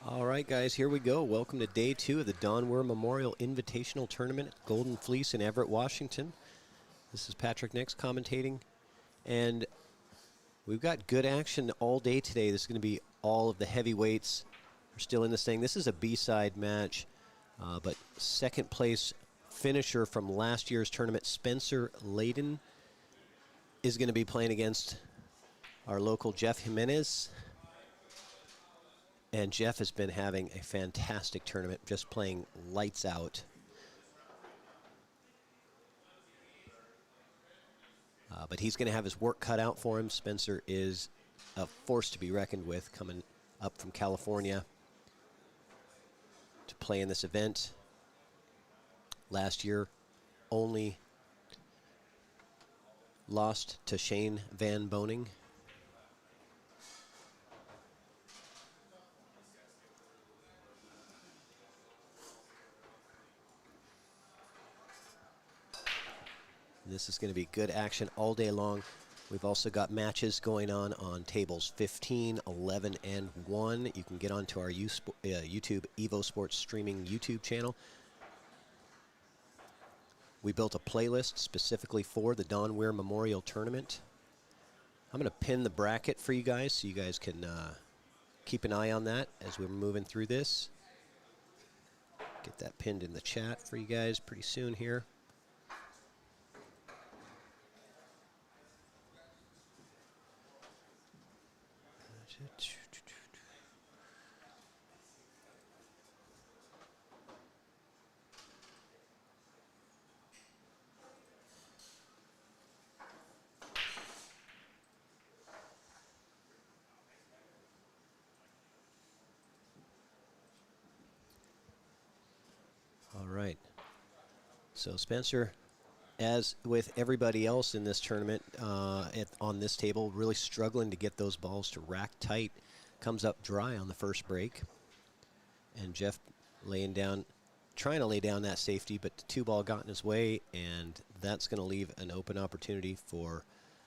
All right, guys, here we go. Welcome to day 2 of the Don Weir Memorial Invitational Tournament at Golden Fleece in Everett, Washington. This is Patrick Nix commentating, and we've got good action all day today. This is going to be all of the heavyweights are still in this thing. This is a B-side match, but second place finisher from last year's tournament, Spencer Ladin, is going to be playing against our local Jeff Jimenez. And Jeff has been having a fantastic tournament, just playing lights out. But he's going to have his work cut out for him. Spencer is a force to be reckoned with, coming up from California to play in this event. Last year, only lost to Shane Van Boening. This is going to be good action all day long. We've also got matches going on tables 15, 11, and 1. You can get onto our YouTube Evo Sports streaming YouTube channel. We built a playlist specifically for the Don Weir Memorial Tournament. I'm going to pin the bracket for you guys so you guys can keep an eye on that as we're moving through this. Get that pinned in the chat for you guys pretty soon here. All right. So Spencer, as with everybody else in this tournament on this table, really struggling to get those balls to rack tight. Comes up dry on the first break. And Jeff trying to lay down that safety, but the 2 ball got in his way, and that's going to leave an open opportunity for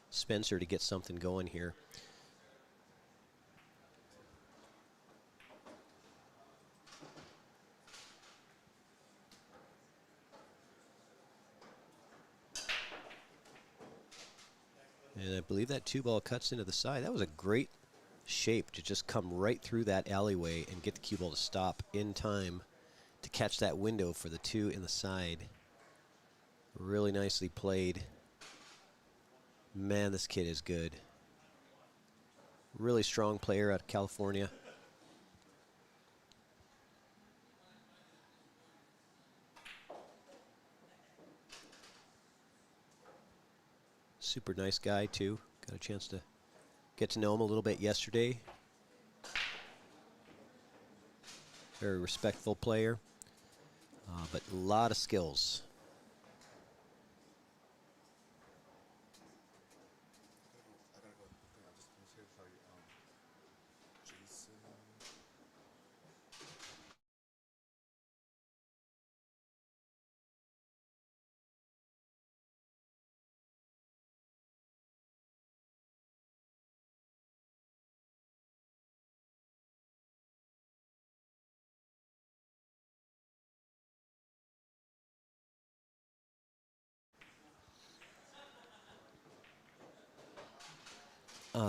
Spencer to get something going here. And I believe that 2 ball cuts into the side. That was a great shape to just come right through that alleyway and get the cue ball to stop in time to catch that window for the 2 in the side. Really nicely played. Man, this kid is good. Really strong player out of California. Super nice guy, too. Got a chance to get to know him a little bit yesterday. Very respectful player, but a lot of skills.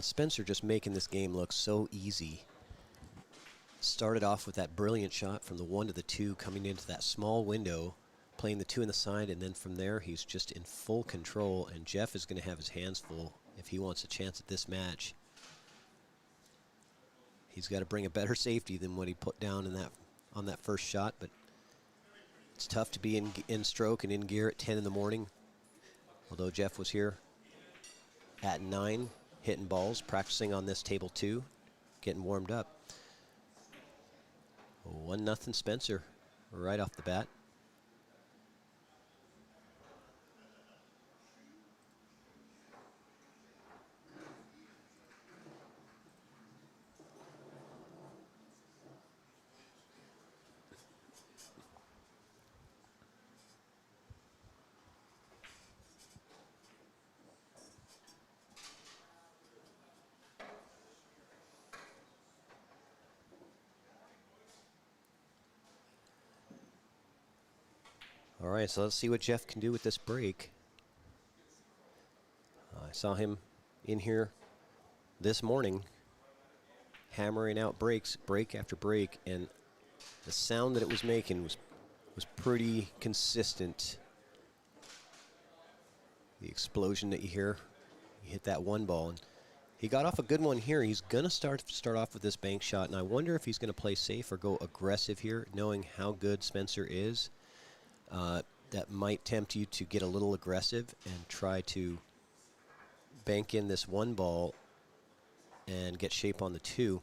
Spencer just making this game look so easy. Started off with that brilliant shot from the 1 to the 2, coming into that small window, playing the 2 in the side, and then from there he's just in full control, and Jeff is going to have his hands full if he wants a chance at this match. He's got to bring a better safety than what he put down on that first shot, but it's tough to be in stroke and in gear at 10 in the morning. Although Jeff was here at 9, hitting balls, practicing on this table 2, getting warmed up. 1-0 Spencer right off the bat. All right, so let's see what Jeff can do with this break. I saw him in here this morning hammering out breaks, break after break, and the sound that it was making was pretty consistent. The explosion that you hear, you hit that one ball, and he got off a good one here. He's going to start off with this bank shot, and I wonder if he's going to play safe or go aggressive here, knowing how good Spencer is. That might tempt you to get a little aggressive and try to bank in this one ball and get shape on the two.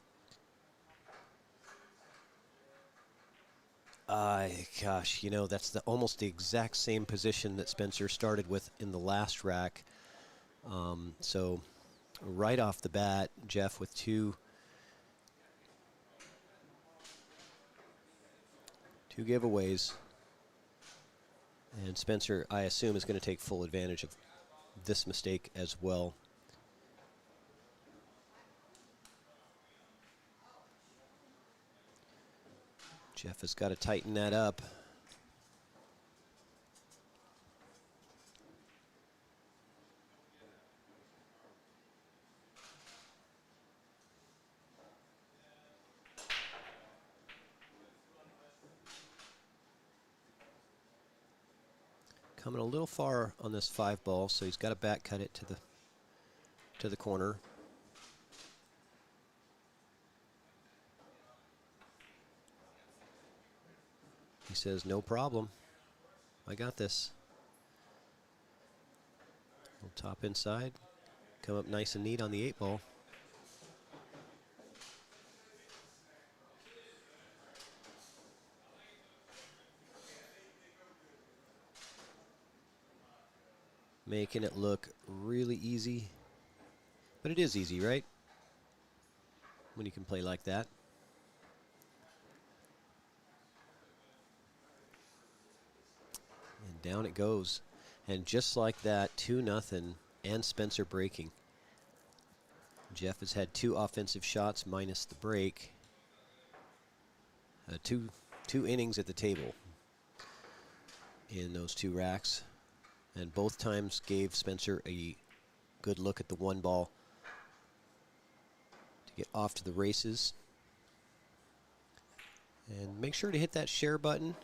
Gosh, you know, that's almost the exact same position that Spencer started with in the last rack. So right off the bat, Jeff with two giveaways. And Spencer, I assume, is going to take full advantage of this mistake as well. Jeff has got to tighten that up. Coming a little far on this 5 ball, so he's got to back cut it to the corner. He says, no problem. I got this. We'll top inside. Come up nice and neat on the 8 ball. Making it look really easy. But it is easy, right? When you can play like that. And down it goes. And just like that, 2-0 and Spencer breaking. Jeff has had 2 offensive shots minus the break. Two innings at the table in those 2 racks. And both times gave Spencer a good look at the 1 ball to get off to the races. And make sure to hit that share button.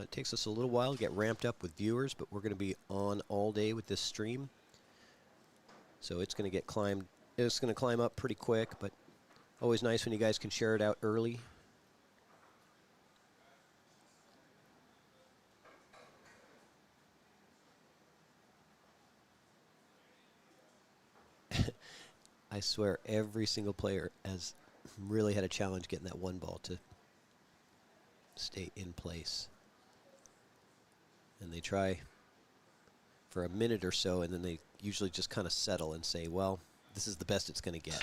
It takes us a little while to get ramped up with viewers, but we're going to be on all day with this stream. So it's going to climb up pretty quick, but always nice when you guys can share it out early. I swear every single player has really had a challenge getting that 1 ball to stay in place. And they try for a minute or so, and then they usually just kind of settle and say, well, this is the best it's going to get.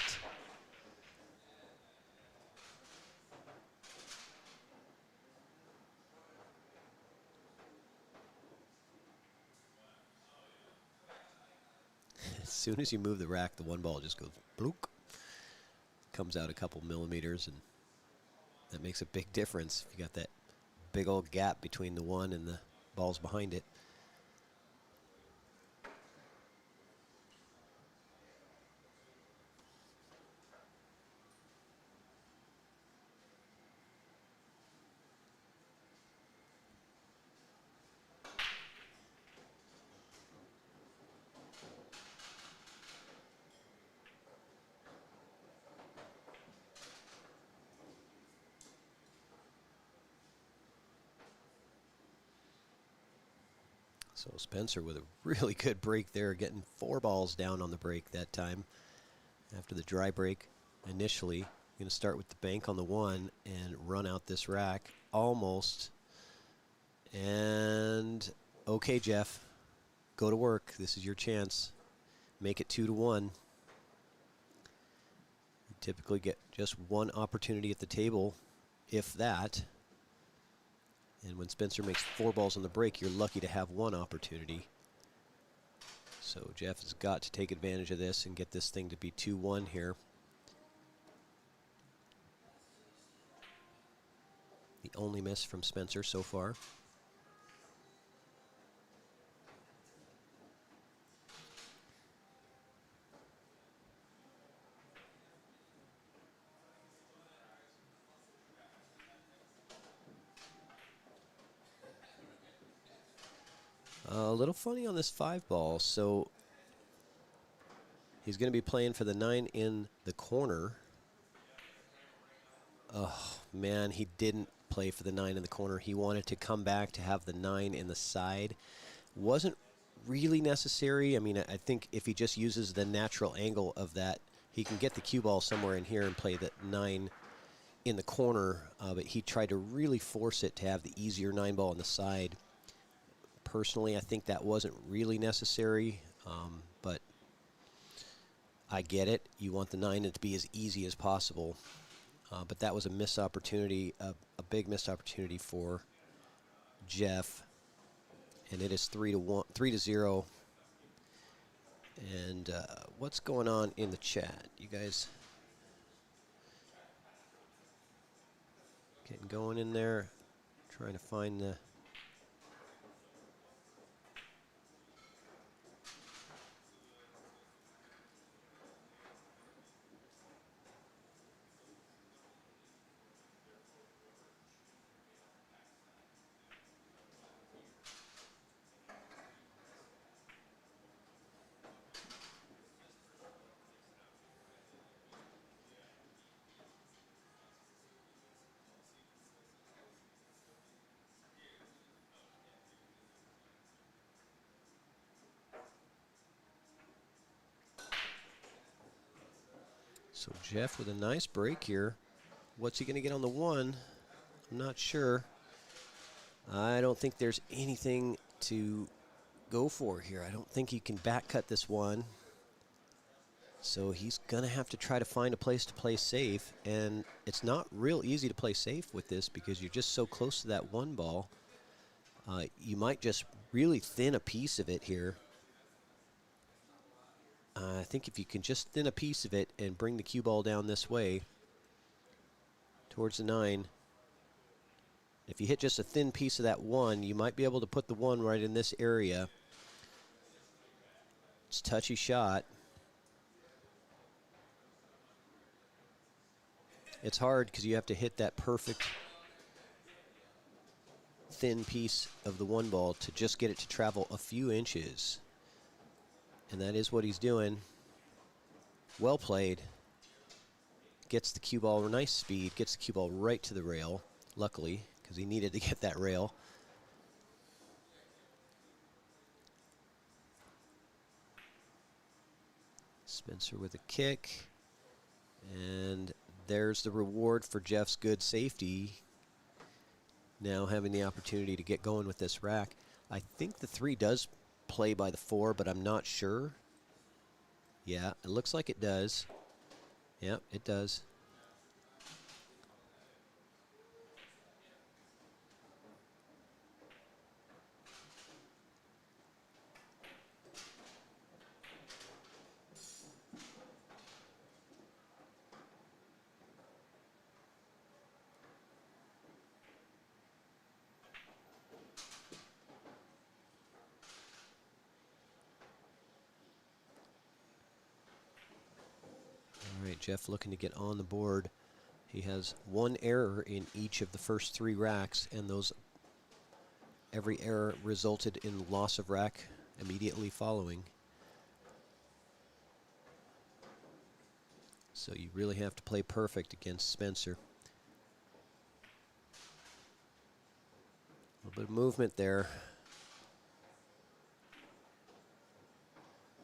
As soon as you move the rack, the 1 ball just goes bloop. Comes out a couple millimeters, and that makes a big difference if you got that big old gap between the 1 and the balls behind it. So Spencer with a really good break there, getting 4 balls down on the break that time. After the dry break initially, going to start with the bank on the 1 and run out this rack almost. And okay, Jeff, go to work. This is your chance. Make it 2-1. You typically get just 1 opportunity at the table, if that. And when Spencer makes 4 balls on the break, you're lucky to have 1 opportunity. So Jeff has got to take advantage of this and get this thing to be 2-1 here. The only miss from Spencer so far. A little funny on this 5 ball. So he's going to be playing for the 9 in the corner. Oh, man, he didn't play for the 9 in the corner. He wanted to come back to have the 9 in the side. Wasn't really necessary. I mean, I think if he just uses the natural angle of that, he can get the cue ball somewhere in here and play the 9 in the corner. But he tried to really force it to have the easier 9 ball on the side. Personally, I think that wasn't really necessary, but I get it. You want the 9 to be as easy as possible. But that was a missed opportunity, a big missed opportunity for Jeff. And it is 3-0. And what's going on in the chat? You guys getting going in there? Trying to find the... So Jeff with a nice break here. What's he going to get on the 1? I'm not sure. I don't think there's anything to go for here. I don't think he can back cut this 1. So he's going to have to try to find a place to play safe. And it's not real easy to play safe with this because you're just so close to that 1 ball. You might just really thin a piece of it here. I think if you can just thin a piece of it and bring the cue ball down this way towards the 9, if you hit just a thin piece of that 1, you might be able to put the 1 right in this area. It's a touchy shot. It's hard because you have to hit that perfect thin piece of the 1 ball to just get it to travel a few inches. And that is what he's doing. Well played. Gets the cue ball, nice speed, gets the cue ball right to the rail, luckily, because he needed to get that rail. Spencer with a kick. And there's the reward for Jeff's good safety. Now having the opportunity to get going with this rack. I think the 3 does play by the 4, but I'm not sure. Yeah, it looks like it does. Yep, it does. All right, Jeff looking to get on the board. He has 1 error in each of the first 3 racks, and every error resulted in loss of rack immediately following. So you really have to play perfect against Spencer. A little bit of movement there.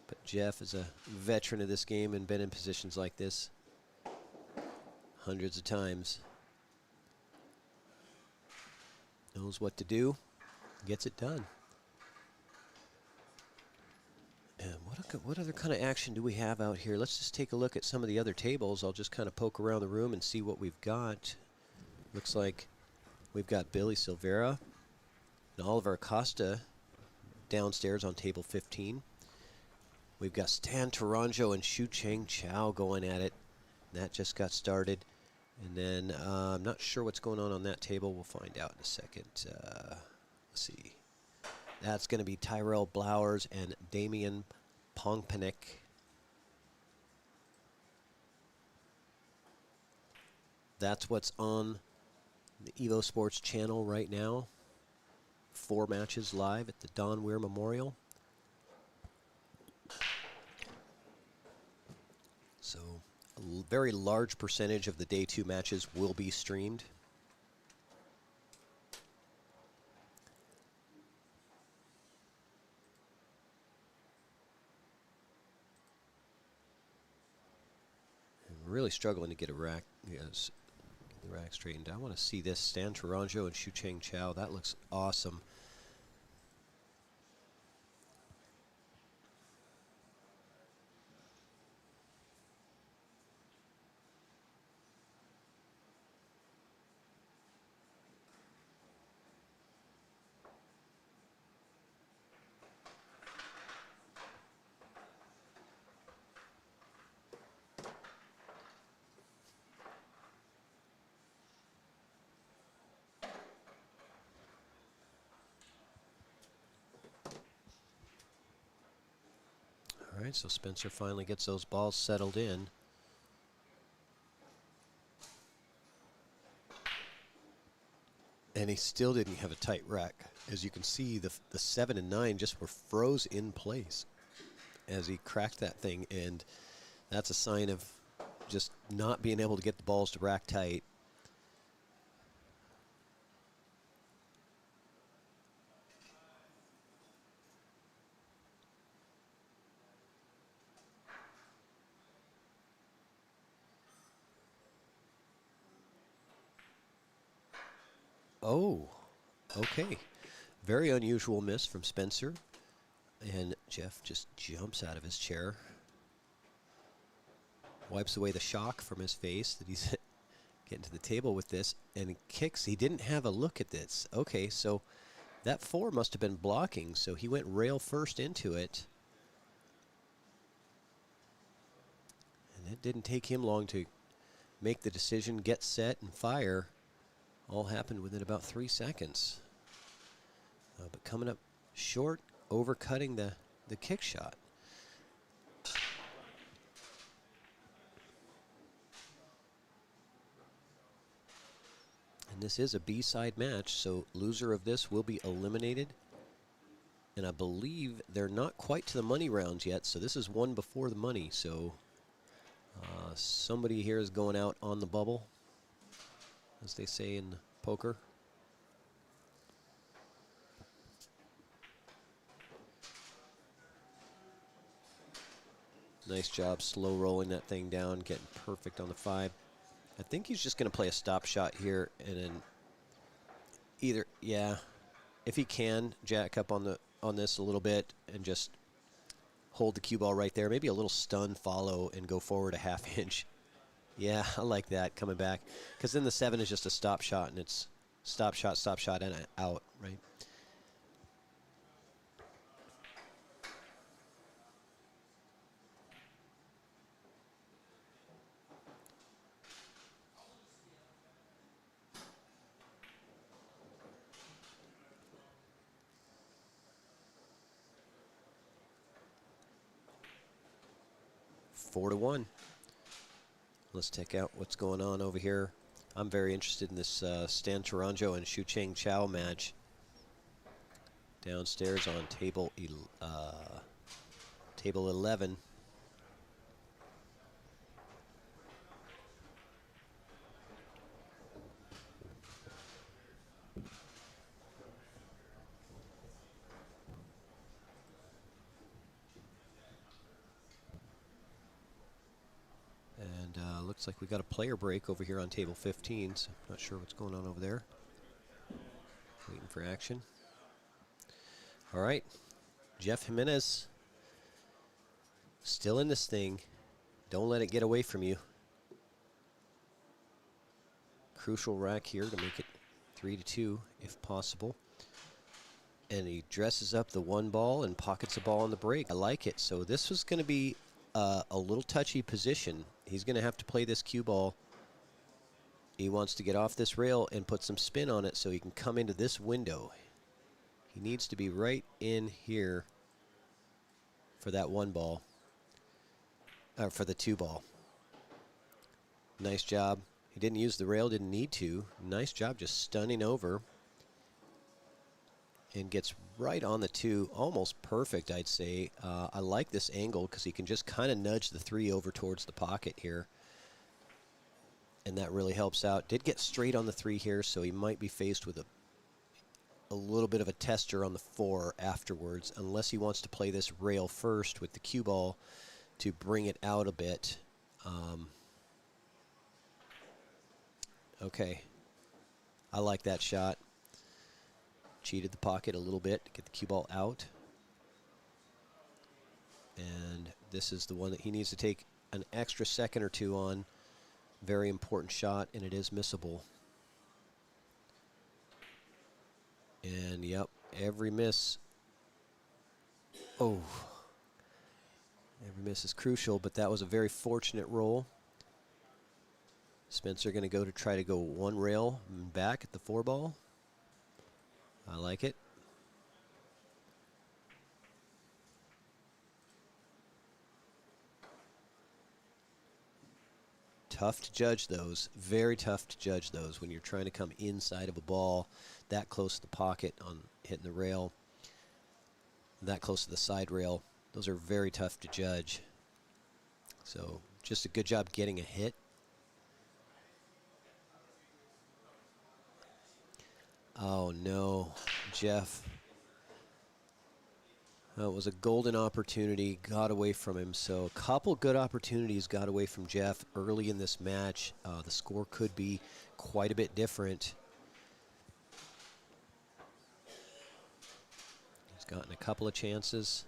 But Jeff is a veteran of this game and been in positions like this hundreds of times. Knows what to do, gets it done. And what other kind of action do we have out here? Let's just take a look at some of the other tables. I'll just kind of poke around the room and see what we've got. Looks like we've got Billy Silvera and Oliver Acosta downstairs on table 15. We've got Stan Taranjo and Shu Cheng Chao going at it. That just got started. And then I'm not sure what's going on that table. We'll find out in a second. Let's see. That's going to be Tyrell Blowers and Damian Pongpanek. That's what's on the Evo Sports channel right now. 4 matches live at the Don Weir Memorial. So a very large percentage of the day 2 matches will be streamed. Really struggling to get a rack, yes, the rack straightened. I want to see this Stan Tourangeau and Shu-Cheng Chao. That looks awesome. All right, so Spencer finally gets those balls settled in. And he still didn't have a tight rack. As you can see, the 7 and 9 just were froze in place as he cracked that thing, and that's a sign of just not being able to get the balls to rack tight. Oh, okay. Very unusual miss from Spencer. And Jeff just jumps out of his chair. Wipes away the shock from his face that he's getting to the table with this. And he kicks. He didn't have a look at this. Okay, so that 4 must have been blocking. So he went rail first into it. And it didn't take him long to make the decision, get set, and fire. All happened within about 3 seconds. But coming up short, overcutting the kick shot. And this is a B-side match, so loser of this will be eliminated. And I believe they're not quite to the money rounds yet, so this is one before the money. So somebody here is going out on the bubble, as they say in poker. Nice job slow rolling that thing down, getting perfect on the 5. I think he's just going to play a stop shot here and then either, yeah, if he can, jack up on this a little bit and just hold the cue ball right there. Maybe a little stun follow and go forward a ½ inch. Yeah, I like that coming back. Because then the 7 is just a stop shot, and it's stop shot, and out, right? Four to 1. Let's check out what's going on over here. I'm very interested in this Stan Tourangeau and Shu-Cheng Chao match. Downstairs on table 11. And looks like we got a player break over here on table 15, so not sure what's going on over there. Waiting for action. All right, Jeff Jimenez still in this thing. Don't let it get away from you. Crucial rack here to make it 3 to 2 if possible. And he dresses up the 1 ball and pockets a ball on the break. I like it. So this was going to be a little touchy position. He's going to have to play this cue ball. He wants to get off this rail and put some spin on it so he can come into this window. He needs to be right in here for that 1 ball, for the 2 ball. Nice job. He didn't use the rail, didn't need to. Nice job just stunning over. and gets right on the 2, almost perfect, I'd say. I like this angle because he can just kind of nudge the 3 over towards the pocket here. And that really helps out. Did get straight on the 3 here, so he might be faced with a little bit of a tester on the 4 afterwards, unless he wants to play this rail first with the cue ball to bring it out a bit. Okay. I like that shot. Cheated the pocket a little bit to get the cue ball out. And this is the one that he needs to take an extra second or 2 on. Very important shot, and it is missable. And, yep, every miss. Oh. Every miss is crucial, but that was a very fortunate roll. Spencer going to go to try to go 1 rail and back at the 4 ball. I like it. Tough to judge those. Very tough to judge those when you're trying to come inside of a ball that close to the pocket on hitting the rail, that close to the side rail. Those are very tough to judge. So just a good job getting a hit. Oh no, Jeff. It was a golden opportunity, got away from him. So a couple good opportunities got away from Jeff early in this match. The score could be quite a bit different. He's gotten a couple of chances.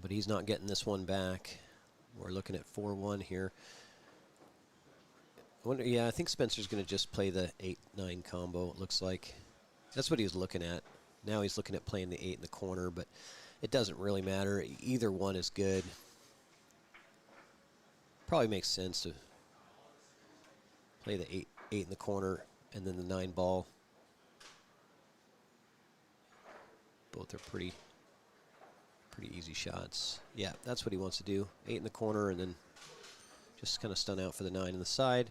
But he's not getting this one back. We're looking at 4-1 here. I think Spencer's going to just play the 8-9 combo, it looks like. That's what he was looking at. Now he's looking at playing the 8 in the corner, but it doesn't really matter. Either one is good. Probably makes sense to play the 8 in the corner and then the 9 ball. Both are pretty easy shots. Yeah, that's what he wants to do. 8 in the corner and then just kind of stun out for the 9 on the side.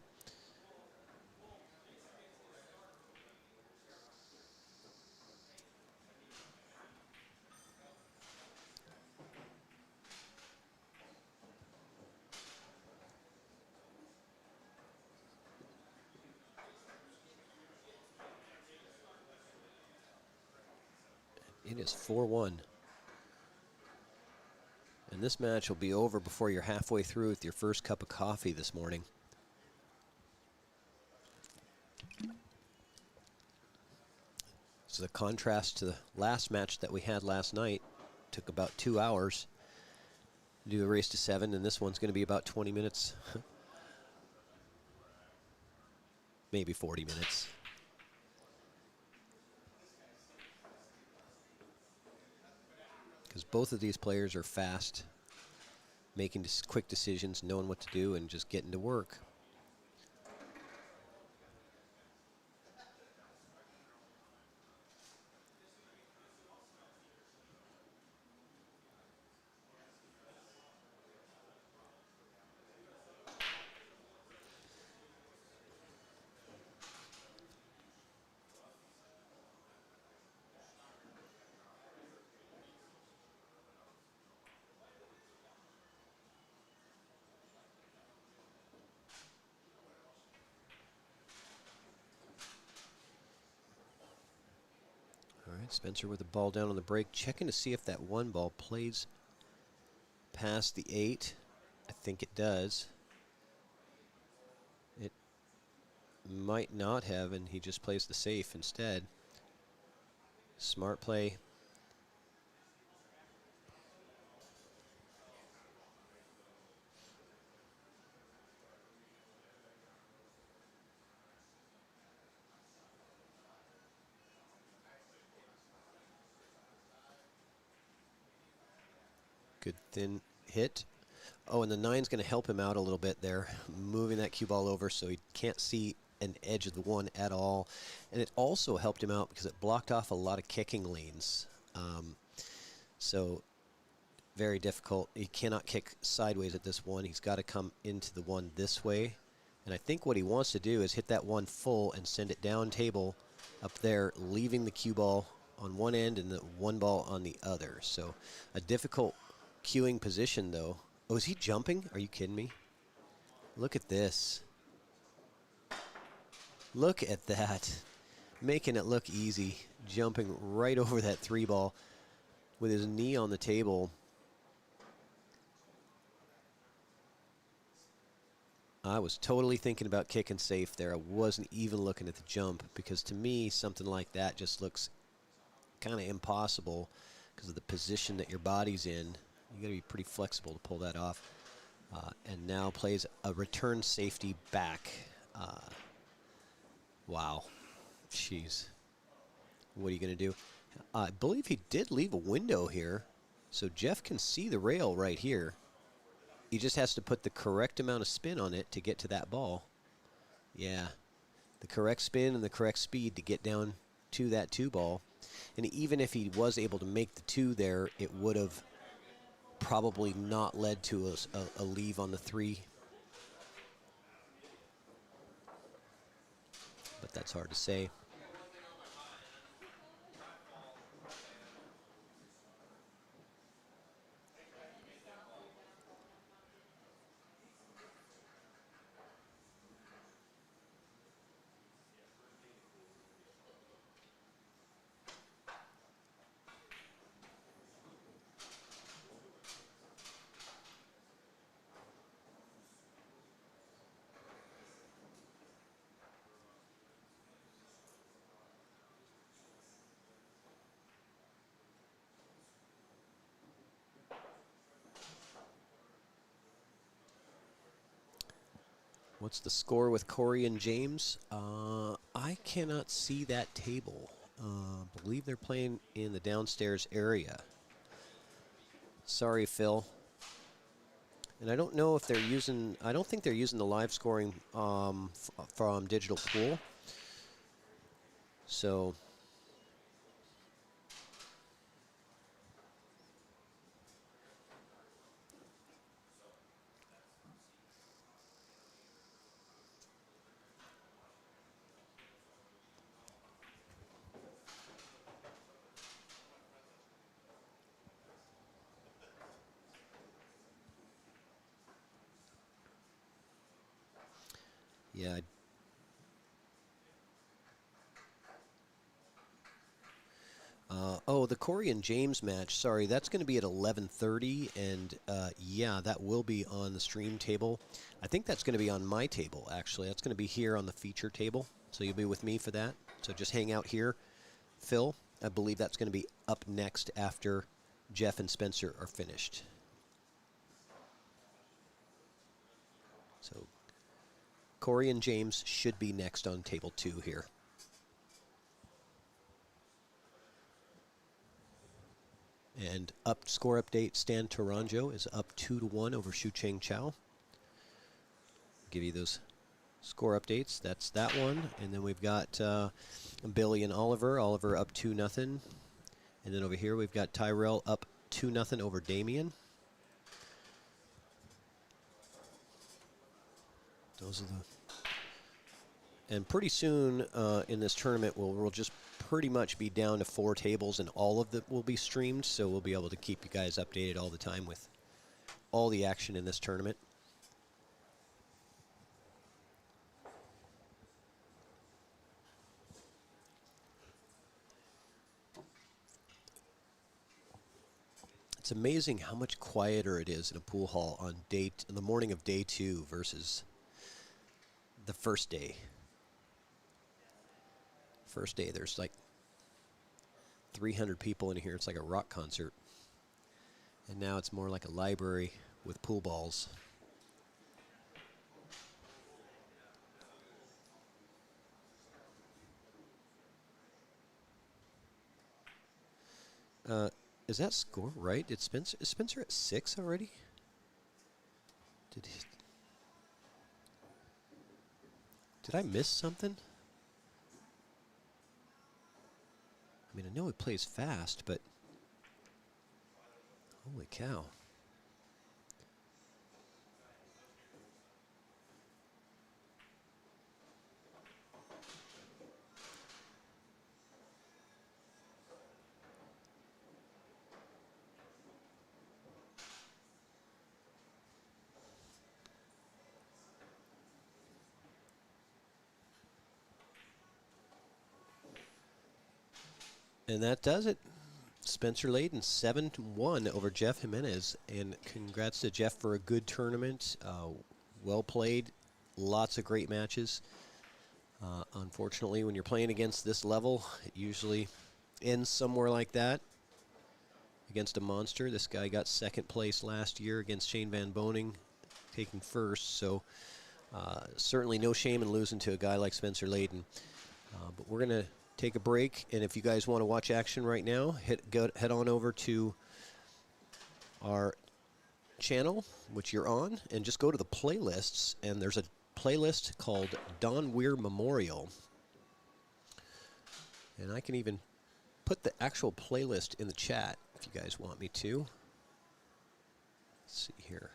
It is 4-1. And this match will be over before you're halfway through with your first cup of coffee this morning. This is a contrast to the last match that we had last night. It took about 2 hours to do a race to 7, and this one's going to be about 20 minutes. Maybe 40 minutes. Because both of these players are fast, making quick decisions, knowing what to do, and just getting to work. Spencer with the ball down on the break, checking to see if that 1 ball plays past the 8. I think it does. It might not have, and he just plays the safe instead. Smart play. Good thin hit. Oh, and the 9's going to help him out a little bit there, moving that cue ball over so he can't see an edge of the 1 at all. And it also helped him out because it blocked off a lot of kicking lanes. So very difficult. He cannot kick sideways at this 1. He's got to come into the 1 this way And I think what he wants to do is hit that one full and send it down table up there, leaving the cue ball on one end and the one ball on the other. So a difficult cueing position, though. Oh, is he jumping? Are you kidding me? Look at this. Look at that. Making it look easy. Jumping right over that 3 ball with his knee on the table. I was totally thinking about kicking safe there. I wasn't even looking at the jump because to me, something like that just looks kind of impossible because of the position that your body's in. You got to be pretty flexible to pull that off. And now plays a return safety back. Wow. Jeez. What are you going to do? I believe he did leave a window here, so Jeff can see the rail right here. He just has to put the correct amount of spin on it to get to that ball. Yeah, the correct spin and the correct speed to get down to that 2 ball. And even if he was able to make the 2 there, it would have probably not led to a leave on the 3. But that's hard to say. What's the score with Corey and James? I cannot see that table. I believe they're playing in the downstairs area. Sorry, Phil. And I don't know if they're using, I don't think they're using the live scoring from Digital Pool. So yeah. Oh, the Corey and James match. Sorry, that's going to be at 11:30, and yeah, that will be on the stream table. I think that's going to be on my table, actually. That's going to be here on the feature table, so you'll be with me for that. So just hang out here, Phil. I believe that's going to be up next after Jeff and Spencer are finished. So Corey and James should be next on table 2 here. And up score update, Stan Taranjo is up 2-1 over Shucheng Chao. Give you those score updates. That's that one. And then we've got Billy and Oliver. Oliver up 2-0. And then over here we've got Tyrell up 2-0 over Damien. Those are the... And pretty soon in this tournament we'll just pretty much be down to 4 tables, and all of them will be streamed, so we'll be able to keep you guys updated all the time with all the action in this tournament. It's amazing how much quieter it is in a pool hall on the morning of day 2 versus the first day. First day, there's like 300 people in here. It's like a rock concert. And now it's more like a library with pool balls. Is that score right? Is Spencer at 6 already? Did I miss something? I mean, I know he plays fast, but holy cow. And that does it. Spencer Ladin, 7-1 over Jeff Jimenez. And congrats to Jeff for a good tournament. Well played. Lots of great matches. Unfortunately, when you're playing against this level, it usually ends somewhere like that. Against a monster. This guy got second place last year against Shane Van Boening, taking first. So certainly no shame in losing to a guy like Spencer Ladin. But we're going to take a break, and if you guys want to watch action right now, head on over to our channel, which you're on, and just go to the playlists, and there's a playlist called Don Weir Memorial. And I can even put the actual playlist in the chat if you guys want me to. Let's see here.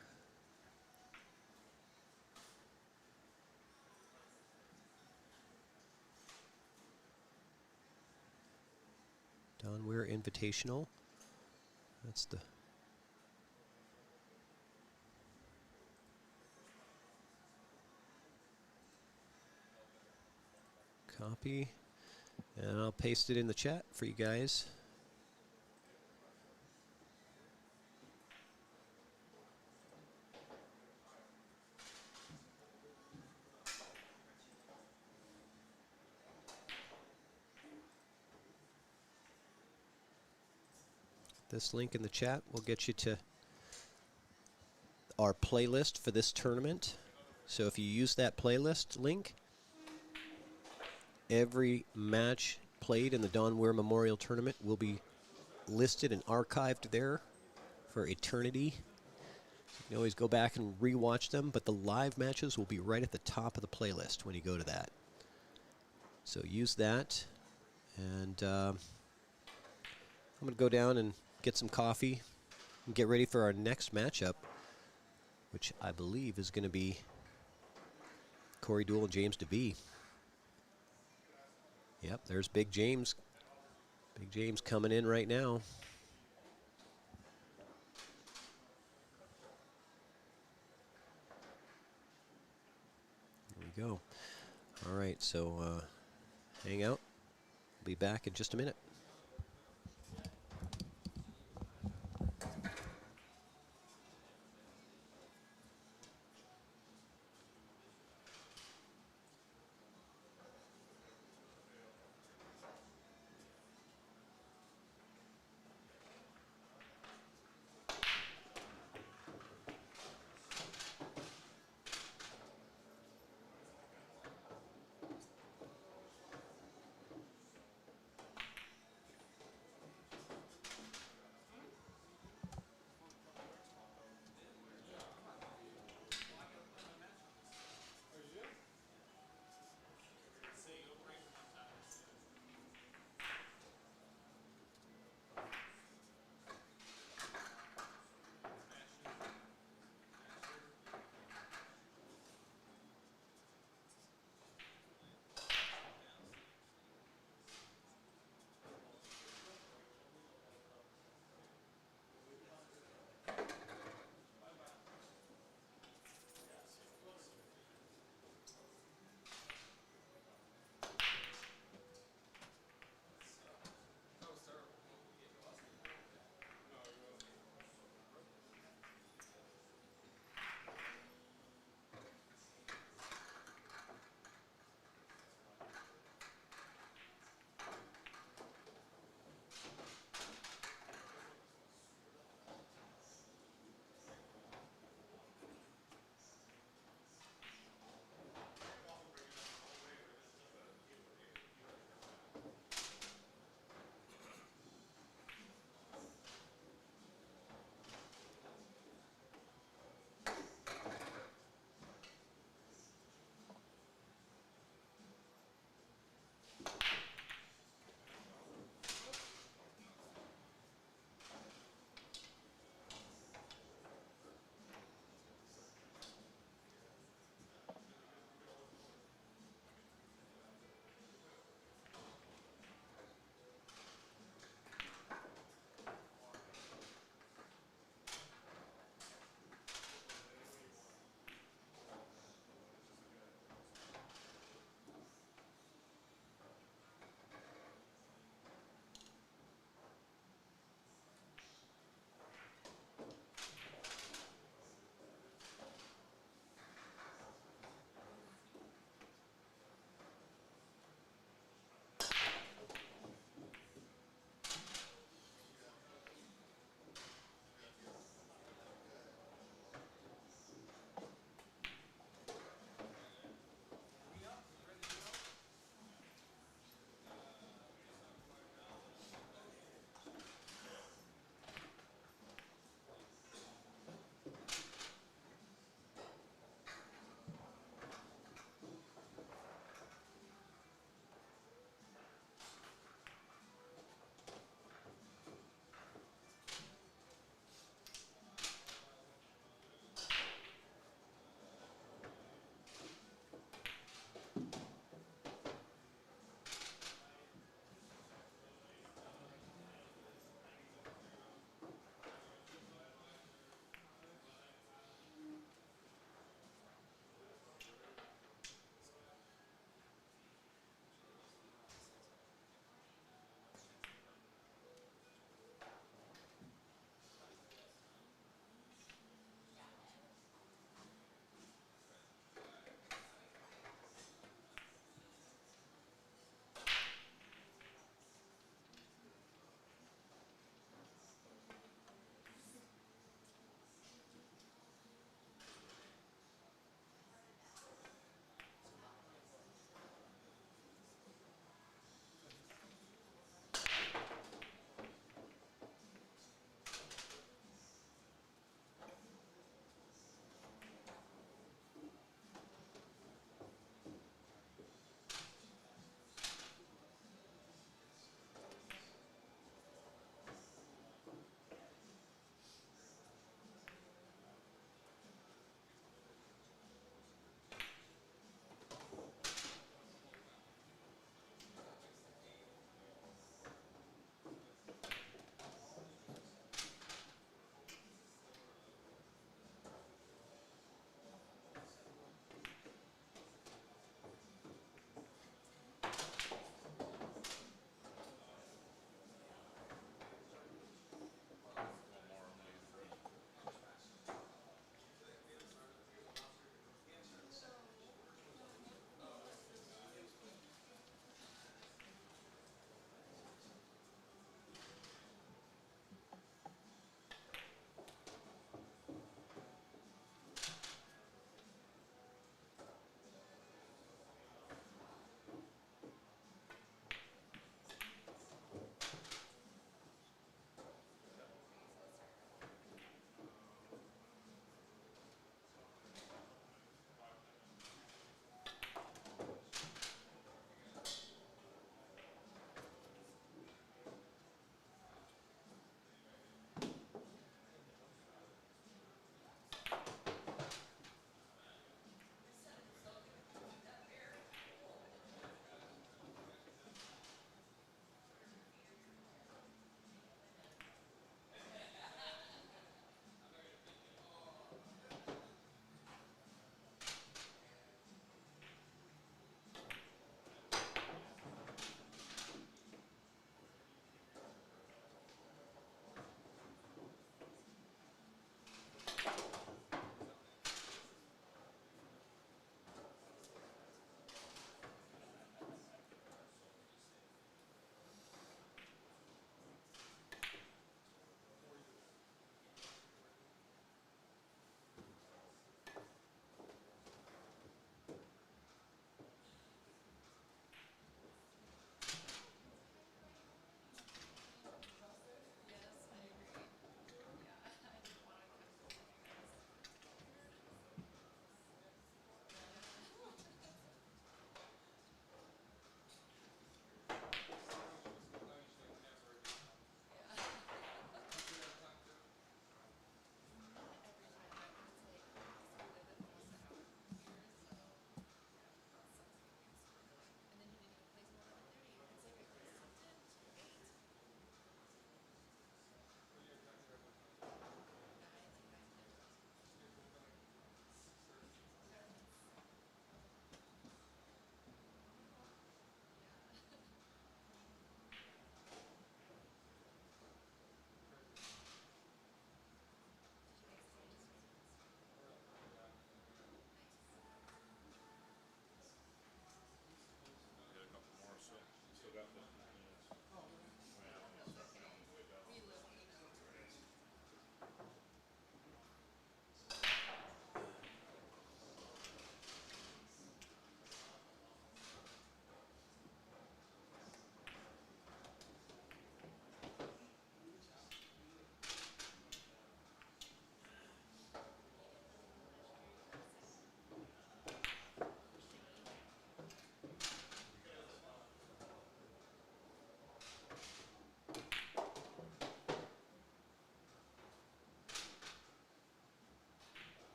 Don Weir Invitational. That's the copy. And I'll paste it in the chat for you guys. This link in the chat will get you to our playlist for this tournament. So if you use that playlist link, every match played in the Don Weir Memorial Tournament will be listed and archived there for eternity. You can always go back and re-watch them, but the live matches will be right at the top of the playlist when you go to that. So use that, and I'm going to go down and get some coffee and get ready for our next matchup, which I believe is going to be Corey Deuel and James DeBee. Yep, there's Big James. Big James coming in right now. There we go. All right, so hang out. Be back in just a minute.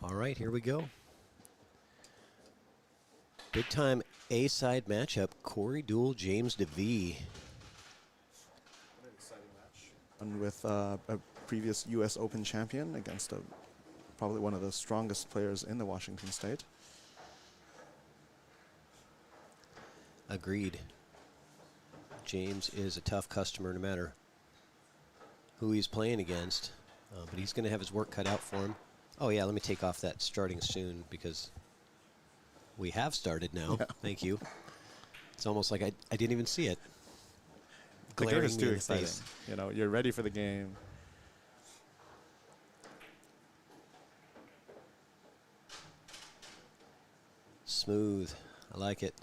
All right, here we go. Big time A-side matchup, Corey Deuel, James Deuel. An exciting match. And with a previous U.S. Open champion against probably one of the strongest players in the Washington state. Agreed. James is a tough customer no matter who he's playing against, but he's going to have his work cut out for him. Oh, yeah, let me take off that starting soon because we have started now. Yeah. Thank you. It's almost like I didn't even see it. The game is too exciting. You know, you're ready for the game. Smooth. I like it.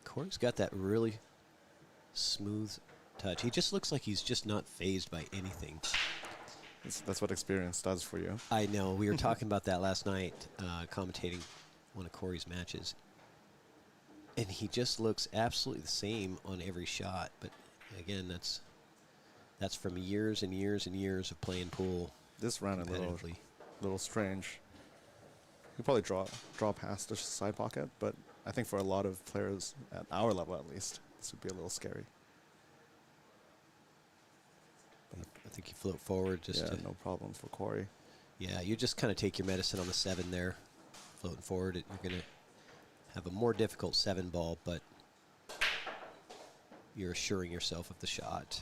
Corey's got that really smooth touch. He just looks like he's just not fazed by anything. That's what experience does for you. I know. We were talking about that last night, commentating one of Corey's matches. And he just looks absolutely the same on every shot. But, again, that's from years and years and years of playing pool. This ran a little strange. He'll probably draw past the side pocket, but I think for a lot of players at our level at least, this would be a little scary. I think you float forward just to... no problem for Corey. Yeah, you just kind of take your medicine on the 7 there. Floating forward, you're going to have a more difficult 7 ball, but you're assuring yourself of the shot.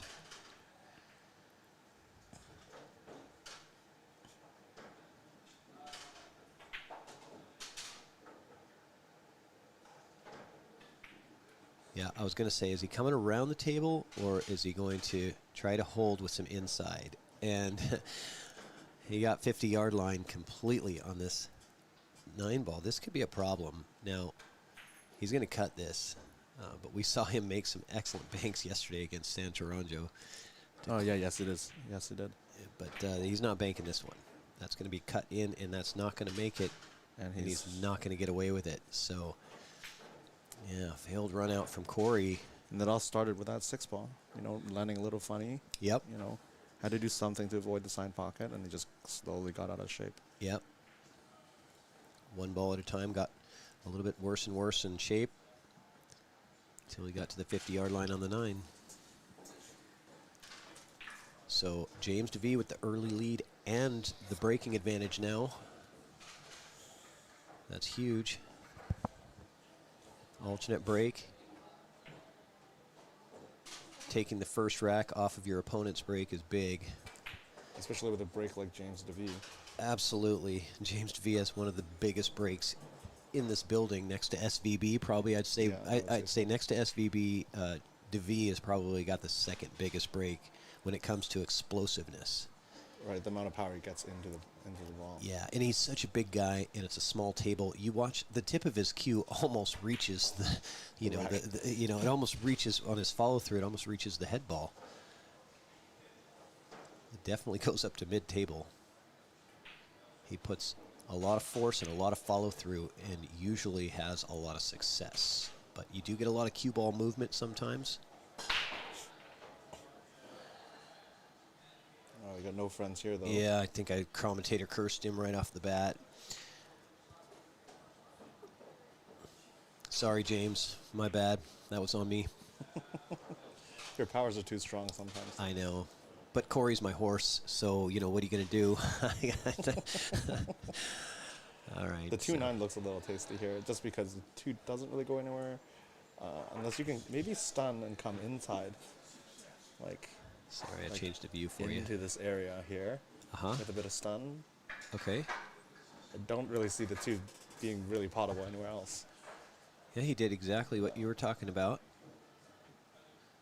Yeah, I was going to say, is he coming around the table, or is he going to try to hold with some inside? And he got 50-yard line completely on this 9 ball. This could be a problem. Now, he's going to cut this, but we saw him make some excellent banks yesterday against San Toronjo. Oh, yeah, yes, it is. Yes, he did. But he's not banking this one. That's going to be cut in, and that's not going to make it, and he's not going to get away with it. So... yeah, failed run out from Corey. And that all started with that 6 ball, you know, landing a little funny. Yep. You know, had to do something to avoid the side pocket, and he just slowly got out of shape. Yep. 1 ball at a time, got a little bit worse and worse in shape until he got to the 50-yard line on the 9. So James Deuel with the early lead and the breaking advantage now. That's huge. Alternate break. Taking the first rack off of your opponent's break is big. Especially with a break like James Deuel. Absolutely. James Deuel has one of the biggest breaks in this building next to SVB. Probably I'd say I'd say next to SVB, Deuel has probably got the 2nd biggest break when it comes to explosiveness. Right, the amount of power he gets into the ball. Yeah, and he's such a big guy, and it's a small table. You watch the tip of his cue almost reaches the, you know, right. It almost reaches on his follow through. It almost reaches the head ball. It definitely goes up to mid table. He puts a lot of force and a lot of follow through, and usually has a lot of success. But you do get a lot of cue ball movement sometimes. you got no friends here, though. Yeah, I think I commentator cursed him right off the bat. Sorry, James. My bad. That was on me. Your powers are too strong sometimes. I know. But Corey's my horse, so, you know, what are you going to do? All right. The 2-9 looks a little tasty here, just because the 2 doesn't really go anywhere. Unless you can maybe stun and come inside. Like, sorry, I changed the view for you. into this area here with a bit of stun. Okay. I don't really see the 2 being really potable anywhere else. Yeah, he did exactly what you were talking about.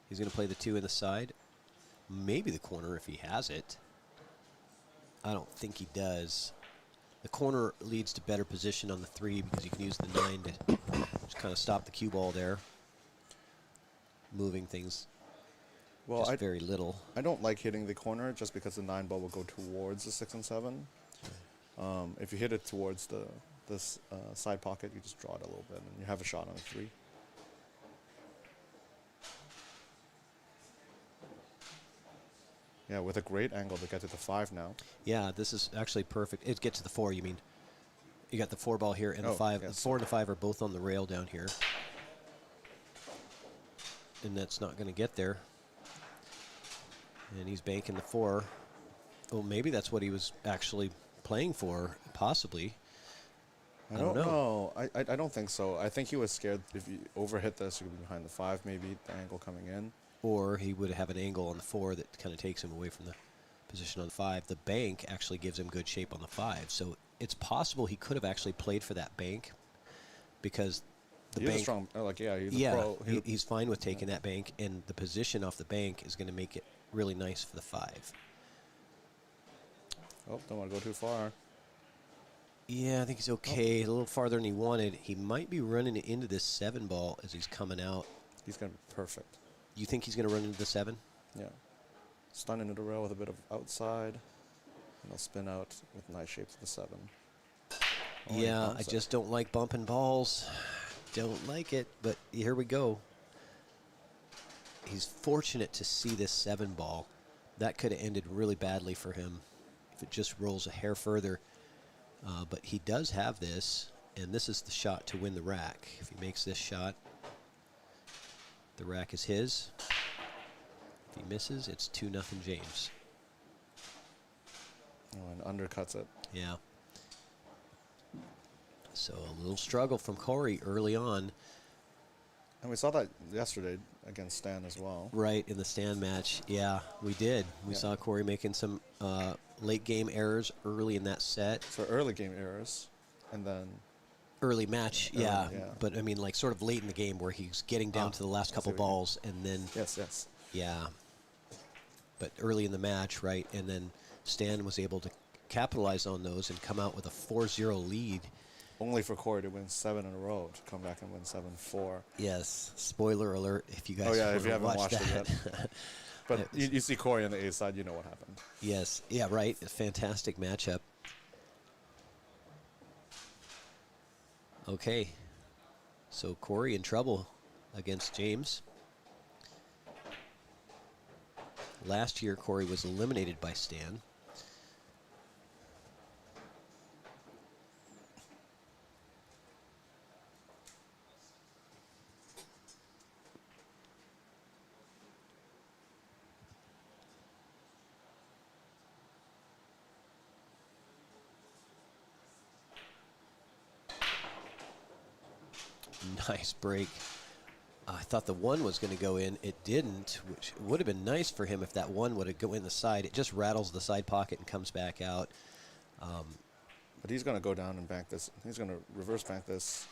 He's going to play the 2 in the side. Maybe the corner if he has it. I don't think he does. The corner leads to better position on the 3 because you can use the 9 to just kind of stop the cue ball there. Moving things just very little. I don't like hitting the corner just because the 9 ball will go towards the 6 and 7. If you hit it towards this side pocket, you just draw it a little bit and you have a shot on a 3. Yeah, with a great angle to get to the 5 now. Yeah, this is actually perfect. It gets to the 4, you mean. You got the 4 ball here and the 5. Yes. The 4 and the 5 are both on the rail down here. And that's not going to get there. And he's banking the 4. Well, maybe that's what he was actually playing for, possibly. I don't know. I don't think so. I think he was scared if you overhit this, you could be behind the 5 maybe, the angle coming in. Or he would have an angle on the 4 that kind of takes him away from the position on the 5. The bank actually gives him good shape on the 5. So it's possible he could have actually played for that bank because the He's bank. a strong, he's a pro. He's fine with taking that bank, and the position off the bank is going to make it really nice for the 5. Oh, don't want to go too far. Yeah, I think he's okay. A little farther than he wanted. He might be running into this 7 ball as he's coming out. He's going to be perfect. You think he's going to run into the 7? Yeah. Stun into the rail with a bit of outside. And he'll spin out with nice shape to the 7. Yeah, I just don't like bumping balls. Don't like it, but here we go. He's fortunate to see this 7 ball. That could have ended really badly for him if it just rolls a hair further. But he does have this, and this is the shot to win the rack. If he makes this shot, the rack is his. If he misses, it's 2-0 James. Oh, and undercuts it. Yeah. So a little struggle from Corey early on. And we saw that yesterday against Stan as well. Right, in the Stan match. Yeah, we did. We saw Corey making some late game errors early in that set. So early game errors, and then... Early match, yeah. But, I mean, like sort of late in the game where he's getting down to the last couple balls and then... Yes. Yeah. But early in the match, right, and then Stan was able to capitalize on those and come out with a 4-0 lead. Only for Corey to win 7 in a row, to come back and win 7-4. Yes. Spoiler alert if you guys if you haven't watched it that. yet. But you see Corey on the A side, you know what happened. Yes. Yeah, right. A fantastic matchup. Okay. So Corey in trouble against James. Last year, Corey was eliminated by Stan. Nice break. I thought the 1 was going to go in. It didn't, which would have been nice for him if that 1 would have go in the side. It just rattles the side pocket and comes back out. But he's going to go down and bank this. He's going to reverse bank this.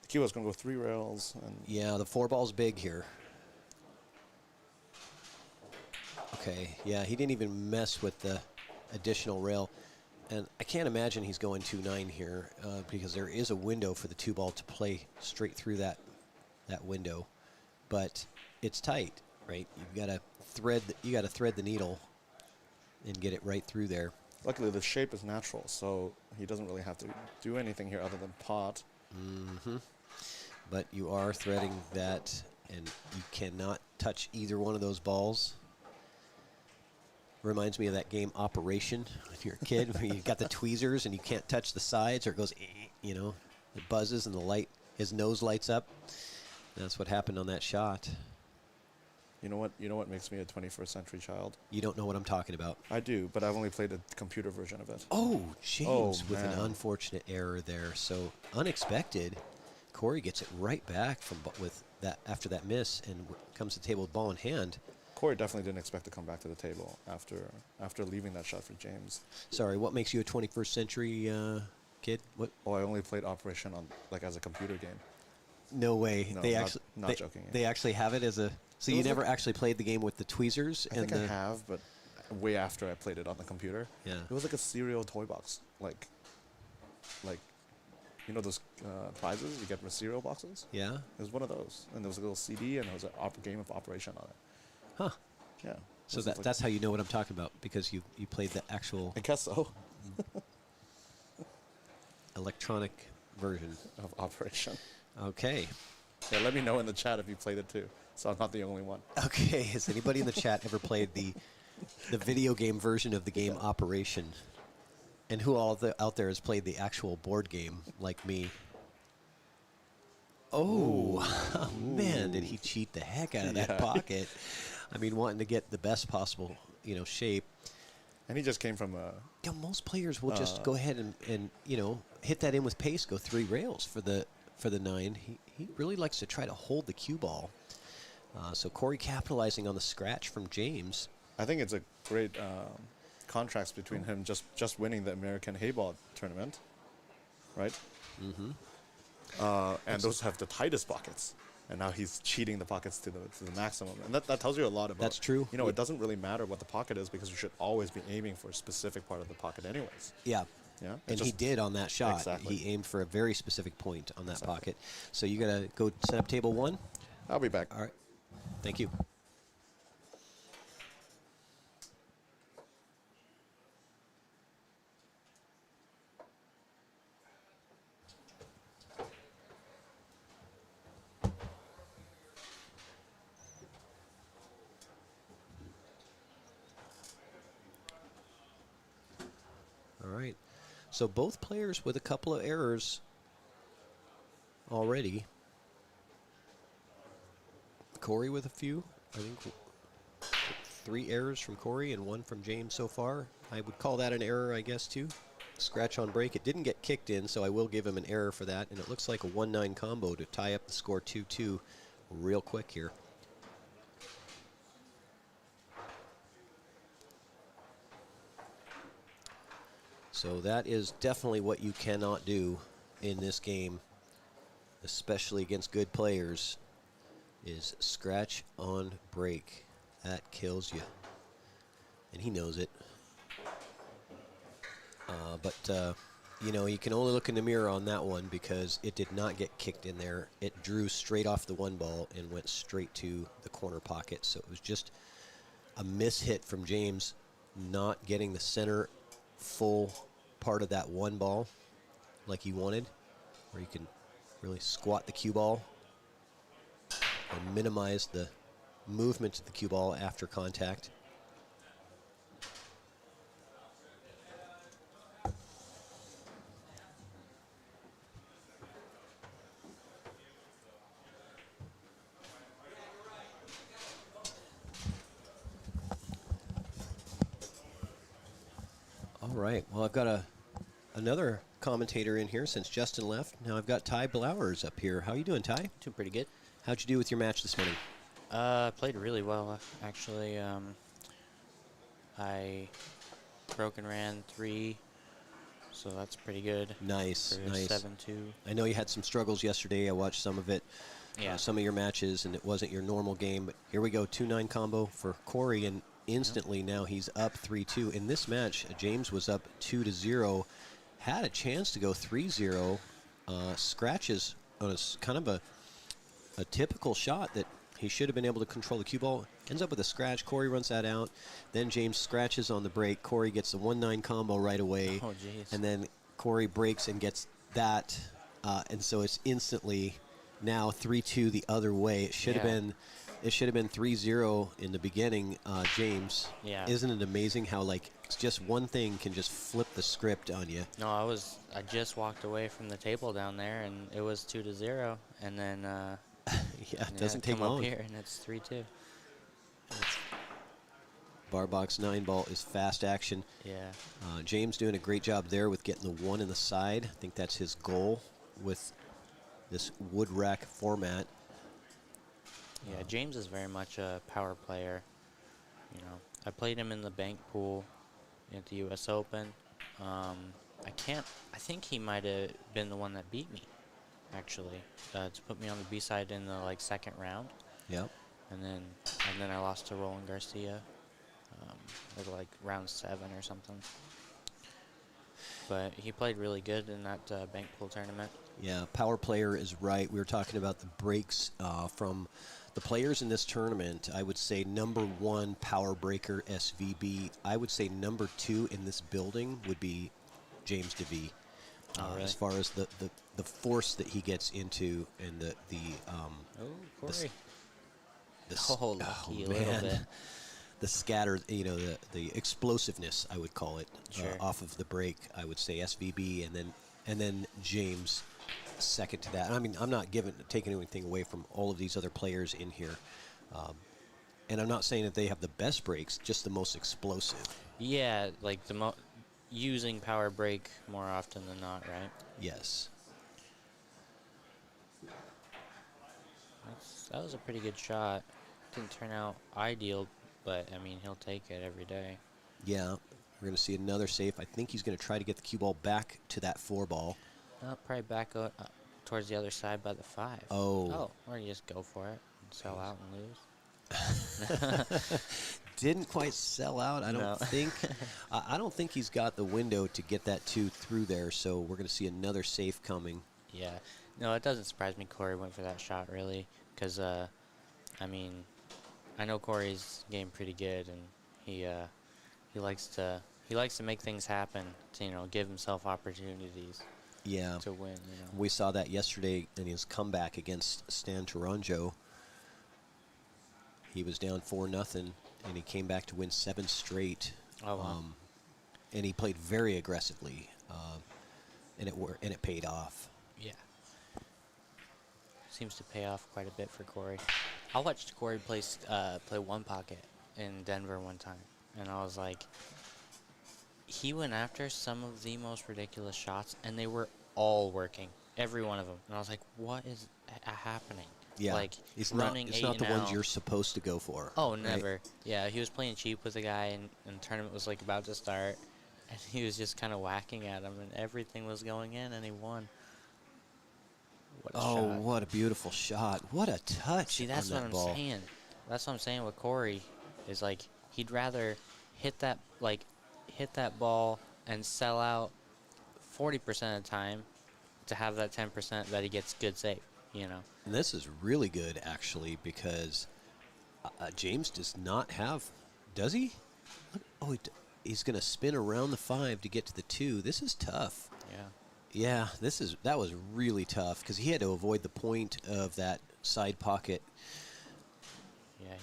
The Kiwa's going to go 3 rails. And yeah, the 4 ball's big here. Okay, yeah, he didn't even mess with the additional rail. And I can't imagine he's going 2-9 here because there is a window for the 2 ball to play straight through that window, but it's tight, right? You've got to thread the needle and get it right through there. Luckily, the shape is natural, so he doesn't really have to do anything here other than pot. Mm-hmm. But you are threading that, and you cannot touch either one of those balls. reminds me of that game Operation when you're a kid, where you got the tweezers and you can't touch the sides or it goes, you know, it buzzes and the light, his nose lights up. That's what happened on that shot. You know what? You know what makes me a 21st century child? You don't know what I'm talking about. I do, but I've only played the computer version of it. Oh, James with an man. unfortunate error there. So unexpected. Corey gets it right back from with that after that miss and comes to the table with ball in hand. Corey definitely didn't expect to come back to the table after leaving that shot for James. Sorry, what makes you a 21st century kid? What? Oh, I only played Operation on as a computer game. No way. No, they not- actually not they, joking, yeah. They actually have it as a. So It you was never like- actually played the game with the tweezers I and think the. I have, but way after I played it on the computer. Yeah. It was like a cereal toy box, like you know those prizes you get from cereal boxes. Yeah. It was one of those, and there was a little CD, and there was a game of Operation on it. Huh. Yeah. So This is like- that's how you know what I'm talking about, because you played the actual I guess so. electronic version. Of Operation. Okay. Yeah, let me know in the chat if you played it too, so I'm not the only one. Okay. Has anybody in the chat ever played the video game version of the game Operation? And who out there has played the actual board game like me? Oh, man, did he cheat the heck out of that Yeah. pocket? I mean, wanting to get the best possible, shape. And he just came from a. You know, most players will just go ahead and hit that in with pace, go 3 rails for the 9. He really likes to try to hold the cue ball. So Corey capitalizing on the scratch from James. I think it's a great contrast between him just winning the American Hayball tournament, right? Mm-hmm. And those have the tightest pockets, and now he's cheating the pockets to the maximum, and that tells you a lot about. That's true. You know, it doesn't really matter what the pocket is because you should always be aiming for a specific part of the pocket, anyways. Yeah. Yeah. And he did on that shot. Exactly. He aimed for a very specific point on that Exactly. pocket. So you got to go set up table 1. I'll be back. All right. Thank you. All right. So both players with a couple of errors already. Corey with a few. I think 3 errors from Corey and 1 from James so far. I would call that an error, I guess, too. Scratch on break. It didn't get kicked in, so I will give him an error for that. And it looks like a 1-9 combo to tie up the score 2-2 real quick here. So that is definitely what you cannot do in this game, especially against good players, is scratch on break. That kills you. And he knows it. You can only look in the mirror on that one because it did not get kicked in there. It drew straight off the 1 ball and went straight to the corner pocket. So it was just a mishit from James, not getting the center full part of that 1 ball like he wanted, where you can really squat the cue ball and minimize the movement of the cue ball after contact. All right. Well, I've got another commentator in here since Justin left. Now I've got Ty Blowers up here. How you doing, Ty? Doing pretty good. How'd you do with your match this morning? Played really well, actually. I broke and ran 3, so that's pretty good. Nice, for nice. 7-2. I know you had some struggles yesterday. I watched some of it, Yeah. some of your matches, and it wasn't your normal game. But here we go, 2-9 combo for Corey, and instantly now he's up 3-2. In this match, James was up 2-0, had a chance to go 3-0, scratches on kind of a typical shot that he should have been able to control the cue ball. Ends up with a scratch. Corey runs that out. Then James scratches on the break. Corey gets the 1-9 combo right away. Oh, jeez. And then Corey breaks and gets that. And so it's instantly now 3-2 the other way. It should have Yeah. been It should have been 3-0 in the beginning, James. Yeah. Isn't it amazing how, like, just one thing can just flip the script on you? No, I just walked away from the table down there, and it was 2-0, and then Yeah, it doesn't take come long. up here, and it's 3-2. Bar box 9 ball is fast action. Yeah. James doing a great job there with getting the 1 in the side. I think that's his goal with this wood rack format. Yeah, James is very much a power player. You know, I played him in the bank pool at the U.S. Open. I think he might have been the one that beat me, actually, to put me on the B side in the second round. Yep. And then I lost to Roland Garcia. It was round 7 or something. But he played really good in that bank pool tournament. Yeah, power player is right. We were talking about the breaks from the players in this tournament. I would say number 1 power breaker SVB. I would say number 2 in this building would be James DeVee. Really? As far as the force that he gets into and the Corey. Lucky a little bit. The scatter, the explosiveness, I would call it, Sure. off of the break. I would say SVB, and then James second to that. I mean, I'm not taking anything away from all of these other players in here, and I'm not saying that they have the best breaks, just the most explosive. Yeah, using power break more often than not, right? Yes. That was a pretty good shot. Didn't turn out ideal, but I mean, he'll take it every day. Yeah, we're going to see another safe. I think he's going to try to get the cue ball back to that 4 ball. Probably back towards the other side by the 5. Oh. Or you just go for it and sell out and lose. Didn't quite sell out, I don't think. I don't think he's got the window to get that 2 through there, so we're going to see another safe coming. Yeah. No, it doesn't surprise me Corey went for that shot, really, because, I mean, I know Corey's game pretty good, and he likes to make things happen to give himself opportunities. Yeah. To win. We saw that yesterday in his comeback against Stan Tourangeau. He was down 4-0, and he came back to win 7 straight. Oh, wow. And he played very aggressively, and it paid off. Yeah. Seems to pay off quite a bit for Corey. I watched Corey play one pocket in Denver one time, and I was like, he went after some of the most ridiculous shots, and they were all working, every one of them. And I was like, what is happening? Yeah, It's not the ones you're supposed to go for. Oh, right? never. Yeah, he was playing cheap with a guy, and the tournament was about to start, and he was just kind of whacking at him, and everything was going in, and he won. What a shot. What a beautiful shot. What a touch. See, that's on what that I'm ball. saying. That's what I'm saying with Corey, is he'd rather hit that ball and sell out 40% of the time to have that 10% that he gets good save, And this is really good, actually, because James does not have, does he? Look, he's going to spin around the 5 to get to the 2. This is tough. Yeah. Yeah, that was really tough because he had to avoid the point of that side pocket. Yeah,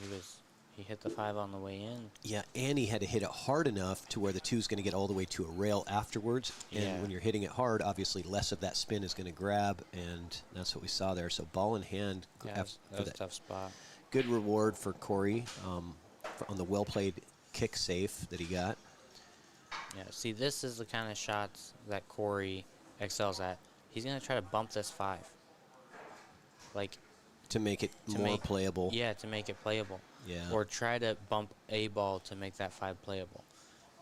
he hit the 5 on the way in. Yeah, and he had to hit it hard enough to where the 2 is going to get all the way to a rail afterwards. And Yeah. when you're hitting it hard, obviously less of that spin is going to grab, and that's what we saw there. So ball in hand. Yeah, that was a tough spot. Good reward for Corey on the well-played kick safe that he got. Yeah, see, this is the kind of shots that Corey excels at. He's going to try to bump this 5. To make it more playable. Yeah, to make it playable. Yeah. Or try to bump a ball to make that 5 playable.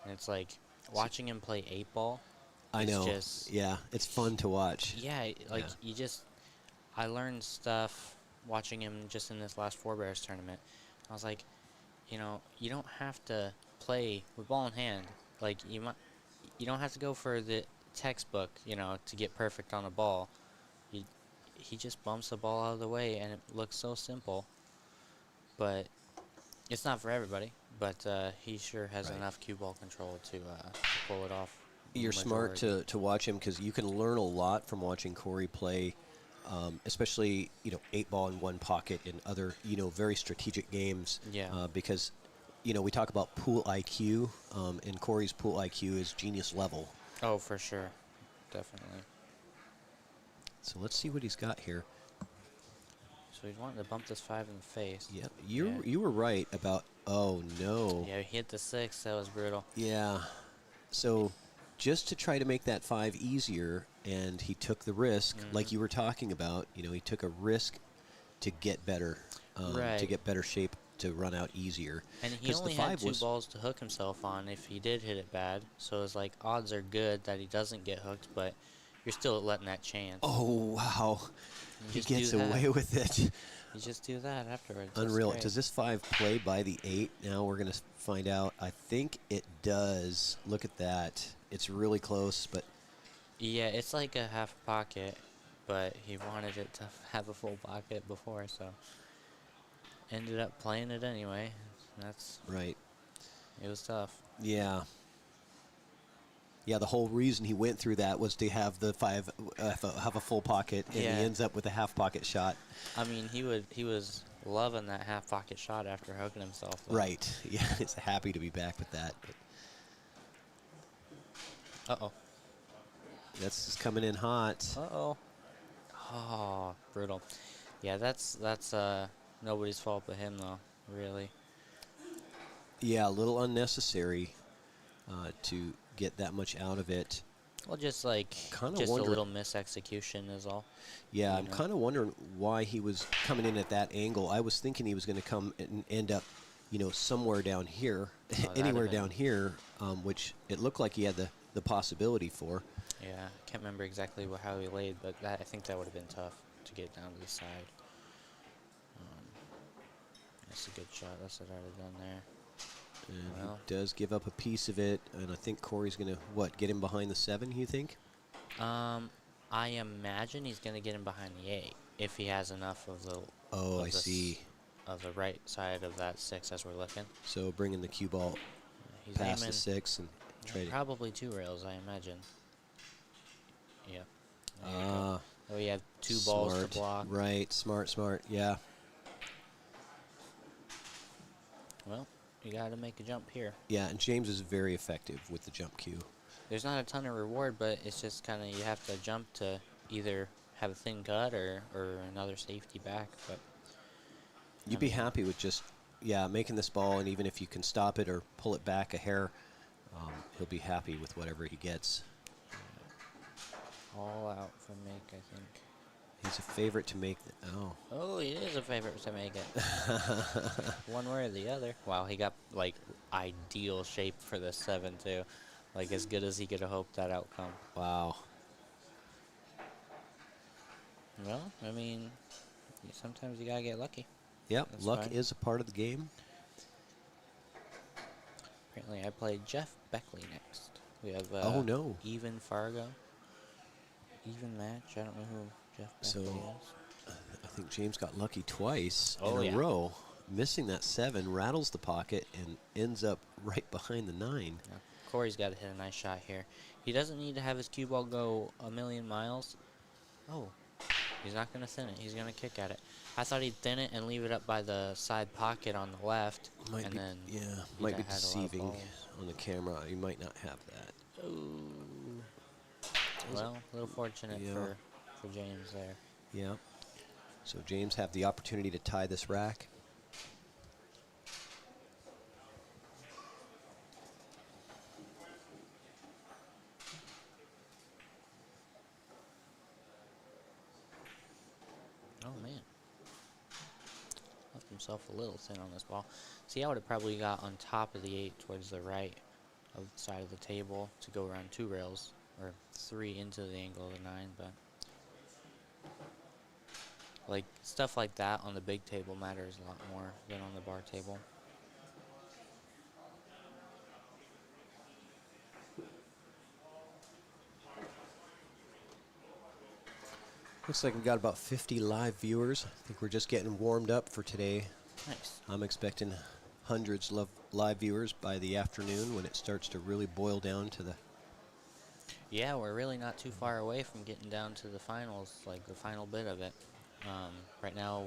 And it's watching him play 8 ball. I know. Just, yeah, it's fun to watch. Yeah, I learned stuff watching him just in this last Four Bears tournament. I was like, you don't have to play with ball in hand. You don't have to go for the textbook, to get perfect on a ball. He just bumps the ball out of the way, and it looks so simple. But it's not for everybody. But he sure has enough cue ball control to pull it off. You're smart to watch him because you can learn a lot from watching Corey play especially, 8-ball in one pocket in other, very strategic games. Yeah. Because, we talk about pool IQ, and Corey's pool IQ is genius level. Oh, for sure. Definitely. So let's see what he's got here. So he's wanting to bump this 5 in the face. Yeah, you were right about, oh, no. Yeah, he hit the 6. That was brutal. Yeah. So just to try to make that 5 easier, and he took the risk, like you were talking about. He took a risk to get better, to get better shape, to run out easier. And he only had 2 balls to hook himself on if he did hit it bad. So it's like odds are good that he doesn't get hooked, but you're still letting that chance. Oh, wow. He just gets do that. away with it. You just do that afterwards. Unreal. Does this 5 play by the 8? Now we're going to find out. I think it does. Look at that. It's really close, but... Yeah, it's like a half pocket, but he wanted it to have a full pocket before, so... Ended up playing it anyway. That's... Right. It was tough. Yeah. Yeah, the whole reason he went through that was to have the 5 have a full pocket, and he ends up with a half pocket shot. I mean, he was loving that half pocket shot after hooking himself, though. Right. Yeah, he's happy to be back with that. Uh-oh. That's just coming in hot. Uh-oh. Oh, brutal. Yeah, that's nobody's fault but him, though, really. Yeah, a little unnecessary to get that much out of it. Well, just a little misexecution is all. Yeah, I'm kind of wondering why he was coming in at that angle. I was thinking he was going to come and end up, somewhere down here, anywhere down here, which it looked like he had the possibility for. Yeah, I can't remember exactly how he laid, but I think that would have been tough to get down to the side. That's a good shot. That's what I'd have done there. And he does give up a piece of it, and I think Corey's going to, get him behind the 7, you think? I imagine he's going to get him behind the 8 if he has enough of the... Oh, I see. Of the right side of that 6 as we're looking. So bringing the cue ball past the 6 and try to... Probably 2 rails, I imagine. Yeah. Oh, we have 2 balls to block. Right, smart, yeah. Well, you got to make a jump here. Yeah, and James is very effective with the jump cue. There's not a ton of reward, but it's just kind of you have to jump to either have a thin cut or another safety back. But you'd be happy with just, making this ball, and even if you can stop it or pull it back a hair, he'll be happy with whatever he gets. All out for make, I think. He's a favorite to make. Oh, he is a favorite to make it. One way or the other. Wow, he got, ideal shape for the 7, too. As good as he could have hoped that outcome. Wow. Well, I mean, sometimes you got to get lucky. Yep, That's luck fine. is a part of the game. Apparently, I played Jeff Beckley next. We have oh, no. Even Fargo. Even match. I don't know who Jeff Beckley is. I think James got lucky twice in a row. Missing that 7, rattles the pocket, and ends up right behind the 9. Yeah. Corey's got to hit a nice shot here. He doesn't need to have his cue ball go a million miles. Oh, he's not going to thin it. He's going to kick at it. I thought he'd thin it and leave it up by the side pocket on the left. Might be deceiving on the camera. You might not have that. Ooh. Well, a little fortunate for James there. Yeah. So James have the opportunity to tie this rack. Oh, man. Left himself a little thin on this ball. See, I would have probably got on top of the 8 towards the right of the side of the table to go around 2 rails, or 3 into the angle of the 9, but stuff like that on the big table matters a lot more than on the bar table. Looks like we've got about 50 live viewers. I think we're just getting warmed up for today. Nice. I'm expecting hundreds of live viewers by the afternoon when it starts to really boil down to the Yeah, we're really not too far away from getting down to the finals, like the final bit of it. Right now,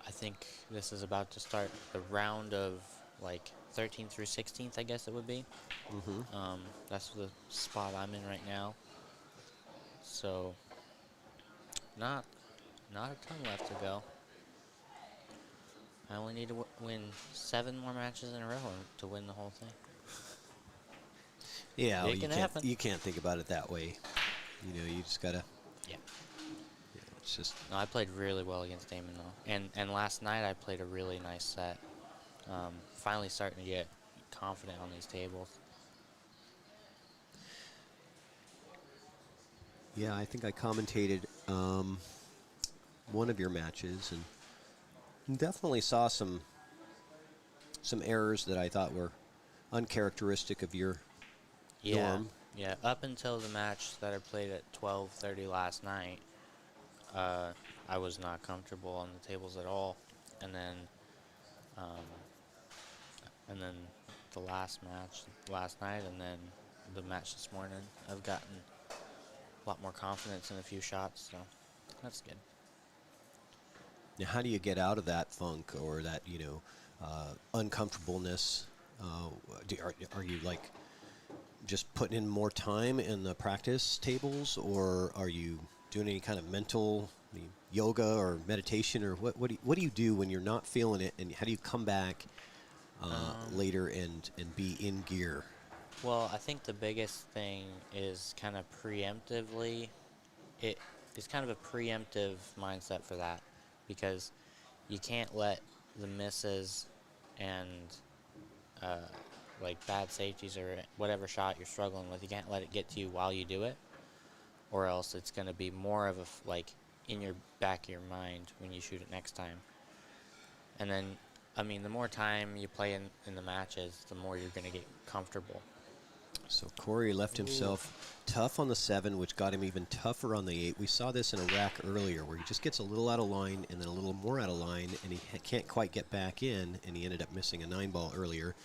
I think this is about to start the round of like 13th through 16th, I guess it would be. That's the spot I'm in right now. So, not not a ton left to go. I only need to win 7 more matches in a row to win the whole thing. Yeah, It can happen. you can't think about it that way. You know, you just gotta. Yeah. It's just. No, I played really well against Damon though, and last night I played a really nice set. Finally starting to get confident on these tables. Yeah, I think I commentated one of your matches and definitely saw some errors that I thought were uncharacteristic of your norm. Yeah. Up until the match that I played at 12:30 last night, I was not comfortable on the tables at all, and then the last match last night, and then the match this morning, I've gotten a lot more confidence in a few shots, so that's good. Now, how do you get out of that funk or that uncomfortableness? Are you like just putting in more time in the practice tables, or are you doing any kind of mental yoga or meditation, or what do you do when you're not feeling it, and how do you come back later and be in gear? Well, I think the biggest thing is kind of preemptively. It is kind of a preemptive mindset for that, because you can't let the misses and like bad safeties or whatever shot you're struggling with, you can't let it get to you while you do it, or else it's going to be more of a like in your back of your mind when you shoot it next time. And then, I mean, the more time you play in the matches, the more you're going to get comfortable. So Corey left himself tough on the 7, which got him even tougher on the 8. We saw this in a rack earlier where he just gets a little out of line and then a little more out of line, and he can't quite get back in, and he ended up missing a 9-ball earlier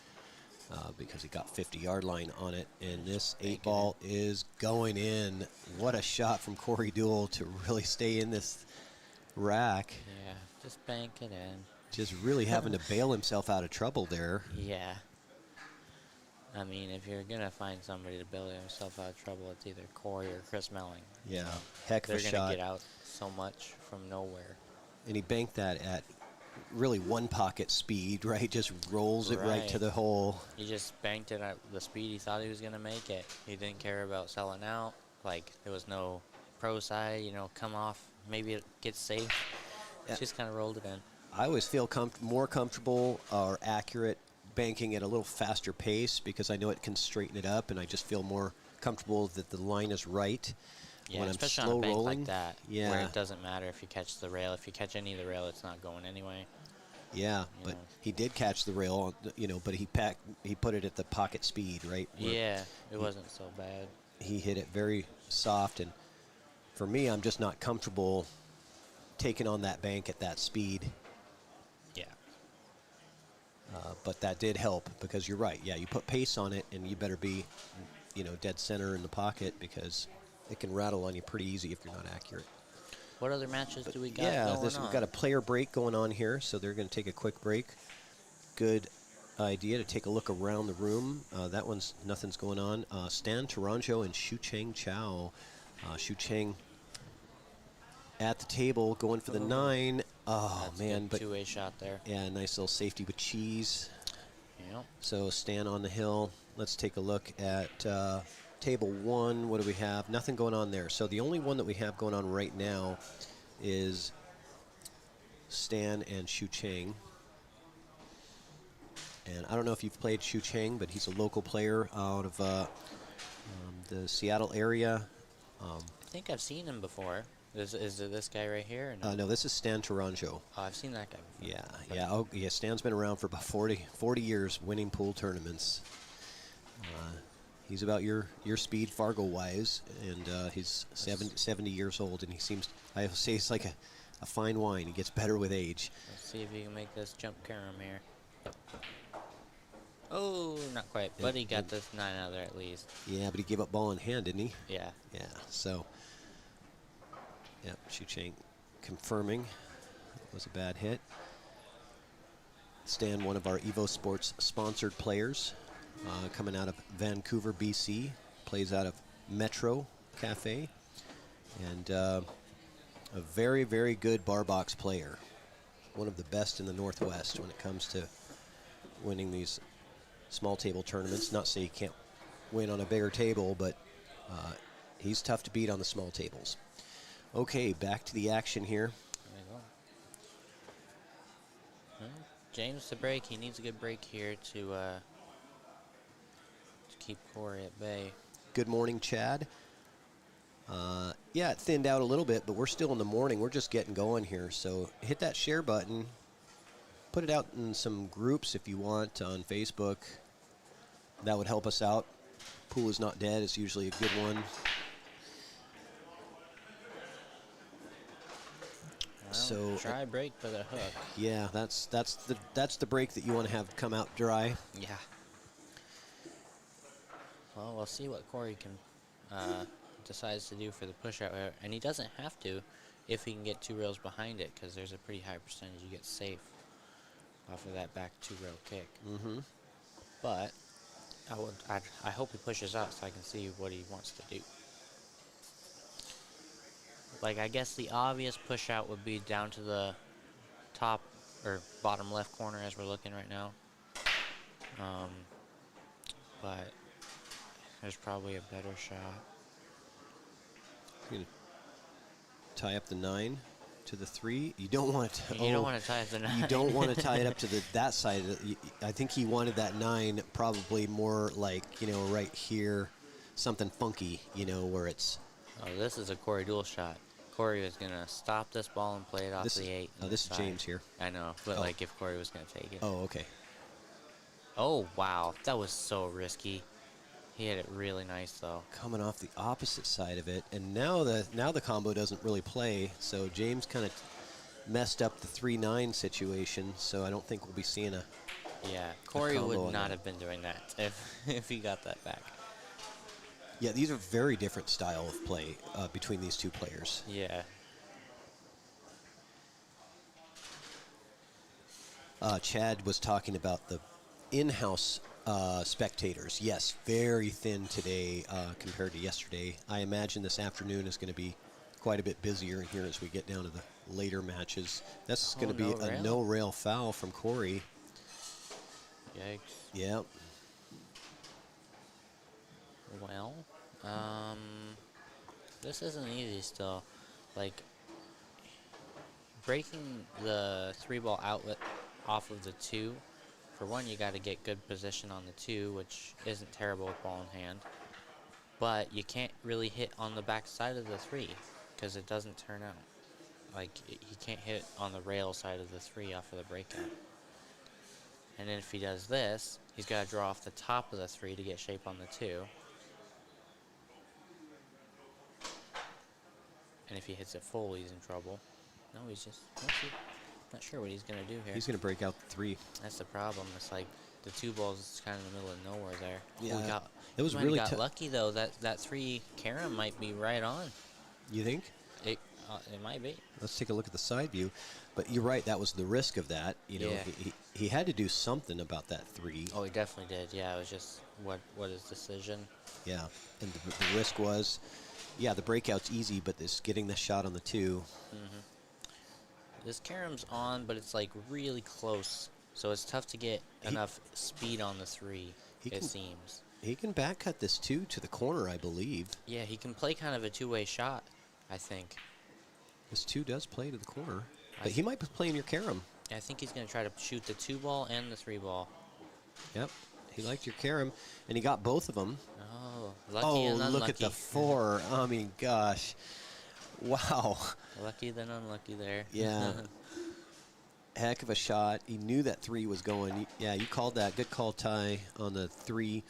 because he got 50-yard line on it. And this 8-ball is going in. What a shot from Corey Deuel to really stay in this rack. Yeah, just bank it in. Just really having to bail himself out of trouble there. Yeah. I mean, if you're going to find somebody to bail himself out of trouble, it's either Corey or Chris Melling. Yeah, heck of a shot. They're going to get out so much from nowhere. And he banked that at really one pocket speed, right? Just rolls it right to the hole. He just banked it at the speed he thought he was going to make it. He didn't care about selling out. Like, there was no pro side, come off. Maybe it gets safe. Yeah. Just kind of rolled it in. I always feel more comfortable or accurate banking at a little faster pace because I know it can straighten it up, and I just feel more comfortable that the line is right. Yeah, when especially I'm slow on a bank rolling, like that, yeah, where it doesn't matter if you catch the rail. If you catch any of the rail, it's not going anyway. Yeah, but he did catch the rail, but he put it at the pocket speed, right? Yeah, it wasn't so bad. He hit it very soft, and for me, I'm just not comfortable taking on that bank at that speed. Yeah. But that did help because you're right. Yeah, you put pace on it, and you better be, dead center in the pocket because it can rattle on you pretty easy if you're not accurate. What other matches do we got going on? We've got a player break going on here, so they're going to take a quick break. Good idea to take a look around the room. That one's nothing's going on. Stan Taranjo and Shu-Cheng Chao. Shu-Cheng at the table going for the 9. Oh, That's man. a two-way shot there. Yeah, nice little safety with cheese. Yep. So Stan on the hill. Let's take a look at table 1. What do we have? Nothing going on there. So the only one that we have going on right now is Stan and Shu-Cheng. And I don't know if you've played Shu-Cheng, but he's a local player out of the Seattle area. I think I've seen him before. Is it this guy right here? Or no? No, this is Stan Taranjo. Oh, I've seen that guy before. Yeah. Stan's been around for about 40 years winning pool tournaments. He's about your speed Fargo-wise, and he's 70 years old, and he seems, I say he's like a fine wine. He gets better with age. Let's see if you can make this jump carom here. Oh, not quite. Yeah, But he got yeah. this 9 out of there at least. Yeah, but he gave up ball in hand, didn't he? Yeah. Yeah, so, yeah, Chuchang confirming it was a bad hit. Stan, one of our Evo Sports sponsored players, coming out of Vancouver, BC, plays out of Metro Cafe, and a very, very good bar box player. One of the best in the Northwest when it comes to winning these small table tournaments. Not say he can't win on a bigger table, but he's tough to beat on the small tables. Okay, back to the action here. There we go. Well, James to break. He needs a good break here to keep Corey at bay. Good morning, Chad. Yeah, it thinned out a little bit, but we're still in the morning. We're just getting going here. So hit that share button. Put it out in some groups if you want on Facebook. That would help us out. Pool is not dead is usually a good one. Well, So try break for the hook. yeah, that's the break that you want to have come out dry. Yeah. Well, we'll see what Corey can decides to do for the push out, and he doesn't have to if he can get 2 rails behind it, because there's a pretty high percentage you get safe off of that back 2-rail kick. Mm-hmm. But I hope he pushes out so I can see what he wants to do. Like, I guess the obvious push out would be down to the top or bottom left corner as we're looking right now. But there's probably a better shot. You're gonna tie up the 9 to the 3. You don't want to. You don't want to tie it to 9. You don't want to tie it up to that side. I think he wanted that 9 probably more like, right here, something funky, where it's. Oh, this is a Corey dual shot. Corey was going to stop this ball and play it off the 8. Oh, this is James here. I know, but like if Corey was going to take it. Oh, okay. Oh, wow. That was so risky. He hit it really nice, though. Coming off the opposite side of it, and now the combo doesn't really play, so James kind of messed up the 3-9 situation, so I don't think we'll be seeing a. Yeah, Corey combo would not on have been doing that if he got that back. Yeah, these are very different style of play between these two players. Yeah. Chad was talking about the in-house spectators. Yes, very thin today compared to yesterday. I imagine this afternoon is going to be quite a bit busier in here as we get down to the later matches. That's going to be a no-rail foul from Corey. Yikes. Yep. Well, this isn't easy still. Like, breaking the 3-ball outlet off of the 2, for one, you got to get good position on the 2, which isn't terrible with ball in hand. But you can't really hit on the back side of the 3 because it doesn't turn out. Like, he can't hit on the rail side of the 3 off of the breakout. And then if he does this, he's got to draw off the top of the 3 to get shape on the 2. And if he hits it full, he's in trouble. No, he's just not sure what he's going to do here. He's going to break out the 3. That's the problem. It's like the 2 balls is kind of in the middle of nowhere there. Yeah, it was we really got lucky, though. That 3 carom might be right on. You think? It might be. Let's take a look at the side view. But you're right, that was the risk of that. Yeah. He had to do something about that 3. Oh, he definitely did. Yeah, it was just what his decision. Yeah, and the risk was, yeah, the breakout's easy, but this getting the shot on the 2. Mm-hmm. This carom's on, but it's like really close, so it's tough to get enough speed on the 3. It seems he can back cut this 2 to the corner, I believe. Yeah, he can play kind of a 2-way shot, I think. This 2 does play to the corner, but he might be playing your carom. I think he's going to try to shoot the 2-ball and the 3-ball. Yep, he liked your carom, and he got both of them. Oh, lucky and unlucky. Look at the 4. I mean, gosh. Wow. Lucky than unlucky there. Yeah. Heck of a shot. He knew that 3 was going. Yeah, you called that. Good call, Ty, on the 3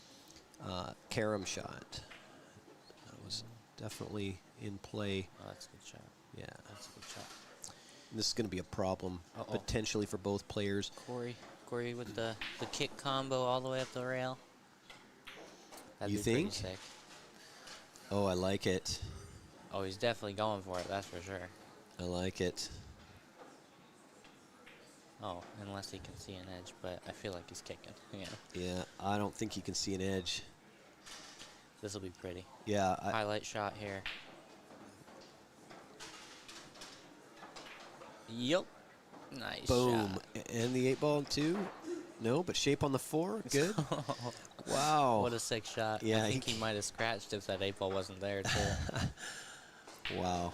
carom shot. That was definitely in play. Oh, that's a good shot. Yeah. That's a good shot. This is going to be a problem potentially for both players. Corey. Corey with the kick combo all the way up the rail. That'd You be pretty think? sick. Oh, I like it. Oh, he's definitely going for it, that's for sure. I like it. Oh, unless he can see an edge, but I feel like he's kicking. Yeah, Yeah, I don't think he can see an edge. this will be pretty. Yeah, Highlight shot here. Yup. Nice boom. shot. And the 8-ball too? No, but shape on the 4. Good. Wow. What a sick shot. Yeah, I think he might have scratched if that 8-ball wasn't there, too. Wow.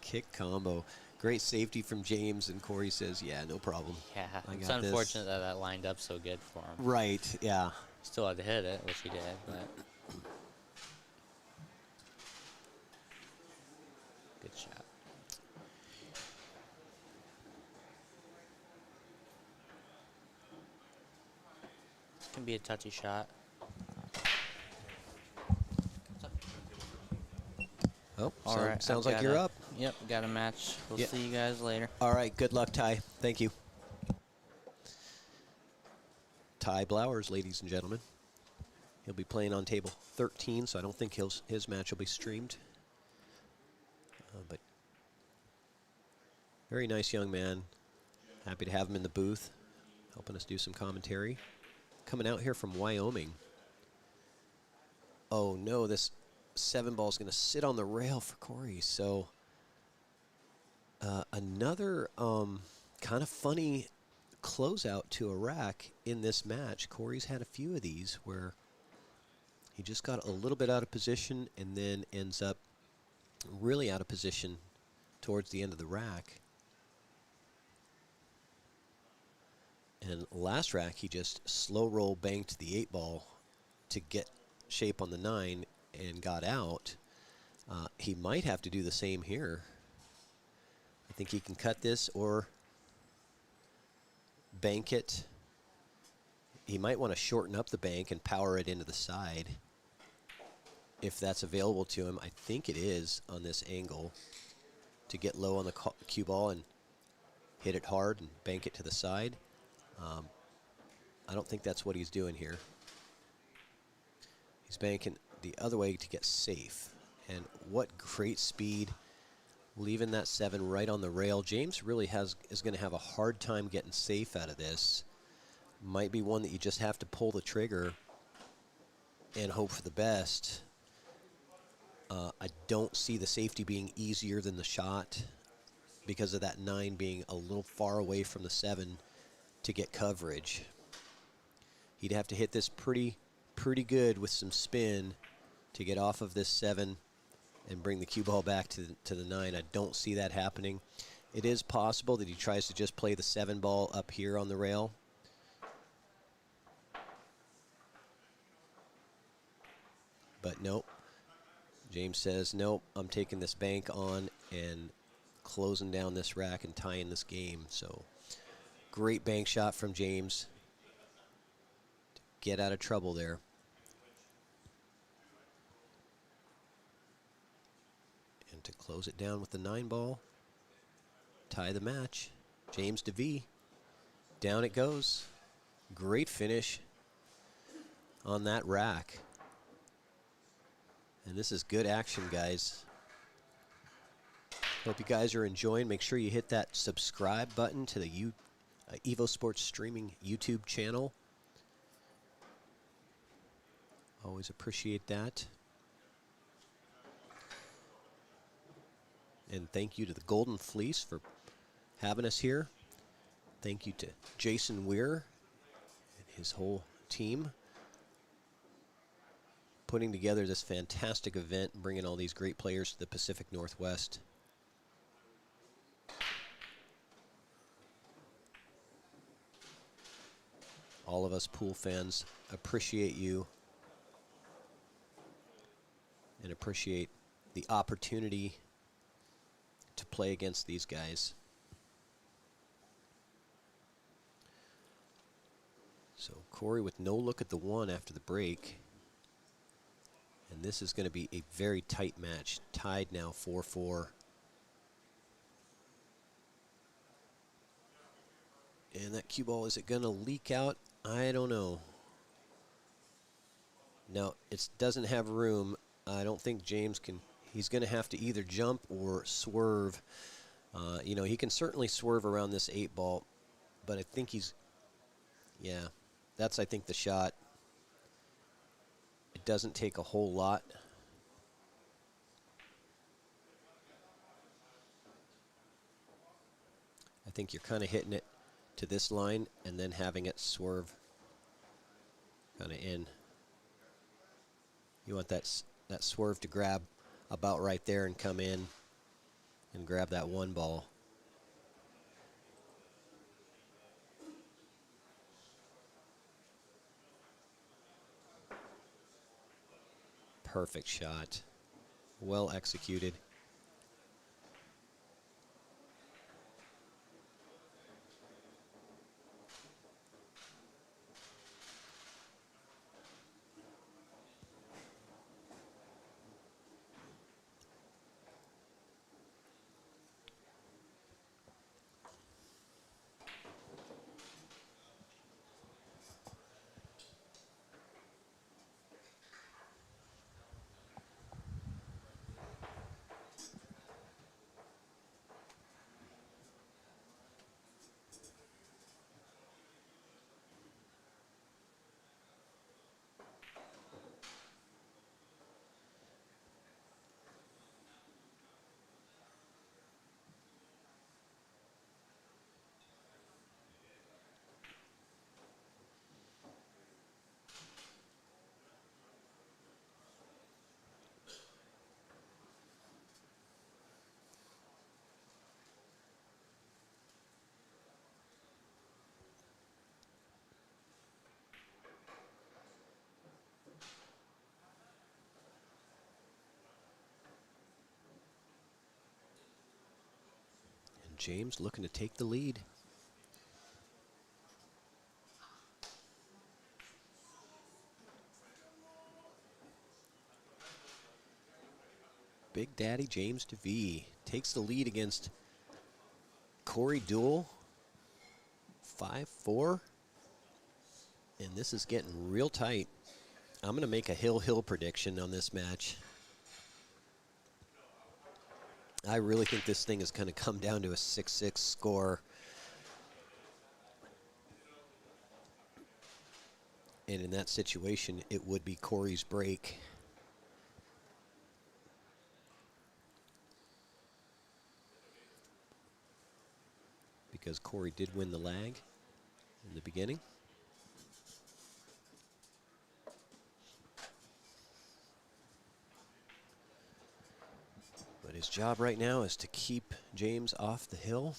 Kick combo. Great safety from James, and Corey says, yeah, no problem. Yeah, I it's got this. unfortunate that that lined up so good for him. Right, yeah. Still had to hit it, which he did, but good shot. This can be a touchy shot. Oh, All right, sounds I've like got you're a- up. Yep, got a match. We'll Yeah. see you guys later. All right, good luck, Ty. Thank you. Ty Blowers, ladies and gentlemen. He'll be playing on table 13, so I don't think his match will be streamed. But very nice young man. Happy to have him in the booth, helping us do some commentary. Coming out here from Wyoming. Oh, no, this 7-ball is going to sit on the rail for Corey. So another kind of funny closeout to a rack in this match. Corey's had a few of these where he just got a little bit out of position and then ends up really out of position towards the end of the rack. And last rack, he just slow roll banked the 8-ball to get shape on the 9 and got out. He might have to do the same here. I think he can cut this or bank it. He might want to shorten up the bank and power it into the side if that's available to him. I think it is on this angle to get low on the cue ball and hit it hard and bank it to the side. I don't think that's what he's doing here. He's banking the other way to get safe. And what great speed, leaving that 7 right on the rail. James really is going to have a hard time getting safe out of this. Might be one that you just have to pull the trigger and hope for the best. I don't see the safety being easier than the shot because of that 9 being a little far away from the 7 to get coverage. He'd have to hit this pretty good with some spin to get off of this 7 and bring the cue ball back to the 9. I don't see that happening. It is possible that he tries to just play the 7 ball up here on the rail. But nope. James says, nope, I'm taking this bank on and closing down this rack and tying this game. So great bank shot from James to get out of trouble there. And to close it down with the 9 ball, tie the match. James DeVee, down it goes. Great finish on that rack. And this is good action, guys. Hope you guys are enjoying. Make sure you hit that subscribe button to the Evo Sports Streaming YouTube channel. Always appreciate that. And thank you to the Golden Fleece for having us here. Thank you to Jason Weir and his whole team putting together this fantastic event and bringing all these great players to the Pacific Northwest. All of us pool fans appreciate you and appreciate the opportunity to play against these guys. So Corey with no look at the 1 after the break. And this is going to be a very tight match. Tied now 4-4. And that cue ball, is it going to leak out? I don't know. No, it doesn't have room. I don't think James can. He's going to have to either jump or swerve. You know, he can certainly swerve around this 8 ball, but I think he's, yeah, that's, I think, the shot. It doesn't take a whole lot. I think you're kind of hitting it to this line and then having it swerve kind of in. You want that swerve to grab about right there and come in and grab that 1 ball. Perfect shot. Well executed. And James looking to take the lead. Big Daddy James Deuel takes the lead against Corey Deuel, 5-4. And this is getting real tight. I'm going to make a hill prediction on this match. I really think this thing is going to come down to a 6-6 score. And in that situation, it would be Corey's break. Because Corey did win the lag in the beginning. But his job right now is to keep James off the hill.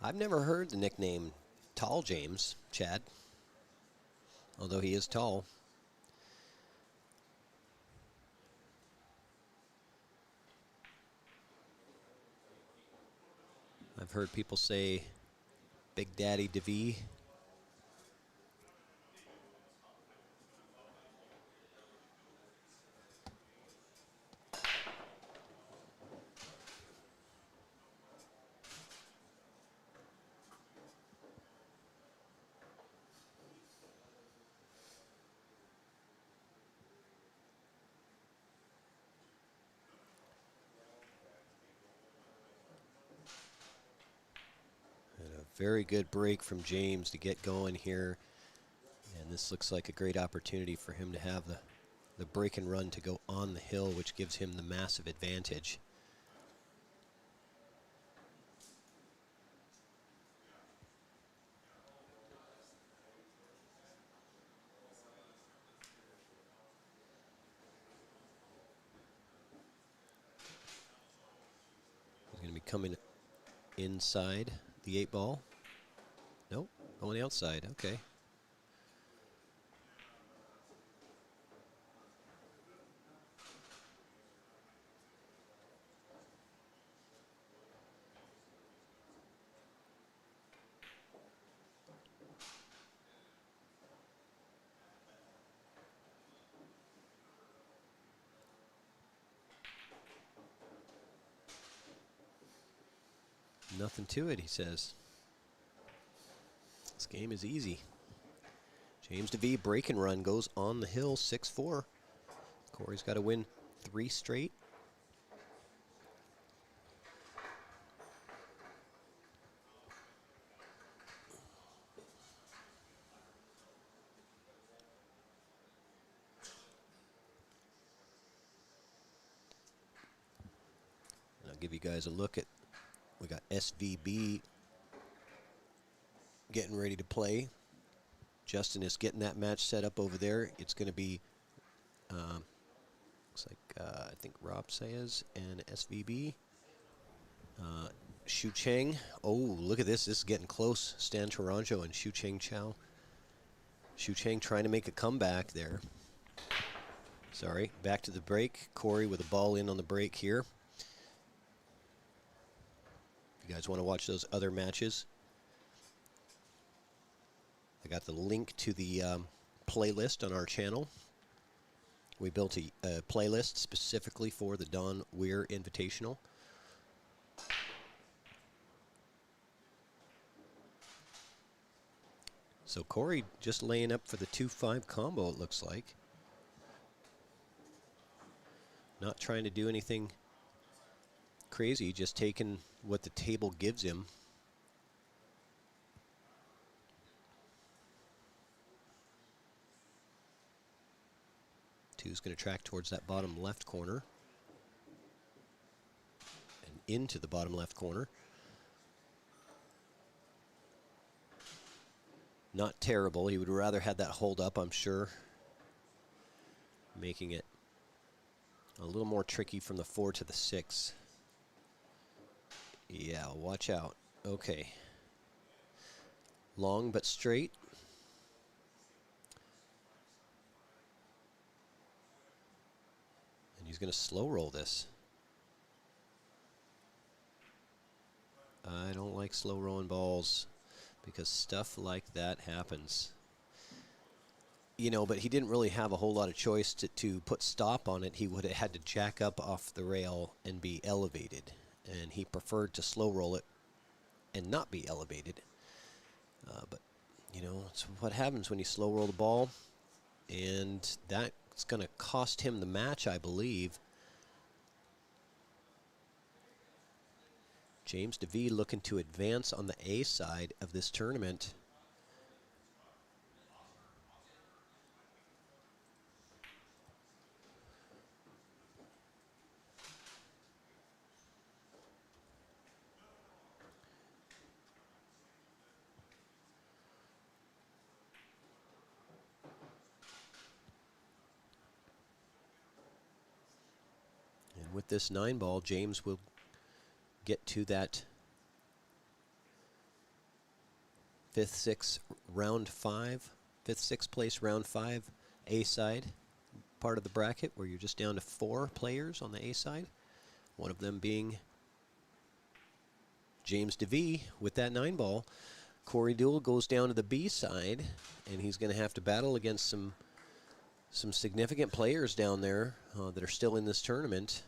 I've never heard the nickname Tall James, Chad, although he is tall. I've heard people say Big Daddy Deuel. Very good break from James to get going here. And this looks like a great opportunity for him to have the break and run to go on the hill, which gives him the massive advantage. He's going to be coming inside the 8-ball. Nope, on the outside. Okay. Nothing to it, he says. This game is easy. James DeVee break and run goes on the hill, 6-4. Corey's got to win 3 straight. And I'll give you guys a look at, we got SVB getting ready to play. Justin is getting that match set up over there. It's going to be, looks like, I think Rob Saez and SVB. Shu Cheng. Oh, look at this. This is getting close. Stan Taranjo and Shu Cheng Chao. Shu Cheng trying to make a comeback there. Sorry. Back to the break. Corey with a ball in on the break here. If you guys want to watch those other matches, I got the link to the playlist on our channel. We built a playlist specifically for the Don Weir Invitational. So Corey just laying up for the 2-5 combo, it looks like. Not trying to do anything crazy, just taking what the table gives him. Two's going to track towards that bottom left corner and into the bottom left corner. Not terrible. He would rather have that hold up, I'm sure. Making it a little more tricky from the 4 to the 6. Yeah, watch out. Okay. Long but straight. And he's going to slow roll this. I don't like slow rolling balls, because stuff like that happens. You know, but he didn't really have a whole lot of choice to put stop on it. He would have had to jack up off the rail and be elevated. And he preferred to slow roll it and not be elevated. But, you know, it's what happens when you slow roll the ball. And that's going to cost him the match, I believe. James DeVee looking to advance on the A side of this tournament. And with this 9-ball, James will get to that 5th, 6th place round 5 A side part of the bracket, where you're just down to 4 players on the A side. One of them being James DeVee with that 9-ball. Corey Deuel goes down to the B side, and he's going to have to battle against some significant players down there that are still in this tournament.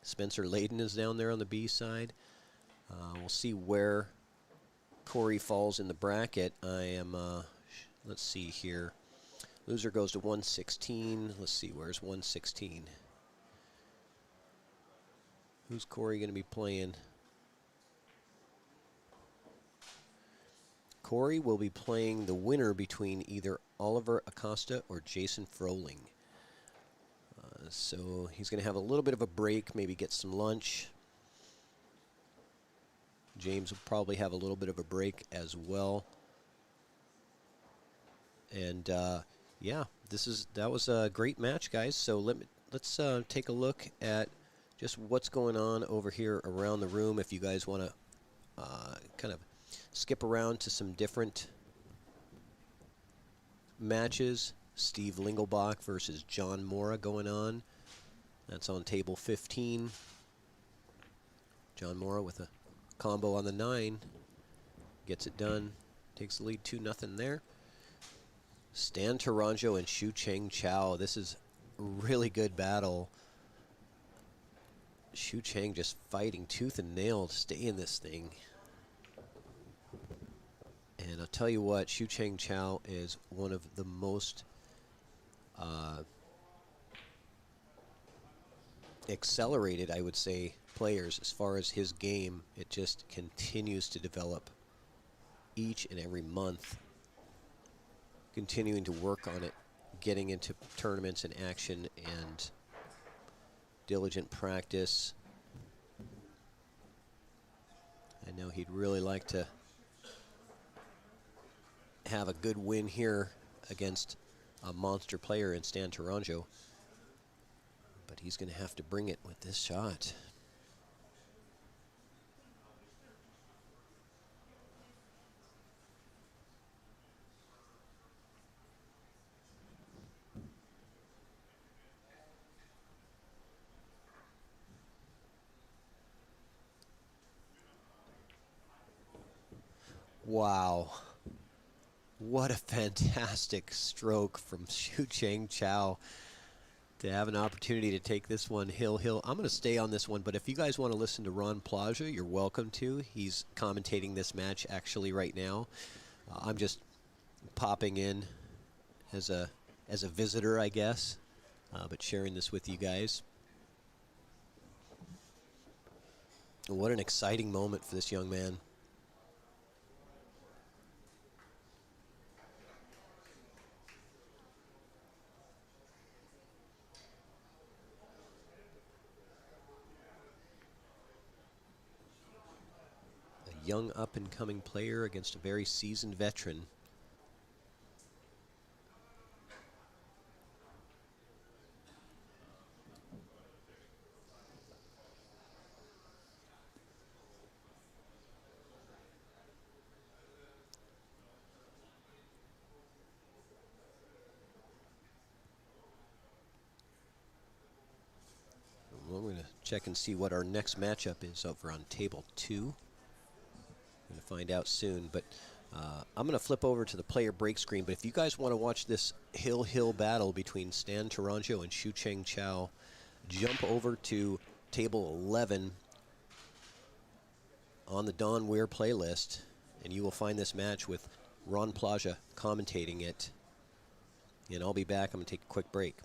Spencer Ladin is down there on the B side. We'll see where Corey falls in the bracket. I am, let's see here. Loser goes to 116. Let's see, where's 116? Who's Corey going to be playing? Corey will be playing the winner between either Oliver Acosta or Jason Froling. So he's going to have a little bit of a break, maybe get some lunch. James will probably have a little bit of a break as well. And yeah, that was a great match, guys. So let's take a look at just what's going on over here around the room. If you guys want to kind of skip around to some different matches. Steve Lingelbach versus John Mora going on. That's on table 15. John Mora with a combo on the 9. Gets it done. Takes the lead 2-0 there. Stan Taranjo and Shu Cheng Chao. This is a really good battle. Shu Cheng just fighting tooth and nail to stay in this thing. And I'll tell you what, Chao is one of the most accelerated, I would say, players as far as his game. It just continues to develop each and every month, continuing to work on it, getting into tournaments and action and diligent practice. I know he'd really like to have a good win here against a monster player in Stan Tourangeau, but he's going to have to bring it with this shot. Wow. What a fantastic stroke from Chao to have an opportunity to take this one hill. I'm going to stay on this one, but if you guys want to listen to Ron Plaja, you're welcome to. He's commentating this match actually right now. I'm just popping in as a visitor, I guess, but sharing this with you guys. What an exciting moment for this young man. Young up-and-coming player against a very seasoned veteran. Well, we're going to check and see what our next matchup is over on table 2. Going to find out soon, but I'm going to flip over to the player break screen. But if you guys want to watch this hill battle between Stan Tourangeau and Chao, jump over to table 11 on the Don Weir playlist, and you will find this match with Ron Plaja commentating it. And I'll be back. I'm going to take a quick break.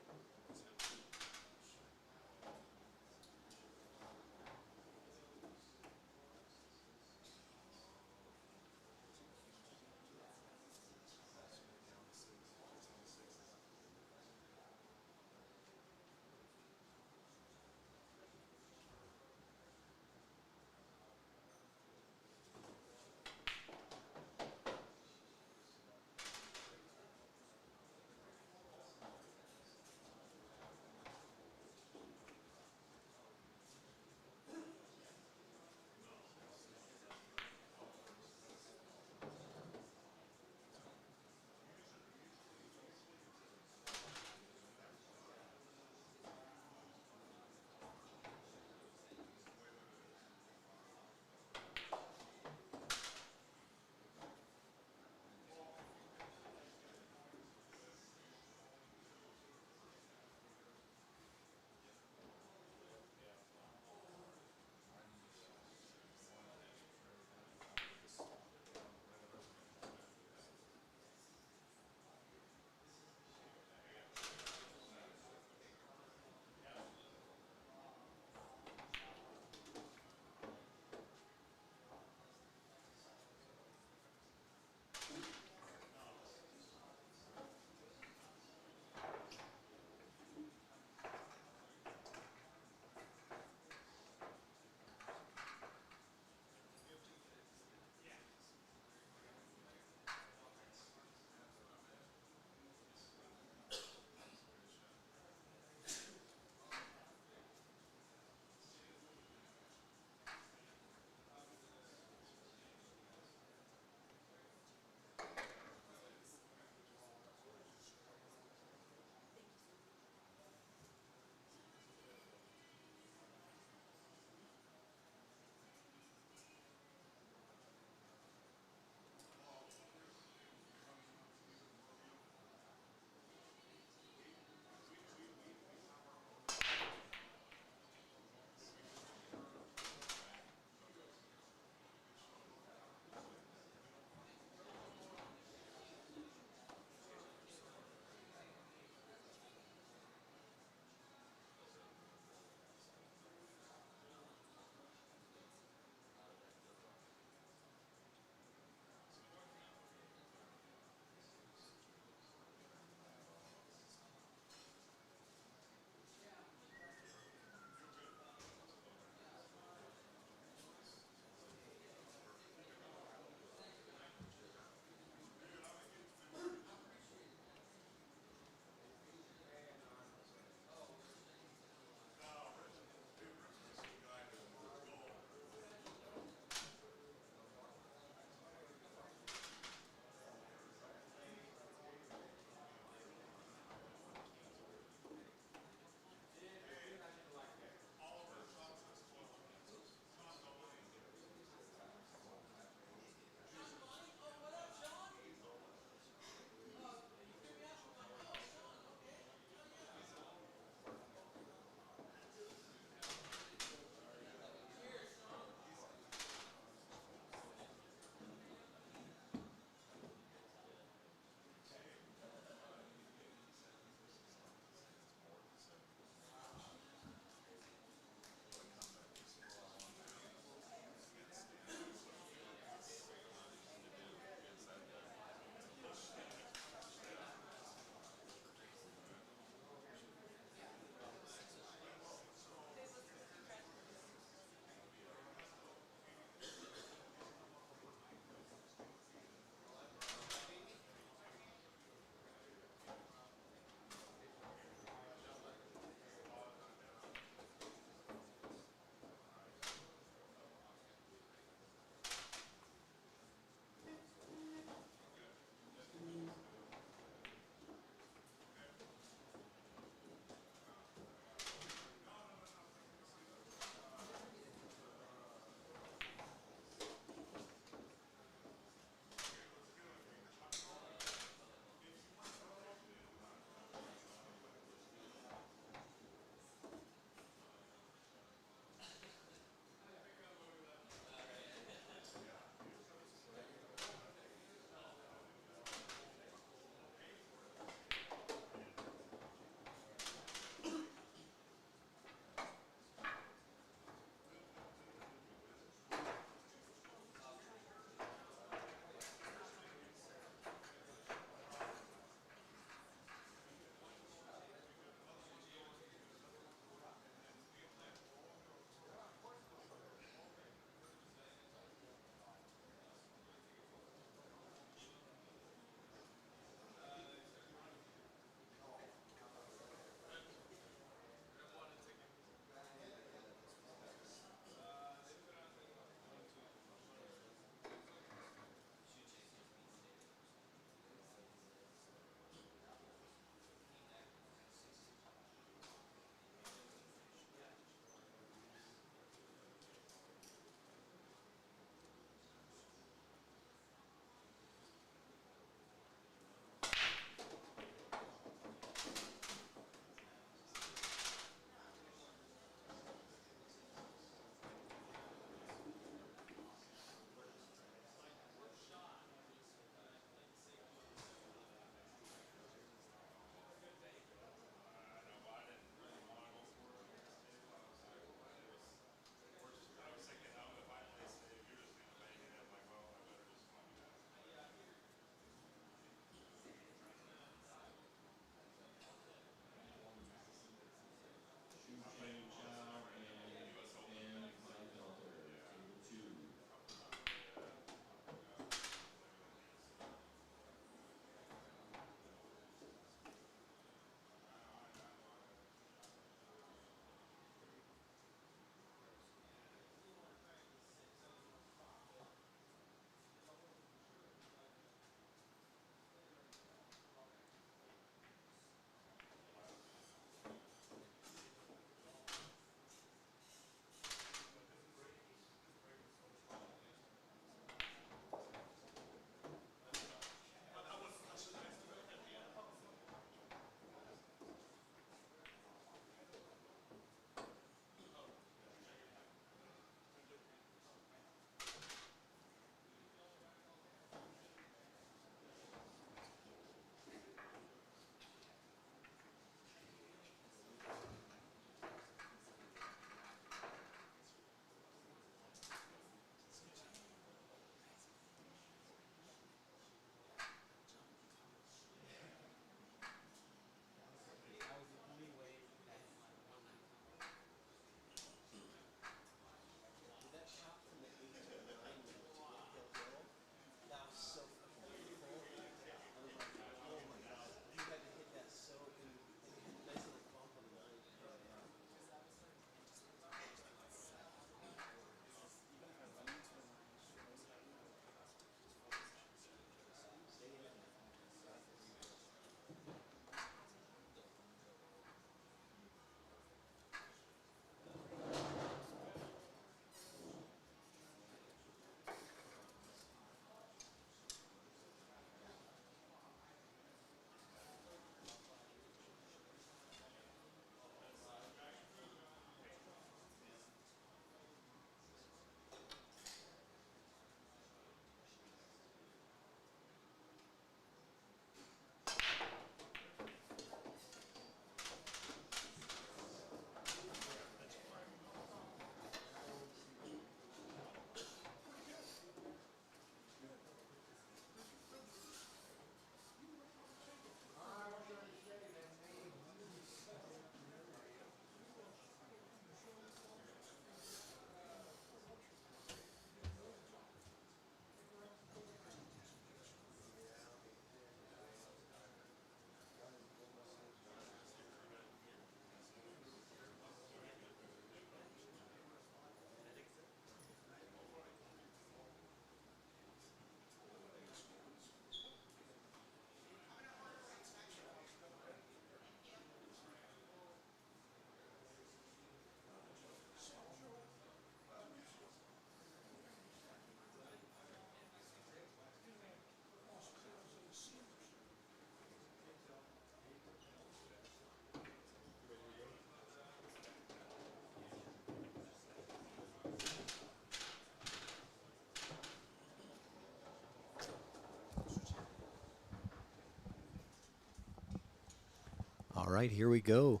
All right, here we go.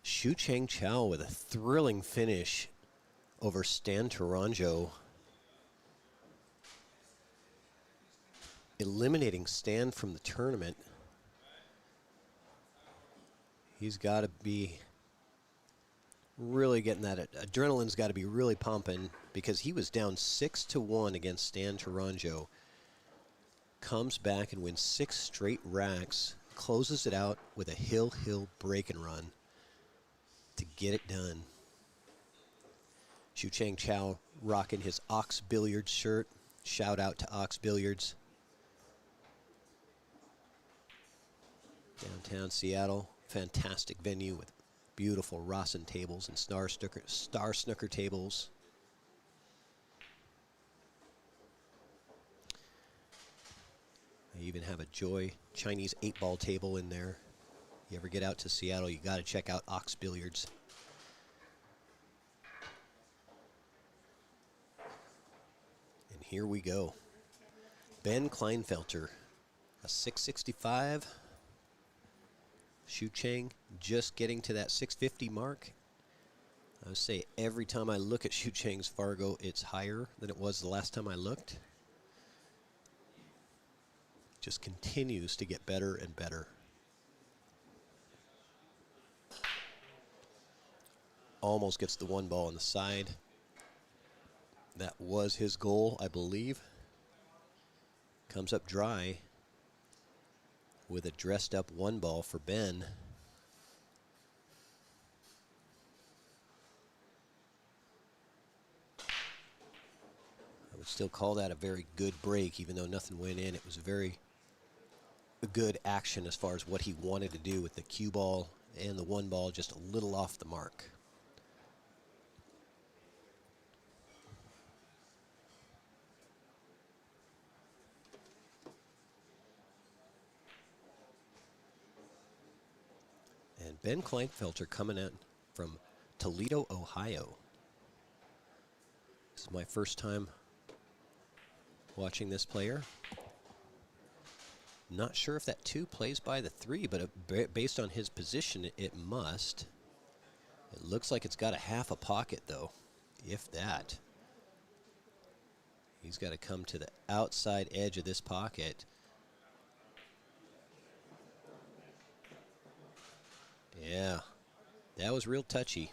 Chao with a thrilling finish over Stan Tourangeau. Eliminating Stan from the tournament. He's got to be really getting that. Adrenaline's got to be really pumping because he was down 6-1 against Stan Tourangeau. Comes back and wins 6 straight racks. Closes it out with a hill break and run to get it done. Chao rocking his Ox Billiards shirt. Shout out to Ox Billiards. Downtown Seattle. Fantastic venue with beautiful Rossin tables and star snooker tables. They even have a Joy Chinese 8-ball table in there. You ever get out to Seattle, you got to check out Ox Billiards. And here we go. Ben Kleinfelter, a 665. Shu Chang just getting to that 650 mark. I would say every time I look at Shu Chang's Fargo, it's higher than it was the last time I looked. Just continues to get better and better. Almost gets the 1 ball on the side. That was his goal, I believe. Comes up dry with a dressed up 1 ball for Ben. I would still call that a very good break, even though nothing went in. It was a good action as far as what he wanted to do with the cue ball and the 1 ball just a little off the mark. And Ben Kleinfelter coming in from Toledo, Ohio. This is my first time watching this player. Not sure if that 2 plays by the 3, but based on his position, it must. It looks like it's got a half a pocket, though, if that. He's got to come to the outside edge of this pocket. Yeah, that was real touchy.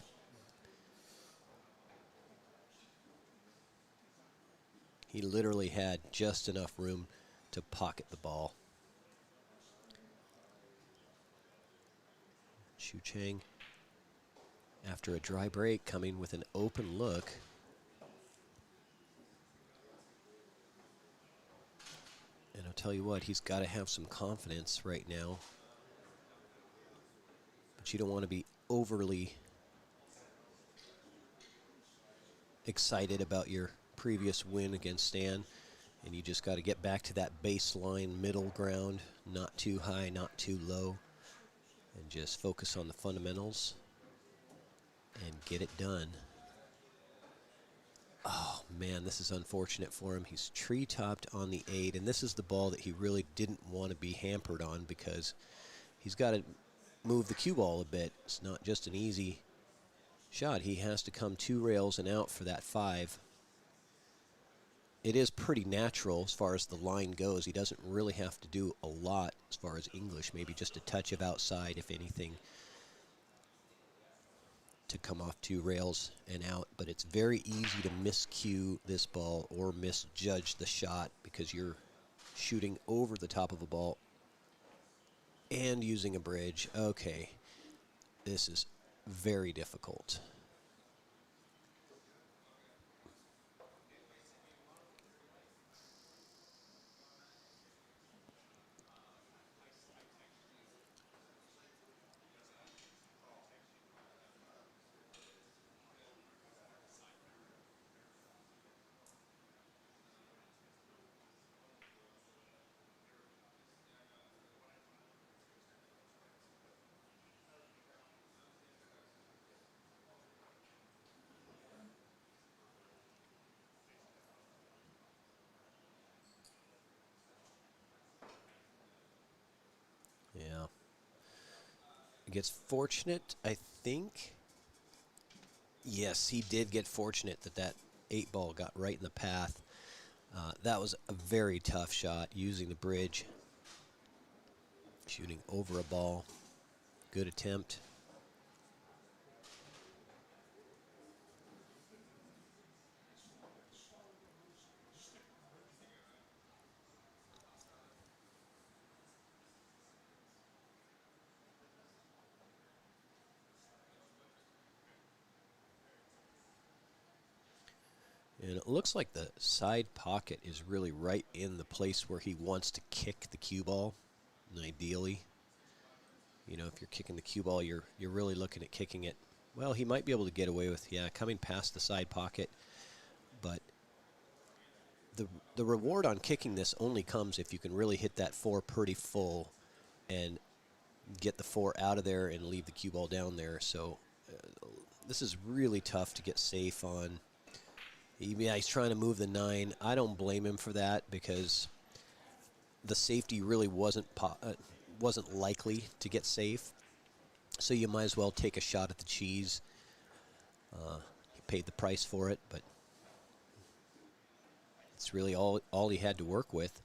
He literally had just enough room to pocket the ball. Shu Chang, after a dry break, coming with an open look. And I'll tell you what, he's got to have some confidence right now. But you don't want to be overly excited about your previous win against Stan. And you just got to get back to that baseline middle ground, not too high, not too low. And just focus on the fundamentals and get it done. Oh, man, this is unfortunate for him. He's tree-topped on the 8, and this is the ball that he really didn't want to be hampered on because he's got to move the cue ball a bit. It's not just an easy shot. He has to come 2 rails and out for that 5. It is pretty natural as far as the line goes. He doesn't really have to do a lot as far as English, maybe just a touch of outside, if anything, to come off 2 rails and out. But it's very easy to miscue this ball or misjudge the shot because you're shooting over the top of a ball and using a bridge. Okay, this is very difficult. Gets fortunate, I think. Yes, he did get fortunate that 8-ball got right in the path. That was a very tough shot using the bridge. Shooting over a ball. Good attempt. And it looks like the side pocket is really right in the place where he wants to kick the cue ball. And ideally, you know, if you're kicking the cue ball, you're really looking at kicking it. Well, he might be able to get away with, coming past the side pocket. But the reward on kicking this only comes if you can really hit that 4 pretty full and get the 4 out of there and leave the cue ball down there. So this is really tough to get safe on. He's trying to move the 9. I don't blame him for that because the safety really wasn't likely to get safe. So you might as well take a shot at the cheese. He paid the price for it, but it's really all he had to work with.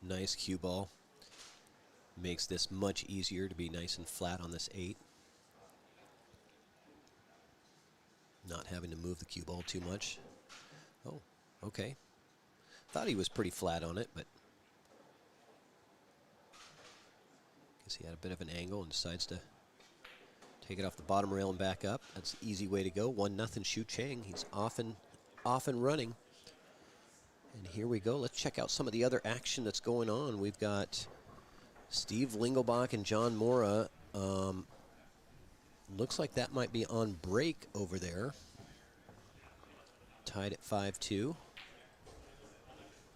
Nice cue ball. Makes this much easier to be nice and flat on this 8. Not having to move the cue ball too much. Oh, okay. Thought he was pretty flat on it, but guess he had a bit of an angle and decides to take it off the bottom rail and back up. That's the easy way to go. 1-0 Shu Chang. He's off and running. And here we go. Let's check out some of the other action that's going on. We've got Steve Lingelbach and John Mora. Looks like that might be on break over there. Tied at 5-2.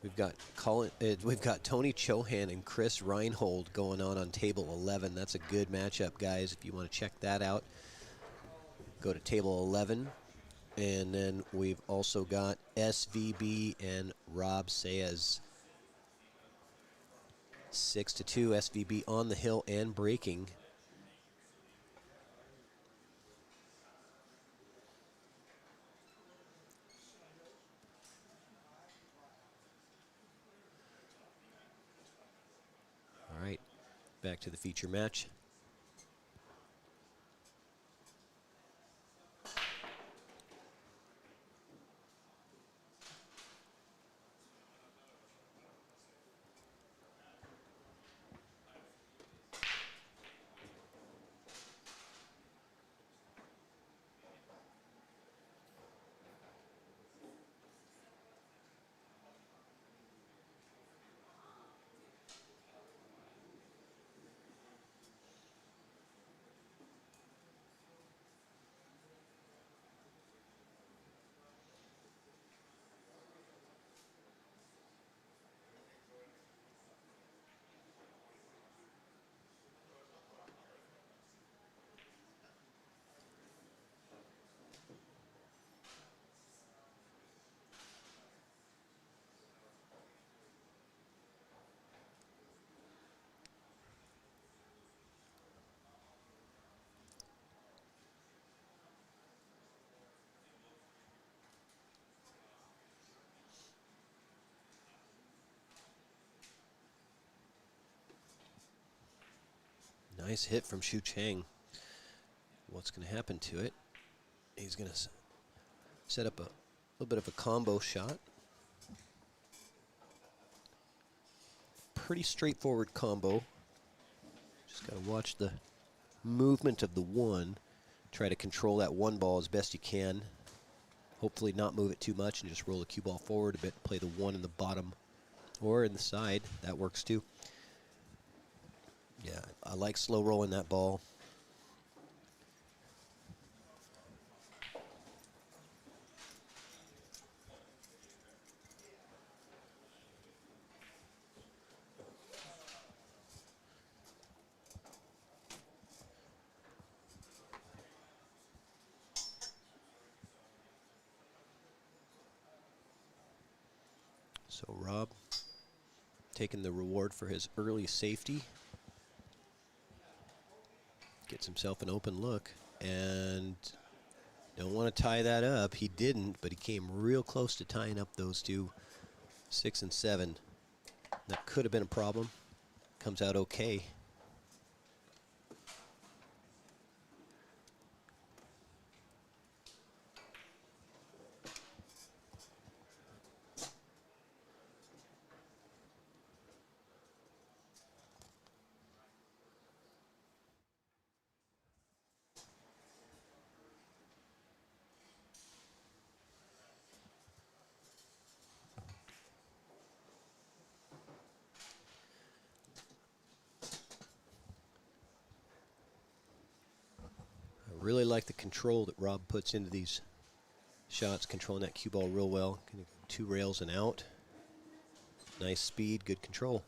We've got Tony Chohan and Chris Reinhold going on table 11. That's a good matchup, guys. If you want to check that out, go to table 11. And then we've also got SVB and Rob Saez. 6-2, SVB on the hill and breaking. All right, back to the feature match. Nice hit from Xu Cheng. What's going to happen to it? He's going to set up a little bit of a combo shot. Pretty straightforward combo. Just got to watch the movement of the one. Try to control that one ball as best you can. Hopefully not move it too much and just roll the cue ball forward a bit. Play the one in the bottom or in the side. That works too. Yeah, I like slow rolling that ball. So Rob taking the reward for his early safety. Gets himself an open look and don't want to tie that up. He didn't, but he came real close to tying up those two, 6 and 7. That could have been a problem. Comes out okay. I really like the control that Rob puts into these shots, controlling that cue ball real well. 2 rails and out. Nice speed, good control.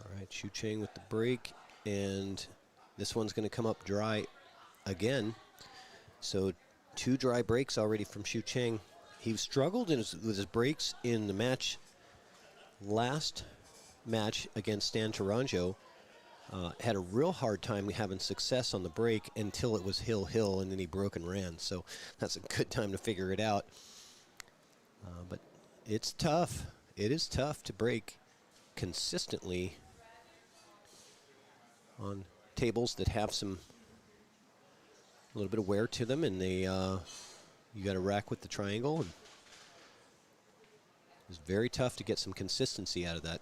All right, Xu Cheng with the break, and this one's going to come up dry again. So 2 dry breaks already from Xu Cheng. He struggled with his breaks in the match, last match against Stan Taranjo. Had a real hard time having success on the break until it was hill-hill, and then he broke and ran. So that's a good time to figure it out. But it's tough. It is tough to break consistently on tables that have a little bit of wear to them, and they you got to rack with the triangle. And it's very tough to get some consistency out of that.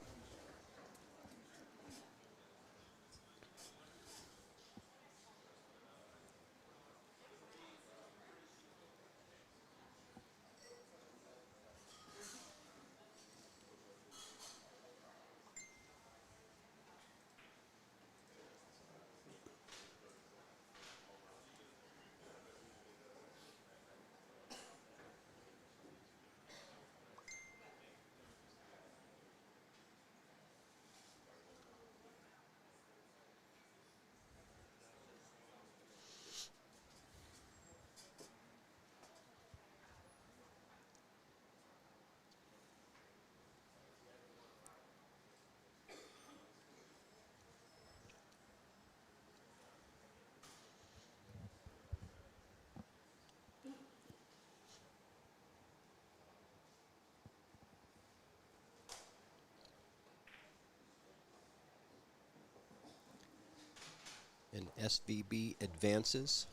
And SVB advances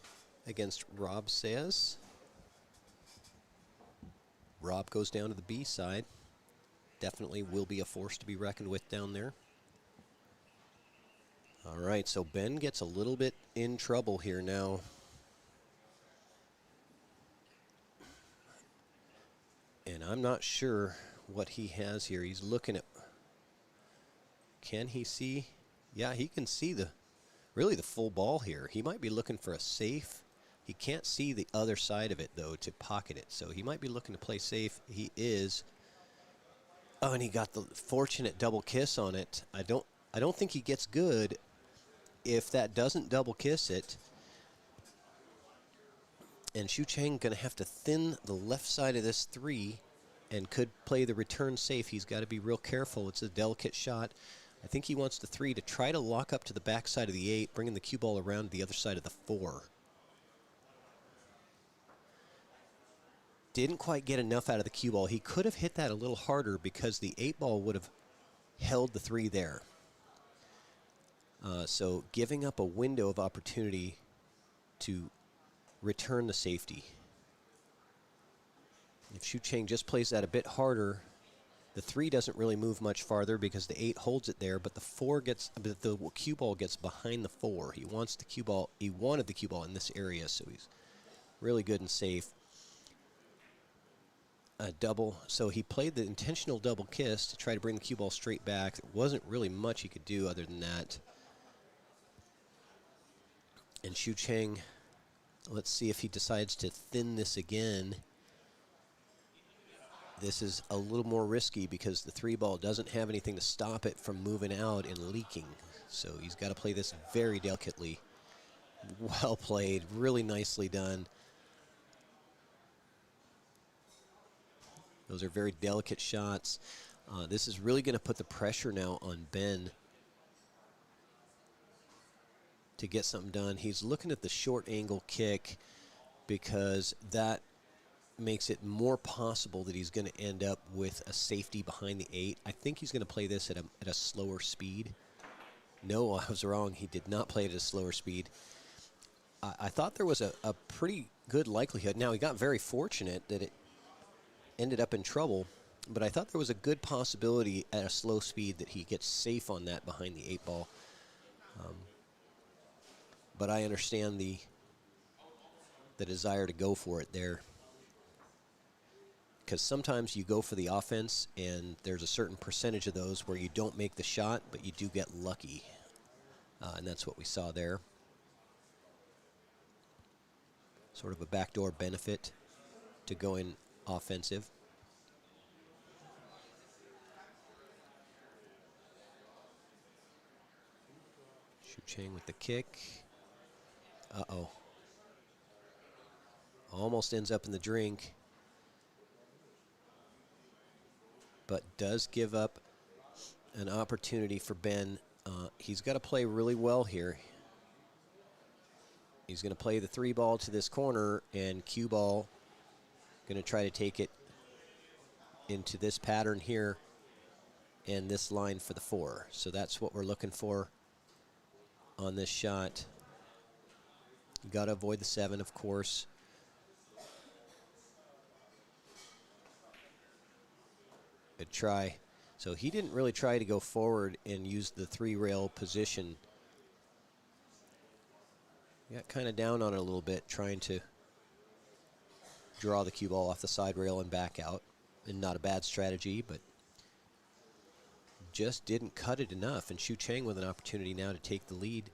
against Rob Says. Rob goes down to the B side. Definitely will be a force to be reckoned with down there. All right, so Ben gets a little bit in trouble here now. And I'm not sure what he has here. He's looking at, can he see? Yeah, he can see really the full ball here. He might be looking for a safe. He can't see the other side of it, though, to pocket it. So he might be looking to play safe. He is. Oh, and he got the fortunate double kiss on it. I don't think he gets good if that doesn't double kiss it. And Xu Chang going to have to thin the left side of this 3 and could play the return safe. He's got to be real careful. It's a delicate shot. I think he wants the 3 to try to lock up to the back side of the 8, bringing the cue ball around to the other side of the 4. Didn't quite get enough out of the cue ball. He could have hit that a little harder because the 8 ball would have held the 3 there. So giving up a window of opportunity to return the safety. If Xu Chang just plays that a bit harder, the 3 doesn't really move much farther because the 8 holds it there, but the cue ball gets behind the 4. He wanted the cue ball in this area, so he's really good and safe. A double, so he played the intentional double kiss to try to bring the cue ball straight back. There wasn't really much he could do other than that. And Xu Chang, let's see if he decides to thin this again. This is a little more risky because the 3 ball doesn't have anything to stop it from moving out and leaking. So he's got to play this very delicately. Well played, really nicely done. Those are very delicate shots. This is really going to put the pressure now on Ben to get something done. He's looking at the short angle kick because that makes it more possible that he's going to end up with a safety behind the 8. I think he's going to play this at a slower speed. No, I was wrong. He did not play it at a slower speed. I thought there was a pretty good likelihood. Now, he got very fortunate that it ended up in trouble, but I thought there was a good possibility at a slow speed that he gets safe on that behind the 8 ball. But I understand the desire to go for it there. Because sometimes you go for the offense, and there's a certain percentage of those where you don't make the shot, but you do get lucky. And that's what we saw there. Sort of a backdoor benefit to going offensive. Xu Chang with the kick. Uh-oh. Almost ends up in the drink. But does give up an opportunity for Ben. He's got to play really well here. He's going to play the 3 ball to this corner, and cue ball going to try to take it into this pattern here and this line for the 4. So that's what we're looking for on this shot. You got to avoid the 7, of course. Good try. So he didn't really try to go forward and use the 3-rail position. He got kind of down on it a little bit, trying to draw the cue ball off the side rail and back out. And not a bad strategy, but just didn't cut it enough. And Xu Chang with an opportunity now to take the lead.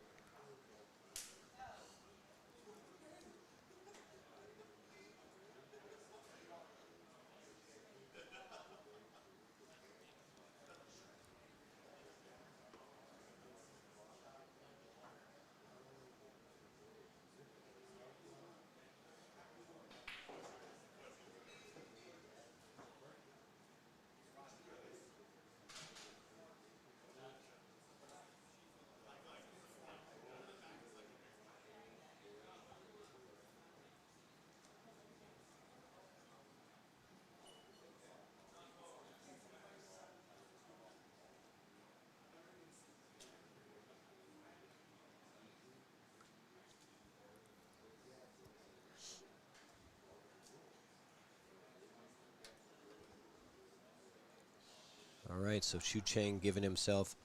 right, so Xu Cheng giving himself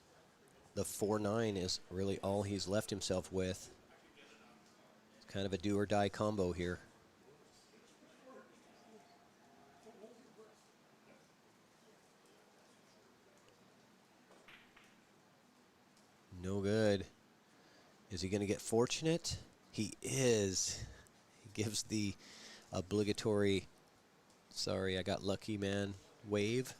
the 4-9 is really all he's left himself with. It's kind of a do-or-die combo here. No good. Is he going to get fortunate? He is. He gives the obligatory, sorry, I got lucky, man, wave.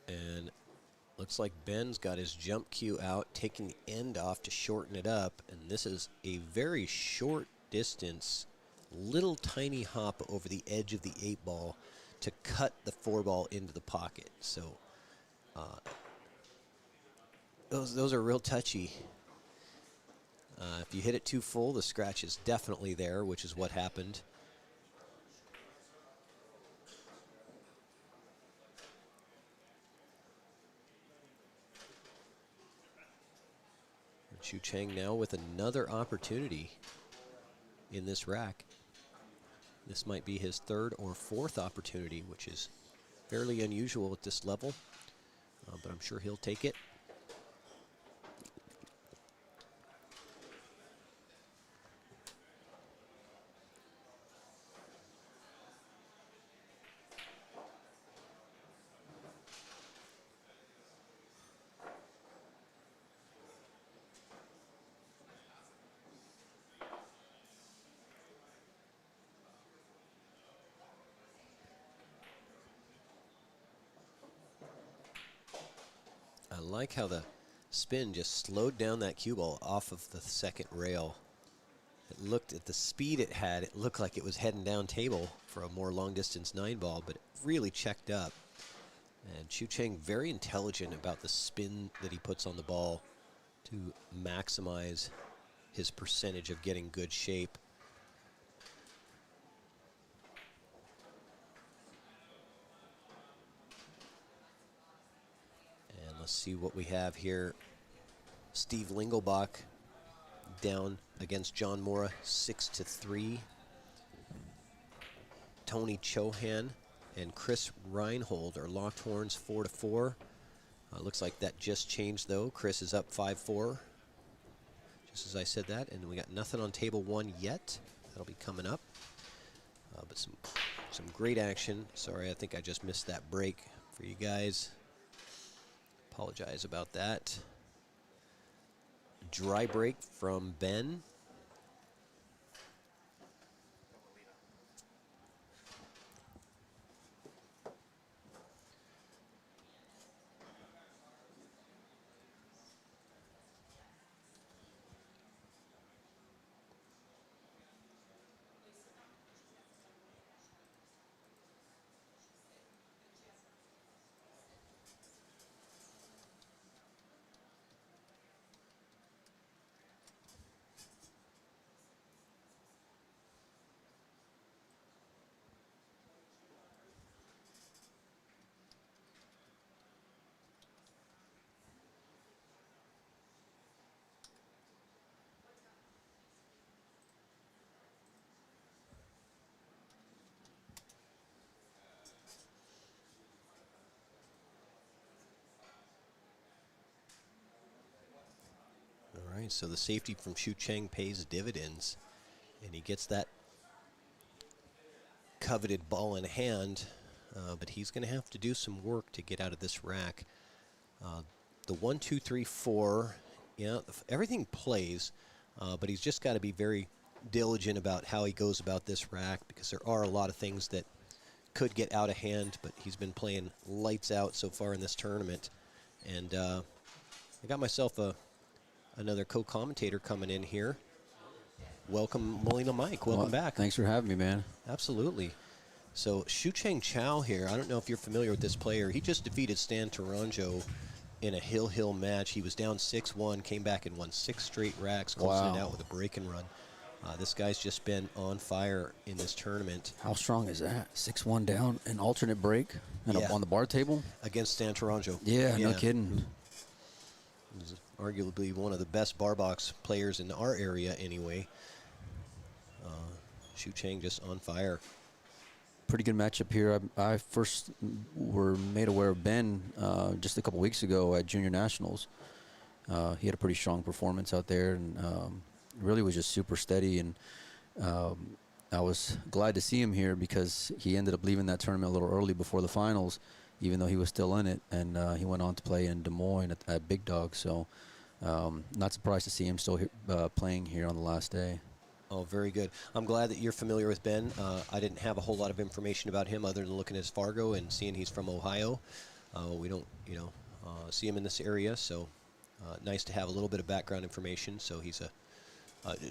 And looks like Ben's got his jump cue out, taking the end off to shorten it up. And this is a very short distance, little tiny hop over the edge of the 8-ball to cut the 4-ball into the pocket. So those are real touchy. If you hit it too full, the scratch is definitely there, which is what happened. Xu Cheng now with another opportunity in this rack. This might be his 3rd or 4th opportunity, which is fairly unusual at this level, but I'm sure he'll take it. I like how the spin just slowed down that cue ball off of the 2nd rail. It looked at the speed it had, it looked like it was heading down table for a more long distance 9-ball, but it really checked up. And Xu Cheng very intelligent about the spin that he puts on the ball to maximize his percentage of getting good shape. Let's see what we have here. Steve Lingelbach down against John Mora 6-3. Tony Chohan and Chris Reinhold are locked horns 4-4. Looks like that just changed though. Chris is up 5-4. Just as I said that, and we got nothing on table 1 yet. That'll be coming up. But some great action. Sorry, I think I just missed that break for you guys. Apologize about that. Dry break from Ben. All right, so the safety from Xu Cheng pays dividends, and he gets that coveted ball in hand, but he's going to have to do some work to get out of this rack. The 1, 2, 3, 4, yeah, everything plays, but he's just got to be very diligent about how he goes about this rack, because there are a lot of things that could get out of hand, but he's been playing lights out so far in this tournament. And I got myself another co-commentator coming in here. Welcome, Molina Mike. Welcome back. Thanks for having me, man. Absolutely. So Xu Cheng Chao here, I don't know if you're familiar with this player. He just defeated Stan Taranjo in a hill match. He was down 6-1, came back and won 6 straight racks, closing it out with a break and run. This guy's just been on fire in this tournament. How strong is that? 6-1 down, an alternate break, and Yeah. on the bar table? Against Santoranjo. Yeah, no kidding. He's arguably one of the best bar box players in our area anyway. Shu Chang just on fire. Pretty good matchup here. I first were made aware of Ben just a couple weeks ago at Junior Nationals. He had a pretty strong performance out there, and really was just super steady. And I was glad to see him here because he ended up leaving that tournament a little early before the finals, even though he was still in it. And he went on to play in Des Moines at Big Dog. So not surprised to see him still playing here on the last day. Oh, very good. I'm glad that you're familiar with Ben. I didn't have a whole lot of information about him other than looking at his Fargo and seeing he's from Ohio. We don't, see him in this area, so nice to have a little bit of background information. So he's a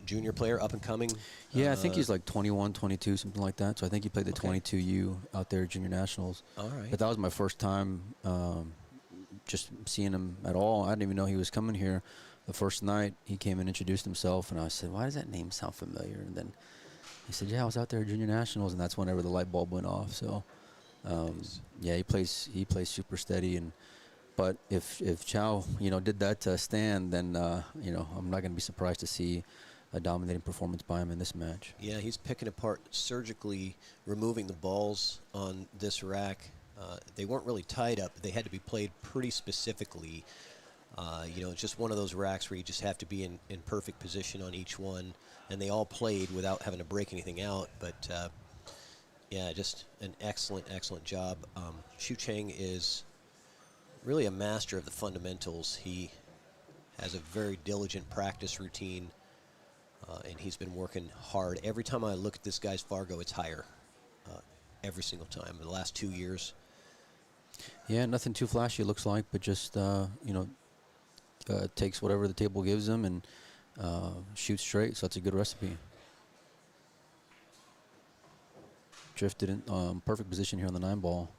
junior player, up and coming. Yeah, I think he's like 21, 22, something like that. So I think he played the 22U out there at Junior Nationals. All right. But that was my first time just seeing him at all. I didn't even know he was coming here. The first night, he came and introduced himself, and I said, why does that name sound familiar? And then he said, yeah, I was out there at Junior Nationals, and that's whenever the light bulb went off. So, Nice. yeah, he plays super steady. But if Chao, did that stand, then, I'm not going to be surprised to see a dominating performance by him in this match. Yeah, he's picking apart, surgically removing the balls on this rack. They weren't really tied up. They had to be played pretty specifically. It's just one of those racks where you just have to be in perfect position on each one. And they all played without having to break anything out. But, yeah, just an excellent, excellent job. Shu Chang is really a master of the fundamentals. He has a very diligent practice routine. And he's been working hard. Every time I look at this guy's Fargo, it's higher. Every single time. In the last 2 years. Yeah, nothing too flashy, it looks like, but just, takes whatever the table gives him and shoots straight, so that's a good recipe. Drifted in perfect position here on the 9-ball.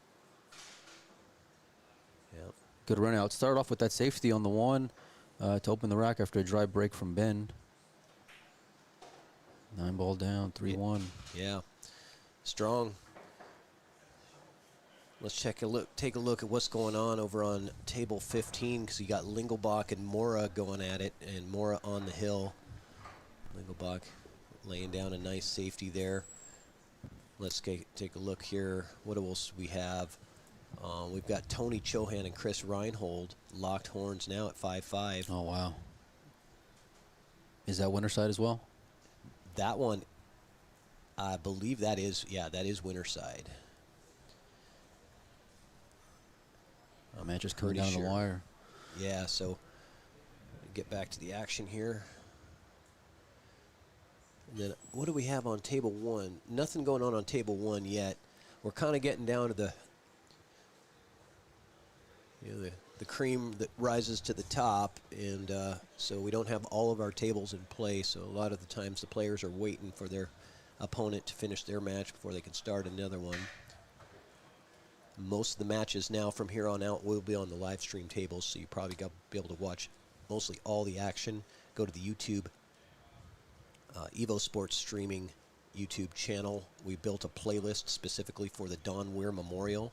Yep. Good run out. Started off with that safety on the 1 to open the rack after a dry break from Ben. 9-ball down, 3-1. Yeah. Strong. Let's take a look at what's going on over on table 15, because you got Lingelbach and Mora going at it, and Mora on the hill. Lingelbach laying down a nice safety there. Let's take a look here. What else we have? We've got Tony Chohan and Chris Reinhold locked horns now at 5-5. Oh, wow. Is that winner side as well? That one, I believe that is winner side. Man, just coming pretty down sure. the wire. Yeah, so get back to the action here. And then what do we have on table 1? Nothing going on table 1 yet. We're kind of getting down to the cream that rises to the top, and so we don't have all of our tables in place. So a lot of the times the players are waiting for their opponent to finish their match before they can start another one. Most of the matches now from here on out will be on the live stream tables, so you probably got to be able to watch mostly all the action. Go to the YouTube Evo Sports streaming YouTube channel. We built a playlist specifically for the Don Weir Memorial.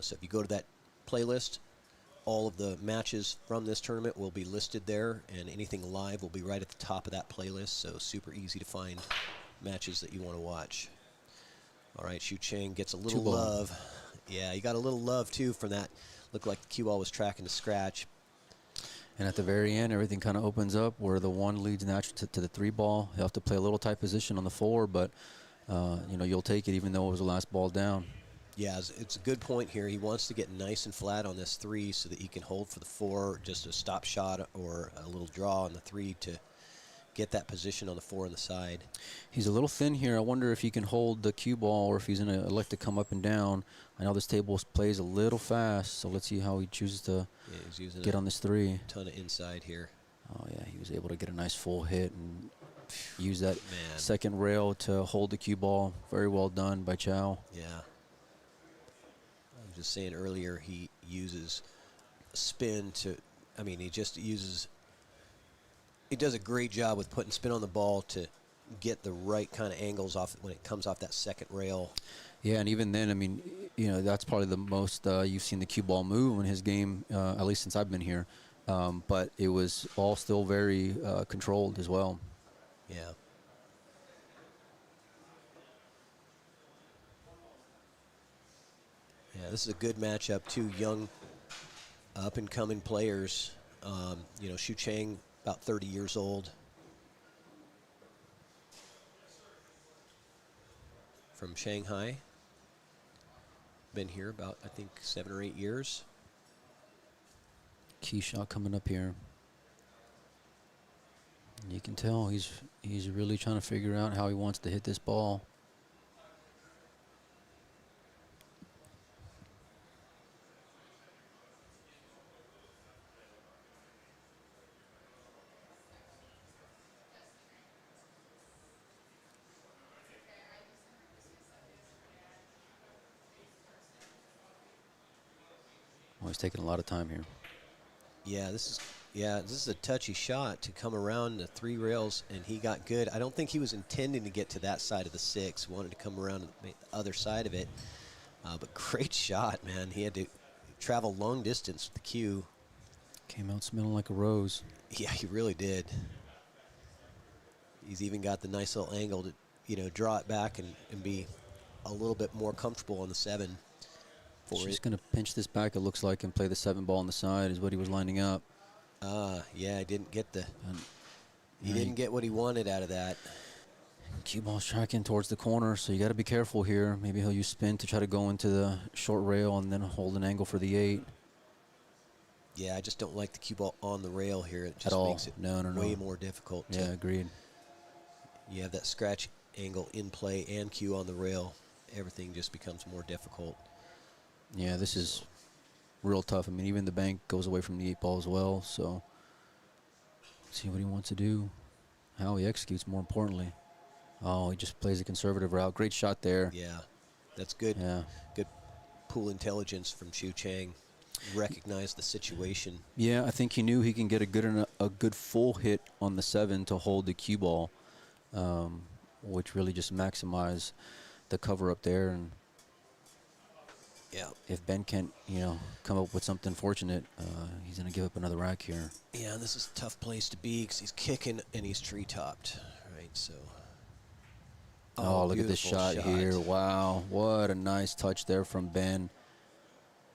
So if you go to that playlist, all of the matches from this tournament will be listed there, and anything live will be right at the top of that playlist, so super easy to find matches that you want to watch. All right, Shu Chang gets a little love. Yeah, he got a little love, too, from that. Looked like the cue ball was tracking the scratch. And at the very end, everything kind of opens up where the 1 leads naturally to the 3-ball. He'll have to play a little tight position on the 4, but, you'll take it even though it was the last ball down. Yeah, it's a good point here. He wants to get nice and flat on this 3 so that he can hold for the 4, just a stop shot or a little draw on the 3 to get that position on the 4 on the side. He's a little thin here. I wonder if he can hold the cue ball or if he's going to elect to come up and down. I know this table plays a little fast, so let's see how he chooses to get on this 3. Ton of inside here. Oh, yeah, he was able to get a nice full hit and use that second rail to hold the cue ball. Very well done by Chao. Yeah. I was just saying earlier, he uses spin to, he just uses, he does a great job with putting spin on the ball to get the right kind of angles off when it comes off that second rail. Yeah, and even then, I mean, that's probably the most you've seen the cue ball move in his game, at least since I've been here. But it was all still very controlled as well. Yeah. Yeah, this is a good matchup. Two young, up-and-coming players. Xu Chang, about 30 years old. From Shanghai. Been here about, I think, 7 or 8 years. Key shot coming up here. You can tell he's really trying to figure out how he wants to hit this ball. Oh, he's taking a lot of time here. Yeah, this is a touchy shot to come around the 3 rails, and he got good. I don't think he was intending to get to that side of the 6. Wanted to come around and make the other side of it. But great shot, man. He had to travel long distance with the cue. Came out smelling like a rose. Yeah, he really did. He's even got the nice little angle to, draw it back and be a little bit more comfortable on the 7. He's going to pinch this back, it looks like, and play the 7 ball on the side is what he was lining up. Yeah, he didn't get didn't get what he wanted out of that. Cue ball's tracking towards the corner, so you got to be careful here. Maybe he'll use spin to try to go into the short rail and then hold an angle for the 8. Yeah, I just don't like the cue ball on the rail here. It just At all. makes it way more difficult. Yeah, agreed. You have that scratch angle in play and cue on the rail. Everything just becomes more difficult. Yeah, this is real tough. I mean, even the bank goes away from the 8 ball as well, so see what he wants to do, how he executes, more importantly. Oh, he just plays a conservative route. Great shot there. Yeah, that's good. Yeah. Good pool intelligence from Xu Chang. Recognized the situation. Yeah, I think he knew he can get a good full hit on the 7 to hold the cue ball, which really just maximize the cover up there. And yeah, if Ben can't, come up with something fortunate, he's going to give up another rack here. Yeah, and this is a tough place to be because he's kicking and he's tree-topped, right? So. Oh, look at this shot here. Wow, what a nice touch there from Ben.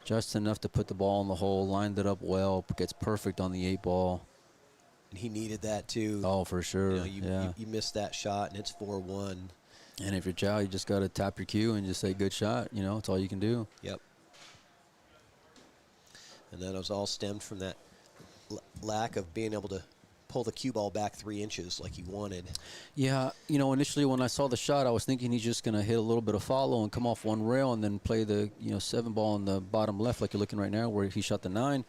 Just enough to put the ball in the hole, lined it up well, gets perfect on the 8 ball. And he needed that too. Oh, for sure. You missed that shot, and it's 4-1. And if you're Chao, you just got to tap your cue and just say, good shot. It's all you can do. Yep. And that was all stemmed from that lack of being able to pull the cue ball back 3 inches like he wanted. Yeah, initially when I saw the shot, I was thinking he's just going to hit a little bit of follow and come off one rail and then play the 7 ball on the bottom left like you're looking right now where he shot the 9.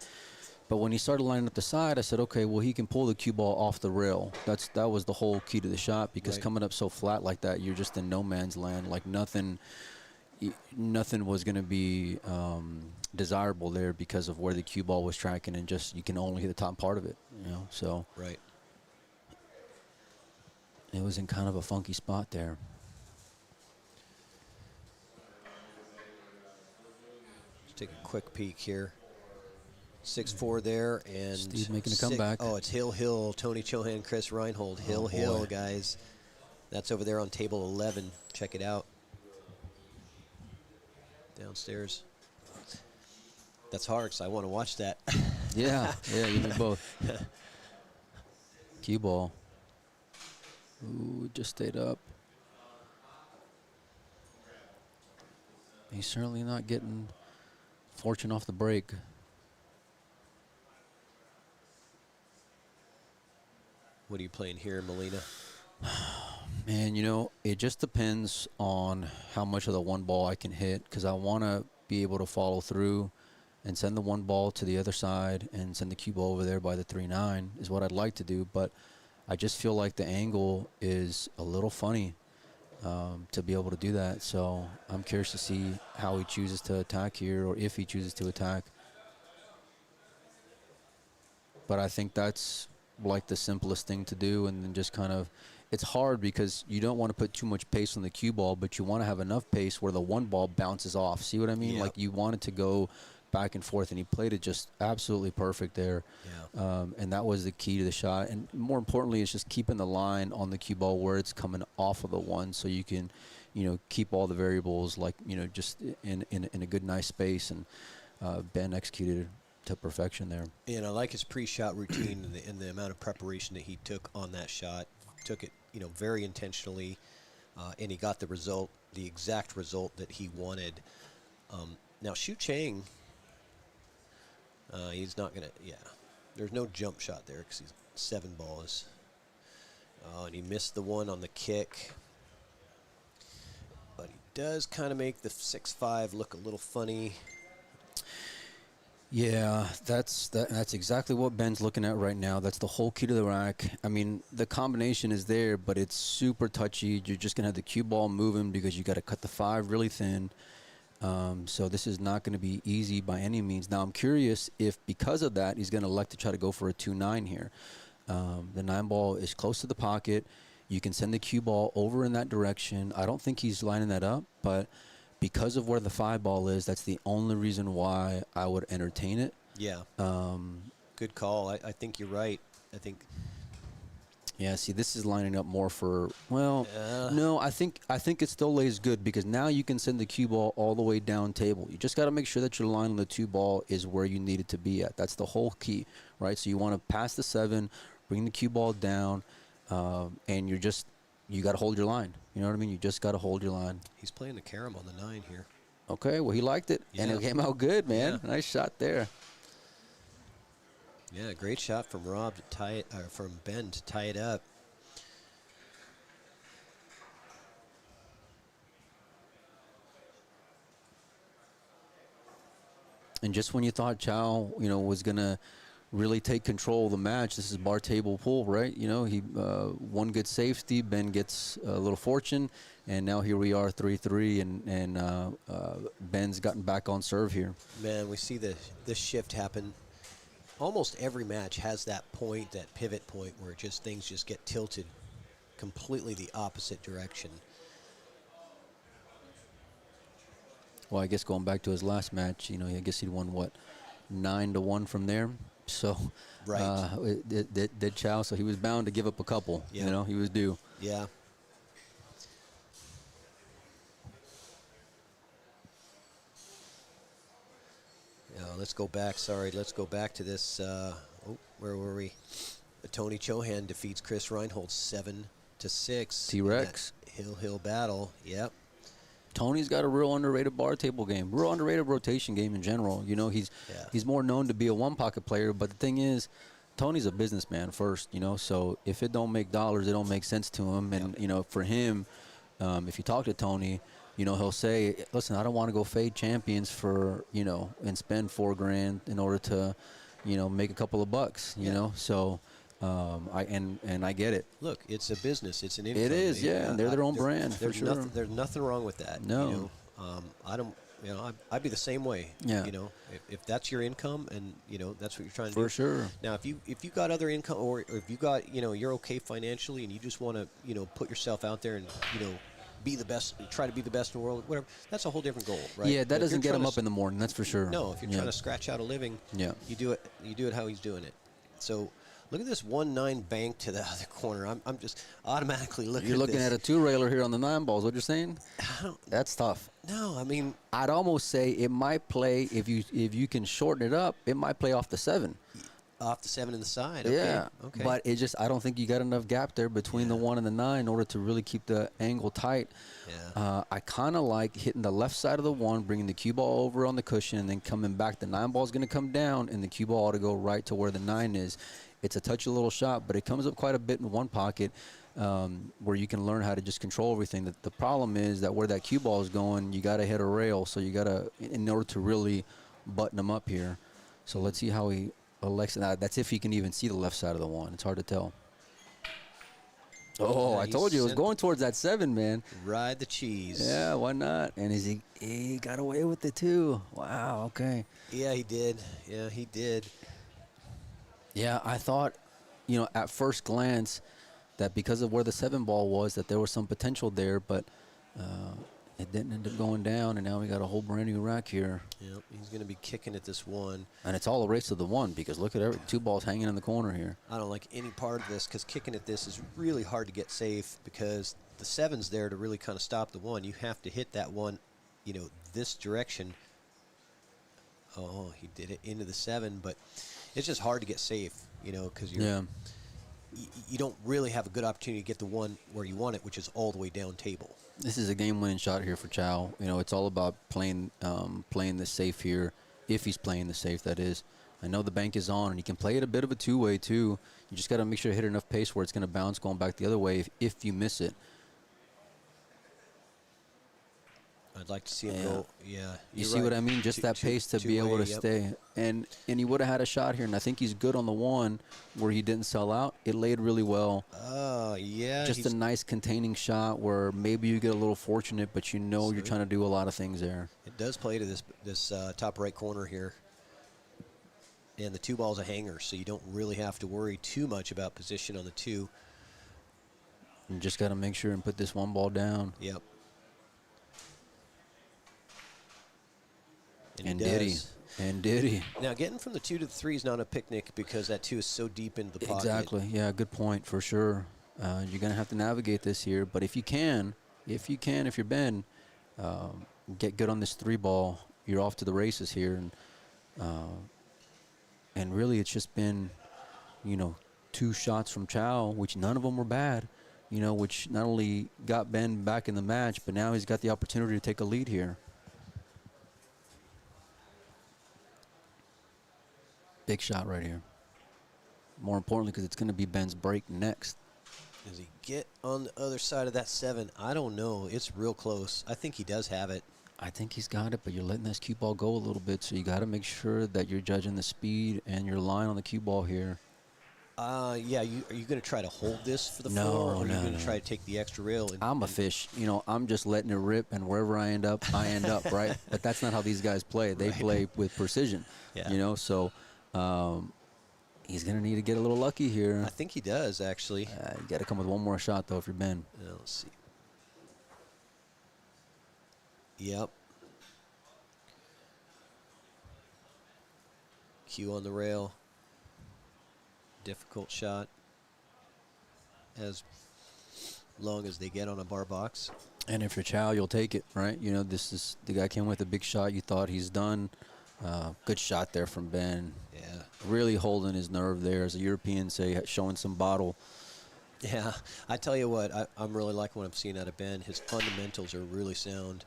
But when he started lining up the side, I said, okay, well, he can pull the cue ball off the rail. That was the whole key to the shot because coming up so flat like that, you're just in no man's land. Like nothing was going to be desirable there because of where the cue ball was tracking, and just you can only hit the top part of it. So right. It was in kind of a funky spot there. Let's take a quick peek here. 6-4 there, and Steve making a comeback. Oh, it's Hill, Tony Chohan, Chris Reinhold. Hill, guys. That's over there on table 11. Check it out. Downstairs. That's hard, so I want to watch that. Yeah, you do both. Cue ball. Ooh, just stayed up. He's certainly not getting fortune off the break. What are you playing here, Molina? Man, it just depends on how much of the 1 ball I can hit because I want to be able to follow through and send the 1 ball to the other side and send the cue ball over there by the 3-9 is what I'd like to do. But I just feel like the angle is a little funny to be able to do that. So I'm curious to see how he chooses to attack here or if he chooses to attack. But I think that's like the simplest thing to do, and then just kind of it's hard because you don't want to put too much pace on the cue ball, but you want to have enough pace where the one ball bounces off. See what I mean? Yep. Like you want it to go back and forth, and he played it just absolutely perfect there. Yeah. And that was the key to the shot. And more importantly, it's just keeping the line on the cue ball where it's coming off of the one, so you can, keep all the variables like just in a good nice space. And Ben executed it to perfection there. And I like his pre-shot routine and the amount of preparation that he took on that shot. Took it, very intentionally, and he got the exact result that he wanted. Now, Shu Chang, he's not going to, there's no jump shot there because he's 7 balls. And he missed the one on the kick. But he does kind of make the 6-5 look a little funny. Yeah, that's exactly what Ben's looking at right now. That's the whole key to the rack. I mean, the combination is there, but it's super touchy. You're just going to have the cue ball moving because you got to cut the 5 really thin. So this is not going to be easy by any means. Now, I'm curious if because of that, he's going to elect to try to go for a 2-9 here. The 9 ball is close to the pocket. You can send the cue ball over in that direction. I don't think he's lining that up, but because of where the 5 ball is, that's the only reason why I would entertain it. Yeah. Good call. I think you're right. I think. Yeah. See, this is lining up more for. Well, no. I think it still lays good because now you can send the cue ball all the way down table. You just got to make sure that your line on the 2 ball is where you need it to be at. That's the whole key, right? So you want to pass the 7, bring the cue ball down, and you got to hold your line. You know what I mean? You just got to hold your line. He's playing the carom on the 9 here. Okay, well, he liked it, and it came out good, man. Yeah. Nice shot there. Yeah, great shot from Rob to tie it, or from Ben to tie it up. And just when you thought Chao, was going to really take control of the match, this is bar table pool, right? He one good safety, Ben gets a little fortune, and now here we are 3-3, and Ben's gotten back on serve here. Man, we see this shift happen. Almost every match has that point, that pivot point, where things just get tilted completely the opposite direction. Well, I guess going back to his last match, I guess he'd won, 9-1 from there. So, Right. Did Chao, so he was bound to give up a couple. Yeah. He was due. Yeah. Let's go back. Sorry, let's go back to this. Where were we? Tony Chohan defeats Chris Reinhold 7-6. T-Rex. Hill battle. Yep. Tony's got a real underrated bar table game, real underrated rotation game in general. He's more known to be a one-pocket player, but the thing is, Tony's a businessman first, so if it don't make dollars, it don't make sense to him. And, for him, if you talk to Tony, he'll say, listen, I don't want to go fade champions and spend $4,000 in order to, make a couple of bucks, so... I get it. Look, it's a business. It's an income. It is, yeah. They're their own brand, for sure. There's nothing wrong with that. No. I don't. I'd be the same way. Yeah. If that's your income and that's what you're trying to do. For sure. Now, if you got other income, or if you got you're okay financially and you just want to put yourself out there and be the best, try to be the best in the world, whatever. That's a whole different goal, right? Yeah, that doesn't get him up in the morning. That's for sure. No, if you're trying to scratch out a living, you do it how he's doing it. So. Look at this 1-9 bank to the other corner. I'm just automatically looking. You're looking at a 2-railer here on the 9 balls. What you're saying? That's tough. No, I mean, I'd almost say it might play if you can shorten it up. It might play off the 7. Off the 7 in the side. Okay. Yeah. Okay. But I don't think you got enough gap there between the 1 and the 9 in order to really keep the angle tight. Yeah. I kind of like hitting the left side of the 1, bringing the cue ball over on the cushion, and then coming back. The 9 ball is going to come down, and the cue ball ought to go right to where the 9 is. It's a touchy little shot, but it comes up quite a bit in one pocket where you can learn how to just control everything. The problem is that where that cue ball is going, you got to hit a rail, so you got to, in order to really button them up here. So let's see how he elects. That's if he can even see the left side of the 1. It's hard to tell. Oh, Yeah, I told you it was going towards that 7, man. Ride the cheese. Yeah, why not? And he got away with it too. Wow. Okay. Yeah, he did. Yeah, he did. Yeah, I thought, at first glance, that because of where the 7 ball was, that there was some potential there, but it didn't end up going down, and now we got a whole brand new rack here. Yep, he's going to be kicking at this 1. And it's all a race to the 1 because look at 2 balls hanging in the corner here. I don't like any part of this because kicking at this is really hard to get safe because the 7's there to really kind of stop the 1. You have to hit that 1, this direction. Oh, he did it into the 7, but it's just hard to get safe, because you don't really have a good opportunity to get the 1 where you want it, which is all the way down table. This is a game-winning shot here for Chao. It's all about playing the safe here, if he's playing the safe, that is. I know the bank is on, and he can play it a bit of a 2-way, too. You just got to make sure to hit enough pace where it's going to bounce going back the other way if you miss it. I'd like to see him go. Yeah, you see what I mean? Just that pace to be able to stay. And he would have had a shot here, and I think he's good on the 1 where he didn't sell out. It laid really well. Oh, yeah. Just a nice containing shot where maybe you get a little fortunate, but you're trying to do a lot of things there. It does play to this top right corner here. And the 2 ball's a hanger, so you don't really have to worry too much about position on the 2. You just got to make sure and put this 1 ball down. Yep. And did he. Now, getting from the 2 to the 3 is not a picnic because that 2 is so deep into the pocket. Exactly. Yeah, good point for sure. You're going to have to navigate this here. But if you're Ben, get good on this 3 ball, you're off to the races here. And really it's just been, 2 shots from Chao, which none of them were bad, which not only got Ben back in the match, but now he's got the opportunity to take a lead here. Big shot right here. More importantly, because it's going to be Ben's break next. Does he get on the other side of that 7? I don't know. It's real close. I think he does have it. I think he's got it, but you're letting this cue ball go a little bit, so you got to make sure that you're judging the speed and your line on the cue ball here. Yeah. Are you going to try to hold this for the 4, or are you going to try to take the extra rail? I'm a fish. I'm just letting it rip, and wherever I end up, right? But that's not how these guys play. They play with precision, so he's going to need to get a little lucky here. I think he does, actually. You got to come with 1 more shot, though, if you're Ben. Let's see. Yep. Cue on the rail. Difficult shot. As long as they get on a bar box. And if you're Chao, you'll take it, right? This is the guy came with a big shot. You thought he's done. Good shot there from Ben. Yeah. Really holding his nerve there, as a European say, showing some bottle. Yeah. I tell you what, I'm really liking what I'm seeing out of Ben. His fundamentals are really sound.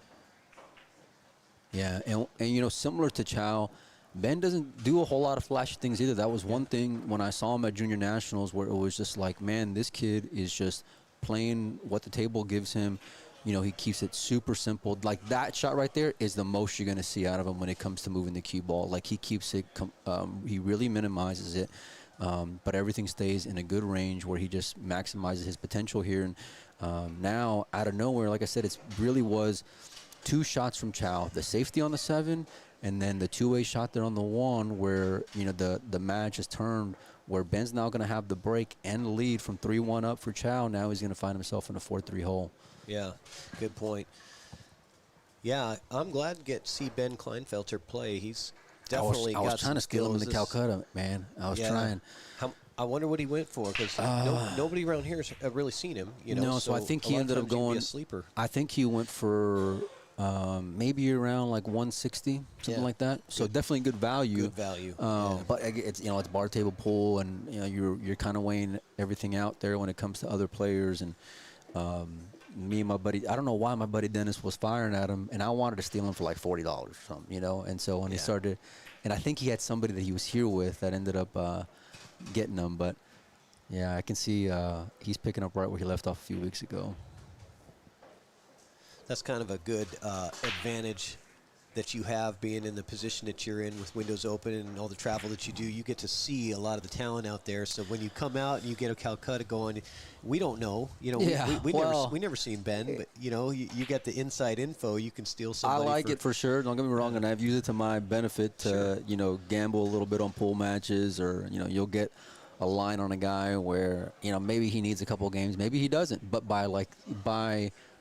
Yeah, and similar to Chao, Ben doesn't do a whole lot of flashy things either. That was one thing when I saw him at Junior Nationals where it was just like, man, this kid is just playing what the table gives him. He keeps it super simple. Like that shot right there is the most you're going to see out of him when it comes to moving the cue ball. Like he keeps it, he really minimizes it, but everything stays in a good range where he just maximizes his potential here. And now, out of nowhere, like I said, it really was 2 shots from Chao. The safety on the 7, and then the 2-way shot there on the 1 where, the match is turned, where Ben's now going to have the break and the lead from 3-1 up for Chao. Now he's going to find himself in a 4-3 hole. Yeah, good point. Yeah, I'm glad to see Ben Kleinfelter play. He's definitely got I was trying to steal him in the Calcutta, man. I was trying. I wonder what he went for because nobody around here has really seen him. No, so I think he ended up going. A sleeper. I think he went for maybe around like 160, something like that. So definitely good value. Good value. But it's it's bar table pool, and you're kind of weighing everything out there when it comes to other players. And me and my buddy, I don't know why my buddy Dennis was firing at him, and I wanted to steal him for like $40 or something, And so when he started, and I think he had somebody that he was here with that ended up getting him. But yeah, I can see he's picking up right where he left off a few weeks ago. That's kind of a good advantage that you have being in the position that you're in with windows open and all the travel that you do. You get to see a lot of the talent out there. So when you come out and you get a Calcutta going, we don't know. We never seen Ben, but you get the inside info. You can steal somebody. I like it for sure. Don't get me wrong, and I've used it to my benefit to gamble a little bit on pool matches, or you'll get a line on a guy where, you know, maybe he needs a couple of games, maybe he doesn't. But by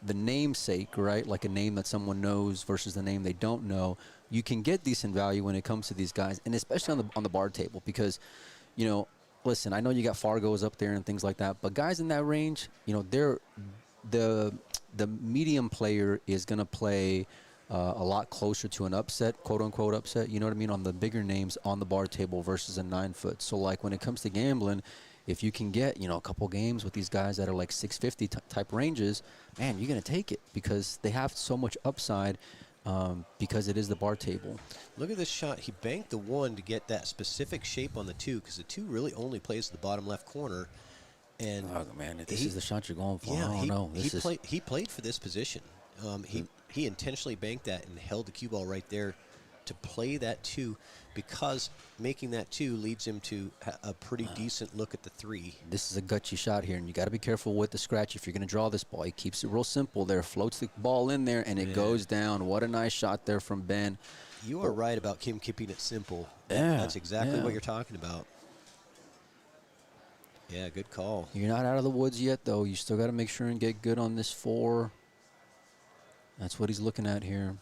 the namesake, right, like a name that someone knows versus the name they don't know, you can get decent value when it comes to these guys, and especially on the bar table because, you know, listen, I know you got Fargos up there and things like that, but guys in that range, you know, the medium player is going to play a lot closer to an upset, quote-unquote upset, you know what I mean, on the bigger names on the bar table versus a 9-foot. So, like, when it comes to gambling, if you can get, you know, a couple games with these guys that are like 650 type ranges, man, you're going to take it because they have so much upside because it is the bar table. Look at this shot. He banked the 1 to get that specific shape on the 2 because the 2 really only plays the bottom left corner. And oh, man, if this is the shot you're going for, yeah, I don't know. He played for this position. He intentionally banked that and held the cue ball right there to play that 2 because making that 2 leads him to a pretty decent look at the 3. This is a gutsy shot here, and you got to be careful with the scratch if you're going to draw this ball. He keeps it real simple there, floats the ball in there, and it goes down. What a nice shot there from Ben. You are right about him keeping it simple. Yeah, That's exactly yeah. what you're talking about. Yeah, good call. You're not out of the woods yet, though. You still got to make sure and get good on this 4. That's what he's looking at here.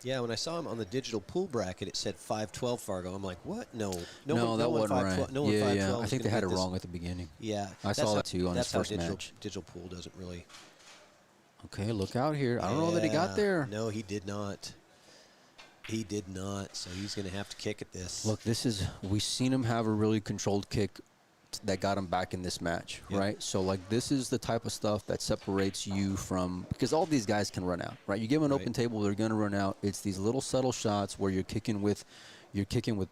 Yeah, when I saw him on the digital pool bracket, it said 512 Fargo. I'm like, what? No, that wasn't right. No one yeah, 512 I think they had it wrong at the beginning. Yeah, I saw that too on his first match. Digital pool doesn't really. Okay, look out here. I don't know that he got there. No, he did not. He did not. So he's going to have to kick at this. Look, we've seen him have a really controlled kick that got him back in this match, right? So, like, this is the type of stuff that separates you from, because all these guys can run out, right? You give them an open table, they're going to run out. It's these little subtle shots where you're kicking with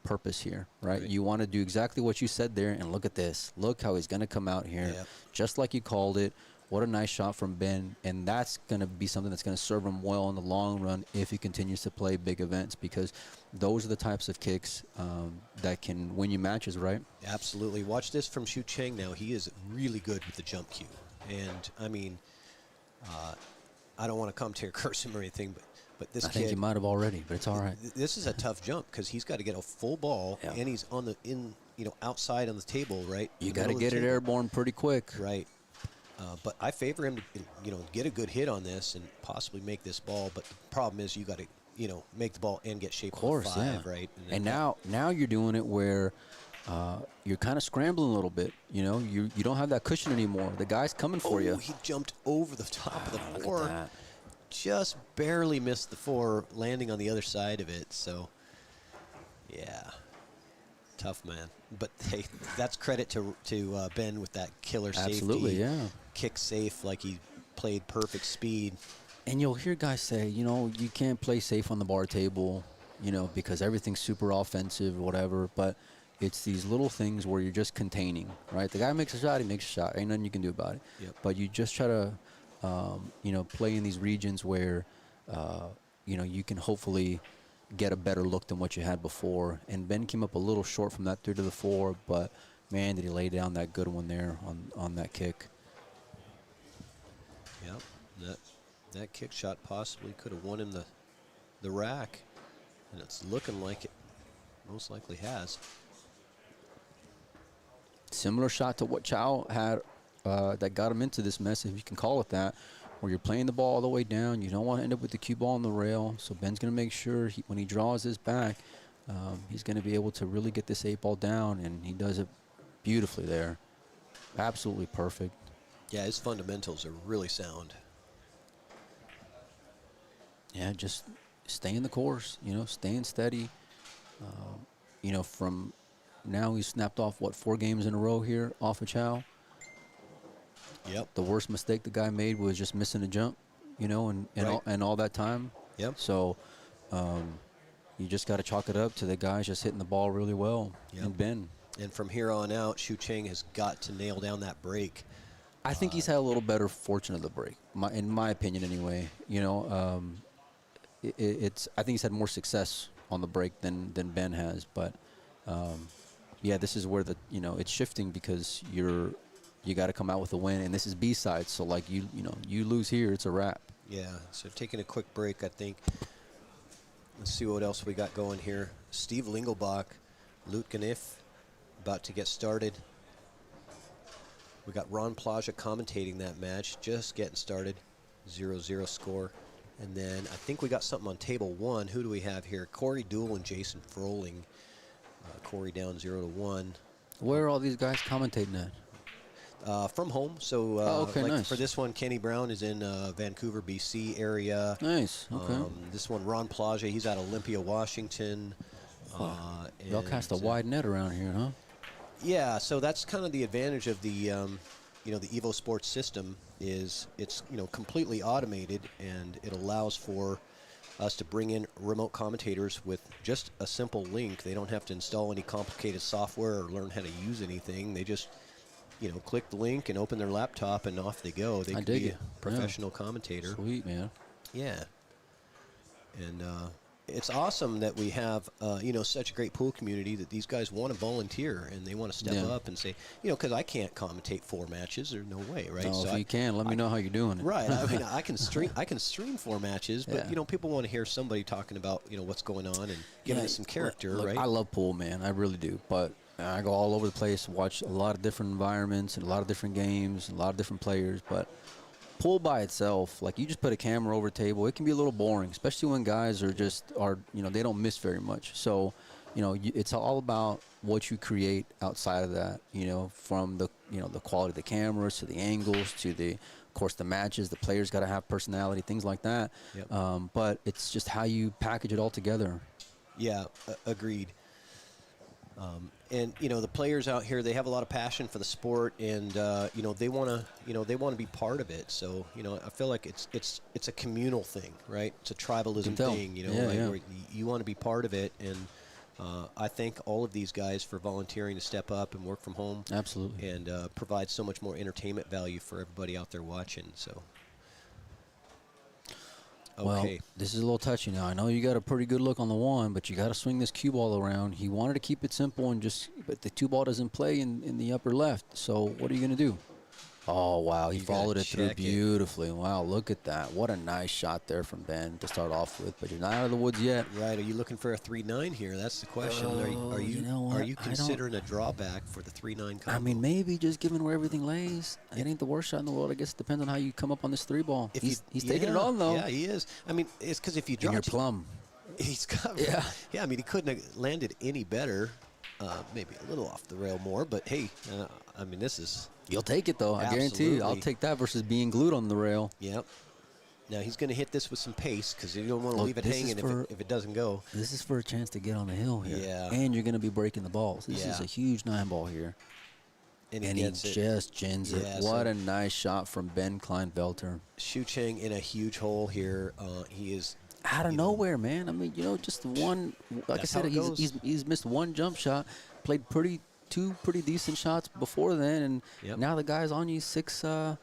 purpose here, right? You want to do exactly what you said there, and look at this. Look how he's going to come out here, just like you called it. What a nice shot from Ben, and that's going to be something that's going to serve him well in the long run if he continues to play big events, because those are the types of kicks that can win you matches, right? Absolutely. Watch this from Xu Cheng now. He is really good with the jump cue. And, I mean, I don't want to come to curse him or anything, but this I kid... think you might have already, but it's all right. This is a tough jump because he's got to get a full ball, and he's on outside on the outside right? You got to get it airborne pretty quick. Right. But I favor him to, get a good hit on this and possibly make this ball. But the problem is you got to, make the ball and get shape on 5, right? And now you're doing it where you're kind of scrambling a little bit. You don't have that cushion anymore. The guy's coming for you. He jumped over the top of the 4. Look at that. Just barely missed the 4, landing on the other side of it. So, yeah. Tough, man. But hey, that's credit to Ben with that killer safety. Absolutely, yeah. Kick safe like he played perfect speed. And you'll hear guys say, you can't play safe on the bar table, because everything's super offensive or whatever. But it's these little things where you're just containing, right? The guy makes a shot, he makes a shot. Ain't nothing you can do about it. Yep. But you just try to, play in these regions where, you can hopefully get a better look than what you had before. And Ben came up a little short from that 3 to the 4, but man, did he lay down that good one there on that kick. Yep, that kick shot possibly could have won him the rack, and it's looking like it most likely has. Similar shot to what Chao had that got him into this mess, if you can call it that, where you're playing the ball all the way down. You don't want to end up with the cue ball on the rail. So Ben's going to make sure when he draws his back, he's going to be able to really get this 8 ball down, and he does it beautifully there. Absolutely perfect. Yeah, his fundamentals are really sound. Yeah, just staying the course, staying steady. From now he's snapped off, 4 games in a row here off of Chao. Yep. The worst mistake the guy made was just missing a jump, and all that time. Yep. So you just got to chalk it up to the guys just hitting the ball really well. Yep. And Ben. And from here on out, Xu Cheng has got to nail down that break. I think he's had a little better fortune of the break, in my opinion anyway. I think he's had more success on the break than Ben has. But, this is where it's shifting because you got to come out with a win, and this is B-side, so you lose here, it's a wrap. Yeah, so taking a quick break, I think. Let's see what else we got going here. Steve Lingelbach, Lutganif, about to get started. We got Ron Plaja commentating that match, just getting started. 0-0 score. And then I think we got something on table 1. Who do we have here? Corey Deuel and Jason Froling. Corey down 0-1. Where are all these guys commentating at? From home. So okay, like nice. for this one, Kenny Brown is in Vancouver, BC area. Nice. Okay. This one, Ron Plaja, he's at Olympia, Washington. Y'all cast a wide net around here, huh? Yeah, so that's kind of the advantage of the, the Evo Sports system is it's, completely automated, and it allows for us to bring in remote commentators with just a simple link. They don't have to install any complicated software or learn how to use anything. They just, click the link and open their laptop, and off they go. They I can dig be it. a professional commentator. Sweet, man. Yeah. And it's awesome that we have, such a great pool community that these guys want to volunteer and they want to step up and say, because I can't commentate 4 matches. There's no way, right? No, so if you can, let me know how you're doing it. Right. I mean, I can stream 4 matches, but, Yeah. people want to hear somebody talking about, what's going on and giving it some character, Look, right? I love pool, man. I really do. But I go all over the place, watch a lot of different environments and a lot of different games and a lot of different players. But pool by itself, like you just put a camera over a table, it can be a little boring, especially when guys are they don't miss very much. So, it's all about what you create outside of that, from the quality of the cameras to the angles to of course, the matches. The players got to have personality, things like that. Yep. But it's just how you package it all together. Yeah, agreed. And the players out here, they have a lot of passion for the sport, and they want to be part of it. So I feel like it's a communal thing, right? It's a tribalism thing, right? Where you want to be part of it, and I thank all of these guys for volunteering to step up and work from home. Absolutely. And provide so much more entertainment value for everybody out there watching. So. Okay. Well, this is a little touchy now. I know you got a pretty good look on the one, but you got to swing this cue ball around. He wanted to keep it simple but the 2 ball doesn't play in the upper left. So what are you going to do? Oh, wow. He followed it through beautifully. Wow, look at that. What a nice shot there from Ben to start off with. But you're not out of the woods yet. Right. Are you looking for a 3-9 here? That's the question. Are you considering a drawback for the 3-9 combo? I mean, maybe just given where everything lays. It ain't the worst shot in the world. I guess it depends on how you come up on this 3 ball. He's taking it on, though. Yeah, he is. I mean, it's because if you drop your plum. He's got. Yeah, I mean, he couldn't have landed any better. Maybe a little off the rail more, but hey, I mean, this is. You'll take it, though. I guarantee you. I'll take that versus being glued on the rail. Yep. Now, he's going to hit this with some pace because you don't want to leave it hanging if it doesn't go. This is for a chance to get on the hill here. Yeah. And you're going to be breaking the balls. This is a huge 9 ball here. And he just gins it. What a nice shot from Ben Kleinfelter. Shu Cheng in a huge hole here. He is. Out of nowhere, man. I mean, just one. Like I said, he's missed 1 jump shot. Played two pretty decent shots before then, and now the guy's on you 5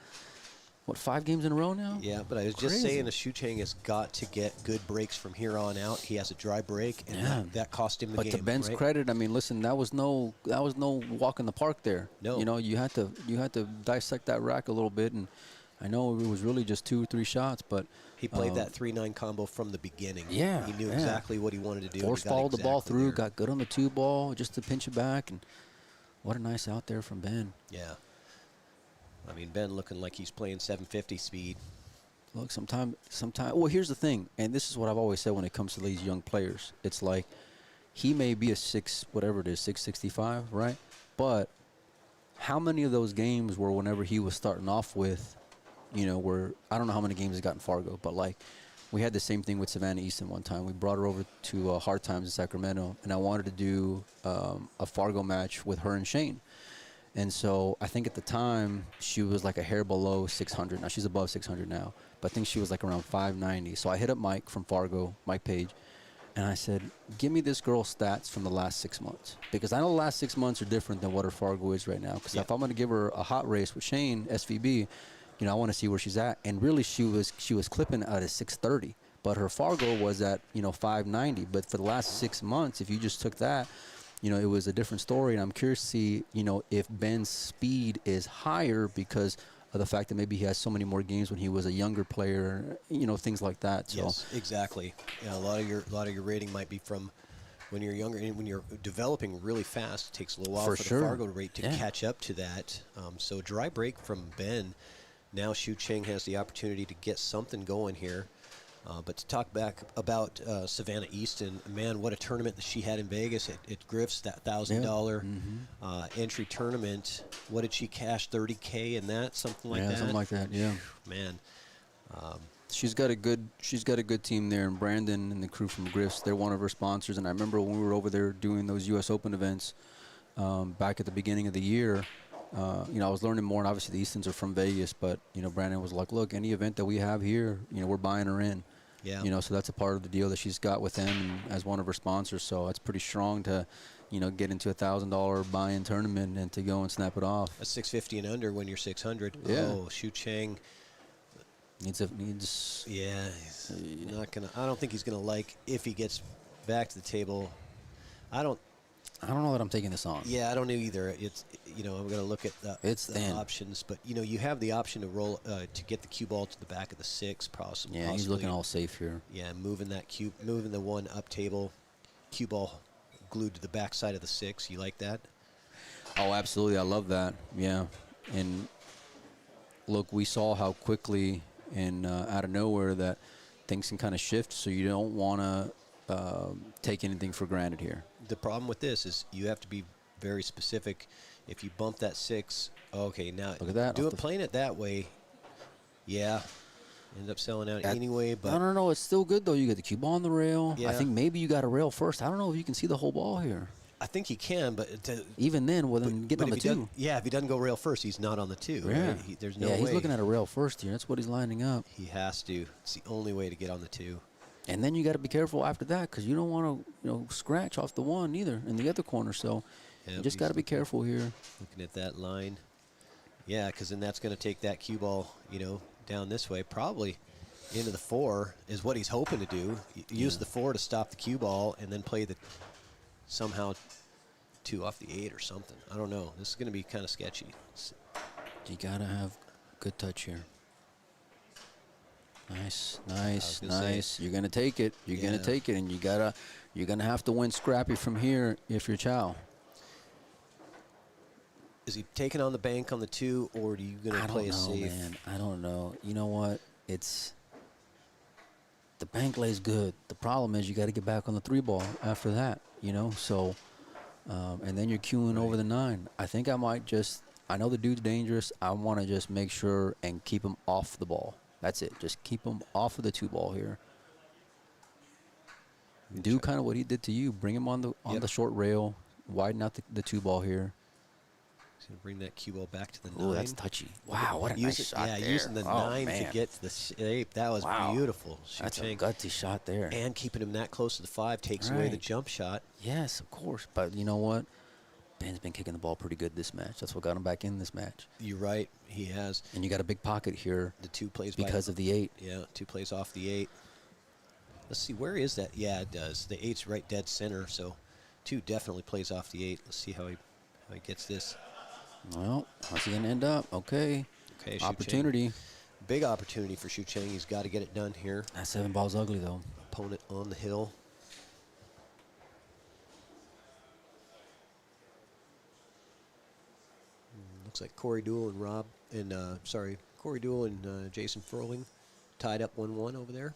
games in a row now? Yeah, but I was just saying, Shu Cheng has got to get good breaks from here on out. He has a dry break, and that cost him the game. But to Ben's credit, I mean, listen, that was no walk in the park there. No, you had to dissect that rack a little bit, and I know it was really just 2 or 3 shots, but he played that 3-9 combo from the beginning. Yeah, he knew exactly what he wanted to do. Force followed the ball through, got good on the 2 ball just to pinch it back, and what a nice out there from Ben. Yeah. I mean, Ben looking like he's playing 750 speed. Look, sometime. Well, here's the thing, and this is what I've always said when it comes to these young players. It's like he may be a 665, right? But how many of those games were whenever he was starting off with, where I don't know how many games he got in Fargo, but like we had the same thing with Savannah Easton one time. We brought her over to Hard Times in Sacramento, and I wanted to do a Fargo match with her and Shane. And so I think at the time she was like a hair below 600. Now she's above 600 now, but I think she was like around 590. So I hit up Mike from Fargo, Mike Page, and I said, give me this girl's stats from the last 6 months. Because I know the last 6 months are different than what her Fargo is right now. Because if I'm going to give her a hot race with Shane, SVB, I want to see where she's at. And really she was clipping out at 630. But her Fargo was at, 590. But for the last 6 months, if you just took that, it was a different story. And I'm curious to see, if Ben's speed is higher because the fact that maybe he has so many more games when he was a younger player, things like that. So Yes, exactly. Yeah, a lot of your rating might be from when you're younger, and when you're developing really fast. It takes a little while For for sure. the Fargo rate to Yeah. catch up to that. So dry break from Ben. Now Shu Cheng has the opportunity to get something going here. But to talk back about Savannah Easton, man, what a tournament that she had in Vegas at Griff's, that $1,000 entry tournament. What did she cash? $30K in that, something like that. Something like that. Yeah. Man, She's got a good team there, and Brandon and the crew from Griff's, they're one of her sponsors. And I remember when we were over there doing those U.S. Open events back at the beginning of the year. I was learning more, and obviously the Eastons are from Vegas, but Brandon was like, "Look, any event that we have here, we're buying her in." yeah. So that's a part of the deal that she's got with them and as one of her sponsors. So it's pretty strong to, get into $1,000 buy-in tournament and to go and snap it off. A 650 and under when you're 600. Yeah. Oh, Shu Cheng. Needs. Yeah, he's not gonna. I don't think he's gonna like if he gets back to the table. I don't know that I'm taking this on. Yeah, I don't know either. It's I'm gonna look at the thin. options, but you have the option to roll to get the cue ball to the back of the 6, possibly. Yeah, he's looking all safe here. Yeah, moving the one up table, cue ball glued to the back side of the 6. You like that? Oh, absolutely. I love that. Yeah, and look, we saw how quickly and out of nowhere that things can kind of shift. So you don't want to take anything for granted here. The problem with this is you have to be very specific. If you bump that 6, okay, now Look at that. Playing it that way, yeah, end up selling out anyway. But no, it's still good though. You get the cue ball on the rail. Yeah. I think maybe you got a rail first. I don't know if you can see the whole ball here. I think he can, but Even then, then getting on the 2. If he doesn't go rail first, he's not on the 2. Yeah. Right? There's no way. He's looking at a rail first here. That's what he's lining up. He has to. It's the only way to get on the 2. And then you got to be careful after that because you don't want to scratch off the 1 either in the other corner. So you just got to be careful here. Looking at that line. Yeah, because then that's going to take that cue ball, down this way. Probably into the 4 is what he's hoping to do. Use the 4 to stop the cue ball and then play the somehow 2 off the 8 or something. I don't know. This is going to be kind of sketchy. You got to have good touch here. Nice. You're gonna take it. You're gonna take it, and you're gonna have to win scrappy from here if you're Chao. Is he taking on the bank on the 2, or are you gonna play a safe? Man. I don't know. You know what? It's the bank lays good. The problem is you got to get back on the 3 ball after that. So and then you're queuing over the 9. I think I might just. I know the dude's dangerous. I want to just make sure and keep him off the ball. That's it. Just keep him off of the 2 ball here. Do kind of what he did to you. Bring him on the short rail. Widen out the 2 ball here. He's going to bring that cue ball back to the 9. Oh, that's touchy. Wow, what a nice shot there. Yeah, using the 9 to get to the shape. That was beautiful. That's a gutsy shot there. And keeping him that close to the 5 takes away the jump shot. Yes, of course. But you know what? Ben's been kicking the ball pretty good this match. That's what got him back in this match. You're right. He has. And you got a big pocket here. The 2 plays because of the 8. Yeah, 2 plays off the 8. Let's see, where is that? Yeah, it does. The 8's right dead center, so 2 definitely plays off the 8. Let's see how he gets this. Well, how's he gonna end up? Okay. Okay. Opportunity. Big opportunity for Shu Cheng. He's got to get it done here. That 7 ball's ugly though. Opponent on the hill. Looks like Corey Deuel and Jason Furling tied up 1-1 over there.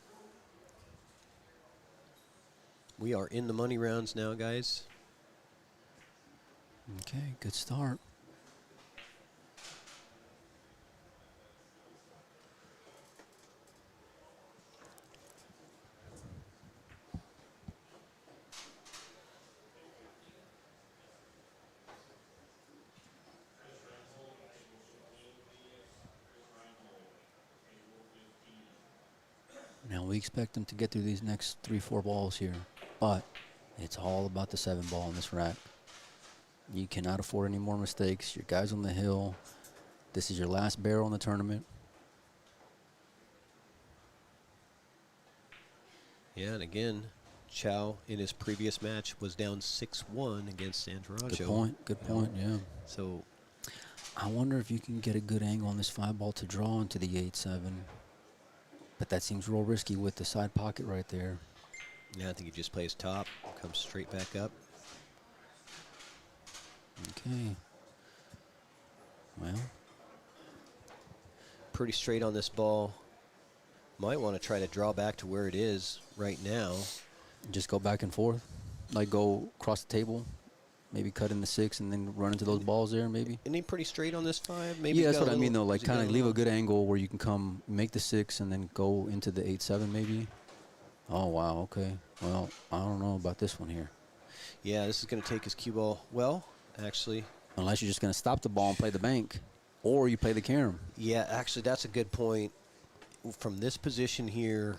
We are in the money rounds now, guys. Okay, good start. Now we expect them to get through these next 3-4 balls here, but it's all about the 7 ball in this rack. You cannot afford any more mistakes. Your guys on the hill. This is your last barrel in the tournament. Yeah, and again, Chao in his previous match was down 6-1 against San Tarajo. Good point. Yeah. So I wonder if you can get a good angle on this 5-ball to draw into the 8-7. But that seems real risky with the side pocket right there. Yeah, I think he just plays top, comes straight back up. Okay. Well, Pretty straight on this ball. Might want to try to draw back to where it is right now. just go back and forth. Like go across the table, maybe cut in the 6 and then run into those balls there maybe. Isn't he pretty straight on this 5? Maybe Yeah, that's got what a I mean little- though. Like has he got kind of a leave a little- good angle where you can come make the 6 and then go into the 8-7 maybe. Oh, wow, okay. Well, I don't know about this one here. Yeah, this is going to take his cue ball. Well, actually, Unless you're just going to stop the ball and play the bank, or you play the carom. yeah, actually, that's a good point. From this position here,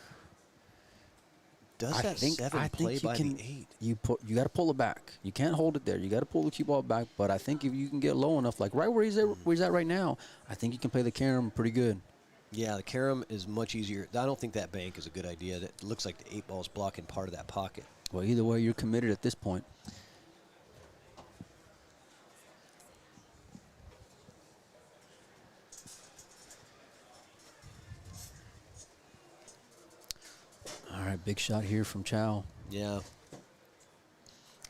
does that 7 play by the 8? You got to pull it back. You can't hold it there. You got to pull the cue ball back. But I think if you can get low enough, like right where he's at right now, I think you can play the carom pretty good. Yeah, the carom is much easier. I don't think that bank is a good idea. It looks like the 8 ball is blocking part of that pocket. Well, either way, you're committed at this point. All right, big shot here from Chao. Yeah.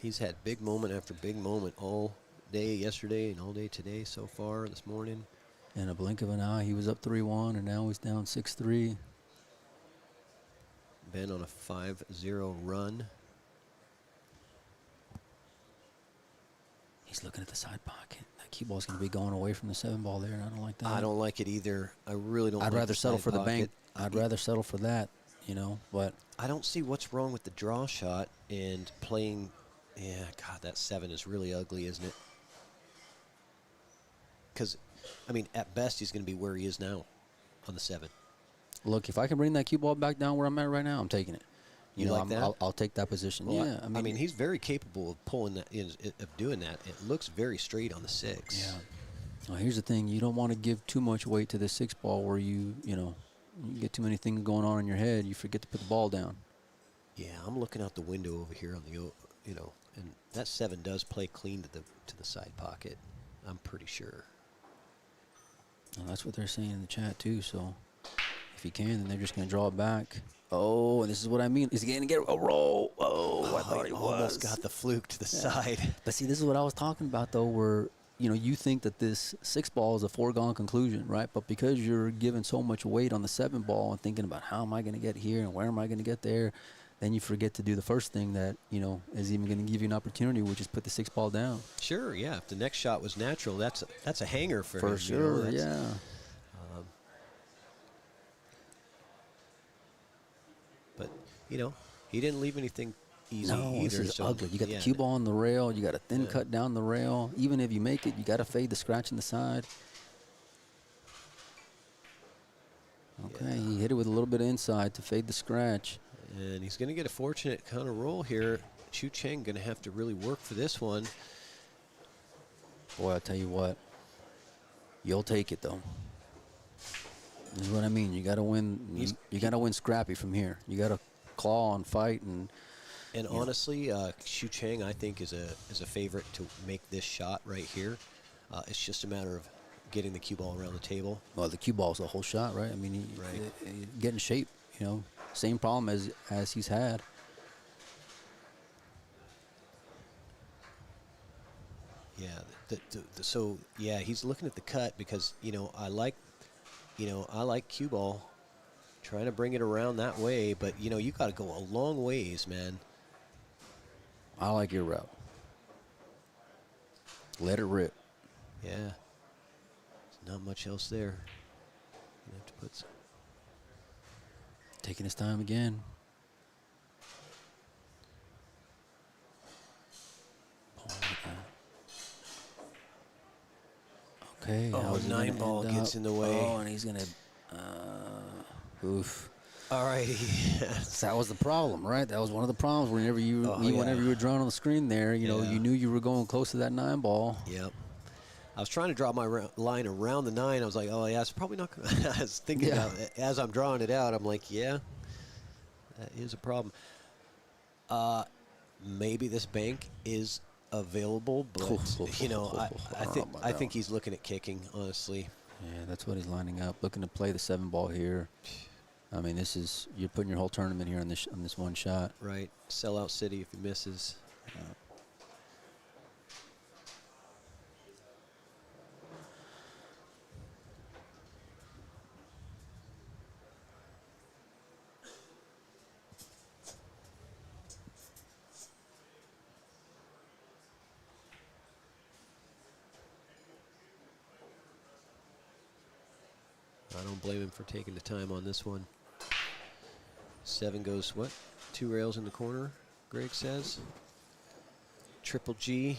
He's had big moment after big moment all day yesterday and all day today so far this morning. In a blink of an eye, he was up 3-1, and now he's down 6-3. Been on a 5-0 run. He's looking at the side pocket. That cue ball's going to be going away from the 7 ball there, and I don't like that. I don't like it either. I really don't I'd like rather the settle side for the pocket. bank. I'd rather settle for that, you know, but I don't see what's wrong with the draw shot and playing. Yeah, God, that 7 is really ugly, isn't it? Because, I mean, at best, he's going to be where he is now on the 7. look, if I can bring that cue ball back down where I'm at right now, I'm taking it. You know, like that? I'll take that position. Well, yeah, I mean, he's very capable of pulling that, of doing that. It looks very straight on the 6. Yeah. Well, here's the thing: you don't want to give too much weight to the 6 ball, where you get too many things going on in your head. You forget to put the ball down. Yeah, I'm looking out the window over here on the, and that 7 does play clean to the side pocket. I'm pretty sure. Well, that's what they're saying in the chat too. So if he can, then they're just going to draw it back. Oh, and this is what I mean. Is he going to get a roll? Oh, I thought he was. Almost got the fluke to the side. But see, this is what I was talking about, though, where, you think that this 6 ball is a foregone conclusion, right? But because you're giving so much weight on the 7 ball and thinking about how am I going to get here and where am I going to get there, then you forget to do the first thing that, is even going to give you an opportunity, which is put the 6 ball down. Sure, yeah. If the next shot was natural, that's a hanger for him. For sure, That's- yeah. But, he didn't leave anything easy No, either. this is so, ugly. You got yeah. the cue ball on the rail. You got a thin Yeah. cut down the rail. Even if you make it, you got to fade the scratch in the side. Okay, Yeah. he hit it with a little bit of inside to fade the scratch. And he's going to get a fortunate kind of roll here. Chu Cheng going to have to really work for this one. Boy, I'll tell you what. You'll take it, though. This is what I mean. You got to win. You got to win scrappy from here. You got to claw and fight and. And honestly, Chu Cheng, I think, is a favorite to make this shot right here. It's just a matter of getting the cue ball around the table. Well, the cue ball's the whole shot, right? I mean, Right. get in shape. Same problem as he's had. Yeah. So yeah, he's looking at the cut because I like cue ball, trying to bring it around that way, but you got to go a long ways, man. I like your route. Let it rip. Yeah. There's not much else there. You have to put some. Taking his time again. Okay. Oh, how's he 9 gonna ball end gets up? in the way. Oh, and he's going to... oof. All righty. That was the problem, right? That was one of the problems. Whenever you were drawing on the screen there, you knew you were going close to that 9 ball. Yep. I was trying to draw my line around the 9. I was like, oh, yeah, it's probably not going to. I was thinking about it. As I'm drawing it out, I'm like, yeah, that is a problem. Maybe this bank is available, but you know, I think he's looking at kicking, honestly. Yeah, that's what he's lining up, looking to play the 7-ball here. I mean, this is, you're putting your whole tournament here on this one shot. Right, sellout city if he misses. I don't blame him for taking the time on this one. 7 goes what? 2 rails in the corner, Greg says. Triple G.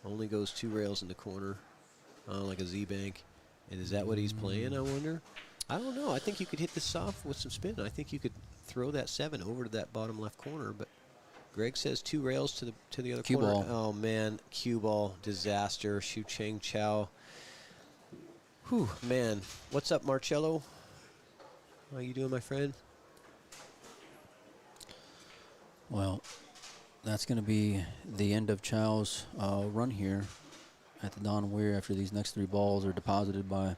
Only goes 2 rails in the corner. Like a Z-bank. And is that what he's playing, I wonder? I don't know. I think you could hit this off with some spin. I think you could throw that 7 over to that bottom left corner, but Greg says 2 rails to the other Cue corner. ball. Oh man, cue ball disaster. Chao. Whew, man. What's up, Marcello? How you doing, my friend? Well, that's going to be the end of Chao's run here at the Don Weir after these next 3 balls are deposited by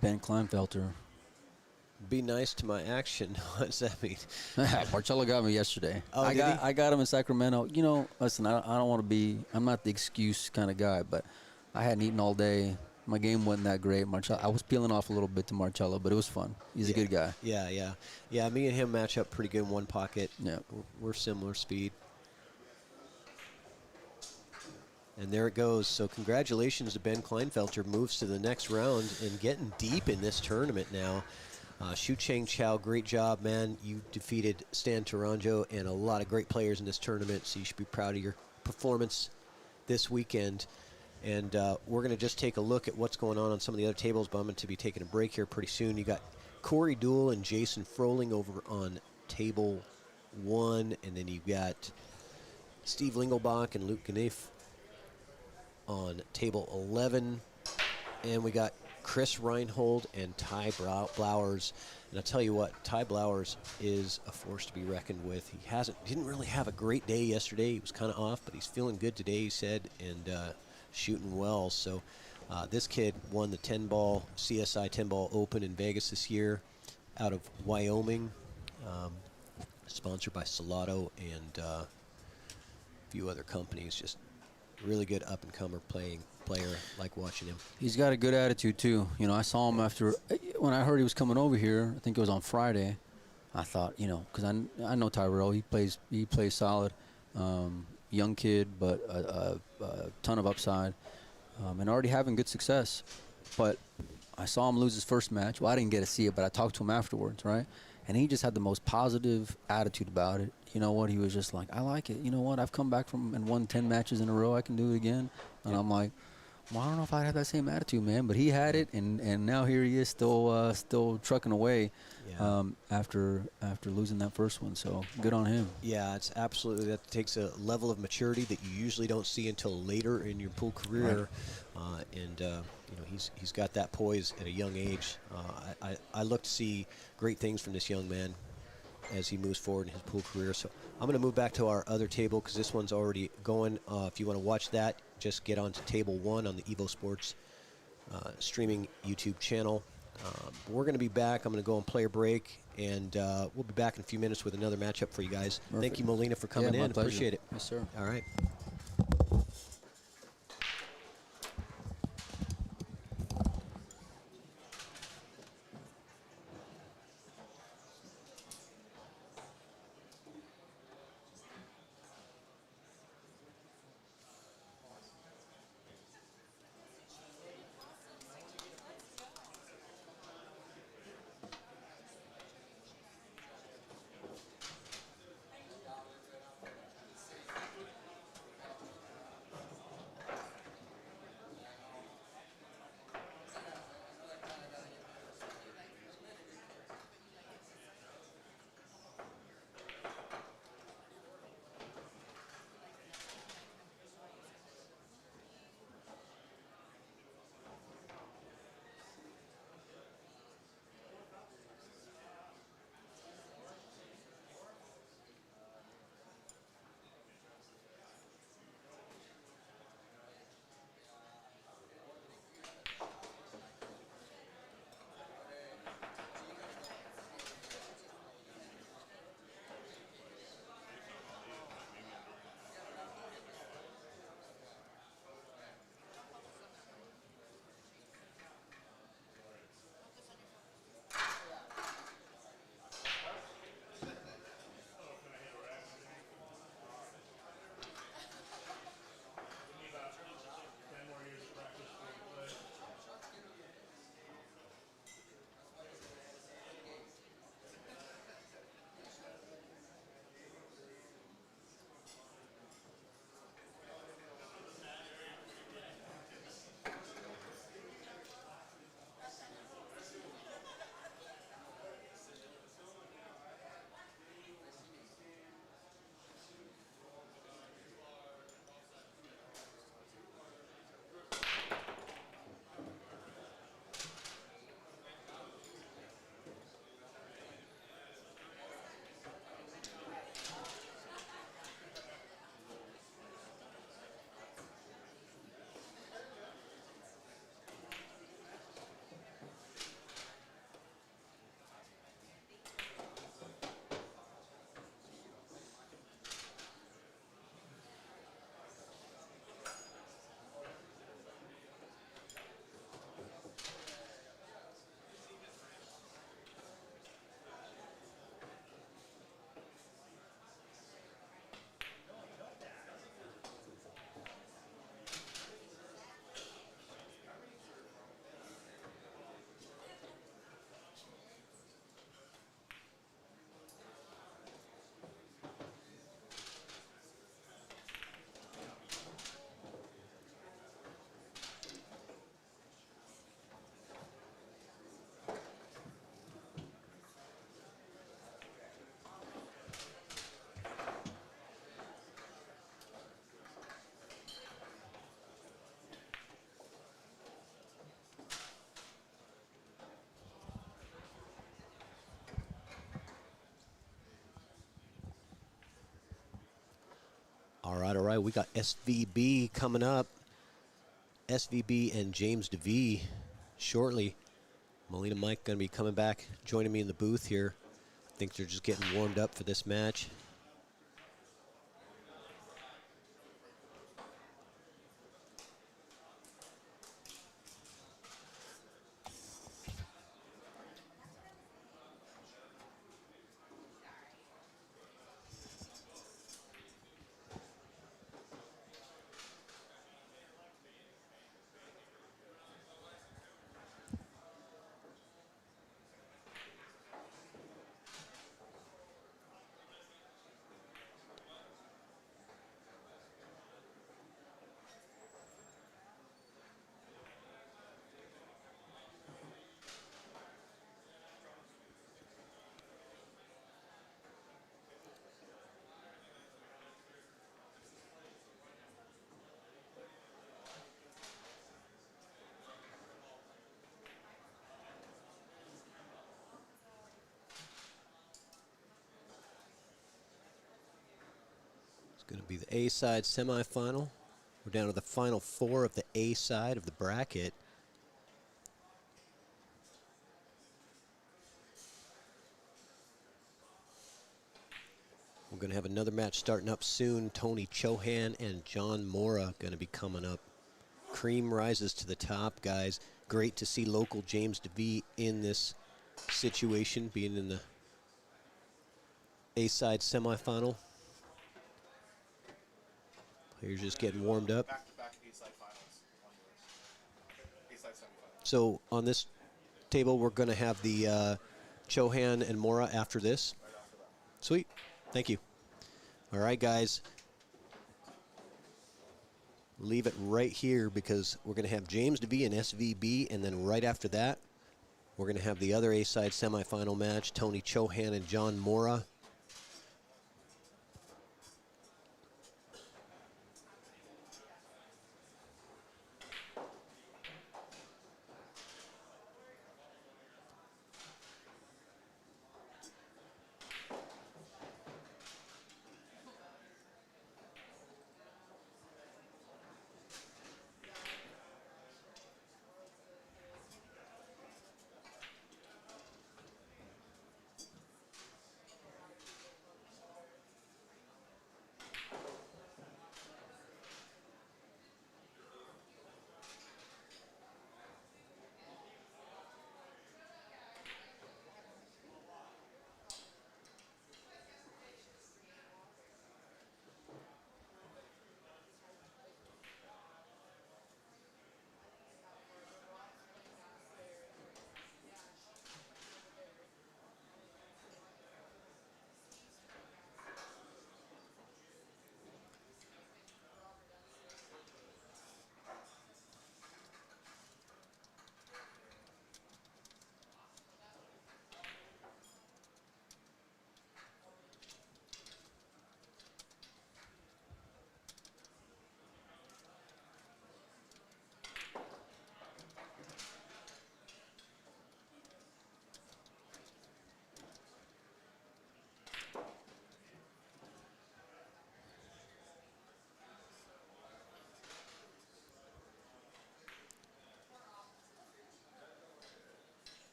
Ben Kleinfelter. Be nice to my action. What does that mean? Marcello got me yesterday. Oh, I got him in Sacramento. You know, listen, I don't want to be, I'm not the excuse kind of guy, but I hadn't eaten all day. My game wasn't that great. I was peeling off a little bit to Marcello, but it was fun. He's a good guy. Yeah, me and him match up pretty good in one pocket. Yeah. We're similar speed. And there it goes. So congratulations to Ben Kleinfelter. Moves to the next round and getting deep in this tournament now. Chao, great job, man. You defeated Stan Taranjo and a lot of great players in this tournament, so you should be proud of your performance this weekend. And we're going to just take a look at what's going on some of the other tables, but I'm going to be taking a break here pretty soon. You got Corey Deuel and Jason Froling over on table 1, and then you've got Steve Lingelbach and Luke Gneif on table 11. And we got Chris Reinhold and Ty Blowers. And I'll tell you what, Ty Blowers is a force to be reckoned with. Didn't really have a great day yesterday. He was kind of off, but he's feeling good today, he said, and shooting well. So this kid won the 10-ball CSI 10-ball Open in Vegas this year out of Wyoming, sponsored by Salado and a few other companies. Just really good up-and-comer player. Like watching him. He's got a good attitude, too. You know, I saw him when I heard he was coming over here, I think it was on Friday. I thought, you know, because I know Tyrell. He plays solid. Young kid, but a ton of upside. And already having good success. But I saw him lose his first match. Well, I didn't get to see it, but I talked to him afterwards, right? And he just had the most positive attitude about it. You know what? He was just like, I like it. You know what? I've come back from and won 10 matches in a row. I can do it again. And I'm like, well, I don't know if I'd have that same attitude, man. But he had it, and now here he is still trucking away after losing that first one. So good on him. Yeah, it's absolutely, that takes a level of maturity that you usually don't see until later in your pool career. Right. You know, he's got that poise at a young age. I look to see great things from this young man as he moves forward in his pool career. So I'm going to move back to our other table because this one's already going. If you want to watch that, just get on to table 1 on the Evo Sports streaming YouTube channel. We're going to be back. I'm going to go on player break, and we'll be back in a few minutes with another matchup for you guys. Perfect. Thank you, Molina, for coming in. Pleasure. Appreciate it. Yes, sir. All right. All right. We got SVB coming up. SVB and James DeVee shortly. Molina Mike going to be coming back, joining me in the booth here. I think they're just getting warmed up for this match. Going to be the A-side semifinal. We're down to the final 4 of the A-side of the bracket. We're going to have another match starting up soon. Tony Chohan and John Mora going to be coming up. Cream rises to the top, guys. Great to see local James DeVee in this situation, being in the A-side semifinal. Players just getting warmed up. Back-to-back A-side finals. A-side semifinals. So on this table, we're going to have the Chohan and Mora after this. Right after that. Sweet. Thank you. All right, guys. Leave it right here because we're going to have James DeVee and SVB, and then right after that, we're going to have the other A-side semifinal match, Tony Chohan and John Mora.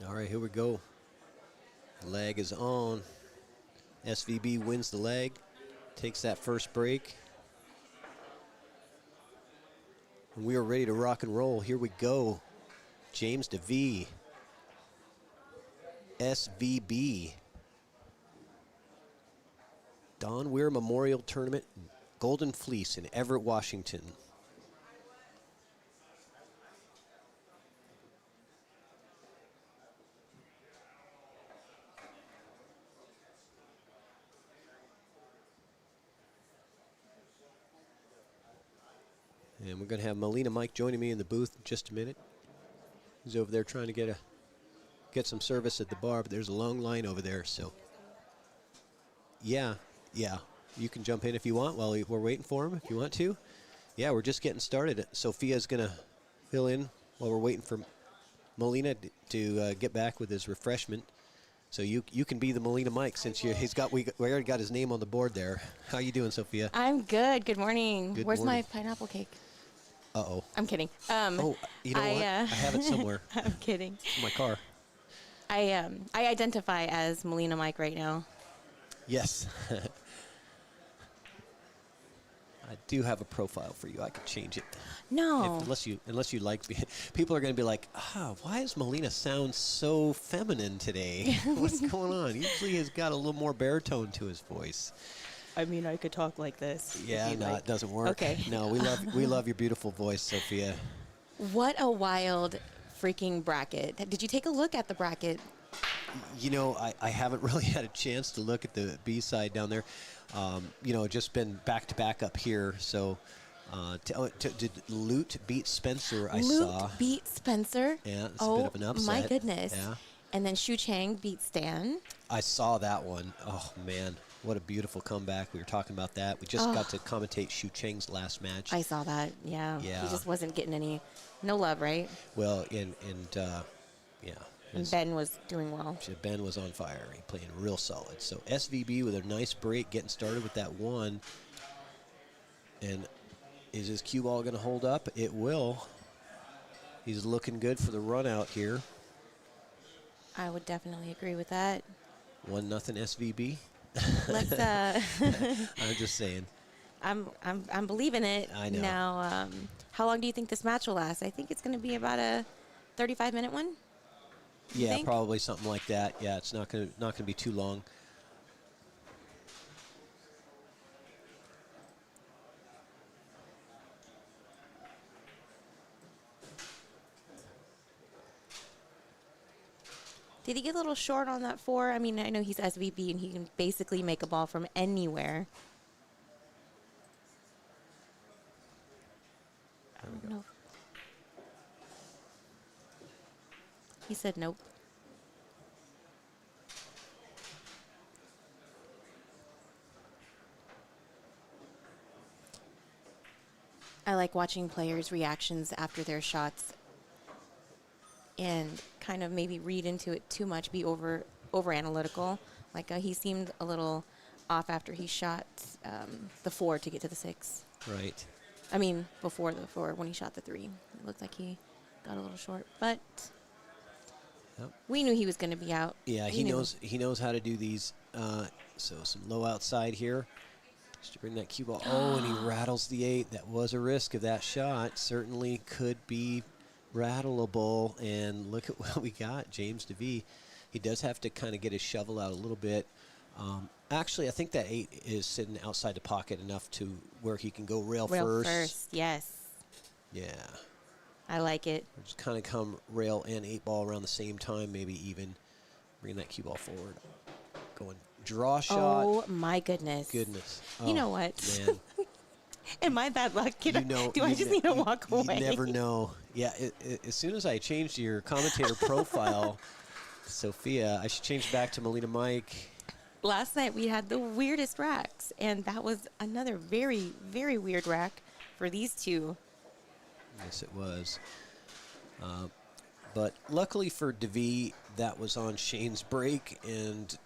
All right, here we go. The leg is on. SVB wins the leg, takes that first break. And we are ready to rock and roll. Here we go. James DeVee, SVB. Don Weir Memorial Tournament, Golden Fleece in Everett, Washington. And we're going to have Melina Mike joining me in the booth in just a minute. He's over there trying to get some service at the bar, but there's a long line over there. So, yeah, you can jump in if you want while we're waiting for him, if you want to. Yeah, we're just getting started. Sophia's going to fill in while we're waiting for Melina to get back with his refreshment. So you can be the Melina Mike since we already got his name on the board there. How you doing, Sophia? I'm good. Good morning. Good Where's morning. my pineapple cake? Uh-oh. I'm kidding. You know what? I have it somewhere. I'm kidding. In my car. I identify as Melina Mike right now. Yes. I do have a profile for you. I could change it. No. Unless you like me. People are going to be like, why does Melina sound so feminine today? What's going on? Usually he's got a little more baritone to his voice. I mean, I could talk like this. Yeah, no, it doesn't work. Okay. No, we love your beautiful voice, Sophia. What a wild freaking bracket. Did you take a look at the bracket? You know, I haven't really had a chance to look at the B side down there. Just been back to back up here. So, did Lute beat Spencer? I saw. Lute beat Spencer. Yeah, it's a bit of an upset. My goodness. Yeah. And then Shu Chang beat Stan. I saw that one. Oh man, what a beautiful comeback! We were talking about that. We just got to commentate Shu Chang's last match. I saw that. Yeah. Yeah. He just wasn't getting no love, right? Well, yeah. And Ben was doing well. Ben was on fire. He playing real solid. So SVB with a nice break, getting started with that one. And is his cue ball going to hold up? It will. He's looking good for the run out here. I would definitely agree with that. 1-0 SVB. Let's. I'm just saying. I'm believing it. I know. Now, how long do you think this match will last? I think it's going to be about a 35-minute one. Yeah, think? probably something like that. Yeah, it's not gonna be too long. Did he get a little short on that 4? I mean, I know he's SVB and he can basically make a ball from anywhere. I don't know. He said nope. I like watching players' reactions after their shots and kind of maybe read into it too much, be over analytical. Like he seemed a little off after he shot the 4 to get to the 6. Right. I mean, before the 4 when he shot the 3. It looked like he got a little short, but we knew he was going to be out. Yeah, he knows how to do these. So some low outside here. Just to bring that cue ball. Oh, and he rattles the 8. That was a risk of that shot. Certainly could be rattleable. And look at what we got, James DeVee. He does have to kind of get his shovel out a little bit. Actually, I think that 8 is sitting outside the pocket enough to where he can go rail first. Yes. Yeah. I like it. Or just kind of come rail and 8 ball around the same time, maybe even. Bring that cue ball forward. Going draw shot. Oh, my goodness. Goodness. You know what? Man. Am I bad luck? Do I just need to walk away? You never know. Yeah, as soon as I changed your commentator profile, Sophia, I should change back to Melina Mike. Last night we had the weirdest racks, and that was another very, very weird rack for these two. Yes, it was. But luckily for DeVee, that was on Shane's break, and,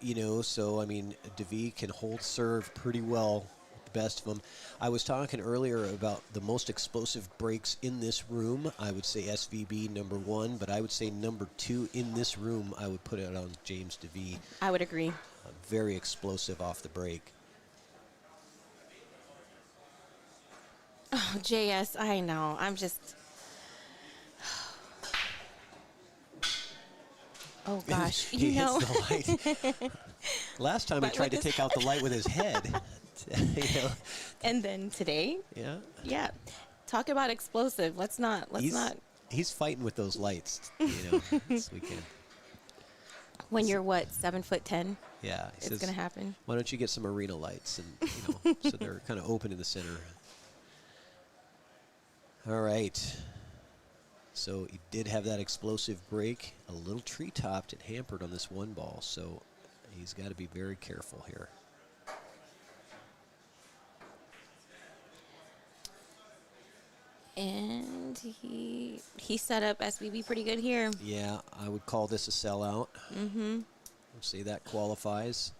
so, I mean, DeVee can hold serve pretty well with the best of them. I was talking earlier about the most explosive breaks in this room. I would say SVB number 1, but I would say number 2 in this room, I would put it on James DeVee. I would agree. Very explosive off the break. Oh, JS, I know. I'm just... Oh, gosh. He hits the light. Last time he tried to take out the light with his head. And then today? Yeah. Yeah. Talk about explosive. Let's not. He's fighting with those lights, this weekend. When you're, 7'10"? Yeah. It's going to happen. Why don't you get some arena lights and, so they're kind of open in the center. All right. So he did have that explosive break, a little tree-topped and hampered on this one ball, so he's got to be very careful here. And he set up SBB pretty good here. Yeah, I would call this a sellout. Mm-hmm. We'll see that qualifies.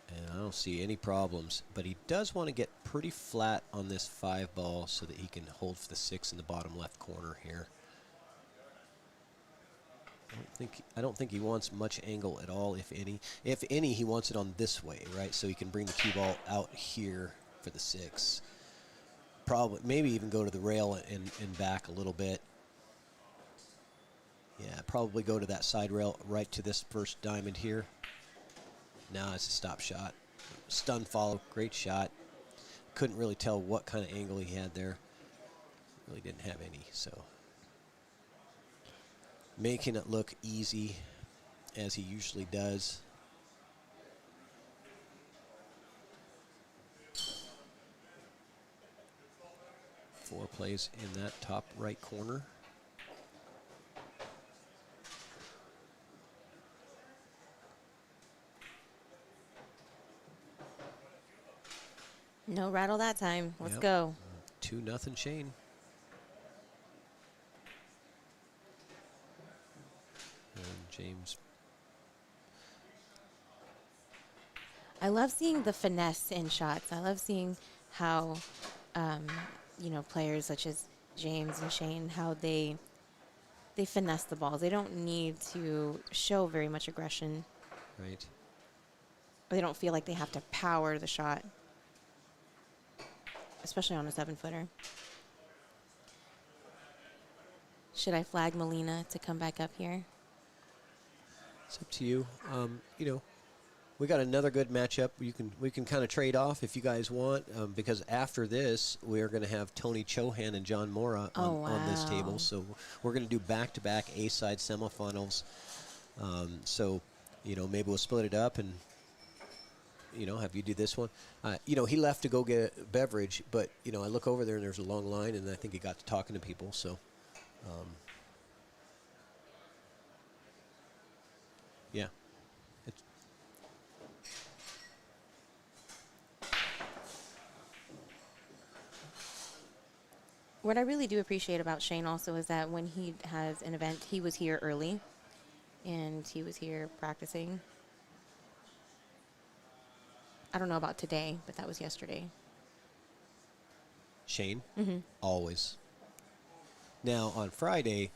And I don't see any problems, but he does want to get pretty flat on this 5 ball so that he can hold for the 6 in the bottom left corner here. I don't think he wants much angle at all, if any. If any, he wants it on this way, right? So he can bring the cue ball out here for the 6. Probably, maybe even go to the rail and back a little bit. Yeah, probably go to that side rail right to this first diamond here. Now it's a stop shot. Stun follow, great shot. Couldn't really tell what kind of angle he had there. Really didn't have any, so. Making it look easy, as he usually does. Four plays in that top right corner. No rattle that time. Let's Yep. go. 2-0 Shane. And James. I love seeing the finesse in shots. I love seeing how, players such as James and Shane, how they finesse the balls. They don't need to show very much aggression. Right. Or they don't feel like they have to power the shot, especially on a 7-footer. Should I flag Molina to come back up here? It's up to you. We got another good matchup. We can kind of trade off if you guys want, because after this we are going to have Tony Chohan and John Mora on this table. So we're going to do back-to-back A-side semifinals. Maybe we'll split it up and have you do this one. He left to go get a beverage, but I look over there and there's a long line, and I think he got to talking to people. So. Yeah. What I really do appreciate about Shane also is that when he has an event, he was here early, and he was here practicing. I don't know about today, but that was yesterday. Shane? Mm-hmm. Always. Now, on Friday,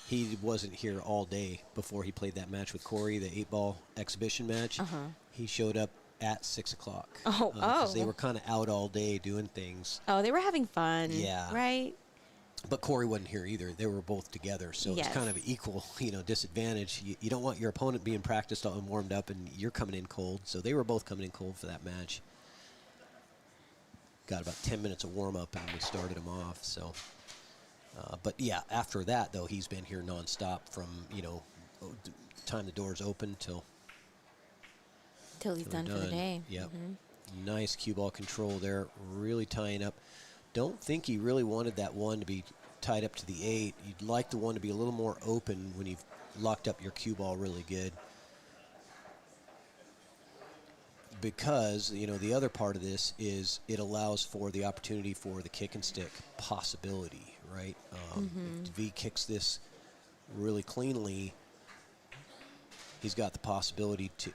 he wasn't here all day before he played that match with Corey, the 8-ball exhibition match. Uh-huh. He showed up at 6 o'clock. Because they were kind of out all day doing things. Oh, they were having fun. Yeah. Right? But Corey wasn't here either. They were both together, so Yes. it's kind of equal, disadvantage. You don't want your opponent being practiced and warmed up, and you're coming in cold. So they were both coming in cold for that match. Got about 10 minutes of warm-up, and we started him off. So, but yeah, after that though, he's been here nonstop from time the doors open till Till he's done for the day. Yep. Mm-hmm. Nice cue ball control there, really tying up. Don't think he really wanted that one to be tied up to the 8. You'd like the one to be a little more open when you've locked up your cue ball really good. Because, the other part of this is it allows for the opportunity for the kick and stick possibility, right? If V kicks this really cleanly, he's got the possibility to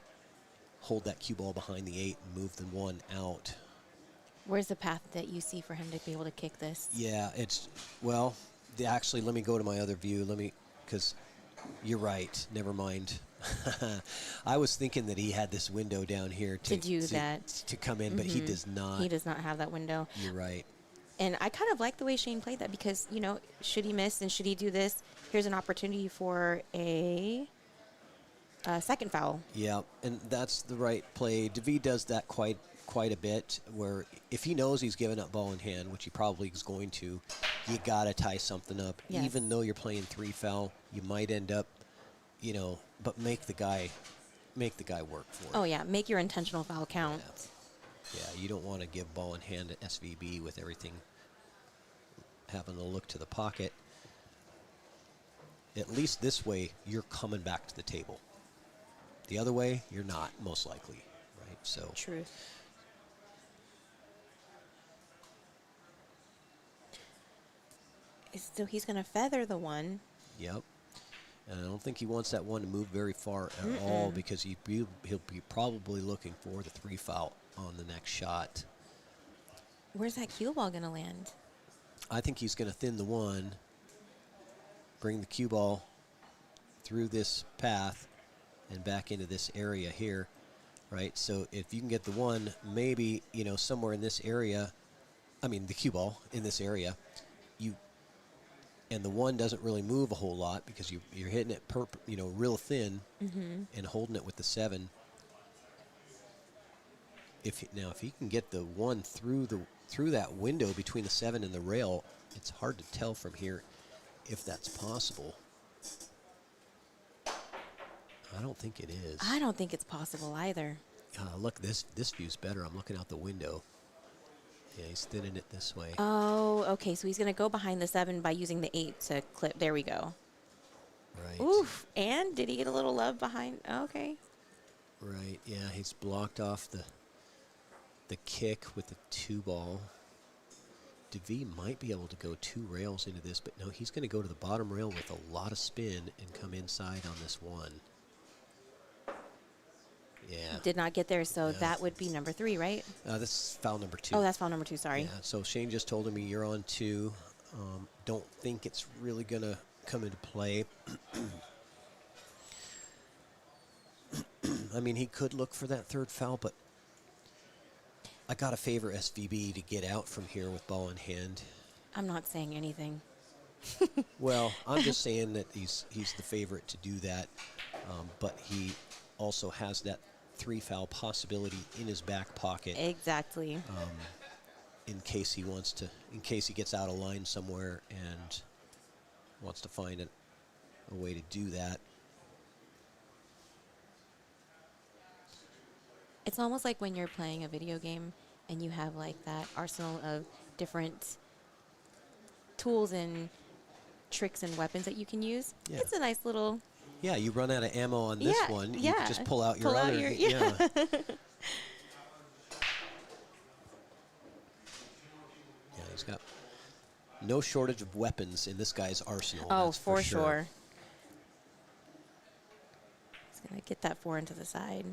hold that cue ball behind the 8 and move the 1 out. Where's the path that you see for him to be able to kick this? Yeah, actually, let me go to my other view. Because you're right. Never mind. I was thinking that he had this window down here to come in, but he does not. He does not have that window. You're right. And I kind of like the way Shane played that because, should he miss and should he do this, here's an opportunity for a second foul. Yeah, and that's the right play. DeVee does that quite a bit, where if he knows he's giving up ball in hand, which he probably is going to, you got to tie something up. Yes. Even though you're playing 3 foul, you might end up, but make the guy work for it. Oh, yeah. Make your intentional foul count. Yeah, you don't want to give ball in hand to SVB with everything having to look to the pocket. At least this way, you're coming back to the table. The other way, you're not, most likely, right? So. Truth. So he's going to feather the one. Yep. And I don't think he wants that one to move very far at all because he'll be probably looking for the 3 foul on the next shot. Where's that cue ball going to land? I think he's going to thin the one, bring the cue ball through this path and back into this area here, right? So if you can get the one, maybe, somewhere in this area, the cue ball in this area, and the one doesn't really move a whole lot because you're hitting it real thin and holding it with the 7. If he can get the one through that window between the 7 and the rail, it's hard to tell from here if that's possible. I don't think it is. I don't think it's possible either. Look, this view's better. I'm looking out the window. Yeah, he's thinning it this way. Oh, okay. So he's going to go behind the 7 by using the 8 to clip. There we go. Right. Oof. And did he get a little love behind? Okay. Right. Yeah, he's blocked off the kick with the 2 ball. DeVee might be able to go 2 rails into this, but no, he's going to go to the bottom rail with a lot of spin and come inside on this 1. Yeah. Did not get there, so Yeah. that would be number 3, right? This is foul number 2. Oh, that's foul number 2, sorry. Yeah, so Shane just told me you're on 2. Don't think it's really going to come into play. He could look for that 3rd foul, but I got to favor SVB to get out from here with ball in hand. I'm not saying anything. Well, I'm just saying that he's the favorite to do that, but he also has that 3 foul possibility in his back pocket. Exactly. In case he gets out of line somewhere and wants to find a way to do that. It's almost like when you're playing a video game and you have like that arsenal of different tools and tricks and weapons that you can use. Yeah. It's a nice little... Yeah, you run out of ammo on this Yeah, one. You yeah. can just pull out your Pull out other. your- Yeah. Yeah, he's got no shortage of weapons in this guy's arsenal. Oh, that's for sure. He's going to get that 4 into the side.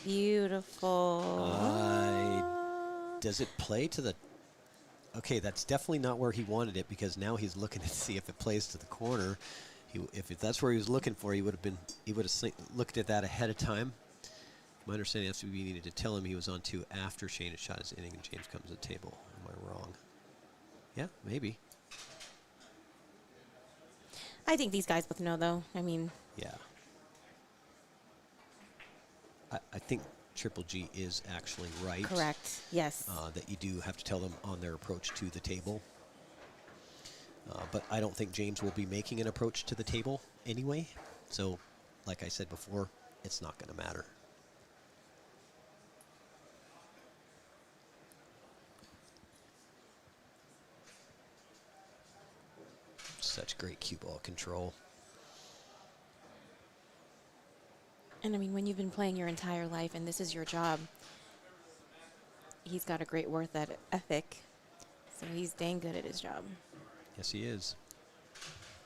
Beautiful. Does it play to the... Okay, that's definitely not where he wanted it because now he's looking to see if it plays to the corner. If that's where he was looking for, he would have looked at that ahead of time. My understanding is we needed to tell him he was on 2 after Shane had shot his inning and James comes to the table. Am I wrong? Yeah, maybe. I think these guys both know, though. Yeah. I think Triple G is actually right. Correct. Yes. That you do have to tell them on their approach to the table. But I don't think James will be making an approach to the table anyway. So, like I said before, it's not going to matter. Such great cue ball control. And when you've been playing your entire life and this is your job, he's got a great work ethic. So he's dang good at his job. Yes, he is.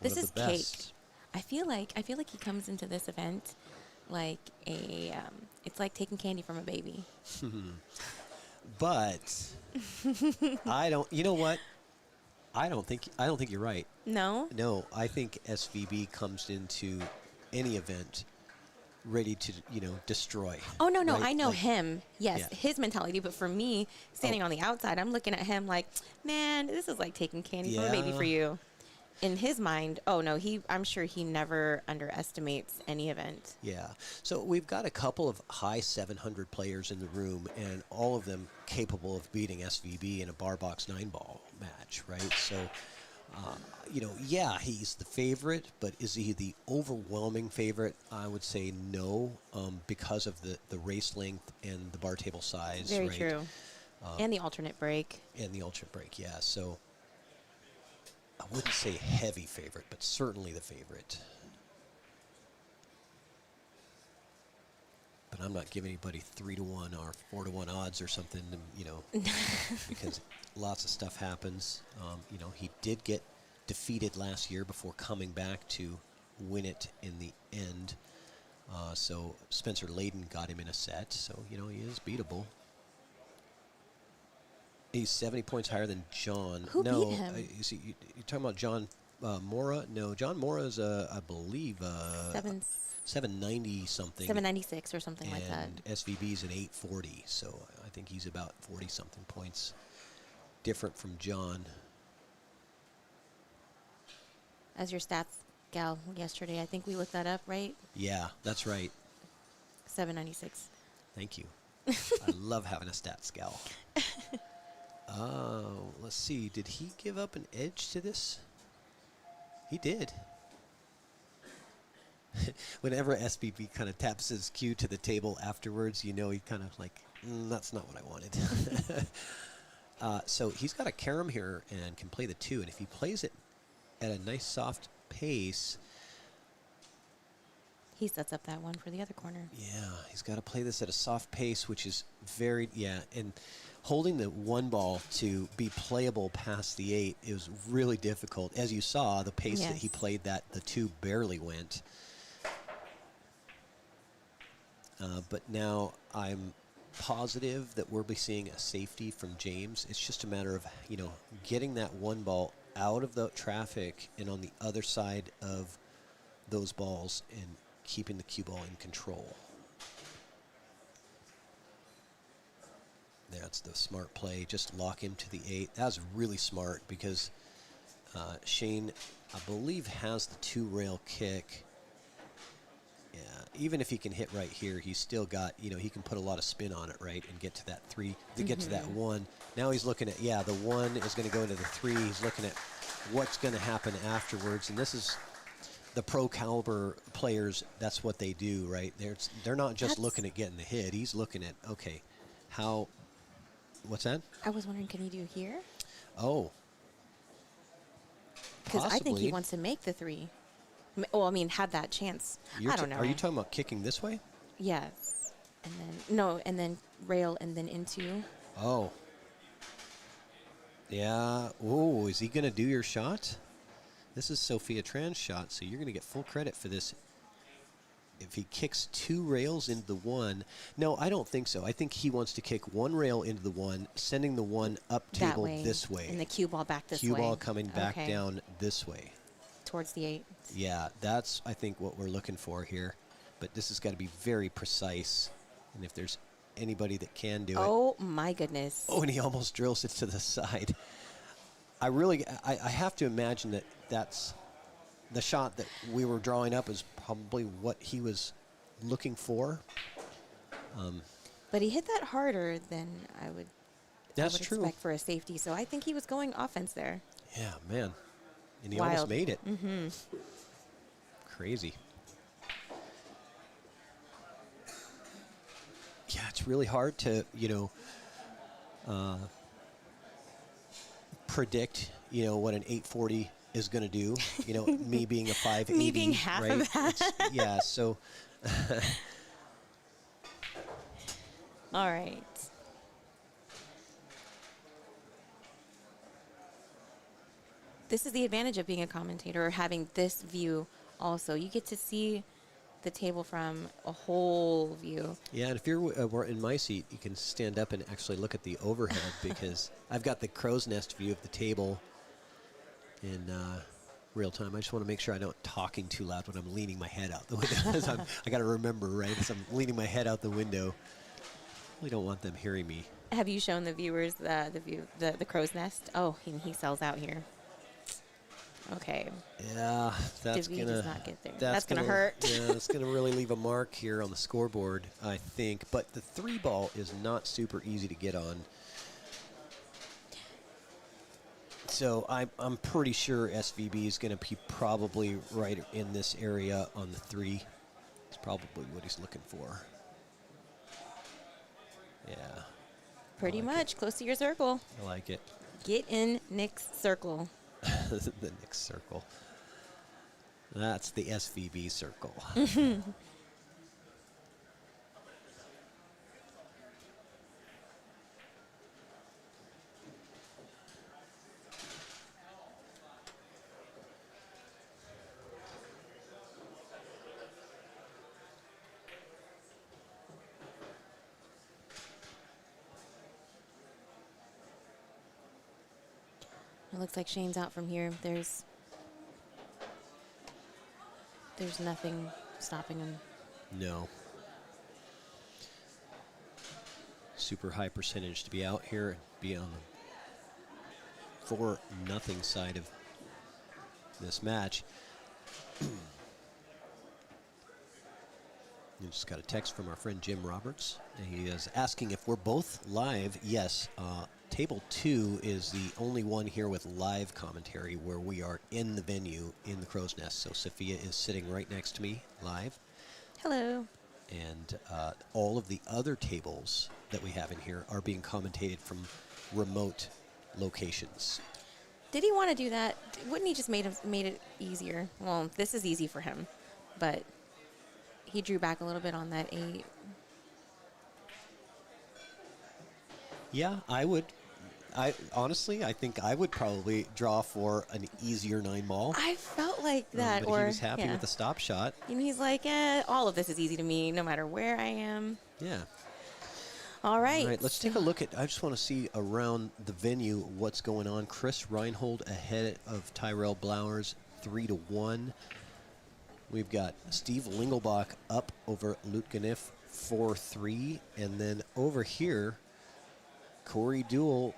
This One is of the cake. best. I feel like he comes into this event like it's like taking candy from a baby. But I don't. You know what? I don't think you're right. No? No, I think SVB comes into any event ready to, destroy. Oh, no, right? I know Like, him. Yes, Yeah. his mentality. But for me, standing on the outside, I'm looking at him like, man, this is like taking candy from a baby Yeah. for you. in his mind, oh no, I'm sure he never underestimates any event. Yeah. So we've got a couple of high 700 players in the room, and all of them capable of beating SVB in a bar box 9-ball match, right? So, yeah, he's the favorite, but is he the overwhelming favorite? I would say no, because of the race length and the bar table size. Very right? true. And the alternate break. And the ultra break, yeah. So I wouldn't say heavy favorite, but certainly the favorite. But I'm not giving anybody 3-1 or 4-1 odds or something, because lots of stuff happens. He did get defeated last year before coming back to win it in the end. So Spencer Ladin got him in a set, so he is beatable. He's 70 points higher than John. Who beat him? You're talking about John Mora? No, John Mora's, I believe, 790 something. 796 or something like that. And SVB's an 840, so I think he's about 40 something points different from John. As your stats gal yesterday, I think we looked that up, right? Yeah, that's right. 796. Thank you. I love having a stats gal. Let's see. Did he give up an edge to this? He did. Whenever SBB kind of taps his cue to the table afterwards, he kind of like, that's not what I wanted. So he's got a carom here and can play the 2. And if he plays it at a nice soft pace, he sets up that one for the other corner. yeah, he's got to play this at a soft pace, which is and holding the 1 ball to be playable past the 8 is really difficult. As you saw, the pace that he played that, the 2 barely went. But now I'm positive that we'll be seeing a safety from James. It's just a matter of, getting that 1 ball out of the traffic and on the other side of those balls and keeping the cue ball in control. That's the smart play. Just lock him to the 8. That was really smart because Shane, I believe, has the 2-rail kick. Yeah, even if he can hit right here, he's still got, he can put a lot of spin on it, right, and get to that 3, to get to that 1. Now he's looking at, the 1 is going to go into the 3. He's looking at what's going to happen afterwards, and this is the pro caliber players. That's what they do, right? They're not just looking at getting the hit. He's looking at, okay, how. What's that? I was wondering, can he do here? Oh. Because I think he wants to make the 3. Well, I mean, have that chance. I don't know. Are you talking about kicking this way? Yes. And then, no, and then rail and then into. Oh. Yeah. Oh, is he going to do your shot? This is Sophia Tran's shot, so you're going to get full credit for this. If he kicks 2 rails into the 1. No, I don't think so. I think he wants to kick 1 rail into the 1, sending the 1 up table this way. And the cue ball back this way. Cue ball coming back down this way. Towards the 8. Yeah, that's, I think, what we're looking for here. But this has got to be very precise. And if there's anybody that can do it. Oh, my goodness. Oh, and he almost drills it to the side. I have to imagine that that's the shot that we were drawing up is probably what he was looking for. But he hit that harder than I would expect for a safety. So I think he was going offense there. Yeah, man. And he almost made it. Mm-hmm. Crazy. Yeah, it's really hard to, predict, what an 840 is going to do. Me being a 580. Me being half right? of that. Yeah, so. All right. This is the advantage of being a commentator or having this view also. You get to see the table from a whole view. Yeah, and if you're in my seat, you can stand up and actually look at the overhead because I've got the crow's nest view of the table in real time. I just want to make sure I'm not talking too loud when I'm leaning my head out the window. I got to remember, right, as I'm leaning my head out the window. I really don't want them hearing me. Have you shown the viewers the crow's nest? Oh, he sells out here. Okay. Yeah, that's Dewey gonna does not get there. That's gonna hurt. Yeah, that's gonna really leave a mark here on the scoreboard, I think. But the 3 ball is not super easy to get on. So I'm pretty sure SVB is going to be probably right in this area on the 3. It's probably what he's looking for. Yeah. Pretty like much close to your circle. I like it. Get in Nick's circle. The next circle. That's the SVB circle. It looks like Shane's out from here. There's nothing stopping him. No. Super high percentage to be out here and be on the 4-0 side of this match. We just got a text from our friend Jim Roberts. He is asking if we're both live. Yes. Table 2 is the only one here with live commentary where we are in the venue in the Crow's Nest. So Sophia is sitting right next to me live. Hello. And all of the other tables that we have in here are being commentated from remote locations. Did he want to do that? Wouldn't he just made it easier? Well, this is easy for him, but he drew back a little bit on that 8. Yeah, I would. Honestly, I think I would probably draw for an easier 9-ball. I felt like that. But or he was happy yeah. with the stop shot. And he's like, all of this is easy to me, no matter where I am. Yeah. All right. All right, let's take a look at, I just want to see around the venue what's going on. Chris Reinhold ahead of Tyrell Blowers, 3-1. We've got Steve Lingelbach up over Lutganif, 4-3. And then over here, Corey Deuel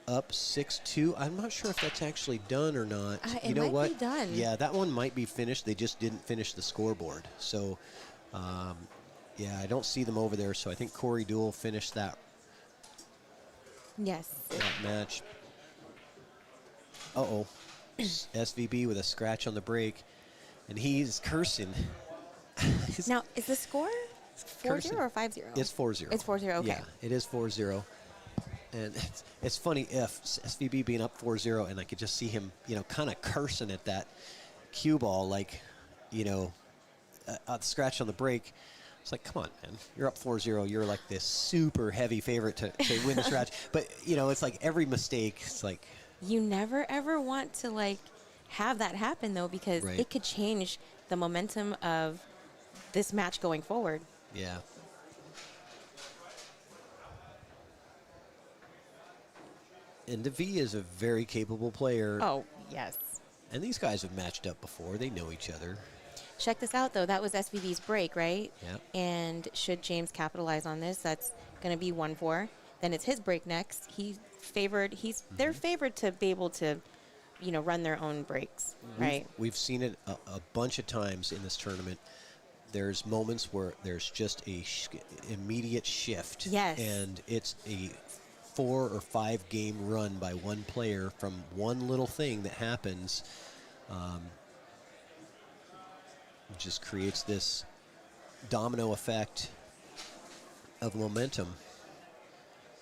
up 6-2. I'm not sure if that's actually done or not. It you know might what? be done. Yeah, that one might be finished. They just didn't finish the scoreboard. So, yeah, I don't see them over there. So I think Corey Deuel finished that Yes. match. Uh-oh. SVB with a scratch on the break. And he's cursing. Now, is the score 4-0 or 5-0? It's 4-0. It's 4-0, okay. Yeah, it is 4-0. And it's funny if SVB being up 4-0, and I could just see him, kind of cursing at that cue ball, like, a scratch on the break. It's like, come on, man. You're up 4-0. You're like this super heavy favorite to win the scratch. But, it's like every mistake, it's like. You never, ever want to, have that happen, though, because Right. it could change the momentum of this match going forward. Yeah. And DeVee is a very capable player. Oh, yes. And these guys have matched up before. They know each other. Check this out, though. That was SVB's break, right? Yep. And should James capitalize on this, that's going to be 1-4. Then it's his break next. They're favored to be able to, run their own breaks, right? We've seen it a bunch of times in this tournament. There's moments where there's just a immediate shift. Yes. And it's a 4 or 5 game run by one player from one little thing that happens. It just creates this domino effect of momentum.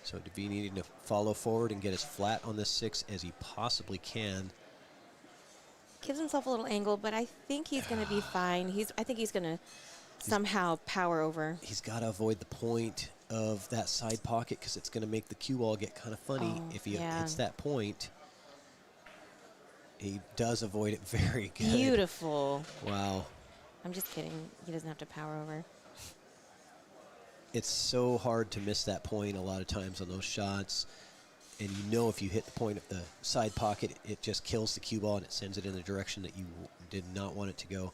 So DeVee needing to follow forward and get as flat on this 6 as he possibly can. Gives himself a little angle, but I think he's going to be fine. I think he's going to somehow power over. He's got to avoid the point of that side pocket because it's going to make the cue ball get kind of funny. Oh, If he yeah. hits that point, he does avoid it very good. Beautiful. Wow. I'm just kidding. He doesn't have to power over. It's so hard to miss that point a lot of times on those shots. And if you hit the point of the side pocket, it just kills the cue ball and it sends it in the direction that you did not want it to go.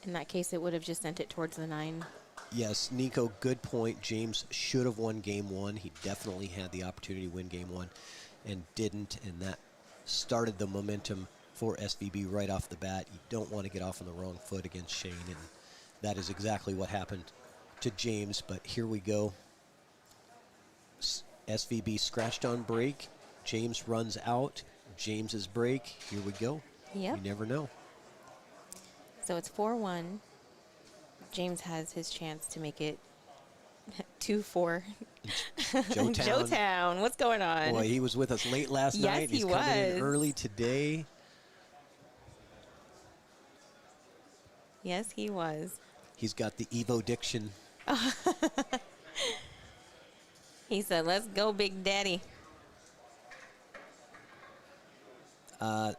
In that case, it would have just sent it towards the 9. Yes, Nico, good point. James should have won game 1. He definitely had the opportunity to win game 1 and didn't. And that started the momentum for SVB right off the bat. You don't want to get off on the wrong foot against Shane, and that is exactly what happened to James. But here we go. SVB scratched on break. James runs out. James's break. Here we go. Yep. You never know. So it's 4-1. James has his chance to make it 2-4. Joetown, what's going on? Boy, he was with us late last night. Yes, he He's coming in was. early today. Yes, he was. He's got the Evo diction. He said, let's go, Big Daddy.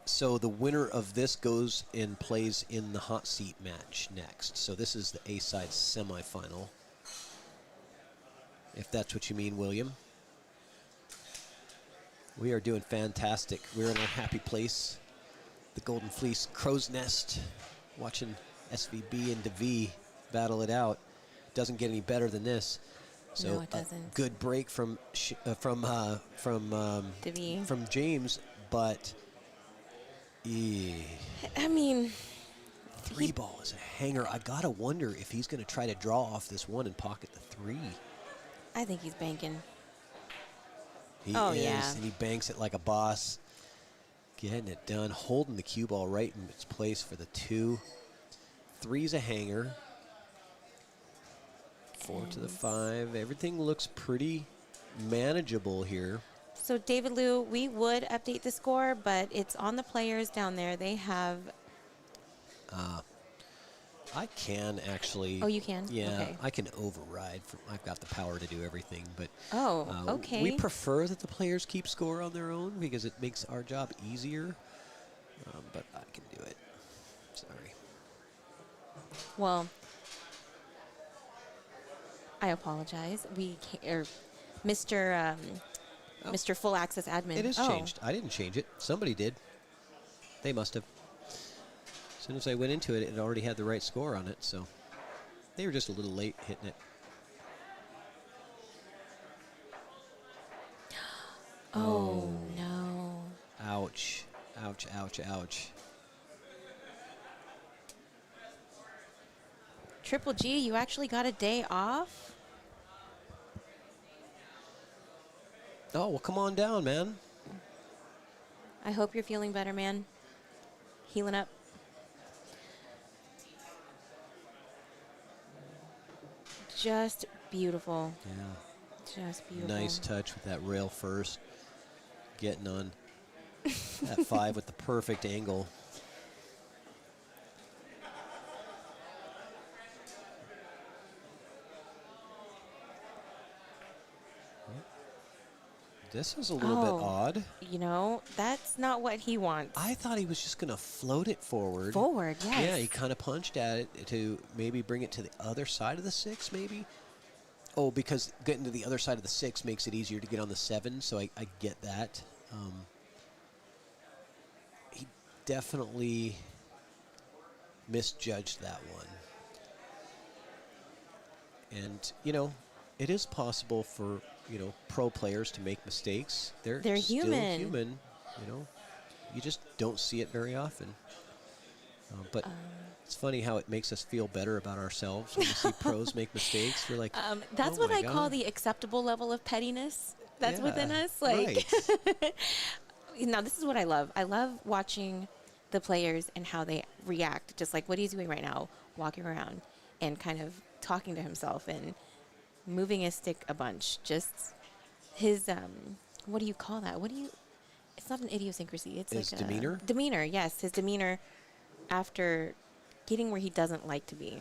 So the winner of this goes and plays in the hot seat match next. So this is the A-side semifinal, if that's what you mean, William. We are doing fantastic. We're in our happy place, the Golden Fleece Crow's Nest, watching SVB and DeVee battle it out. Doesn't get any better than this. So No, it doesn't. good break from DeVee. from James, but I mean, three ball is a hanger. I gotta wonder if he's gonna try to draw off this one and pocket the three. I think he's banking. He Oh, is, yeah. and he banks it like a boss. Getting it done, holding the cue ball right in its place for the two. Three's a hanger. 4 to the 5. Everything looks pretty manageable here. So, David Liu, we would update the score, but it's on the players down there. They have... I can actually. Oh, you can? Yeah, Okay. I can override. I've got the power to do everything, but Oh, okay. we prefer that the players keep score on their own because it makes our job easier. But I can do it. Sorry. Well, I apologize. We can't, or Mr. Mr. Full Access Admin. It is Oh. changed. I didn't change it. Somebody did. They must have. As soon as I went into it, it already had the right score on it, so they were just a little late hitting it. Oh, no. Ouch. Ouch, ouch, ouch. Triple G, you actually got a day off? Oh, well, come on down, man. I hope you're feeling better, man. Healing up. Just beautiful. Yeah. Just beautiful. Nice touch with that rail first. Getting on that 5 with the perfect angle. This is a little bit odd. You know, that's not what he wants. I thought he was just going to float it forward. Forward, yes. Yeah, he kind of punched at it to maybe bring it to the other side of the 6, maybe. Oh, because getting to the other side of the 6 makes it easier to get on the 7, so I get that. He definitely misjudged that one. And, you know, it is possible for, you know, pro players to make mistakes. They're still human. human, you know. You just don't see it very often. But it's funny how it makes us feel better about ourselves when we see pros make mistakes. We're like, That's oh what my I call God. the acceptable level of pettiness that's Yeah, within us. Like, right. now this is what I love. I love watching the players and how they react. Just like what he's doing right now, walking around and kind of talking to himself and moving his stick a bunch. Just his, what do you call that? It's not an idiosyncrasy. It's His like demeanor? Demeanor, yes. His demeanor after getting where he doesn't like to be.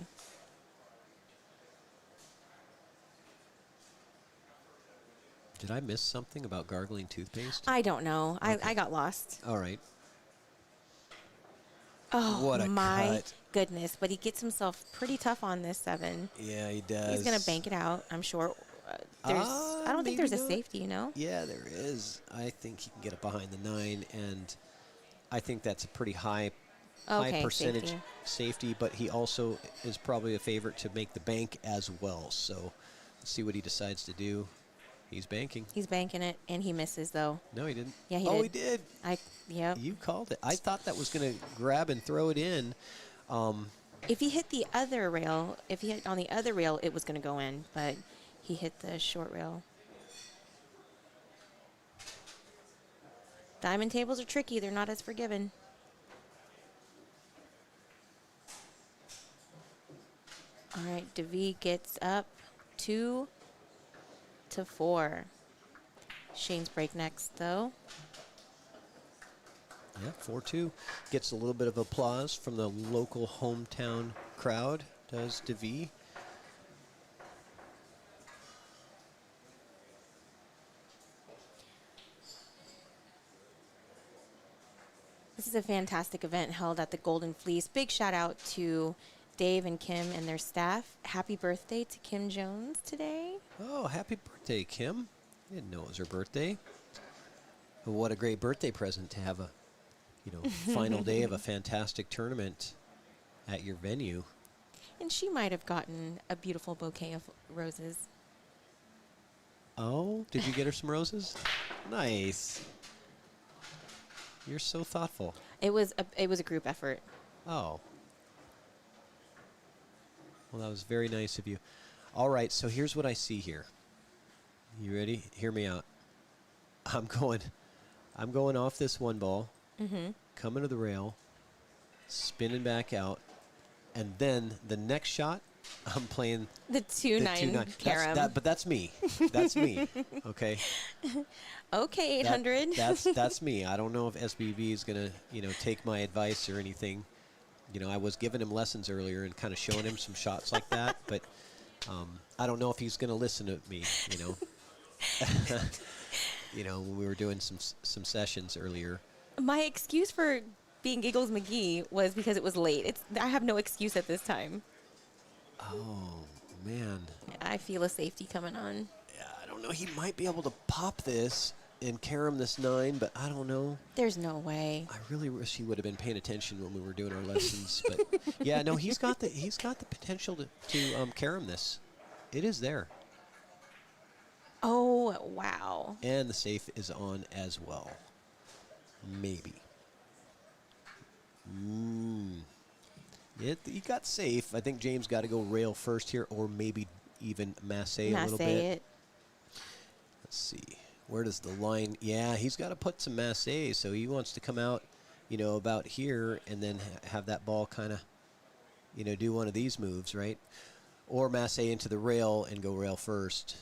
Did I miss something about gargling toothpaste? I don't know. Okay. I got lost. All right. Oh, What a my cut. goodness. But he gets himself pretty tough on this 7. Yeah, he does. He's going to bank it out, I'm sure. I don't think maybe there's a not. safety, you know? Yeah, there is. I think he can get it behind the 9, and I think that's a pretty high Okay, percentage safety, but he also is probably a favorite to make the bank as well. So let's see what he decides to do. He's banking. He's banking it, and he misses, though. No, he didn't. Yeah, he Oh, did. he did. Yep. You called it. I thought that was going to grab and throw it in. If he hit the other rail, if he hit on the other rail, it was going to go in, but he hit the short rail. Diamond tables are tricky. They're not as forgiving. All right, Devi gets up 2-4. Shane's break next, though. Yeah, 4-2. Gets a little bit of applause from the local hometown crowd, does Devi. This is a fantastic event held at the Golden Fleece. Big shout out to Dave and Kim and their staff. Happy birthday to Kim Jones today. Oh, happy birthday, Kim. I didn't know it was her birthday. But what a great birthday present to have a, final day of a fantastic tournament at your venue. And she might have gotten a beautiful bouquet of roses. Oh, did you get her some roses? Nice. You're so thoughtful. It was a group effort. Oh. Well, that was very nice of you. All right, so here's what I see here. You ready? Hear me out. I'm going off this one ball, coming to the rail, spinning back out, and then the next shot, I'm playing The 2-9 carom. But that's me. That's me. Okay. Okay, 800. That's me. I don't know if SBB is gonna take my advice or anything. I was giving him lessons earlier and kind of showing him some shots like that, but I don't know if he's gonna listen to me. When we were doing some sessions earlier. My excuse for being Giggles McGee was because it was late. I have no excuse at this time. Oh man. I feel a safety coming on. Yeah, I don't know. He might be able to pop this and carom this 9, but I don't know. There's no way. I really wish he would have been paying attention when we were doing our lessons. But yeah, no, he's got the potential to carom this. It is there. Oh, wow. And the safe is on as well. Maybe. He got safe. I think James got to go rail first here, or maybe even masse a little bit. It. Let's see. Where does the line? Yeah, he's got to put some masse, so he wants to come out, about here and then have that ball kind of, do one of these moves, right? Or masse into the rail and go rail first.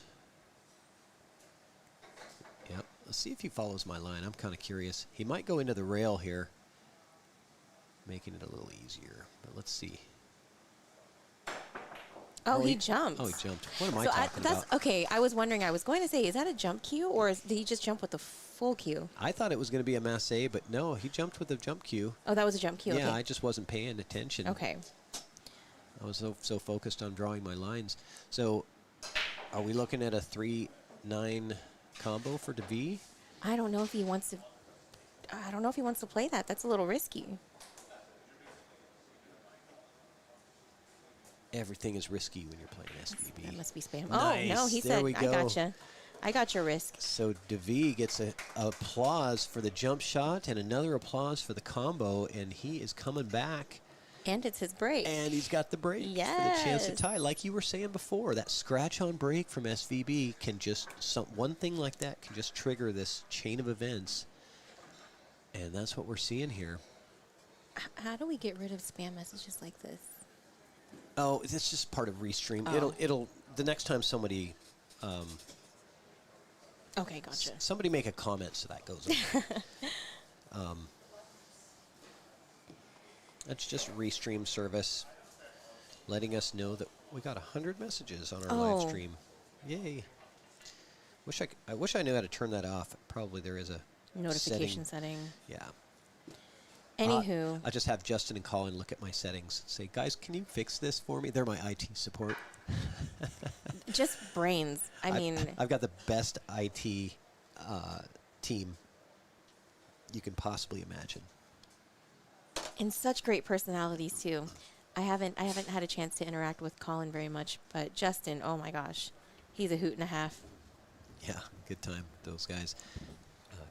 Yep. Let's see if he follows my line. I'm kind of curious. He might go into the rail here, making it a little easier. But let's see. Oh, he jumped. Oh, he jumped. What am I talking about? Okay, I was wondering, I was going to say, is that a jump cue, or did he just jump with the full cue? I thought it was going to be a masse, but no, he jumped with a jump cue. Oh, that was a jump cue. Yeah, Okay. I just wasn't paying attention. Okay. I was so focused on drawing my lines. So, are we looking at a 3-9 combo for Devi? I don't know if he wants to play that. That's a little risky. Everything is risky when you're playing SVB. That must be spam. Nice. Oh, no, he There said, we I go. gotcha. I got your risk. So Devi gets a applause for the jump shot and another applause for the combo, and he is coming back. And it's his break. And he's got the break for the chance to tie. Like you were saying before, that scratch on break from SVB can just, one thing like that can just trigger this chain of events. And that's what we're seeing here. How do we get rid of spam messages like this? Oh, it's just part of Restream. Oh. It'll the next time somebody Okay, gotcha. somebody make a comment so that goes away. That's just Restream service letting us know that we got 100 messages on our live stream. Yay. I wish I knew how to turn that off. Probably there is a Notification setting. Yeah. Anywho. I just have Justin and Colin look at my settings and say, guys, can you fix this for me? They're my IT support. Just brains. I mean. I've got the best IT team you can possibly imagine. And such great personalities too. I haven't had a chance to interact with Colin very much, but Justin, oh my gosh, he's a hoot and a half. Yeah, good time with those guys.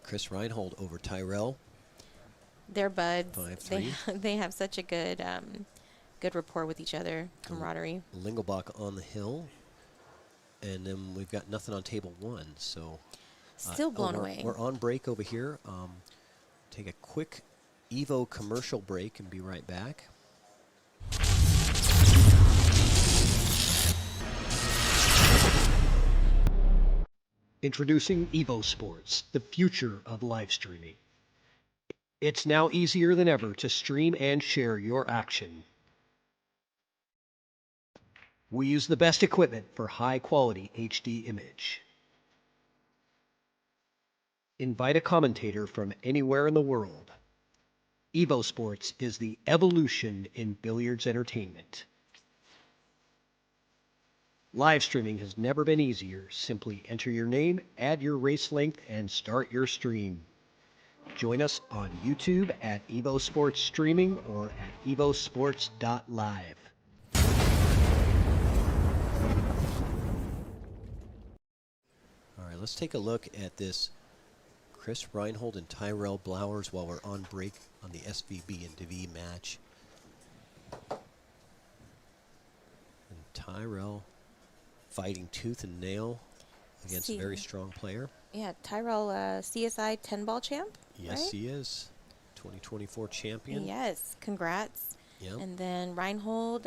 Chris Reinhold over Tyrell. They're buds. 5-3. They have such a good good rapport with each other, camaraderie. Lingelbach on the hill. And then we've got nothing on table 1. So Still blown away. We're on break over here. Take a quick Evo commercial break and be right back. Introducing Evo Sports, the future of live streaming. It's now easier than ever to stream and share your action. We use the best equipment for high-quality HD image. Invite a commentator from anywhere in the world. Evo Sports is the evolution in billiards entertainment. Live streaming has never been easier. Simply enter your name, add your race length, and start your stream. Join us on YouTube at Evo Sports Streaming or at evosports.live. All right, let's take a look at this Chris Reinhold and Tyrell Blowers while we're on break on the SVB and DeVee match. And Tyrell fighting tooth and nail against a very strong player. Yeah, Tyrell, CSI 10-ball champ. Yes, right? he is. 2024 champion. Yes, congrats. Yep. And then Reinhold,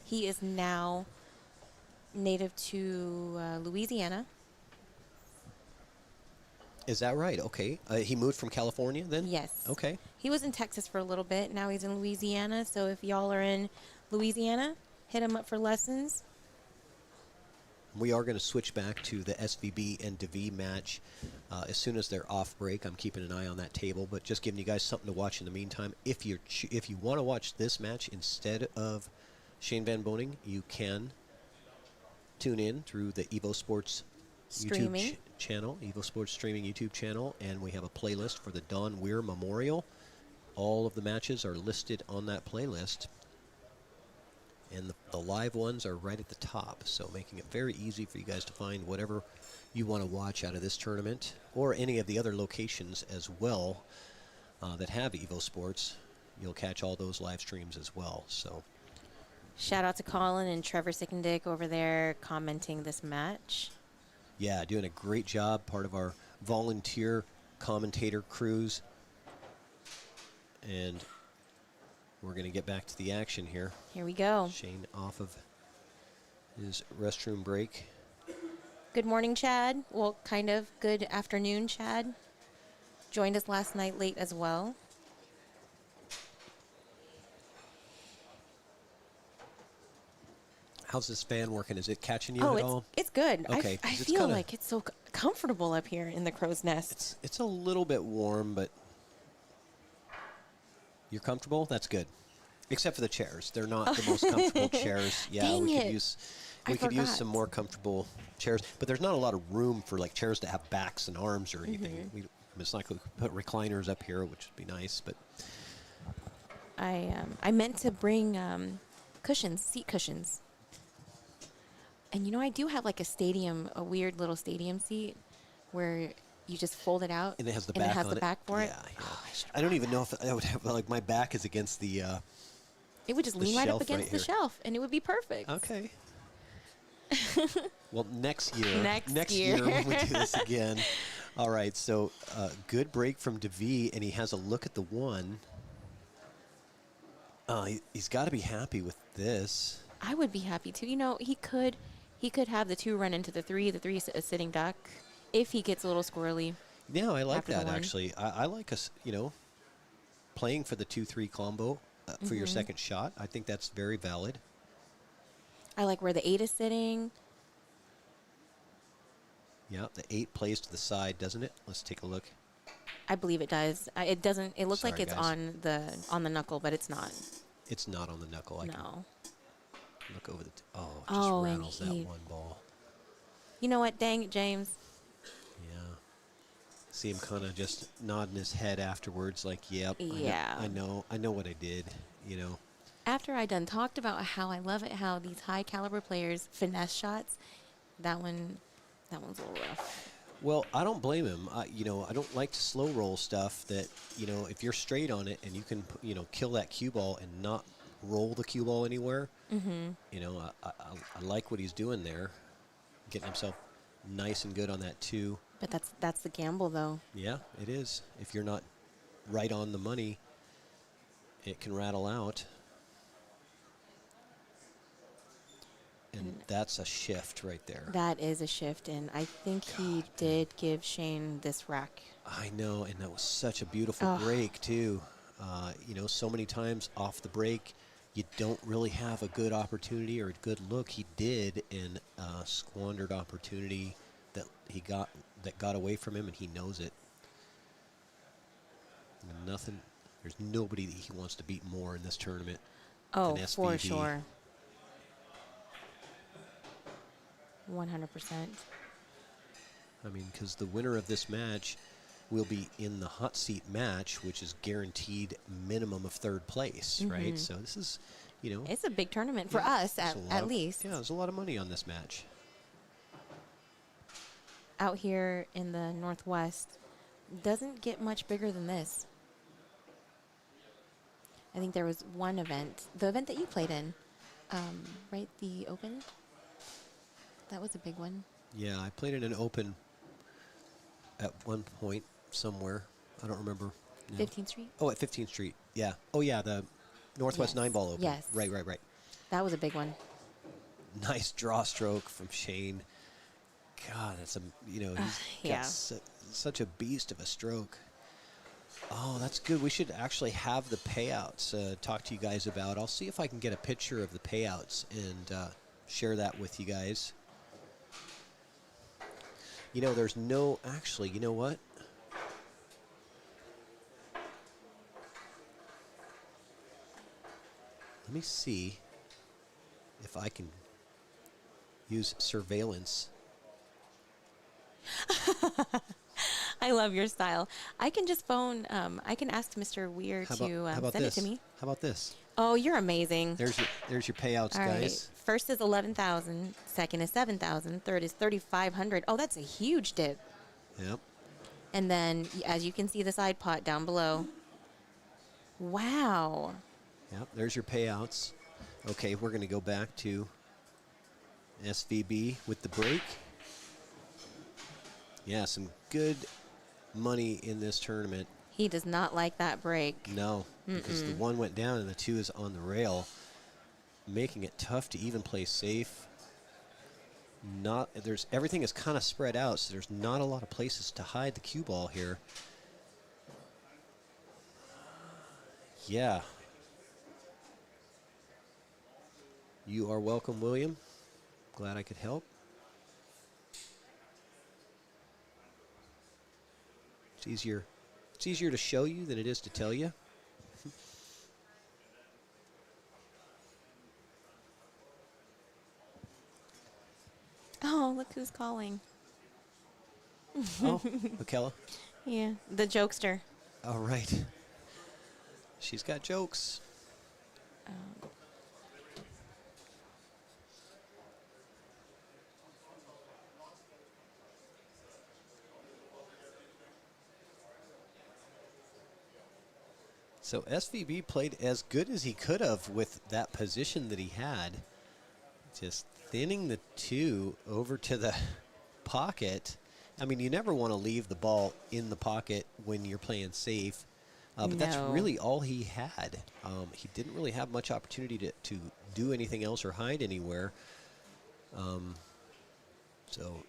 he is now native to Louisiana. Is that right? Okay. He moved from California then? Yes. Okay. He was in Texas for a little bit. Now he's in Louisiana. So if y'all are in Louisiana, hit him up for lessons. We are going to switch back to the SVB and DeVee match as soon as they're off break. I'm keeping an eye on that table, but just giving you guys something to watch in the meantime. If you want to watch this match instead of Shane Van Boening, you can tune in through the Evo Sports Streaming. YouTube channel, Evo Sports Streaming YouTube channel, and we have a playlist for the Don Weir Memorial. All of the matches are listed on that playlist. And the live ones are right at the top, so making it very easy for you guys to find whatever you want to watch out of this tournament or any of the other locations as well that have Evo Sports. You'll catch all those live streams as well. So, Shout out to Colin and Trevor Sickendick over there commenting this match. yeah, doing a great job, part of our volunteer commentator crews. And we're going to get back to the action here. Here we go. Shane off of his restroom break. Good morning, Chad. Well, kind of. Good afternoon, Chad. Joined us last night late as well. How's this fan working? Is it catching you Oh, at all? it's good. Okay, I 'cause it's feel kinda- like it's so comfortable up here in the crow's nest. It's a little bit warm, but you're comfortable? That's good. Except for the chairs. They're not the most comfortable chairs. Yeah, Dang we it. could use I some forgot. more comfortable chairs, but there's not a lot of room for like chairs to have backs and arms or anything. Mm-hmm. It's not going to put recliners up here, which would be nice, but I meant to bring cushions, seat cushions. And you know, I do have like a weird little stadium seat where you just fold it out and it has the and back it has on the it. back for it. Yeah, yeah. Oh, I should've I don't brought even know if I would have like my back is against the It would just the lean right shelf up against right the here. shelf, and it would be perfect. Okay. Well, next year. Next year year. when we do this again. All right, so good break from DeVee, and he has a look at the one. He's got to be happy with this. I would be happy too. You know, he could have the 2 run into the 3 a sitting duck, if he gets a little squirrely. Yeah, I like After the that, one. actually. I like us, playing for the 2-3 combo for your second shot. I think that's very valid. I like where the 8 is sitting. Yeah, the 8 plays to the side, doesn't it? Let's take a look. I believe it does. It doesn't. It looks like Sorry, it's guys. on the knuckle, but it's not. It's not on the knuckle. I can No. look over the... it just Oh, and rattles that he- one ball. You know what? Dang it, James. Yeah. See him kind of just nodding his head afterwards, like, "Yep, Yeah. I know what I did." After I done talked about how I love it, how these high caliber players finesse shots, that one's a little rough. Well, I don't blame him. I don't like to slow roll stuff that, if you're straight on it and you can, kill that cue ball and not roll the cue ball anywhere, I like what he's doing there, getting himself nice and good on that too. But that's the gamble, though. Yeah, it is. If you're not right on the money, it can rattle out. And that's a shift right there. That is a shift, and I think he did give Shane this rack. I know, and that was such a beautiful break, too. So many times off the break, you don't really have a good opportunity or a good look. He did, and squandered opportunity that got away from him, and he knows it. And there's nobody that he wants to beat more in this tournament Oh, than SVB. for sure. 100%. I mean, because the winner of this match will be in the hot seat match, which is guaranteed minimum of third place, right? So this is, It's a big tournament for us, at least. Yeah, there's a lot of money on this match. Out here in the Northwest, doesn't get much bigger than this. I think there was one event, the event that you played in, right? The Open? That was a big one. Yeah, I played in an Open at one point somewhere. I don't remember. 15th Street? Oh, at 15th Street. Yeah. Oh, yeah, the Northwest Yes. 9-ball Open. Yes. Right. That was a big one. Nice draw stroke from Shane. God, that's he's yeah. got such a beast of a stroke. Oh, that's good. We should actually have the payouts talk to you guys about. I'll see if I can get a picture of the payouts and share that with you guys. There's actually, you know what? Let me see if I can use surveillance. I love your style. I can just phone, I can ask Mr. Weir to send it to me. How about this? Oh, you're amazing. There's your payouts, All right. guys. First is 11,000. Second is 7,000. Third is 3,500. Oh, that's a huge dip. Yep. And then, as you can see, the side pot down below. Wow. Yep. There's your payouts. Okay, we're going to go back to SVB with the break. Yeah, some good money in this tournament. He does not like that break. No, because the one went down and the two is on the rail, making it tough to even play safe. Everything is kind of spread out, so there's not a lot of places to hide the cue ball here. Yeah. You are welcome, William. Glad I could help. It's easier to show you than it is to tell you. Oh, look who's calling. Oh, Michaela. Yeah, the jokester. All right. She's got jokes. So SVB played as good as he could have with that position that he had. Just thinning the two over to the pocket. I mean, you never want to leave the ball in the pocket when you're playing safe. But that's No. really all he had. He didn't really have much opportunity to do anything else or hide anywhere. So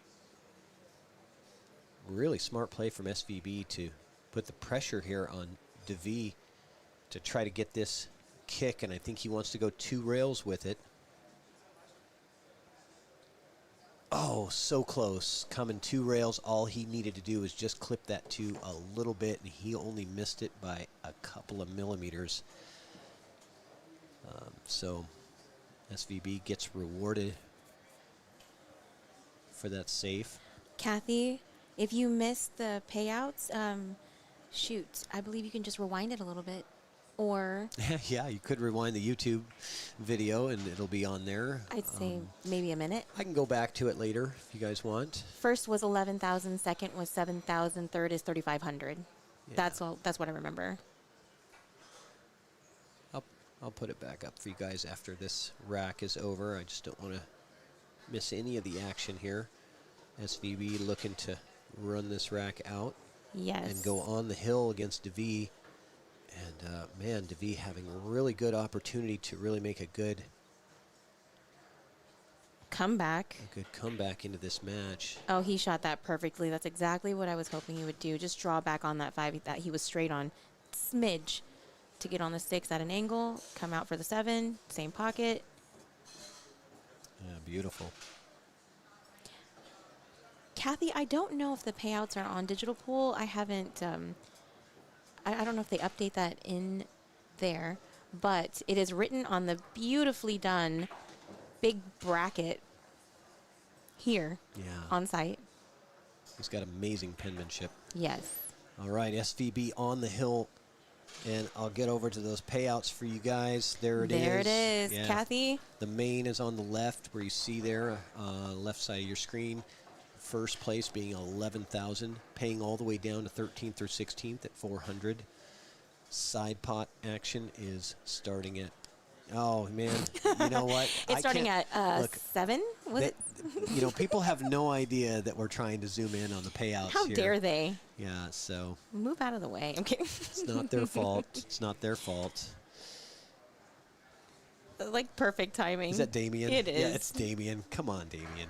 really smart play from SVB to put the pressure here on DeVee to try to get this kick, and I think he wants to go two rails with it. Oh, so close. Coming two rails. All he needed to do was just clip that two a little bit, and he only missed it by a couple of millimeters. So SVB gets rewarded for that save. Kathy, if you missed the payouts, shoot, I believe you can just rewind it a little bit. Or Yeah, you could rewind the YouTube video and it'll be on there. I'd say maybe a minute. I can go back to it later if you guys want. First was 11,000. Second was 7,000. Third is 3,500. Yeah. That's what I remember. I'll put it back up for you guys after this rack is over. I just don't want to miss any of the action here. SVB looking to run this rack out Yes. and go on the hill against Deuel. And man, Deuel having a really good opportunity to really make a good comeback. comeback into this match. Oh, he shot that perfectly. That's exactly what I was hoping he would do. Just draw back on that 5 that he was straight on. Smidge to get on the 6 at an angle, come out for the 7, same pocket. Yeah, beautiful. Kathy, I don't know if the payouts are on Digital Pool. I haven't, I don't know if they update that in there, but it is written on the beautifully done big bracket here Yeah. on site. He's got amazing penmanship. Yes. All right, SVB on the hill. And I'll get over to those payouts for you guys. There it is. There it is. Yeah. Kathy. The main is on the left, where you see there, left side of your screen. First place being 11,000, paying all the way down to 13th or 16th at 400. Side pot action is starting at, oh man, you know what? It's starting at look, 7, was it? You know, people have no idea that we're trying to zoom in on the payouts How here. dare they? Yeah, so Move out of the way. I'm kidding. it's not their fault. It's not their fault. Like perfect timing. Is that Damien? It is. Yeah, it's Damien. Come on, Damien.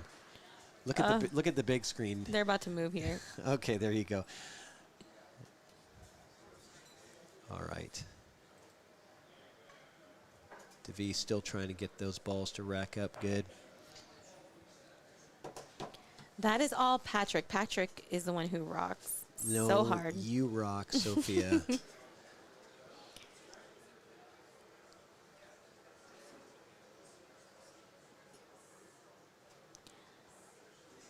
Look at look at the big screen. They're about to move here. Okay, there you go. All right. Deuel still trying to get those balls to rack up good. That is all Patrick. Patrick is the one who rocks No, so hard. you rock, Sophia.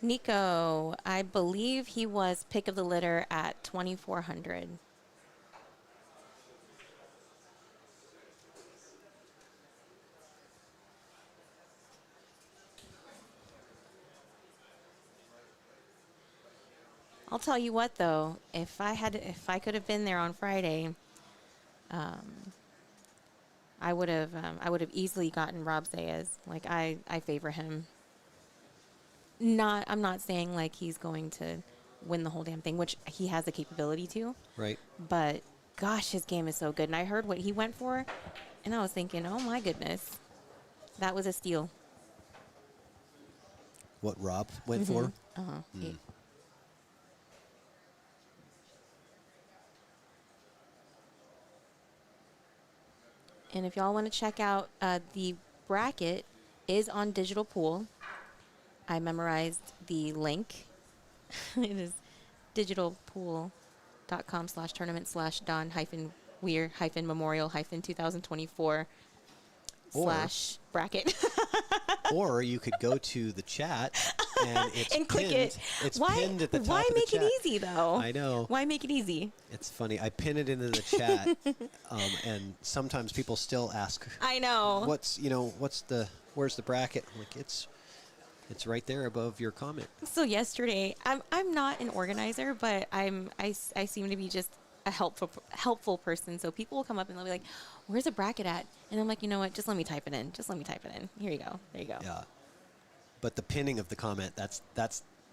Nico, I believe he was pick of the litter at 2,400. I'll tell you what, though, if I could have been there on Friday, I would have easily gotten Rob Zayas. Like I favor him. I'm not saying like he's going to win the whole damn thing, which he has the capability to. Right. But gosh, his game is so good. And I heard what he went for, and I was thinking, oh my goodness, that was a steal. What Rob went for? And if y'all want to check out the bracket is on Digital Pool. I memorized the link. It is digitalpool.com/tournament/Don-Weir-Memorial-2024 /bracket. Or you could go to the chat and it's and click pinned. it. It's Why, pinned at the top why of the make chat. it easy, though? I know. Why make it easy? It's funny. I pin it into the chat, and sometimes people still ask, I know. where's the bracket? I'm like, it's right there above your comment. So yesterday, I'm not an organizer, but I seem to be just a helpful person. So people will come up and they'll be like, "Where's the bracket at?" And I'm like, you know what? Just let me type it in. Here you go. There you go. Yeah. But the pinning of the comment, that's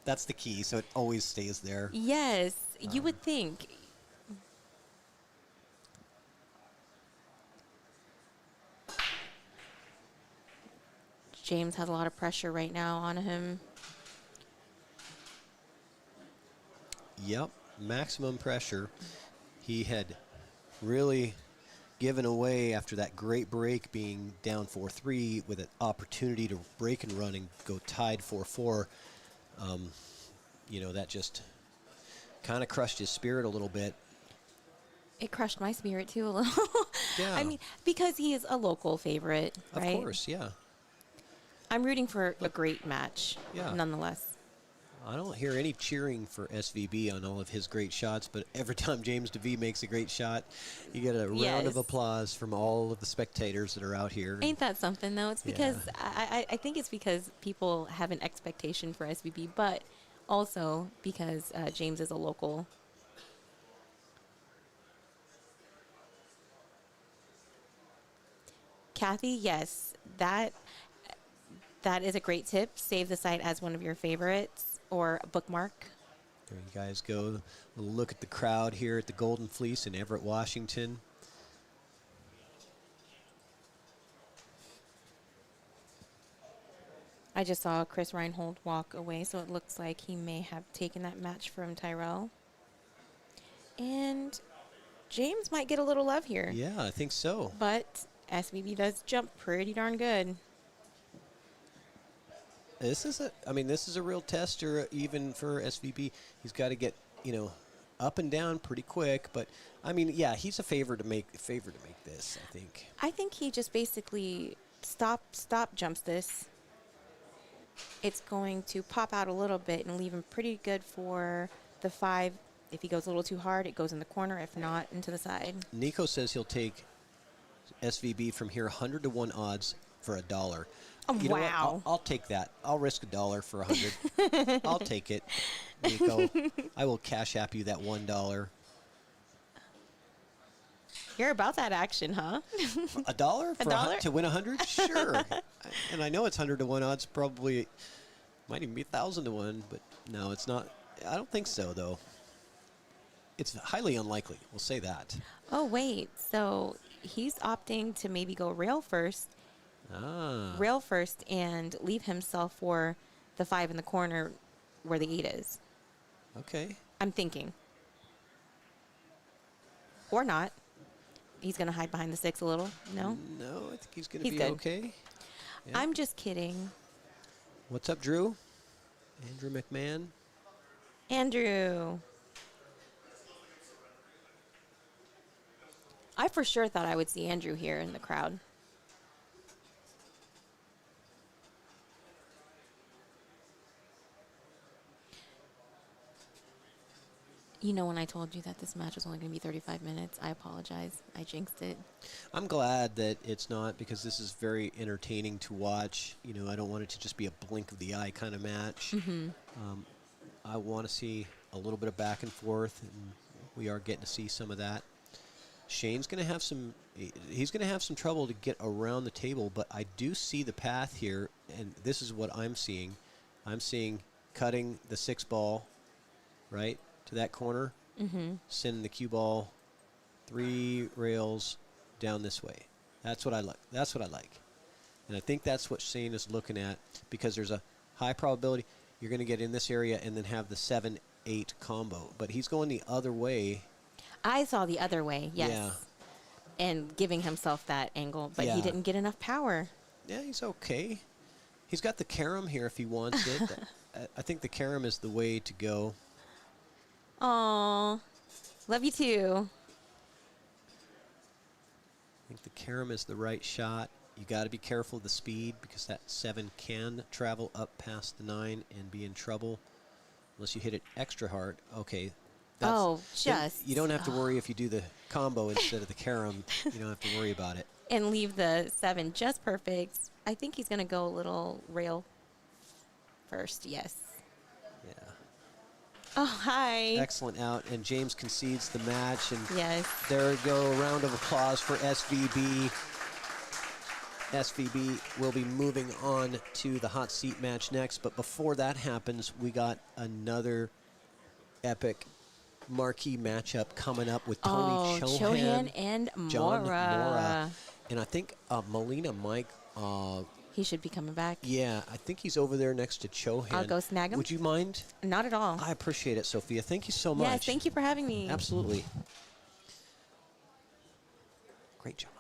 the key. So it always stays there. Yes, you would think. James has a lot of pressure right now on him. Yep, maximum pressure. He had really given away after that great break, being down 4-3 with an opportunity to break and run and go tied 4-4. That just kind of crushed his spirit a little bit. It crushed my spirit too a little. Yeah. I mean, because he is a local favorite, right? Of course, yeah. I'm rooting for a great match, Yeah. nonetheless. I don't hear any cheering for SVB on all of his great shots, but every time James DeVee makes a great shot, you get a round of Yes. applause from all of the spectators that are out here. Ain't that something, though? It's because Yeah. I think it's because people have an expectation for SVB, but also because James is a local. Kathy, yes, that is a great tip. Save the site as one of your favorites or a bookmark. There you guys go. A look at the crowd here at the Golden Fleece in Everett, Washington. I just saw Chris Reinhold walk away, so it looks like he may have taken that match from Tyrell. And James might get a little love here. Yeah, I think so. But SVB does jump pretty darn good. This is a real tester even for SVB. He's got to get, up and down pretty quick, but yeah, he's a favor to make this, I think. I think he just basically stop jumps this. It's going to pop out a little bit and leave him pretty good for the 5. If he goes a little too hard, it goes in the corner. If not, into the side. Nico says he'll take SVB from here 100 to 1 odds for $1. Oh, You know what? wow. I'll take that. I'll risk $1 for 100. I'll take it, Nico. I will cash app you that $1. You're about that action, huh? $1 for $1? to win 100? Sure. And I know it's 100 to 1 odds. Probably might even be 1,000 to 1, but no, it's not. I don't think so, though. It's highly unlikely. We'll say that. Oh, wait. So he's opting to maybe go rail first. Rail first and leave himself for the 5 in the corner where the 8 is. Okay. I'm thinking. Or not. He's going to hide behind the 6 a little. No? No, I think he's going to He's be good. okay. Yeah. I'm just kidding. What's up, Drew? Andrew McMahon. Andrew. I for sure thought I would see Andrew here in the crowd. You know, when I told you that this match was only going to be 35 minutes, I apologize. I jinxed it. I'm glad that it's not, because this is very entertaining to watch. I don't want it to just be a blink of the eye kind of match. I want to see a little bit of back and forth, and we are getting to see some of that. Shane's going to have some. He's going to have some trouble to get around the table, but I do see the path here, and this is what I'm seeing. I'm seeing cutting the 6 ball, right, to that corner, sending the cue ball 3 rails down this way. That's what I like. That's what I like. And I think that's what Shane is looking at, because there's a high probability you're going to get in this area and then have the 7-8 combo. But he's going the other way. I saw the other way, yes. Yeah. And giving himself that angle, but Yeah. he didn't get enough power. Yeah, he's okay. He's got the carom here if he wants it. I think the carom is the way to go. Aw, love you too. I think the carom is the right shot. You got to be careful of the speed, because that 7 can travel up past the 9 and be in trouble unless you hit it extra hard. Okay. Oh, then just. you don't have to worry if you do the combo instead of the carom. You don't have to worry about it. And leave the 7 just perfect. I think he's going to go a little rail first, yes. Yeah. Oh, hi. Excellent out. And James concedes the match. And Yes. there we go. A round of applause for SVB. SVB will be moving on to the hot seat match next. But before that happens, we got another epic marquee matchup coming up with Tony Chohan and John Mora. And I think Molina Mike, He should be coming back. yeah, I think he's over there next to Chohan. I'll go snag him. Would you mind? Not at all. I appreciate it, Sophia. Thank you so much. Yes, thank you for having me. Absolutely. Great job.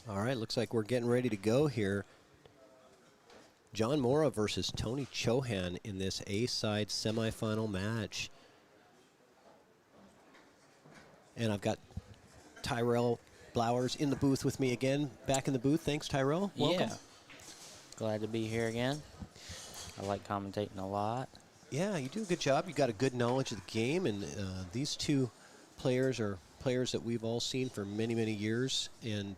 All right, looks like we're getting ready to go here. John Mora versus Tony Chohan in this A-side semifinal match. And I've got Tyrell Blowers in the booth with me again. Back in the booth. Thanks, Tyrell. Welcome. Yeah. Glad to be here again. I like commentating a lot. Yeah, you do a good job. You got a good knowledge of the game, and these two players are players that we've all seen for many, many years. And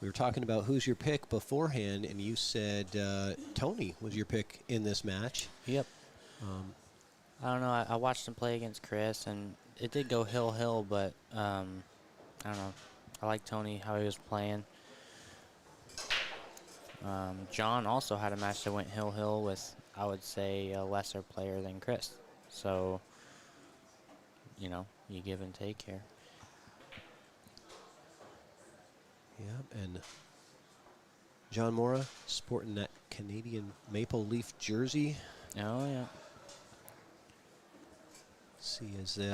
we were talking about who's your pick beforehand, and you said Tony was your pick in this match. Yep. I don't know. I watched him play against Chris, and it did go hill, but I don't know. I like Tony, how he was playing. John also had a match that went hill with, I would say, a lesser player than Chris. So, you give and take here. Yeah, and John Mora sporting that Canadian maple leaf jersey. Oh, yeah. Let's see,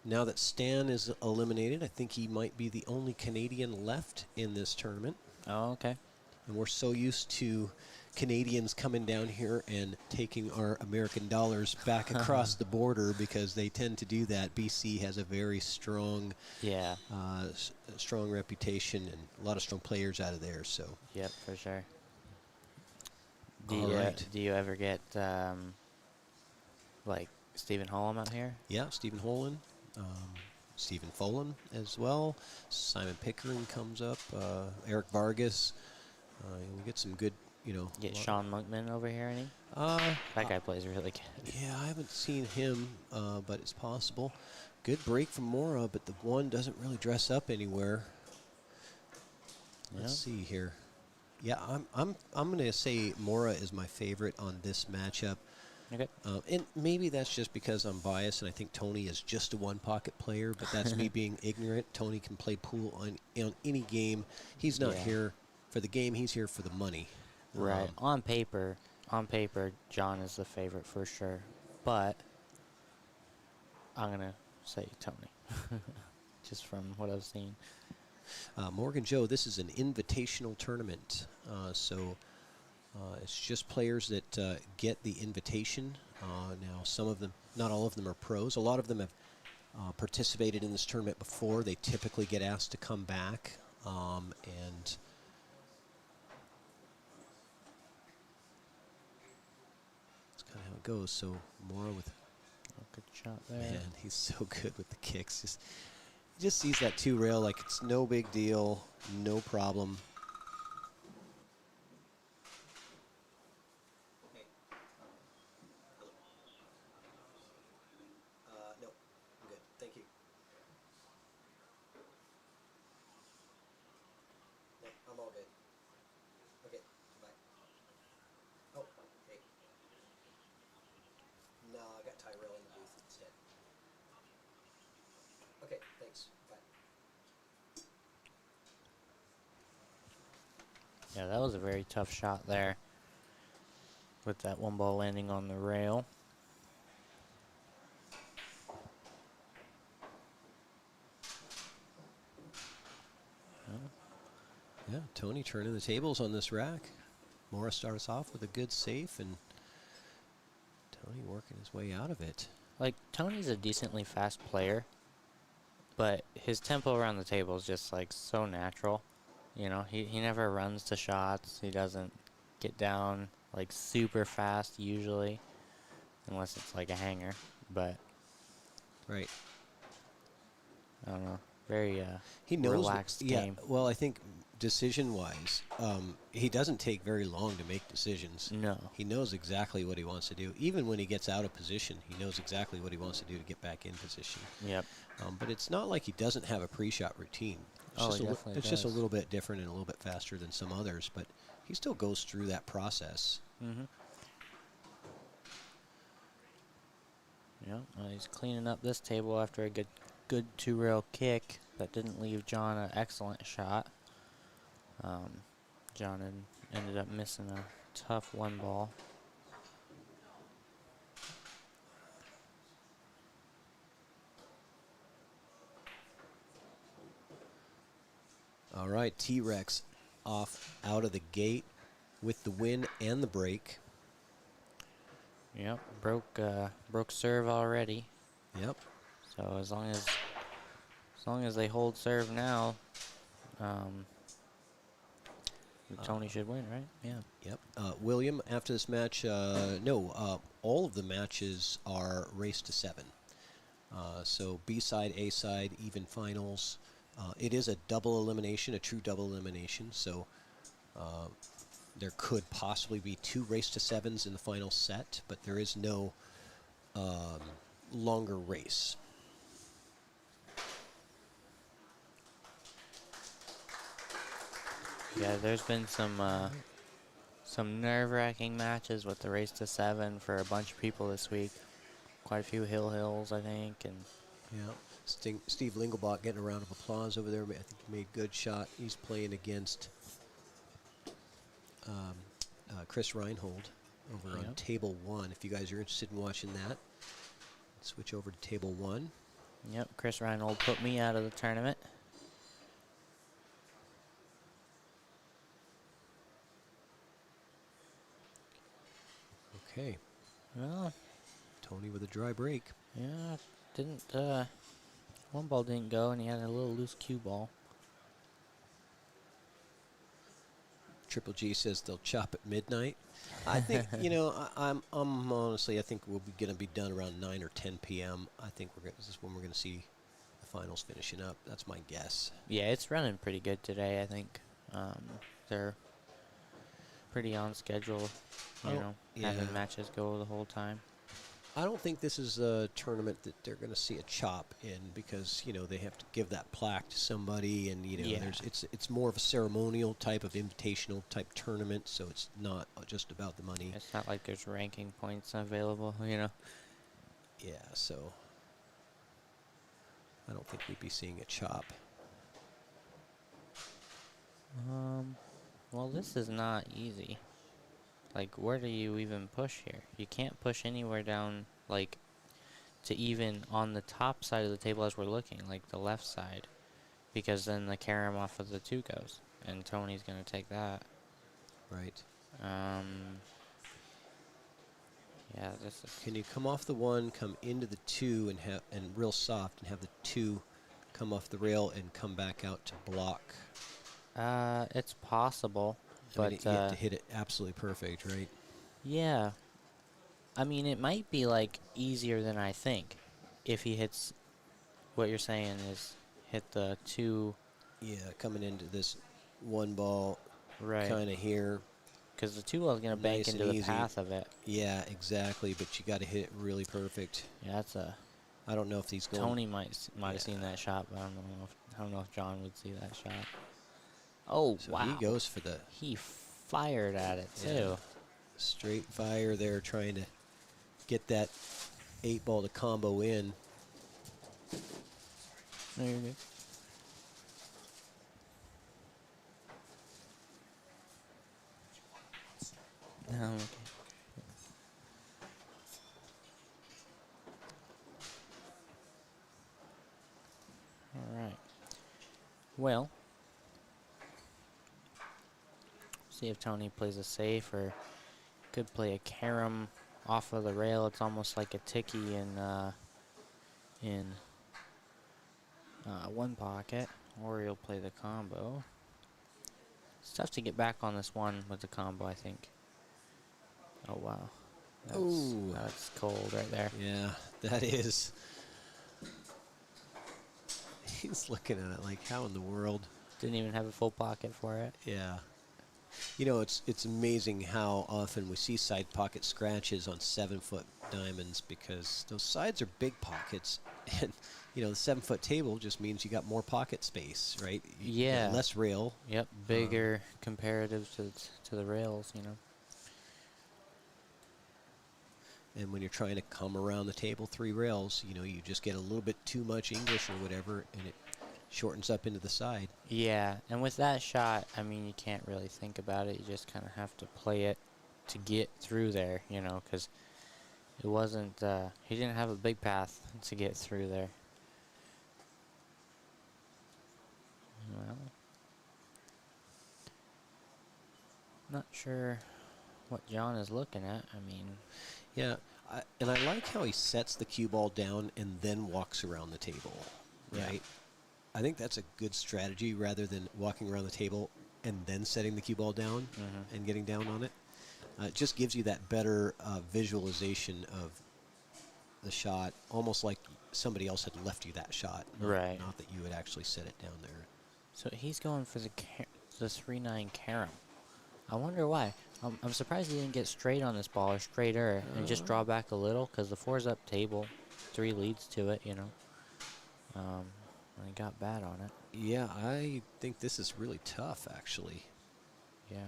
now that Stan is eliminated, I think he might be the only Canadian left in this tournament. Oh, okay. And we're so used to Canadians coming down here and taking our American dollars back across the border because they tend to do that. BC has a very strong, strong reputation and a lot of strong players out of there. So. Yep, for sure. Do you ever get like Stephen Holland out here? Yeah, Stephen Holland, Stephen Folan as well. Simon Pickering comes up. Eric Vargas. We get some good, Get Sean Monkman over here, any? That guy plays really good. Yeah, I haven't seen him, but it's possible. Good break from Mora, but the one doesn't really dress up anywhere. Let's see here. Yeah, I'm going to say Mora is my favorite on this matchup. Okay. And maybe that's just because I'm biased and I think Tony is just a one-pocket player, but that's me being ignorant. Tony can play pool on any game. He's not here for the game. He's here for the money. Right. On paper, John is the favorite for sure. But I'm going to say Tony, just from what I've seen. Morgan Joe, this is an invitational tournament. So it's just players that get the invitation. Now, some of them, not all of them are pros. A lot of them have participated in this tournament before. They typically get asked to come back. And that's kind of how it goes. So Mora with good shot there. Man, he's so good with the kicks. He just sees that two rail like it's no big deal, no problem. No, I'm good. Thank you. No, I'm all good. Okay, bye. Oh, hey. No, I got Tyrell in the booth instead. Okay, thanks. Bye. Yeah, that was a very tough shot there with that one ball landing on the rail. Yeah, Tony turning the tables on this rack. Mora starts off with a good safe, and Tony working his way out of it. Like, Tony's a decently fast player, but his tempo around the table is just, like, so natural. He never runs to shots. He doesn't get down, like, super fast usually, unless it's, like, a hanger. But, Right. I don't know. Very He knows relaxed game. Yeah, well, I think decision-wise, he doesn't take very long to make decisions. No. He knows exactly what he wants to do. Even when he gets out of position, he knows exactly what he wants to do to get back in position. Yep. But it's not like he doesn't have a pre-shot routine. It's just a little bit different and a little bit faster than some others, but he still goes through that process. Mm-hmm. Yeah, he's cleaning up this table after a good two-rail kick that didn't leave John an excellent shot. John ended up missing a tough one ball. All right, T-Rex off out of the gate with the win and the break. Yep, broke serve already. Yep. So as long as they hold serve now, Tony should win, right? Yeah. Yep. William, after this match, all of the matches are race to 7. So B-side, A-side, even finals. It is a double elimination, a true double elimination. So there could possibly be 2 race to 7s in the final set, but there is no longer race. Yeah, there's been some nerve-wracking matches with the race to 7 for a bunch of people this week. Quite a few hills, I think, and Yeah. Steve Lingelbach getting a round of applause over there. I think he made a good shot. He's playing against Chris Reinhold over on Yep. table 1. If you guys are interested in watching that, switch over to table 1. yep, Chris Reinhold put me out of the tournament. Okay. Well, Tony with a dry break. yeah, didn't one ball didn't go, and he had a little loose cue ball. Triple G says they'll chop at midnight. I think, I'm honestly, I think we're going to be done around 9 or 10 p.m. I think this is when we're going to see the finals finishing up. That's my guess. Yeah, it's running pretty good today, I think. They're pretty on schedule, having matches go the whole time. I don't think this is a tournament that they're going to see a chop in because, they have to give that plaque to somebody and, Yeah. it's more of a ceremonial type of invitational type tournament, so it's not just about the money. It's not like there's ranking points available, Yeah, so I don't think we'd be seeing a chop. Well, this is not easy. Like, where do you even push here? You can't push anywhere down, like, to even on the top side of the table as we're looking, like the left side. Because then the carom off of the 2 goes, and Tony's going to take that. Right. Yeah, this is... Can you come off the 1, come into the 2, and real soft, and have the 2 come off the rail and come back out to block? It's possible, I mean, but you have to hit it absolutely perfect, right? yeah. I mean, it might be, like, easier than I think if he hits... What you're saying is hit the 2... Yeah, coming into this 1 ball, Right. kind of here. Because the 2 ball is going to bank Nice into and the easy. path of it. Yeah, exactly, but you got to hit it really perfect. Yeah, that's a... I don't know if these going. Tony might have seen that shot, but I don't know if John would see that shot. Oh, So wow. he goes for the He fired at it, too. Yeah. Straight fire there, trying to get that 8 ball to combo in. No, you're good. No, okay. All right. Well, see if Tony plays a safe or could play a carom off of the rail. It's almost like a ticky in one pocket, or he'll play the combo. It's tough to get back on this one with the combo, I think. Oh, wow. Ooh. That's cold right there. Yeah, that is. He's looking at it like, how in the world? Didn't even have a full pocket for it. Yeah. It's amazing how often we see side pocket scratches on 7-foot diamonds because those sides are big pockets, and the 7-foot table just means you got more pocket space, right? You got Yeah. less rail. Yep, bigger comparative to the rails, And when you're trying to come around the table 3 rails, you just get a little bit too much English or whatever, and it shortens up into the side. Yeah, and with that shot, I mean, you can't really think about it. You just kind of have to play it to get through there, because it wasn't, he didn't have a big path to get through there. Well, Not sure what John is looking at. I mean, Yeah, and I like how he sets the cue ball down and then walks around the table, Yeah. right? I think that's a good strategy rather than walking around the table and then setting the cue ball down and getting down on it. It just gives you that better visualization of the shot, almost like somebody else had left you that shot. Right. Not that you had actually set it down there. so he's going for the 3-9 carom. I wonder why. I'm surprised he didn't get straight on this ball or straighter and just draw back a little because the 4's up table, 3 leads to it, you know. And he got bad on it. Yeah, I think this is really tough, actually. Yeah.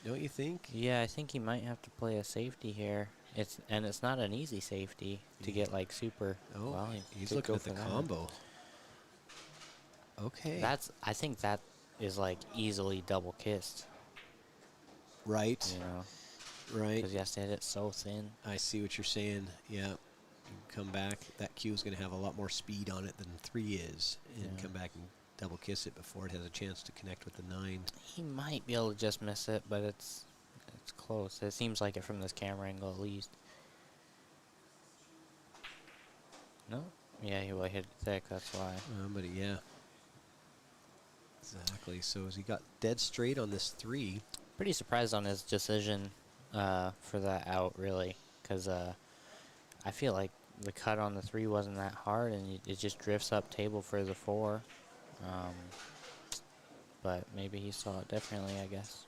Don't you think? Yeah, I think he might have to play a safety here. It's not an easy safety to get like super. Oh, well, he he's could looking go at the for that. combo. Okay. I think that is like easily double kissed, right. you know, Right. because he has to hit it so thin. I see what you're saying. Yeah. You come back. That cue is going to have a lot more speed on it than 3 is. And Yeah. come back and double kiss it before it has a chance to connect with the 9. He might be able to just miss it, but it's close. It seems like it from this camera angle at least. No? Yeah, he will hit it thick, that's why. But yeah. Exactly. So as he got dead straight on this 3. Pretty surprised on his decision for that out, really, because I feel like the cut on the 3 wasn't that hard, and it just drifts up table for the 4. But maybe he saw it differently, I guess.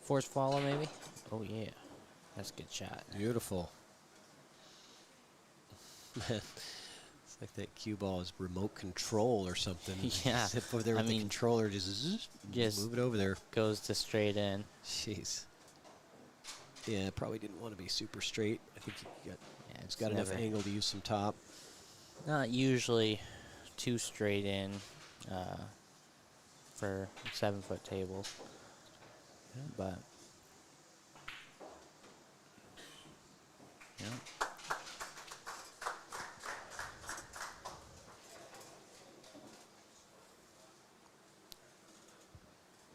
Force follow, maybe? Oh, yeah. That's a good shot. Beautiful. It's like that cue ball is remote control or something. Yeah. Sit over there I with the mean, controller, just just move it over there. goes to straight in. Jeez. Yeah, probably didn't want to be super straight. I think Yeah, it's got enough never- angle to use some top. Not usually too straight in for 7-foot tables, but yeah.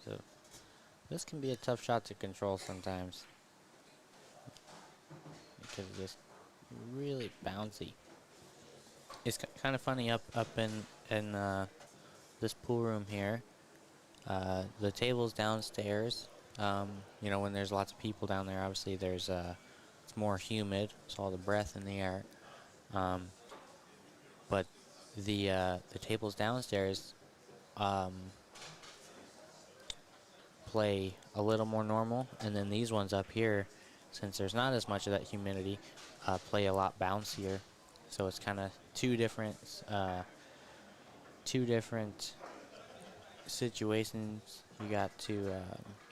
So this can be a tough shot to control sometimes because it's just really bouncy. It's kind of funny up in this pool room here. The table's downstairs. You know, when there's lots of people down there, obviously there's it's more humid, so all the breath in the air. But the tables downstairs play a little more normal, and then these ones up here, since there's not as much of that humidity, play a lot bouncier. So it's kind of two different situations you got to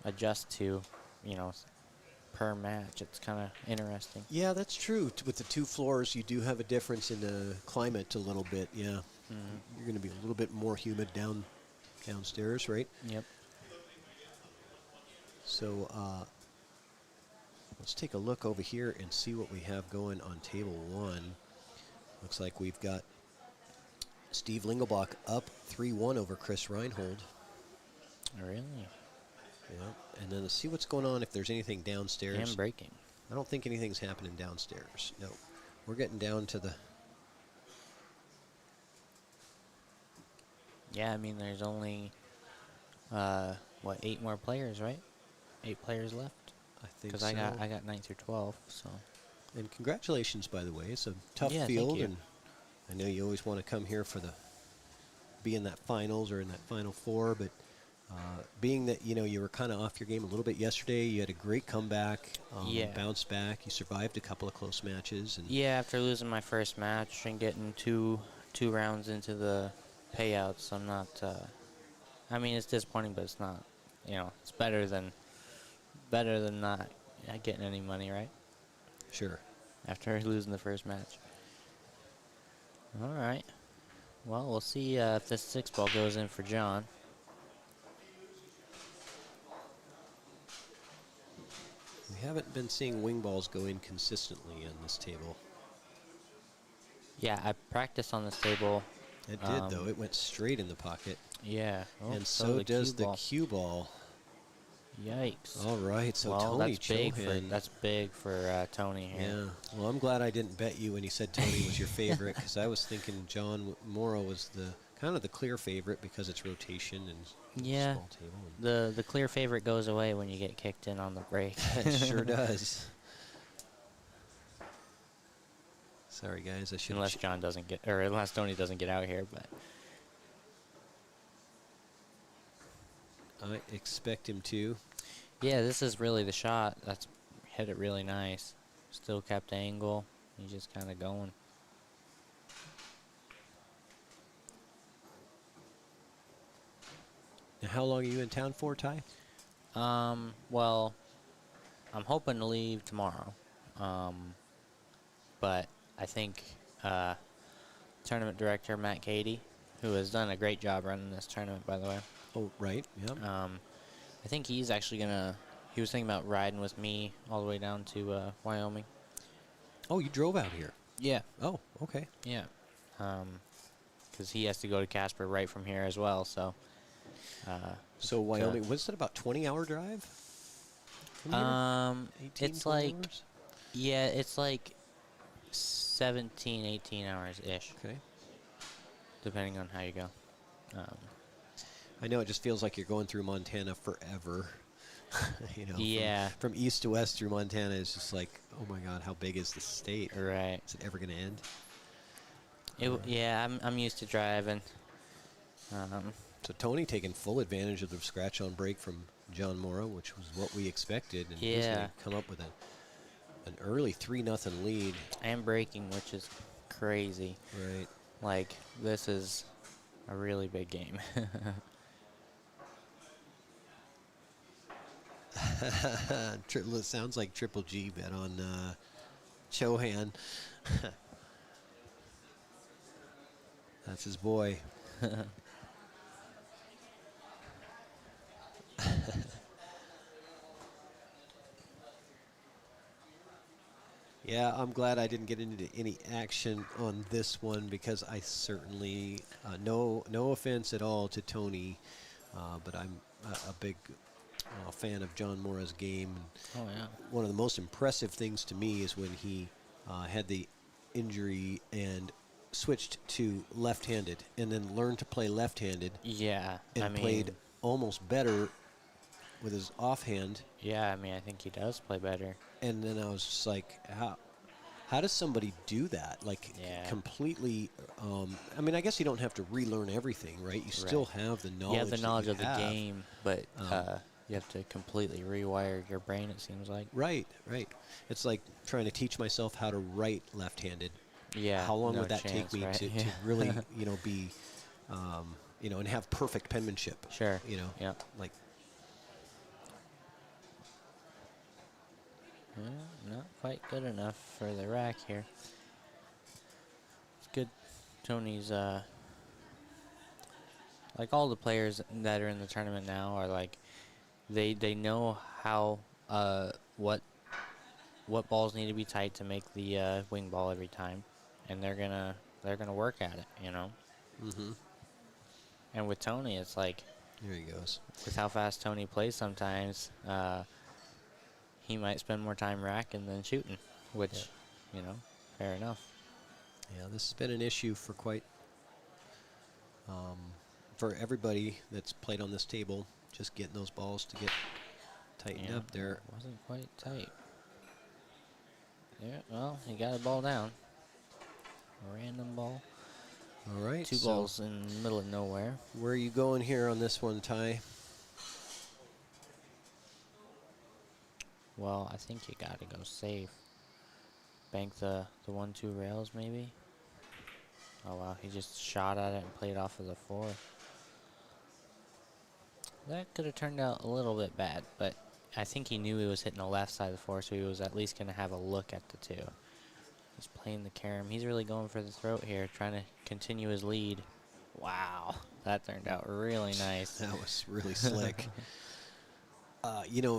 adjust to, you know, per match. It's kind of interesting. Yeah, that's true. With the 2 floors, you do have a difference in the climate a little bit. Yeah, you're going to be a little bit more humid downstairs, right? Yep. So let's take a look over here and see what we have going on table 1. Looks like we've got Steve Lingelbach up 3-1 over Chris Reinhold. Really? Yeah, and then let's see what's going on if there's anything downstairs. And breaking. I don't think anything's happening downstairs. No, we're getting down to the. Yeah, I mean, there's only, 8 more players, right? 8 players left? I think Because so. I got 9 through 12, so. And congratulations, by the way. It's a tough Yeah, thank field, you. and I know you always want to come here for be in that finals or in that final 4. But being that you were kind of off your game a little bit yesterday, you had a great comeback. Yeah. Bounced back. You survived a couple of close matches, and Yeah, after losing my first match and getting two rounds into the payouts, I'm not. I mean, it's disappointing, but it's not. You know, it's better than not getting any money, right? sure. After losing the first match. All right. Well, we'll see if this 6-ball goes in for John. We haven't been seeing wing balls go in consistently on this table. Yeah, I practiced on this table. It did, though. It went straight in the pocket. Yeah. Oh, And so does the cue ball. cue ball. Yikes. All right, so well, Tony that's big for Tony here. Yeah. Well, I'm glad I didn't bet you when he said Tony was your favorite, because I was thinking John Mora was the kind of the clear favorite because it's rotation and Yeah. small table. The clear favorite goes away when you get kicked in on the break. It sure does. Sorry, guys. I should. Unless John doesn't get, or unless Tony doesn't get out here, but I expect him to. yeah, this is really the shot. That's hit it really nice. Still kept angle. He's just kind of going. Now, how long are you in town for, Ty? Well, I'm hoping to leave tomorrow. But I think tournament director Matt Cady, who has done a great job running this tournament, by the way. Oh, right. Yeah. I think he's actually he was thinking about riding with me all the way down to Wyoming. Oh, you drove out here. Yeah. Oh, okay. Yeah. Because he has to go to Casper right from here as well, so. So Wyoming, what's that, about 20-hour drive? From here? 18, It's 20 like, hours? yeah, it's like 17, 18 hours-ish, Okay. depending on how you go. I know it just feels like you're going through Montana forever. You know. Yeah. From east to west through Montana is just like, oh my God, how big is the state? Right. Is it ever going to end? Yeah, I'm used to driving. So Tony taking full advantage of the scratch on break from John Mora, which was what we expected, and he's going Yeah. to come up with an early 3-0 lead. And braking, which is crazy. Right. Like, this is a really big game. It sounds like Triple G bet on Chohan. That's his boy. Yeah, I'm glad I didn't get into any action on this one, because I certainly, no offense at all to Tony, but I'm a big fan of John Mora's game. And Oh, yeah. one of the most impressive things to me is when he had the injury and switched to left-handed, and then learned to play left-handed, Yeah. and I mean, played almost better with his offhand. yeah, I mean, I think he does play better. And then I was just like, how does somebody do that? Like, Yeah. completely, I mean, I guess you don't have to relearn everything, right? You still have the knowledge. You have the that knowledge you of the have. game, but you have to completely rewire your brain, it seems like. Right. It's like trying to teach myself how to write left-handed. Yeah. How long no would that chance, take me right? to Yeah. really, be, and have perfect penmanship? Sure. Like, Yeah, not quite good enough for the rack here. It's good. Tony's, like all the players that are in the tournament now are like, they know how, what balls need to be tight to make the wing ball every time, and they're gonna work at it, mm-hmm. And with Tony, it's like, There he goes. with how fast Tony plays sometimes, he might spend more time racking than shooting, which, fair enough. Yeah, this has been an issue for for everybody that's played on this table, just getting those balls to get tightened up there. It wasn't quite tight. Yeah, well, he got a ball down. A random ball. All right. Two so balls in the middle of nowhere. Where are you going here on this one, Ty? Well, I think you got to go safe. Bank the 1-2 rails, maybe. Oh, wow. He just shot at it and played off of the 4. That could have turned out a little bit bad, but I think he knew he was hitting the left side of the 4, so he was at least going to have a look at the 2. He's playing the carom. He's really going for the throat here, trying to continue his lead. Wow. That turned out really nice. That was really slick.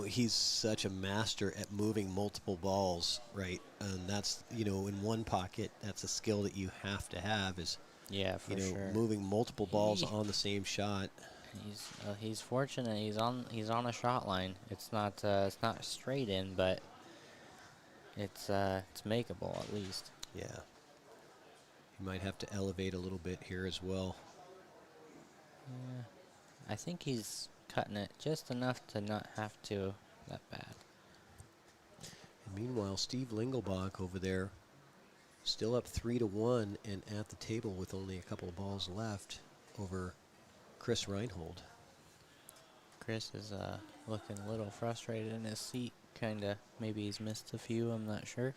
He's such a master at moving multiple balls, right? And that's, in one pocket, that's a skill that you have to have is, Yeah, for sure. moving multiple balls on the same shot. He's fortunate. He's on a shot line. It's not straight in, but it's makeable at least. Yeah. He might have to elevate a little bit here as well. Yeah. I think he's cutting it just enough to not have to that bad. And meanwhile, Steve Lingelbach over there, still up 3-1 and at the table with only a couple of balls left over Chris Reinhold. Chris is looking a little frustrated in his seat. Kinda, maybe he's missed a few. I'm not sure.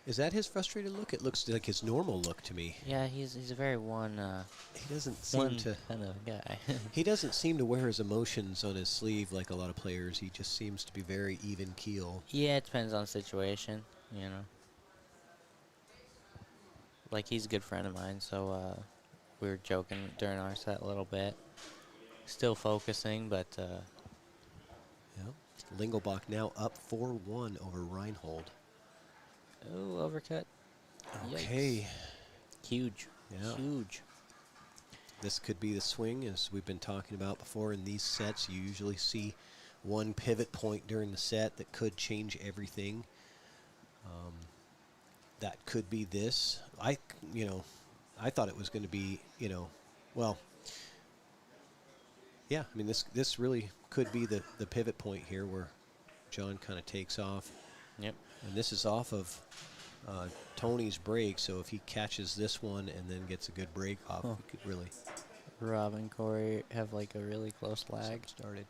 Is that his frustrated look? It looks like his normal look to me. Yeah, he's a very He doesn't seem to kind of guy. He doesn't seem to wear his emotions on his sleeve like a lot of players. He just seems to be very even keel. Yeah, it depends on the situation, you know. Like, he's a good friend of mine, so we were joking during our set a little bit. Still focusing, but Yep. Lingelbach now up 4-1 over Reinhold. oh, overcut. Okay. Yikes. Huge. Yeah. Huge. This could be the swing, as we've been talking about before. In these sets, you usually see one pivot point during the set that could change everything. That could be this. I thought it was going to be, well, yeah. I mean, this really could be the pivot point here where John kind of takes off. Yep. And this is off of Tony's break, so if he catches this one and then gets a good break off, he could really Rob and Corey have like a really close lag. started.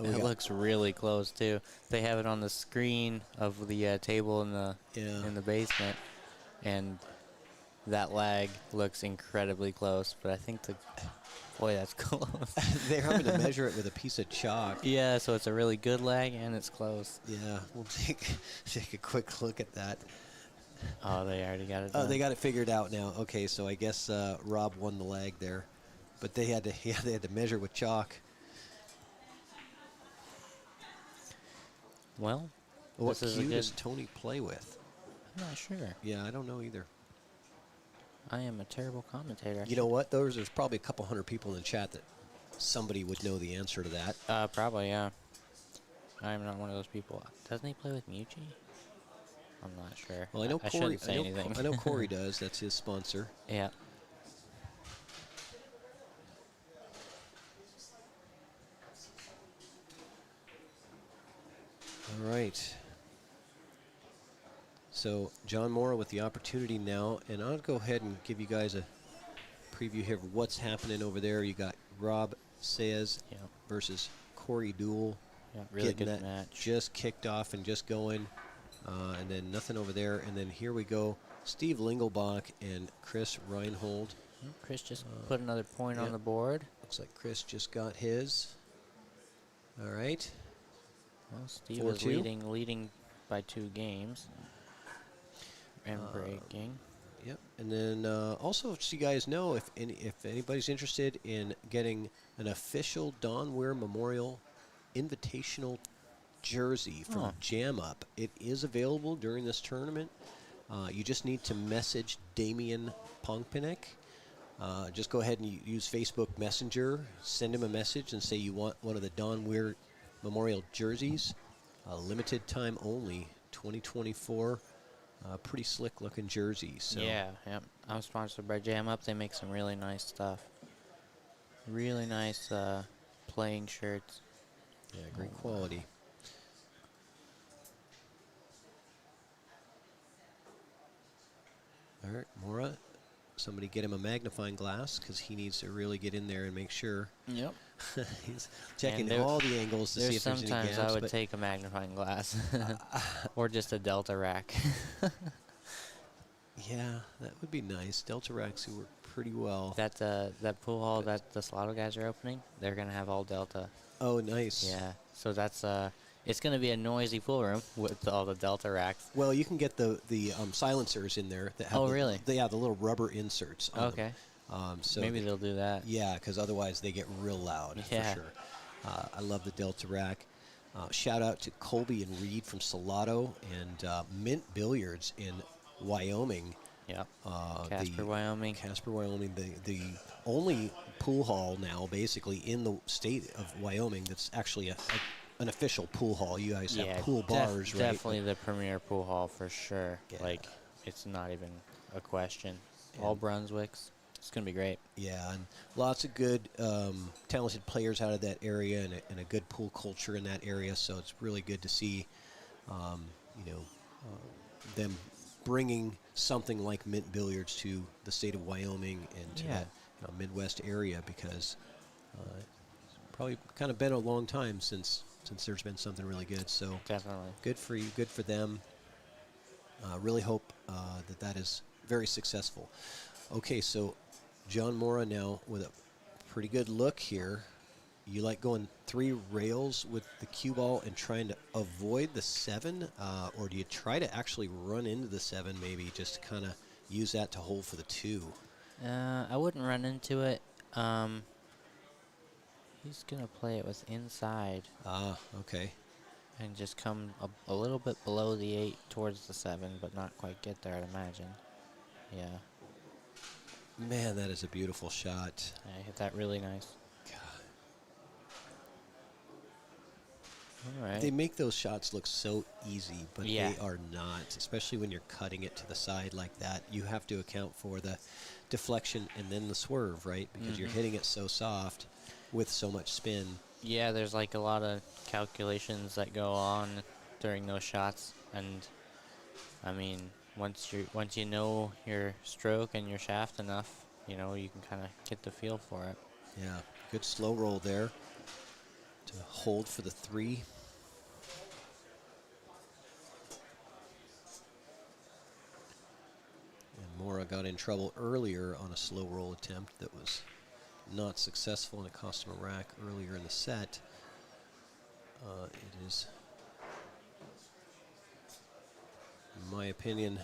It looks really close too. They have it on the screen of the table in the basement, and that lag looks incredibly close. But I think boy, that's close. They're having to measure it with a piece of chalk. Yeah, so it's a really good lag and it's close. Yeah, we'll take a quick look at that. Oh, they already got it. Oh, done. they got it figured out now. Okay, so I guess Rob won the lag there, but they had to measure with chalk. Well, What this is a cue good. does Tony play with? I'm not sure. Yeah, I don't know either. I am a terrible commentator. You know what? There's probably a couple hundred people in the chat that somebody would know the answer to that. Probably, yeah. I'm not one of those people. Doesn't he play with Mucci? I'm not sure. Well, I know I Corey. shouldn't say anything. I know Corey does. That's his sponsor. Yeah. All right. So John Mora with the opportunity now, and I'll go ahead and give you guys a preview here of what's happening over there. You got Rob Saez Yeah. versus Corey Deuel. Yeah, really getting good that match. just kicked off and just going, and then nothing over there. And then here we go, Steve Lingelbach and Chris Reinhold. Chris just put another point yep. on the board. Looks like Chris just got his. All right. Well, Steve is 4-2. leading by 2 games. And breaking. Yep. And then also, so you guys know, if anybody's interested in getting an official Don Weir Memorial Invitational jersey from Jam Up, it is available during this tournament. You just need to message Damian Pongpinick. Just go ahead and use Facebook Messenger. Send him a message and say you want one of the Don Weir Memorial jerseys. Limited time only, 2024. Pretty slick looking jersey. So Yeah. I'm sponsored by Jam Up. They make some really nice stuff. Really nice playing shirts. yeah, great quality. All right, Mora. Somebody get him a magnifying glass because he needs to really get in there and make sure. Yep. He's checking there- all the angles to see if there's any gaps. Sometimes I would but take a magnifying glass. Or just a Delta rack. yeah, that would be nice. Delta racks work pretty well. That pool hall that the Slotto guys are opening, they're going to have all Delta. Oh, nice. Yeah. So that's it's going to be a noisy pool room with all the Delta racks. Well, you can get the silencers in there that have Oh, really? the little rubber inserts. On Okay. them. So Maybe they'll do that. yeah, because otherwise they get real loud Yeah. for sure. I love the Delta rack. Shout out to Colby and Reed from Salado and Mint Billiards in Wyoming. Yeah. The Casper, Wyoming. Casper, Wyoming, the only pool hall now basically in the state of Wyoming that's actually an official pool hall. You guys have pool bars, right? Definitely the premier pool hall for sure. Yeah. Like, it's not even a question. And All Brunswicks. It's going to be great. Yeah, and lots of good, talented players out of that area, and a good pool culture in that area. So it's really good to see, them bringing something like Mint Billiards to the state of Wyoming and to that Midwest area, because it's probably kind of been a long time since there's been something really good. So Definitely. good for you, good for them. Really hope that is very successful. Okay, so John Mora now with a pretty good look here. You like going 3 rails with the cue ball and trying to avoid the 7, or do you try to actually run into the 7, maybe just to kind of use that to hold for the 2? I wouldn't run into it. He's going to play it with inside Okay. and just come a little bit below the 8 towards the 7, but not quite get there, I'd imagine. Yeah. Man, that is a beautiful shot. I hit that really nice. All right. They make those shots look so easy, but Yeah. they are not, especially when you're cutting it to the side like that. You have to account for the deflection and then the swerve, right? Because you're hitting it so soft with so much spin. Yeah, there's like a lot of calculations that go on during those shots, and I mean, once you know your stroke and your shaft enough, you can kind of get the feel for it. Yeah, good slow roll there to hold for the 3. And Mora got in trouble earlier on a slow roll attempt that was not successful, and it cost him a rack earlier in the set. It is, in my opinion,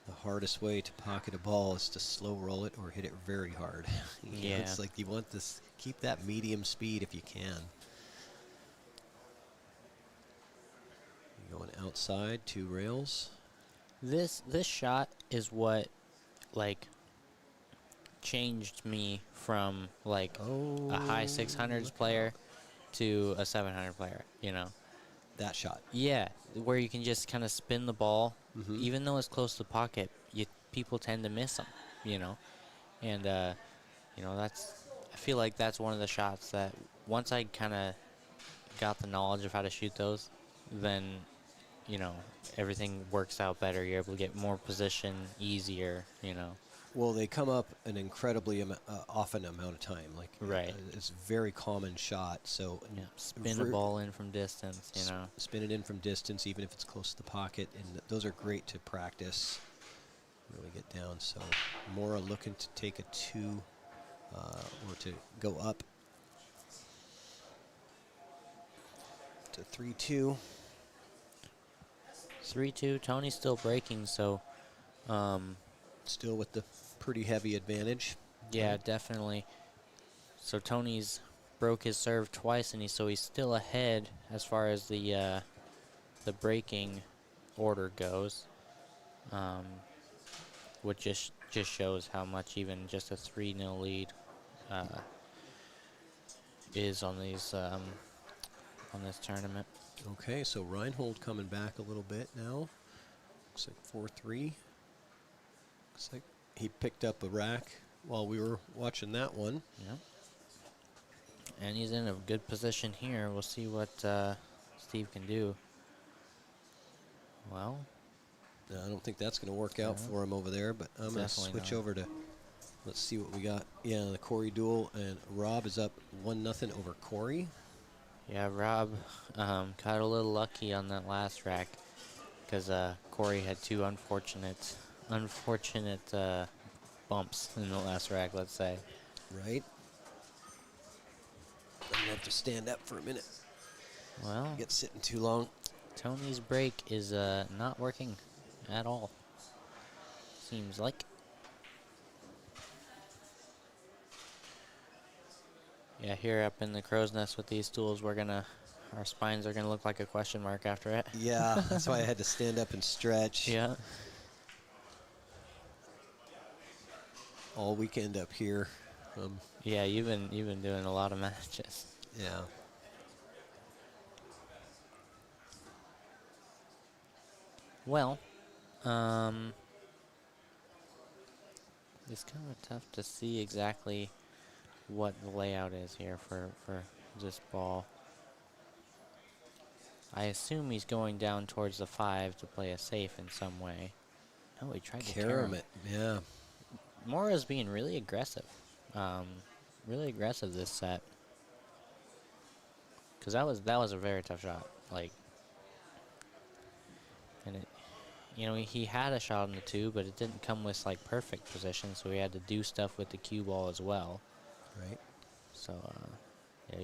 the hardest way to pocket a ball is to slow roll it or hit it very hard. Yeah. It's like you want this, keep that medium speed if you can. You're going outside, 2 rails. This shot is what like changed me from like a high 600s player to a 700 player, That shot. Yeah, where you can just kind of spin the ball, even though it's close to the pocket. People tend to miss them, and I feel like that's one of the shots that once I kind of got the knowledge of how to shoot those, then everything works out better. You're able to get more position easier, Well, they come up an incredibly often amount of time. Like, Right. It's a very common shot. So Yeah, spin the ball in from distance, spin it in from distance, even if it's close to the pocket, and those are great to practice. Really get down. So Mora looking to take a 2 or to go up to 3-2. 3-2. Tony's still breaking, so Still with the pretty heavy advantage. yeah, definitely. So Tony's broke his serve twice, and he's still ahead as far as the breaking order goes, which just shows how much even just a 3-0 lead is on these on this tournament. Okay, so Reinhold coming back a little bit now. Looks like 4-3. Looks like he picked up a rack while we were watching that one. Yeah. And he's in a good position here. We'll see what Steve can do. Well, I don't think that's going to work out for him over there, but I'm going to Definitely switch not. over to, let's see what we got. Yeah, the Corey duel, and Rob is up 1-0 over Corey. yeah, Rob got a little lucky on that last rack because Corey had 2 unfortunate bumps in the last rack, let's say. Right. I'm going to have to stand up for a minute. Well, Get sitting too long. Tony's break is not working at all. Seems like. Yeah, here up in the crow's nest with these stools, our spines are gonna look like a question mark after it. Yeah, that's why I had to stand up and stretch. Yeah. all weekend up here. Yeah, you've been doing a lot of matches. Yeah. Well, it's kind of tough to see exactly what the layout is here for this ball. I assume he's going down towards the 5 to play a safe in some way. Oh, he tried to carom it. Yeah. Mora's being really aggressive. Really aggressive this set. Because that was a very tough shot. Like, and it, he had a shot on the 2, but it didn't come with like perfect position, so he had to do stuff with the cue ball as well. Right. So, yeah,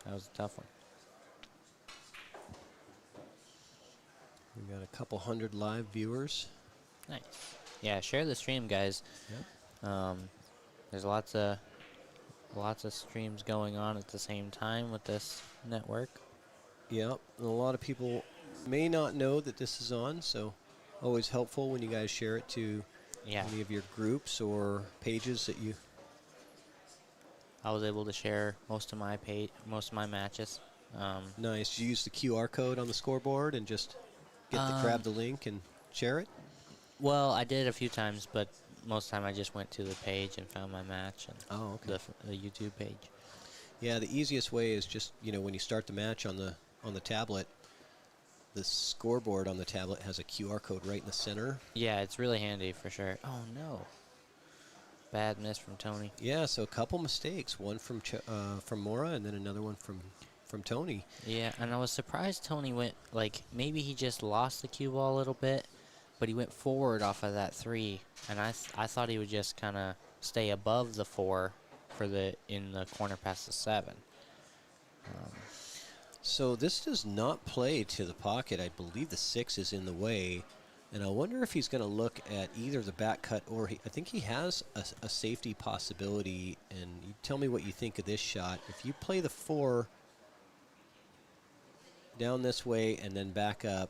that was a tough one. We got a couple hundred live viewers. Nice. Yeah, share the stream, guys. Yep. There's lots of streams going on at the same time with this network. Yep. And a lot of people may not know that this is on, so always helpful when you guys share it to any of your groups or pages that you. I was able to share most of my matches. Nice. You use the QR code on the scoreboard and just grab the link and share it? Well, I did a few times, but most of the time I just went to the page and found my match and the YouTube page. Yeah, the easiest way is just, when you start the match on the tablet, the scoreboard on the tablet has a QR code right in the center. Yeah, it's really handy for sure. Oh, no. Bad miss from Tony. Yeah, so a couple mistakes. One from Mora and then another one from Tony. Yeah, and I was surprised Tony went, maybe he just lost the cue ball a little bit, but he went forward off of that 3, and I thought he would just kind of stay above the 4 in the corner past the 7. So this does not play to the pocket. I believe the 6 is in the way, and I wonder if he's going to look at either the back cut or I think he has a safety possibility, and you tell me what you think of this shot. If you play the 4 down this way and then back up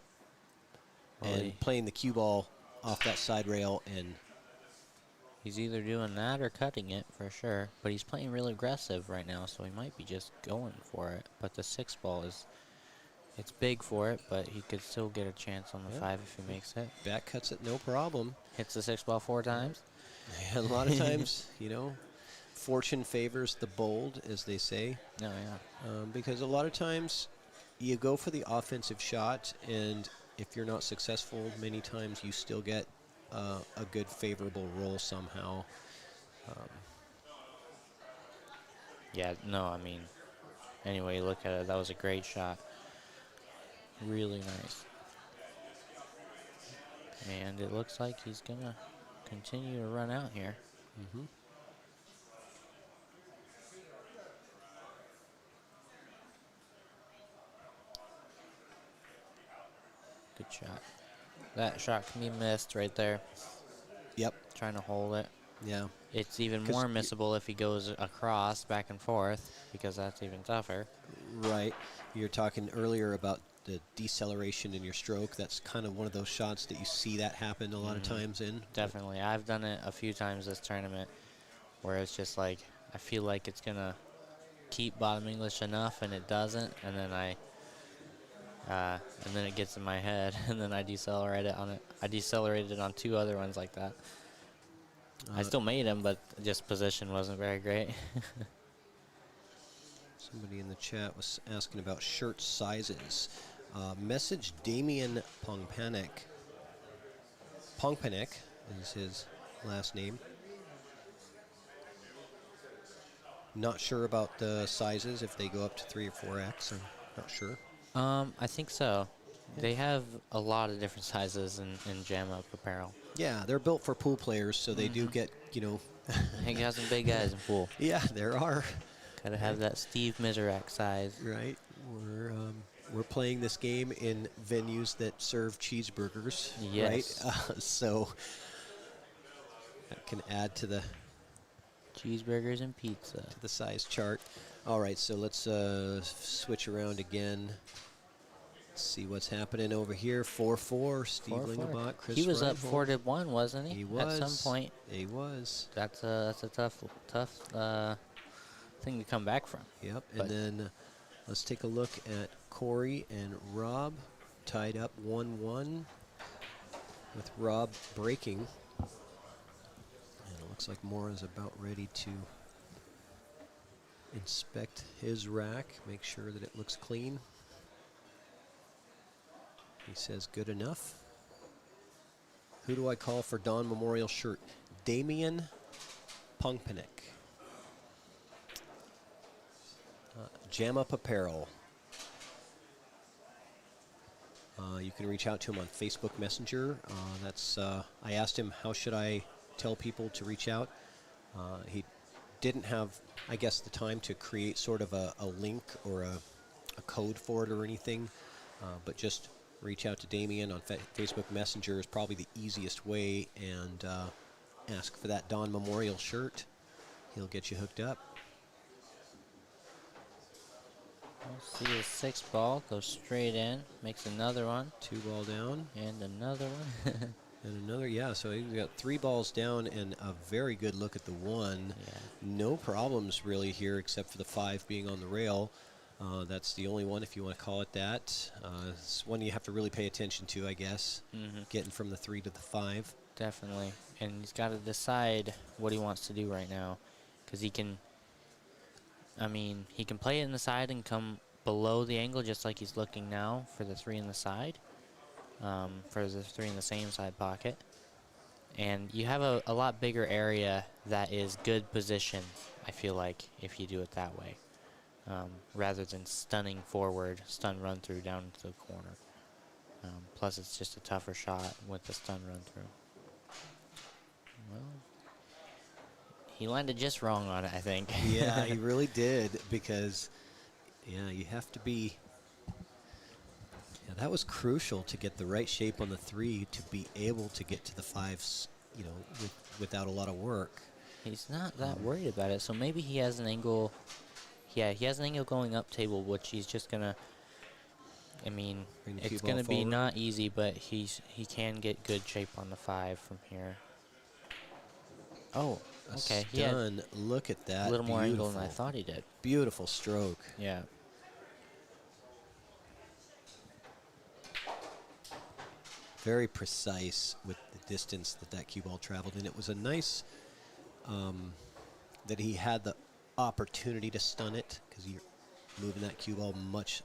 and playing the cue ball off that side rail, and he's either doing that or cutting it for sure, but he's playing real aggressive right now, so he might be just going for it. But the 6 ball it's big for it, but he could still get a chance on the 5 if he makes it. back cuts it no problem. Hits the 6 ball 4 times. And a lot of times, fortune favors the bold, as they say. Oh, yeah. Because a lot of times you go for the offensive shot, and if you're not successful, many times you still get a good favorable roll somehow. Yeah, no, I mean, anyway, look at it. That was a great shot. Really nice. And it looks like he's going to continue to run out here. Mm-hmm. Good shot. That shot can be missed right there. Yep. Trying to hold it. Yeah. It's even more missable if he goes across, back and forth, because that's even tougher. Right. You were talking earlier about the deceleration in your stroke. That's kind of one of those shots that you see that happen a lot of times in. Definitely. I've done it a few times this tournament where it's just like, I feel like it's going to keep bottom English enough, and it doesn't, and then and then it gets in my head, and then I decelerate it on it. I decelerated on 2 other ones like that. I still made them, but just position wasn't very great. Somebody in the chat was asking about shirt sizes. Message Damian Pongpanic. Pongpanic is his last name. Not sure about the sizes, if they go up to 3 or 4X. I'm not sure. I think so. Yeah. They have a lot of different sizes in Jam Up apparel. Yeah, they're built for pool players, so they do get, I think you have some big guys in pool. Yeah, there are. Gotta have that Steve Miserak size. Right. We're playing this game in venues that serve cheeseburgers. Yes. Right? So that can add to the cheeseburgers and pizza. To the size chart. All right, so let's switch around again. Let's see what's happening over here. 4-4. Steve 4-4. Lingelbach, Chris He was up Reinhold. 4-1, wasn't he? He was. At some point. He was. That's a tough thing to come back from. Yep. But- And then let's take a look at Corey and Rob, tied up 1-1, with Rob breaking. And it looks like Mora's about ready to inspect his rack, make sure that it looks clean. He says good enough. Who do I call for Don Memorial shirt? Damian Pongpanic. Jam Up Apparel. You can reach out to him on Facebook Messenger. I asked him how should I tell people to reach out. He didn't have, I guess, the time to create sort of a link or a code for it or anything, but just reach out to Damien on Facebook Messenger is probably the easiest way, and ask for that Don Memorial shirt. He'll get you hooked up. We'll see the 6th ball goes straight in, makes another one, 2 ball down. and another one. And another, yeah, so he's got 3 balls down and a very good look at the 1. Yeah. No problems really here except for the 5 being on the rail. That's the only one, if you want to call it that. It's one you have to really pay attention to, I guess, getting from the 3 to the 5. Definitely. And he's got to decide what he wants to do right now. Because he can play it in the side and come below the angle just like he's looking now for the 3 in the side. For the 3 in the same side pocket. And you have a lot bigger area that is good position, I feel like, if you do it that way. Rather than stunning forward, stun run through down to the corner. Plus, it's just a tougher shot with the stun run through. Well, he landed just wrong on it, I think. Yeah, he really did, because, yeah, you have to be... Yeah, that was crucial to get the right shape on the 3 to be able to get to the 5s, you know, without a lot of work. He's not that worried about it, so maybe he has an angle. Yeah, he has an angle going up table, which he's just gonna. Bring the cue It's ball gonna be forward. not easy, but he can get good shape on the 5 from here. Oh, A okay. He had stun. Look at that. a little more angle than I Beautiful. thought he did. Beautiful stroke. Yeah. Very precise with the distance that cue ball traveled, and it was a nice that he had the opportunity to stun it, because you're moving that cue ball much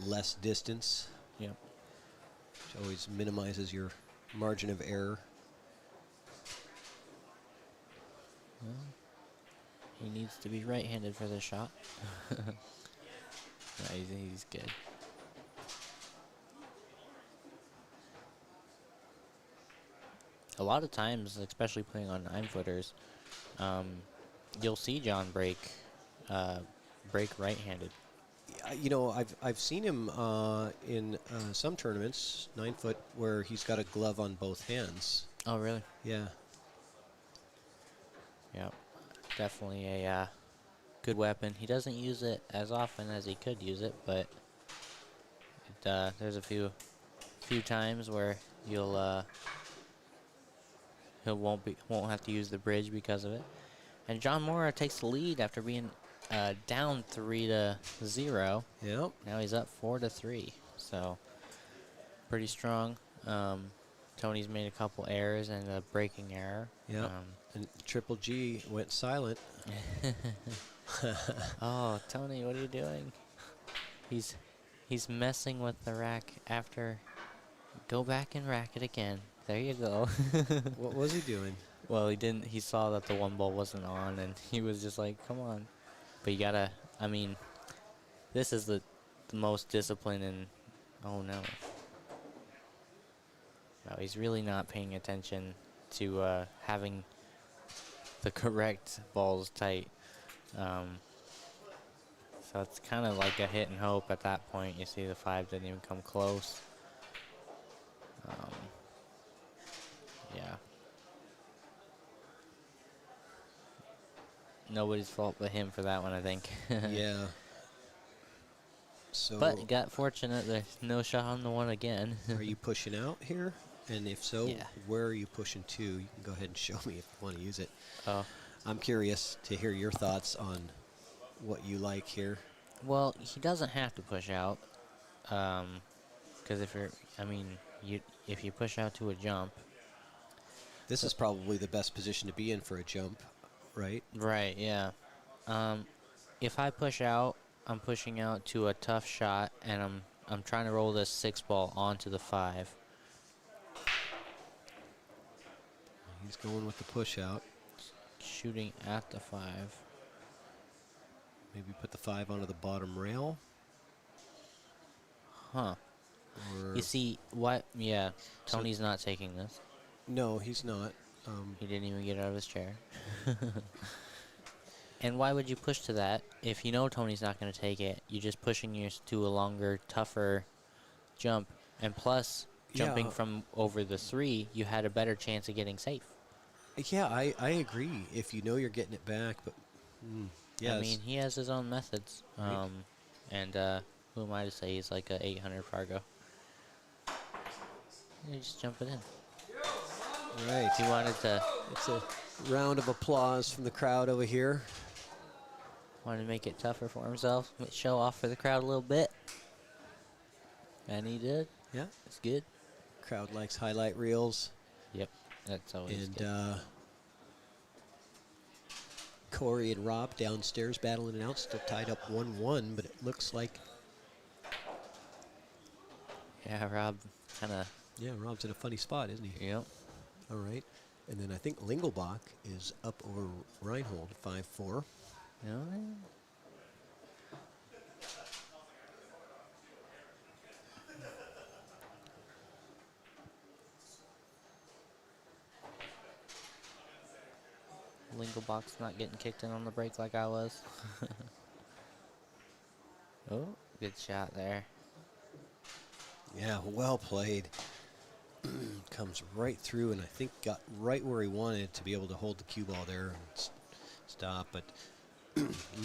less distance, Yep. which always minimizes your margin of error. Well, he needs to be right-handed for this shot. No, he's good. A lot of times, especially playing on 9-footers, you'll see John break right-handed. You know, I've seen him in some tournaments, 9-foot, where he's got a glove on both hands. Oh, really? Yeah. Yep. Definitely a good weapon. He doesn't use it as often as he could use it, but there's a few times where he won't have to use the bridge because of it. And John Mora takes the lead after being down 3-0. Yep. Now he's up 4-3. So pretty strong. Tony's made a couple errors and a breaking error. Yep. And Triple G went silent. Oh, Tony, what are you doing? He's messing with the rack after. Go back and rack it again. There you go. What was he doing? Well, he didn't. He saw that the 1 ball wasn't on, and he was just like, "Come on." But you gotta. I mean, this is the most disciplined, and oh no. No, he's really not paying attention to having the correct balls tight. So it's kind of like a hit and hope at that point. You see the 5 didn't even come close. Yeah. Nobody's fault but him for that one, I think. Yeah. So But got fortunate there's no shot on the one again. are you pushing out here? And if so, Yeah. where are you pushing to? You can go ahead and show me if you want to use it. Oh. I'm curious to hear your thoughts on what you like here. Well, he doesn't have to push out. Because if you push out to a jump. This is probably the best position to be in for a jump, right? Right, yeah. If I push out, I'm pushing out to a tough shot, and I'm trying to roll this 6 ball onto the 5. He's going with the push out. Shooting at the 5. Maybe put the 5 onto the bottom rail. Huh. Or You see, what? Yeah, Tony's not taking this. no, he's not. He didn't even get out of his chair. And why would you push to that if you know Tony's not going to take it? You're just pushing yours to a longer, tougher jump. And plus, jumping Yeah. from over the 3, you had a better chance of getting safe. Yeah, I agree. If you know you're getting it back, but yes. I mean, he has his own methods. Right. And who am I to say he's like a 800 Fargo? You just jump it in. right. He wanted to It's a round of applause from the crowd over here. make it tougher for himself, show off for the crowd a little bit. And he did. Yeah, It's good. crowd likes highlight reels. Yep, that's always And good. Corey and Rob downstairs battling it out, still tied up 1-1, but it looks like, Yeah, Rob kind of. yeah, Rob's in a funny spot, isn't he? Yep. All right. And then I think Lingelbach is up over Reinhold, 5-4. You know, Lingelbach's not getting kicked in on the break like I was. Oh, good shot there. Yeah, well played. Comes right through, and I think got right where he wanted to be able to hold the cue ball there and stop. But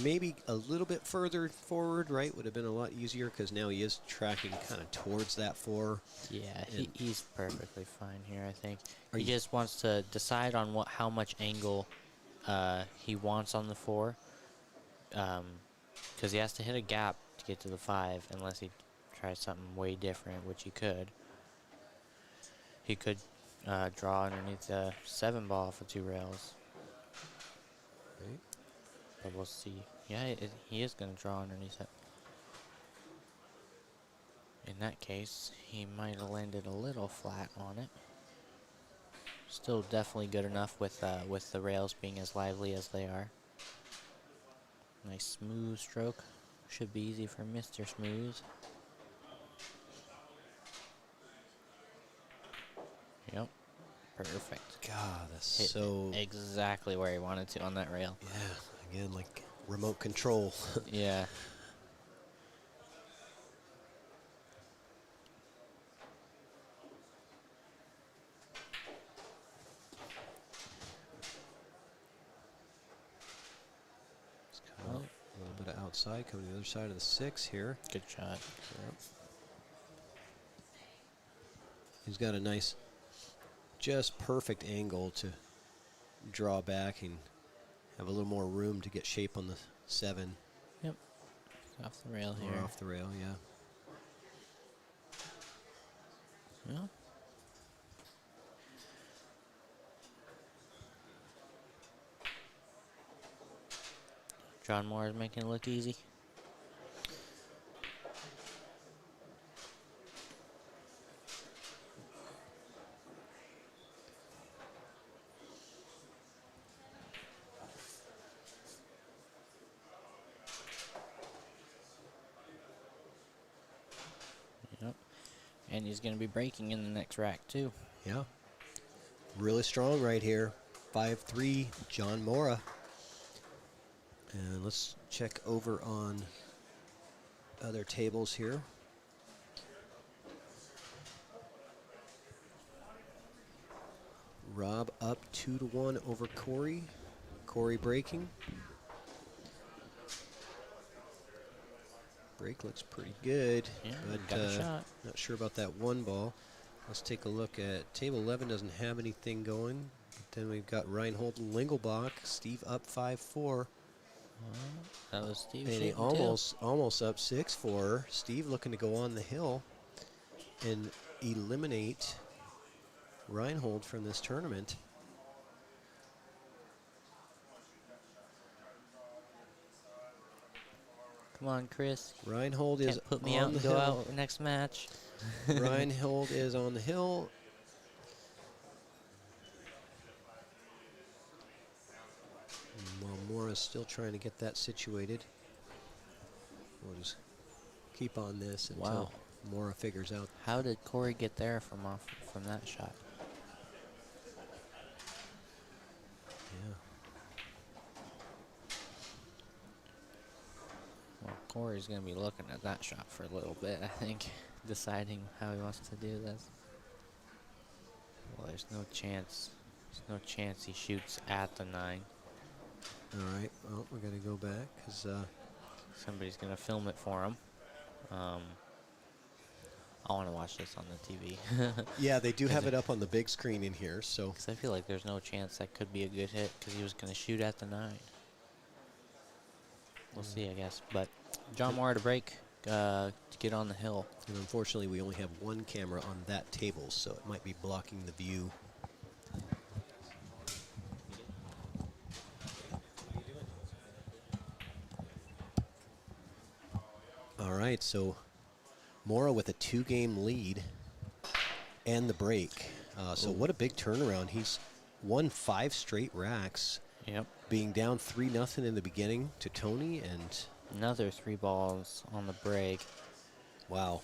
maybe a little bit further forward, right, would have been a lot easier because now he is tracking kind of towards that 4. Yeah, And- he's perfectly fine here, I think. Are He you- just wants to decide on how much angle he wants on the 4. Because he has to hit a gap to get to the 5 unless he tries something way different, which he could. He could draw underneath the 7 ball for 2 rails. Right. But we'll see. Yeah, he is going to draw underneath it. In that case, he might have landed a little flat on it. Still definitely good enough with the rails being as lively as they are. Nice smooth stroke. Should be easy for Mr. Smooth. Yep. Perfect. God, that's Hit so, exactly where he wanted to on that rail. yeah, again, like remote control. Yeah. It's coming out a little bit of outside, coming to the other side of the 6 here. Good shot. Yep. He's got a nice, just perfect angle to draw back and have a little more room to get shape on the 7 Yep. Off the rail or here. off the rail, yeah. Yeah. John Moore is making it look easy. Yep. And he's going to be breaking in the next rack, too. Yeah. Really strong right here. 5-3, John Mora. And let's check over on other tables here. Rob up 2-1 over Corey. Corey breaking. Break looks pretty good, Yeah, but got a shot. not sure about that one ball. Let's take a look at table 11. Doesn't have anything going. Then we've got Reinhold and Lingelbach. Steve up 5-4. That was Steve And he shooting, almost up 6-4. Steve looking to go on the hill and eliminate Reinhold from this tournament. Come on, Chris. Reinhold is Can't put me on out the and go hill. out next match. Reinhold is on the hill. While Mora's still trying to get that situated. We'll just keep on this until Wow. Mora figures out. How did Corey get there from that shot? Yeah. Well, Corey's going to be looking at that shot for a little bit, I think, deciding how he wants to do this. Well, there's no chance. There's no chance he shoots at the 9. All right. Well, we're going to go back because Somebody's going to film it for him. I want to watch this on the TV. yeah, they do have it up on the big screen in here. So Because I feel like there's no chance that could be a good hit because he was going to shoot at the 9. We'll see, I guess. But John Mora to break to get on the hill. and unfortunately, we only have one camera on that table, so it might be blocking the view. All right, so Mora with a 2-game lead and the break. So what a big turnaround. He's won 5 straight racks, Yep. being down 3-0 in the beginning to Tony, and Another 3 balls on the break. wow.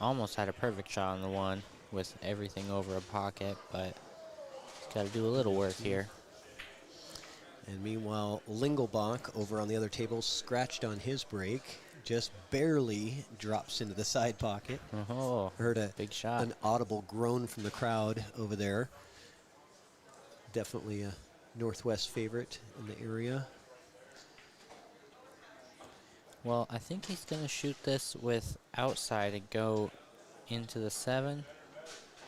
Almost had a perfect shot on the one with everything over a pocket, but he's got to do a little work here. And meanwhile, Lingelbach over on the other table scratched on his break, just barely drops into the side pocket. Oh, Heard a big shot. an audible groan from the crowd over there. Definitely a Northwest favorite in the area. Well, I think he's going to shoot this with outside and go into the 7.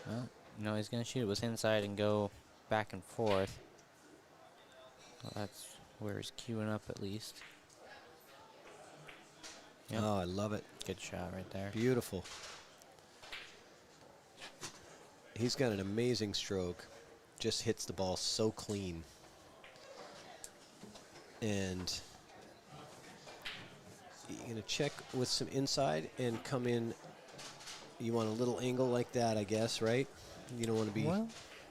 Well, no, he's going to shoot it with inside and go back and forth. Well, that's where he's queuing up at least. Yep. Oh, I love it. Good shot right there. Beautiful. He's got an amazing stroke. Just hits the ball so clean. And you're going to check with some inside and come in. You want a little angle like that, I guess, right? You don't want to be Well,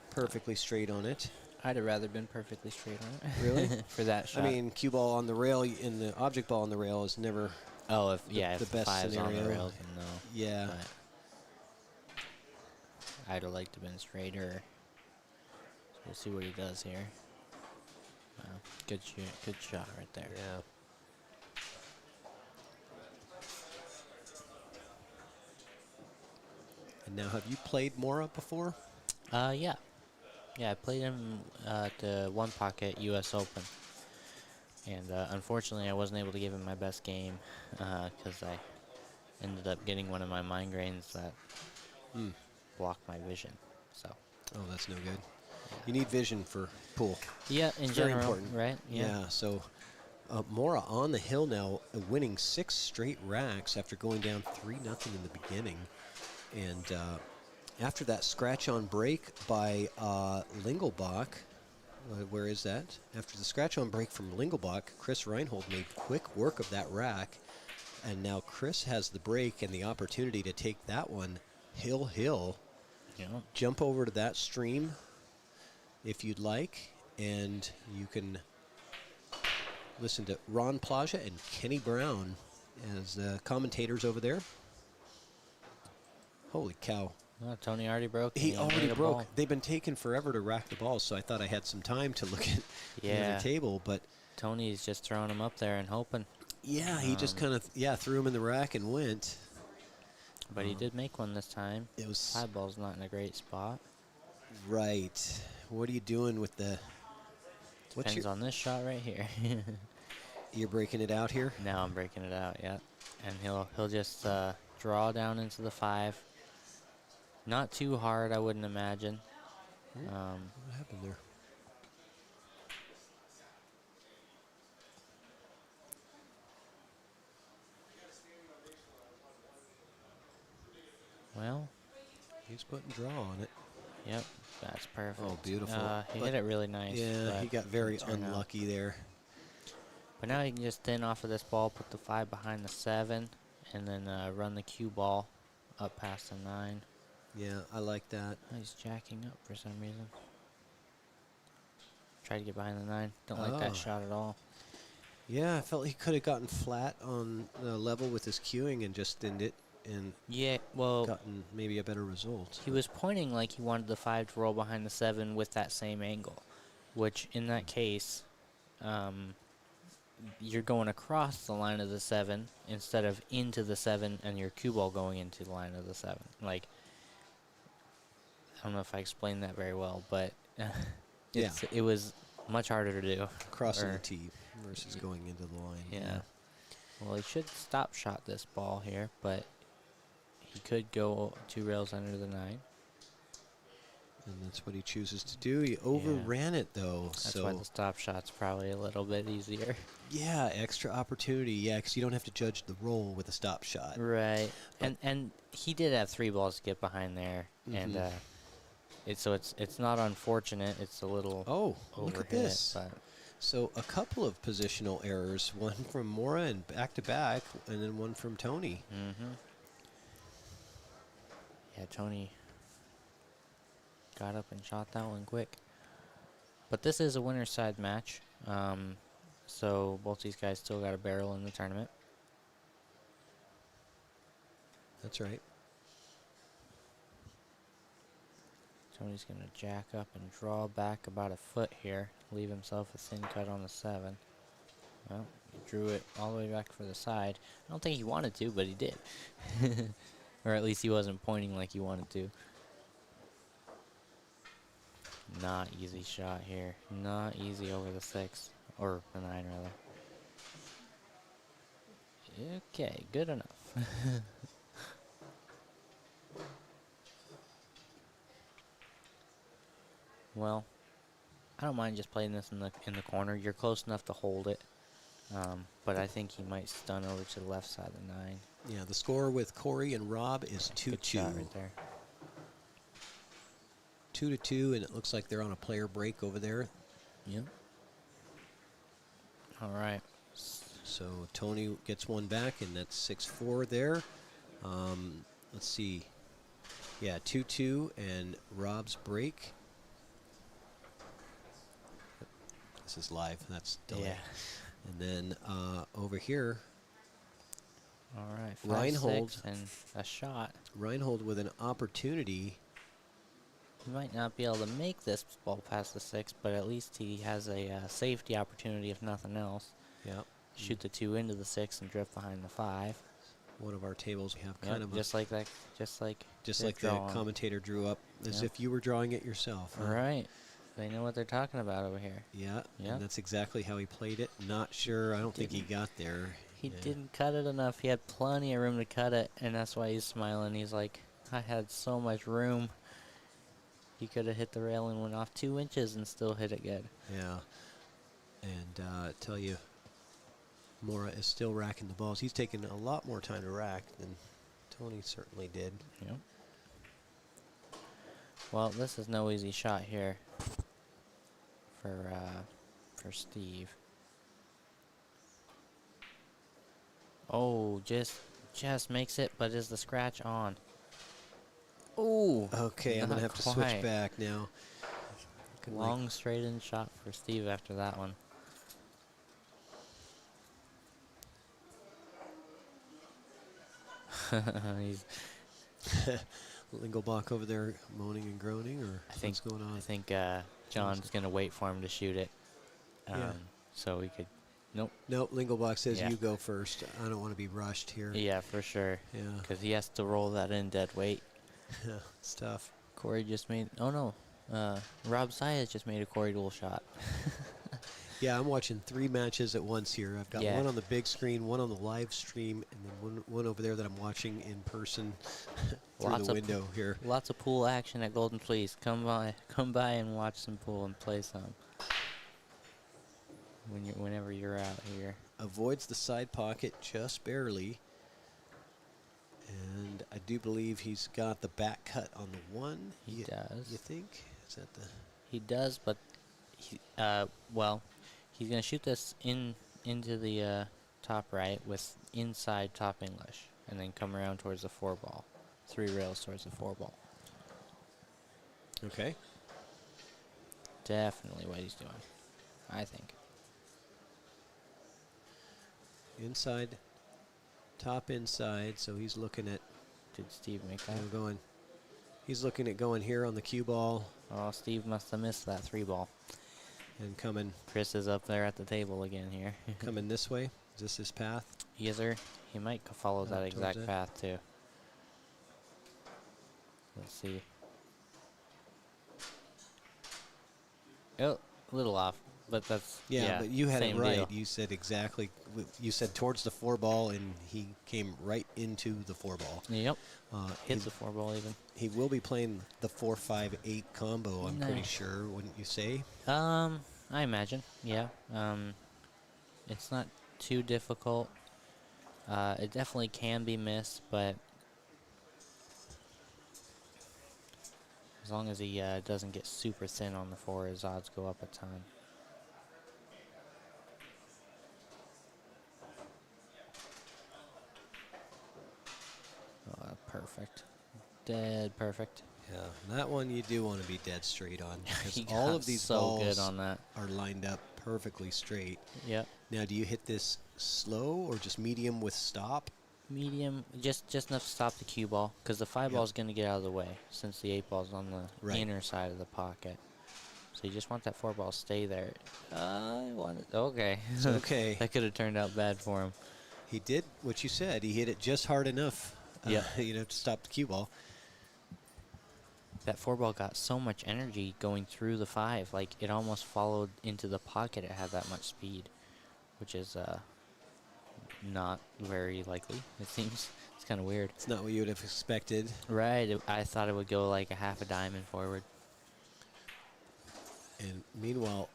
perfectly straight on it. I'd have rather been perfectly straight on it. Really? For that shot. I mean, cue ball on the rail and the object ball on the rail is never. oh, if the if best 5's on the scenario. rail, then no. Yeah. But I'd have liked to have been straighter. So we'll see what he does here. Good shoot, good shot right there. Yeah. And now, have you played Mora before? Yeah. Yeah, I played him at the One Pocket U.S. Open. And unfortunately, I wasn't able to give him my best game because I ended up getting one of my migraines that blocked my vision. So. Oh, that's no good. You need vision for pool. Yeah, in It's very general, important. right? Yeah, so Mora on the hill now, winning 6 straight racks after going down 3-0 in the beginning. And after that scratch on break by Lingelbach, where is that? After the scratch on break from Lingelbach, Chris Reinhold made quick work of that rack. And now Chris has the break and the opportunity to take that one hill. Yeah. Jump over to that stream if you'd like, and you can listen to Ron Plaja and Kenny Brown as commentators over there. Holy cow. Oh, Tony already broke. and He made already a broke. ball. They've been taking forever to rack the balls, so I thought I had some time to look at the Yeah. other table, but Tony's just throwing him up there and hoping. yeah, he just kind of threw him in the rack and went. But he did make one this time. It was 5 ball's not in a great spot. right. What are you doing with the? What's Depends your? on this shot right here. You're breaking it out here? Now I'm breaking it out, yeah. And he'll just draw down into the 5. Not too hard, I wouldn't imagine. What happened there? Well, He's putting draw on it. yep, that's perfect. Oh, beautiful. He But- hit it really nice. Yeah, but he got very didn't turn out. unlucky there. But now he can just thin off of this ball, put the 5 behind the 7, and then run the cue ball up past the 9. Yeah, I like that. Oh, he's jacking up for some reason. Try to get behind the 9. Don't like that Oh. shot at all. Yeah, I felt he could have gotten flat on the level with his cueing and just thinned it and Yeah, well, gotten maybe a better result. he was pointing like he wanted the 5 to roll behind the 7 with that same angle, which in that case, you're going across the line of the 7 instead of into the 7 and your cue ball going into the line of the 7. Like, I don't know if I explained that very well, but it was much harder to do. Crossing Or- the tee versus going into the line. Yeah. Well, he should stop shot this ball here, but he could go 2 rails under the 9. And that's what he chooses to do. He overran it, though. That's so why the stop shot's probably a little bit easier. yeah, extra opportunity. Yeah, because you don't have to judge the roll with a stop shot. Right. And he did have 3 balls to get behind there, and it's not unfortunate. It's a little Oh, overhit, look at this. but So a couple of positional errors, one from Mora and back-to-back, and then one from Tony. yeah, Tony got up and shot that one quick. But this is a winner's side match, so both these guys still got a barrel in the tournament. That's right. Tony's going to jack up and draw back about a foot here, leave himself a thin cut on the 7. Well, he drew it all the way back for the side. I don't think he wanted to, but he did. Or at least he wasn't pointing like he wanted to. Not easy shot here. Not easy over the 6. Or the 9, rather. Okay, good enough. Well, I don't mind just playing this in the corner. You're close enough to hold it, but I think he might stun over to the left side of the 9. Yeah, the score with Corey and Rob is 2-2. Good shot right there. 2-2, and it looks like they're on a player break over there. Yep. All right. So Tony gets one back, and that's 6-4 there. Let's see. Yeah, 2-2, and Rob's break. This is live. That's delay. Yeah. And then over here, All right. 5, Reinhold. 6, and a shot. Reinhold with an opportunity. He might not be able to make this ball past the 6, but at least he has a safety opportunity, if nothing else. Yeah. Shoot the 2 into the 6 and drift behind the 5. One of our tables, we have Yep, kind of just like that. Just like the drawing. commentator drew up, as Yep. if you were drawing it yourself. Huh? All right. They know what they're talking about over here. Yeah, Yeah. and that's exactly how he played it. Not sure. I don't think he got there. He Yeah. didn't cut it enough. He had plenty of room to cut it, and that's why he's smiling. He's like, I had so much room. He could have hit the rail and went off 2 inches and still hit it good. Yeah. And I tell you, Mora is still racking the balls. He's taken a lot more time to rack than Tony certainly did. Yep. Well, this is no easy shot here for Steve. Oh, just makes it, but is the scratch on? Oh, Okay, I'm going to have to switch quite. back now. Looking like- Long straight in shot for Steve after that one. He's, Lingelbach over there moaning and groaning, or I think, what's going on? I think John's gonna wait for him to shoot it, Yeah. so we could. Nope. Nope, Lingelbach says Yeah. you go first. I don't want to be rushed here. Yeah, for sure. Yeah. Because he has to roll that in dead weight. Yeah, it's tough. Corey just made. Oh no. Rob Sayas just made a Corey Deuel shot. Yeah, I'm watching 3 matches at once here. I've got Yeah. one on the big screen, one on the live stream, and then one over there that I'm watching in person through Lots the of window here. Lots of pool action at Golden Fleece. Come by and watch some pool and play some. Whenever you're out here. Avoids the side pocket just barely. And I do believe he's got the back cut on the one. He does. You think? Is that the... He does, but well, he's gonna shoot this into the top right with inside top English, and then come around towards the 4-ball, 3 rails towards the 4-ball. Okay. Definitely what he's doing, I think. Inside, top inside, so he's looking at Did Steve make that? going. He's looking at going here on the cue ball Oh, Steve must have missed that 3-ball. and coming Chris is up there at the table again here. coming this way. Is this his path? Yes, sir. He might follow Up that towards exact it. path too. Let's see. Oh, a little off, but that's Yeah, but you had it same right. deal. You said exactly. You said towards the 4-ball, and he came right into the 4-ball. Yep. Hit He's- the 4-ball even. He will be playing the 4-5-8 combo. I'm pretty Nice. sure, wouldn't you say? I imagine. Yeah. It's not too difficult. It definitely can be missed, but as long as he doesn't get super thin on the 4, his odds go up a ton. Oh, perfect. Dead perfect. Yeah, that one you do want to be dead straight on because He all got of these so balls good on that. are lined up perfectly straight. Yep. Now, do you hit this slow or just medium with stop? Medium, just enough to stop the cue ball, because the 5-ball is going to get out of the way since the 8-ball's on the Right. inner side of the pocket. So you just want that 4-ball to stay there. Okay. It's okay. That could have turned out bad for him. He did what you said. He hit it just hard enough, Yep. to stop the cue ball. That 4-ball got so much energy going through the 5, like it almost followed into the pocket. It had that much speed, which is not very likely, it seems. It's kind of weird. It's not what you would have expected. Right, I thought it would go like a half a diamond forward. And meanwhile,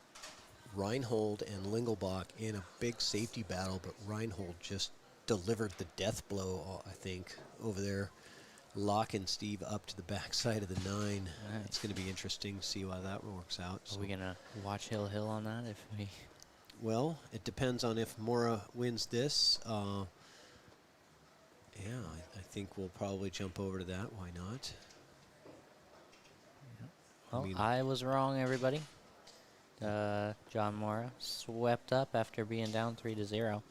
Reinhold and Lingelbach in a big safety battle, but Reinhold just delivered the death blow, I think, over there, locking Steve up to the backside of the 9. It's going to be interesting to see how that works out. Are we going to watch Hill on that? If we Well, it depends on if Mora wins this. I think we'll probably jump over to that. Why not? Well, mean- I was wrong, everybody. John Mora swept up after being down 3-0.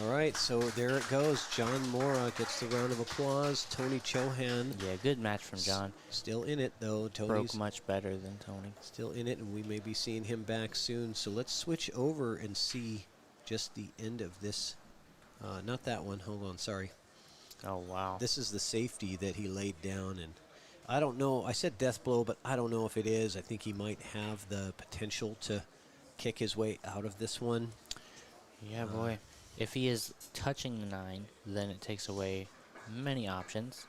All right, so there it goes. John Mora gets the round of applause. Tony Chohan Yeah, good match from John. still in it, though. Broke Tony's much better than Tony. still in it, and we may be seeing him back soon. So let's switch over and see just the end of this. Not that one. Hold on, sorry. Oh, wow. This is the safety that he laid down, and I don't know. I said death blow, but I don't know if it is. I think he might have the potential to kick his way out of this one. Yeah, boy. If he is touching the 9, then it takes away many options.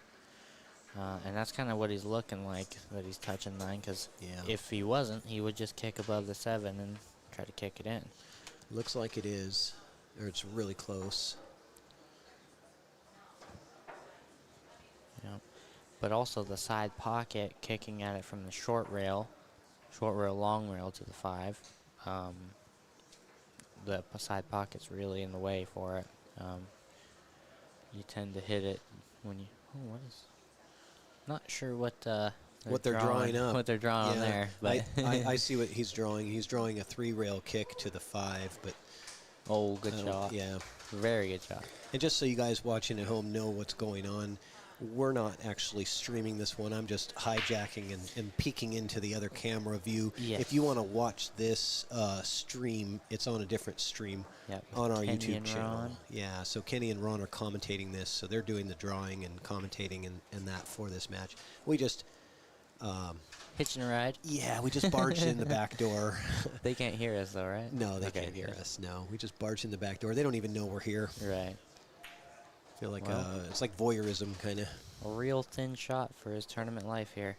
And that's kind of what he's looking like, that he's touching 9, because Yeah. if he wasn't, he would just kick above the 7 and try to kick it in. Looks like it is, or it's really close. Yep. But also the side pocket, kicking at it from the short rail, long rail to the 5. The side pocket's really in the way for it. You tend to hit it when you. Oh, what is? Not sure what What they're drawing up. What they're drawing Yeah, there, but I see what he's drawing. He's drawing a 3-rail kick to the 5, but oh, good I don't- shot. Yeah. Very good shot. And just so you guys watching at home know what's going on, we're not actually streaming this one. I'm just hijacking and peeking into the other camera view. Yes. If you want to watch this stream, it's on a different stream Yep, on our Kenny YouTube and channel. Ron. Yeah, so Kenny and Ron are commentating this, so they're doing the drawing and commentating and that for this match. We just Hitching a ride. Yeah, we just barged in the back door. They can't hear us though, right? No, they Okay, can't hear good. us. No, we just barged in the back door. They don't even know we're here. Right. I feel like Well. it's like voyeurism, kind of. A real thin shot for his tournament life here.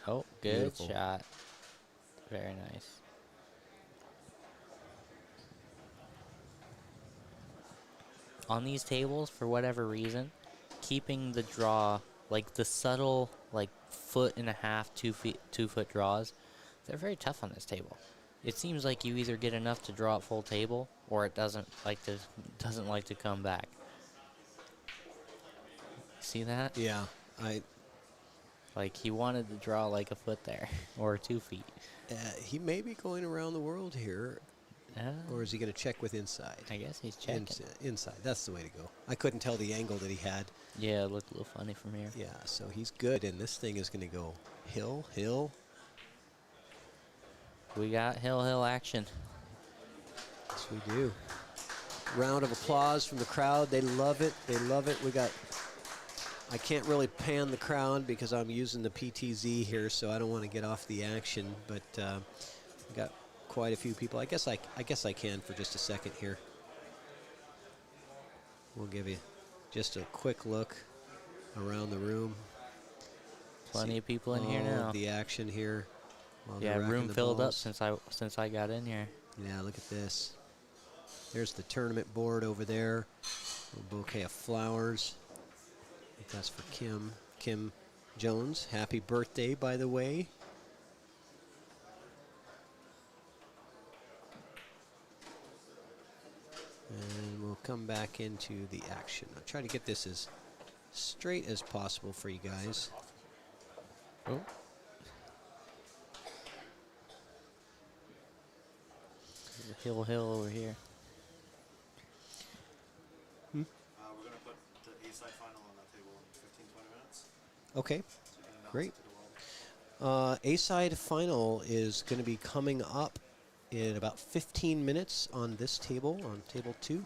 Oh, good Beautiful. shot. Very nice. On these tables, for whatever reason, keeping the draw, like the subtle, like 1.5 feet, 2-foot draws, they're very tough on this table. It seems like you either get enough to draw at full table, or it doesn't like to come back. See that? Yeah, Like he wanted to draw like a foot there, or 2 feet. he may be going around the world here, or is he going to check with inside? I guess he's checking. Inside, that's the way to go. I couldn't tell the angle that he had. Yeah, it looked a little funny from here. Yeah, so he's good, and this thing is going to go hill. We got hill action. Yes, we do. Round of applause from the crowd. They love it. They love it. I can't really pan the crowd because I'm using the PTZ here, so I don't want to get off the action. But we got quite a few people. I guess I can for just a second here. We'll give you just a quick look around the room. Plenty of people in here all now. of the action here. while Yeah, they're racking room the filled up balls. since I got in here. Yeah, look at this. There's the tournament board over there. A bouquet of flowers. I think that's for Kim. Kim Jones. Happy birthday, by the way. And we'll come back into the action. I'll try to get this as straight as possible for you guys. Oh. There's a hill over here. We're going to put the A-side final on that table in 15, 20 minutes. Okay, So you can announce great. it to the world. A-side final is going to be coming up in about 15 minutes on this table, on table 2.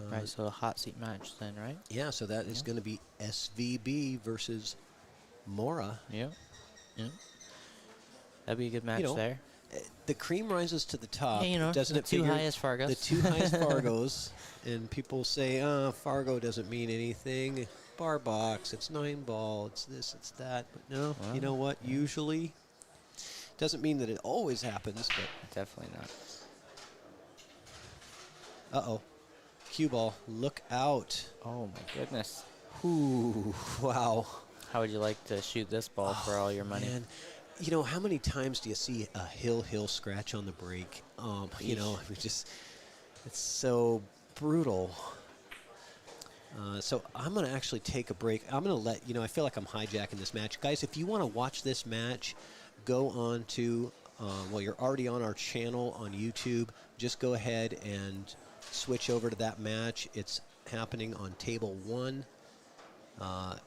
Right, so a hot seat match then, right? Yeah, so that is Yeah. going to be SVB versus Mora. Yeah. Yeah. That'd be a good match know, there. The cream rises to the top. Yeah, you know, doesn't the it two figure- highest Fargos. The two highest Fargos. And people say, Fargo doesn't mean anything. Bar box, it's 9 ball, it's this, it's that. But no, Well. you know what? Usually, doesn't mean that it always happens, but Definitely not. uh-oh. Cue ball, look out. Oh my goodness. Ooh, wow. How would you like to shoot this ball for all your money? Man, you know, how many times do you see a hill scratch on the break? You know, it's so brutal. So I'm going to actually take a break. I'm going to let, I feel like I'm hijacking this match. Guys, if you want to watch this match, go on to, you're already on our channel on YouTube. Just go ahead and switch over to that match. It's happening on table 1.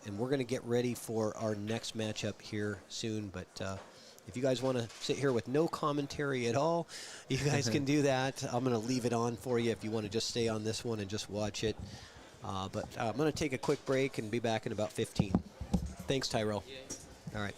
And we're going to get ready for our next matchup here soon. But if you guys want to sit here with no commentary at all, you guys can do that. I'm going to leave it on for you if you want to just stay on this one and just watch it. But I'm going to take a quick break and be back in about 15. Thanks, Tyrell. All right.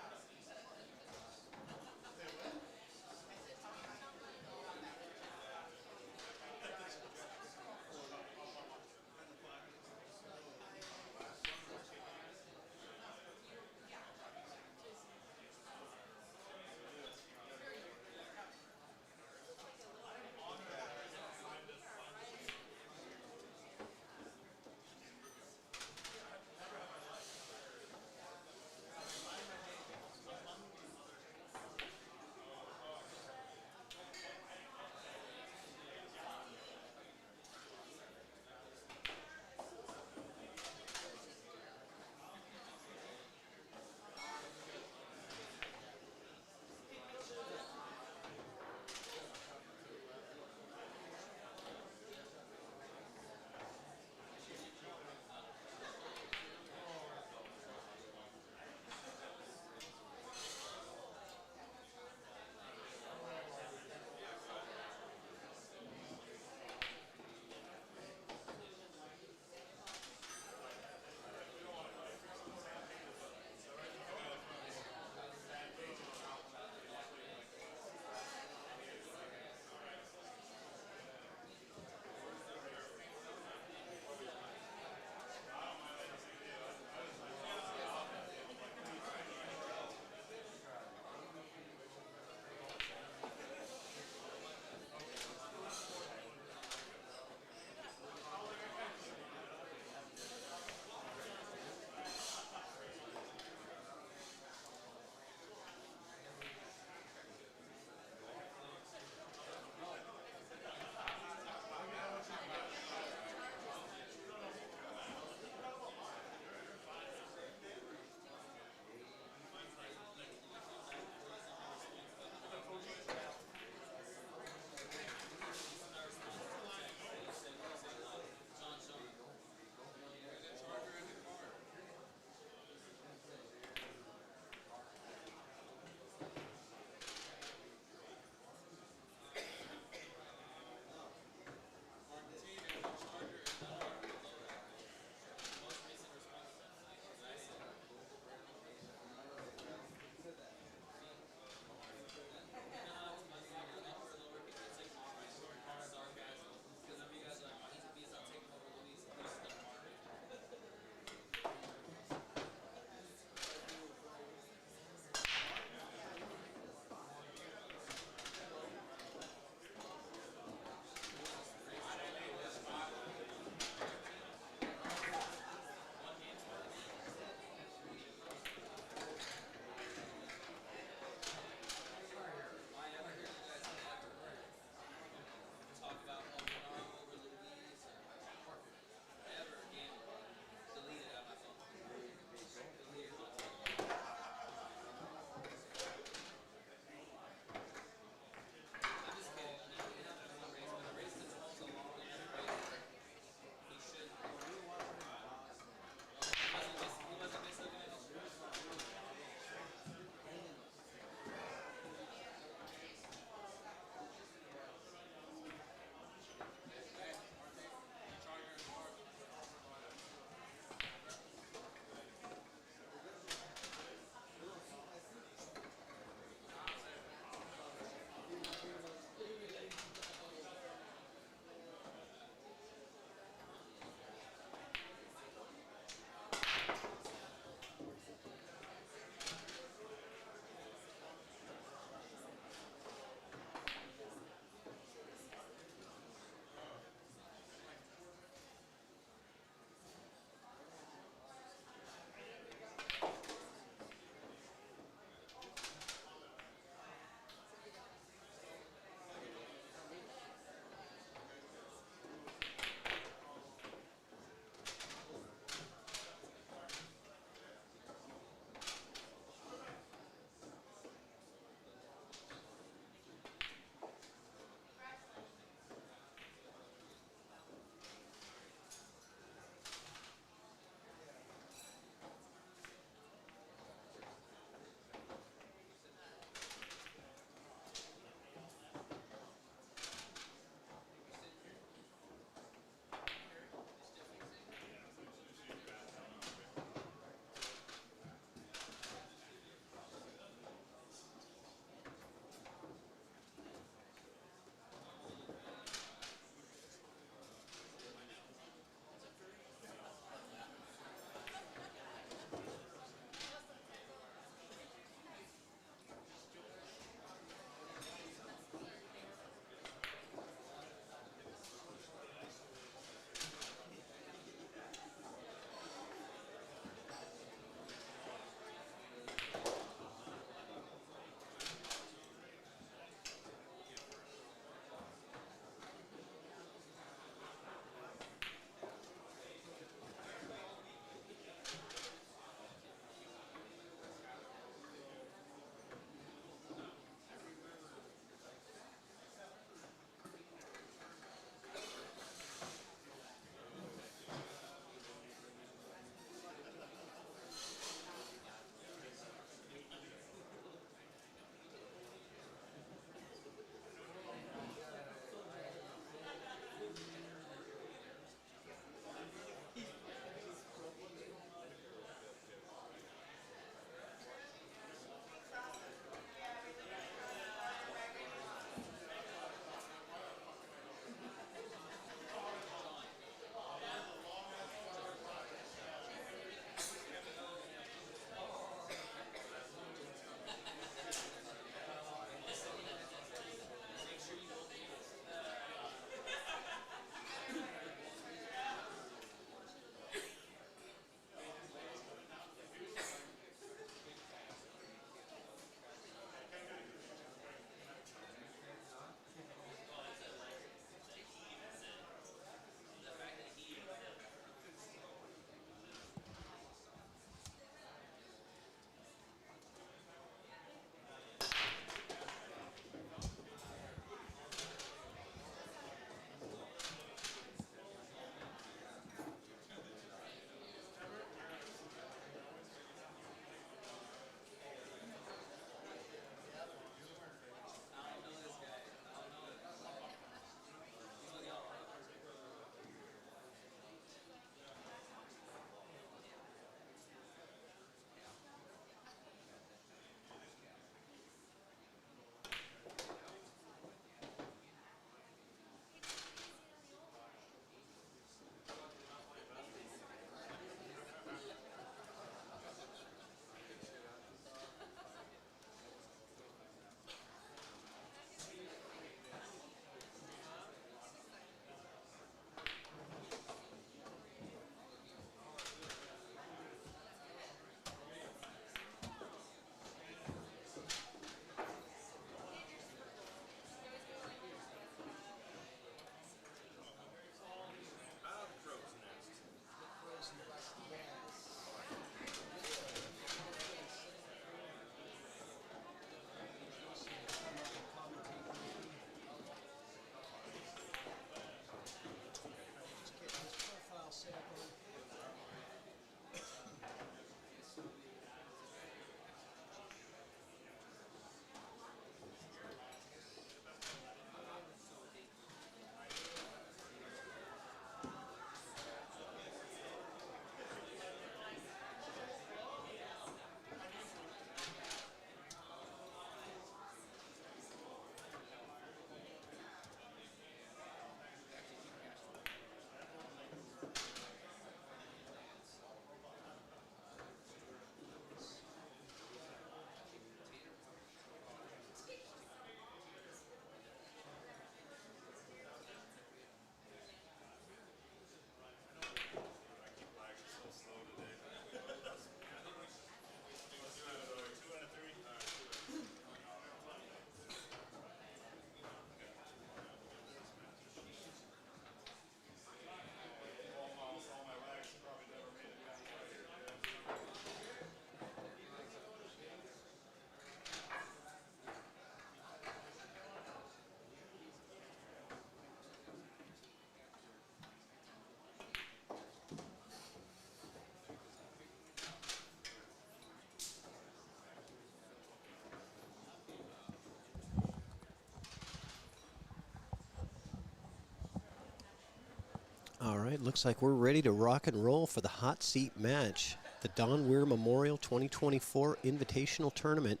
All right, looks like we're ready to rock and roll for the hot seat match. The Don Weir Memorial 2024 Invitational Tournament.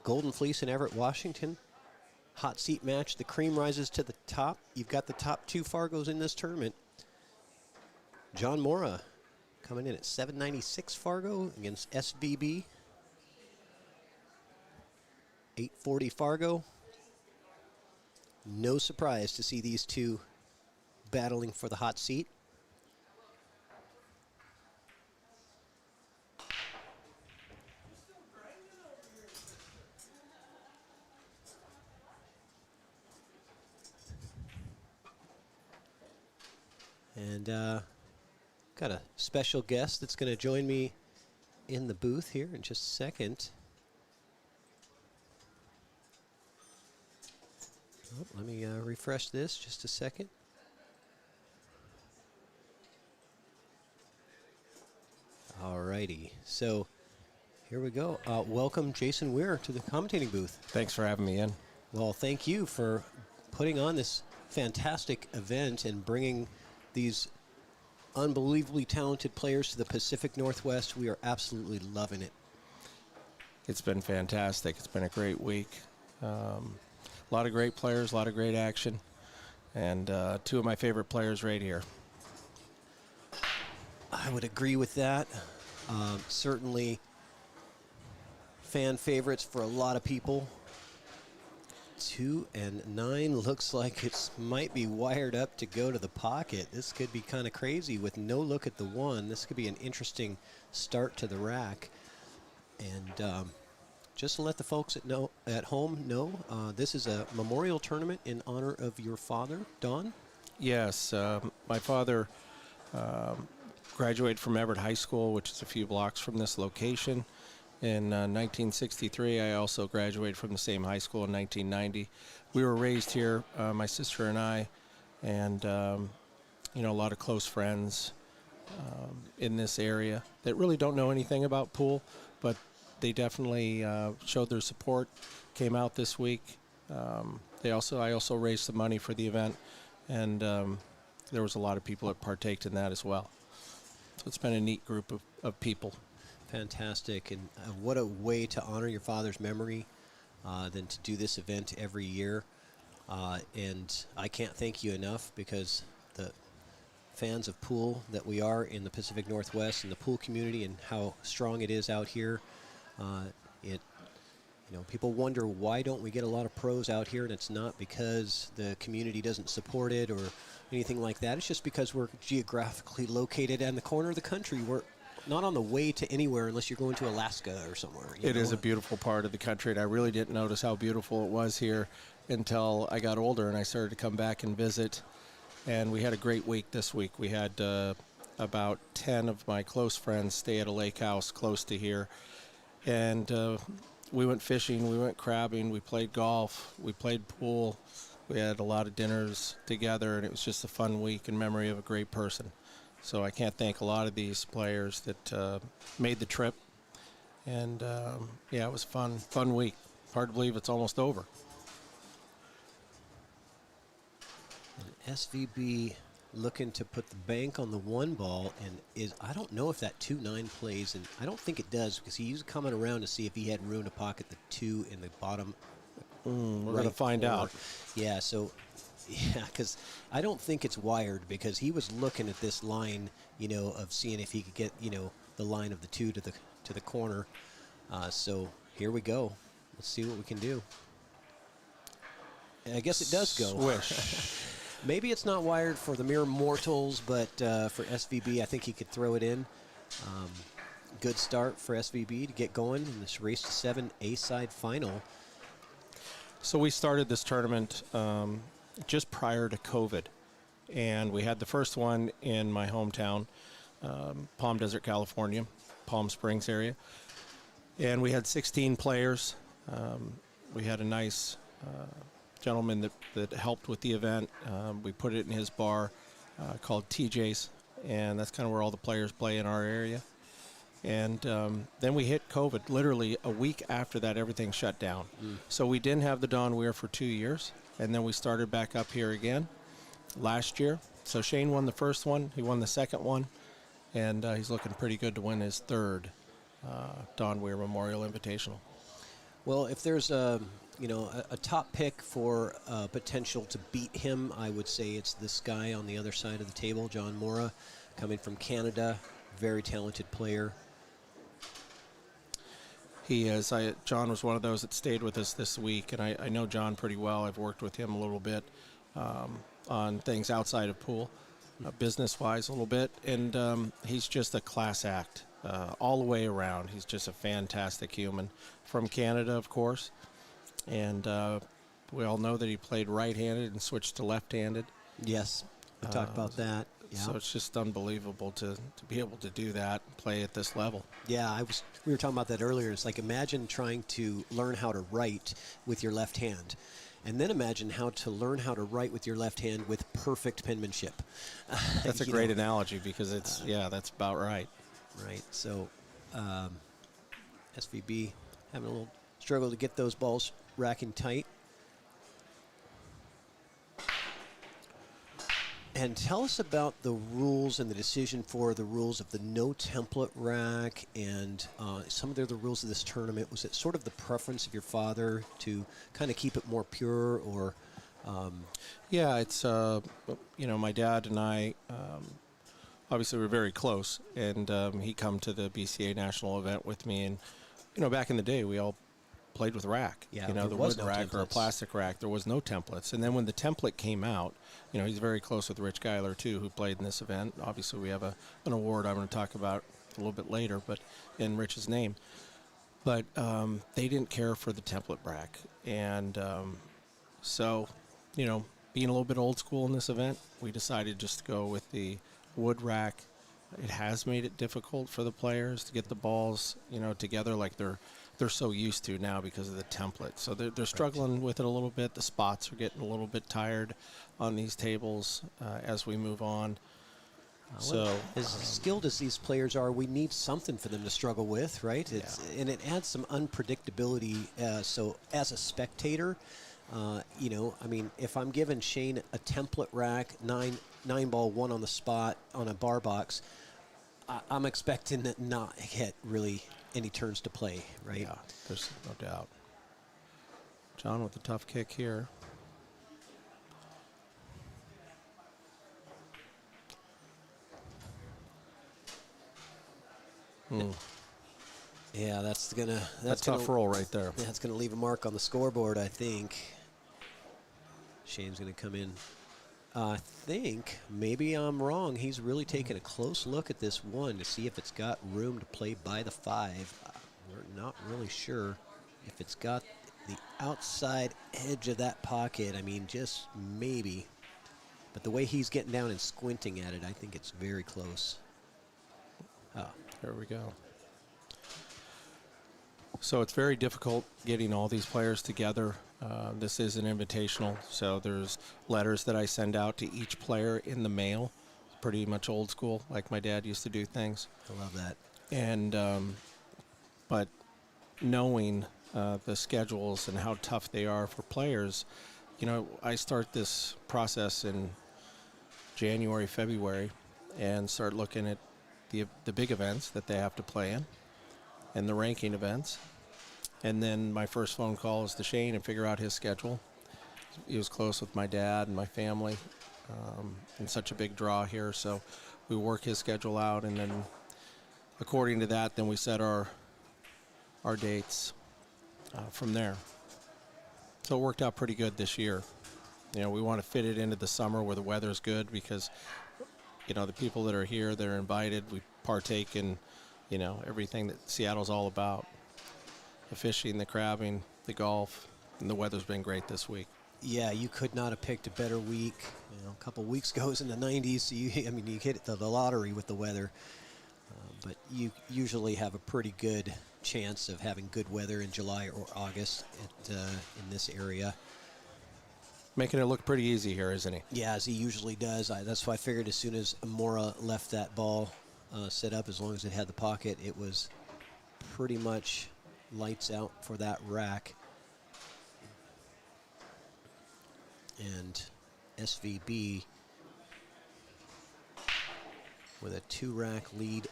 Golden Fleece in Everett, Washington. Hot seat match. The cream rises to the top. You've got the top 2 Fargos in this tournament. John Mora coming in at 796 Fargo against SVB. 840 Fargo. No surprise to see these two battling for the hot seat. And got a special guest that's going to join me in the booth here in just a second. Oh, let me refresh this just a second. Alrighty, so here we go. Welcome Jason Weir to the commentating booth. Thanks for having me in. Well, thank you for putting on this fantastic event and bringing these unbelievably talented players to the Pacific Northwest. We are absolutely loving it. It's been fantastic. It's been a great week. A lot of great players, a lot of great action, and 2 of my favorite players right here. I would agree with that. Certainly fan favorites for a lot of people. 2 and 9 looks like it might be wired up to go to the pocket. This could be kind of crazy with no look at the 1. This could be an interesting start to the rack. And just to let the folks at home know, this is a memorial tournament in honor of your father, Don. Yes, my father graduated from Everett High School, which is a few blocks from this location. In 1963, I also graduated from the same high school in 1990. We were raised here, my sister and I, and a lot of close friends in this area that really don't know anything about pool, but they definitely showed their support, came out this week. I also raised some money for the event, and there was a lot of people that partaked in that as well. So it's been a neat group of people. Fantastic, and what a way to honor your father's memory than to do this event every year. And I can't thank you enough, because the fans of pool that we are in the Pacific Northwest and the pool community and how strong it is out here, people wonder why don't we get a lot of pros out here, and it's not because the community doesn't support it or anything like that. It's just because we're geographically located in the corner of the country. We're not on the way to anywhere unless you're going to Alaska or somewhere. It is a beautiful part of the country, and I really didn't notice how beautiful it was here until I got older and I started to come back and visit. And we had a great week this week. We had about 10 of my close friends stay at a lake house close to here. And we went fishing, we went crabbing, we played golf, we played pool. We had a lot of dinners together, and it was just a fun week in memory of a great person. So I can't thank a lot of these players that made the trip. And, it was fun week. Hard to believe it's almost over. And SVB looking to put the bank on the 1 ball, and I don't know if that 2-9 plays, and I don't think it does, because he was coming around to see if he had room to pocket the 2 in the bottom. We're going to find out. Yeah, because I don't think it's wired, because he was looking at this line, of seeing if he could get, the line of the 2 to the corner. So here we go. Let's see what we can do. And I guess it does go. Swish. Maybe it's not wired for the mere mortals, but for SVB, I think he could throw it in. Good start for SVB to get going in this race to 7 A-side final. So we started this tournament just prior to COVID, and we had the first one in my hometown, Palm Desert, California, Palm Springs area, and we had 16 players. We had a nice gentleman that helped with the event. We put it in his bar called TJ's, and that's kind of where all the players play in our area. And then we hit COVID. Literally a week after that, everything shut down. So we didn't have the Don Weir for 2 years, and then we started back up here again last year. So Shane won the first one. He won the second one. And he's looking pretty good to win his third Don Weir Memorial Invitational. Well, if there's a top pick for potential to beat him, I would say it's this guy on the other side of the table, John Mora, coming from Canada, very talented player. He is. John was one of those that stayed with us this week, and I know John pretty well. I've worked with him a little bit on things outside of pool, business-wise a little bit, and he's just a class act all the way around. He's just a fantastic human. From Canada, of course, and we all know that he played right-handed and switched to left-handed. Yes, we talked about that. Yeah. So it's just unbelievable to be able to do that and play at this level. Yeah, we were talking about that earlier. It's like imagine trying to learn how to write with your left hand. And then imagine how to learn how to write with your left hand with perfect penmanship. That's a great analogy because it's, that's about right. Right. So SVB having a little struggle to get those balls racking tight. And tell us about the rules and the decision for the rules of the no template rack and some of the other rules of this tournament. Was it sort of the preference of your father to kind of keep it more pure, or? Yeah, it's, my dad and I, obviously we're very close, and he come to the BCA national event with me. And, back in the day, we all played with rack, Yeah, the there wood was no rack or a templates. plastic rack. There was no templates. And then when the template came out, he's very close with Rich Geiler, too, who played in this event. Obviously, we have an award I'm going to talk about a little bit later, but in Rich's name. But they didn't care for the template rack. And so, being a little bit old school in this event, we decided just to go with the wood rack. It has made it difficult for the players to get the balls, together like they're so used to now because of the template. So they're struggling with it a little bit. The spots are getting a little bit tired on these tables as we move on. So as skilled as these players are, we need something for them to struggle with, right? And it adds some unpredictability. So as a spectator, if I'm giving Shane a template rack, nine ball, one on the spot on a bar box, I'm expecting to not hit really any turns to play, right? Yeah, there's no doubt. John with a tough kick here. Yeah, that's That's a tough roll right there. That's gonna leave a mark on the scoreboard, I think. Shane's gonna come in. I think maybe I'm wrong. He's really taking a close look at this one to see if it's got room to play by the 5. We're not really sure if it's got the outside edge of that pocket. I mean, just maybe. But the way he's getting down and squinting at it, I think it's very close. Oh. There we go. So it's very difficult getting all these players together. This is an invitational, so there's letters that I send out to each player in the mail. Pretty much old school, like my dad used to do things. I love that. And but knowing the schedules and how tough they are for players, I start this process in January, February, and start looking at the big events that they have to play in and the ranking events. And then my first phone call is to Shane and figure out his schedule. He was close with my dad and my family, and such a big draw here. So we work his schedule out, and then according to that, then we set our dates from there. So it worked out pretty good this year. We want to fit it into the summer where the weather's good because, the people that are here, they're invited. We partake in, everything that Seattle's all about. The fishing, the crabbing, the golf, and the weather's been great this week. Yeah, you could not have picked a better week. A couple weeks ago it was in the 90s, so you hit the lottery with the weather. But you usually have a pretty good chance of having good weather in July or August in this area. Making it look pretty easy here, isn't he? Yeah, as he usually does. That's why I figured as soon as Mora left that ball set up, as long as it had the pocket, it was pretty much lights out for that rack. And SVB with a 2-rack lead.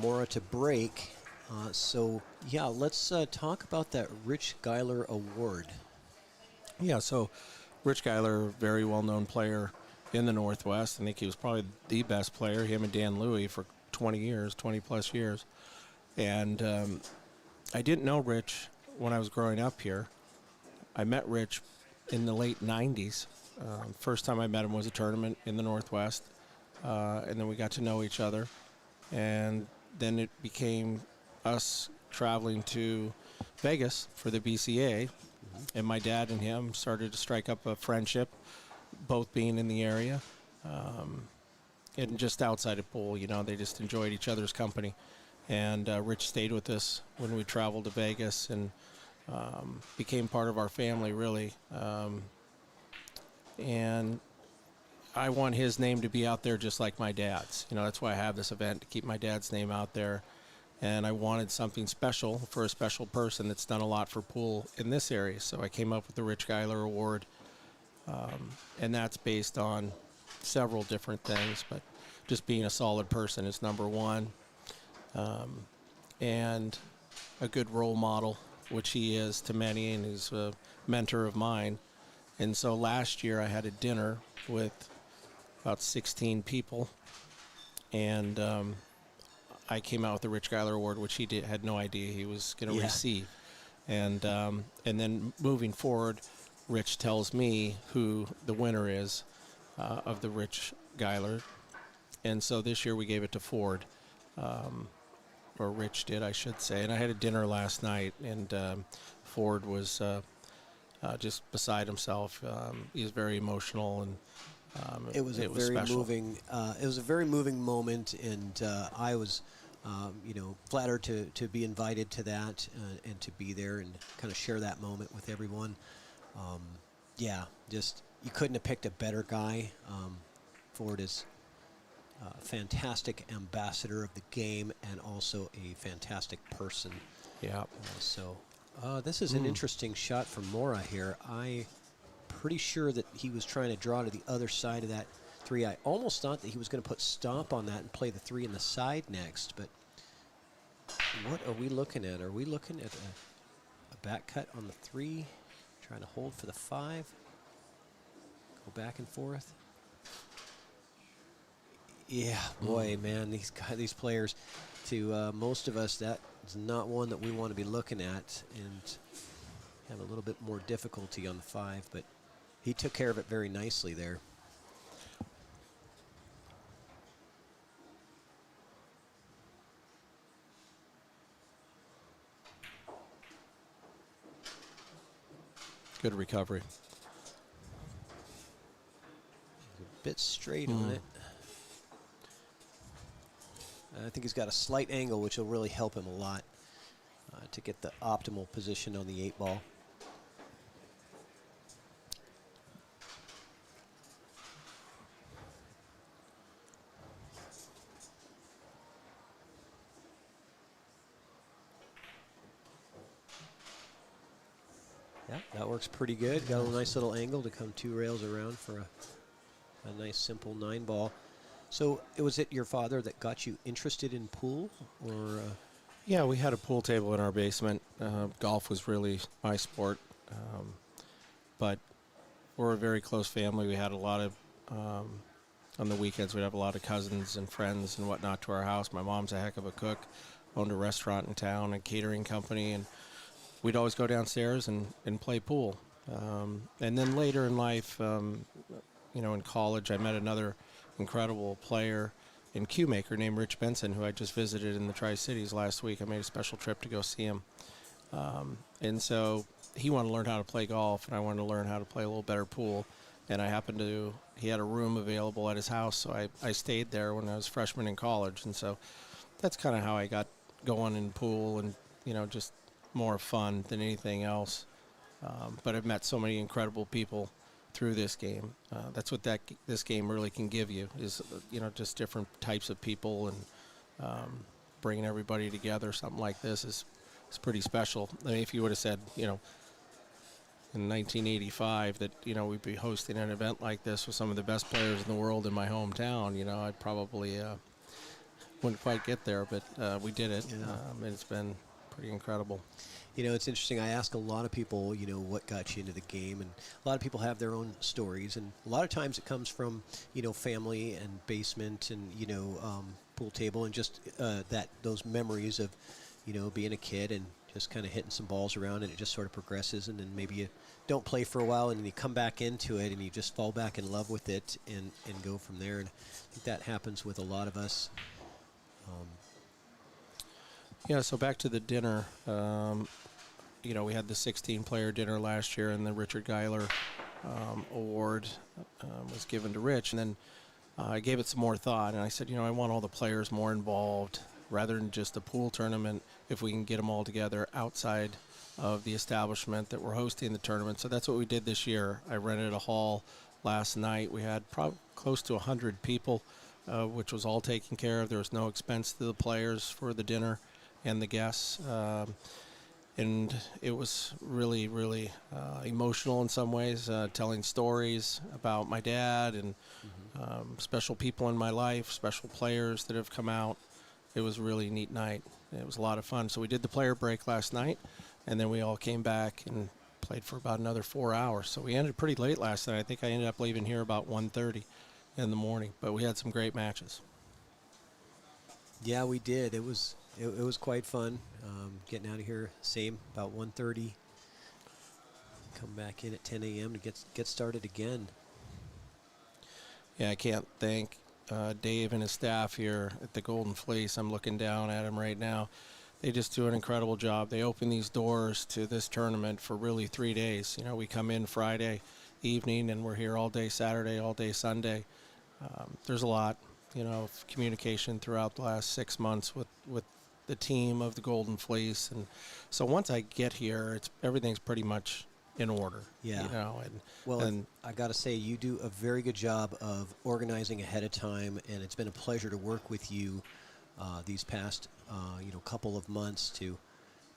Mora to break. So, yeah, let's talk about that Rich Geiler Award. Yeah, so Rich Geiler, very well-known player in the Northwest. I think he was probably the best player, him and Dan Louie, for 20-plus years. And I didn't know Rich when I was growing up here. I met Rich in the late 90s. First time I met him was a tournament in the Northwest, and then we got to know each other. And then it became us traveling to Vegas for the BCA, and my dad and him started to strike up a friendship, both being in the area. And just outside of pool, they just enjoyed each other's company. And Rich stayed with us when we traveled to Vegas and became part of our family, really. And I want his name to be out there just like my dad's. That's why I have this event, to keep my dad's name out there. And I wanted something special for a special person that's done a lot for pool in this area. So I came up with the Rich Geiler Award. And that's based on several different things, but just being a solid person is number one. And a good role model, which he is to many, and he's a mentor of mine. And so last year I had a dinner with about 16 people, and I came out with the Rich Geiler Award, which he had no idea he was going to receive. And then moving forward, Rich tells me who the winner is of the Rich Geiler. And so this year we gave it to Ford, or Rich did, I should say. And I had a dinner last night, and Ford was just beside himself. He was very emotional, and it was very special. moving. It was a very moving moment, and I was, flattered to be invited to that and to be there and kind of share that moment with everyone. Just you couldn't have picked a better guy. Ford is a fantastic ambassador of the game and also a fantastic person. Yeah. This is an interesting shot from Mora here. I'm pretty sure that he was trying to draw to the other side of that 3. I almost thought that he was going to put stomp on that and play the 3 in the side next, but what are we looking at? Are we looking at a back cut on the 3, trying to hold for the 5, go back and forth? Yeah, boy, man, these players, to most of us, that is not one that we want to be looking at, and have a little bit more difficulty on the 5, but he took care of it very nicely there. Good recovery. A bit straight on it. I think he's got a slight angle, which will really help him a lot to get the optimal position on the 8 ball. Yeah, that works pretty good. Got a nice little angle to come 2 rails around for a nice simple 9 ball. So was it your father that got you interested in pool, or? Yeah, we had a pool table in our basement. Golf was really my sport, but we're a very close family. We had a lot of, on the weekends, we'd have a lot of cousins and friends and whatnot to our house. My mom's a heck of a cook, owned a restaurant in town, a catering company, and we'd always go downstairs and play pool. And then later in life, in college, I met another incredible player and cue maker named Rich Benson, who I just visited in the Tri-Cities last week. I made a special trip to go see him. And so he wanted to learn how to play golf, and I wanted to learn how to play a little better pool. And he had a room available at his house, so I stayed there when I was a freshman in college. And so that's kind of how I got going in pool, and, just more fun than anything else. But I've met so many incredible people through this game. That's what this game really can give you, is just different types of people, and bringing everybody together. Something like this is pretty special. I mean, if you would have said in 1985 that, you know, we'd be hosting an event like this with some of the best players in the world in my hometown, you know, I probably wouldn't quite get there, but we did it. And it's been pretty incredible. You know, it's interesting. I ask a lot of people, you know, what got you into the game, and a lot of people have their own stories, and a lot of times it comes from, you know, family and basement and, you know, pool table, and just those memories of, you know, being a kid and just kind of hitting some balls around, and it just sort of progresses, and then maybe you don't play for a while, and then you come back into it, and you just fall back in love with it and go from there. And I think that happens with a lot of us. Yeah, so back to the dinner. You know, we had the 16-player dinner last year, and the Richard Geiler award was given to Rich. And then I gave it some more thought, and I said, you know, I want all the players more involved rather than just a pool tournament, if we can get them all together outside of the establishment that we're hosting the tournament. So that's what we did this year. I rented a hall last night. We had close to 100 people, which was all taken care of. There was no expense to the players for the dinner and the guests. And it was really, really emotional in some ways, telling stories about my dad and special people in my life, special players that have come out. It was a really neat night. It was a lot of fun. So we did the player break last night, and then we all came back and played for about another 4 hours. So we ended pretty late last night. I think I ended up leaving here about 1:30 in the morning, but we had some great matches. Yeah, we did. It was quite fun. Getting out of here, same, about 1:30. Come back in at 10 a.m. to get started again. Yeah, I can't thank Dave and his staff here at the Golden Fleece. I'm looking down at them right now. They just do an incredible job. They open these doors to this tournament for really 3 days. You know, we come in Friday evening, and we're here all day Saturday, all day Sunday. There's a lot, you know, of communication throughout the last 6 months with the team of the Golden Fleece. And so once I get here, everything's pretty much in order. Yeah. You know, and I got to say, you do a very good job of organizing ahead of time, and it's been a pleasure to work with you these past, you know, couple of months to,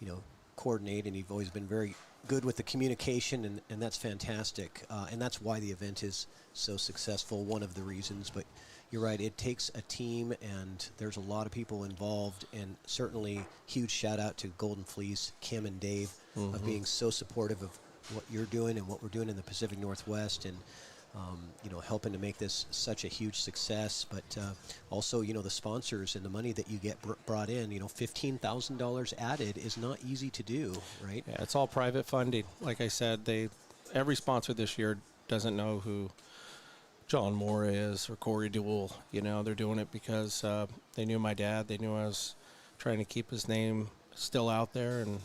you know, coordinate, and you've always been very good with the communication, and that's fantastic. And that's why the event is so successful, one of the reasons. But you're right, it takes a team, and there's a lot of people involved, and certainly huge shout out to Golden Fleece, Kim and Dave, of being so supportive of what you're doing and what we're doing in the Pacific Northwest, and you know, helping to make this such a huge success. But also, you know, the sponsors and the money that you get brought in, you know, $15,000 added is not easy to do, right? Yeah, it's all private funding. Like I said, every sponsor this year doesn't know who John Mora is or Corey Deuel. You know, they're doing it because they knew my dad. They knew I was trying to keep his name still out there. And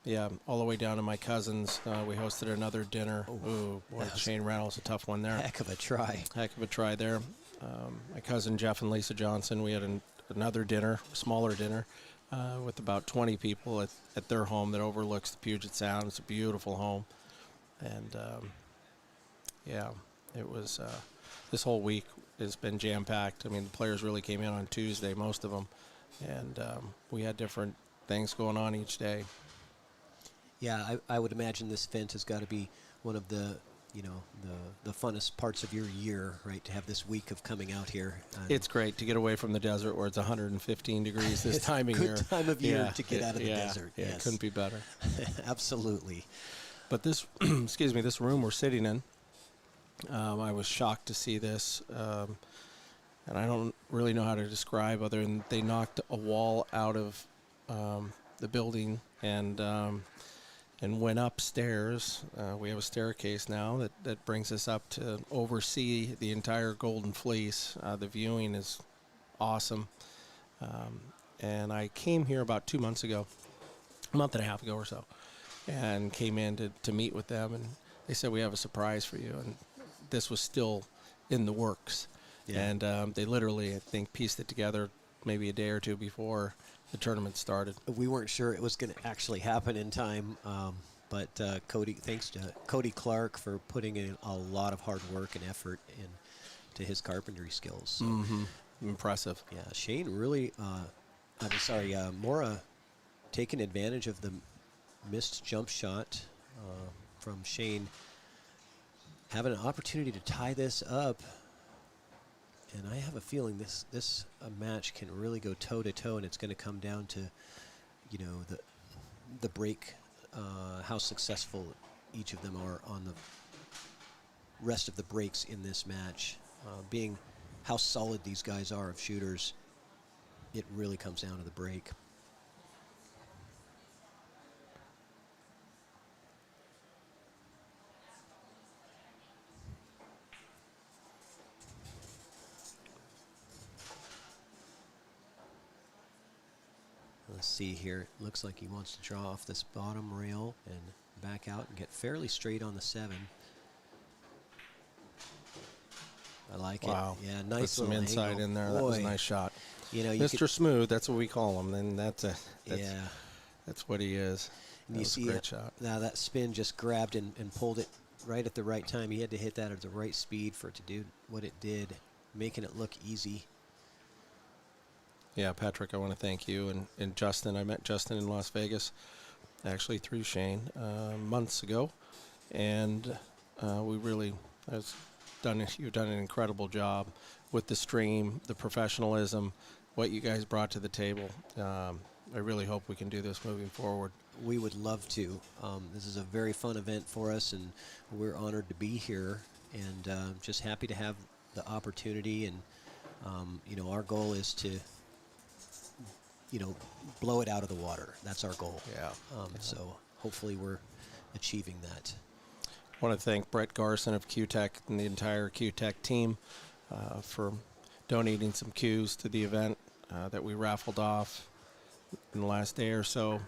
yeah, all the way down to my cousins. We hosted another dinner. Ooh, boy, Shane Reynolds, a tough one there. Heck of a try. Heck of a try there. My cousin Jeff and Lisa Johnson, we had another dinner, smaller dinner, with about 20 people at their home that overlooks the Puget Sound. It's a beautiful home. And yeah, it was, this whole week has been jam-packed. I mean, the players really came in on Tuesday, most of them. And we had different things going on each day. Yeah, I would imagine this event has got to be one of the, you know, the funnest parts of your year, right, to have this week of coming out here. It's great to get away from the desert where it's 115 degrees this time of year. Good time of year to get out of the desert. Yeah, yes. It couldn't be better. Absolutely. But this, excuse me, this room we're sitting in, I was shocked to see this, and I don't really know how to describe other than they knocked a wall out of the building and went upstairs. We have a staircase now that brings us up to oversee the entire Golden Fleece. The viewing is awesome. And I came here about 2 months ago, a month and a half ago or so, and came in to meet with them. And they said, we have a surprise for you. And this was still in the works. Yeah. And they literally, I think, pieced it together maybe a day or two before the tournament started. We weren't sure it was going to actually happen in time, but thanks to Cody Clark for putting in a lot of hard work and effort into his carpentry skills. So, impressive. Yeah, Shane really, Mora taking advantage of the missed jump shot from Shane. Having an opportunity to tie this up, and I have a feeling this match can really go toe to toe, and it's going to come down to, you know, the break, how successful each of them are on the rest of the breaks in this match. Being how solid these guys are of shooters, it really comes down to the break. Let's see here. It looks like he wants to draw off this bottom rail and back out and get fairly straight on the 7. I like Wow. it. Yeah, Put nice some little inside angle. in there. That was a Boy. nice shot. You know, you Mr. could, Smooth, that's what we call him. And that's yeah. that's what he is. And That you was see a great it, shot. now that spin just grabbed and pulled it right at the right time. He had to hit that at the right speed for it to do what it did, making it look easy. Yeah, Patrick, I want to thank you and Justin. I met Justin in Las Vegas, actually through Shane, months ago, and we really you've done an incredible job with the stream, the professionalism, what you guys brought to the table. I really hope we can do this moving forward. We would love to. This is a very fun event for us, and we're honored to be here, and just happy to have the opportunity. And you know, our goal is to, you know, blow it out of the water. That's our goal. Yeah. So hopefully we're achieving that. I want to thank Brett Garson of QTech and the entire QTech team for donating some cues to the event that we raffled off in the last day or so.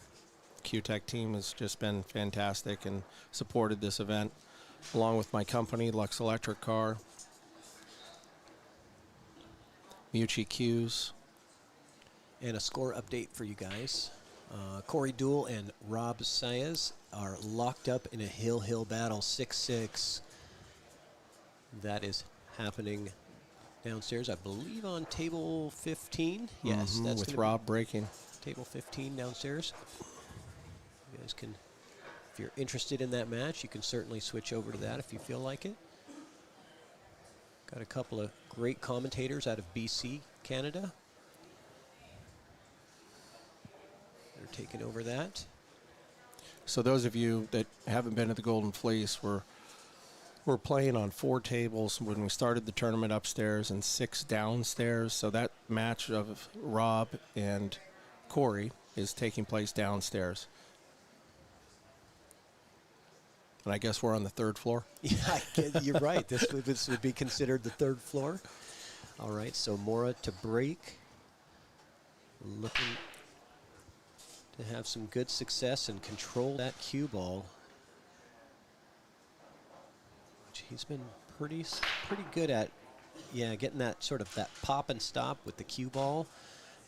QTech team has just been fantastic and supported this event, along with my company, Lux Electric Car, Mucci Cues. And a score update for you guys. Corey Deuel and Rob Saez are locked up in a hill battle, 6-6. That is happening downstairs, I believe, on table 15. Yes, that's with gonna Rob breaking. be table 15 downstairs. You guys can, if you're interested in that match, you can certainly switch over to that if you feel like it. Got a couple of great commentators out of BC, Canada. They're taking over that. So those of you that haven't been at the Golden Fleece, we're playing on 4 tables when we started the tournament upstairs and 6 downstairs. So that match of Rob and Corey is taking place downstairs. And I guess we're on the 3rd floor. Yeah, you're right. This would be considered the 3rd floor. All right, so Mora to break. Looking to have some good success and control that cue ball, which he's been pretty good at. Yeah, getting that sort of that pop and stop with the cue ball.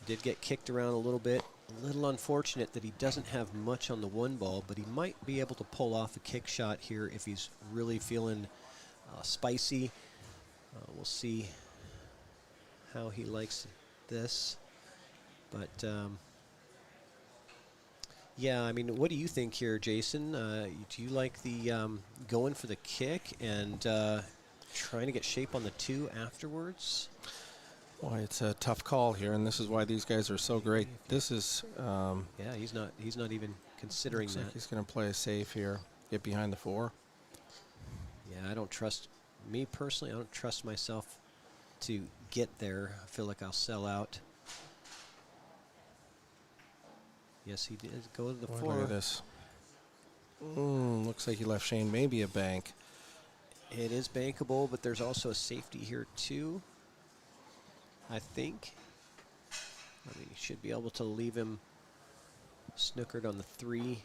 Did get kicked around a little bit. A little unfortunate that he doesn't have much on the 1 ball, but he might be able to pull off a kick shot here if he's really feeling spicy. We'll see how he likes this. But yeah, I mean, what do you think here, Jason? Do you like the going for the kick and trying to get shape on the 2 afterwards? Boy, it's a tough call here, and this is why these guys are so great. This is yeah, he's not even considering looks that. like he's going to play a safe here, get behind the 4. Yeah, I don't trust, me personally, I don't trust myself to get there. I feel like I'll sell out. Yes, he did go to the Boy, 4. look at this. Looks like he left Shane maybe a bank. It is bankable, but there's also a safety here too, I think. I mean, you should be able to leave him snookered on the 3.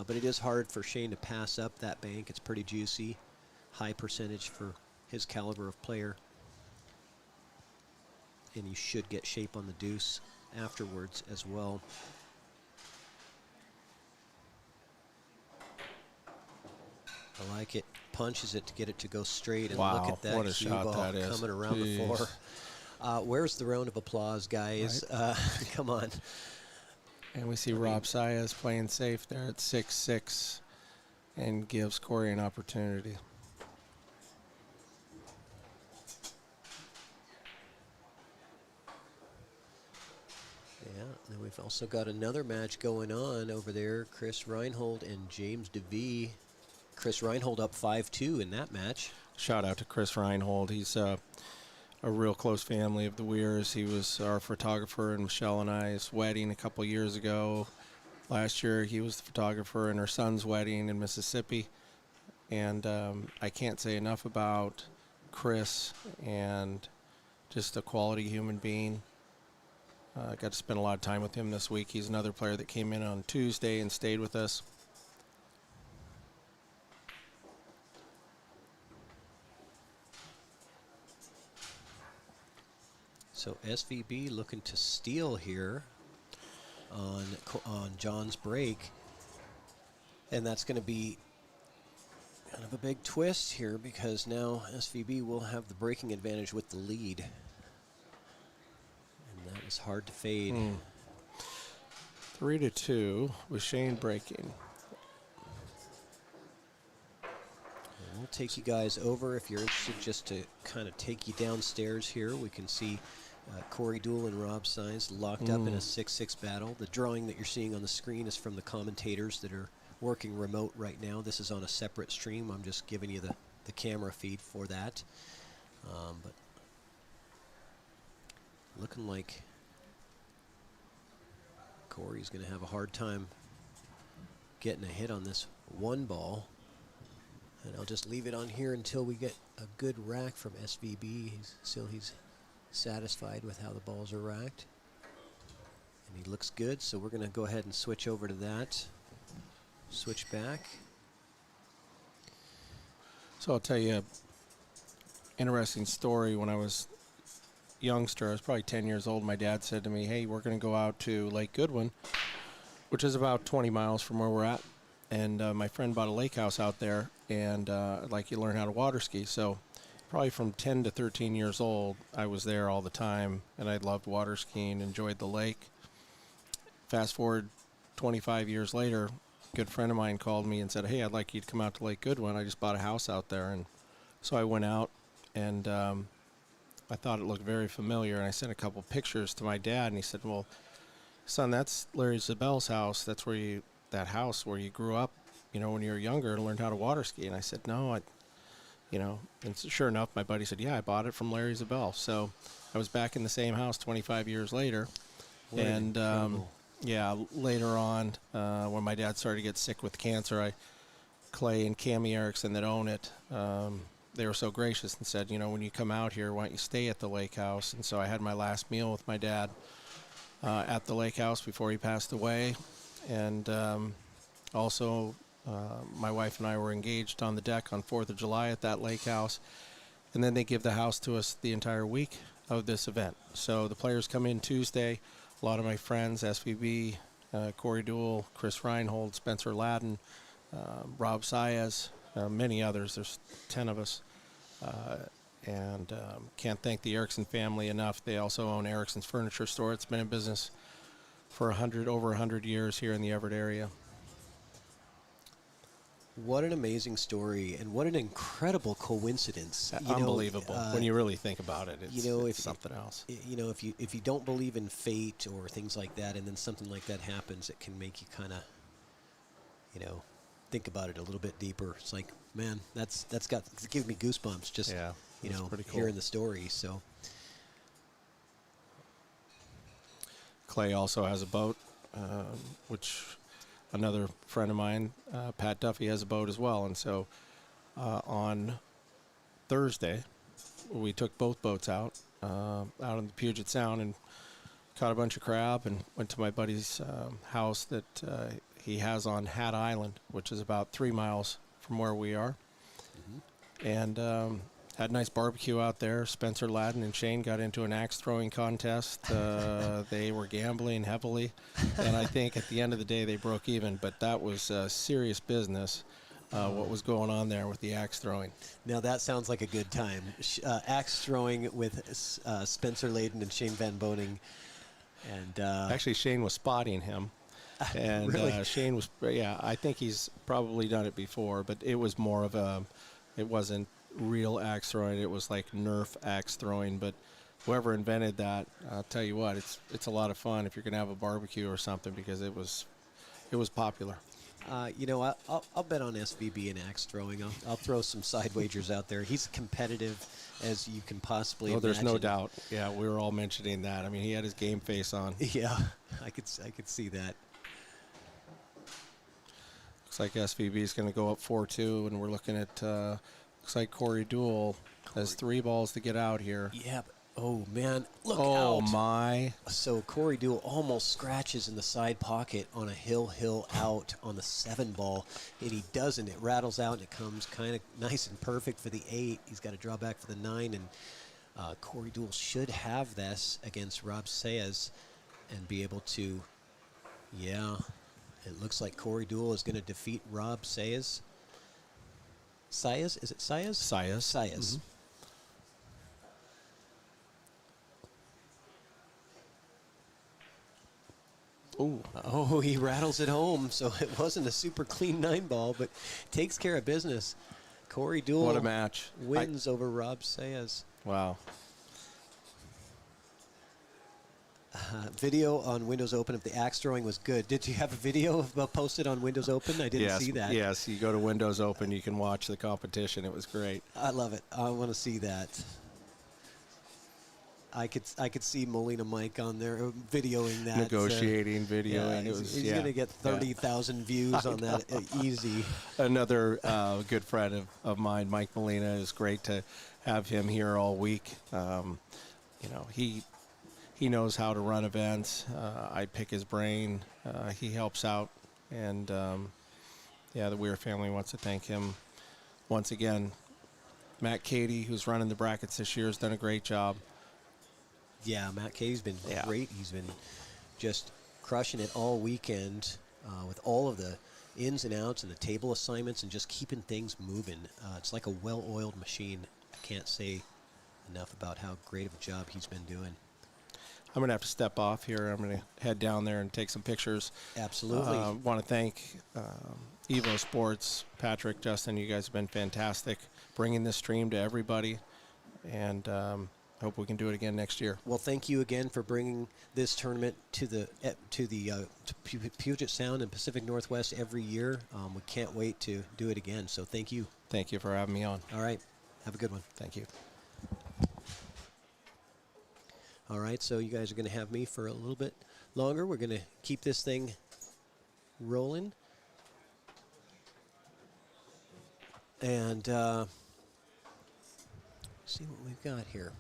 But it is hard for Shane to pass up that bank. It's pretty juicy. High percentage for his caliber of player. And you should get shape on the deuce afterwards as well. I like it. Punches it to get it to go straight. And Wow, look at that what a cue shot ball that is. coming around the 4. Where's the round of applause, guys? Right. Come on. And we see Rob Saez playing safe there at 6-6. and gives Corey an opportunity. Yeah, and we've also got another match going on over there. Chris Reinhold and James DeVee. Chris Reinhold up 5-2 in that match. Shout out to Chris Reinhold. He's a real close family of the Weirs. He was our photographer in Michelle and I's wedding a couple years ago. Last year, he was the photographer in her son's wedding in Mississippi. And I can't say enough about Chris and just a quality human being. I got to spend a lot of time with him this week. He's another player that came in on Tuesday and stayed with us. So SVB looking to steal here on John's break. And that's going to be kind of a big twist here because now SVB will have the breaking advantage with the lead. And that was hard to fade. 3-2 with Shane breaking. And we'll take you guys over if you're interested just to kind of take you downstairs here. We can see Corey Deuel and Rob Saenz locked up in a 6-6 battle. The drawing that you're seeing on the screen is from the commentators that are working remote right now. This is on a separate stream. I'm just giving you the camera feed for that. But looking like Corey's going to have a hard time getting a hit on this one ball. And I'll just leave it on here until we get a good rack from SVB. He's satisfied with how the balls are racked. And he looks good, so we're going to go ahead and switch over to that. Switch back. So I'll tell you an interesting story. When I was youngster, I was probably 10 years old, my dad said to me, hey, we're going to go out to Lake Goodwin, which is about 20 miles from where we're at. And my friend bought a lake house out there, and I'd like you to learn how to water ski. So probably from 10 to 13 years old, I was there all the time, and I loved water skiing, enjoyed the lake. Fast forward 25 years later, a good friend of mine called me and said, hey, I'd like you to come out to Lake Goodwin. I just bought a house out there. And so I went out, and I thought it looked very familiar, and I sent a couple pictures to my dad, and he said, well, son, that's Larry Zabel's house. That's where that house where you grew up, when you were younger and learned how to water ski. And I said, no, and sure enough, my buddy said, yeah, I bought it from Larry Zabel. So I was back in the same house 25 years later. And later on, when my dad started to get sick with cancer, Clay and Cammie Erickson that own it, they were so gracious and said, when you come out here, why don't you stay at the lake house? And so I had my last meal with my dad at the lake house before he passed away. And also, my wife and I were engaged on the deck on 4th of July at that lake house. And then they give the house to us the entire week of this event. So the players come in Tuesday. A lot of my friends, SVB, Corey Deuel, Chris Reinhold, Spencer Ladin, Rob Saenz, many others. There's 10 of us. And can't thank the Erickson family enough. They also own Erickson's Furniture Store. It's been in business for over 100 years here in the Everett area. What an amazing story, and what an incredible coincidence! Unbelievable when you really think about it. It's something else. If you don't believe in fate or things like that, and then something like that happens, it can make you kind of, think about it a little bit deeper. It's like, man, it gives me goosebumps just pretty cool. hearing the story. So Clay also has a boat, which another friend of mine, Pat Duffy, has a boat as well. And so on Thursday, we took both boats out in the Puget Sound and caught a bunch of crab and went to my buddy's house that he has on Hat Island, which is about 3 miles from where we are. Mm-hmm. And had a nice barbecue out there. Spencer Ladin and Shane got into an axe throwing contest. They were gambling heavily, and I think at the end of the day they broke even. But that was serious business, what was going on there with the axe throwing. Now that sounds like a good time. Axe throwing with Spencer Ladin and Shane Van Boening. And actually, Shane was spotting him. And Really? Shane was, yeah, I think he's probably done it before, but it was more of a, it wasn't real axe throwing. It was like Nerf axe throwing. But whoever invented that, I'll tell you what, it's a lot of fun if you're going to have a barbecue or something, because it was popular. I'll bet on SVB and axe throwing. I'll throw some side wagers out there. He's competitive as you can possibly Oh, imagine. there's no doubt. Yeah, we were all mentioning that. I mean, he had his game face on. Yeah, I could see that. Looks like SVB is going to go up 4-2, and we're looking at, looks like Corey Deuel has 3 balls to get out here. Yeah, but, oh, man, look out. Oh, my. So Corey Deuel almost scratches in the side pocket on a hill out on the 7 ball, and he doesn't. It rattles out, and it comes kind of nice and perfect for the 8. He's got to draw back for the 9, and Corey Deuel should have this against Rob Saez and be able to, yeah, it looks like Corey Deuel is going to defeat Rob Saez. Saez? Is it Saez? Saez. Saez. Ooh. Oh, he rattles it home, so it wasn't a super clean 9 ball, but takes care of business. Corey Deuel What a match. wins over Rob Saez. Wow. Video on Windows Open of the axe throwing was good. Did you have a video posted on Windows Open? I didn't see that. Yes, you go to Windows Open, you can watch the competition. It was great. I love it. I want to see that. I could see Molina Mike on there videoing that. Negotiating, videoing. Yeah, he's going to get 30,000 views on that easy. Another good friend of mine, Mike Molina, is great to have him here all week. He knows how to run events. I pick his brain. He helps out. And, the Weir family wants to thank him once again. Matt Cady, who's running the brackets this year, has done a great job. Yeah, Matt Cady's been great. He's been just crushing it all weekend with all of the ins and outs and the table assignments and just keeping things moving. It's like a well-oiled machine. I can't say enough about how great of a job he's been doing. I'm going to have to step off here. I'm going to head down there and take some pictures. Absolutely. Want to thank Evo Sports, Patrick, Justin. You guys have been fantastic bringing this stream to everybody. And hope we can do it again next year. Well, thank you again for bringing this tournament to Puget Sound and Pacific Northwest every year. We can't wait to do it again. So thank you. Thank you for having me on. All right. Have a good one. Thank you. All right. So you guys are going to have me for a little bit longer. We're going to keep this thing rolling. And see what we've got here.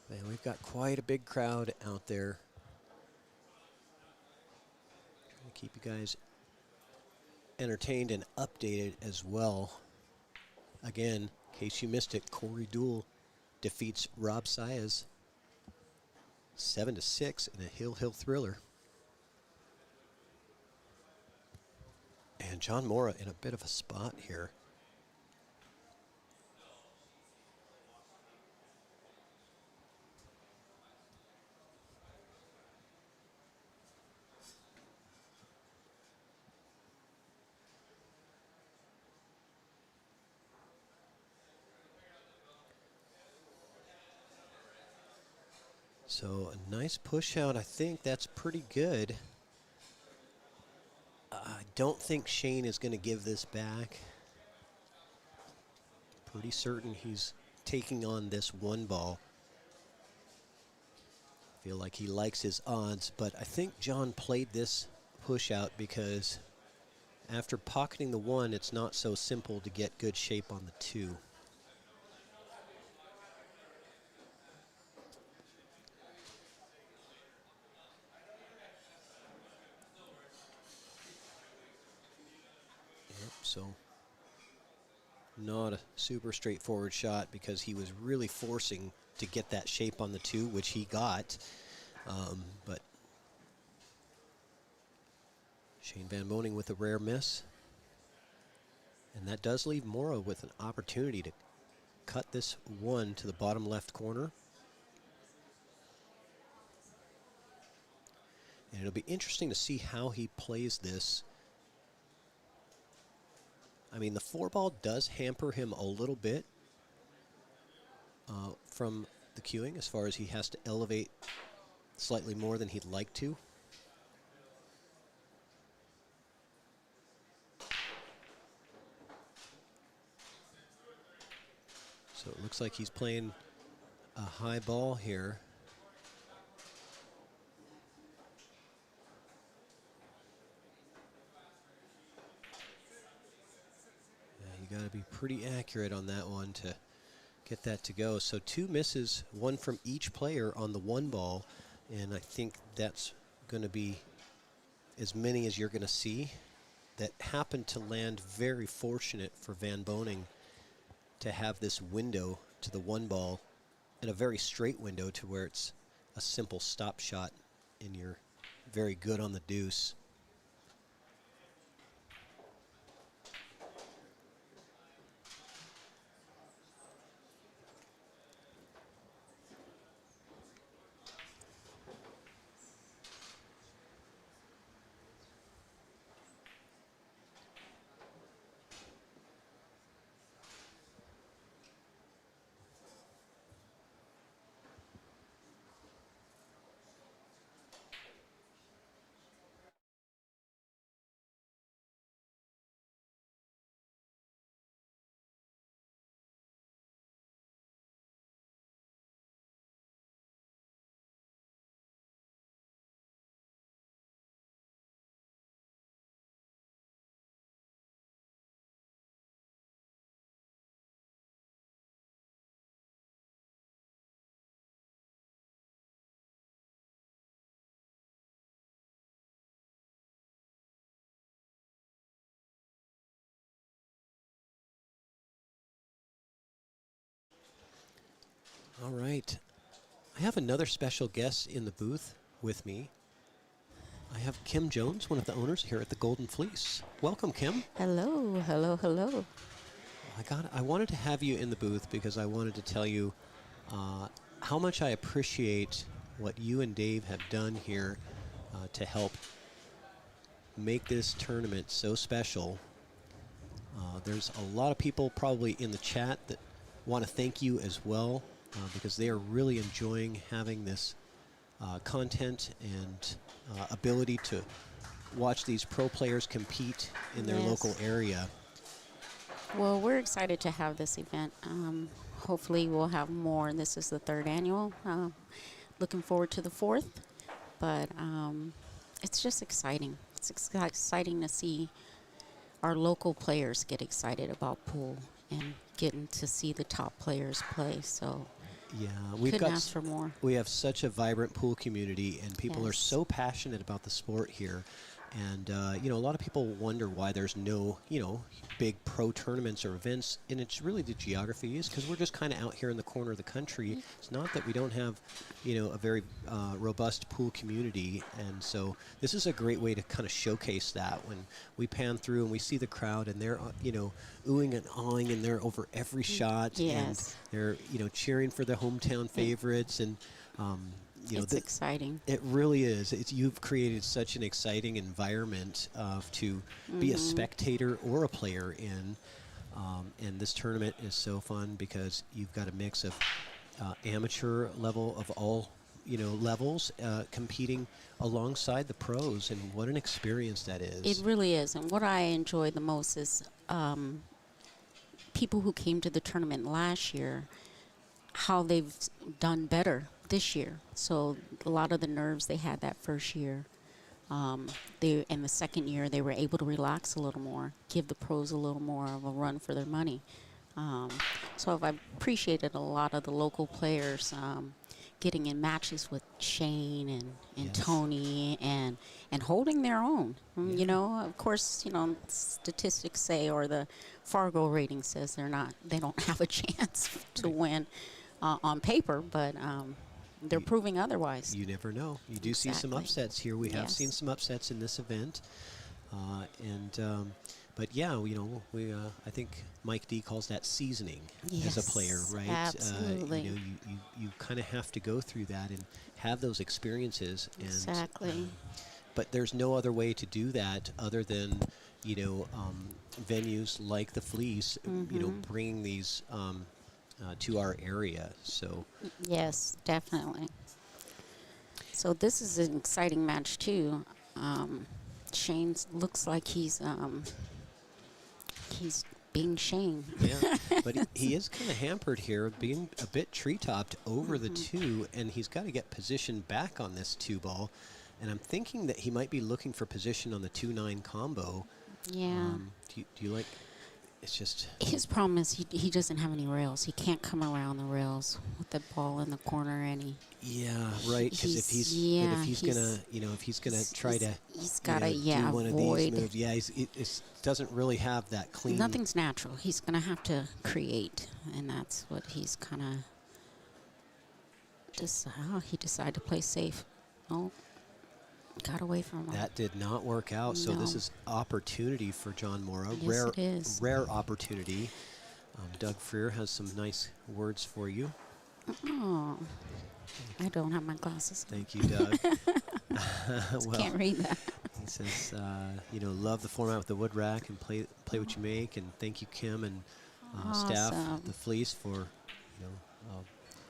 Man, we've got quite a big crowd out there. Trying to keep you guys entertained and updated as well. Again, in case you missed it, Corey Deuel defeats Rob Saez 7-6 in a Hill thriller. And John Mora in a bit of a spot here. So a nice push out. I think that's pretty good. I don't think Shane is going to give this back. Pretty certain he's taking on this 1 ball. Feel like he likes his odds, but I think John played this push out because after pocketing the 1, it's not so simple to get good shape on the 2. So not a super straightforward shot because he was really forcing to get that shape on the 2, which he got. But Shane Van Boening with a rare miss. And that does leave Mora with an opportunity to cut this 1 to the bottom left corner. And it'll be interesting to see how he plays this. I mean, the 4-ball does hamper him a little bit from the cueing, as far as he has to elevate slightly more than he'd like to. So it looks like he's playing a high ball here. Yeah, you got to be pretty accurate on that one to get that to go. So 2 misses, 1 from each player on the 1 ball, and I think that's going to be as many as you're going to see. That happened to land very fortunate for Van Boening to have this window to the 1 ball, and a very straight window to where it's a simple stop shot and you're very good on the deuce. All right. I have another special guest in the booth with me. I have Kim Jones, one of the owners here at the Golden Fleece. Welcome, Kim. Hello, hello, hello. I wanted to have you in the booth because I wanted to tell you how much I appreciate what you and Dave have done here to help make this tournament so special. There's a lot of people probably in the chat that want to thank you as well because they are really enjoying having this content and ability to watch these pro players compete in their local area. Well, we're excited to have this event. Hopefully we'll have more. This is the 3rd annual. Looking forward to the 4th. But it's just exciting. It's exciting to see our local players get excited about pool and getting to see the top players play. So yeah, couldn't ask for more. We have such a vibrant pool community, and people are Yes. so passionate about the sport here. And, a lot of people wonder why there's no, big pro tournaments or events. And it's really the geography is because we're just kind of out here in the corner of the country. It's not that we don't have, a very robust pool community. And so this is a great way to kind of showcase that when we pan through and we see the crowd and they're, oohing and awing in there over every shot. Yes. And they're, cheering for their hometown favorites. And, It's exciting. It really is. You've created such an exciting environment to be a spectator or a player in. And this tournament is so fun because you've got a mix of amateur level of all, levels competing alongside the pros. And what an experience that is. It really is. And what I enjoy the most is people who came to the tournament last year, how they've done better this year. So a lot of the nerves they had that first year, in the second year they were able to relax a little more, give the pros a little more of a run for their money. So I've appreciated a lot of the local players getting in matches with Shane and Yes. Tony and holding their own. Of course, statistics say, or the Fargo rating says they don't have a chance to win on paper, but they're proving otherwise. You never know. You do see some Exactly. upsets here. We have Yes. seen some upsets in this event. But yeah, we I think Mike D calls that seasoning as a player, Yes, right? absolutely. You kind of have to go through that and have those experiences. And, Exactly. but there's no other way to do that other than, venues like the Fleece, bringing these to our area. So Yes, definitely. So this is an exciting match too. Shane looks like he's being Shane. yeah, but he is kind of hampered here, being a bit tree-topped over the two, and he's got to get position back on this two ball. And I'm thinking that he might be looking for position on the 2-9 combo. Yeah. Do you like? It's just His problem is he doesn't have any rails. He can't come around the rails with the ball in the corner any. yeah, right. Because if he's gonna try to he's gotta do one of avoid. these moves, yeah, it doesn't really have that clean. Nothing's natural. He's gonna have to create, and that's what he's kind of. He decided to play safe. Oh, got away from him. That did not work out. So this No. is opportunity for John Mora. Yes, it is. Rare opportunity. Doug Freer has some nice words for you. Oh, I don't have my glasses. Thank you, Doug. Can't read that. He says, love the format with the wood rack and play what you make, and thank you, Kim and staff, Awesome. the Fleece, for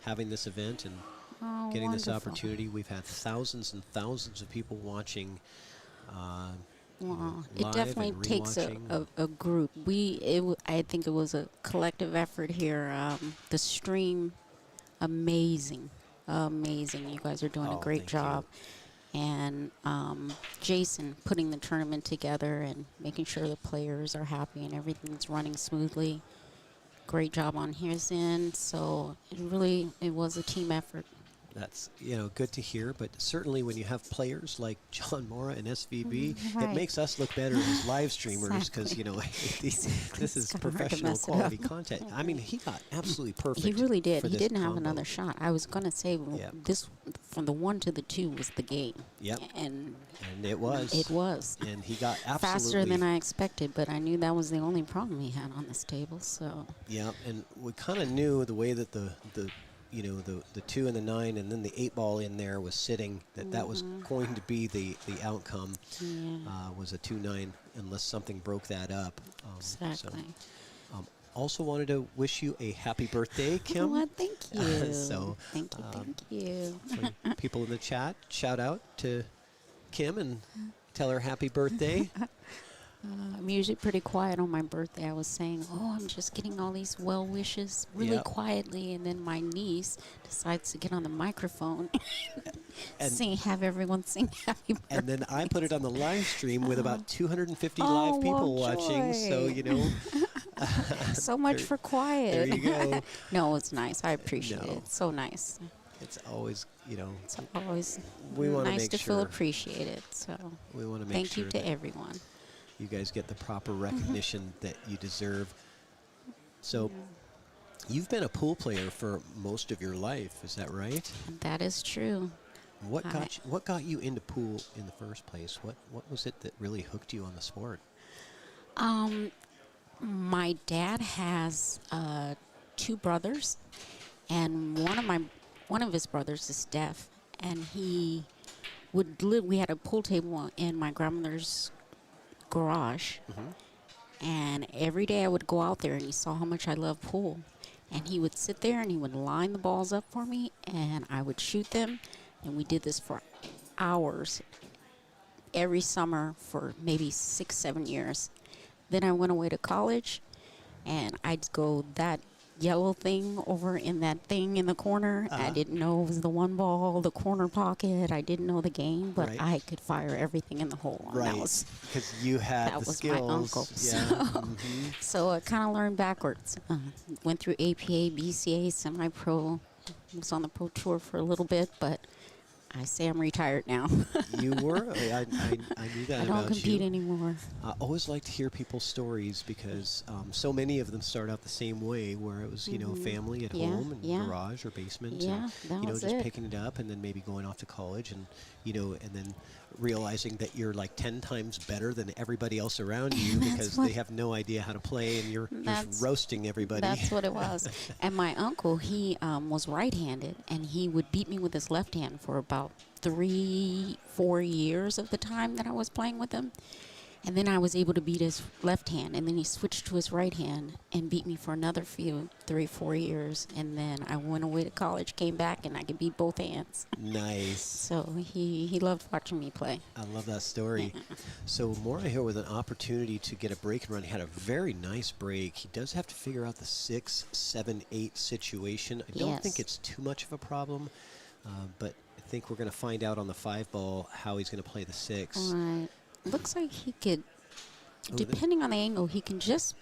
having this event and Oh, getting this wonderful. opportunity. We've had thousands and thousands of people watching. Wow. It live definitely and takes rewatching. a group. I think it was a collective effort here. The stream, amazing. You guys are doing a Oh, great thank you. job. And Jason putting the tournament together and making sure the players are happy and everything's running smoothly. Great job on his end. So it was a team effort. That's good to hear, but certainly when you have players like John Mora and SVB, it Right. makes us look better as live streamers because this is kinda hard to professional mess it quality up. content. I mean, he got absolutely perfect. He really did. for He this didn't have combo. another shot. I was going to say Yeah. this from the 1 to the 2 was the game. Yep. And And it was. it was. And he got absolutely Faster than I expected, but I knew that was the only problem he had on this table. So Yeah, and we kind of knew the way that the 2 and the 9 and then the 8 ball in there was sitting, that was going to be the outcome. yeah, Was a 2-9 unless something broke that up. exactly. Also wanted to wish you a happy birthday, Kim. Well, thank you. So, thank you. For people in the chat, shout out to Kim and tell her happy birthday. I'm usually pretty quiet on my birthday. I was saying, I'm just getting all these well wishes really Yep. quietly, and then my niece decides to get on the microphone And- have everyone sing happy birthday. And then I put it on the live stream with about 250 Oh, live people well, watching. So, joy. So much for quiet. there you go. No, it's nice. I appreciate No. it. It's so nice. It's always, It's always We wanna nice make to feel sure- appreciated. So we want to make thank sure you to that everyone. you guys get the proper recognition that you deserve. So, you've been a pool player for most of your life, is that right? That is true. What got you into pool in the first place? What was it that really hooked you on the sport? My dad has 2 brothers, and one of his brothers is deaf, and he would live. We had a pool table in my grandmother's garage, and every day I would go out there, and he saw how much I love pool, and he would sit there and he would line the balls up for me, and I would shoot them, and we did this for hours every summer for maybe 6-7 years. Then I went away to college, and I'd go that yellow thing over in that thing in the corner. I didn't know it was the 1 ball, the corner pocket. I didn't know the game, but Right. I could fire everything in the hole. And Right, that was, because you had that the was skills. my uncle. Yeah. So I kind of learned backwards. Went through APA, BCA, semi-pro. Was on the pro tour for a little bit, but I say I'm retired now. You were? I knew that I about don't compete you. anymore. I always like to hear people's stories because so many of them start out the same way, where it was, family at Yeah, home and yeah. garage or basement, Yeah, that and was just it. picking it up and then maybe going off to college and and then realizing that you're like 10 times better than everybody else around you That's because what- they have no idea how to play and you're just That's- roasting everybody. That's what it was. And my uncle, he was right-handed, and he would beat me with his left hand for about 3-4 years of the time that I was playing with him. And then I was able to beat his left hand, and then he switched to his right hand and beat me for another 3-4 years. And then I went away to college, came back, and I could beat both hands. Nice. So he loved watching me play. I love that story. So Mora here with an opportunity to get a break and run. He had a very nice break. He does have to figure out the 6, 7, 8 situation. I don't think Yes. it's too much of a problem, but I think we're going to find out on the 5 ball how he's going to play the 6. Right. Looks like he could, Oh, depending on the angle, he can just,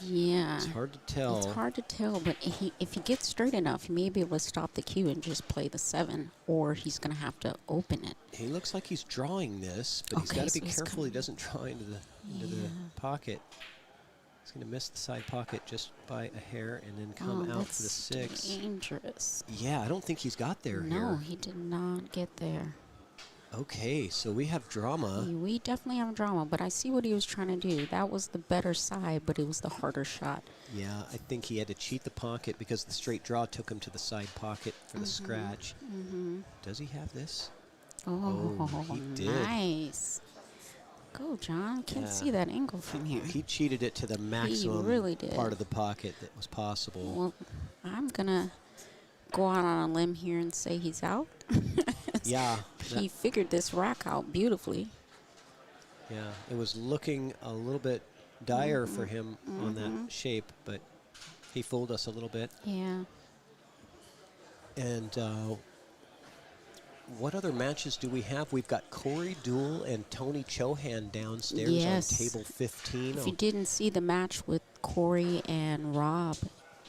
yeah. It's hard to tell. It's hard to tell, but if he gets straight enough, he may be able to stop the cue and just play the 7, or he's going to have to open it. He looks like he's drawing this, but he's Okay, got to so be he's careful he coming. doesn't draw into the pocket. He's going to miss the side pocket just by a hair and then come out for the that's 6. dangerous. Yeah, I don't think he's got there No, here. he did not get there. Okay, so we have drama. We definitely have drama, but I see what he was trying to do. That was the better side, but it was the harder shot. Yeah, I think he had to cheat the pocket because the straight draw took him to the side pocket for the scratch. Does he have this? Oh, he did. nice. Go, John. Can't Yeah. see that angle from here. He cheated it to the maximum really did. part of the pocket that was possible. Well, I'm going to go out on a limb here and say he's out. Yeah, He figured this rack out beautifully. yeah, it was looking a little bit dire for him on that shape, but he fooled us a little bit. Yeah. And what other matches do we have? We've got Corey Deuel and Tony Chohan downstairs Yes. on table 15. If you didn't see the match with Corey and Rob,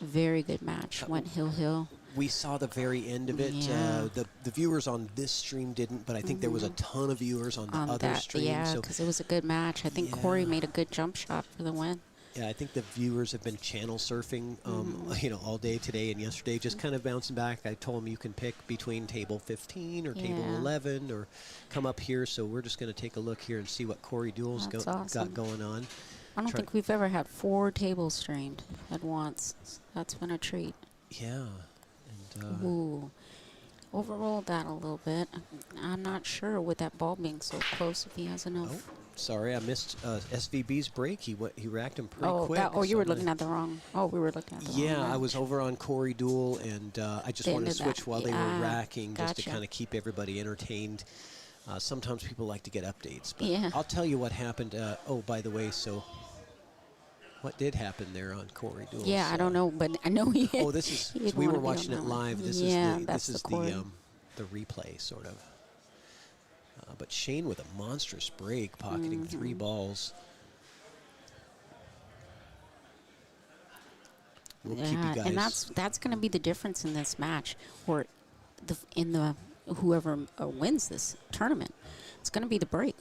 very good match. Went hill. We saw the very end of it. Yeah. The viewers on this stream didn't, but I think there was a ton of viewers on the On other that, stream. yeah, So because it was a good match. I think Corey Yeah. made a good jump shot for the win. yeah, I think the viewers have been channel surfing, all day today and yesterday, just kind of bouncing back. I told them you can pick between table 15 or table Yeah. 11 or come up here. So we're just going to take a look here and see what Corey Deuel's That's got awesome. going on. I don't Try- think we've ever had 4 tables streamed at once. That's been a treat. Yeah. And Ooh. Overrolled that a little bit. I'm not sure with that ball being so close if he has enough. sorry, I missed SVB's break. He racked him pretty Oh, quick. you so were I'm looking gonna- at the wrong. Oh, we were looking at the wrong. Yeah, I match. was over on Corey Deuel, and I just The wanted to end of that. switch while they were Yeah, racking, just to gotcha. kind of keep everybody entertained. Sometimes people like to get updates, but Yeah. I'll tell you what happened. Oh, by the way, so what did happen there on Corey Deuel? Yeah, I don't know, but I know he. Oh, this is he didn't we were wanna be on watching that it one. live. This Yeah, is that's this is the Corey. the replay sort of. But Shane with a monstrous break, pocketing 3 balls. We'll keep you guys. and that's going to be the difference in this match, or whoever wins this tournament, it's going to be the break.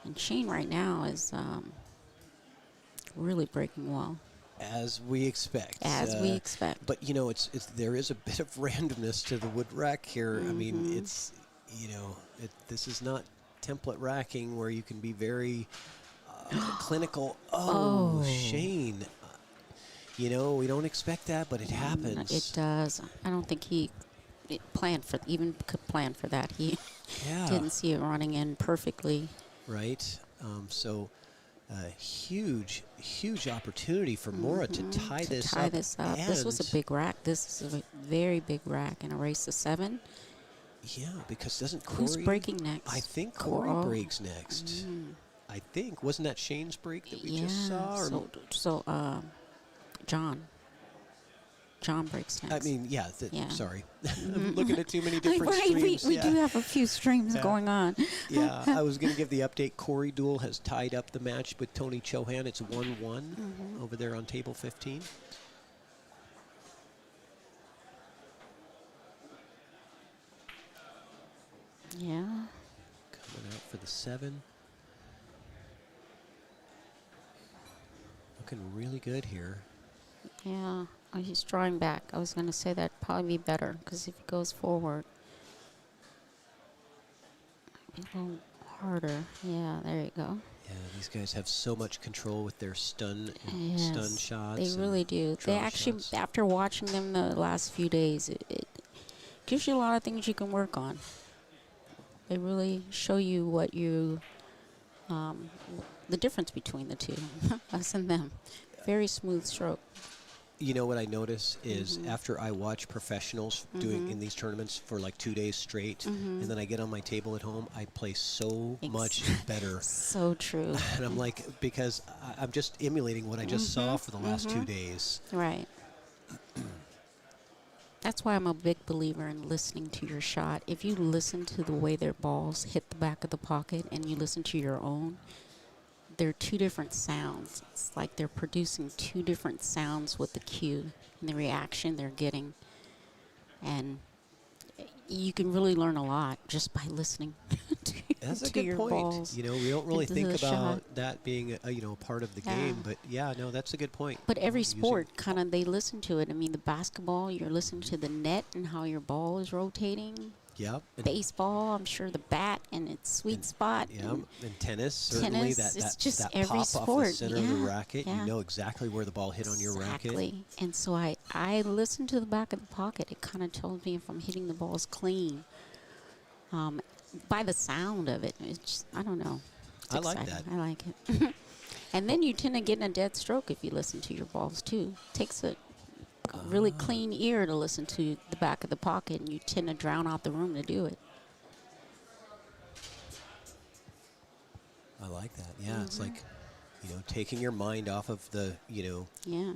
And Shane right now is really breaking well, as we expect. as we expect. But it's there is a bit of randomness to the wood rack here. I mean, it's this is not template racking where you can be very clinical. Oh, Shane. We don't expect that, but it happens. It does. I don't think he could plan for that. He Yeah. didn't see it running in perfectly. Right. So, huge opportunity for Mora to tie to this tie up. this up. This was a and- big rack. This is a very big rack in a race to 7. Yeah, because doesn't Corey... Who's breaking next? I think Corey Oh. breaks next. I think. Wasn't that Shane's break that we Yeah. just saw? Or John breaks next. I mean, yeah. Yeah. Sorry. I'm looking at too many different Right, streams. we yeah. do have a few streams going on. Yeah, I was going to give the update. Corey Deuel has tied up the match with Tony Chohan. It's 1-1 over there on table 15. for the 7. Looking really good here. Yeah, oh, he's drawing back. I was going to say that'd probably be better because if he goes forward, a little harder. Yeah, there you go. Yeah, these guys have so much control with their stun shots. They really do. They draw actually, shots. after watching them the last few days, it gives you a lot of things you can work on. They really show you what you, the difference between the two, us and them. Very smooth stroke. You know what I notice is after I watch professionals doing in these tournaments for like 2 days straight, and then I get on my table at home, I play so much better. So true. And I'm like, because I'm just emulating what I just saw for the last 2 days. Right. That's why I'm a big believer in listening to your shot. If you listen to the way their balls hit the back of the pocket and you listen to your own, they're two different sounds. It's like they're producing two different sounds with the cue and the reaction they're getting. And you can really learn a lot just by listening That's a to good your point. balls. You know, we don't really into think the about shot. that being a part of the Yeah. game, but yeah, no, that's a good point. But every Using- sport, kind of, they listen to it. I mean, the basketball, you're listening to the net and how your ball is rotating. Yep. And, Baseball, I'm sure the bat and its sweet spot. yeah, and and tennis, certainly tennis, that it's just that every pop off the sport. center of the Yeah, racket, yeah. you know exactly where the ball hit on your racket. Exactly. And so I listen to the back of the pocket. It kind of tells me if I'm hitting the balls clean. By the sound of it, it's just, I don't know. It's I like exciting. that. I like it. And then you tend to get in a dead stroke if you listen to your balls too. Takes a really clean ear to listen to the back of the pocket, and you tend to drown out the room to do it. I like that. Yeah, it's like, taking your mind off of the, Yeah.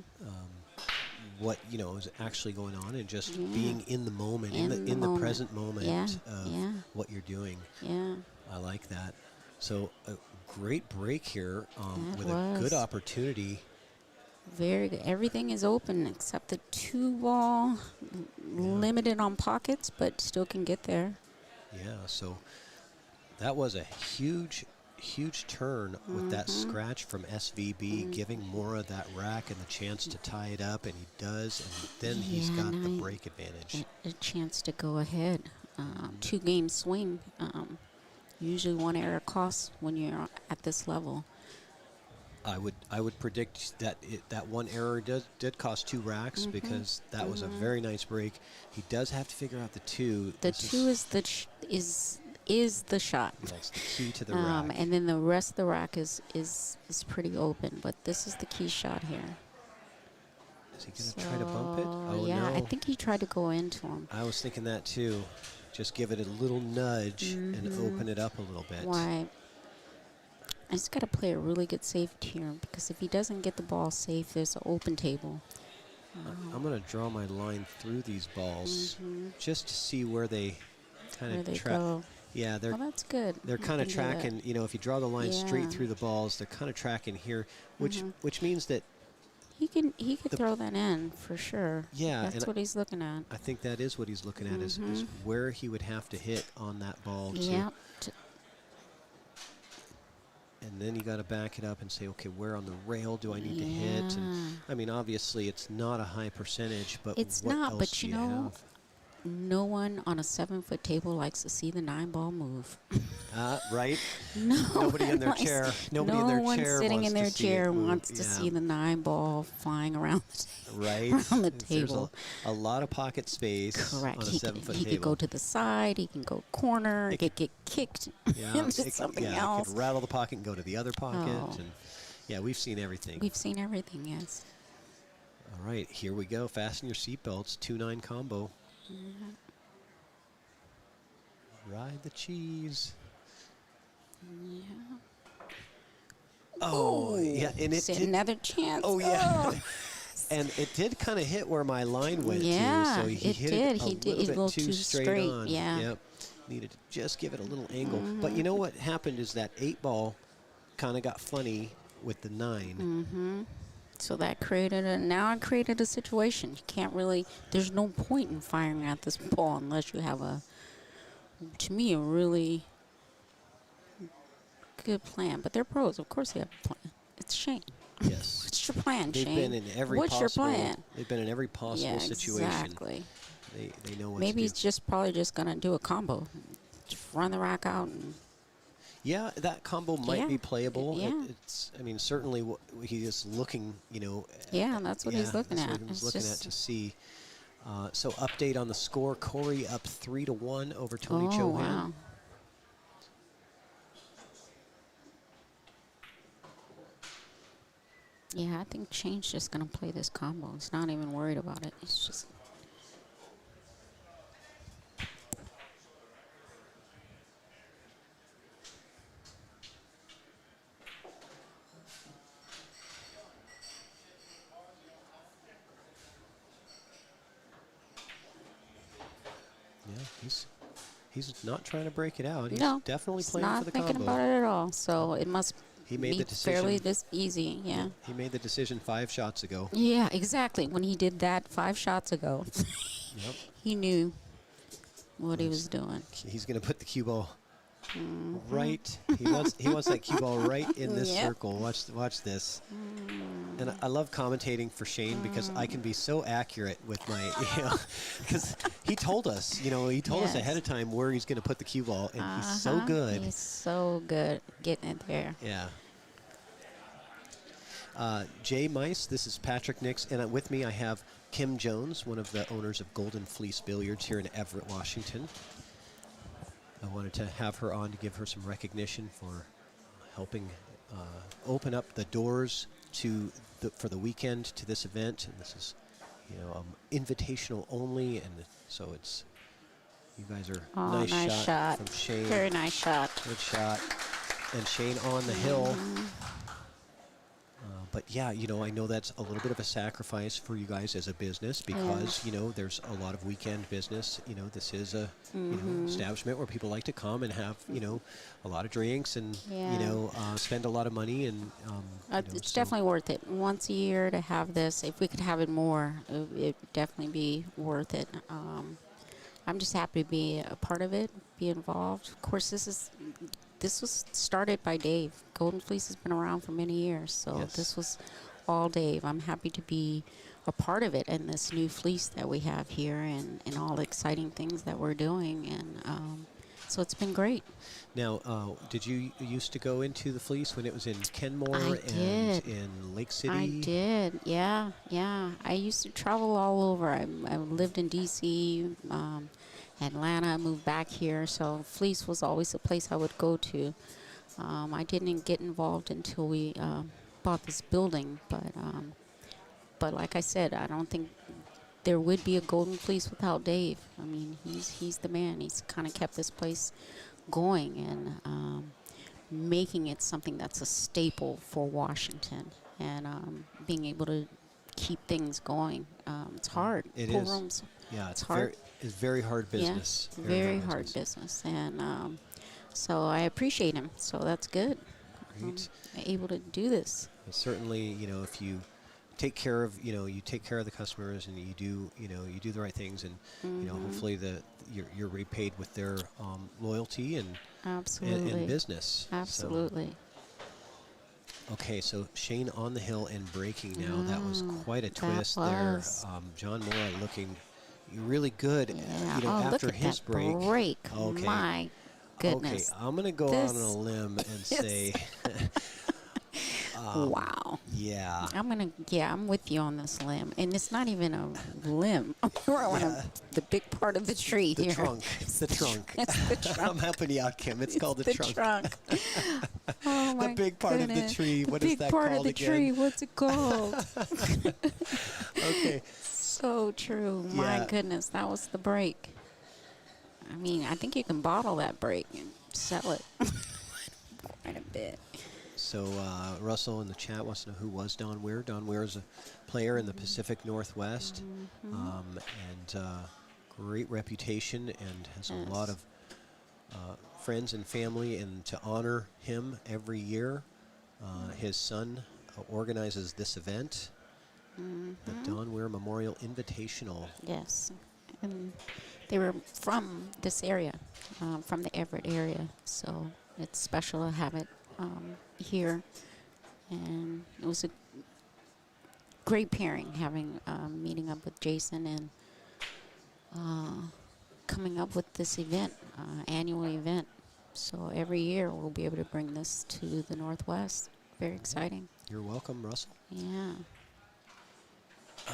what is actually going on, and just Yeah. being in the moment, In the in the moment. present moment Yeah, of yeah. what you're doing. Yeah. I like that. So a great break here That with a good was. opportunity. Very good. Everything is open except the 2-ball, limited on pockets, but still can get there. Yeah, so that was a huge turn with that scratch from SVB, giving Mora that rack and the chance to tie it up, and he does, and then he's Yeah, got the nice. break advantage. A chance to go ahead. 2-game swing. Usually one error costs when you're at this level. I would predict that that one error did cost 2 racks, because that was a very nice break. He does have to figure out the 2. The This 2 is the shot. that's the key to the rack. And then the rest of the rack is pretty open, but this is the key shot here. Is he going to try to bump it? Oh, yeah, no. I think he tried to go into him. I was thinking that too. Just give it a little nudge and open it up a little bit. Why? I just got to play a really good safety here, because if he doesn't get the ball safe, there's an open table. I'm going to draw my line through these balls just to see where they kind Where of they track. go. Yeah, they're Well, that's good. they're You kind of can do that. tracking. If you draw the line straight Yeah. through the balls, they're kind of tracking here, which means that He could throw that in for sure. Yeah, That's and what he's looking at. I think that is what he's looking at is where he would have to hit on that ball Yep. and then you got to back it up and say, okay, where on the rail do I need to hit? And I mean, obviously, it's not a high percentage, but It's what not, else but do you you know, have? no one on a 7-foot table likes to see the 9-ball move. Right? No Nobody in one their likes- chair. Nobody no in their one chair sitting wants in to their see it chair move. wants to Yeah. see the 9-ball flying around the Right? around the There's table. a lot of pocket space Correct. on a He 7-foot could table. go to the side. He can go corner. It Get kicked Yeah, into it something It else. could rattle the pocket and go to the other pocket. Oh. And yeah, we've seen everything. We've seen everything. Yes. All right, here we go. Fasten your seatbelts. 2-9 combo. Ride the cheese. Yeah. Oh, yeah, and it See, did. another chance. Oh, yeah. And it did kind of hit where my line went Yeah, to. So he it hit did. it a He did. little It bit go too too straight straight, on. yeah. Yep. Needed to just give it a little angle. But you know what happened is that 8-ball kind of got funny with the 9. So that created a situation. You can't really. There's no point in firing at this ball unless you have to me, a really good plan. But they're pros. Of course they have a plan. It's Shane. Yes. What's your plan, They've Shane? been in every What's possible. your plan? They've been in every possible Yeah, situation. exactly. They know what Maybe to he's do. just probably just gonna do a combo, just run the rack out and. Yeah, that combo might Yeah. be playable. Yeah. It's. I mean, certainly he is looking. Yeah, that's what he's looking that's at. What he's It's looking at just- to see. So update on the score: Corey up 3-1 over Tony Oh, Chohan. wow. Yeah, I think Shane's just gonna play this combo. He's not even worried about it. He's just. Yeah, he's not trying to break it out. He's No, definitely he's playing not for the thinking combo. about it at all. So it must He made be the decision. fairly this easy. Yeah. He made the decision 5 shots ago. Yeah, exactly. When he did that 5 shots ago, Yep. he knew what he was doing. He's going to put the cue ball right. He wants that cue ball right in this Yep. circle. Watch this. And I love commentating for Shane because I can be so accurate with my, because he told us, he told us Yes. ahead of time where he's going to put the cue ball, and he's so good. He's so good getting it there. Yeah. Jay Mice, this is Patrick Nix, and with me I have Kim Jones, one of the owners of Golden Fleece Billiards here in Everett, Washington. I wanted to have her on to give her some recognition for helping open up the doors for the weekend to this event. And this is, invitational only, and so it's you guys are Oh, nice shot. from Shane. Very nice shot. Good shot. And Shane on the hill. But yeah, I know that's a little bit of a sacrifice for you guys as a business because, there's a lot of weekend business. This is a, establishment where people like to come and have, a lot of drinks and, spend a lot of money. And It's definitely worth it. Once a year to have this, if we could have it more, it would definitely be worth it. I'm just happy to be a part of it, be involved. Of course, this was started by Dave. Golden Fleece has been around for many years, so Yes. this was all Dave. I'm happy to be a part of it and this new fleece that we have here and all the exciting things that we're doing. And so it's been great. Now, did you used to go into the fleece when it was in Kenmore I and did. in Lake City? I did, yeah. I used to travel all over. I lived in D.C., Atlanta, moved back here, so Fleece was always a place I would go to. I didn't get involved until we bought this building, but like I said, I don't think there would be a Golden Fleece without Dave. I mean, he's the man. He's kind of kept this place going and making it something that's a staple for Washington and being able to keep things going. It's hard. It Pool is. rooms, Yeah, it's hard. It's very hard business. Yeah, very hard business. And so I appreciate him. So that's good. Great. Able to do this. And certainly, if you take care of, you take care of the customers and you do the right things, and hopefully you're repaid with their loyalty and Absolutely. business. So, Absolutely. okay, so Shane on the hill and breaking now. That was quite a that twist was. there. John Mora looking really good. Yeah. After look at his that break. break. Okay. My goodness. Okay, I'm gonna go This on a limb and say, Wow. yeah. I'm with you on this limb. And it's not even a limb. We're on the big part of the tree The here. trunk. It's the trunk. It's the trunk. I'm helping you out, Kim. It's called the trunk. Oh my big part of the goodness. tree. What the is big that part called of the again? tree. What's it called? Okay. So true. My Yeah. goodness, that was the break. I mean, I think you can bottle that break and sell it quite a bit. So Russell in the chat wants to know who was Don Weir. Don Weir is a player in the Pacific Northwest, and great reputation, and has a lot of friends and family. And to honor him every year, his son organizes this event, the Don Weir Memorial Invitational. Yes. And they were from this area, from the Everett area. So it's special to have it here, and it was a great pairing having meeting up with Jason and coming up with this event, annual event. So every year we'll be able to bring this to the Northwest. Very exciting. You're welcome, Russell. Yeah.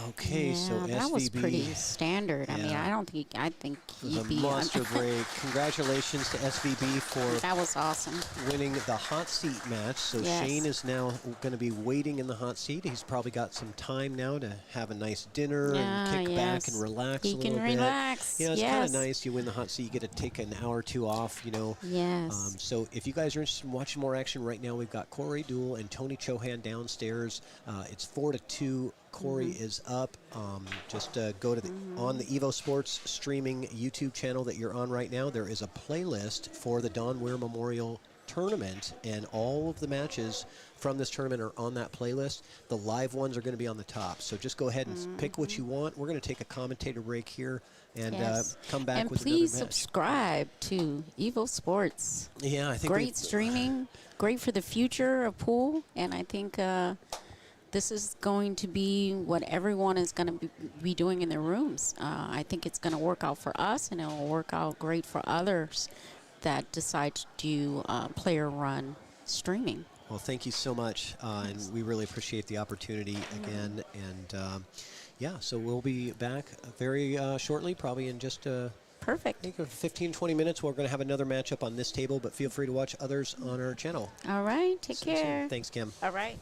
Okay, so SVB. That was pretty standard. I mean, Yeah. I think It was he'd a be monster break. Congratulations to SVB for That was awesome. winning the hot seat match. So Yes. Shane is now going to be waiting in the hot seat. He's probably got some time now to have a nice dinner and kick back and yes. relax He a little can bit. relax. You know, it's kind of Yes. nice. You win the hot seat, you get to take an hour or two off, you know. Yes. So if you guys are interested in watching more action right now, we've got Corey Deuel and Tony Chohan downstairs. It's 4-2. Corey is up. Just go to the on the Evo Sports streaming YouTube channel that you're on right now. There is a playlist for the Don Weir Memorial Tournament, and all of the matches from this tournament are on that playlist. The live ones are going to be on the top. So just go ahead and pick what you want. We're going to take a commentator break here and Yes. come back and with please another match. subscribe to Evo Sports. Yeah, I think Great streaming, great for the future of pool, and I think this is going to be what everyone is going to be doing in their rooms. I think it's going to work out for us, and it will work out great for others that decide to do player-run streaming. Well, thank you so much, and we really appreciate the opportunity again. And yeah, so we'll be back very shortly, probably in just I Perfect. think 15, 20 minutes. We're going to have another matchup on this table, but feel free to watch others on our channel. All right. Take See you soon. care. Thanks, Kim. All right.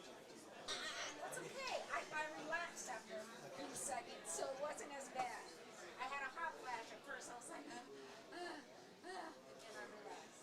That's okay. I relaxed after a few seconds, so it wasn't as bad. I had a hot flash at first. I was like, and I relaxed.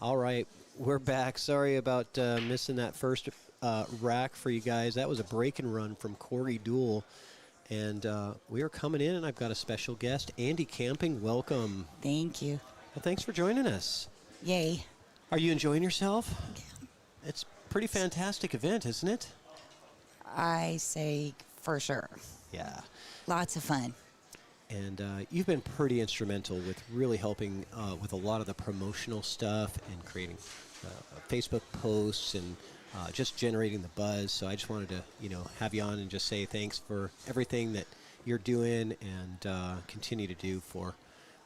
All right, we're back. Sorry about missing that first rack for you guys. That was a break and run from Corey Deuel. And we are coming in, and I've got a special guest, Andy Camping. Welcome. Thank you. Well, thanks for joining us. Yay. Are you enjoying yourself? It's a pretty fantastic event, isn't it? I say for sure. Yeah. Lots of fun. And you've been pretty instrumental with really helping with a lot of the promotional stuff and creating Facebook posts and just generating the buzz. So I just wanted to, have you on and just say thanks for everything that you're doing and continue to do for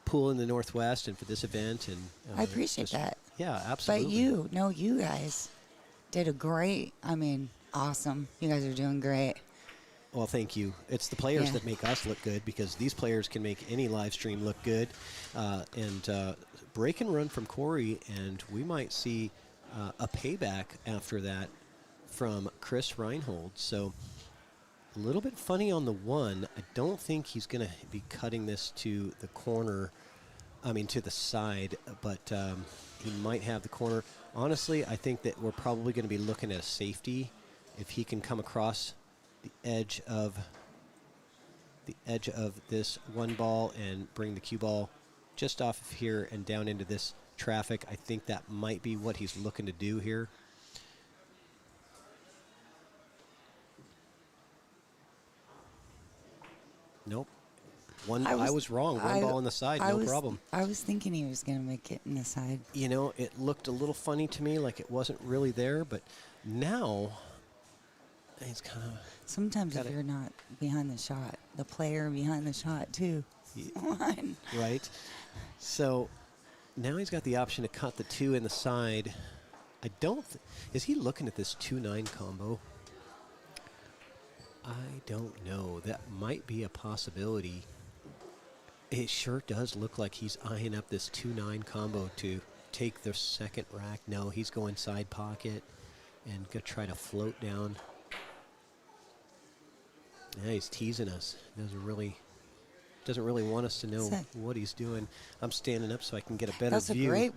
Pool in the Northwest and for this event. And I appreciate that. Yeah, absolutely. But you guys did awesome. You guys are doing great. Well, thank you. It's the players that make us look good because these players can make any live stream look good. And break and run from Corey, and we might see a payback after that from Chris Reinhold. So a little bit funny on the one. I don't think he's going to be cutting this to the corner, to the side, but he might have the corner. Honestly, I think that we're probably going to be looking at a safety if he can come across the edge of this one ball and bring the cue ball just off of here and down into this traffic. I think that might be what he's looking to do here. Nope. I was wrong. One ball on the side, no problem. I was thinking he was going to make it in the side. It looked a little funny to me, like it wasn't really there, but now it's kind of... Sometimes if you're not behind the shot, the player behind the shot too. Come on. Right. So now he's got the option to cut the 2 in the side. I don't... is he looking at this 2-9 combo? I don't know. That might be a possibility. It sure does look like he's eyeing up this 2-9 combo to take the second rack. No, he's going side pocket and going to try to float down. Yeah, he's teasing us. Doesn't really want us to know what he's doing. I'm standing up so I can get a better view. That's a great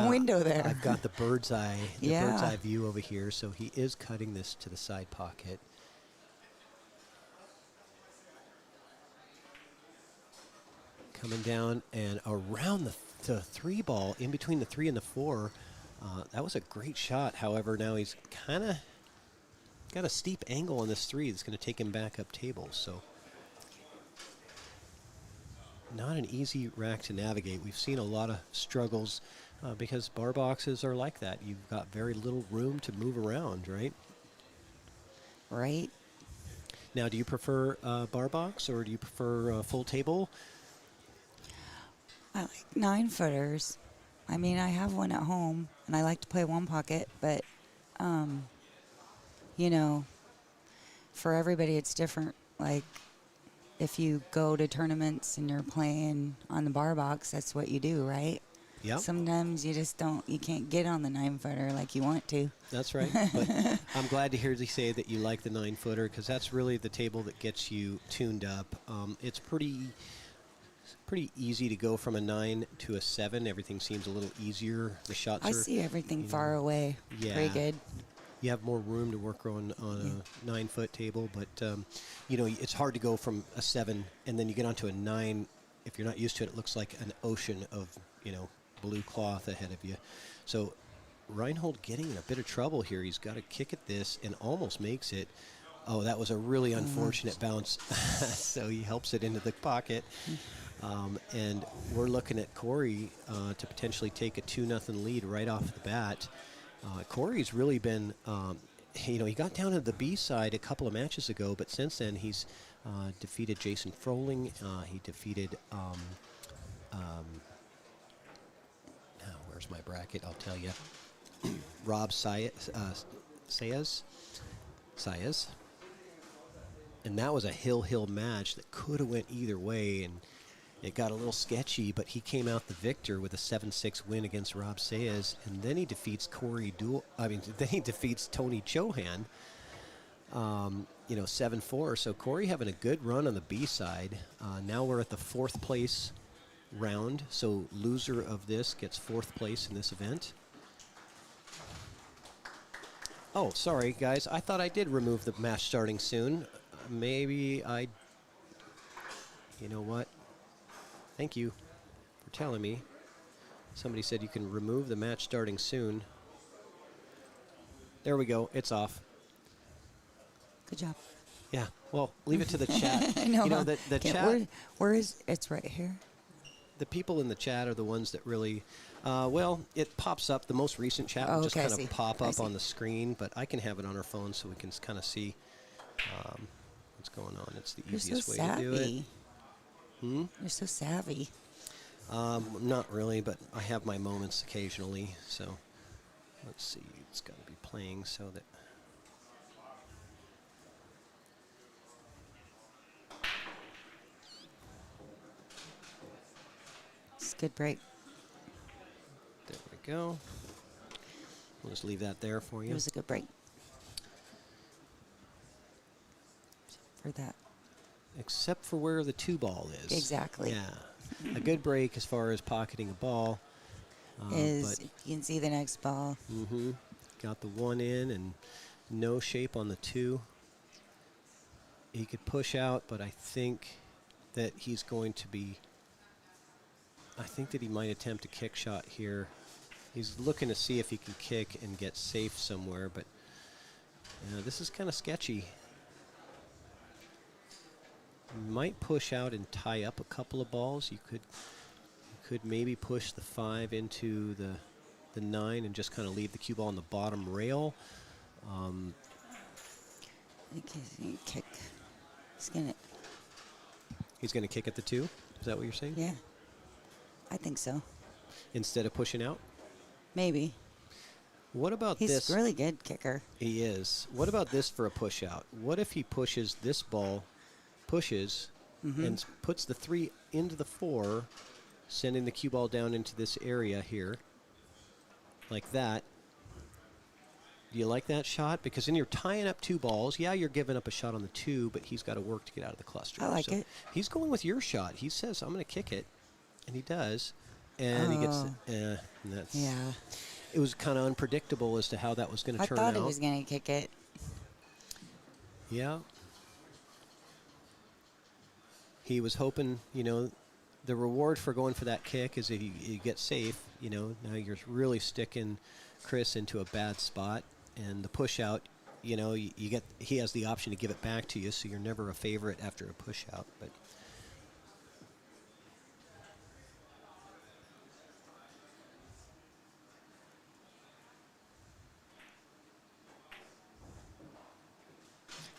window there. I've got the bird's eye view over here. So he is cutting this to the side pocket. Coming down and around the 3 ball, in between the 3 and the 4. That was a great shot. However, now he's kind of got a steep angle on this 3 that's going to take him back up table. So not an easy rack to navigate. We've seen a lot of struggles because bar boxes are like that. You've got very little room to move around, right? Right. Now, do you prefer bar box or do you prefer full table? I like 9-footers. I have one at home, and I like to play one pocket, but, for everybody it's different. Like, if you go to tournaments and you're playing on the bar box, that's what you do, right? Yeah. Sometimes you can't get on the 9-footer like you want to. That's right. But I'm glad to hear you say that you like the 9-footer because that's really the table that gets you tuned up. It's pretty easy to go from a 9 to a 7. Everything seems a little easier. The shots I see everything far away. Yeah. Pretty good. You have more room to work on a 9-foot table, but it's hard to go from a 7 and then you get onto a 9. If you're not used to it, it looks like an ocean of blue cloth ahead of you. So Reinhold getting in a bit of trouble here. He's got to kick at this and almost makes it. Oh, that was a really unfortunate bounce. So he helps it into the pocket. And we're looking at Corey to potentially take a 2-0 lead right off the bat. Corey's really been, he got down to the B side a couple of matches ago, but since then he's defeated Jason Froling. He defeated, where's my bracket? I'll tell you. Rob Saez. And that was a hill match that could have went either way, and it got a little sketchy, but he came out the victor with a 7-6 win against Rob Saez, and then he defeats then he defeats Tony Chohan, 7-4. So Corey having a good run on the B side. Now we're at the 4th place round, so loser of this gets 4th place in this event. Oh, sorry, guys. I thought I did remove the match starting soon. Maybe I... You know what? Thank you for telling me. Somebody said you can remove the match starting soon. There we go. It's off. Good job. Yeah. Well, leave it to the chat. No, You know, the okay, chat... where is it's right here? The people in the chat are the ones that really... well, it pops up. The most recent chat will just okay, I kind of see. pop I up see. on the screen, but I can have it on our phone so we can kind of see what's going on. It's the You're so easiest way to do it. savvy. You're so savvy. Not really, but I have my moments occasionally. So let's see. It's got to be playing so that... It's a good break. There we go. We'll just leave that there for you. It was a good break. For that. Except for where the 2-ball is. Exactly. Yeah. A good break as far as pocketing a ball. Is but you can see the next ball. got the 1 in and no shape on the 2. He could push out, but I think that he's going to be... I think that he might attempt a kick shot here. He's looking to see if he can kick and get safe somewhere, but this is kind of sketchy. You might push out and tie up a couple of balls. You could maybe push the 5 into the 9 and just kind of leave the cue ball on the bottom rail. I think he's gonna kick. He's going to kick at the 2? Is that what you're saying? Yeah. I think so. Instead of pushing out? Maybe. What about He's this? a really good kicker. He is. What about this for a push out? What if he pushes this ball, pushes, and puts the 3 into the 4, sending the cue ball down into this area here, like that? Do you like that shot? Because then you're tying up 2 balls. Yeah, you're giving up a shot on the 2, but he's got to work to get out of the cluster. I like it. He's going with your shot. He says, I'm going to kick it, and he does. And he gets... and that's... Yeah. It was kind of unpredictable as to how that was going to turn out. I thought he was going to kick it. Yeah. He was hoping, the reward for going for that kick is that you get safe. Now you're really sticking Chris into a bad spot. And the push out, he has the option to give it back to you, so you're never a favorite after a push out. But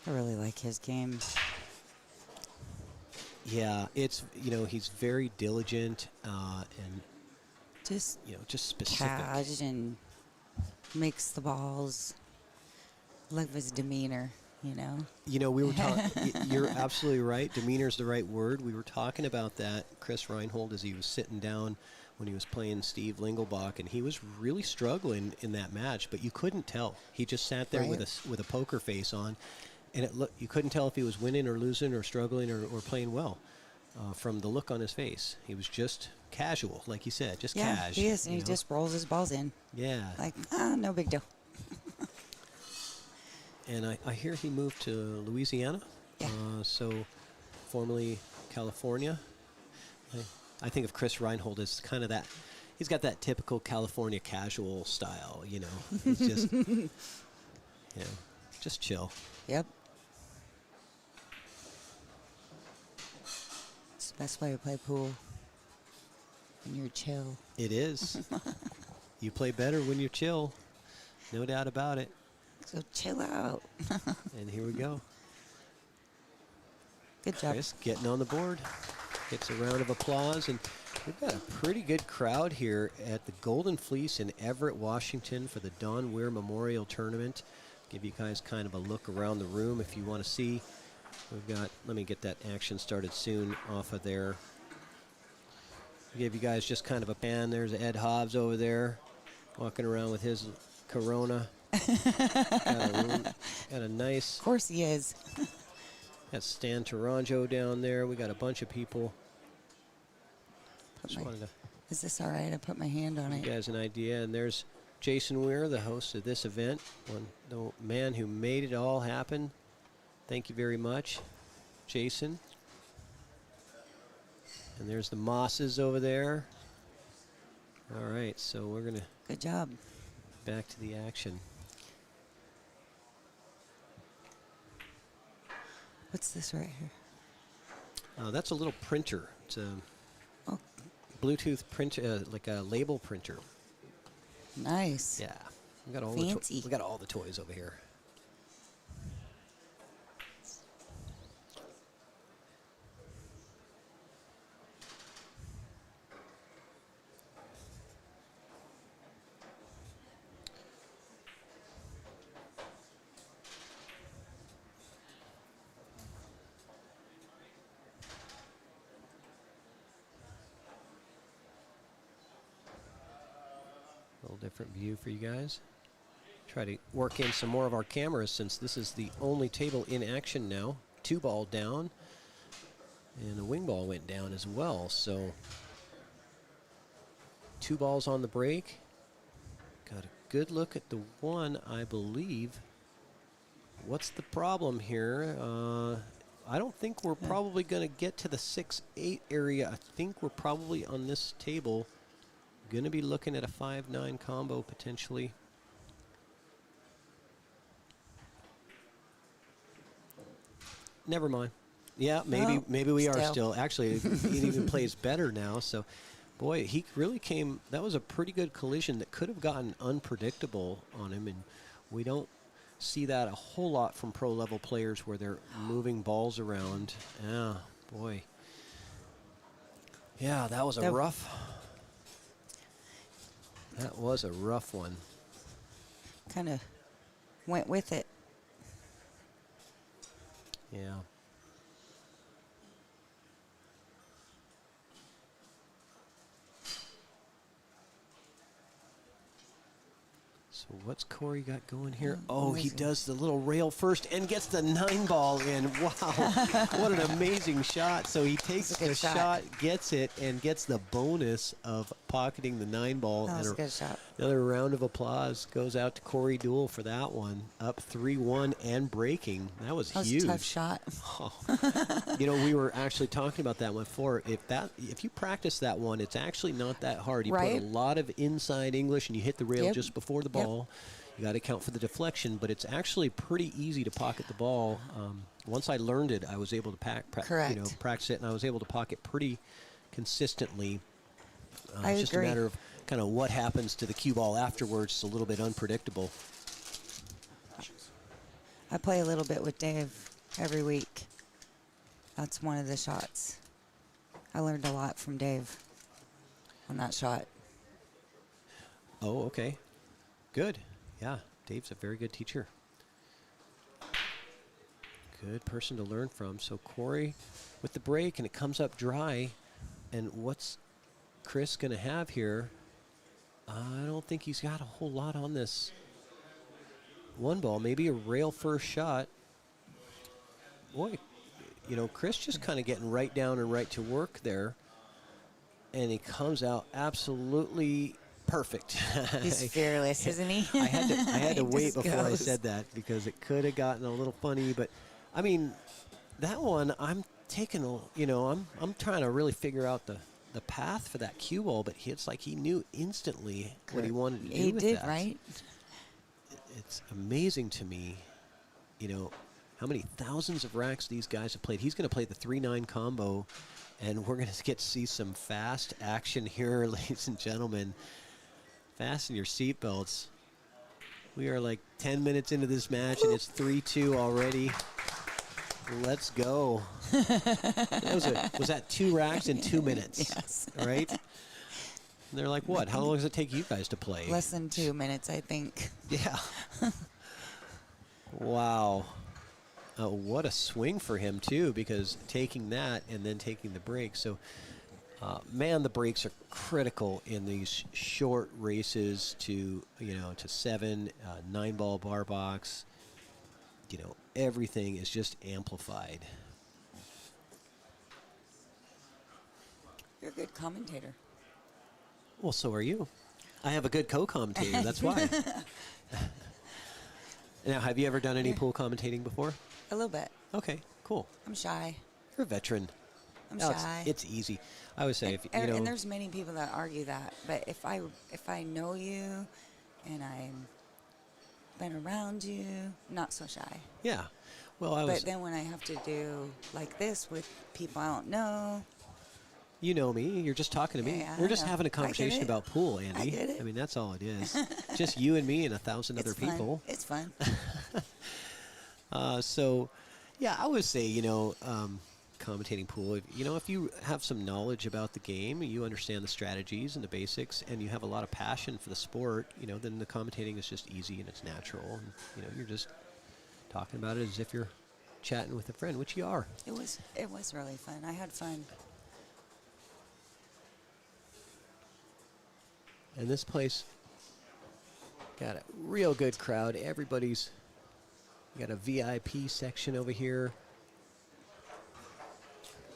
I really like his game. yeah, it's he's very diligent and Just just specific. cash and makes the balls. Love his demeanor, We were talking. You're absolutely right. Demeanor's the right word. We were talking about that, Chris Reinhold, as he was sitting down when he was playing Steve Lingelbach, and he was really struggling in that match. But you couldn't tell. He just sat there with a poker face on, and you couldn't tell if he was winning or losing or struggling or playing well from the look on his face. He was just casual, like you said, just yeah, cash. he is, and he just rolls his balls in. Yeah. Like, no big deal. And I hear he moved to Louisiana, Yeah. so formerly California. I think of Chris Reinhold as kind of that. He's got that typical California casual style, He's just, just chill. Yep. It's the best way to play pool. When you're chill. It is. You play better when you're chill, no doubt about it. So chill out. And here we go. Good job. Chris getting on the board. Gets a round of applause. And we've got a pretty good crowd here at the Golden Fleece in Everett, Washington for the Don Weir Memorial Tournament. Give you guys kind of a look around the room if you want to see. We've got, let me get that action started soon off of there. Give you guys just kind of a pan. There's Ed Hobbs over there walking around with his Corona. got a nice... Of course he is. Got Stan Taranjo down there. We got a bunch of people. Just wanted to Is this all right? I put my hand on give it. you guys an idea. And there's Jason Weir, the host of this event, the man who made it all happen. Thank you very much, Jason. And there's the Mosses over there. All right, so we're going to Good job. back to the action. What's this right here? That's a little printer. It's a Oh, Bluetooth printer, like a label printer. nice. Yeah, we got all Fancy. we got all the toys over here. A little different view for you guys. Try to work in some more of our cameras since this is the only table in action now. 2 ball down, and the wing ball went down as well. So 2 balls on the break. Got a good look at the one, I believe. What's the problem here? I don't think we're probably going to get to the 6-8 area. I think we're probably on this table going to be looking at a 5-9 combo potentially. Never mind. Yeah, maybe we are still. Actually, it even plays better now. So, boy, he really came. That was a pretty good collision that could have gotten unpredictable on him, and we don't see that a whole lot from pro level players where they're moving balls around. Yeah, boy. Yeah, that was a rough. That was a rough one. Kind of went with it. Yeah. So what's Corey got going here? Oh, he does the little rail first and gets the 9 ball in. Wow, what an amazing shot. So he takes the shot, gets it, and gets the bonus of pocketing the 9 ball. That was and a good shot. Another round of applause goes out to Corey Deuel for that one. Up 3-1 and breaking. That was huge. A tough shot. Oh. You know, we were actually talking about that one before. If you practice that one, it's actually not that hard. You put a lot of inside English and you hit the rail just before the ball. You got to account for the deflection, but it's actually pretty easy to pocket the ball. Once I learned it, I was able to practice it, and I was able to pocket pretty consistently. It's just a matter of kind of what happens to the cue ball afterwards. It's a little bit unpredictable. I play a little bit with Dave every week. That's one of the shots. I learned a lot from Dave on that shot. Oh, okay. Good. Yeah, Dave's a very good teacher. Good person to learn from. So Corey with the break, and it comes up dry. And what's Chris going to have here? I don't think he's got a whole lot on this 1 ball. Maybe a rail first shot. Boy, you know, Chris just kind of getting right down and right to work there. And he comes out absolutely perfect. He's fearless, isn't he? I had to wait before I said that because it could have gotten a little funny. But, I mean, that one, I'm taking, I'm trying to really figure out the path for that cue ball, but it's like he knew instantly what he wanted to do with that. He did, right? It's amazing to me, how many thousands of racks these guys have played. He's going to play the 3-9 combo, and we're going to get to see some fast action here, ladies and gentlemen. Fasten your seatbelts. We are like 10 minutes into this match, and it's 3-2 already. Let's go. Was that 2 racks in 2 minutes? Yes. Right? And they're like, what? How long does it take you guys to play? Less than 2 minutes, I think. Yeah. Wow. What a swing for him, too, because taking that and then taking the break. So, man, the breaks are critical in these short races to 7, 9-ball bar box. Everything is just amplified. You're a good commentator. Well, so are you. I have a good co-commentator. That's why. Now, have you ever done any pool commentating before? A little bit. Okay, cool. I'm shy. You're a veteran. I'm No, shy. It's easy. I would say, if you And know, there's many people that argue that, but if I know you, and I've been around you, not so shy. yeah. Well, I But was. then when I have to do like this with people I don't know, You know me. You're just talking to me. Yeah, We're I just know. having a I get conversation it. about pool, Andy. get it. I mean, that's all it is. Just you and me and 1,000 other it's fun. people. It's fun. So, yeah, I would say, commentating pool, if you have some knowledge about the game, you understand the strategies and the basics, and you have a lot of passion for the sport, then the commentating is just easy and it's natural. And, you're just talking about it as if you're chatting with a friend, which you are. It was really fun. I had fun. And this place got a real good crowd. Everybody's got a VIP section over here.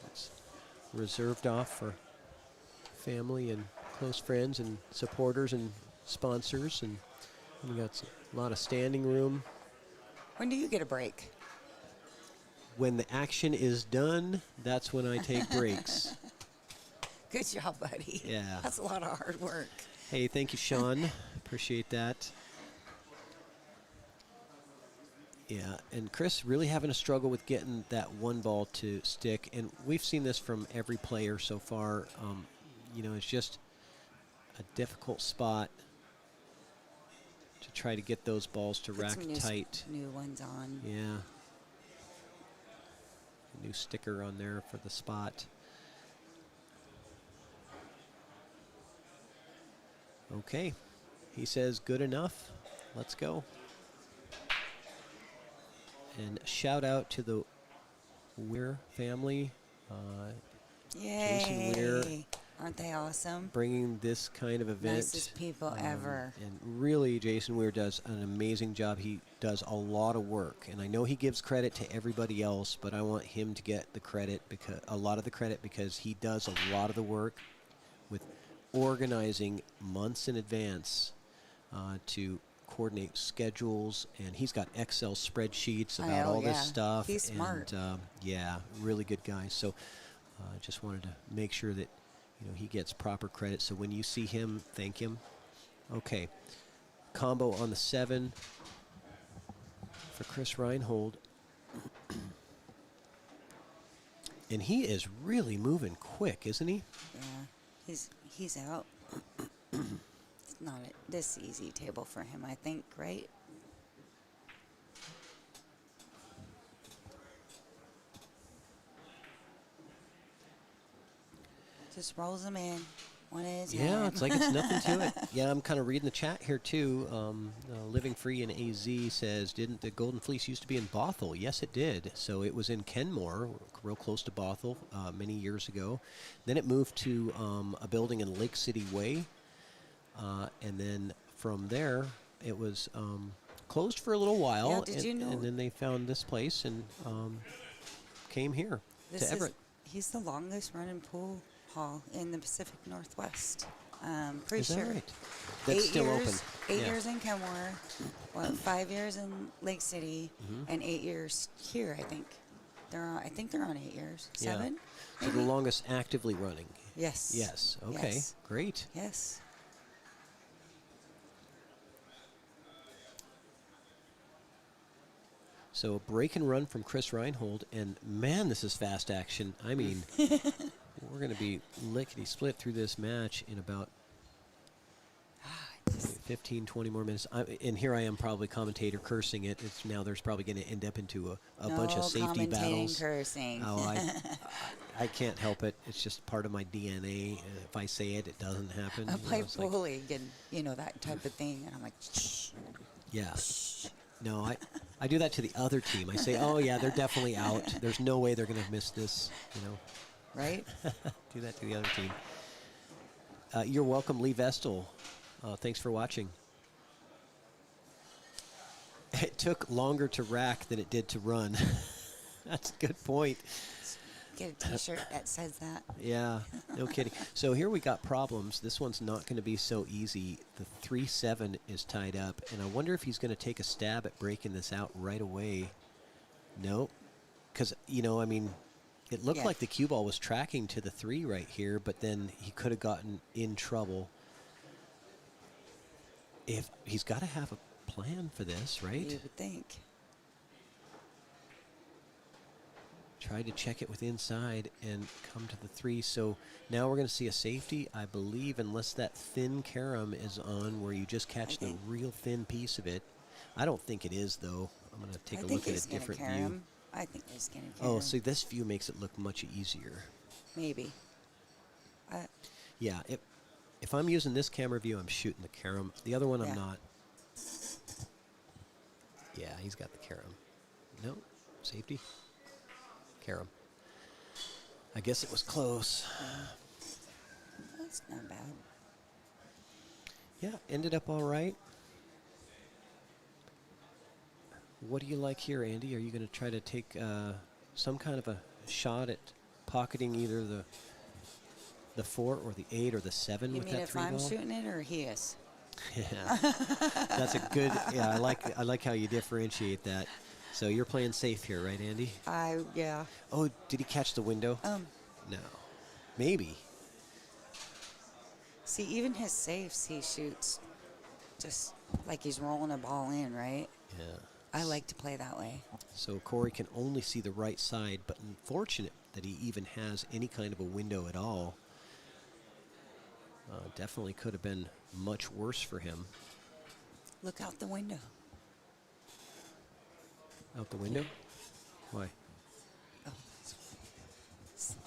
It's reserved off for family and close friends and supporters and sponsors. And we got a lot of standing room. When do you get a break? When the action is done, that's when I take breaks. Good job, buddy. Yeah. That's a lot of hard work. Hey, thank you, Sean. Appreciate that. Yeah, and Chris really having a struggle with getting that one ball to stick, and we've seen this from every player so far. It's just a difficult spot to try to get those balls to Put rack some tight. New ones on. Yeah. A new sticker on there for the spot. Okay. He says good enough. Let's go. And shout out to the Weir family. Jason Weir. Yay. Aren't they awesome? Bringing this kind of event. Nicest people ever. And really, Jason Weir does an amazing job. He does a lot of work. And I know he gives credit to everybody else, but I want him to get the credit, a lot of the credit, because he does a lot of the work with organizing months in advance to coordinate schedules, and he's got Excel spreadsheets about all this stuff. He's smart. And, yeah, really good guy. So just wanted to make sure that he gets proper credit. So when you see him, thank him. Okay, combo on the 7 for Chris Reinhold. And he is really moving quick, isn't he? Yeah, he's out. It's not this easy table for him, I think, right? Just rolls them in. One is Yeah, it's like it's nothing to it. Yeah, I'm kind of reading the chat here, too. Living Free in AZ says, didn't the Golden Fleece used to be in Bothell? Yes, it did. So it was in Kenmore, real close to Bothell, many years ago. Then it moved to a building in Lake City Way. And then from there, it was closed for a little while. Yeah, did you know? And then they found this place and came here to Everett. He's the longest running pool hall in the Pacific Northwest. Pretty Is that sure. right? That's still open. 8 Yeah. years in Kenmore, 5 years in Lake City, and 8 years here. I think they're on 8 years. 7. So the longest actively running. Yes. Yes. Okay. Yes. Great. Yes. So a break and run from Chris Reinhold, and man, this is fast action. I mean, we're going to be lickety-split through this match in about 15, 20 more minutes. And here I am probably commentator cursing it. There's probably going to end up into a bunch of safety battles. Cursing. Oh, I can't help it. It's just part of my DNA. If I say it, it doesn't happen. I play it's like- pool league and that type of thing, and I'm like, shh. Yeah. No, I do that to the other team. I say, oh, yeah, they're definitely out. There's no way they're going to miss this, Right? Do that to the other team. You're welcome, Lee Vestal. Thanks for watching. It took longer to rack than it did to run. That's a good point. Get a T-shirt that says that. Yeah, no kidding. So here we got problems. This one's not going to be so easy. The 3-7 is tied up, and I wonder if he's going to take a stab at breaking this out right away. Nope. Because, I mean, it looked like the cue ball was tracking to the 3 right here, but then he could have gotten in trouble. If he's got to have a plan for this, right? You would think. Tried to check it with inside and come to the 3. So now we're going to see a safety, I believe, unless that thin carom is on where you just catch the real thin piece of it. I don't think it is, though. I'm going to take a look at a different view. I think he's going to carom. Oh, see, this view makes it look much easier. Maybe. Yeah, if I'm using this camera view, I'm shooting the carom. The other one, I'm not. Yeah, he's got the carom. No, safety. Carom. I guess it was close. That's not bad. Yeah, ended up all right. What do you like here, Andy? Are you going to try to take some kind of a shot at pocketing either the 4 or the 8 or the 7 You with mean that if 3 I'm ball? shooting it or he is? Yeah, that's a good. Yeah, I like how you differentiate that. So you're playing safe here, right, Andy? Yeah. Oh, did he catch the window? No, maybe. See, even his safes, he shoots just like he's rolling a ball in, right? Yeah. I like to play that way. So Corey can only see the right side, but unfortunate that he even has any kind of a window at all. Definitely could have been much worse for him. Look out the window. Out the window? Why? Oh.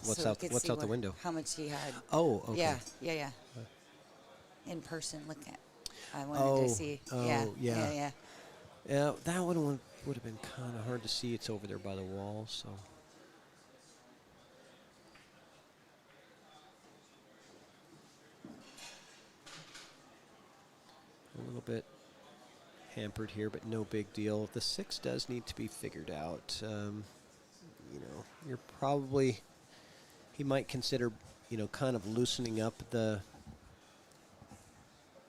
What's So out? you could What's see out the window? How much he had. Oh, okay. Yeah. In person, look at. I wanted to see. Yeah. Yeah, that one would have been kind of hard to see. It's over there by the wall, so. A little bit hampered here, but no big deal. The 6 does need to be figured out. You're probably, he might consider, kind of loosening up the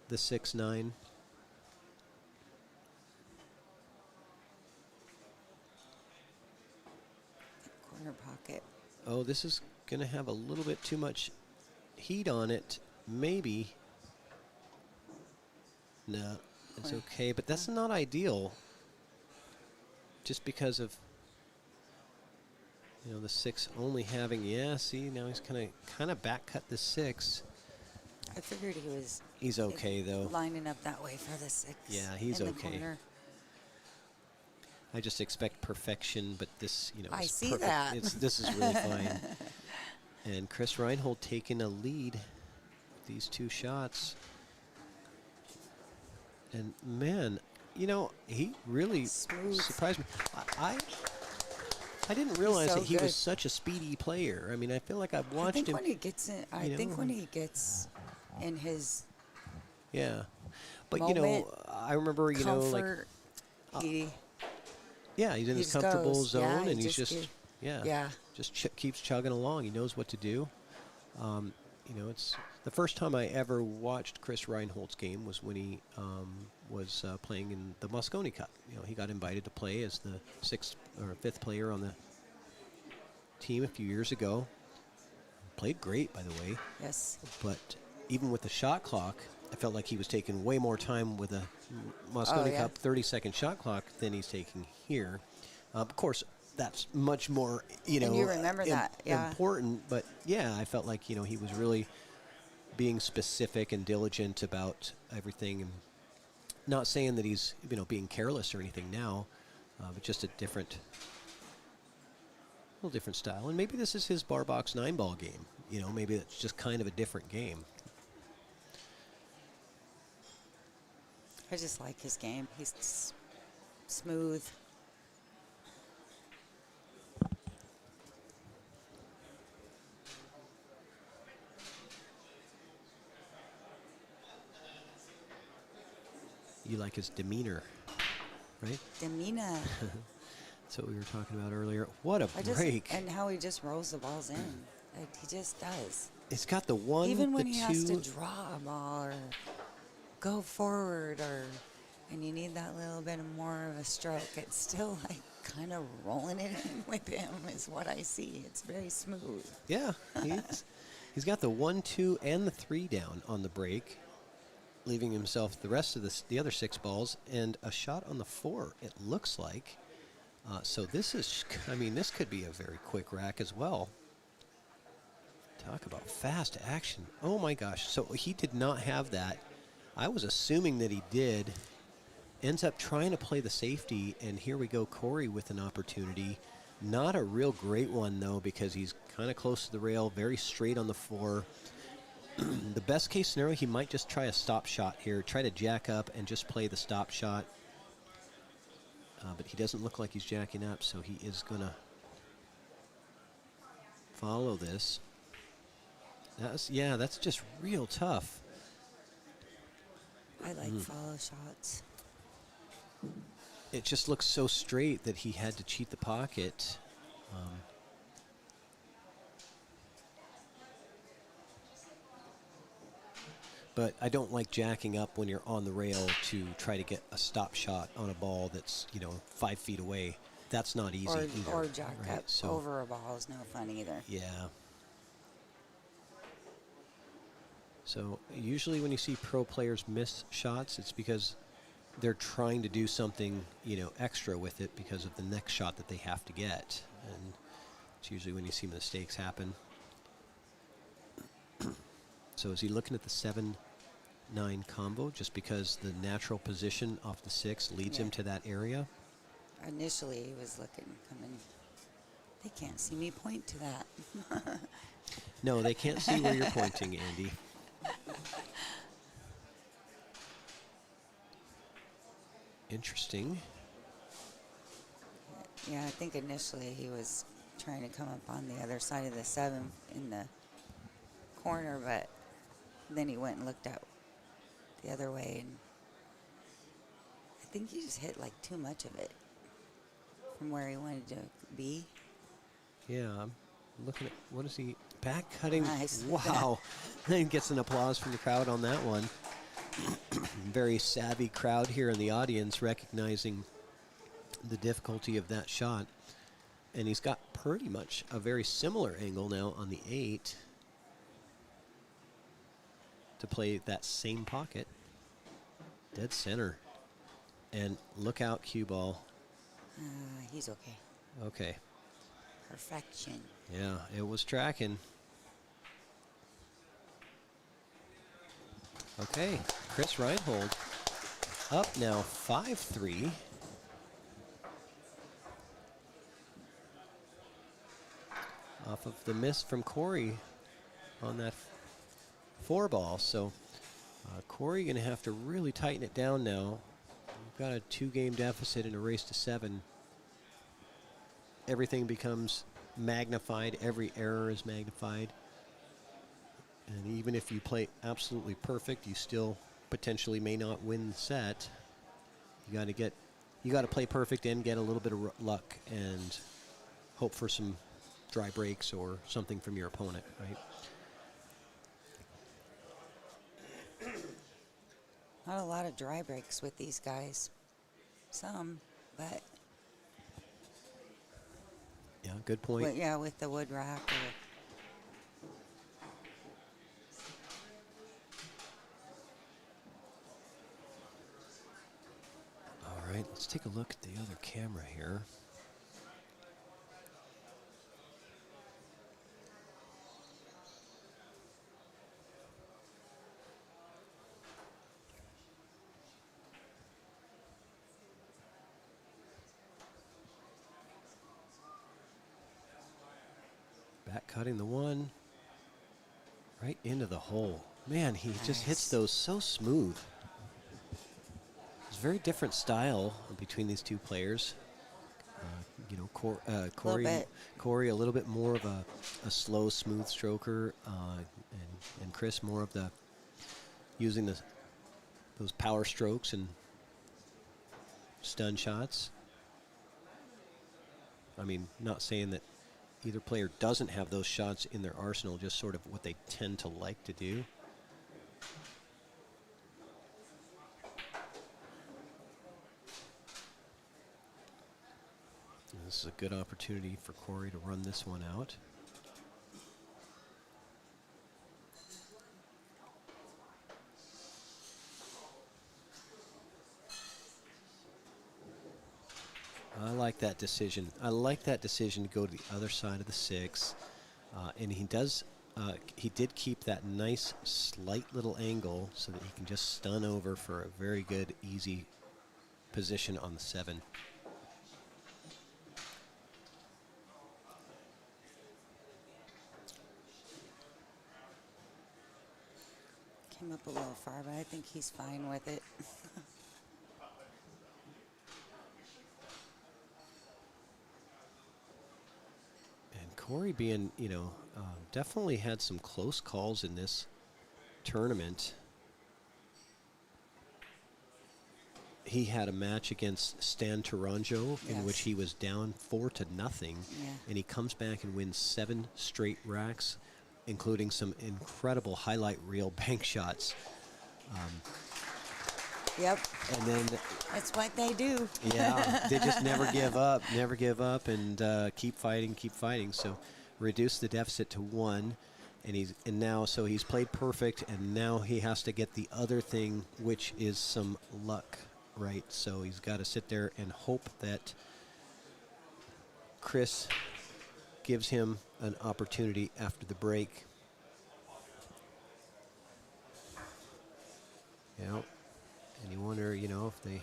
6-9. Corner pocket. Oh, this is going to have a little bit too much heat on it. Maybe. No, it's okay, but that's not ideal. Just because of, the 6 only having, see, now he's kind of back cut the 6. I figured he was. He's okay, though. Lining up that way for the 6. Yeah, he's in the okay. corner. I just expect perfection, but this, I is see perfect. that. This is really fine. And Chris Reinhold taking a lead with these 2 shots. And man, he really surprised me. I didn't realize that he was such a speedy player. I mean, I feel like I've watched him. When he gets in, I think when he gets in his but moment, I remember comfort, he's in his comfortable zone, and he's just keeps chugging along. He knows what to do. It's the first time I ever watched Chris Reinhold's game was when he was playing in the Moscone Cup. He got invited to play as the 6th or 5th player on the team a few years ago. Played great, by the way. Yes. But even with the shot clock, I felt like he was taking way more time with a Moscone Cup 30-second shot clock than he's taking here. Of course, that's much more, and you remember that, important. But I felt like he was really being specific and diligent about everything, and not saying that he's being careless or anything now, but just a little different style. And maybe this is his bar box 9-ball game. Maybe it's just kind of a different game. I just like his game. He's smooth. You like his demeanor, right? Demeanor. That's what we were talking about earlier. What a I just, break. and how he just rolls the balls in. Like, he just does. It's got the one, Even when the he two. has to draw a ball or go forward, and you need that little bit more of a stroke, it's still like kind of rolling it in with him is what I see. It's very smooth. Yeah, he's got the 1, 2, and the 3 down on the break, leaving himself the rest of the other 6 balls and a shot on the 4. It looks like. So this is, I mean, this could be a very quick rack as well. Talk about fast action. Oh my gosh. So he did not have that. I was assuming that he did. Ends up trying to play the safety, and here we go, Corey with an opportunity. Not a real great one, though, because he's kind of close to the rail, very straight on the 4. The best case scenario, he might just try a stop shot here, try to jack up and just play the stop shot. But he doesn't look like he's jacking up, so he is going to follow this. That's just real tough. I like follow shots. It just looks so straight that he had to cheat the pocket. But I don't like jacking up when you're on the rail to try to get a stop shot on a ball that's, 5 feet away. That's not easy either. Or jack right? up over a ball is no fun either. Yeah. So usually when you see pro players miss shots, it's because they're trying to do something, extra with it because of the next shot that they have to get. And it's usually when you see mistakes happen. So is he looking at the 7-9 combo just because the natural position off the 6 leads him to that area? Initially, he was looking, coming. They can't see me point to that. No, they can't see where you're pointing, Andy. Interesting. Yeah, I think initially he was trying to come up on the other side of the 7 in the corner, but then he went and looked out the other way, and I think he just hit like too much of it from where he wanted to be. Yeah, I'm looking at, what is he, back cutting? Nice. Wow. And gets an applause from the crowd on that one. Very savvy crowd here in the audience recognizing the difficulty of that shot. And he's got pretty much a very similar angle now on the 8 to play that same pocket. Dead center. And look out, cue ball. He's okay. Okay. Perfection. Yeah, it was tracking. Okay, Chris Reinhold up now 5-3. Off of the miss from Corey on that 4 ball. So Corey going to have to really tighten it down now. We've got a 2-game deficit in a race to 7. Everything becomes magnified. Every error is magnified. And even if you play absolutely perfect, you still potentially may not win the set. You got to play perfect and get a little bit of luck and hope for some dry breaks or something from your opponent, right? Not a lot of dry breaks with these guys. Some, but yeah, good point. with the wood rack. All right, let's take a look at the other camera here. Back cutting the 1 right into the hole. Man, he just hits those so smooth. It's a very different style between these two players. Corey a little bit more of a slow, smooth stroker, and Chris more of the using those power strokes and stun shots. I mean, not saying that either player doesn't have those shots in their arsenal, just sort of what they tend to like to do. And this is a good opportunity for Corey to run this one out. I like that decision. I like that decision to go to the other side of the 6. And he did keep that nice slight little angle so that he can just stun over for a very good, easy position on the 7. Came up a little far, but I think he's fine with it. Corey being, definitely had some close calls in this tournament. He had a match against Stan Taranjo in which he was down 4-0, and he comes back and wins 7 straight racks, including some incredible highlight reel bank shots. Yep. And then that's what they do. Yeah, they just never give up, and keep fighting. So reduce the deficit to 1, and now he's played perfect, and now he has to get the other thing, which is some luck, right? So he's got to sit there and hope that Chris gives him an opportunity after the break. Yeah. And you wonder, if they...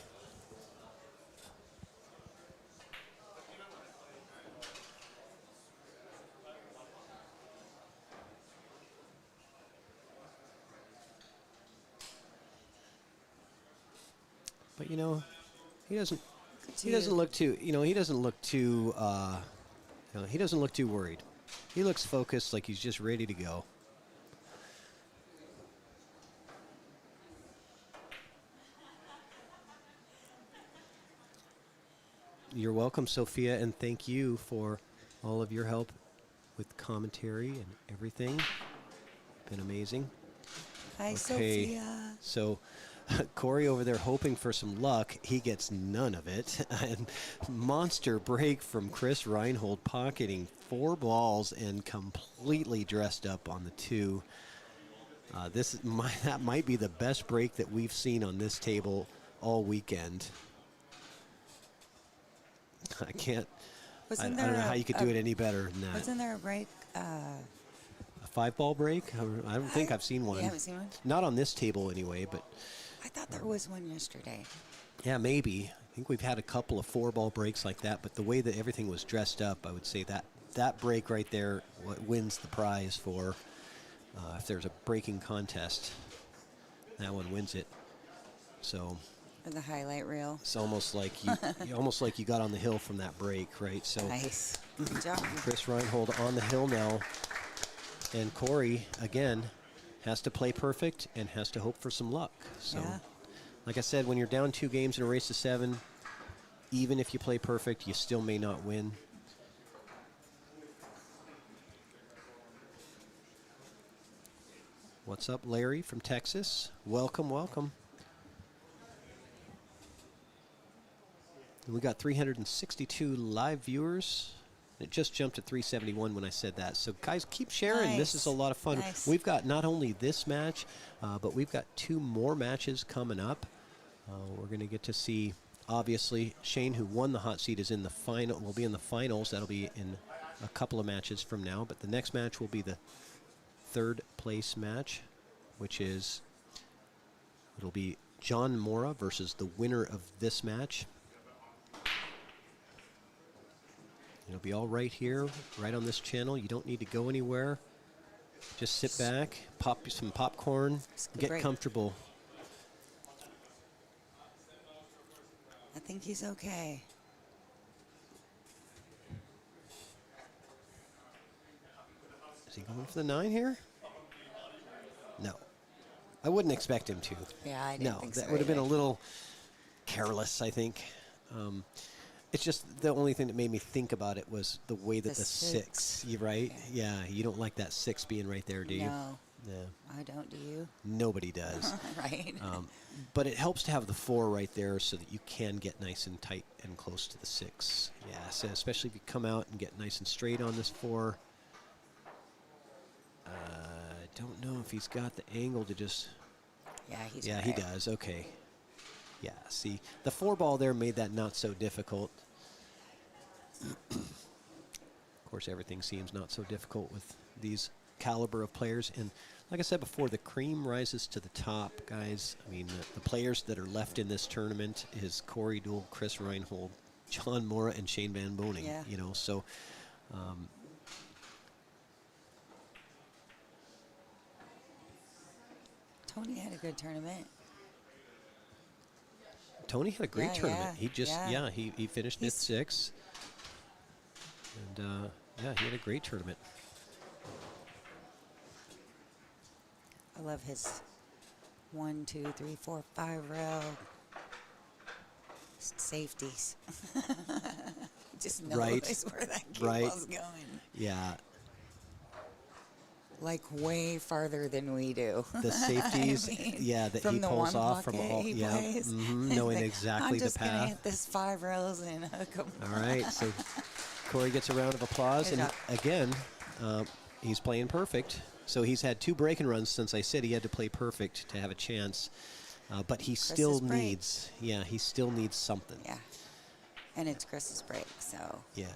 But, he doesn't look too, he doesn't look too worried. He looks focused, like he's just ready to go. You're welcome, Sophia, and thank you for all of your help with commentary and everything. Been amazing. Hi, Sophia. So Corey over there hoping for some luck. He gets none of it. And monster break from Chris Reinhold, pocketing 4 balls and completely dressed up on the 2. That might be the best break that we've seen on this table all weekend. I don't know how you could do it any better than that. Wasn't there a break? A 5-ball break? I don't think I've seen one. You haven't seen one? Not on this table anyway, but... I thought there was one yesterday. Yeah, maybe. I think we've had a couple of 4-ball breaks like that, but the way that everything was dressed up, I would say that break right there wins the prize for if there's a breaking contest. That one wins it. So... For the highlight reel. It's almost like you got on the hill from that break, right? So nice. Good job. Chris Reinhold on the hill now. And Corey, again, has to play perfect and has to hope for some luck. So, like I said, when you're down 2 games in a race to 7, even if you play perfect, you still may not win. What's up, Larry from Texas? Welcome, welcome. And we got 362 live viewers. It just jumped to 371 when I said that. So, guys, keep sharing. Nice. This is a lot of fun. Nice. We've got not only this match, but we've got 2 more matches coming up. We're going to get to see, obviously, Shane, who won the hot seat, is in the final. Will be in the finals. That'll be in a couple of matches from now. But the next match will be the 3rd place match, which is, it'll be John Mora versus the winner of this match. It'll be all right here, right on this channel. You don't need to go anywhere. Just sit back, pop some popcorn, get comfortable. I think he's okay. Is he going for the 9 here? No. I wouldn't expect him to. Yeah, I didn't think so. That would have been a little careless, I think. It's just the only thing that made me think about it was the way that The the six. six, you right? Yeah, you don't like that six being right there, do you? No, Yeah, I don't. Do you? nobody does. Right. But it helps to have the four right there so that you can get nice and tight and close to the six. Yeah, so especially if you come out and get nice and straight on this four. I don't know if he's got the angle to just... Yeah, he's Yeah, right. he does. Okay. Yeah, see, the four ball there made that not so difficult. Of course, everything seems not so difficult with these caliber of players. And like I said before, the cream rises to the top, guys. I mean, the players that are left in this tournament is Corey Deuel, Chris Reinhold, John Mora, and Shane Van Boening. Yeah. You know, so... Tony had a good tournament. Tony had a great Yeah, tournament. yeah, He just, yeah. he finished at He's- 6. And, yeah, he had a great tournament. I love his 1, 2, 3, 4, 5 rail safeties. Just knows Right. where that Right. cable's going. Yeah, Like way farther than we do. the safeties, I mean, yeah, that from he the pulls one off from a pocket hole. he Yeah, plays. knowing Like, exactly I'm the just gonna path. hit this 5 rails and hook 'em. All right, so Corey gets a round of applause. Good And job. again, he's playing perfect. So he's had 2 breaking runs since I said he had to play perfect to have a chance. But he still break. needs, he still needs something. Yeah. And it's Chris's break, so Yeah.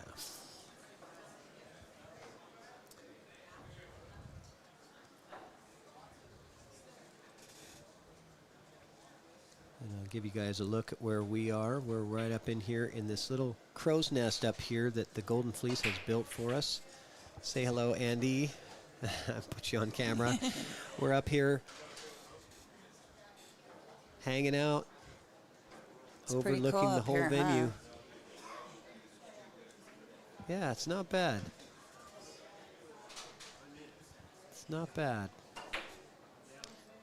And I'll give you guys a look at where we are. We're right up in here in this little crow's nest up here that the Golden Fleece has built for us. Say hello, Andy. Put you on camera. We're up here hanging out, it's pretty overlooking cool the up whole here, venue. Huh? Yeah, it's not bad. It's not bad.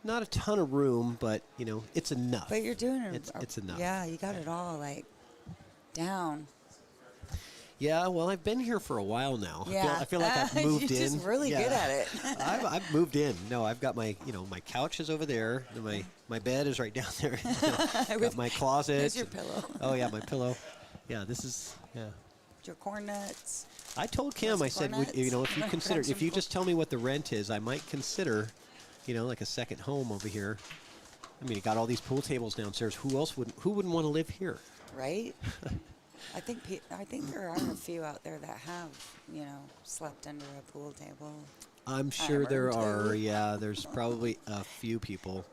Not a ton of room, but you know, it's enough. But you're doing it. It's enough. Yeah, you got it all like down. Yeah, well, I've been here for a while now. Yeah. I feel like I've moved You're in. just really Yeah. good at it. I've moved in. No, I've got my, my couch is over there. And my bed is right down there. Got my closet. There's your pillow. Oh yeah, my pillow. Yeah, this is Your corn nuts. I told Kim, I said, corn if you nuts? consider, Grab if some you just tell me what the rent is, I might consider, like a second home over here. I mean, you got all these pool tables downstairs. Who wouldn't want to live here? Right? I think there are a few out there that have, slept under a pool table. I'm sure there too. are. Yeah, there's probably a few people.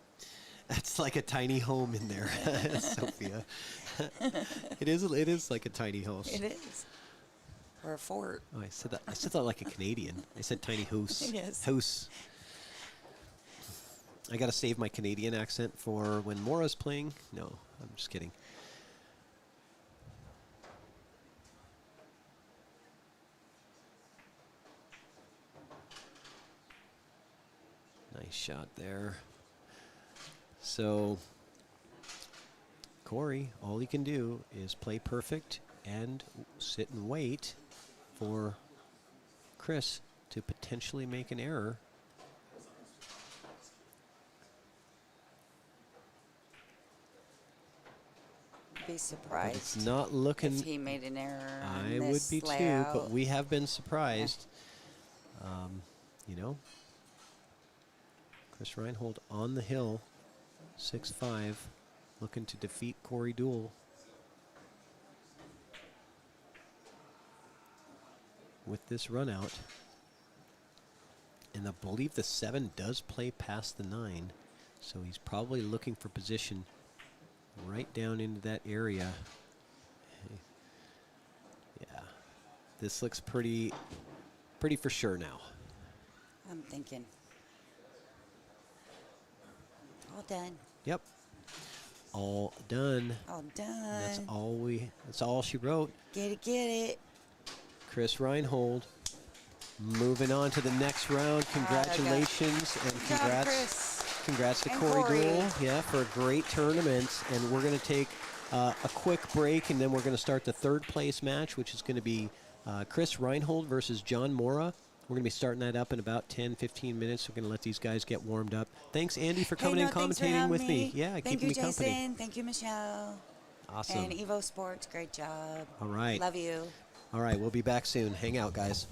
That's like a tiny home in there, Sophia. It is like a tiny house. It is. Or a fort. Oh, I said that like a Canadian. I said tiny house. Yes. House. I got to save my Canadian accent for when Mora's playing. No, I'm just kidding. Nice shot there. So, Corey, all he can do is play perfect and sit and wait for Chris to potentially make an error. Be surprised. It's not looking. If he made an error. I on would this be too, layout. but we have been surprised. Chris Reinhold on the hill, 6-5, looking to defeat Corey Deuel. With this run out. And I believe the 7 does play past the 9, so he's probably looking for position right down into that area. Yeah, this looks pretty for sure now. I'm thinking. All done. Yep, all done. All done. That's all she wrote. Get it. Chris Reinhold moving on to the next round. Congratulations and Good job, congrats. Chris. Congrats to And Corey Corey. Deuel, for a great tournament. And we're going to take a quick break, and then we're going to start the third place match, which is going to be Chris Reinhold versus John Mora. We're going to be starting that up in about 10, 15 minutes. We're going to let these guys get warmed up. Thanks, Andy, for coming and thanks for commentating having with me. Yeah, Thank keeping you, me company. Jason. Thank you, Michelle. Awesome. And Evo Sports, great job. All right. Love you. All right, we'll be back soon. Hang out, guys.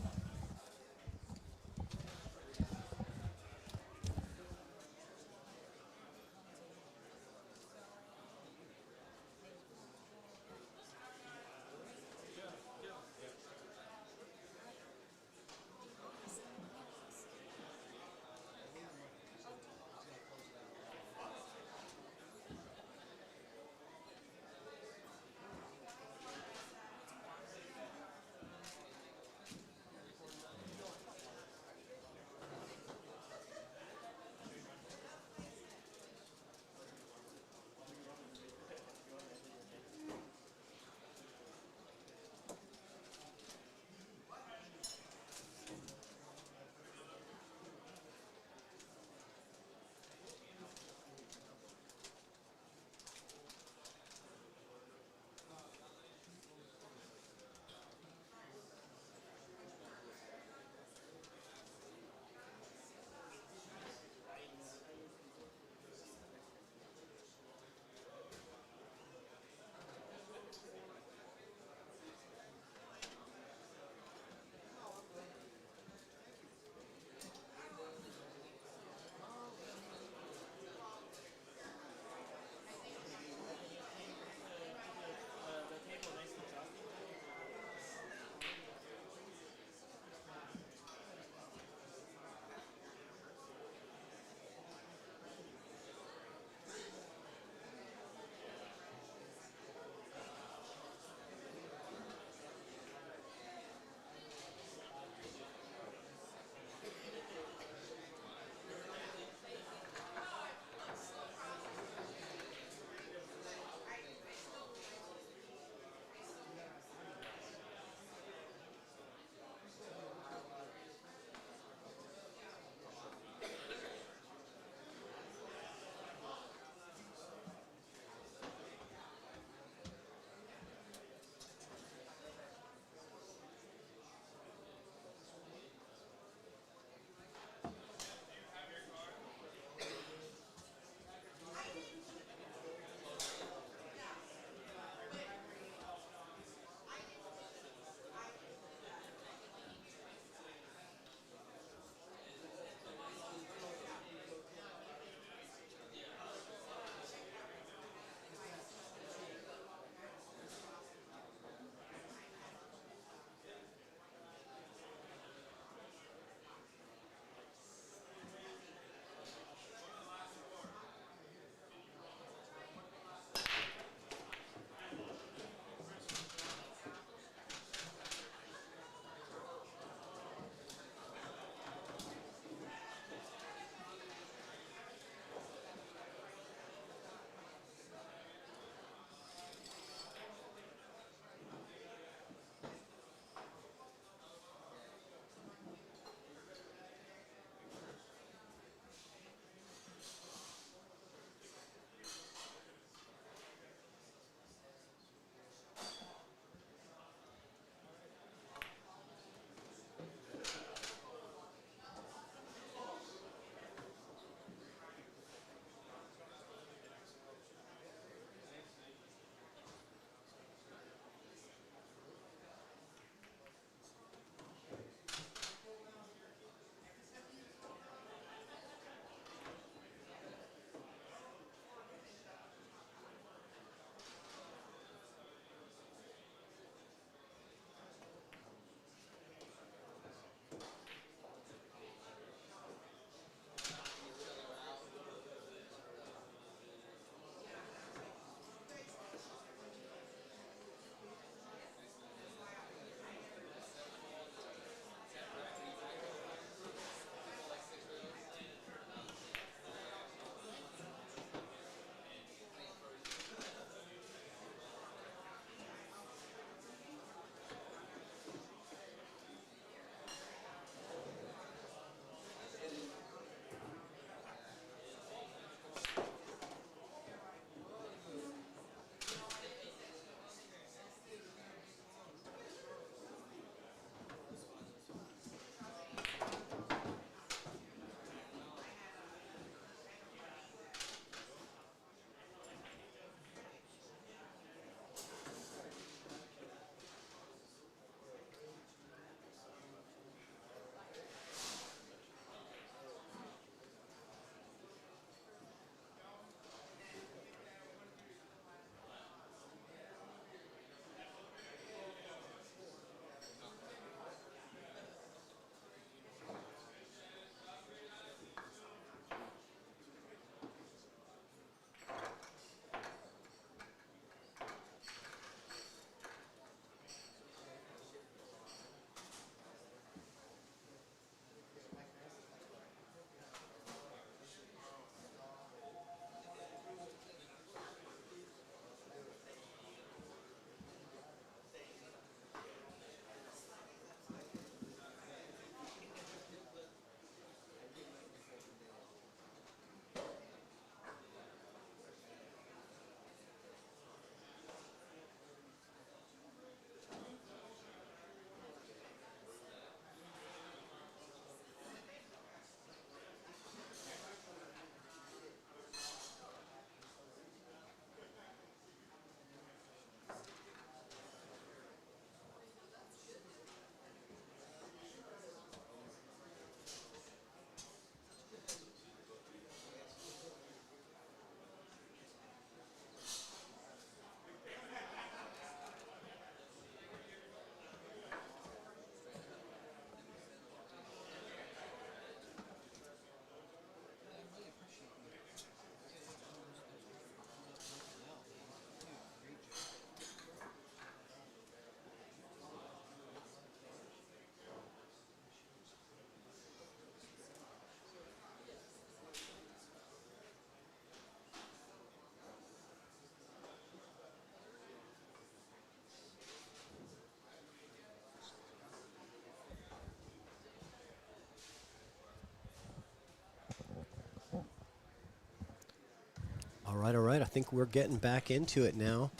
think we're getting back into it now.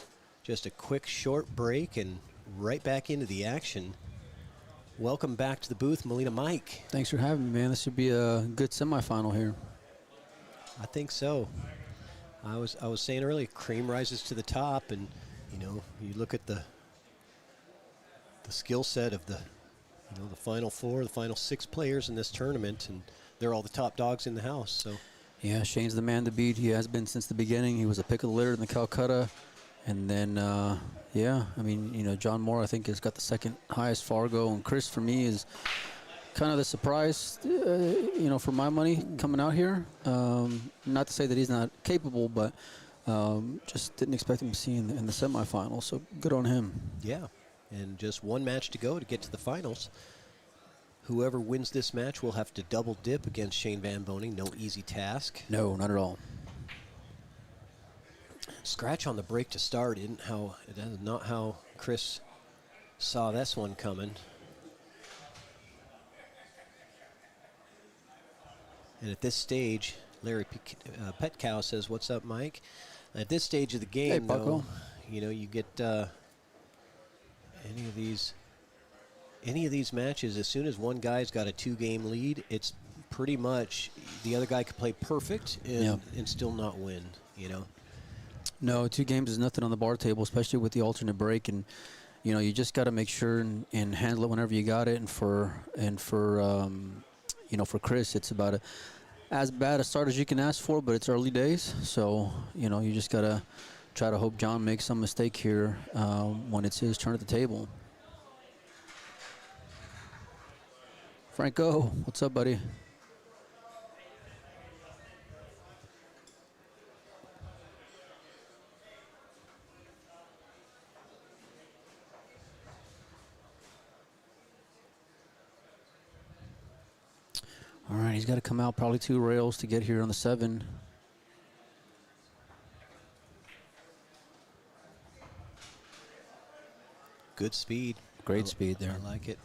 Just a quick short break and right back into the action. Welcome back to the booth, Molina Mike. Thanks for having me, man. This should be a good semifinal here. I think so. I was saying earlier, cream rises to the top, and you look at the skill set of the final four, the final 6 players in this tournament, and they're all the top dogs in the house. So yeah, Shane's the man to beat. He has been since the beginning. He was a pick of the litter in the Calcutta, and then John Mora I think has got the second highest Fargo, and Chris for me is kind of the surprise, for my money coming out here. Not to say that he's not capable, but just didn't expect him to see in the semifinals. So good on him. yeah, and just one match to go to get to the finals. Whoever wins this match will have to double dip against Shane Van Boening. No easy task. No, not at all. Scratch on the break to start not how Chris saw this one coming. And at this stage, Larry Petcow says, "What's up, Mike?" At this stage of the game, though, you get any of these matches, as soon as one guy's got a 2-game lead, it's pretty much the other guy could play perfect and still not win. No, 2 games is nothing on the bar table, especially with the alternate break, and you just got to make sure and handle it whenever you got it. And for Chris, it's about as bad a start as you can ask for, but it's early days, so you just got to try to hope John makes some mistake here when it's his turn at the table. Franco, what's up, buddy? All right, he's got to come out probably 2 rails to get here on the 7. Good speed. Great speed there. I like it.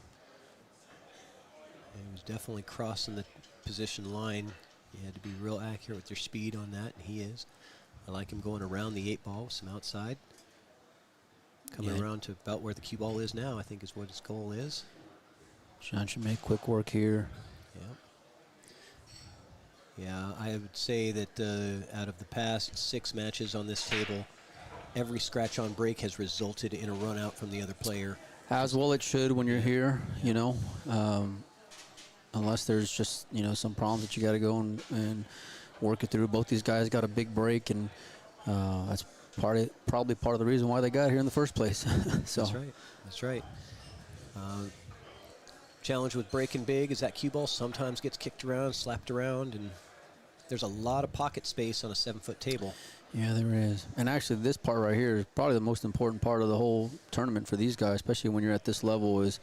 He was definitely crossing the position line. You had to be real accurate with your speed on that, and he is. I like him going around the 8 ball with some outside. Coming around to about where the cue ball is now, I think is what his goal is. John should make quick work here. Yeah, I would say that out of the past 6 matches on this table, every scratch on break has resulted in a run out from the other player. As well it should when you're here, unless there's just, some problems that you got to go and work it through. Both these guys got a big break, and that's probably part of the reason why they got here in the first place. So. That's right. Challenge with breaking big is that cue ball sometimes gets kicked around, slapped around, and there's a lot of pocket space on a 7-foot table. Yeah, there is. And actually, this part right here is probably the most important part of the whole tournament for these guys, especially when you're at this level, is,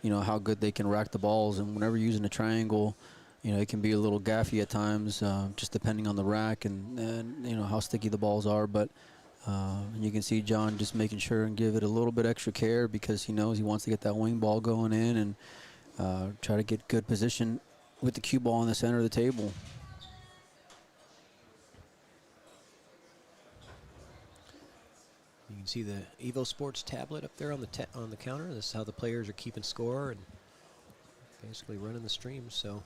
how good they can rack the balls. And whenever you're using a triangle, it can be a little gaffy at times, just depending on the rack and how sticky the balls are. But you can see John just making sure and give it a little bit extra care because he knows he wants to get that wing ball going in and try to get good position with the cue ball in the center of the table. You can see the Evo Sports tablet up there on the counter. This is how the players are keeping score and basically running the stream. So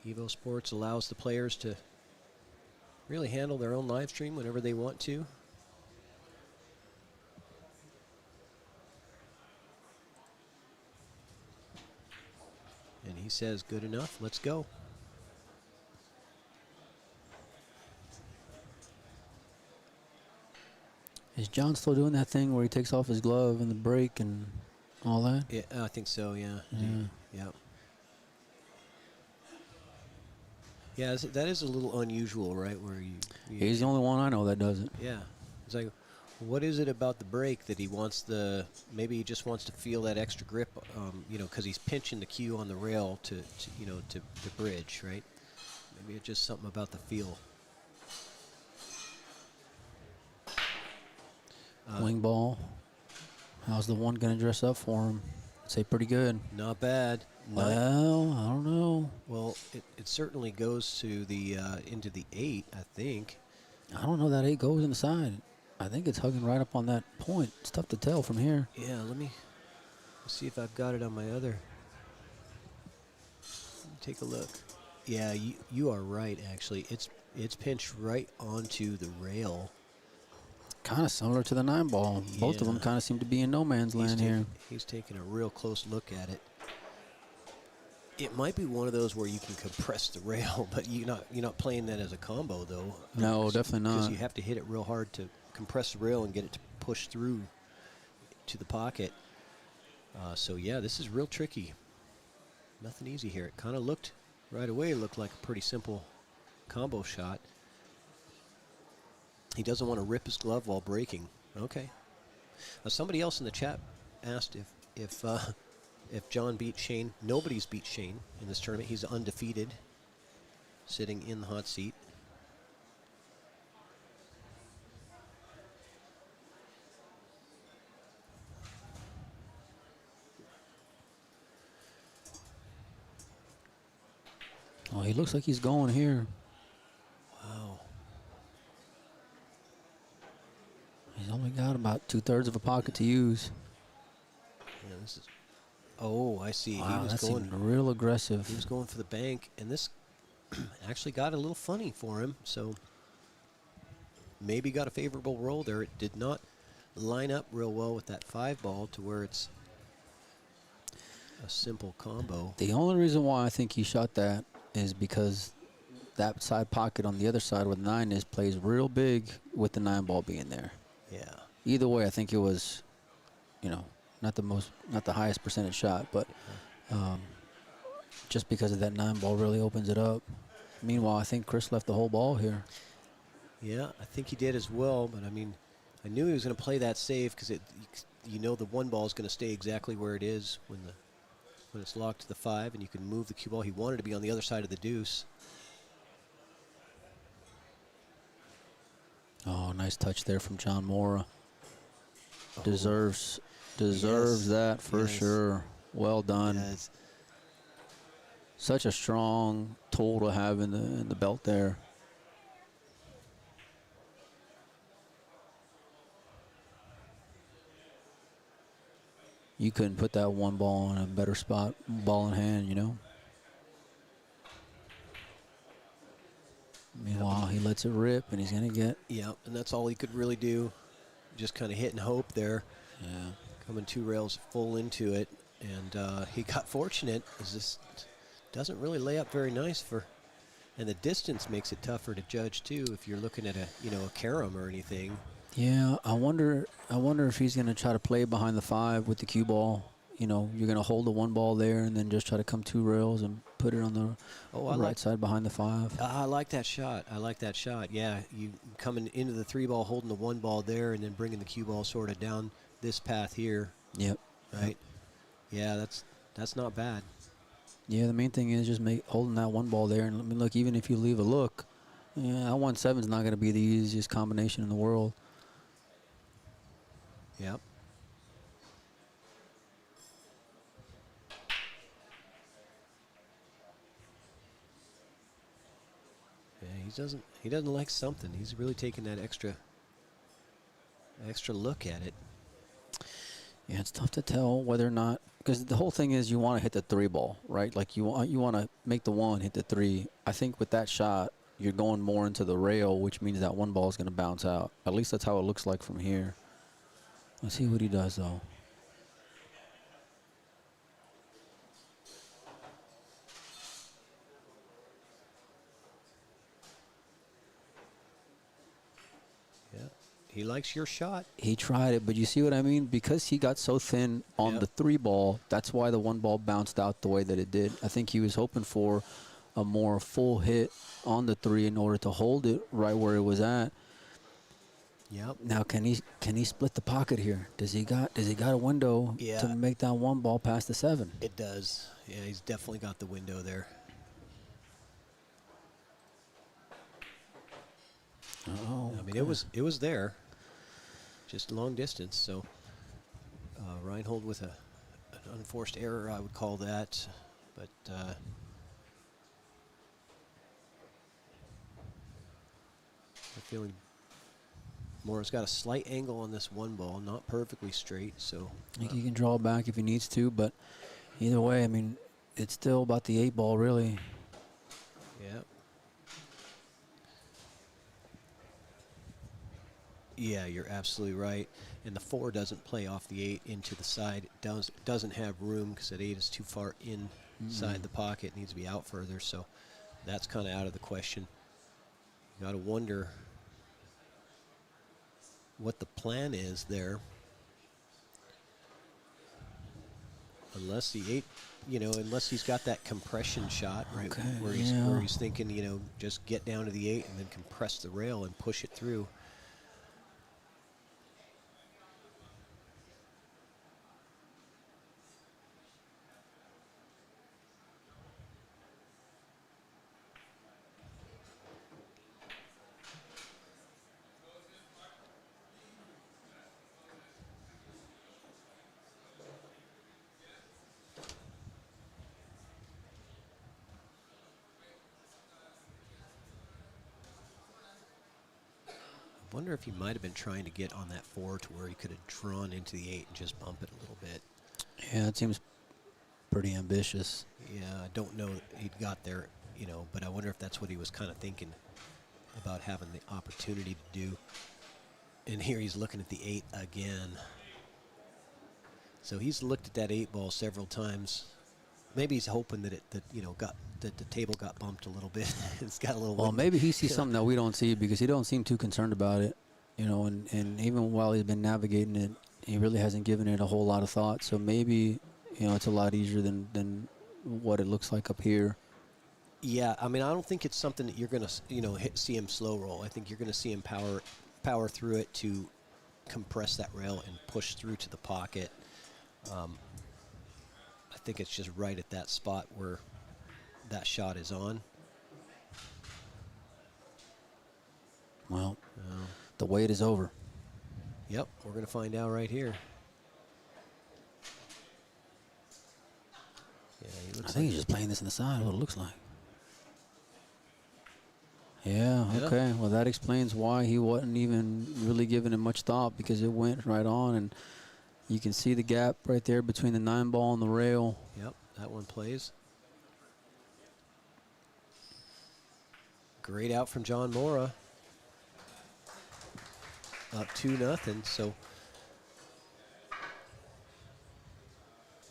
Evo Sports allows the players to really handle their own live stream whenever they want to. And he says, good enough, let's go. Is John still doing that thing where he takes off his glove in the break and all that? Yeah, I think so, yeah. Yeah, that is a little unusual, right? Where you He's the only one I know that does it. Yeah. It's like, what is it about the break that he wants maybe he just wants to feel that extra grip, because he's pinching the cue on the rail to bridge, right? Maybe it's just something about the feel. Wing ball. How's the one going to dress up for him? say pretty good. Not bad. Well, I don't know. Well, it certainly goes to the into the 8, I think. I don't know that 8 goes inside. I think it's hugging right up on that point. It's tough to tell from here. Yeah, let me see if I've got it on my other. Let me take a look. Yeah, you are right, actually. It's pinched right onto the rail. Kind of similar to the 9 ball. Both of them Yeah. kind of seem to be in no man's land here. He's taking a real close look at it. It might be one of those where you can compress the rail, but you're not playing that as a combo, though. No, definitely not. Because you have to hit it real hard to compress the rail and get it to push through to the pocket. So, yeah, this is real tricky. Nothing easy here. It kind of looked, right away, looked like a pretty simple combo shot. He doesn't want to rip his glove while breaking. Okay. Somebody else in the chat asked if John beat Shane. Nobody's beat Shane in this tournament. He's undefeated, sitting in the hot seat. Oh, he looks like he's going here. Wow. He's only got about 2/3 of a pocket to use. Yeah, this is. Oh, I see. Wow, He was that going. seemed real aggressive. He was going for the bank, and this actually got a little funny for him. So maybe got a favorable roll there. It did not line up real well with that 5 ball to where it's a simple combo. The only reason why I think he shot that is because that side pocket on the other side where the 9 is plays real big with the 9 ball being there. Yeah. Either way, I think it was, not the highest percentage shot, but just because of that 9 ball really opens it up. Meanwhile, I think Chris left the whole ball here. Yeah, I think he did as well. But I mean, I knew he was going to play that safe because the 1 ball is going to stay exactly where it is when it's locked to the 5, and you can move the cue ball. He wanted to be on the other side of the deuce. Oh, nice touch there from John Mora. Oh. Deserves Yes. that for Yes. sure. Well done. Yes. Such a strong tool to have in the belt there. You couldn't put that 1 ball in a better spot, ball in hand, Meanwhile, he lets it rip, and he's going to get... Yeah, and that's all he could really do. Just kind of hit and hope there. Yeah. Coming 2 rails full into it. And he got fortunate, as this doesn't really lay up very nice for... And the distance makes it tougher to judge, too, if you're looking at a carom or anything. Yeah, I wonder if he's going to try to play behind the 5 with the cue ball. You're going to hold the 1 ball there and then just try to come 2 rails and put it on the right side behind the 5. I like that shot. Yeah, you coming into the 3 ball, holding the 1 ball there, and then bringing the cue ball sort of down this path here. Yep. Right? Yeah, that's not bad. Yeah, the main thing is just holding that 1 ball there. And look, even if you leave a look, that 1-7 is not going to be the easiest combination in the world. Yep. Yeah, he doesn't like something. He's really taking that extra look at it. Yeah, it's tough to tell whether or not, because the whole thing is you want to hit the 3 ball, right? Like you want to make the 1 hit the 3. I think with that shot, you're going more into the rail, which means that 1 ball is going to bounce out. At least that's how it looks like from here. Let's see what he does, though. Yeah, he likes your shot. He tried it, but you see what I mean? Because he got so thin on the 3 ball, that's why the 1 ball bounced out the way that it did. I think he was hoping for a more full hit on the 3 in order to hold it right where it was at. Yep. Now, can he split the pocket here? Does he got a window to make that 1 ball past the 7? It does. Yeah, he's definitely got the window there. Oh, I mean, it was there, just long distance. So Reinhold with an unforced error, I would call that. But I'm feeling Mora's got a slight angle on this one ball, not perfectly straight. So I think he can draw back if he needs to, but either way, I mean, it's still about the 8 ball, really. yeah. Yeah, you're absolutely right. And the 4 doesn't play off the 8 into the side. It doesn't have room because that 8 is too far inside the pocket. It needs to be out further. So that's kind of out of the question. You got to wonder what the plan is there. Unless the 8, unless he's got that compression shot, right, Okay, where he's thinking, just get down to the 8 and then compress the rail and push it through. I wonder if he might have been trying to get on that 4 to where he could have drawn into the 8 and just bump it a little bit. Yeah, it seems pretty ambitious. Yeah, I don't know he'd got there, but I wonder if that's what he was kind of thinking about having the opportunity to do. And here he's looking at the 8 again. So he's looked at that 8 ball several times. Maybe he's hoping that that the table got bumped a little bit. It's got a little. Well, maybe he sees something that we don't see because he don't seem too concerned about it, and even while he's been navigating it, he really hasn't given it a whole lot of thought. So maybe, it's a lot easier than what it looks like up here. Yeah, I mean, I don't think it's something that you're going to, see him slow roll. I think you're going to see him power through it to compress that rail and push through to the pocket. I think it's just right at that spot where that shot is on. Well, the wait is over. Yep, we're going to find out right here. Yeah, he looks I think he's just playing this in the side, what it looks like. Yeah, okay. Well, that explains why he wasn't even really giving it much thought, because it went right on, and you can see the gap right there between the 9 ball and the rail. Yep, that one plays. Great out from John Mora. Up 2-0.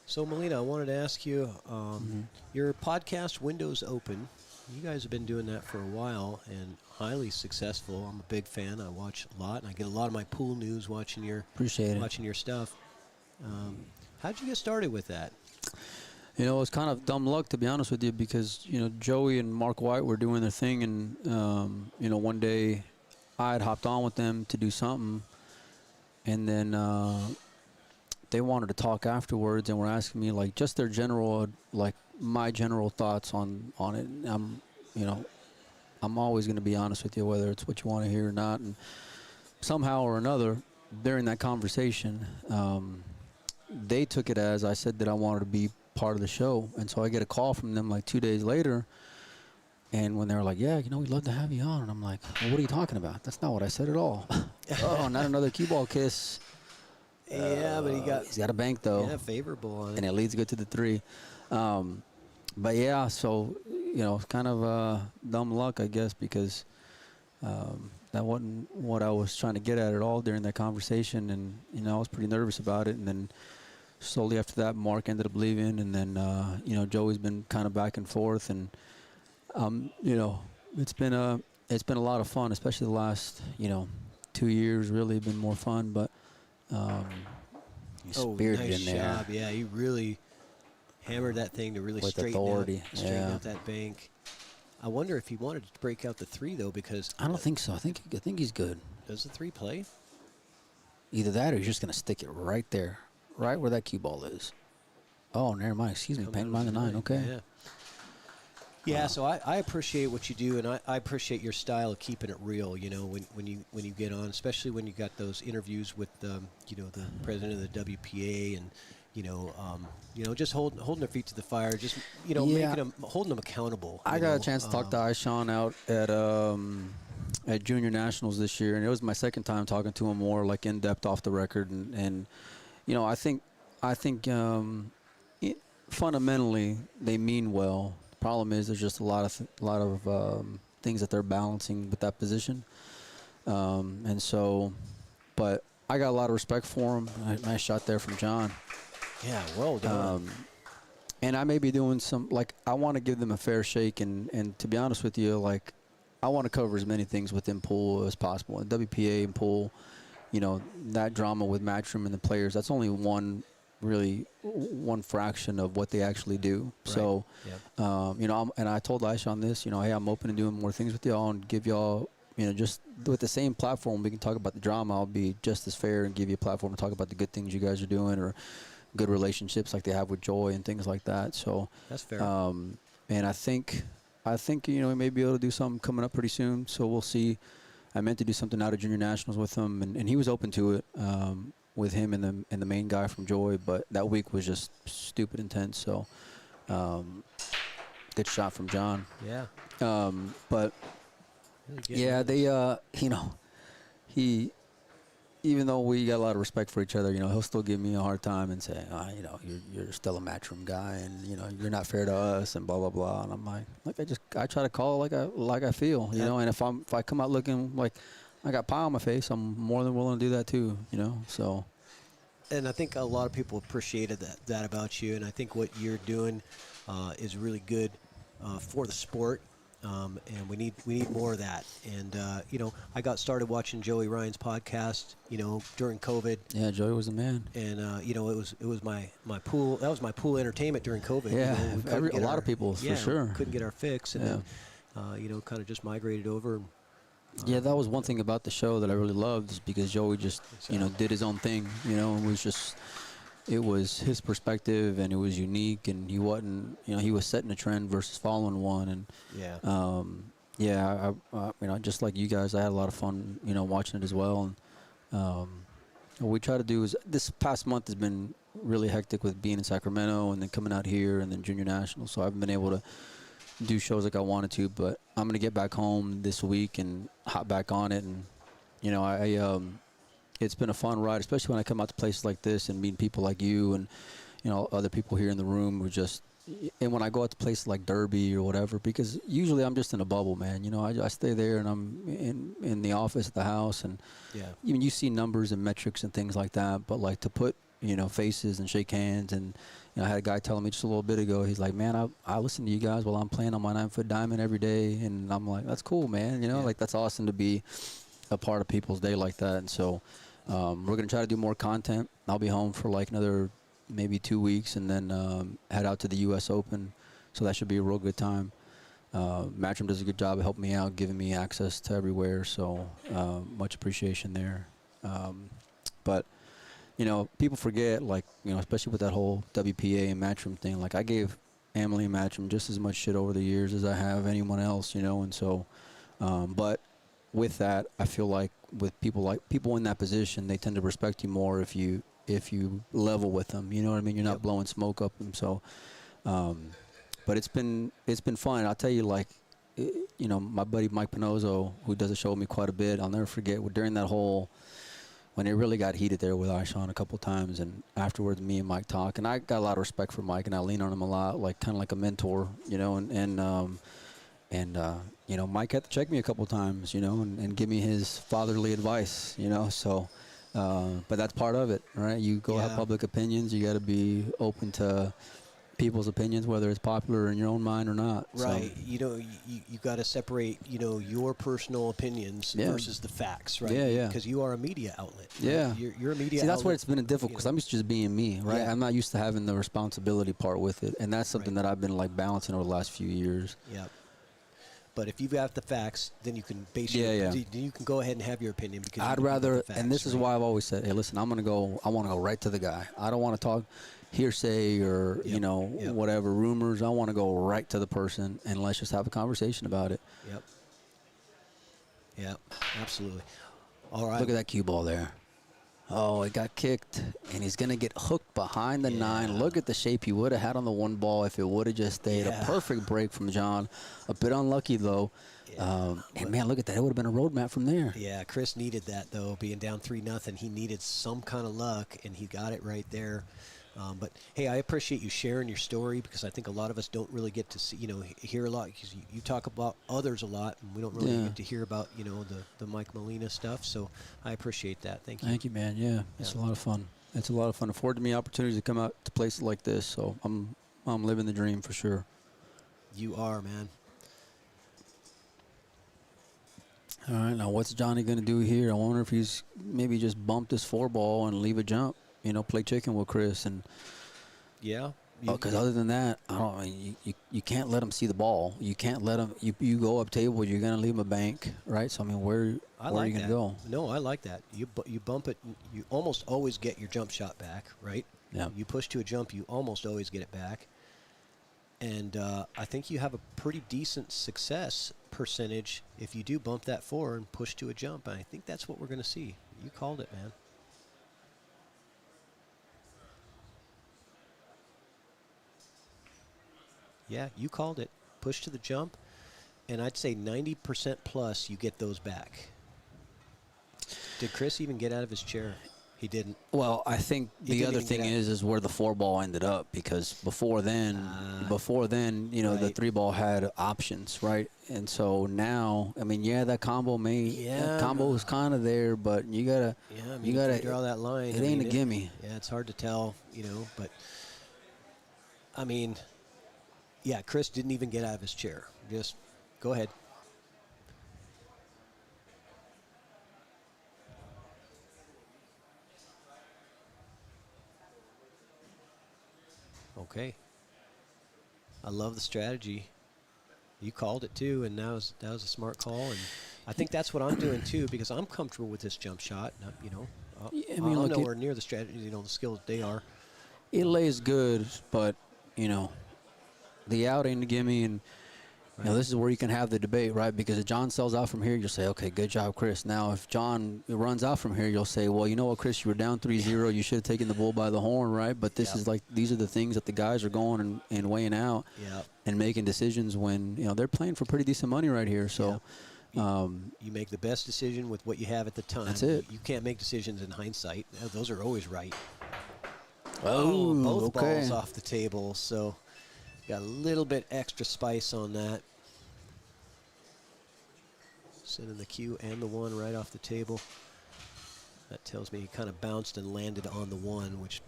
So Melina, I wanted to ask you, your podcast window's open. You guys have been doing that for a while and highly successful. I'm a big fan. I watch a lot, and I get a lot of my pool news watching your stuff. How'd you get started with that? It's kind of dumb luck, to be honest with you, because, Joey and Mark White were doing their thing, and, one day I had hopped on with them to do something, and then they wanted to talk afterwards and were asking me, like, just their general, like, my general thoughts on it. I'm always going to be honest with you, whether it's what you want to hear or not, and somehow or another, during that conversation, they took it as I said that I wanted to be part of the show. And so I get a call from them like 2 days later, and when they're like, yeah, we'd love to have you on, and I'm like, well, what are you talking about? That's not what I said at all. Oh, not another cue ball kiss. Yeah, but he's got a bank, though. Yeah, favorable on it. And it leads good to the 3. But yeah, so, it's kind of dumb luck, I guess, because that wasn't what I was trying to get at all during that conversation. And, I was pretty nervous about it. And then slowly after that, Mark ended up leaving. And then, Joey's been kind of back and forth. And, it's been a lot of fun, especially the last, 2 years really been more fun. But spirited nice in there. job. Yeah, he really hammered that thing to really With straighten authority. out that bank. I wonder if he wanted to break out the 3 though, because I don't think so. I think he's good. Does the 3 play? Either that or he's just going to stick it right there, right where that cue ball is. Oh, never mind. Excuse me. Paying by the 9. Okay. Yeah. Yeah, so I appreciate what you do, and I appreciate your style of keeping it real. When you get on, especially when you got those interviews with the president of the WPA, and just holding their feet to the fire, just Yeah. making them, holding them accountable. I you got know. a chance to talk to Ishan out at Junior Nationals this year, and it was my second time talking to him more like in depth off the record, and I think fundamentally they mean well. The problem is there's just a lot of things that they're balancing with that position, and so, but I got a lot of respect for him. Nice shot there from John. Yeah, well done. And I may be doing I want to give them a fair shake, and to be honest with you, I want to cover as many things within pool as possible. And WPA and pool, that drama with Matchroom and the players, that's only one fraction of what they actually do. Right. So, Yep. and I told Aisha on this, hey, I'm open to doing more things with y'all and give y'all, just with the same platform, we can talk about the drama. I'll be just as fair and give you a platform to talk about the good things you guys are doing, or good relationships like they have with Joy and things like that. So That's fair. And I think we may be able to do something coming up pretty soon. So we'll see. I meant to do something out of Junior Nationals with him, and he was open to it with him and the main guy from Joy. But that week was just stupid intense. So good shot from John. Yeah. But Really good yeah, news. he. Even though we got a lot of respect for each other, he'll still give me a hard time and say, you're still a Matchroom guy, and you're not fair to us, and blah blah blah. And I'm like I try to call it like I feel, And if I come out looking like I got pie on my face, I'm more than willing to do that too, So. And I think a lot of people appreciated that about you, and I think what you're doing is really good for the sport. And we need more of that. And I got started watching Joey Ryan's podcast, during COVID. Yeah, Joey was the man. And it was my pool. That was my pool entertainment during COVID. Yeah, we couldn't get a lot of people for sure couldn't get our fix, and then kind of just migrated over. Yeah, that was one thing about the show that I really loved, is because Joey just did his own thing. It was his perspective, and it was unique, and he wasn't, he was setting a trend versus following one. And I just like you guys, I had a lot of fun, watching it as well. And what we try to do is, this past month has been really hectic with being in Sacramento and then coming out here and then Junior National. So I haven't been able to do shows like I wanted to, but I'm gonna get back home this week and hop back on it. And it's been a fun ride, especially when I come out to places like this and meet people like you and, other people here in the room and when I go out to places like Derby or whatever, because usually I'm just in a bubble, man. I stay there and I'm in the office at the house, and even you see numbers and metrics and things like that, but like to put, faces and shake hands. And I had a guy telling me just a little bit ago, he's like, man, I listen to you guys while I'm playing on my 9-foot diamond every day. And I'm like, that's cool, man. That's awesome to be a part of people's day like that. And so, we're going to try to do more content. I'll be home for like another maybe 2 weeks, and then head out to the U.S. Open. So that should be a real good time. Matchroom does a good job of helping me out, giving me access to everywhere. So much appreciation there. But, people forget, especially with that whole WPA and Matchroom thing, I gave Emily and Matchroom just as much shit over the years as I have anyone else, And so, but with that, I feel like with people in that position, they tend to respect you more if you level with them. You know what I mean? You're not blowing smoke up them. So, but it's been fun. I'll tell you, my buddy Mike Pinozzo, who does a show with me quite a bit, I'll never forget during that when it really got heated there with Ishan a couple times, and afterwards me and Mike talk, and I got a lot of respect for Mike, and I lean on him a lot, kind of like a mentor, and Mike had to check me a couple times, and give me his fatherly advice, so, but that's part of it, right? You go have public opinions, you got to be open to people's opinions, whether it's popular in your own mind or not. Right. So. You got to separate, your personal opinions versus the facts, right? Yeah. Because you are a media outlet. Right? Yeah. You're a media outlet. See, that's where it's been difficult, because I'm used to just being me, right? Yeah. I'm not used to having the responsibility part with it, and that's something that I've been balancing over the last few years. Yeah. But if you've got the facts, then you can base then you can go ahead and have your opinion, because I'd rather, and this is why I've always said, hey, listen, I want to go right to the guy. I don't want to talk hearsay or whatever rumors. I want to go right to the person, and let's just have a conversation about it. Yep, absolutely. All right. Look at that cue ball there. Oh, it got kicked, and he's going to get hooked behind the 9. Look at the shape he would have had on the 1 ball if it would have just stayed. A perfect break from John. A bit unlucky, though. And, man, look at that. It would have been a roadmap from there. Yeah, Chris needed that, though, being down 3-0. He needed some kind of luck, and he got it right there. But, hey, I appreciate you sharing your story because I think a lot of us don't really get to see, hear a lot. Because you talk about others a lot, and we don't really get to hear about, the Mike Molina stuff. So I appreciate that. Thank you. Thank you, man. Yeah, it's a lot of fun. It's a lot of fun. Afforded me opportunities to come out to places like this. So I'm living the dream for sure. You are, man. All right, now what's Johnny going to do here? I wonder if he's maybe just bumped this 4-ball and leave a jump. Play chicken with Chris, and because other than that, you can't let him see the ball. You can't let him. You go up table, you're gonna leave him a bank, right? So where are you gonna go? No, I like that. You bump it. You almost always get your jump shot back, right? Yeah. You push to a jump, you almost always get it back. And I think you have a pretty decent success percentage if you do bump that 4 and push to a jump. And I think that's what we're gonna see. You called it, man. Yeah, you called it. Push to the jump, and I'd say 90% plus you get those back. Did Chris even get out of his chair? He didn't. Well, I think the other thing is where the 4-ball ended up, because before then, the 3-ball had options, right? And so now, that combo combo was kind of there, but you gotta, you gotta draw that line. It ain't a gimme. Yeah, it's hard to tell, but yeah, Chris didn't even get out of his chair. Just go ahead. Okay. I love the strategy. You called it too, and that was a smart call, and I think that's what I'm doing too, because I'm comfortable with this jump shot. I'm nowhere near the strategy, the skills they are. It lays good, but the out ain't a gimme, and this is where you can have the debate, right? Because if John sells out from here, you'll say, okay, good job, Chris. Now, if John runs out from here, you'll say, well, you know what, Chris, you were down 3-0. You should have taken the bull by the horn, right? But this is these are the things that the guys are going and weighing out and making decisions when, they're playing for pretty decent money right here. So you make the best decision with what you have at the time. That's it. You can't make decisions in hindsight. Those are always right. Both balls off the table, so got a little bit extra spice on that. Sending the cue and the 1 right off the table. That tells me he kind of bounced and landed on the 1, which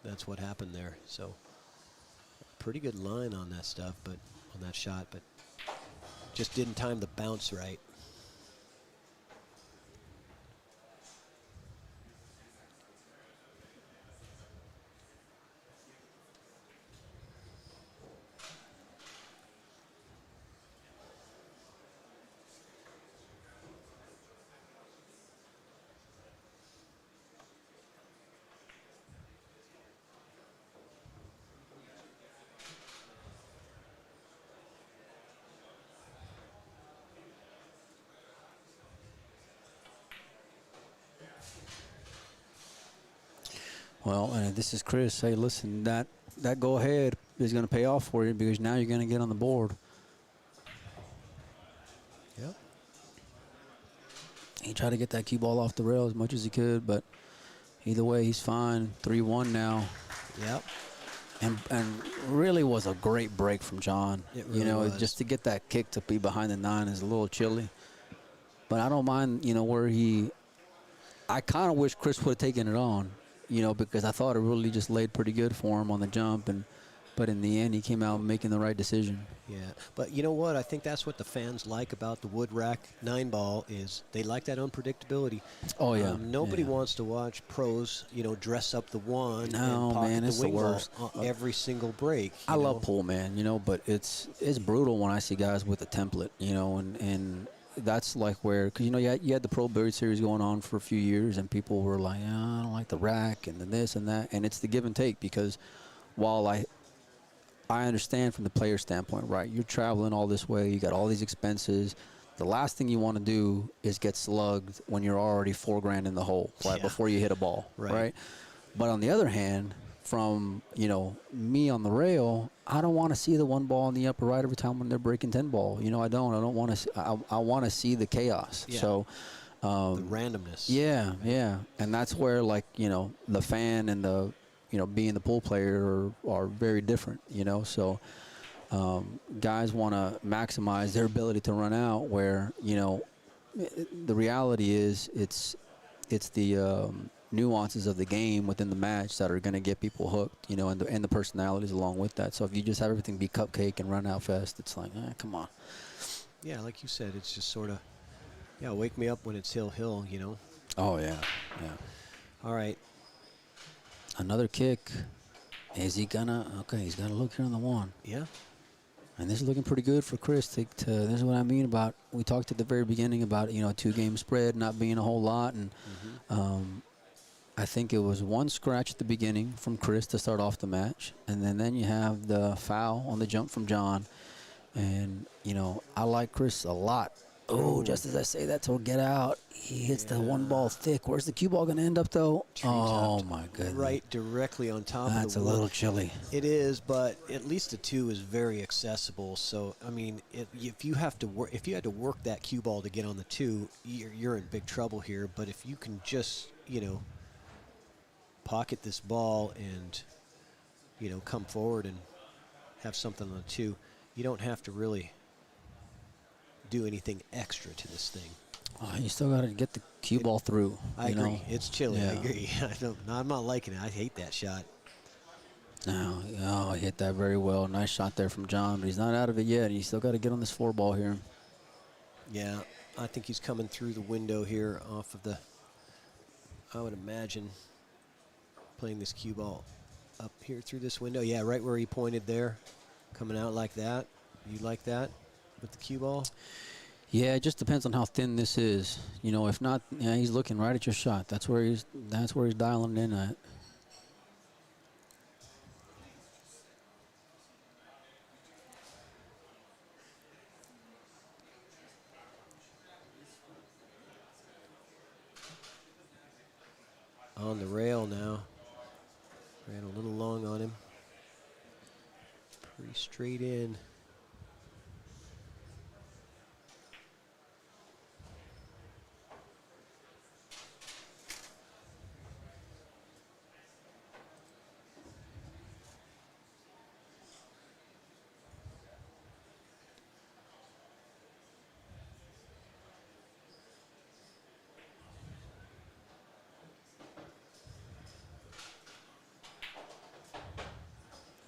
that's what happened there. So pretty good line on that stuff, but on that shot, but just didn't time the bounce right. Well, and this is Chris. Hey, listen, that go ahead is going to pay off for you, because now you're going to get on the board. Yep. He tried to get that cue ball off the rail as much as he could, but either way, he's fine. 3-1 now. Yep. And really was a great break from John. It really was. Just to get that kick to be behind the 9 is a little chilly. But I don't mind, where I kind of wish Chris would have taken it on. Because I thought it really just laid pretty good for him on the jump, but in the end, he came out making the right decision. Yeah, but you know what? I think that's what the fans like about the wood rack 9-ball is they like that unpredictability. Oh yeah. Nobody wants to watch pros, dress up the 1 and No, pocket man, the it's the wing worst. ball every single break. I love pool, man. But it's brutal when I see guys with a template, and that's like where, because you had the Pro Billiard Series going on for a few years, and people were like, I don't like the rack and the this and that, and it's the give and take, because while I understand from the player standpoint, right, you're traveling all this way, you got all these expenses, the last thing you want to do is get slugged when you're already $4,000 in the hole, right, Yeah. before you hit a ball, Right. right? But on the other hand, from, me on the rail, I don't want to see the one ball in the upper right every time when they're breaking 10 ball. I don't want to. I want to see the chaos. Yeah. So. The randomness. Yeah, and that's where the fan and the being the pool player are very different. So guys want to maximize their ability to run out. Where the reality is it's the nuances of the game within the match that are going to get people hooked. And the personalities along with that. So if you just have everything be cupcake and run out fast, it's like, come on. Yeah, like you said, it's just sort of. Yeah, wake me up when it's hill. Oh yeah. All right. Another kick. Is he gonna? Okay, he's got to look here on the one. Yeah. And this is looking pretty good for Chris. This is what I mean about, we talked at the very beginning about, a 2-game spread not being a whole lot. And I think it was one scratch at the beginning from Chris to start off the match. And then you have the foul on the jump from John. And, I like Chris a lot. Oh, just as I say that, to get out, he hits the one ball thick. Where's the cue ball going to end up, though? Oh, my goodness. Right directly on top of the That's a little chilly. It is, but at least a 2 is very accessible. So, I mean, if you had to work that cue ball to get on the 2, you're in big trouble here. But if you can just, pocket this ball and, come forward and have something on the 2, you don't have to really do anything extra to this thing. Oh, you still got to get the cue ball through. I agree. It's chilly. Yeah. I agree. I'm not liking it. I hate that shot. No, he hit that very well. Nice shot there from John, but he's not out of it yet. He's still got to get on this 4 ball here. Yeah, I think he's coming through the window here off of the, I would imagine, playing this cue ball up here through this window. Yeah, right where he pointed there, coming out like that. You like that with the cue ball? Yeah, it just depends on how thin this is. If not, he's looking right at your shot. That's where he's dialing in at. On the rail now. Ran a little long on him. Pretty straight in.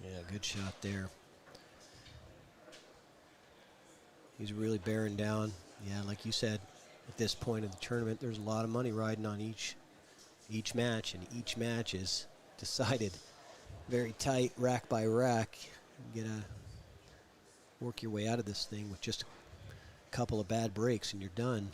Yeah, good shot there. He's really bearing down. Yeah, like you said, at this point of the tournament, there's a lot of money riding on each match, and each match is decided very tight, rack by rack. You gotta work your way out of this thing with just a couple of bad breaks, and you're done.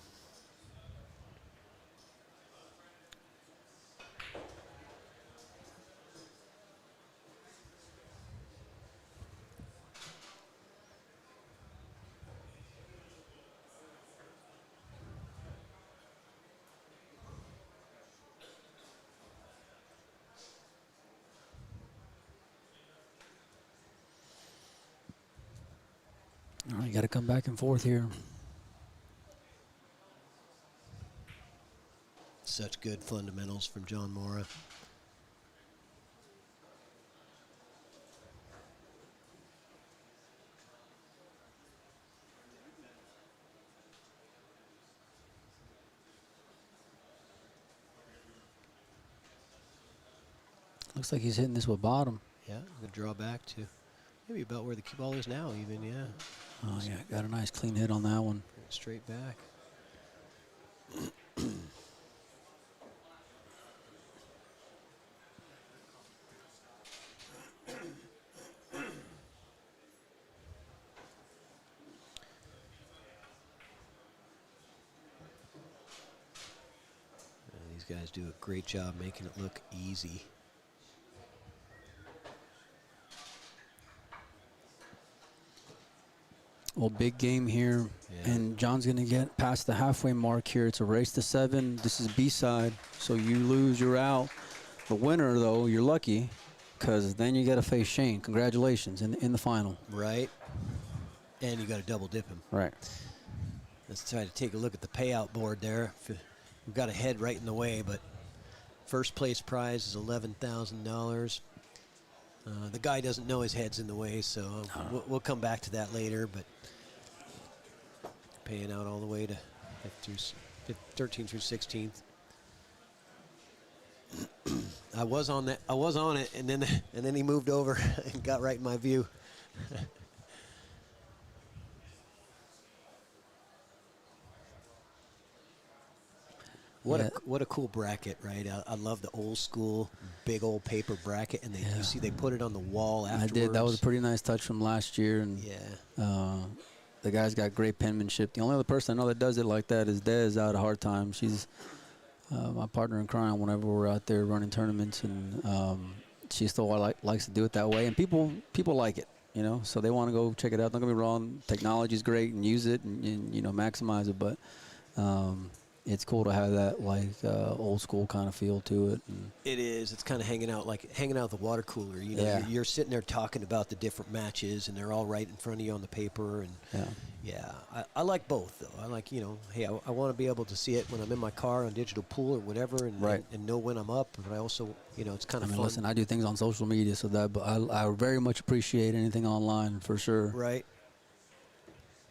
All right, you got to come back and forth here. Such good fundamentals from John Mora. Looks like he's hitting this with bottom. Yeah, gonna draw back to maybe about where the cue ball is now even, yeah. Oh, yeah, got a nice clean hit on that one. Bring it straight back. These guys do a great job making it look easy. Well, big game here, and John's going to get past the halfway mark here. It's a race to 7. This is B-side, so you lose, you're out. The winner, though, you're lucky, because then you got to face Shane. Congratulations in the final. Right. And you got to double dip him. Right. Let's try to take a look at the payout board there. We've got a head right in the way, but first place prize is $11,000. The guy doesn't know his head's in the way, so we'll come back to that later. But paying out all the way to 13 through 16th. I was on it, and then he moved over and got right in my view. What a cool bracket, right? I love the old school big old paper bracket, and you see they put it on the wall afterwards. I did. That was a pretty nice touch from last year, and the guy's got great penmanship. The only other person I know that does it like that is Des out of Hard Time. She's my partner in crime whenever we're out there running tournaments, and she still likes to do it that way, and people like it, you know, so they want to go check it out. Don't get me wrong, technology's great and use it and you know, maximize it, but it's cool to have that old school kind of feel to it. And it is. It's kind of hanging out at the water cooler. You know, you're sitting there talking about the different matches, and they're all right in front of you on the paper. And I like both though. I like, you know, hey, I want to be able to see it when I'm in my car on digital pool or whatever, and know when I'm up. But I also, you know, it's kind of fun. Listen, I do things on social media, so that, but I very much appreciate anything online for sure. Right.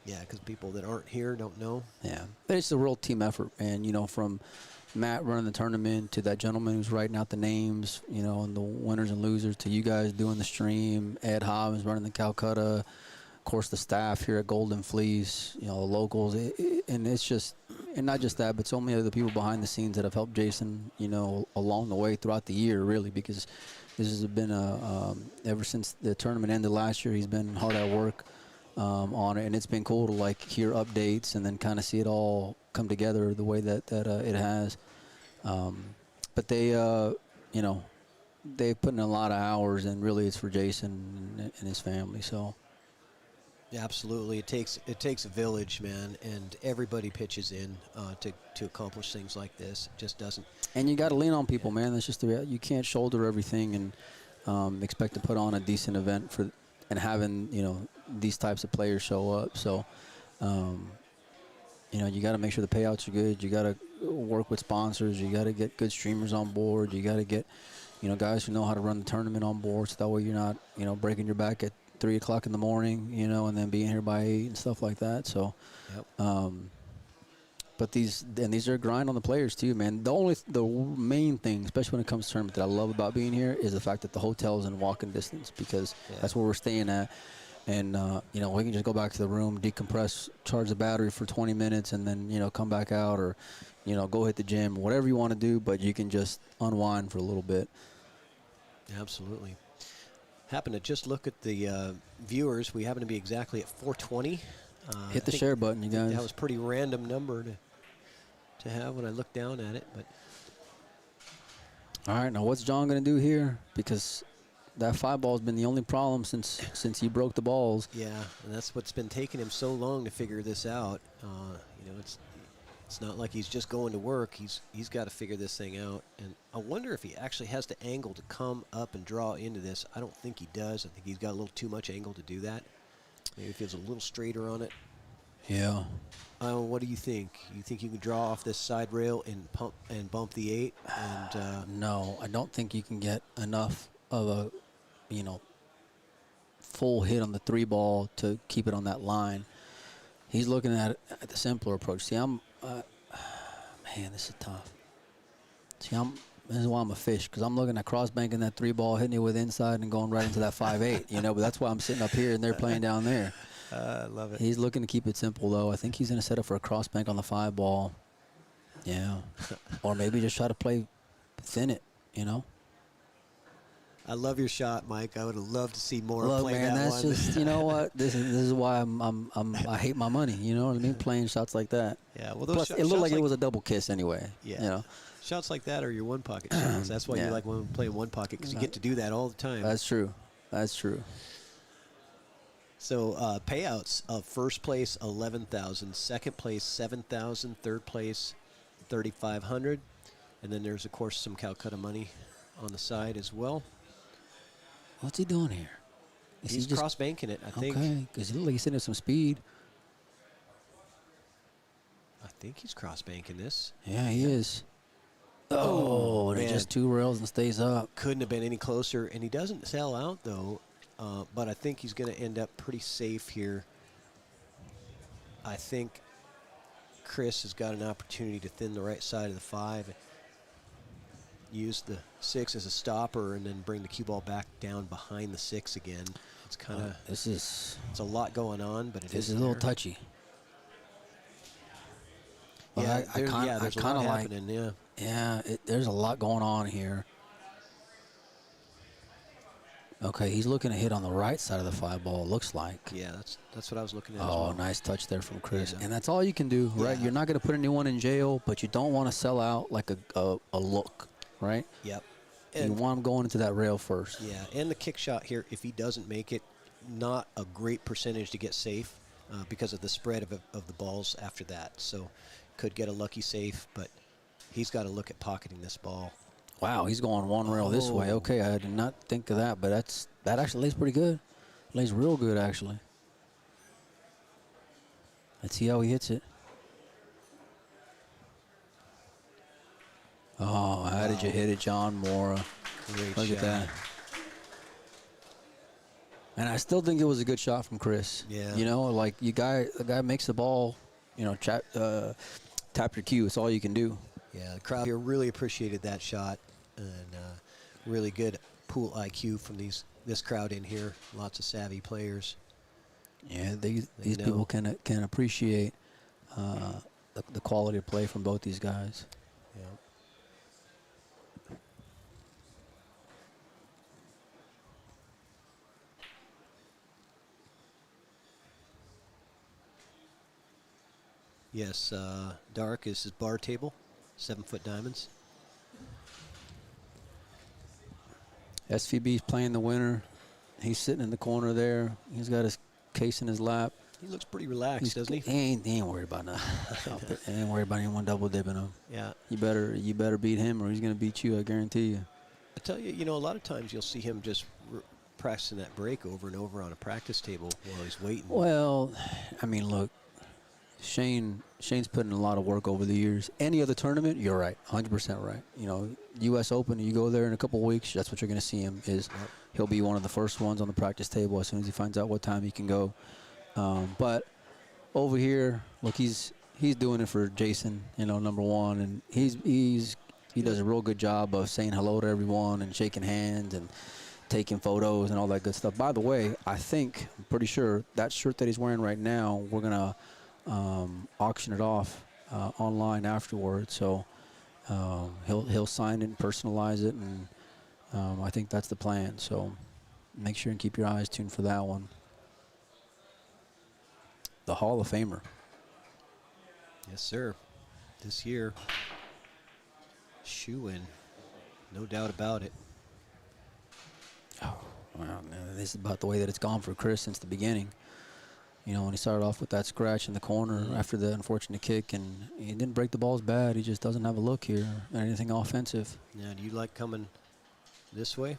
Yeah, because people that aren't here don't know. Yeah, but it's a real team effort, man. You know, from Matt running the tournament to that gentleman who's writing out the names, you know, and the winners and losers, to you guys doing the stream, Ed Hobbs running the Calcutta, of course the staff here at Golden Fleece, you know, the locals, and it's just, and not just that, but so many other people behind the scenes that have helped Jason, you know, along the way throughout the year, really, because this has been ever since the tournament ended last year, he's been hard at work on it, and it's been cool to like hear updates and then kind of see it all come together the way that it has. But they, you know, they've put in a lot of hours, and really it's for Jason and his family. So. Yeah, absolutely. It takes a village, man, and everybody pitches in to accomplish things like this. It just doesn't. And you got to lean on people, man. That's just the reality. You can't shoulder everything and expect to put on a decent event and having, you know, these types of players show up. So, you know, you got to make sure the payouts are good. You got to work with sponsors. You got to get good streamers on board. You got to get, you know, guys who know how to run the tournament on board, so that way you're not, you know, breaking your back at 3 o'clock in the morning, you know, and then being here by 8 and stuff like that. So, but these are a grind on the players too, man. The main thing, especially when it comes to tournament, that I love about being here is the fact that the hotel is in walking distance, because that's where we're staying at. And, you know, we can just go back to the room, decompress, charge the battery for 20 minutes, and then, you know, come back out, or, you know, go hit the gym, whatever you want to do, but you can just unwind for a little bit. Absolutely. Happen to just look at the viewers. We happen to be exactly at 420. Hit the share button, you guys. That was a pretty random number to have when I looked down at it. But all right, now what's John going to do here? Because that 5 ball's been the only problem since he broke the balls. Yeah, and that's what's been taking him so long to figure this out. You know, it's not like he's just going to work. He's got to figure this thing out. And I wonder if he actually has the angle to come up and draw into this. I don't think he does. I think he's got a little too much angle to do that. Maybe if he was a little straighter on it. Yeah. What do you think? You think you can draw off this side rail and bump the 8? And no, I don't think you can get enough of a, you know, full hit on the 3 ball to keep it on that line. He's looking at the simpler approach. See, man, this is tough. See, this is why I'm a fish, because I'm looking at cross banking that 3 ball, hitting it with inside and going right into that 5-8. You know, but that's why I'm sitting up here and they're playing down there. I love it. He's looking to keep it simple, though. I think he's going to set up for a cross bank on the 5 ball. Yeah. Or maybe just try to play thin it, you know. I love your shot, Mike. I would have loved to see Mora play man, that that's one. just, you know what? This is why I hate my money. You know what I mean? Playing shots like that. Yeah. Well, those plus, it looked like it was a double kiss anyway. Yeah. You know? Shots like that are your one pocket shots. That's why you like playing one pocket, because you get to do that all the time. That's true. That's true. So payouts of first place 11,000, second place 7,000, third place 3,500, and then there's of course some Calcutta money on the side as well. What's he doing here? Is He's he just cross banking it, I think. okay? Because he looked like he's sitting at some speed. I think he's cross banking this. Yeah, he is. Oh, and it man. just 2 rails and stays up. Couldn't have been any closer, and he doesn't sell out though. But I think he's going to end up pretty safe here. I think Chris has got an opportunity to thin the right side of the 5, use the 6 as a stopper, and then bring the cue ball back down behind the 6 again. It's kind of it's a lot going on, but this is a little touchy. Yeah, I there's a kind lot of like happening. there's a lot going on here. Okay, he's looking to hit on the right side of the 5 ball, it looks like. Yeah, that's what I was looking at as Oh, well. nice touch there from Chris. Yeah. And that's all you can do, right? Yeah. You're not going to put anyone in jail, but you don't want to sell out like a look, right? Yep. You And want him going into that rail first. yeah, and the kick shot here, if he doesn't make it, not a great percentage to get safe because of the spread of the balls after that. So could get a lucky safe, but he's got to look at pocketing this ball. Wow, he's going 1 rail this way. Oh. Okay, I did not think of that, but that actually lays pretty good. Lays real good, actually. Let's see how he hits it. Oh, how did you hit it, John Mora? Great Look shot. at that. And I still think it was a good shot from Chris. Yeah. You know, like the guy makes the ball, you know, tap your cue. It's all you can do. Yeah, the crowd here really appreciated that shot, and really good pool IQ from this crowd in here. Lots of savvy players. Yeah, these know. people can appreciate the quality of play from both these guys. Yeah. Yes, dark is his bar table, 7-foot diamonds. SVB's playing the winner. He's sitting in the corner there. He's got his case in his lap. He looks pretty relaxed, doesn't he? He ain't worried about nothing. He ain't worried about anyone double dipping him. Yeah. You better beat him, or he's gonna beat you. I guarantee you. I tell you, a lot of times you'll see him just pressing that break over and over on a practice table while he's waiting. Well, I mean, look, Shane's put in a lot of work over the years. Any other tournament, you're right, 100% right. You know, U.S. Open, you go there in a couple of weeks, that's what you're going to see him. He'll be one of the first ones on the practice table as soon as he finds out what time he can go. But over here, look, he's doing it for Jason, number one, and he does a real good job of saying hello to everyone and shaking hands and taking photos and all that good stuff. By the way, I'm pretty sure that shirt that he's wearing right now, we're gonna auction it off online afterwards. So he'll sign it and personalize it, and I think that's the plan. So make sure and keep your eyes tuned for that one. The Hall of Famer. Yes, sir. This year, shoe-in, no doubt about it. Oh, wow, this is about the way that it's gone for Chris since the beginning. When he started off with that scratch in the corner after the unfortunate kick, and he didn't break the balls bad. He just doesn't have a look here at anything offensive. Now, do you like coming this way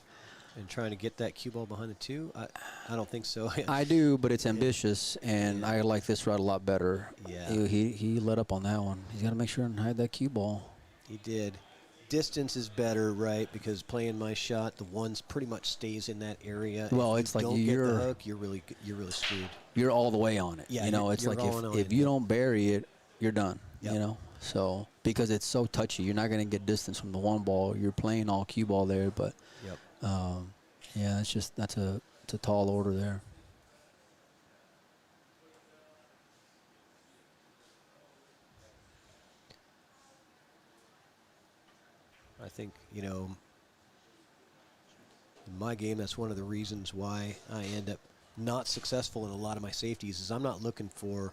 and trying to get that cue ball behind the 2? I don't think so. I do, but it's ambitious, and I like this route a lot better. Yeah. He let up on that one. He's got to make sure and hide that cue ball. He did. Distance is better, right? Because playing my shot, the ones pretty much stays in that area. Well, if it's you like don't get the hook, you're really screwed. You're all the way on it. Yeah, it's you're like all on if it, you don't bury it, you're done. Yep. So because it's so touchy, you're not going to get distance from the one ball. You're playing all cue ball there, but yeah, that's a tall order there. I think, in my game, that's one of the reasons why I end up not successful in a lot of my safeties is I'm not looking for,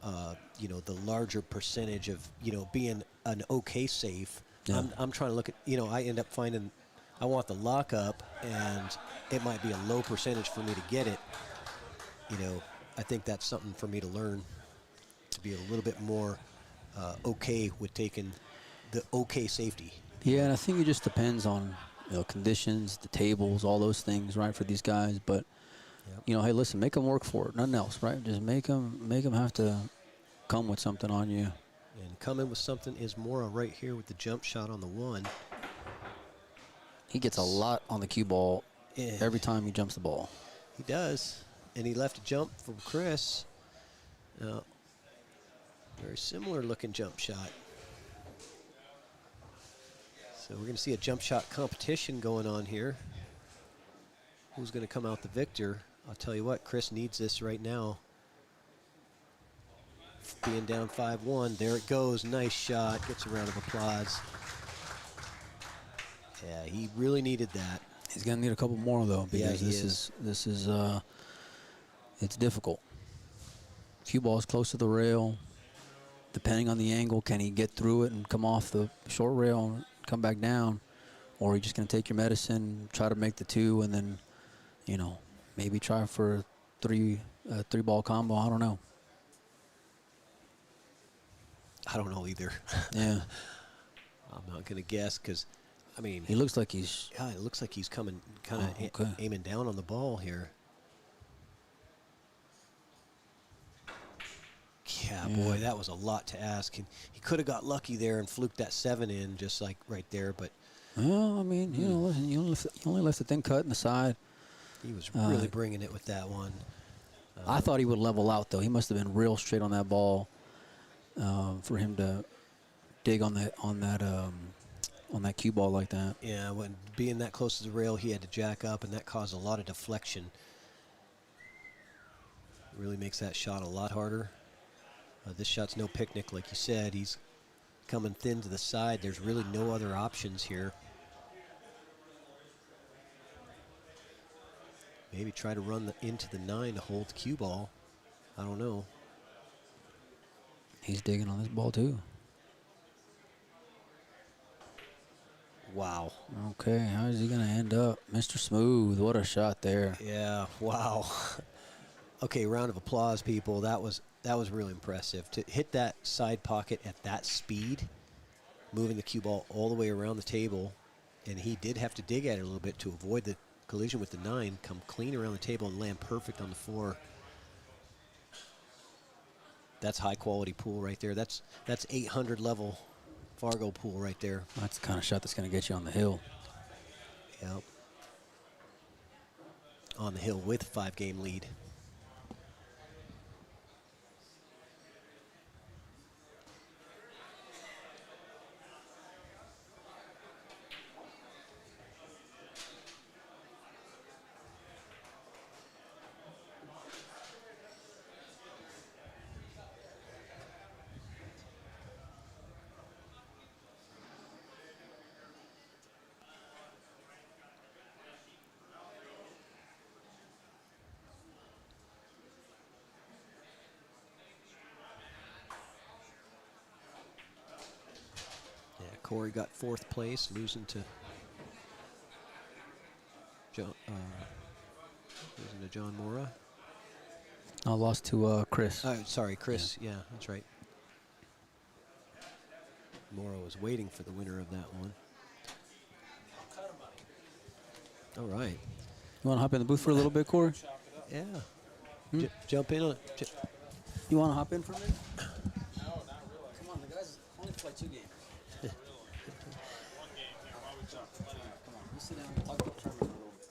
the larger percentage of, being an okay safe. Yeah. I'm trying to look at, I end up finding I want the lockup, and it might be a low percentage for me to get it. you know, I think that's something for me to learn, to be a little bit more okay with taking the okay safety. Yeah, and I think it just depends on, you know, conditions, the tables, all those things, right, for these guys. But, you know, hey, listen, make them work for it. Nothing else, right? Just make them have to come with something on you. And coming with something is Mora right here with the jump shot on the 1. He gets a lot on the cue ball Yeah. every time he jumps the ball. He does. And he left a jump from Chris. Very similar looking jump shot. So we're going to see a jump shot competition going on here. Who's going to come out the victor? I'll tell you what, Chris needs this right now. Being down 5-1, there it goes. Nice shot. Gets a round of applause. Yeah, he really needed that. He's going to need a couple more, though, because Yeah, this is it's difficult. Cue ball's close to the rail. Depending on the angle, can he get through it and come off the short rail and come back down? Or are you just going to take your medicine, try to make the 2, and then, you know, maybe try for a three-ball combo? I don't know. I don't know either. Yeah. I'm not going to guess because, I mean. He looks like he's. Yeah, it looks like he's coming, kind of okay. aiming down on the ball here. Yeah, boy, that was a lot to ask. He could have got lucky there and fluked that 7 in just like right there, but. Well, I mean, you know, listen, you only left the thing cut in the side. He was really bringing it with that one. I thought he would level out, though. He must have been real straight on that ball for him to dig on that cue ball like that. Yeah, when being that close to the rail, he had to jack up, and that caused a lot of deflection. Really makes that shot a lot harder. This shot's no picnic, like you said. He's coming thin to the side. There's really no other options here. Maybe try to run into the 9 to hold the cue ball. I don't know. He's digging on this ball, too. Wow. Okay, how is he going to end up? Mr. Smooth, what a shot there. Yeah, wow. Okay, round of applause, people. That was really impressive. To hit that side pocket at that speed, moving the cue ball all the way around the table, and he did have to dig at it a little bit to avoid the collision with the 9, come clean around the table and land perfect on the 4. That's high quality pool right there. That's 800 level Fargo pool right there. That's the kind of shot that's going to get you on the hill. Yep. On the hill with 5-game lead. Corey got 4th place, losing to John Mora. I lost to Chris. Sorry, Chris. Yeah, that's right. Mora was waiting for the winner of that one. All right. You want to hop in the booth for a little bit, Corey? Yeah. Jump in on it. You want to hop in for a minute? No, not really. Come on, the guys only play 2 games. Come on, let's sit down and talk about the tournament a little bit.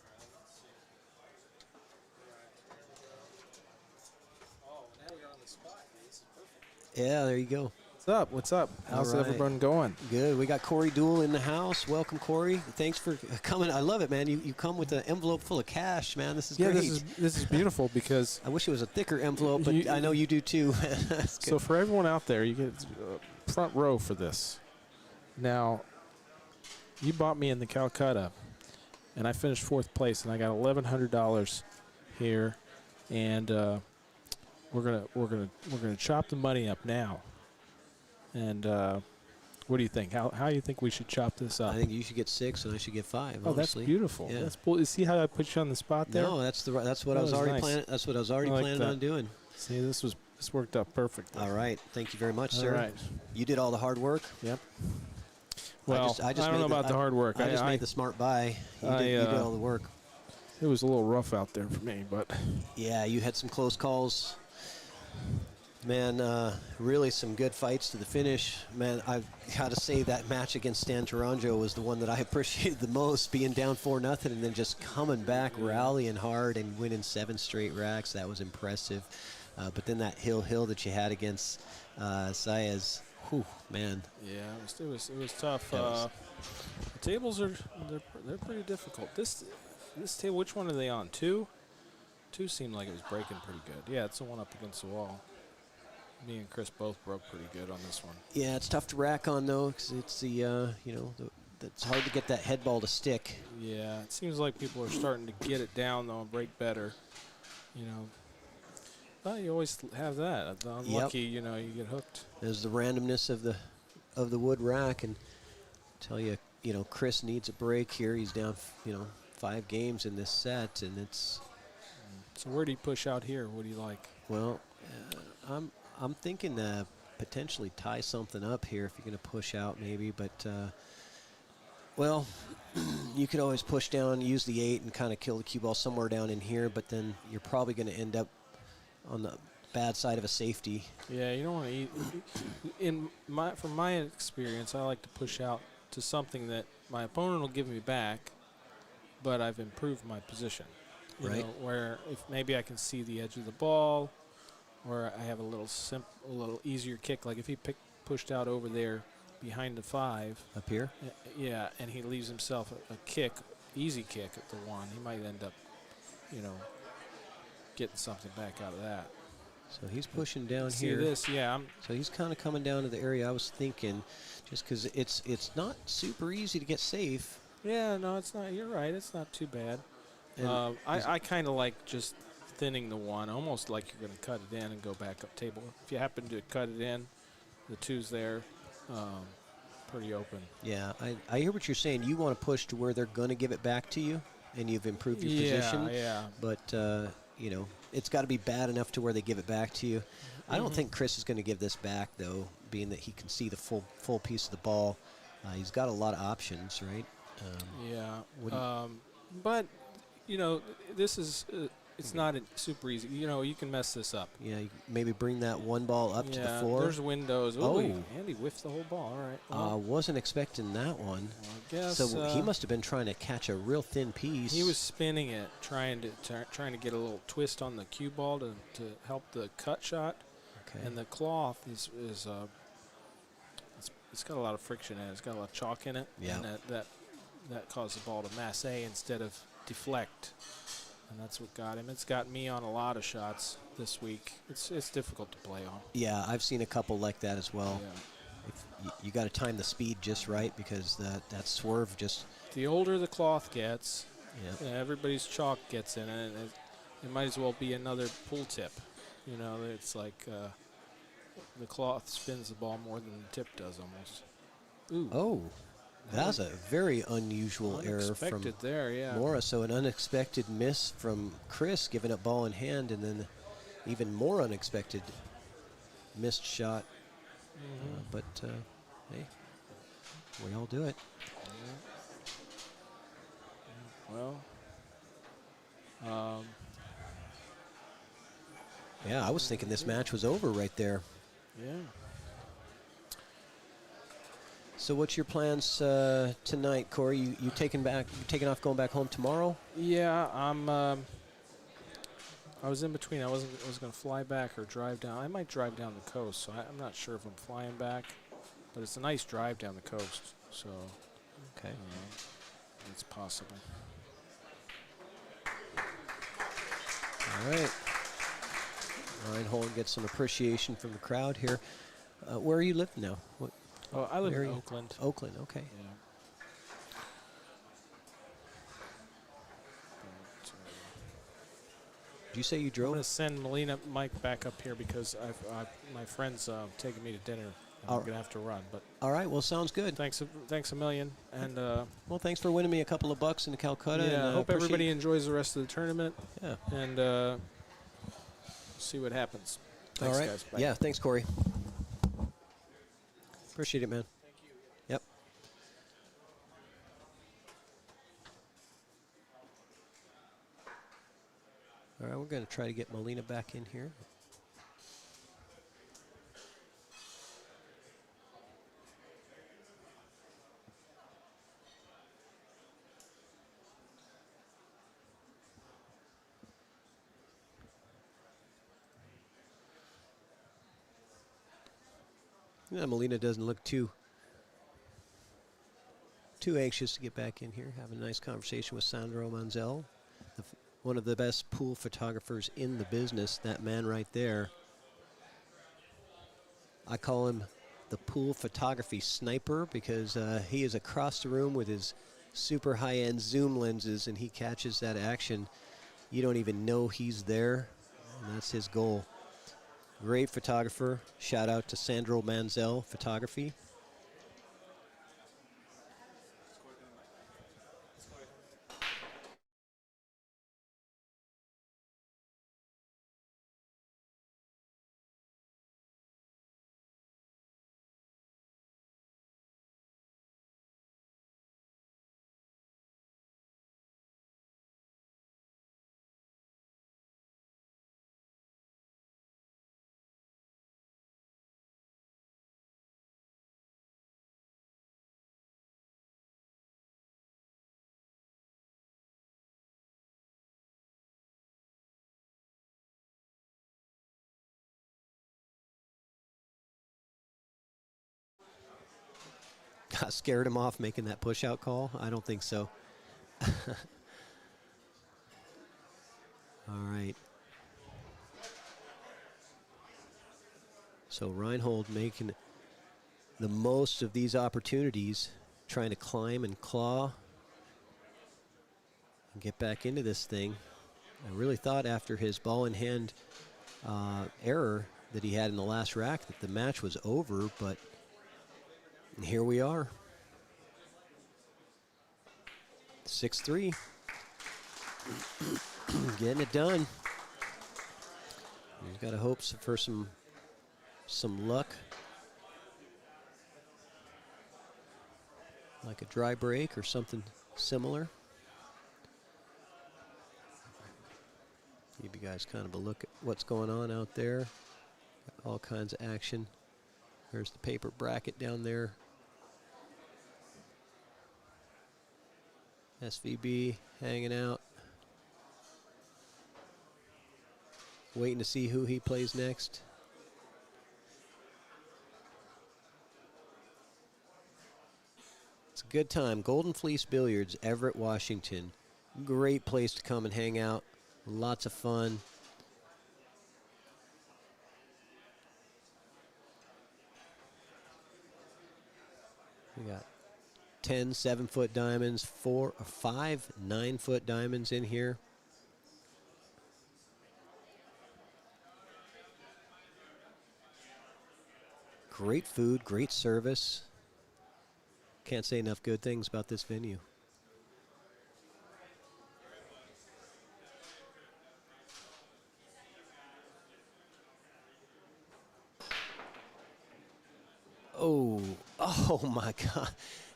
Oh, now you're on the spot. This is perfect. Yeah, there you go. What's up? What's up? How's All right. everyone going? Good. We got Corey Deuel in the house. Welcome, Corey. Thanks for coming. I love it, man. You come with an envelope full of cash, man. This is great. This is beautiful because I wish it was a thicker envelope, but I know you do too. That's good. so for everyone out there, you get front row for this. Now, you bought me in the Calcutta, and I finished 4th place, and I got $1,100 here, and we're gonna chop the money up now, and What do you think? How do you think we should chop this up? I think you should get 6 and I should get 5. Oh, that's honestly. beautiful. Yeah. That's you see how I put you on the spot there? No, that's what That I was was already nice. planning. That's what I was already I like planning that. on doing. See, this worked out perfectly. All right, thank you very much, All sir. right. You did all the hard work. Yep. Well, I don't made know about the hard work. I just made the smart buy. You did all the work. It was a little rough out there for me, but Yeah, you had some close calls. Man, really some good fights to the finish. Man, I've got to say that match against Stan Taranjo was the one that I appreciated the most, being down 4-0 and then just coming back, rallying hard and winning 7 straight racks. That was impressive. But then that hill that you had against Saez, whew, man. yeah, it was tough. The tables they're pretty difficult. This table, which one are they on? 2? 2 seemed like it was breaking pretty good. Yeah, it's the one up against the wall. Me and Chris both broke pretty good on this one. Yeah, it's tough to rack on, though, because it's it's hard to get that head ball to stick. Yeah, it seems like people are starting to get it down, though, and break better. You know, well, you always have that. The unlucky, you get hooked. There's the randomness of the wood rack, and tell you, Chris needs a break here. He's down, 5 games in this set, and it's. So where do you push out here? What do you like? Well, I'm thinking potentially tie something up here if you're going to push out maybe, but well, you could always push down, use the 8 and kind of kill the cue ball somewhere down in here, but then you're probably going to end up on the bad side of a safety. Yeah, you don't want to eat. From my experience, I like to push out to something that my opponent will give me back, but I've improved my position. You Right. know, where if maybe I can see the edge of the ball, or I have a little easier kick. Like if he pushed out over there behind the 5. Up here? Yeah, and he leaves himself a kick, easy kick at the 1. He might end up, getting something back out of that. So he's pushing down See here. this? Yeah. So he's kind of coming down to the area I was thinking, just because it's not super easy to get safe. Yeah, no, it's not. You're right. It's not too bad. And I kind of like just thinning the 1, almost like you're going to cut it in and go back up table. If you happen to cut it in, the 2's there, pretty open. Yeah, I hear what you're saying. You want to push to where they're going to give it back to you, and you've improved your position. Yeah. But, it's got to be bad enough to where they give it back to you. I don't think Chris is going to give this back, though, being that he can see the full piece of the ball. He's got a lot of options, right? Yeah. But, this is it's not super easy. You can mess this up. Yeah, you maybe bring that 1 ball up to the 4. There's windows. Oh. Andy whiffed the whole ball. All right. Wasn't expecting that one. I guess. So he must have been trying to catch a real thin piece. He was spinning it, trying to get a little twist on the cue ball to help the cut shot. Okay. And the cloth is it's got a lot of friction in it. It's got a lot of chalk in it. Yeah. And that caused the ball to masse instead of deflect. And that's what got him. It's got me on a lot of shots this week. It's difficult to play on. Yeah, I've seen a couple like that as well. Yeah. You got to time the speed just right, because that swerve just. The older the cloth gets, Yeah. everybody's chalk gets in it. And it might as well be another pool tip. It's like the cloth spins the ball more than the tip does almost. Ooh. Oh, that's a very unusual error from Unexpected there, yeah. Mora. So an unexpected miss from Chris, giving up ball in hand, and then even more unexpected missed shot. But hey, we all do it. Well, Yeah, I was thinking this match was over right there. yeah. So what's your plans tonight, Corey? You taking off, going back home tomorrow? Yeah, I was in between. I was going to fly back or drive down. I might drive down the coast, so I'm not sure if I'm flying back. But it's a nice drive down the coast, so Okay. it's possible. All right. Reinhold gets some appreciation from the crowd here. Where are you living now? What Oh, I live in area? Oakland. Oakland, okay. Yeah. Did you say you I'm drove? going to send Mike back up here because my friend's taking me to dinner I'm All going to have to run. But All right, well, sounds good. thanks a million. And Well, thanks for winning me a couple of bucks in Calcutta. yeah, and, I hope appreciate- everybody enjoys the rest of the tournament. Yeah. And see what happens. Thanks, All right. guys. Bye. Yeah, thanks, Corey. Appreciate it, man. Thank you. Yep. All right, we're going to try to get Molina back in here. Yeah, Molina doesn't look too anxious to get back in here. Having a nice conversation with Sandro Manzel, one of the best pool photographers in the business. That man right there. I call him the pool photography sniper because he is across the room with his super high-end zoom lenses, and he catches that action. You don't even know he's there, and that's his goal. Great photographer. Shout out to Sandro Manzel Photography. Scared him off making that push-out call? I don't think so. All right. So Reinhold making the most of these opportunities, trying to climb and claw and get back into this thing. I really thought after his ball in hand error that he had in the last rack that the match was over, but here we are. 6-3. Getting it done. He's got hopes for some luck. Like a dry break or something similar. Give you guys kind of a look at what's going on out there. Got all kinds of action. There's the paper bracket down there. SVB hanging out. Waiting to see who he plays next. It's a good time. Golden Fleece Billiards, Everett, Washington. Great place to come and hang out. Lots of fun. We got 10 7-foot diamonds, 5 9-foot diamonds in here. Great food, great service. Can't say enough good things about this venue. Oh my God.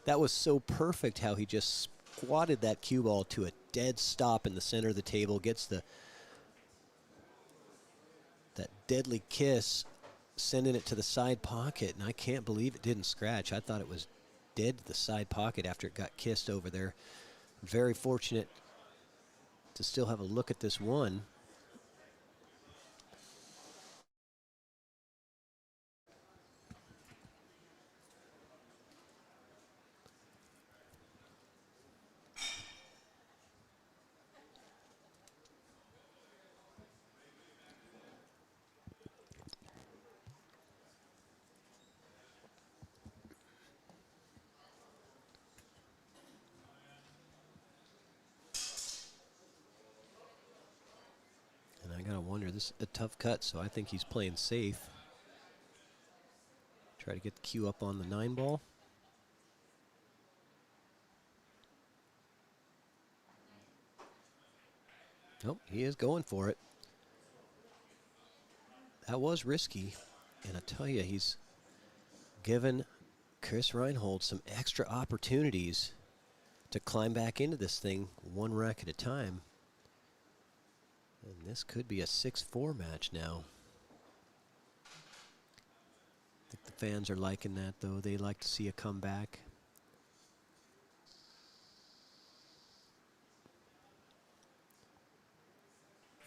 That was so perfect how he just squatted that cue ball to a dead stop in the center of the table, gets that deadly kiss, sending it to the side pocket, and I can't believe it didn't scratch. I thought it was dead to the side pocket after it got kissed over there. Very fortunate to still have a look at this one. This is a tough cut, so I think he's playing safe. Try to get the cue up on the 9 ball. Nope, he is going for it. That was risky. And I tell you, he's given Chris Reinhold some extra opportunities to climb back into this thing one rack at a time. And this could be a 6-4 match now. I think the fans are liking that, though. They like to see a comeback.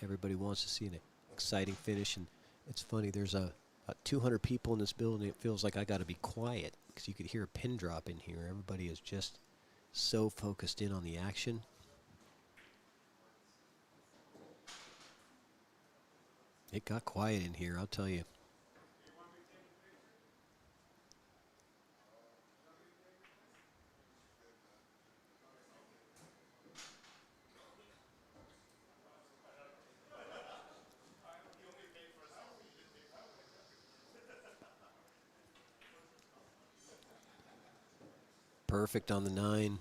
Everybody wants to see an exciting finish, and it's funny, there's about 200 people in this building. It feels like I got to be quiet because you could hear a pin drop in here. Everybody is just so focused in on the action. It got quiet in here, I'll tell you. Perfect on the 9.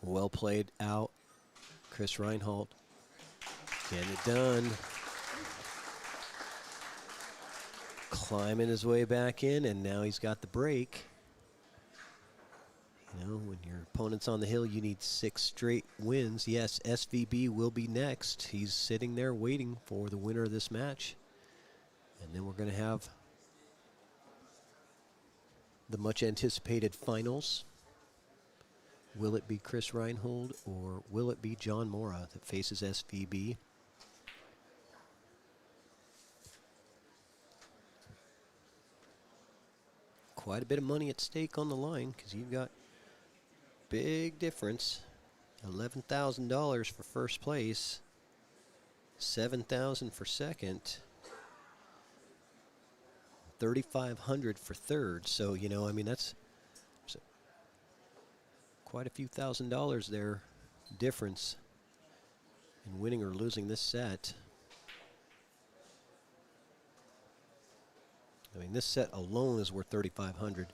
Well played out. Chris Reinhold getting it done. Climbing his way back in, and now he's got the break. You know, when your opponent's on the hill, you need 6 straight wins. Yes, SVB will be next. He's sitting there waiting for the winner of this match. And then we're going to have the much anticipated finals. Will it be Chris Reinhold or will it be John Mora that faces SVB? Quite a bit of money at stake on the line because you've got big difference. $11,000 for first place, $7,000 for second, $3,500 for third. So, you know, I mean, that's quite a few $1,000s there difference in winning or losing this set. I mean, this set alone is worth $3,500,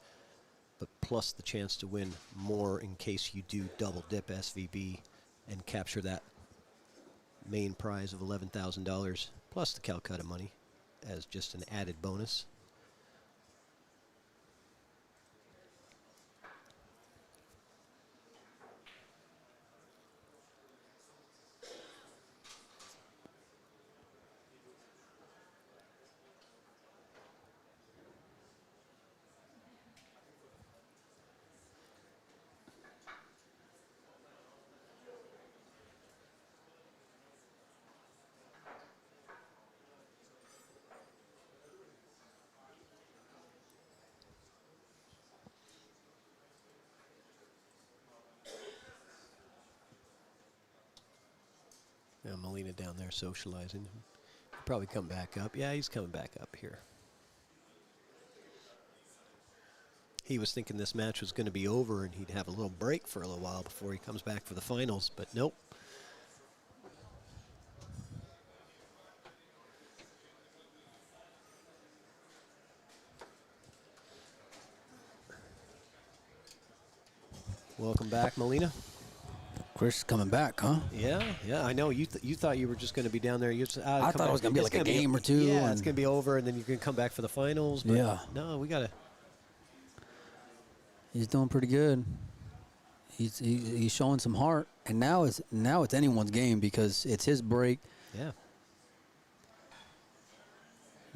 but plus the chance to win more in case you do double dip SVB and capture that main prize of $11,000 plus the Calcutta money as just an added bonus. Yeah, Molina down there socializing. He'll probably come back up. Yeah, he's coming back up here. He was thinking this match was going to be over and he'd have a little break for a little while before he comes back for the finals, but nope. Welcome back, Molina. Chris coming back, huh? Yeah, I know. You thought you were just going to be down there. I thought it was going to be like a game or two. Yeah, it's going to be over, and then you're going to come back for the finals. But yeah. No, we got to. He's doing pretty good. He's showing some heart, and now it's anyone's game because it's his break. Yeah.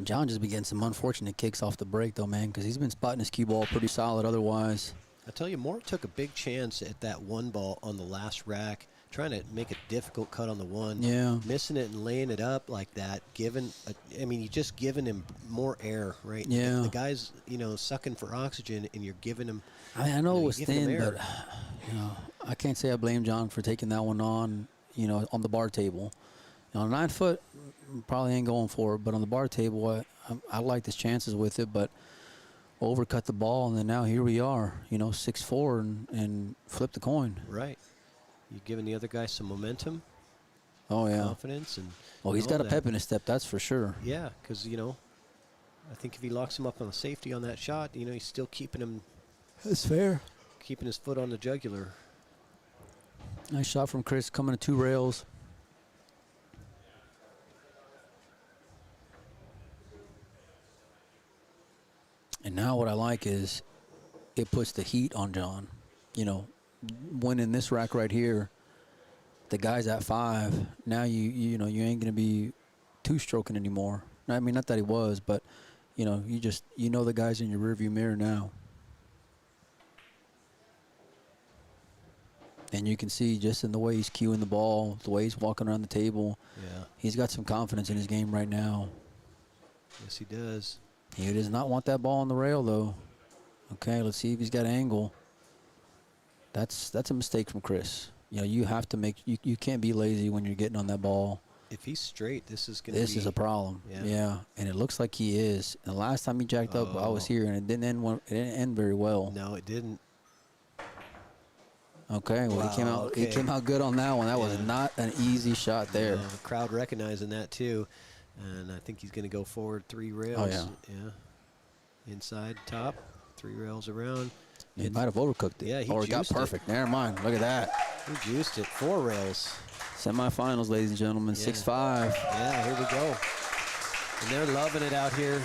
John just been getting some unfortunate kicks off the break, though, man, because he's been spotting his cue ball pretty solid otherwise. I tell you, Mora took a big chance at that 1 ball on the last rack, trying to make a difficult cut on the 1. Yeah. Missing it and laying it up like that. You just giving him more air, right? Yeah. The guy's, sucking for oxygen, and you're giving him. I know it was thin, but, I can't say I blame John for taking that one on, on the bar table. 9 foot, probably ain't going for it, but on the bar table, I liked his chances with it, but overcut the ball, and then now here we are, 6-4 and flip the coin. Right. You're giving the other guy some momentum. Oh, yeah. Confidence. And he's got a pep in his step, that's for sure. Yeah, because, I think if he locks him up on the safety on that shot, you know, he's still keeping him, That's fair. keeping his foot on the jugular. Nice shot from Chris, coming to 2 rails. And now what I like is it puts the heat on John. You know, winning this rack right here, the guy's at 5. Now you know you ain't gonna be 2-stroking anymore. I mean, not that he was, but you know, you know the guy's in your rearview mirror now. And you can see just in the way he's cueing the ball, the way he's walking around the table. Yeah. He's got some confidence in his game right now. Yes, he does. He does not want that ball on the rail, though. Okay, let's see if he's got angle. That's a mistake from Chris. You know, you have to make you can't be lazy when you're getting on that ball. If he's straight, this is going to be... This is a problem. Yeah, and it looks like he is. And the last time he jacked up, I was here, and it didn't end very well. No, it didn't. Okay, well, Wow, he came out good on that one. That was not an easy shot there. The crowd recognizing that, too. And I think he's going to go forward 3 rails. Oh, yeah. Yeah. Inside, top, 3 rails around. He might have overcooked it. Yeah, he Or he got juiced it. perfect. Never mind. Look at that. He juiced it. 4 rails. Semifinals, ladies and gentlemen. Yeah. 6-5. Yeah, here we go. And they're loving it out here.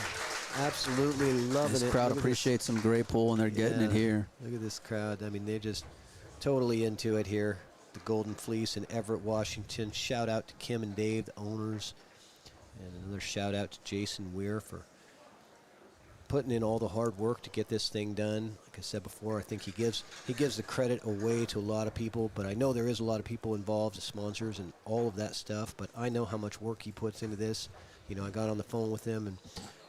Absolutely loving it. This crowd Look at appreciates some great pull, and they're getting it here. Look at this crowd. I mean, they're just totally into it here. The Golden Fleece in Everett, Washington. Shout out to Kim and Dave, the owners. And another shout out to Jason Weir for putting in all the hard work to get this thing done. Like I said before, I think he gives the credit away to a lot of people, but I know there is a lot of people involved, the sponsors and all of that stuff, but I know how much work he puts into this. You know, I got on the phone with him, and,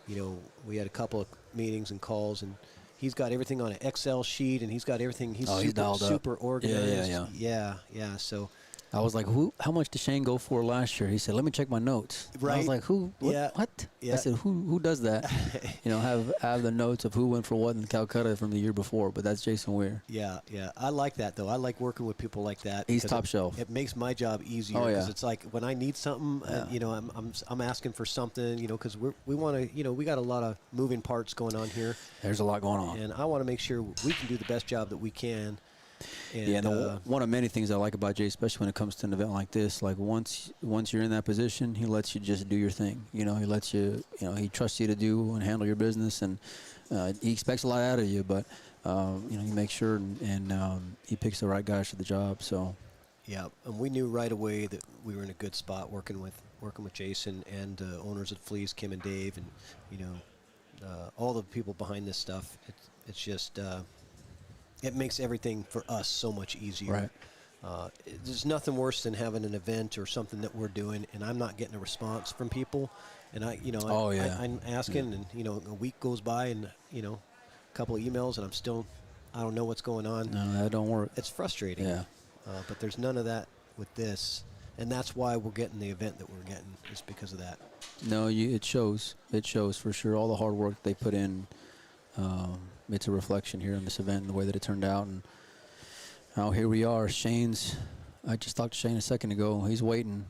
you know, we had a couple of meetings and calls, and he's got everything on an Excel sheet, and he's got everything. He's super organized. Yeah. So I was like, how much did Shane go for last year? He said, let me check my notes. Right. I was like, who? What? Yeah. What? Yeah. I said, who does that? You know, have the notes of who went for what in Calcutta from the year before, but that's Jason Weir. Yeah. I like that, though. I like working with people like that. He's because top shelf. It makes my job easier. Oh, yeah. Because it's like when I need something, you know, I'm asking for something, you know, because we want to, you know, we got a lot of moving parts going on here. There's a lot going on. And I want to make sure we can do the best job that we can. And, one of many things I like about Jay, especially when it comes to an event like this, like once you're in that position, he lets you just do your thing. You know, he lets you, you know, he trusts you to do and handle your business, and he expects a lot out of you. But you know, he makes sure and he picks the right guys for the job. So yeah, and we knew right away that we were in a good spot working with Jason and owners of Fleece, Kim and Dave, and you know, all the people behind this stuff. It's just. It makes everything for us so much easier. Right. There's nothing worse than having an event or something that we're doing, and I'm not getting a response from people. And I'm asking, and you know, a week goes by, and you know, a couple of emails, and I don't know what's going on. No, that don't work. It's frustrating. Yeah. But there's none of that with this, and that's why we're getting the event that we're getting, is because of that. No, it shows. It shows for sure. All the hard work they put in. It's a reflection here in this event and the way that it turned out. And now here we are. I just talked to Shane a second ago. He's waiting.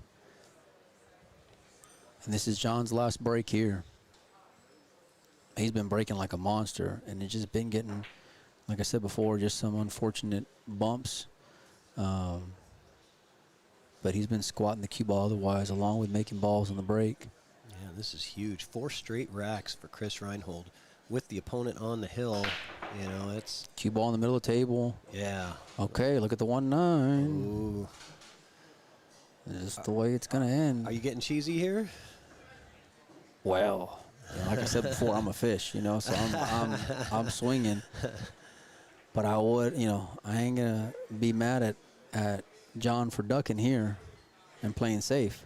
And this is John's last break here. He's been breaking like a monster, and it's just been getting, like I said before, just some unfortunate bumps. But he's been squatting the cue ball otherwise, along with making balls on the break. Yeah, this is huge. 4 straight racks for Chris Reinhold. With the opponent on the hill, you know, it's... Cue ball in the middle of the table. Yeah. Okay, look at the 1-9. Ooh. This is the way it's going to end. Are you getting cheesy here? Well, like I said before, I'm a fish, you know, so I'm swinging. But I would, you know, I ain't going to be mad at John for ducking here and playing safe.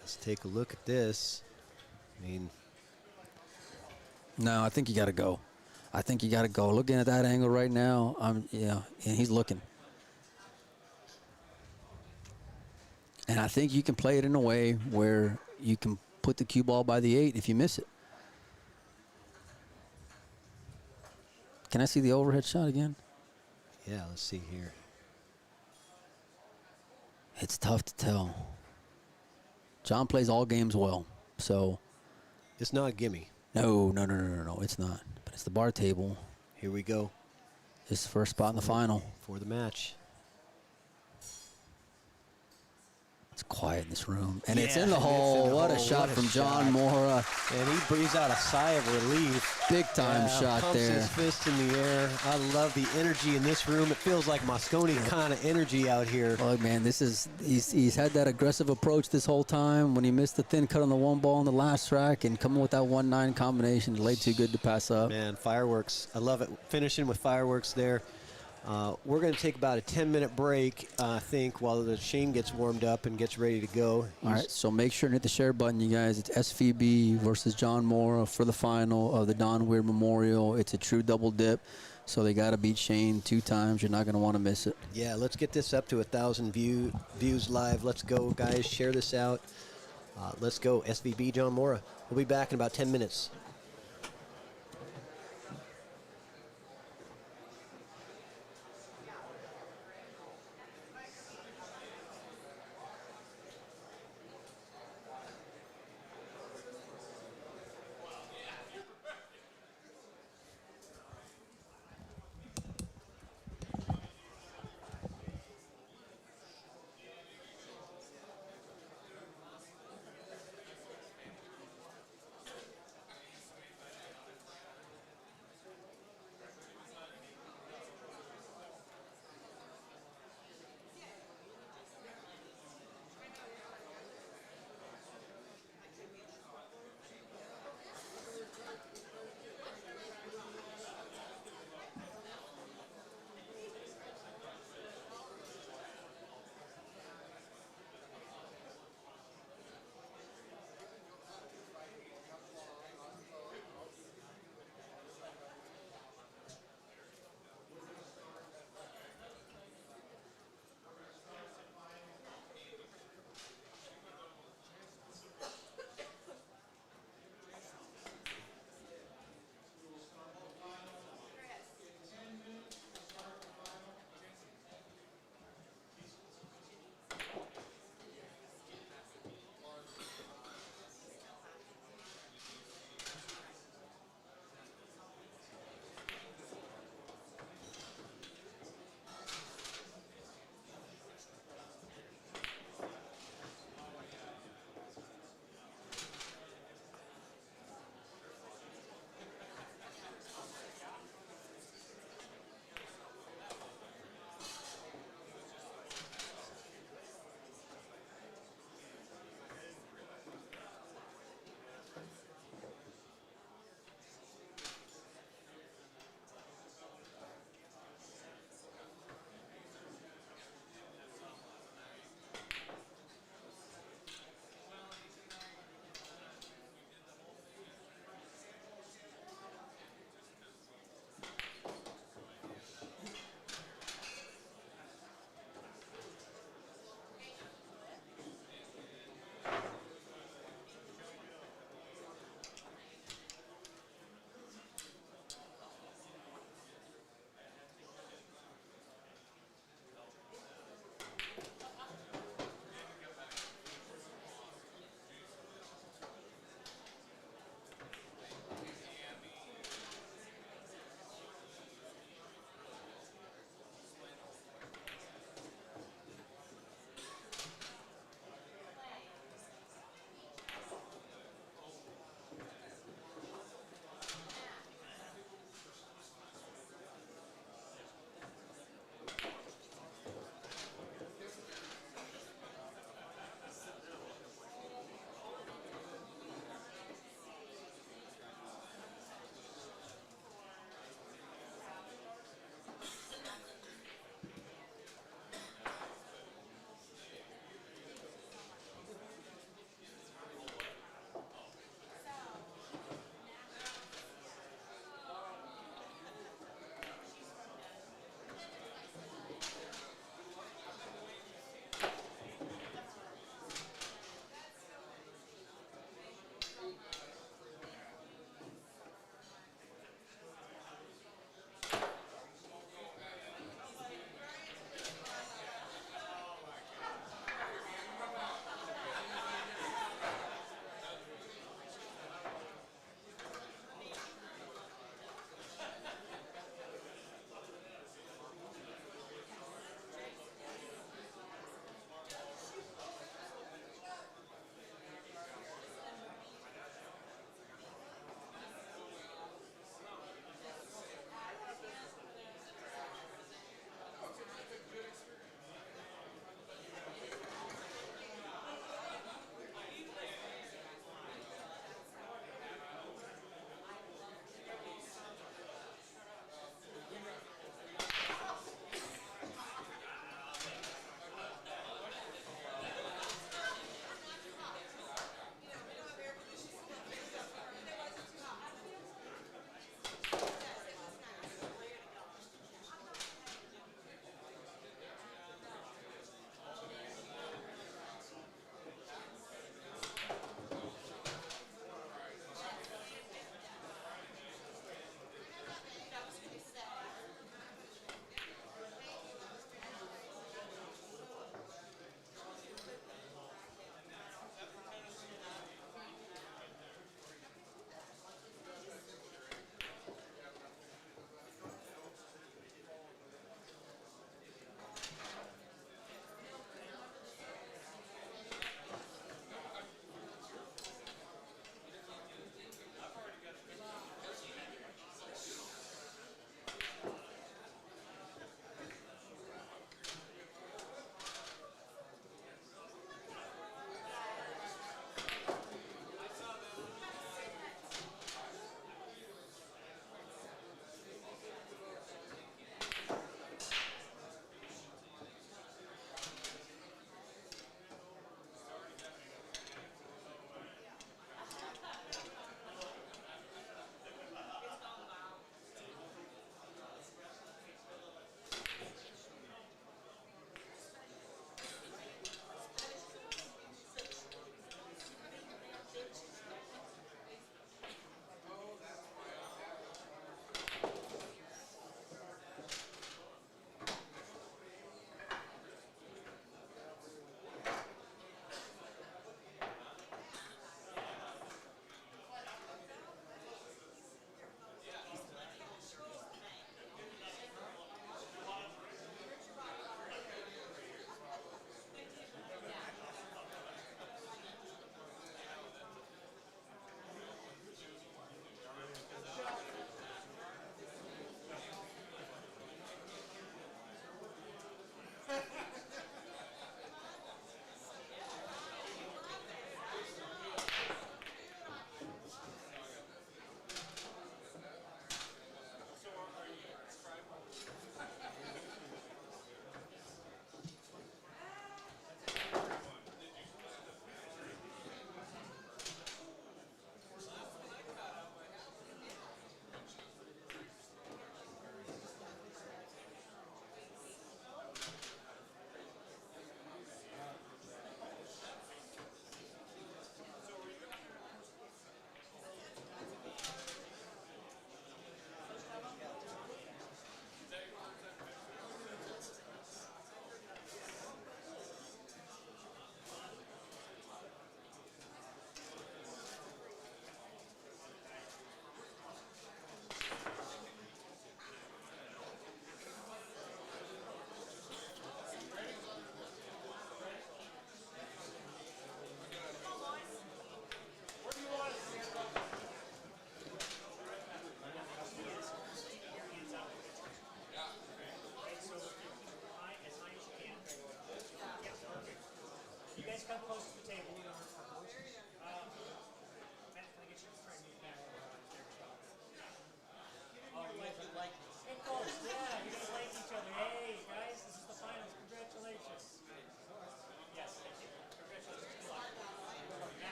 Let's take a look at this. I mean... No, I think you got to go. Looking at that angle right now, and he's looking. And I think you can play it in a way where you can put the cue ball by the 8 if you miss it. Can I see the overhead shot again? Yeah, let's see here. It's tough to tell. John plays all games well, so It's not a gimme. No, it's not. But it's the bar table. Here we go. His first spot in the final. For the match. It's quiet in this room. And it's Yeah, in the it's in hole. the What a hole. shot What a from John shot. Mora. And he breathes out a sigh of relief. Big time shot pumps there. his fist in the air. I love the energy in this room. It feels like Moscone kind of energy out here. Look, man, he's had that aggressive approach this whole time. When he missed the thin cut on the one ball in the last track and coming with that 1-9 combination, laid too good to pass up. Man, fireworks. I love it. Finishing with fireworks there. We're going to take about a 10-minute break, I think, while the Shane gets warmed up and gets ready to go. All right, so make sure to hit the share button, you guys. It's SVB versus John Mora for the final of the Don Weir Memorial. It's a true double dip, so they got to beat Shane 2 times. You're not going to want to miss it. Yeah, let's get this up to 1,000 views live. Let's go, guys. Share this out. Let's go. SVB John Mora. We'll be back in about 10 minutes.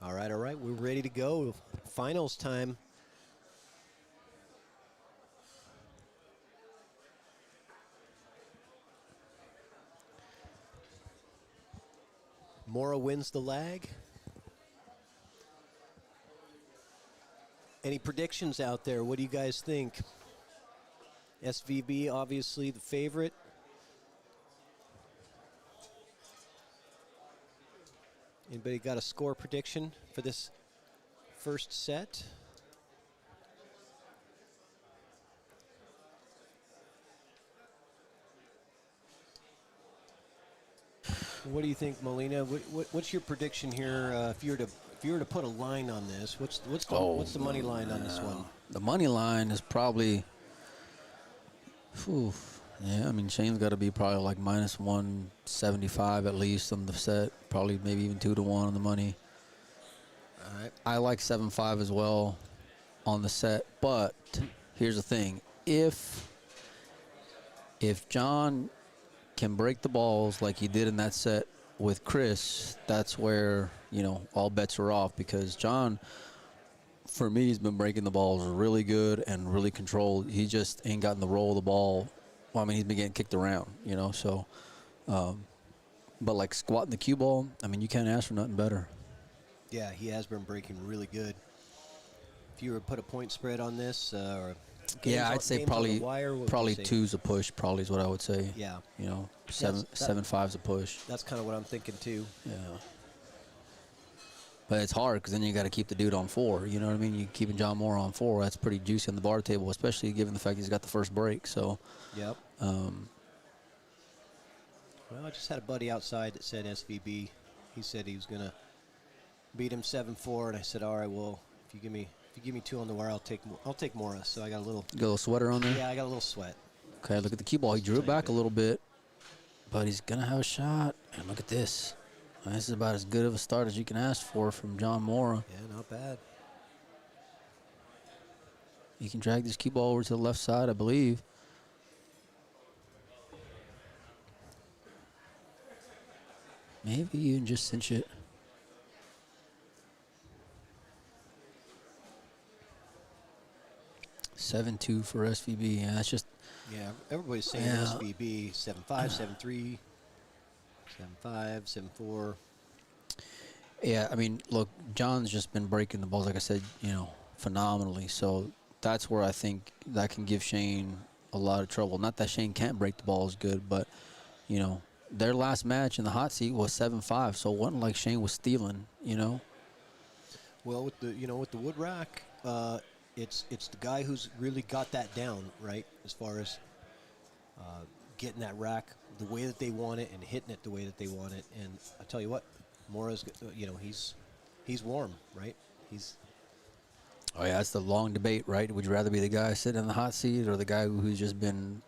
All right, we're ready to go. Finals time. Mora wins the lag. Any predictions out there? What do you guys think? SVB, obviously the favorite. Anybody got a score prediction for this first set? What do you think, Molina? What's your prediction here? If you were to put a line on this, what's the money line on this one? The money line is probably, yeah, I mean, Shane's got to be probably like minus 175 at least on the set. Probably maybe even 2 to 1 on the money. All right. I like 7-5 as well on the set. But here's the thing. If John can break the balls like he did in that set with Chris, that's where, all bets are off, because John, for me, he's been breaking the balls really good and really controlled. He just ain't gotten the roll of the ball. Well, I mean, he's been getting kicked around, so. But like squatting the cue ball, I mean, you can't ask for nothing better. Yeah, he has been breaking really good. If you were to put a point spread on this, or I'd say probably wire, two's a push. Probably is what I would say. Yeah. 7-5's a push. That's kind of what I'm thinking too. Yeah. But it's hard because then you got to keep the dude on 4. You know what I mean? You keeping John Mora on 4. That's pretty juicy on the bar table, especially given the fact he's got the first break. So. Yep. Well, I just had a buddy outside that said SVB. He said he was gonna beat him 7-4, and I said, all right, well, if you give me 2 on the wire, I'll take Mora. So I got a little. Got a little sweater on there. Yeah, I got a little sweat. Okay, look at the cue ball. He drew it back a little bit, but he's gonna have a shot. And look at this. This is about as good of a start as you can ask for from John Mora. Yeah, not bad. You can drag this cue ball over to the left side, I believe. Maybe you can just cinch it. $7-2 for SVB. Yeah, that's just. Yeah, everybody's saying SVB 7-5, 7-3, 7-5, 7-4. Yeah, I mean, look, John's just been breaking the balls, like I said, phenomenally. So that's where I think that can give Shane a lot of trouble. Not that Shane can't break the balls good, but, their last match in the hot seat was 7-5, so it wasn't like Shane was stealing, Well, with the wood rack, it's the guy who's really got that down, right? As far as getting that rack the way that they want it and hitting it the way that they want it. And I tell you what, Mora's, he's warm, right? Oh, yeah, that's the long debate, right? Would you rather be the guy sitting in the hot seat or the guy who's just been,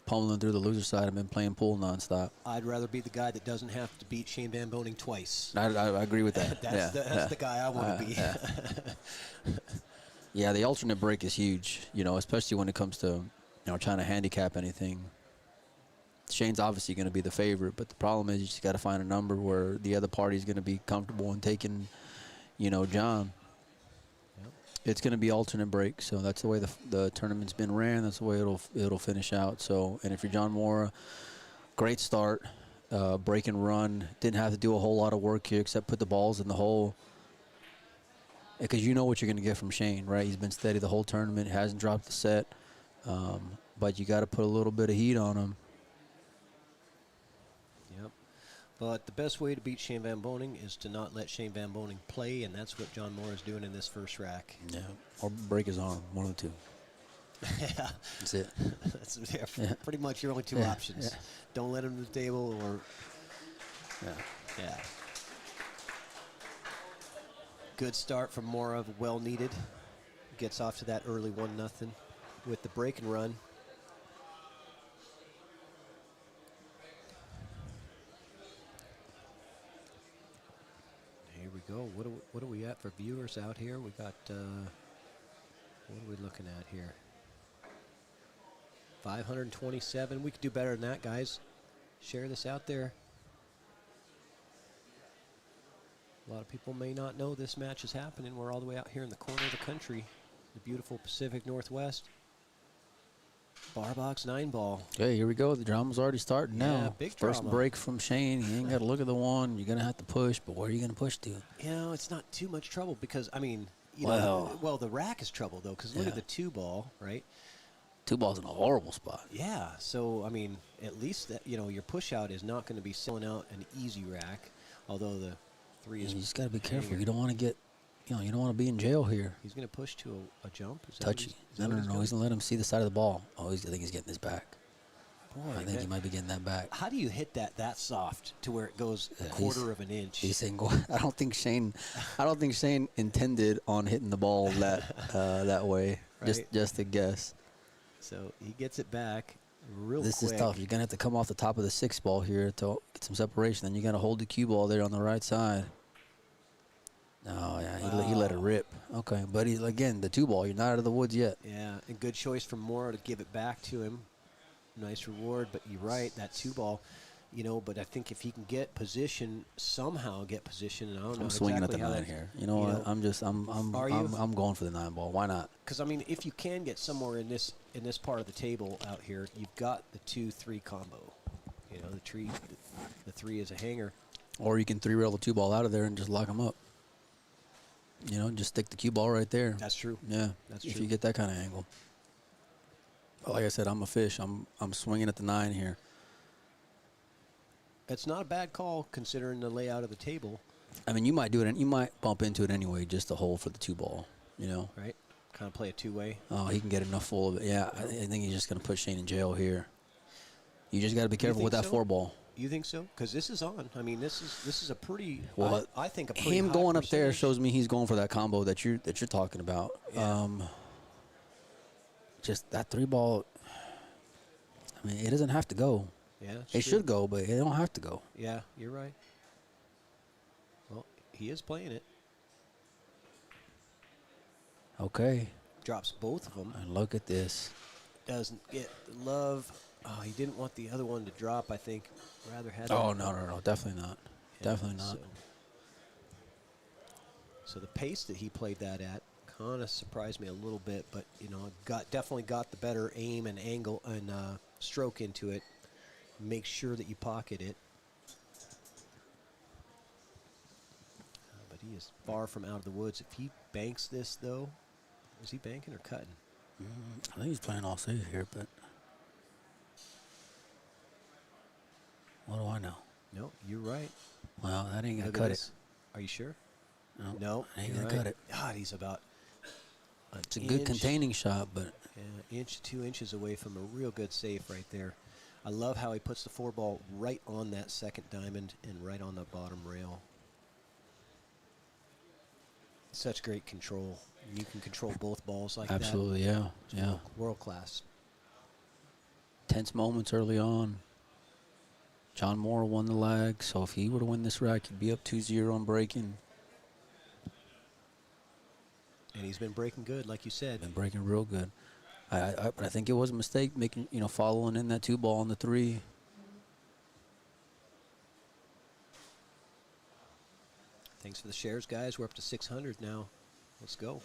pummeling through the loser side and been playing pool nonstop? I'd rather be the guy that doesn't have to beat Shane Van Boening twice. I agree with that. That's the guy I want to be. Yeah, the alternate break is huge, especially when it comes to, trying to handicap anything. Shane's obviously going to be the favorite, but the problem is you just got to find a number where the other party's going to be comfortable in taking, John. It's going to be alternate break, so that's the way the tournament's been ran. That's the way it'll finish out. So, and if you're John Mora, great start, break and run. Didn't have to do a whole lot of work here except put the balls in the hole. Because you know what you're going to get from Shane, right? He's been steady the whole tournament, hasn't dropped the set, but you got to put a little bit of heat on him. Yep. But the best way to beat Shane Van Boening is to not let Shane Van Boening play, and that's what John Mora is doing in this first rack. Yeah, or break his arm, one of the two. Yeah. That's it. That's pretty much your only two options. Yeah. Don't let him to the table or... Yeah. Good start from Mora, well needed. Gets off to that early 1-0 with the break and run. Here we go. What are we at for viewers out here? We got, what are we looking at here? 527. We could do better than that, guys. Share this out there. A lot of people may not know this match is happening. We're all the way out here in the corner of the country, the beautiful Pacific Northwest. Bar box 9-ball. Okay, here we go. The drama's already starting Yeah, now. big First drama. break from Shane. He ain't got to look at the one. You're going to have to push, but where are you going to push to? You know, it's not too much trouble because, I mean, you know, well, the rack is trouble, though, because look at the 2-ball, right? 2-ball's in a horrible spot. Yeah, so, I mean, at least, that, you know, your push-out is not going to be selling out an easy rack, although the 3 is... You just got to be careful. hanger. You don't want to get, you know, you don't want to be in jail here. He's going to push to a jump? Is that what Touchy. he's- is No, that no, what no. doing? He's going to let him see the side of the ball. Oh, I think he's getting this back. Boy, I think he might be getting that back. How do you hit that soft to where it goes a quarter of an inch? He's saying, I don't think Shane intended on hitting the ball that way. Right. Just a guess. So he gets it back real This quick. is tough. You're gonna have to come off the top of the 6-ball here to get some separation. Then you gotta hold the cue ball there on the right side. Oh yeah, he let it rip. Okay, but again the 2-ball. You're not out of the woods yet. Yeah, a good choice from Mora to give it back to him. Nice reward, but you're right, that 2-ball, you know, but I think if he can get position, somehow get position, and I don't know I'm swinging exactly at the how 9 that- here. You know what? Are you? I'm going for the 9-ball. Why not? Because, I mean, if you can get somewhere in this part of the table out here, you've got the 2-3 combo. You know, the 3 is a hanger. Or you can 3-rail the 2-ball out of there and just lock him up. You know, just stick the cue ball right there. That's true. Yeah, That's if true. you get that kind of angle. But like I said, I'm a fish. I'm swinging at the 9 here. It's not a bad call considering the layout of the table, I mean, you might do it, and you might bump into it anyway, just to hold for the 2-ball. You know. right? Kind of play a two-way. Oh, he can get enough full of it. Yeah, I think he's just going to put Shane in jail here. You just got to be careful with think that so? 4-ball. You think so? Because this is on. I mean, this is a pretty. Well, I think a pretty him high going up there percentage. shows me he's going for that combo that you're talking about. Yeah. Just that 3-ball. I mean, it doesn't have to go. Yeah, it's It true. should go, but it don't have to go. Yeah, you're right. Well, he is playing it. Okay, Drops both of them. and look at this. Doesn't get the love. Oh, he didn't want the other one to drop, I think. Rather had Oh that. no, definitely not. Yeah, Definitely not. So the pace that he played that at kind of surprised me a little bit, but you know, definitely got the better aim and angle and stroke into it. Make sure that you pocket it. But he is far from out of the woods. If he banks this, though, is he banking or cutting? I think he's playing all safe here, but what do I know? No, you're right. Well, that ain't gonna Look at cut this. it. Are you sure? No, No, ain't you're gonna right. cut it. God, he's about an It's a good inch- containing shot, but inch, 2 inches away from a real good safe right there. I love how he puts the 4-ball right on that second diamond and right on the bottom rail. Such great control. You can control both balls like absolutely, yeah, that. yeah. World class. Tense moments early on. John Mora won the leg, so if he were to win this rack, he'd be up 2-0 on breaking. And he's been breaking good, like you said. Been breaking real good. But I think it was a mistake making, following in that 2-ball on the 3. Thanks for the shares, guys. We're up to 600 now. Let's go.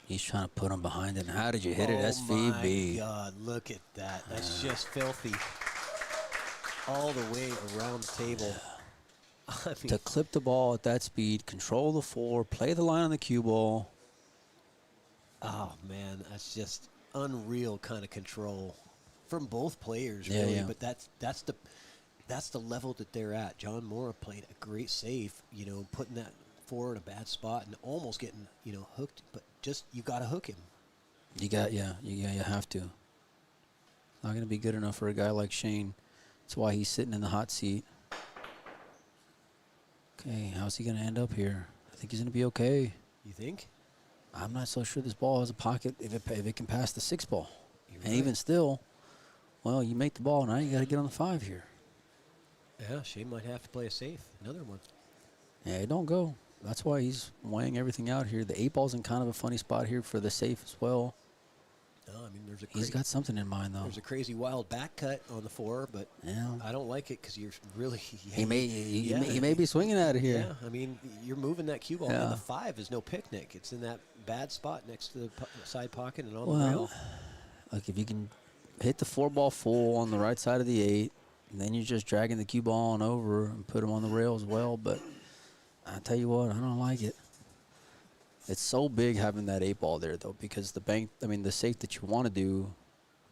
He's trying to put him behind it. And how did you hit it, Oh SVB? my God, look at that. That's just filthy. All the way around the table. I mean, To clip the ball at that speed, control the 4, play the line on the cue ball. oh, man, that's just unreal kind of control from both players, Yeah, really. yeah. But that's the level that they're at. John Mora played a great save, putting that 4 in a bad spot and almost getting, hooked. But just, you got to hook him. You have to. It's not going to be good enough for a guy like Shane. That's why he's sitting in the hot seat. Okay, how's he going to end up here? I think he's going to be okay. You think? I'm not so sure this ball has a pocket if it can pass the 6-ball. You're And right. even still, well, you make the ball, now you got to get on the 5 here. Yeah, Shane might have to play a safe. Another one. Yeah, it don't go. That's why he's weighing everything out here. The 8-ball's in kind of a funny spot here for the safe as well. No, I mean, He's got something in mind, though. There's a crazy wild back cut on the 4, but Yeah. I don't like it because you're really. He may be swinging out of here. Yeah, I mean, you're moving that cue ball. Yeah. And the 5 is no picnic. It's in that bad spot next to the side pocket and on the rail. Like if you can hit the 4-ball full on the right side of the 8, and then you're just dragging the cue ball on over and put him on the rail as well. But I tell you what, I don't like it. It's so big having that 8-ball there, though, because the safe that you want to do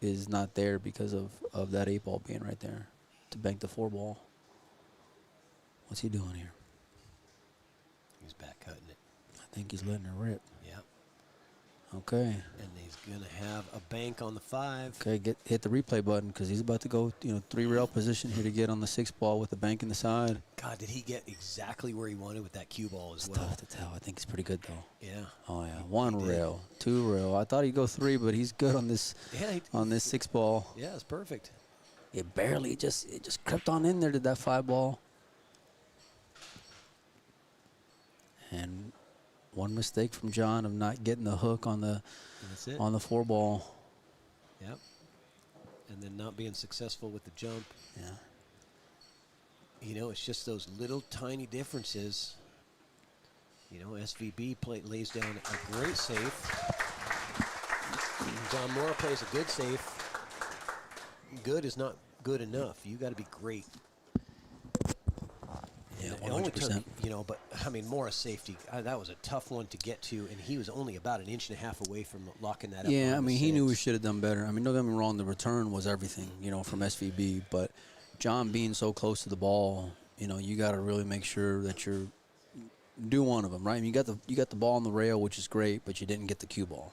is not there because of that 8-ball being right there to bank the 4-ball. What's he doing here? He's back cutting it. I think he's letting it rip. Yeah. Okay. And he's going to have a bank on the 5. Okay, hit the replay button because he's about to go, 3-rail position here to get on the 6-ball with the bank in the side. God, did he get exactly where he wanted with that cue ball as It's well? tough to tell. I think he's pretty good, though. Yeah. Oh, yeah. 1 rail, 2 rail. I thought he'd go 3, but he's good on this on this 6-ball. Yeah, it's perfect. It just crept on in there to that 5-ball. And one mistake from John of not getting the hook on the That's it. on the 4-ball. Yep. And then not being successful with the jump. Yeah. It's just those little tiny differences. SVB lays down a great safe. John Mora plays a good safe. Good is not good enough. You got to be great. Yeah, It only took, 100%. but I mean, Mora's safety, that was a tough one to get to, and he was only about an inch and a half away from locking that up. Yeah, on I the mean, he knew he 6. should have done better. I mean, don't get me wrong, the return was everything, from SVB. But John being so close to the ball, you got to really make sure that you're do one of them, right? I mean, you got the ball on the rail, which is great, but you didn't get the cue ball.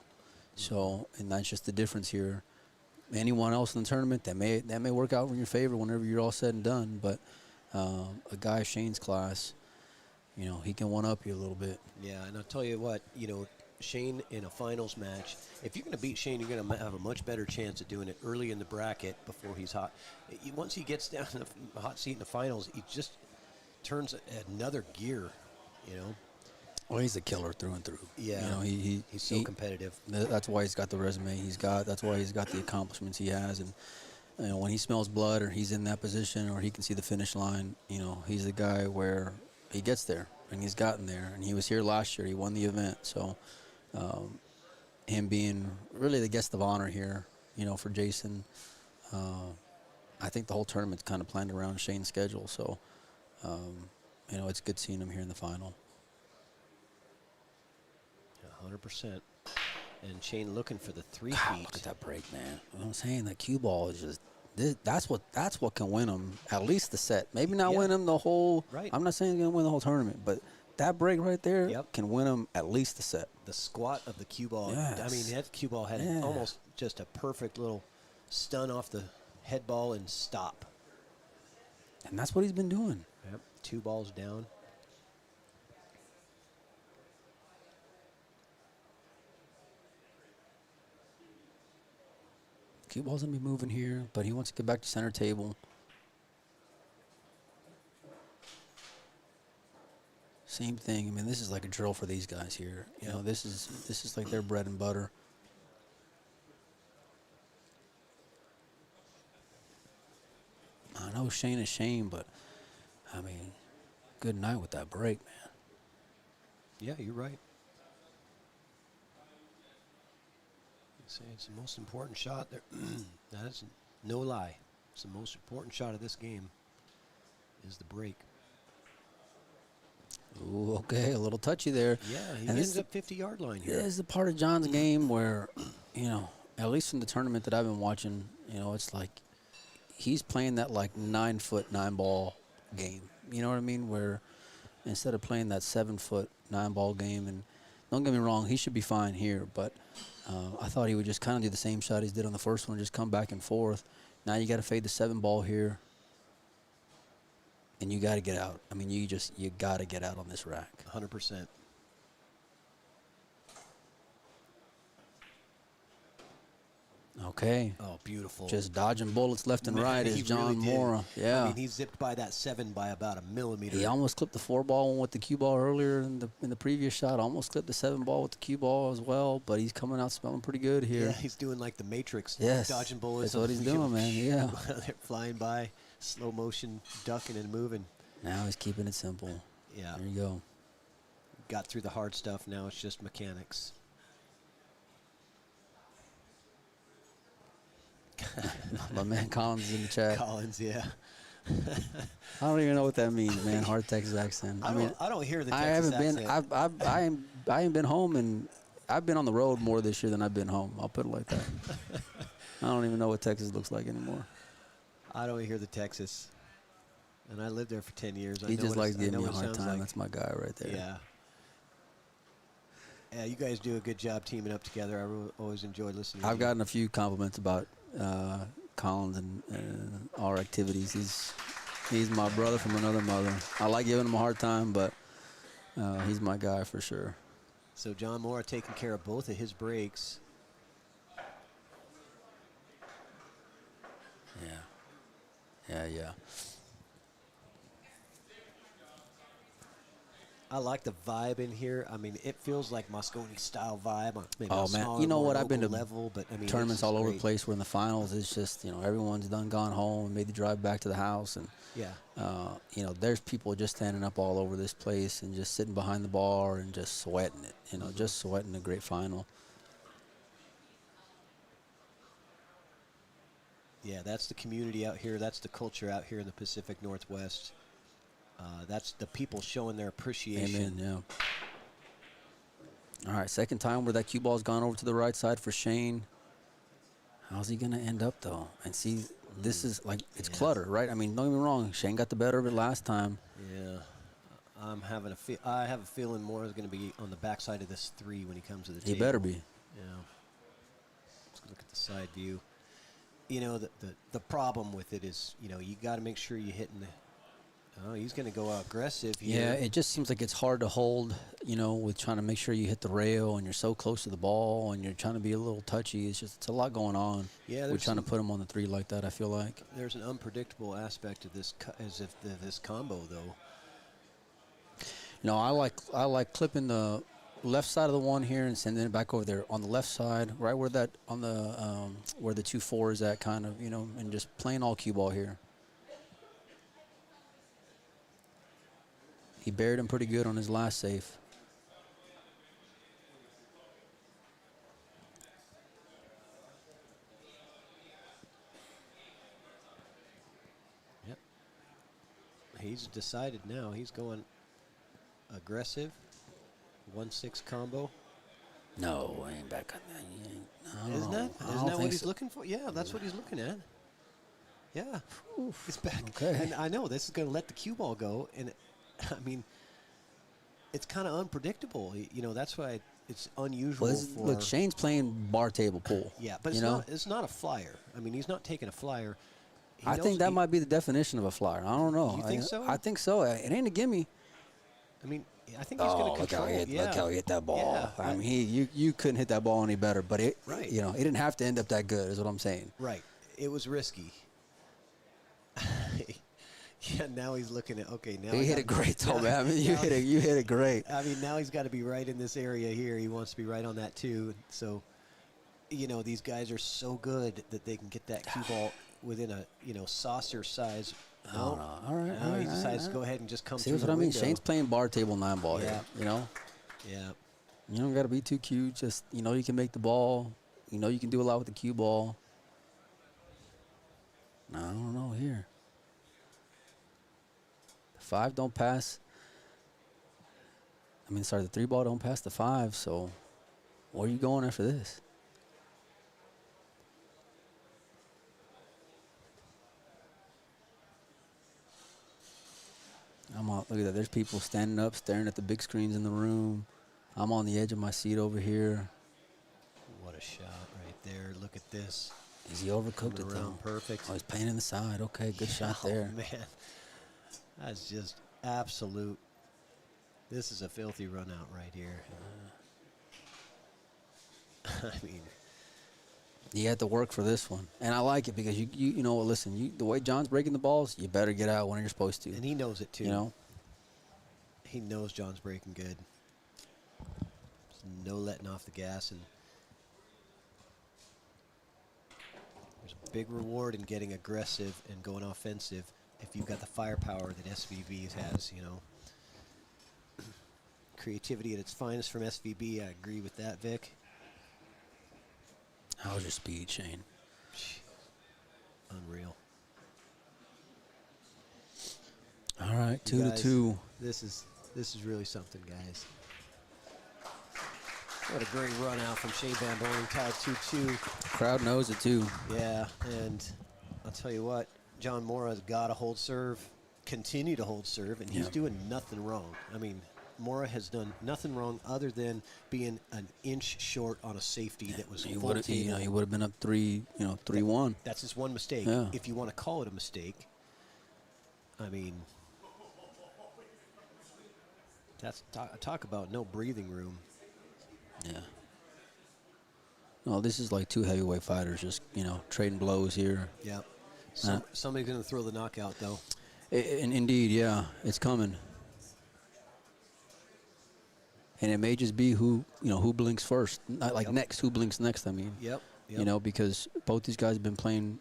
So, and that's just the difference here. Anyone else in the tournament, that may work out in your favor whenever you're all said and done. But a guy of Shane's class, he can one-up you a little bit. Yeah, and I'll tell you what, Shane in a finals match, if you're going to beat Shane, you're going to have a much better chance of doing it early in the bracket before he's hot. Once he gets down to the hot seat in the finals, he just turns another gear, Well, he's a killer through and through. Yeah, he's so competitive. That's why he's got the resume he's got. That's why he's got the accomplishments he has. And when he smells blood or he's in that position or he can see the finish line, he's the guy where he gets there, and he's gotten there. And he was here last year. He won the event. So him being really the guest of honor here, for Jason, I think the whole tournament's kind of planned around Shane's schedule. So, it's good seeing him here in the final. 100%. And Shane looking for the 3 God, feet. look at that break, man. I'm saying that cue ball is just that's what can win him at least the set. Maybe not win him the whole. Right. I'm not saying he's gonna win the whole tournament, but that break right there can win him at least the set. The squat of the cue ball. Yes. I mean, that cue ball had almost just a perfect little stun off the head ball and stop. And that's what he's been doing. Yep. 2 balls down. Cue ball's gonna be moving here, but he wants to get back to center table. Same thing. I mean, this is like a drill for these guys here. This is like their bread and butter. I know Shane is Shane, but I mean, good night with that break, man. Yeah, you're right. Say it's the most important shot there. That is no lie. It's the most important shot of this game is the break. Ooh, okay, a little touchy there. Yeah, he And ends up 50-yard line here. This is the part of John's game where, at least from the tournament that I've been watching, it's like he's playing that like 9-foot 9-ball game. You know what I mean? Where instead of playing that 7-foot 9-ball game, and don't get me wrong, he should be fine here, but I thought he would just kind of do the same shot he did on the first one, just come back and forth. Now you got to fade the 7-ball here, and you got to get out. I mean, you got to get out on this rack. 100%. Okay. Oh, beautiful. Just dodging bullets left and Man, right he is John really did. Mora. Yeah. I mean, he zipped by that 7 by about a millimeter. He almost clipped the 4 ball with the cue ball earlier in the previous shot. Almost clipped the 7 ball with the cue ball as well. But he's coming out smelling pretty good here. Yeah, he's doing like the Matrix. Yes, Dodging bullets. that's what he's doing, man. Yeah. They're flying by, slow motion, ducking and moving. Now he's keeping it simple. Yeah. There you go. Got through the hard stuff. Now it's just mechanics. My man Collins is in the chat. Collins, yeah. I don't even know what that means, man. Hard Texas accent. I don't hear the Texas I haven't accent. been. I ain't been home, and I've been on the road more this year than I've been home. I'll put it like that. I don't even know what Texas looks like anymore. I don't hear the Texas. And I lived there for 10 years. He just likes giving me a hard time. Like. That's my guy right there. Yeah. Yeah, you guys do a good job teaming up together. I always enjoy listening. I've gotten a few compliments about Collins and our activities. He's my brother from another mother. I like giving him a hard time, but he's my guy for sure. So John Mora taking care of both of his breaks. Yeah. I like the vibe in here. I mean, it feels like Moscone style vibe. Maybe Oh man, you know what? I've been to level, but I mean, tournaments all over the place. We're in the finals. It's just everyone's gone home and made the drive back to the house, and yeah, there's people just standing up all over this place and just sitting behind the bar and just sweating it. Just sweating a great final. Yeah, that's the community out here. That's the culture out here in the Pacific Northwest. That's the people showing their appreciation. Amen, yeah. All right, second time where that cue ball's gone over to the right side for Shane. How's he going to end up, though? And see, this is like, it's clutter, right? I mean, don't get me wrong. Shane got the better of it last time. Yeah. I have a feeling Moore is going to be on the backside of this 3 when he comes to the table. He better be. Yeah. Let's look at the side view. The problem with it is, you got to make sure you're hitting the. Oh, he's going to go aggressive here. Yeah, it just seems like it's hard to hold, with trying to make sure you hit the rail and you're so close to the ball and you're trying to be a little touchy. It's a lot going on. Yeah, we're trying to put him on the 3 like that, I feel like. There's an unpredictable aspect of this, this combo, though. No, I like clipping the left side of the 1 here and sending it back over there on the left side, right where that on the where the 2-4 is at, kind of, and just playing all cue ball here. He buried him pretty good on his last safe. Yep. He's decided now. He's going aggressive. 1-6 combo. No, I ain't back on that. No, Isn't that what he's so. looking for? Yeah, that's what he's looking at. Yeah. He's back. Okay. And I know this is going to let the cue ball go. And, I mean, it's kind of unpredictable. That's why it's unusual for. Look, Shane's playing bar table pool. Yeah, but it's not a flyer. I mean, he's not taking a flyer. I think that might be the definition of a flyer. I don't know. You think so? I think so. It ain't a gimme. I mean, I think he's going to control. Look how he hit that ball. Yeah, I mean, you couldn't hit that ball any better. But it didn't have to end up that good, is what I'm saying. Right. It was risky. Yeah, now he's looking at, okay, now he hit it great, though, man. I mean, you hit it great. I mean, now he's got to be right in this area here. He wants to be right on that, too. So, these guys are so good that they can get that cue ball within a, saucer size. No. All right. He decides to go ahead and just come through See what the I mean? window. Shane's playing bar table 9 ball here, Yeah. You don't got to be too cute. Just, you can make the ball. You can do a lot with the cue ball. I don't know here. 5 don't pass. The 3 ball don't pass the 5, so where are you going after this? Look at that. There's people standing up, staring at the big screens in the room. I'm on the edge of my seat over here. What a shot right there. Look at this. Is he overcooked it, around though? perfect. Oh, he's painting the side. Okay, good shot there. Oh, man. That's just absolute. This is a filthy run out right here. I mean, He had to work for this one, and I like it because you know, listen, the way John's breaking the balls, you better get out when you're supposed to. And he knows it too. You know, he knows John's breaking good. There's no letting off the gas, and there's a big reward in getting aggressive and going offensive if you've got the firepower that SVB has. You know, creativity at its finest from SVB. I agree with that, Vic. how's your speed, Shane? Unreal. All right, You 2-2. This is really something, guys. What a great run out from Shane Van Boening, tied 2-2. Crowd knows it too. Yeah, and I'll tell you what, John Mora's got to hold serve, continue to hold serve, and he's doing nothing wrong. I mean, Mora has done nothing wrong other than being an inch short on a safety that was He full would have, table. he would have been up 3-1. That's his one mistake. Yeah. If you want to call it a mistake, I mean, that's talk about no breathing room. Yeah. No, this is like two heavyweight fighters just, trading blows here. Yep. Somebody's going to throw the knockout, though. Indeed, yeah, it's coming. And it may just be who blinks first. Not like next, who blinks next, I mean. Yep. Because both these guys have been playing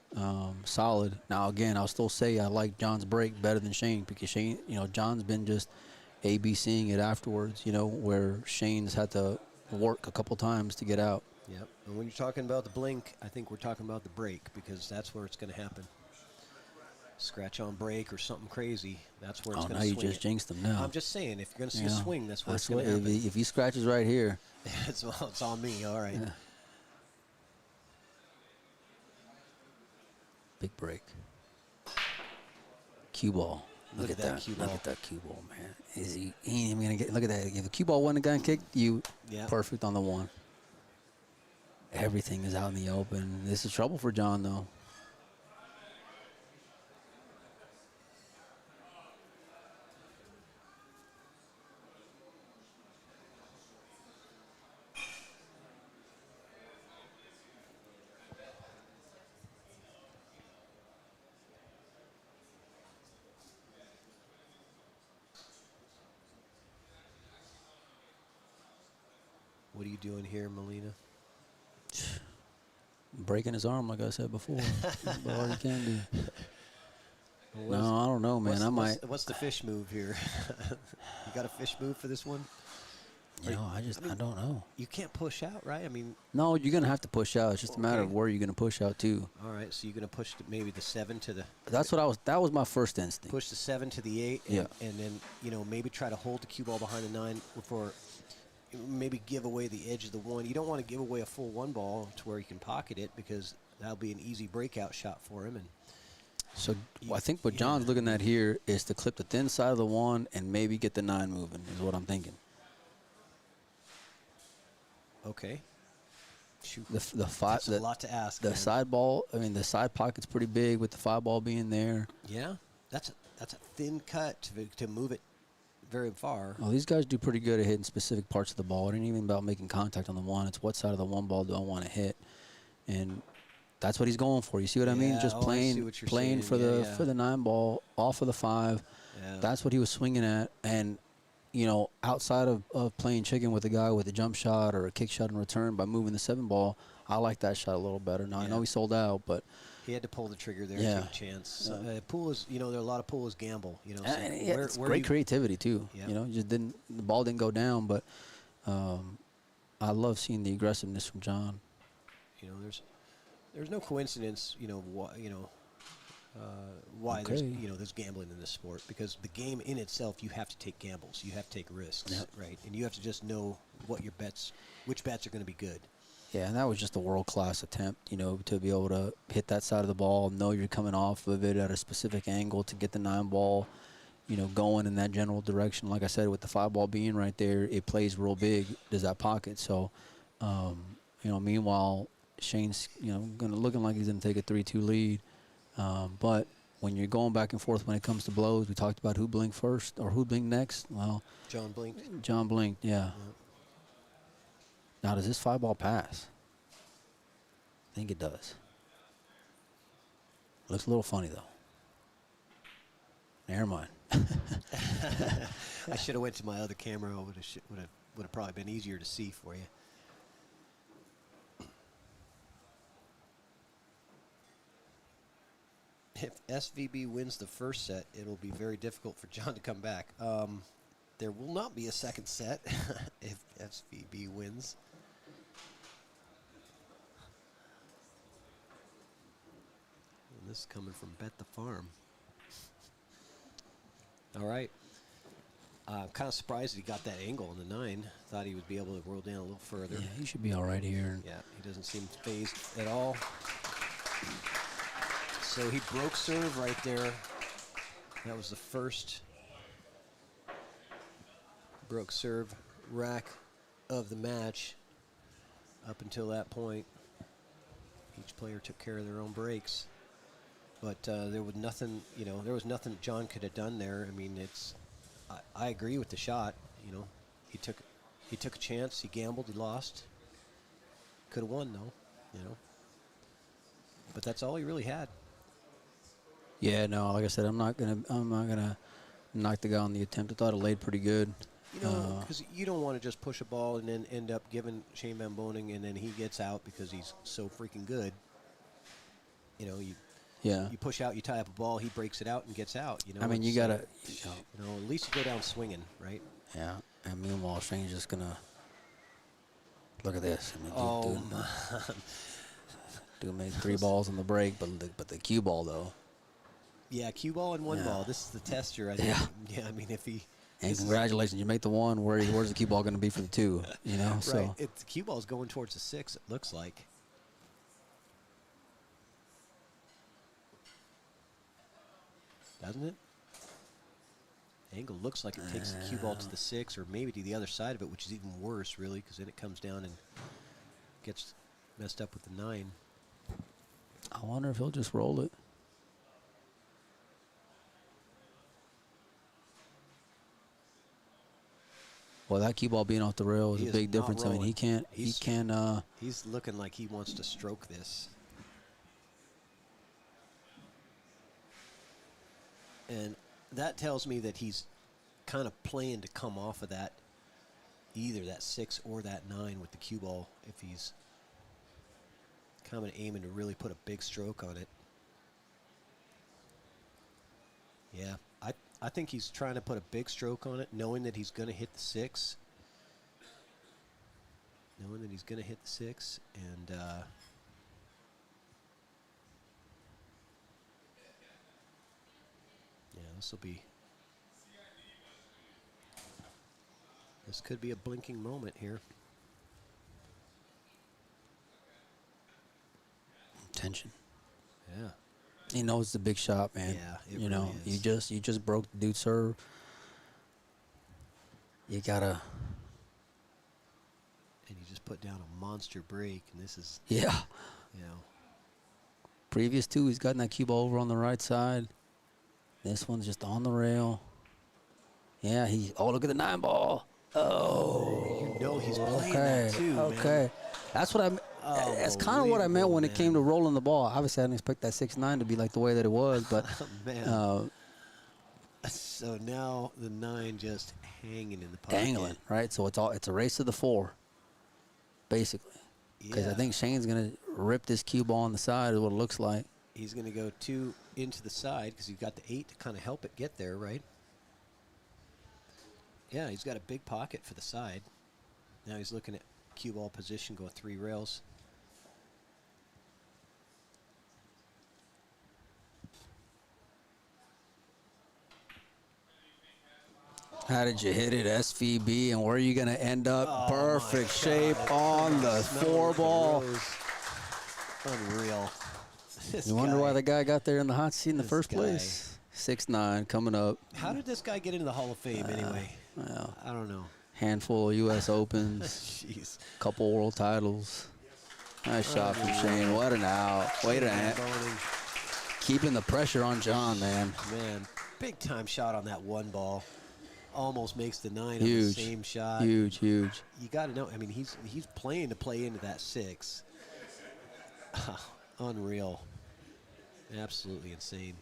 solid. Now, again, I'll still say I like John's break better than Shane because Shane, John's been just ABCing it afterwards, where Shane's had to work a couple times to get out. Yep. And when you're talking about the blink, I think we're talking about the break because that's where it's going to happen. Scratch on break or something crazy, that's where it's going to swing. Oh, now you just jinxed him now. I'm just saying, if you're going to see a swing, that's where it's going to happen. If he scratches right here. it's on me, all right. Yeah. Big break. Cue ball. Look at that cue ball. Look at that cue ball, man. He ain't even going to get, look at that. If the cue ball wasn't gotten kicked, perfect on the one. Everything is out in the open. This is trouble for John, though. What are you doing here, Molina? Breaking his arm, like I said before. That's about all you can do. Well, no, I don't know, man. What's the fish move here? You got a fish move for this one? I don't know. You can't push out, right? I mean, no, you're gonna have to push out. It's just a matter of where you're gonna push out to. All right, so you're gonna push maybe the 7 to the. That was my first instinct. Push the 7 to the 8, and then maybe try to hold the cue ball behind the 9 before. Maybe give away the edge of the 1. You don't want to give away a full 1 ball to where you can pocket it because that'll be an easy breakout shot for him. And so I think what John's looking at here is to clip the thin side of the 1 and maybe get the 9 moving is what I'm thinking. Okay. Shoot. That's a lot to ask. The side ball, the side pocket's pretty big with the 5 ball being there. Yeah, that's a thin cut to move it very far. Well, these guys do pretty good at hitting specific parts of the ball. It ain't even about making contact on the 1. It's what side of the 1 ball do I want to hit, and that's what he's going for. You see what I mean? Just playing for the 9 ball off of the 5. Yeah. That's what he was swinging at, and outside of playing chicken with a guy with a jump shot or a kick shot in return by moving the 7 ball, I like that shot a little better. Now I know he sold out, but. He had to pull the trigger there to take a chance. Pool is, there are a lot of poolers gamble. So it's great creativity too. Yep. The ball didn't go down, but I love seeing the aggressiveness from John. There's no coincidence. Why there's there's gambling in this sport because the game in itself you have to take gambles, you have to take risks, right? And you have to just know which bets are going to be good. Yeah, and that was just a world-class attempt, to be able to hit that side of the ball, know you're coming off of it at a specific angle to get the 9 ball, going in that general direction. Like I said, with the 5 ball being right there, it plays real big, does that pocket. So, meanwhile, Shane's, looking like he's going to take a 3-2 lead. But when you're going back and forth when it comes to blows, we talked about who blinked first or who blinked next. Well, John blinked. John blinked, yeah. Now, does this 5 ball pass? I think it does. Looks a little funny, though. Never mind. I should have went to my other camera. Would have probably been easier to see for you. If SVB wins the first set, it'll be very difficult for John to come back. There will not be a second set if SVB wins. And this is coming from Bet the Farm. All right. I'm kind of surprised he got that angle on the 9. Thought he would be able to roll down a little further. Yeah, he should be all right here. Yeah, he doesn't seem phased at all. So he broke serve right there. That was the first broke serve rack of the match. Up until that point, each player took care of their own breaks. But there was nothing, there was nothing John could have done there. I mean, I agree with the shot. He took a chance. He gambled. He lost. Could have won though. But that's all he really had. Yeah, no, like I said, I'm not gonna knock the guy on the attempt. I thought it laid pretty good. Because you don't want to just push a ball and then end up giving Shane Van Boening and then he gets out because he's so freaking good. You push out, you tie up a ball, he breaks it out and gets out. I mean, you gotta, at least you go down swinging, right? Yeah, and meanwhile, Shane's just gonna look at this. I mean, dude made 3 balls on the break, but the cue ball though. Yeah, cue ball and 1 ball. This is the tester. I think. Yeah, I mean, if he. And congratulations, you make the 1. Where's the cue ball going to be for the 2? Right. So The cue ball is going towards the 6. It looks like. Doesn't it? Angle looks like it takes the cue ball to the 6, or maybe to the other side of it, which is even worse, really, because then it comes down and gets messed up with the 9. I wonder if he'll just roll it. Well, that cue ball being off the rail is a big difference. Rolling. I mean, He's looking like he wants to stroke this. And that tells me that he's kind of playing to come off of that, either that 6 or that 9 with the cue ball, if he's kind of aiming to really put a big stroke on it. Yeah, I think he's trying to put a big stroke on it, knowing that he's going to hit the 6. And this could be a blinking moment here. Tension. Yeah. He knows it's a big shot, man. Yeah, it really is. You just broke the dude's serve. You gotta. And you just put down a monster break, and this is. Yeah. Previous 2, he's gotten that cue ball over on the right side. This one's just on the rail. Yeah, look at the 9 ball. Oh. He's playing that too, okay. Man. That's what that's kind of what I meant when it came to rolling the ball. Obviously, I didn't expect that 6-9 to be like the way that it was, but man. So now the 9 just hanging in the pocket. Dangling, right? So it's a race to the 4, basically. Because I think Shane's gonna rip this cue ball on the side. Is what it looks like. He's gonna go 2 into the side because you've got the 8 to kind of help it get there, right? Yeah, he's got a big pocket for the side. Now he's looking at cue ball position, go 3 rails. How did you hit it, SVB, and where are you going to end up? Perfect shape on the 4 ball. Unreal. You wonder why the guy got there in the hot seat in the first place. 6'9", coming up. How did this guy get into the Hall of Fame anyway? Well, I don't know. Handful of U.S. Opens. Jeez. Couple world titles. Nice shot from Shane. What an out. Wait a minute. Keeping the pressure on John, man. Man, big time shot on that 1 ball. Almost makes the 9 huge, on the same shot. Huge. You got to know. I mean, he's playing to play into that 6. Unreal. Absolutely insane.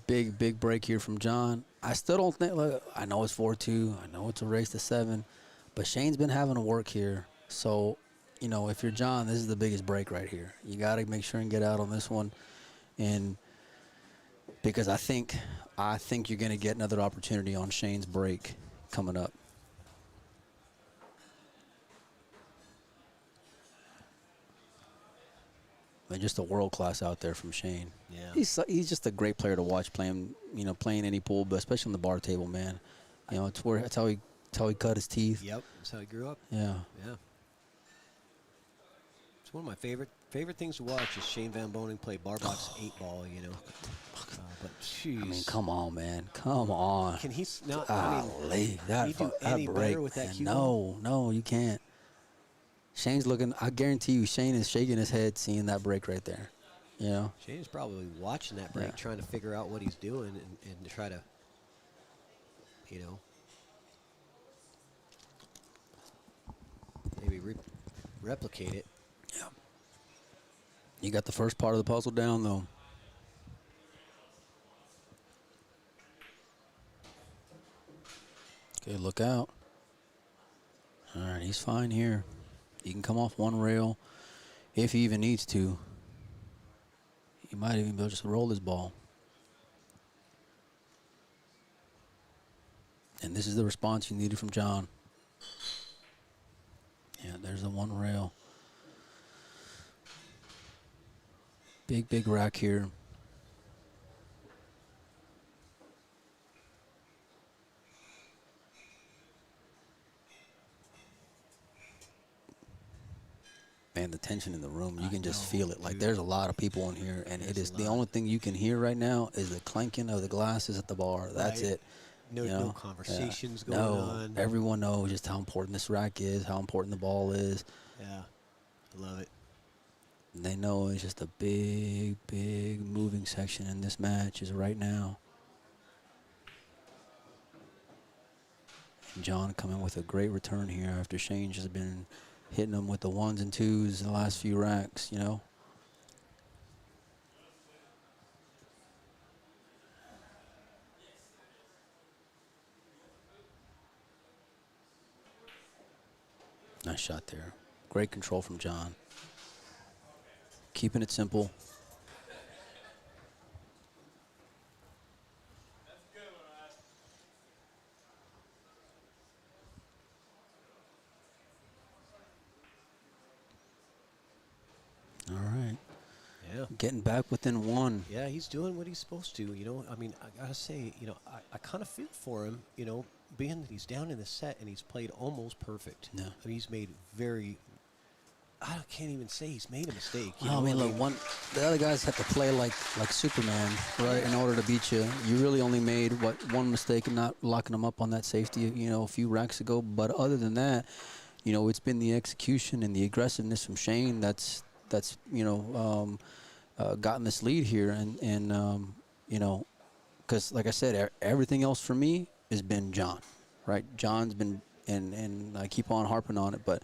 Big break here from John. I still don't think, look, I know it's 4-2. I know it's a race to 7. But Shane's been having to work here. So, you know, if you're John, this is the biggest break right here. You got to make sure and get out on this one. And because I think you're going to get another opportunity on Shane's break coming up. And just a world class out there from Shane. Yeah. He's just a great player to watch playing any pool, but especially on the bar table, man. You know, that's how he cut his teeth. Yep, that's how he grew up. Yeah. Yeah. It's one of my favorite things to watch is Shane Van Boening play bar box 8-ball, you know. But jeez. I mean, come on, man. Come on. Can he not? Golly, can he do any break, better with that man. cue ball? No, you can't. Shane's looking. I guarantee you, Shane is shaking his head seeing that break right there. You know. Shane's probably watching that break, Yeah. trying to figure out what he's doing and to try to, you know, maybe replicate it. Yeah. You got the first part of the puzzle down, though. Okay, look out. All right, he's fine here. He can come off one rail if he even needs to. He might even be able to just roll his ball. And this is the response you needed from John. Yeah, there's the one rail. Big rack here. Man, the tension in the room, you can just feel it. Like, there's a lot of people in here, and it is the only thing you can hear right now is the clanking of the glasses at the bar. That's Right. it. No, You know? no conversations going No, on. everyone knows just how important this rack is, how important the ball is. Yeah, I love it. And they know it's just a big moving section in this match is right now. And John coming with a great return here after Shane's just been hitting them with the 1s and 2s in the last few racks, you know. Nice shot there. Great control from John. Keeping it simple. All right. Yeah. Getting back within 1. Yeah, he's doing what he's supposed to. You know, I mean, I gotta say, you know, I kind of feel for him. You know, being that he's down in the set and he's played almost perfect. Yeah. I mean, he's made very. I can't even say he's made a mistake. You Well, I know? mean, look, the other guys have to play like Superman, right, in order to beat you. You really only made, one mistake in not locking them up on that safety, you know, a few racks ago. But other than that, you know, it's been the execution and the aggressiveness from Shane that's you know, gotten this lead here. And you know, because like I said, everything else for me has been John, right? John's been, and I keep on harping on it, but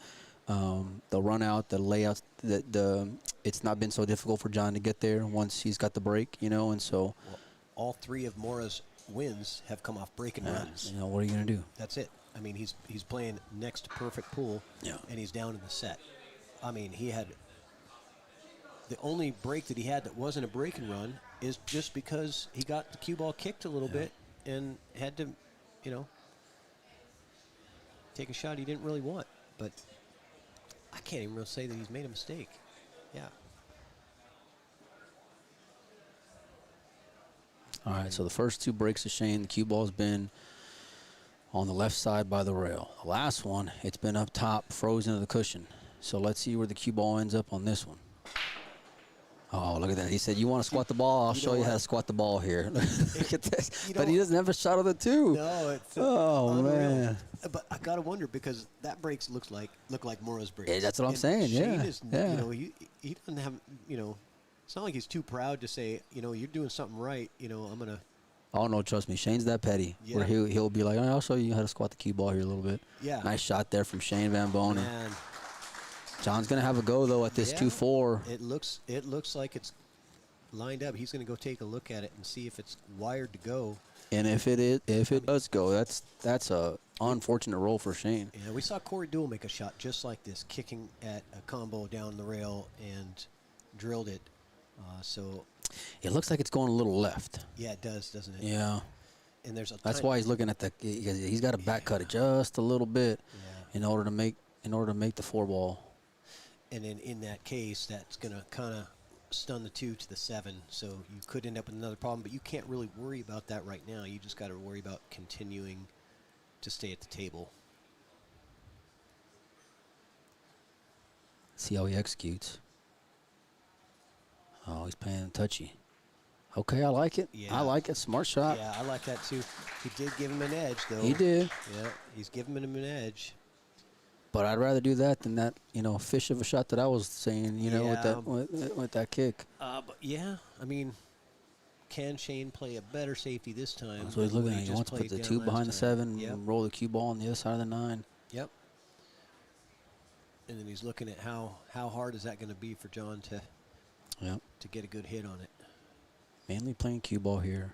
the run out, the layouts, it's not been so difficult for John to get there once he's got the break, you know, and so. Well, all 3 of Mora's wins have come off breaking runs. You know, what are you going to do? That's it. I mean, he's playing next to perfect pool, Yeah. and he's down in the set. I mean, he had the only break that he had that wasn't a breaking run is just because he got the cue ball kicked a little bit and had to, you know, take a shot he didn't really want. But I can't even really say that he's made a mistake. Yeah. All right, so the first 2 breaks of Shane, the cue ball's been on the left side by the rail. The last one, it's been up top, frozen to the cushion. So let's see where the cue ball ends up on this one. Oh, look at that. He said, you want to squat the ball? I'll show you how to squat the ball here. Look at this. But he doesn't have a shot of the two. No, it's Oh, unreal. man. But I gotta wonder because that breaks look like Mora's breaks. Yeah, that's what I'm And saying, Shane yeah, is, yeah. You know, he doesn't have, you know, it's not like he's too proud to say, you know, you're doing something right. You know, I'm gonna. Oh, no, trust me. Shane's that petty. Yeah. Where he'll be like, I'll show you how to squat the cue ball here a little bit. Yeah. Nice shot there from Shane Van Boening. Man, John's going to have a go, though, at this yeah, 2-4. It looks like it's lined up. He's gonna go take a look at it and see if it's wired to go. And if it does go, that's a unfortunate roll for Shane. Yeah, we saw Corey Deuel make a shot just like this, kicking at a combo down the rail and drilled it. So It looks like it's going a little left. yeah, it does, doesn't it? Yeah. And there's a That's why he's looking at he's got to back cut it just a little bit in order to make the 4-ball. And then in that case, that's gonna kind of stun the 2 to the 7. So you could end up with another problem, but you can't really worry about that right now. You just got to worry about continuing to stay at the table. See how he executes. Oh, he's playing touchy. Okay, I like it. Yeah. I like it. Smart shot. Yeah, I like that too. He did give him an edge, though. He did. Yeah, he's giving him an edge. But I'd rather do that than that, fish of a shot that I was saying, Yeah. with that kick. But yeah, I mean, can Shane play a better safety this time? That's what he's than looking what at. He just wants to put played the down 2 last behind the time? 7 Yep. and roll the cue ball on the other side of the 9. Yep. And then he's looking at how hard is that going to be for John Yep. to get a good hit on it. Mainly playing cue ball here.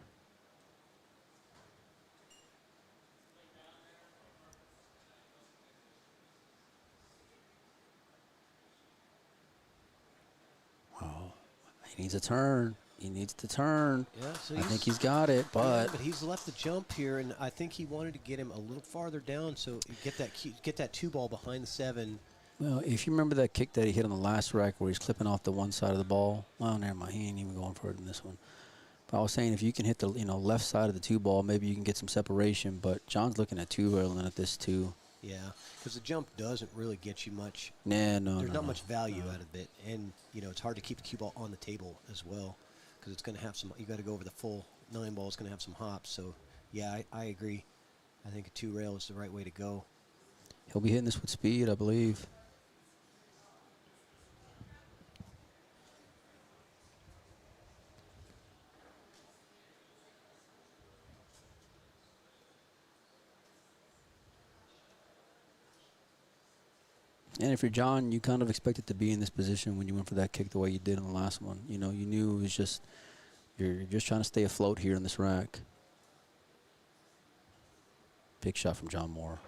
Wow. He needs a turn. He needs to turn. Yeah, so I think he's got it, but but he's left the jump here, and I think he wanted to get him a little farther down, so get that 2 ball behind the 7. well, if you remember that kick that he hit on the last rack where he's clipping off the one side of the ball, well, never mind. He ain't even going for it in this one. But I was saying if you can hit the left side of the 2 ball, maybe you can get some separation. But John's looking at 2 rather at this 2. Yeah, because the jump doesn't really get you much. No, There's not much value out of it, and it's hard to keep the cue ball on the table as well, because it's going to have some. You got to go over the full 9 ball. It's going to have some hops. So, yeah, I agree. I think a 2 rail is the right way to go. He'll be hitting this with speed, I believe. And if you're John, you kind of expected to be in this position when you went for that kick the way you did in the last one. You knew it was just, you're just trying to stay afloat here in this rack. Big shot from John Moore.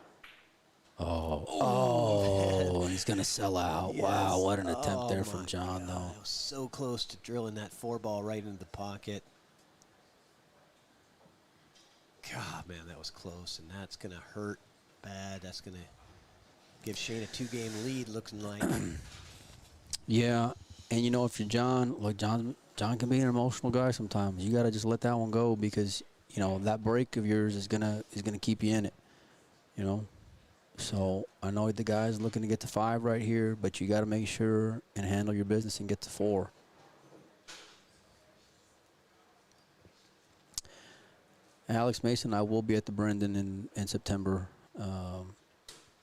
Oh, he's going to sell out. Yes. Wow, what an attempt Oh there from my John, God, though. that was so close to drilling that 4 ball right into the pocket. God, man, that was close, and that's going to hurt bad. That's going to give Shane a 2-game lead, looking like. Yeah, and if you're John, like John can be an emotional guy sometimes. You got to just let that one go because, that break of yours is gonna keep you in it, So I know the guy's looking to get to 5 right here, but you got to make sure and handle your business and get to 4. Alex Mason, I will be at the Brendan in September.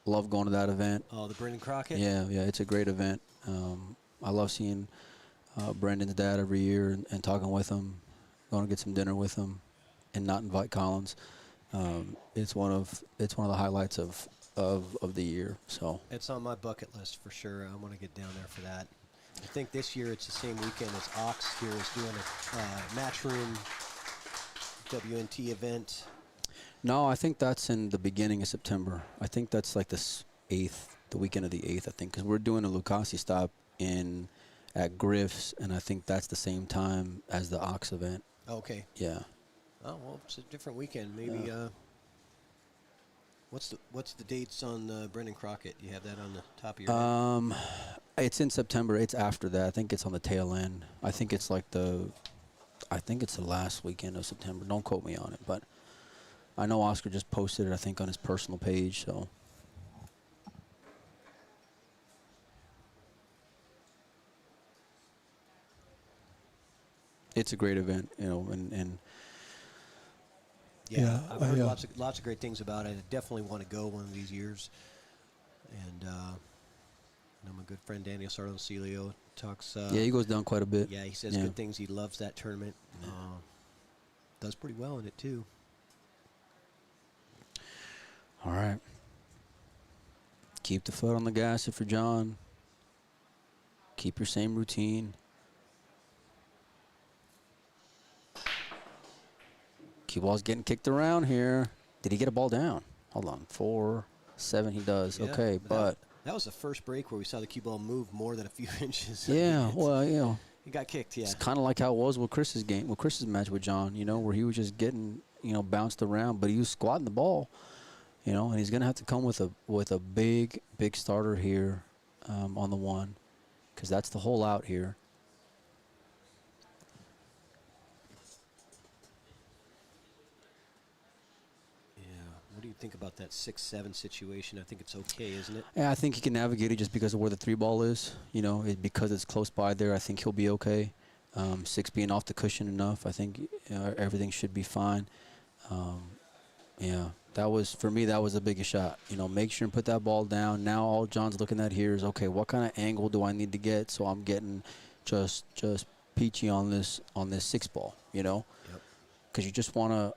Love going to that event. Oh, the Brendan Crockett? Yeah, it's a great event. I love seeing Brendan's dad every year and talking with him, going to get some dinner with him, and not invite Collins. It's one of the highlights of the year. So It's on my bucket list for sure. I want to get down there for that. I think this year it's the same weekend as Ox here is doing a Matchroom WNT event. no, I think that's in the beginning of September. I think that's like the weekend of the 8th, I think, because we're doing a Lucasi stop at Griff's, and I think that's the same time as the Ox event. Okay. Yeah. Oh, well, it's a different weekend. Maybe, what's the dates on Brendan Crockett? You have that on the top of your head? It's in September. It's after that. I think it's on the tail end. I think it's the last weekend of September. Don't quote me on it, but I know Oscar just posted it, I think, on his personal page, so. it's a great event, you know, and Yeah, I've heard lots of great things about it. I definitely want to go one of these years. And I know my good friend Daniel Sardoncilio talks. yeah, he goes down quite a bit. Yeah, he says good things. He loves that tournament. Does pretty well in it too. All right. Keep the foot on the gas if you're John. Keep your same routine. Cue ball's getting kicked around here. Did he get a ball down? Hold on. 4-7 he does. Yeah, okay, but that was the first break where we saw the cue ball move more than a few inches. yeah, well, you know, He got kicked, yeah. it's kind of like how it was with Chris's game, with Chris's match with John, you know, where he was just getting, you know, bounced around, but he was squatting the ball, you know, and he's going to have to come with a big starter here on the one, because that's the hole out here. What do you think about that 6-7 situation? I think it's okay, isn't it? Yeah, I think he can navigate it just because of where the 3 ball is. You know, because it's close by there, I think he'll be okay. 6 being off the cushion enough, I think everything should be fine. Yeah, that was, for me, that was the biggest shot. You know, make sure and put that ball down. Now all John's looking at here is, okay, what kind of angle do I need to get so I'm getting just peachy on this 6 ball, you know? Because you just want to,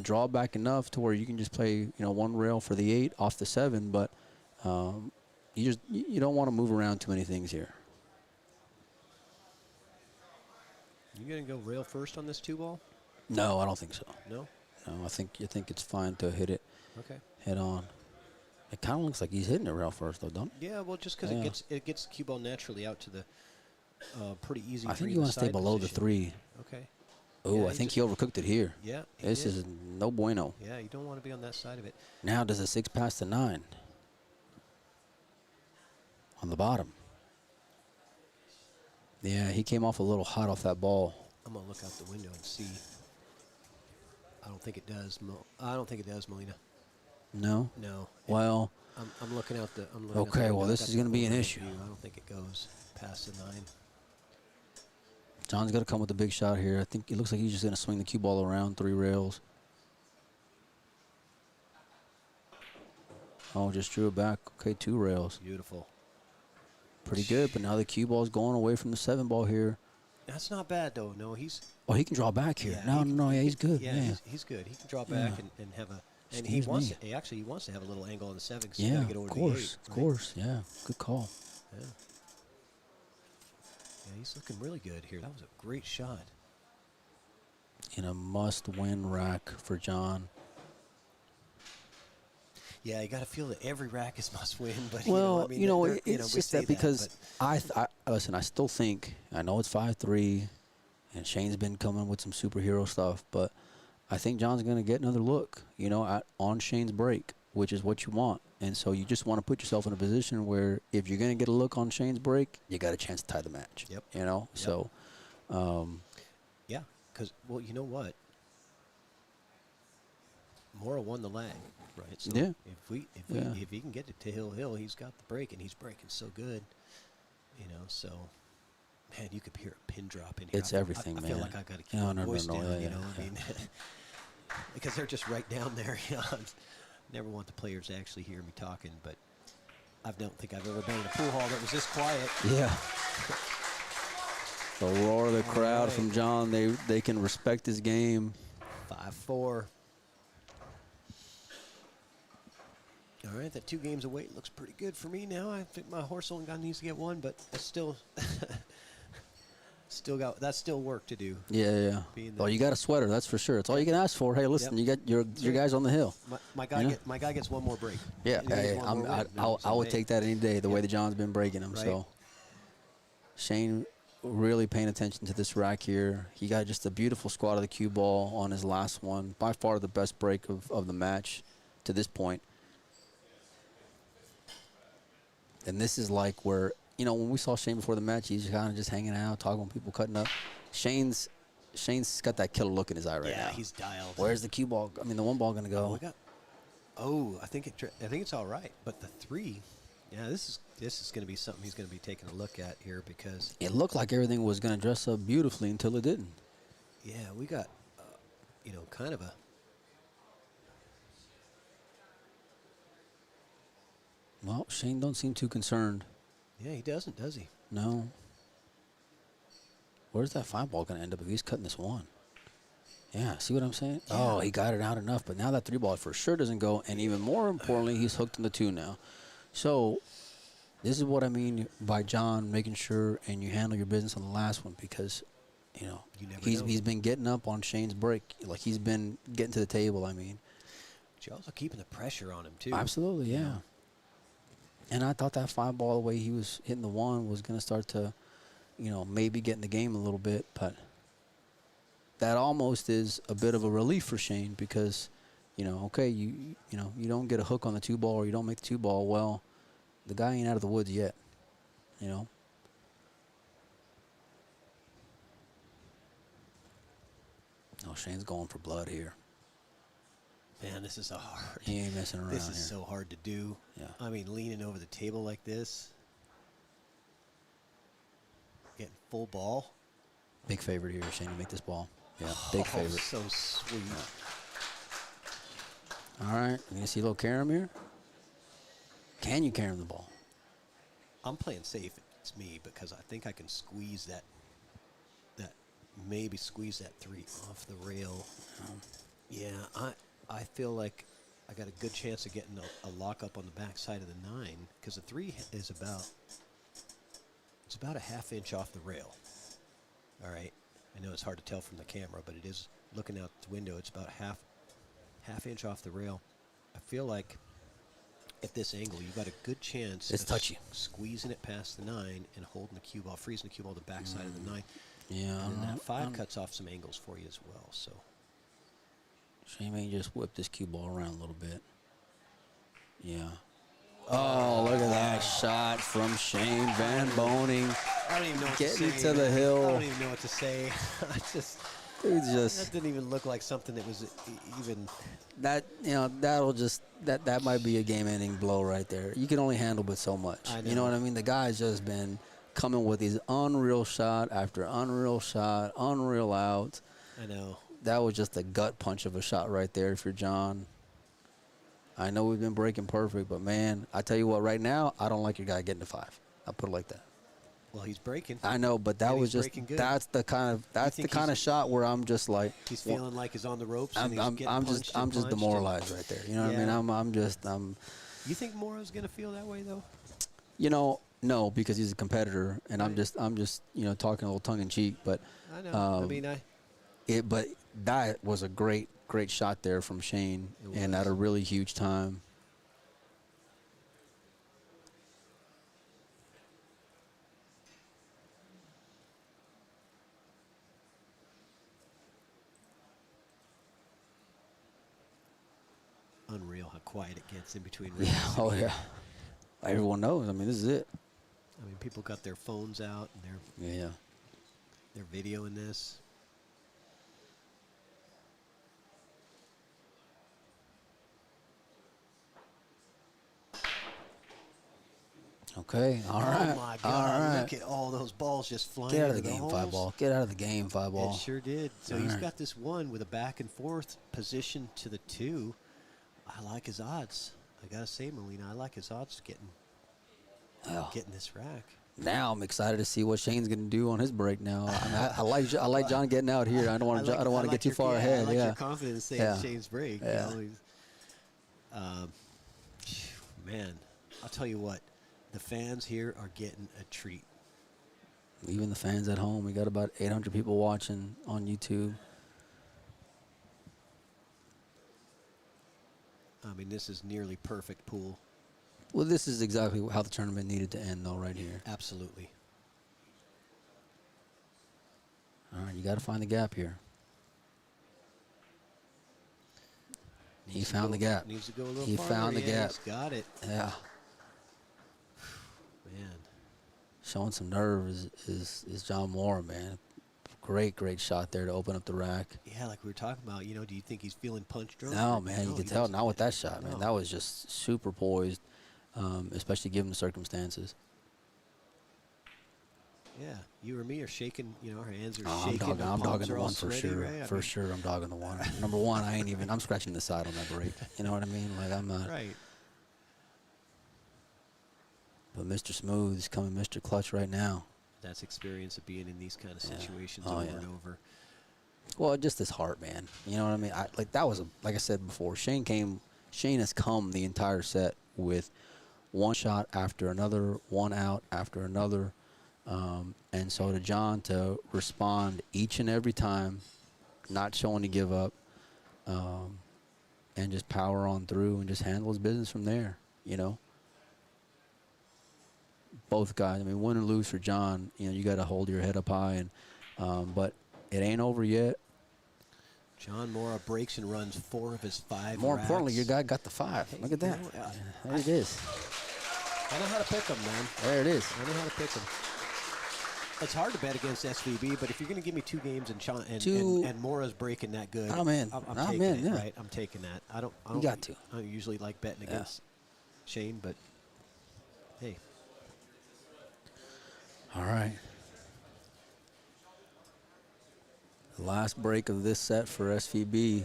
draw back enough to where you can just play, you know, 1 rail for the 8 off the 7, but you don't want to move around too many things here. You gonna go rail first on this 2 ball? No, I don't think so. No? No, I think it's fine to hit it head on. It kind of looks like he's hitting it rail first, though, don't it? Yeah, well, just because it gets the cue ball naturally out to the pretty easy. I think you want to stay below position. the 3. Okay. Oh, Yeah, I think he overcooked it here. Yeah, he This did. is no bueno. Yeah, you don't want to be on that side of it. Now does a 6 pass the 9? On the bottom. Yeah, he came off a little hot off that ball. I'm gonna look out the window and see. I don't think it does. I don't think it does, Molina. No? No. Well. I'm looking out the. I'm looking out the Okay, well, window. this I've is got going to the be an overhead issue. view. I don't think it goes past the 9. John's got to come with a big shot here. I think it looks like he's just going to swing the cue ball around 3 rails. Oh, just drew it back. Okay, 2 rails. Beautiful. Pretty good, but now the cue ball's going away from the 7 ball here. That's not bad though. No, he's. Oh, he can draw back here. Yeah, he's good. Yeah, he's good. He can draw back and have a. And he wants to. He wants to have a little angle on the 7 because he's got to get over of the course, 8. of course. Yeah, good call. Yeah. Yeah, he's looking really good here. That was a great shot. In a must-win rack for John. Yeah, you got to feel that every rack is must-win. But Well, they're- it's we just say that because but listen, I still think, I know it's 5-3, and Shane's been coming with some superhero stuff, but I think John's going to get another look, on Shane's break, which is what you want. And so you just want to put yourself in a position where if you're going to get a look on Shane's break, you got a chance to tie the match. Yep. So. yeah, because you know what? Mora won the lag, right? So Yeah. if he can get it to Hill, he's got the break, and he's breaking so good, So, man, you could hear a pin drop in here. It's everything, I man. feel like I got to keep my voice down, yeah, I mean, because they're just right down there. I never want the players to actually hear me talking, but I don't think I've ever been in a pool hall that was this quiet. Yeah. The roar of the crowd right. from John, they can respect his game. 5-4. All right, that 2 games of weight looks pretty good for me now. I think my horse only needs to get 1, but I still that's still work to do. Yeah. Well, you got a sweater, that's for sure. It's all you can ask for. Hey, listen, you got your guys on the hill. My guy gets 1 more break. Yeah, He gets one more win. I would take that any day. The way that John's been breaking them. Right. So Shane really paying attention to this rack here. He got just a beautiful squat of the cue ball on his last one. By far the best break of the match to this point. And this is like where, when we saw Shane before the match, he's kind of just hanging out, talking with people, cutting up. Shane's got that killer look in his eye right now. Yeah, he's dialed. Where's the cue ball? I mean, the 1 ball going to go. I think it's all right, but the 3, Yeah, this is going to be something he's going to be taking a look at here because It looked like everything was going to dress up beautifully until it didn't. yeah, we got kind of a Well, Shane don't seem too concerned. yeah, he doesn't, does he? No. Where's that 5-ball going to end up if he's cutting this 1? Yeah, see what I'm saying? Yeah. Oh, he got it out enough, but now that 3-ball for sure doesn't go, and even more importantly, he's hooked in the 2 now. So this is what I mean by John making sure and you handle your business on the last one because, You never know. he's been getting up on Shane's break. Like, he's been getting to the table, I mean. But you're also keeping the pressure on him too. Absolutely, yeah. And I thought that 5-ball, the way he was hitting the 1, was going to start to, maybe get in the game a little bit. But that almost is a bit of a relief for Shane because, okay, you don't get a hook on the 2-ball or you don't make the 2-ball. Well, the guy ain't out of the woods yet, No, Shane's going for blood here. Man, this is a hard. He ain't messing around This is here. so hard to do. Yeah. I mean, leaning over the table like this, getting full ball. Big favorite here, Shane, to make this ball. Yeah, big favorite. So sweet. All right, you going to see a little carom here? Can you carom the ball? I'm playing safe. It's me because I think I can squeeze that maybe squeeze that 3 off the rail. Yeah, I feel like I got a good chance of getting a lock up on the back side of the 9 because the 3 is about a ½ inch off the rail. All right, I know it's hard to tell from the camera, but it is looking out the window. It's about half inch off the rail. I feel like at this angle, you got a good chance It's of touchy. squeezing it past the 9 and holding the cue ball, freezing the cue ball to the back side of the 9. Yeah. And then that 5 cuts off some angles for you as well. So Shane may just whip this cue ball around a little bit. Yeah. Oh, look at that shot from Shane Van Boening. I don't even know what Getting to it say. to the man. hill. I don't even know what to say. It's That didn't even look like something that was even. that might be a game-ending blow right there. You can only handle but so much. I You know know. what I mean? The guy's just been coming with these unreal shot after unreal shot, unreal out. I know. That was just a gut punch of a shot right there if you're John. I know we've been breaking perfect, but man, I tell you what, right now, I don't like your guy getting to 5. I'll put it like that. Well, he's breaking. I know, but that And was he's just breaking good. that's the kind think of he's- shot where I'm just like He's feeling like he's on the ropes. And I'm he's getting I'm punched just and I'm just punched demoralized right there. You know what I mean? and- You think Mora's gonna feel that way though? No, because he's a competitor, and I'm just talking a little tongue in cheek, but I know. but that was a great shot there from Shane, It and was. at a really huge time. Unreal how quiet it gets in between. Yeah, rounds. oh yeah. Everyone knows. I mean, this is it. I mean, people got their phones out and Yeah. they're videoing this. Okay. All right. Oh my God! All right. Look at all those balls just flying. Get out of the into game, holes. 5-ball. Get out of the game, 5-ball. It sure did. So All he's right. got this one with a back and forth position to the 2. I like his odds. I gotta say, Molina, I like his odds getting this rack. Now I'm excited to see what Shane's going to do on his break. Now I like John getting out here. I don't want to get too far ahead. I like Yeah. your confidence saying Yeah. Shane's break. Yeah. Man, I'll tell you what, the fans here are getting a treat. Even the fans at home. We got about 800 people watching on YouTube. I mean, this is nearly perfect pool. Well, this is exactly how the tournament needed to end, though, right here. Absolutely. All right, you got to find the gap here. He found the gap. Needs to go a little He farther. found the Yeah, gap. He's got it. Yeah. Man. Showing some nerve is John Mora, man. Great shot there to open up the rack. Yeah, like we were talking about, do you think he's feeling punch drunk? No, or- man, you no, can he tell. doesn't. Not with that shot, man. No. That was just super poised. especially given the circumstances. Yeah, you or me are shaking. Our hands are Oh, shaking. I'm dogging are the all one for sweaty, sure. right? For sure, I'm dogging the one. Number one, I'm scratching the side on that break. You know what I mean? Like, I'm not. Right. But Mr. Smooth is coming Mr. Clutch right now. That's experience of being in these kind of Yeah. situations Oh, over yeah. and over. Well, just his heart, man. You know what I mean? Like I said before, Shane has come the entire set with one shot after another, one out after another. And so to John to respond each and every time, not showing to give up, and just power on through and just handle his business from there, Both guys, win or lose for John, you got to hold your head up high, but it ain't over yet. John Mora breaks and runs 4 of his 5 More racks. importantly, your guy got the 5. Hey, Look at that. There it is. I know how to pick them, man. There it is. I know how to pick them. It's hard to bet against SVB, but if you're going to give me 2 games and Mora's breaking that good, I'm in. I'm I'm taking in, it, yeah. right? I'm taking that. I don't got to. I don't usually like betting against Shane, but hey. All right. The last break of this set for SVB.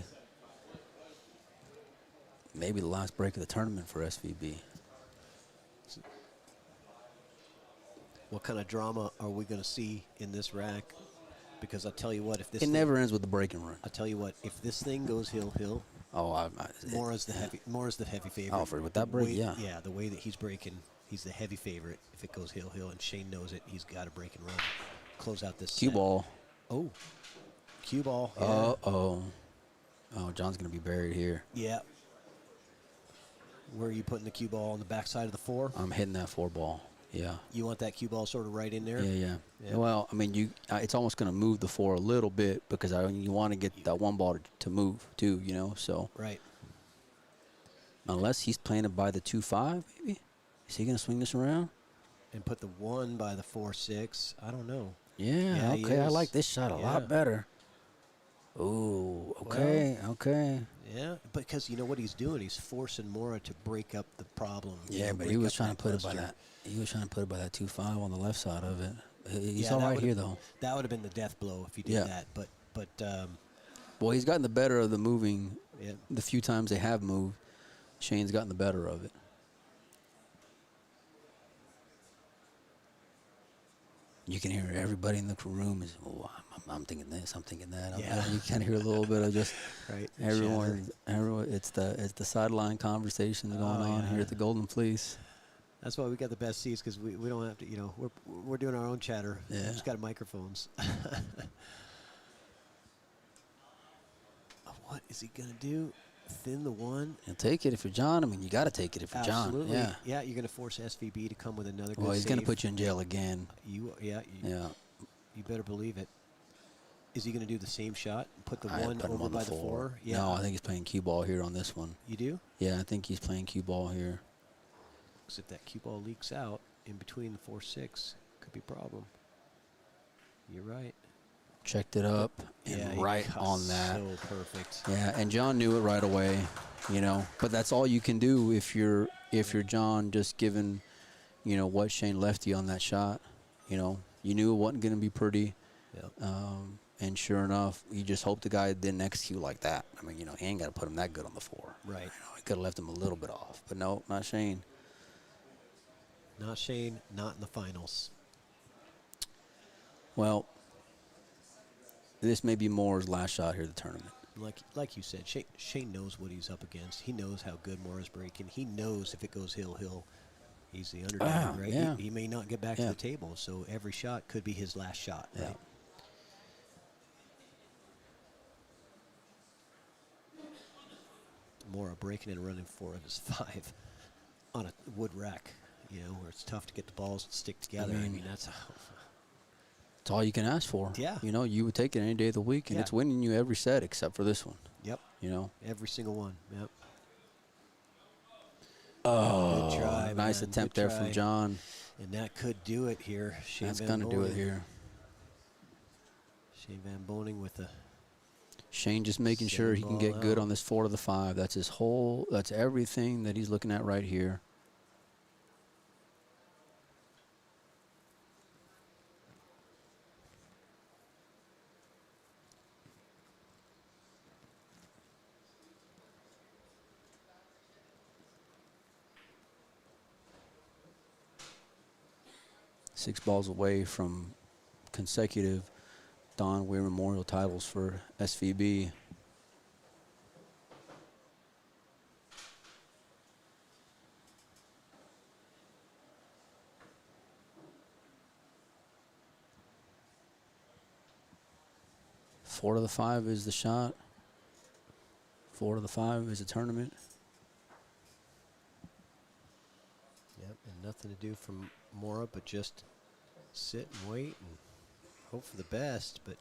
Maybe the last break of the tournament for SVB. What kind of drama are we going to see in this rack? Because I'll tell you what, if this It never ends with the break and run. I'll tell you what, if this thing goes hill, Mora's the heavy favorite. Oh, with that break, yeah. Yeah, the way that he's breaking, he's the heavy favorite. If it goes hill, and Shane knows it, he's got to break and run. Close out this Cue set. ball. Oh, cue ball. Yeah. Oh, John's going to be buried here. Yeah. Where are you putting the cue ball on the backside of the 4? I'm hitting that 4 ball. Yeah. You want that cue ball sort of right in there? Yeah. Yeah. Well, it's almost going to move the 4 a little bit because you want to get that 1 ball to move too, so. Right. Unless he's playing it by the 2-5, maybe? Is he going to swing this around? And put the 1 by the 4-6. I don't know. Yeah, he okay. I is. like this shot a lot better. Ooh, okay. Yeah, because you know what he's doing? He's forcing Mora to break up the problem. Yeah, but he was trying to put it by that. He was trying to put it by that 2-5 on the left side of it. He's all right here, though. That would have been the death blow if he did that. But well, he's gotten the better of the moving. Yeah. The few times they have moved, Shane's gotten the better of it. You can hear everybody in the room is, oh, I'm thinking this, I'm thinking that. You can hear a little bit of just right. Everyone. It's the sideline conversations going on here at the Golden Fleece. That's why we got the best seats, because we don't have to. We're doing our own chatter. Yeah. We just got microphones. What is he gonna do? Thin the 1. You'll take it if you're John. You got to take it if you're Absolutely. John. Yeah, you're gonna force SVB to come with another good Well, he's going to save. put you in jail again. You better believe it. Is he going to do the same shot? Put the 1 put him over on by the 4? Yeah. No, I think he's playing cue ball here on this one. You do? Yeah, I think he's playing cue ball here. Because if that cue ball leaks out in between the 4-6, could be a problem. You're right. Checked it up and right on that. So perfect. Yeah, and John knew it right away, But that's all you can do if you're John, just given, what Shane left you on that shot. You knew it wasn't going to be pretty. Yep. And sure enough, you just hope the guy didn't execute like that. He ain't got to put him that good on the 4. Right. He could have left him a little bit off. But no, not Shane. Not Shane, not in the finals. Well, this may be Mora's last shot here at the tournament. Like you said, Shane knows what he's up against. He knows how good Mora's breaking. He knows if it goes hill, he's the underdog, right? Yeah. He may not get back to the table, so every shot could be his last shot, right? Mora breaking and running 4 of his 5 on a wood rack, where it's tough to get the balls to stick together. That's it's all you can ask for. Yeah. You would take it any day of the week, and it's winning you every set except for this one. Yep. Every single one. Yep. Oh, good try, nice man. attempt Good there try. from John. And that could do it here. That's going to do it here. Shane Van Boening with a... Shane just making sure he can get good on this 4 to the 5. That's his whole. That's everything that he's looking at right here. 6 balls away from consecutive Don Weir Memorial titles for SVB. Four to the 5 is the shot. 4 to the 5 is the tournament. Yep, and nothing to do from Mora but just sit and wait and hope for the best, but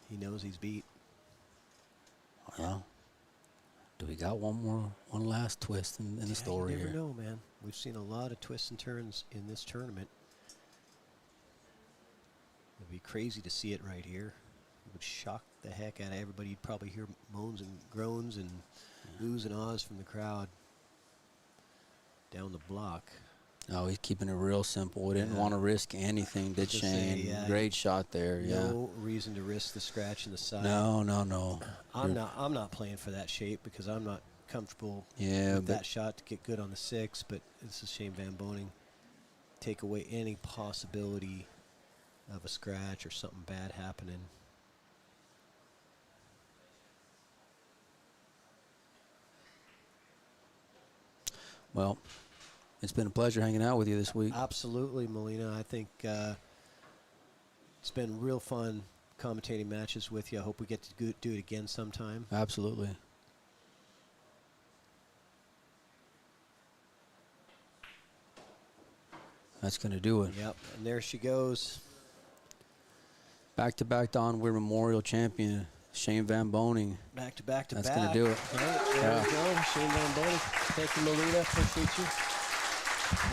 he knows he's beat. Well, do we got one last twist in the story You never here? know, man. We've seen a lot of twists and turns in this tournament. It'd be crazy to see it right here. It would shock the heck out of everybody. You'd probably hear moans and groans and oohs and ahs from the crowd down the block. Oh, he's keeping it real simple. We didn't want to risk anything, did I was gonna say, Shane? yeah, Great shot there, No reason to risk the scratch in the side. No. I'm not playing for that shape because I'm not comfortable Yeah, with but that shot to get good on the 6, but this is Shane Van Boening. Take away any possibility of a scratch or something bad happening. well, it's been a pleasure hanging out with you this week. Absolutely, Molina. I think it's been real fun commentating matches with you. I hope we get to do it again sometime. Absolutely. That's going to do it. Yep, and there she goes. Back-to-back Don Weir Memorial champion, Shane Van Boening. Back to back to That's back. going to do it. Right, there we go. Shane Van Boening. Thank you, Molina. Appreciate you.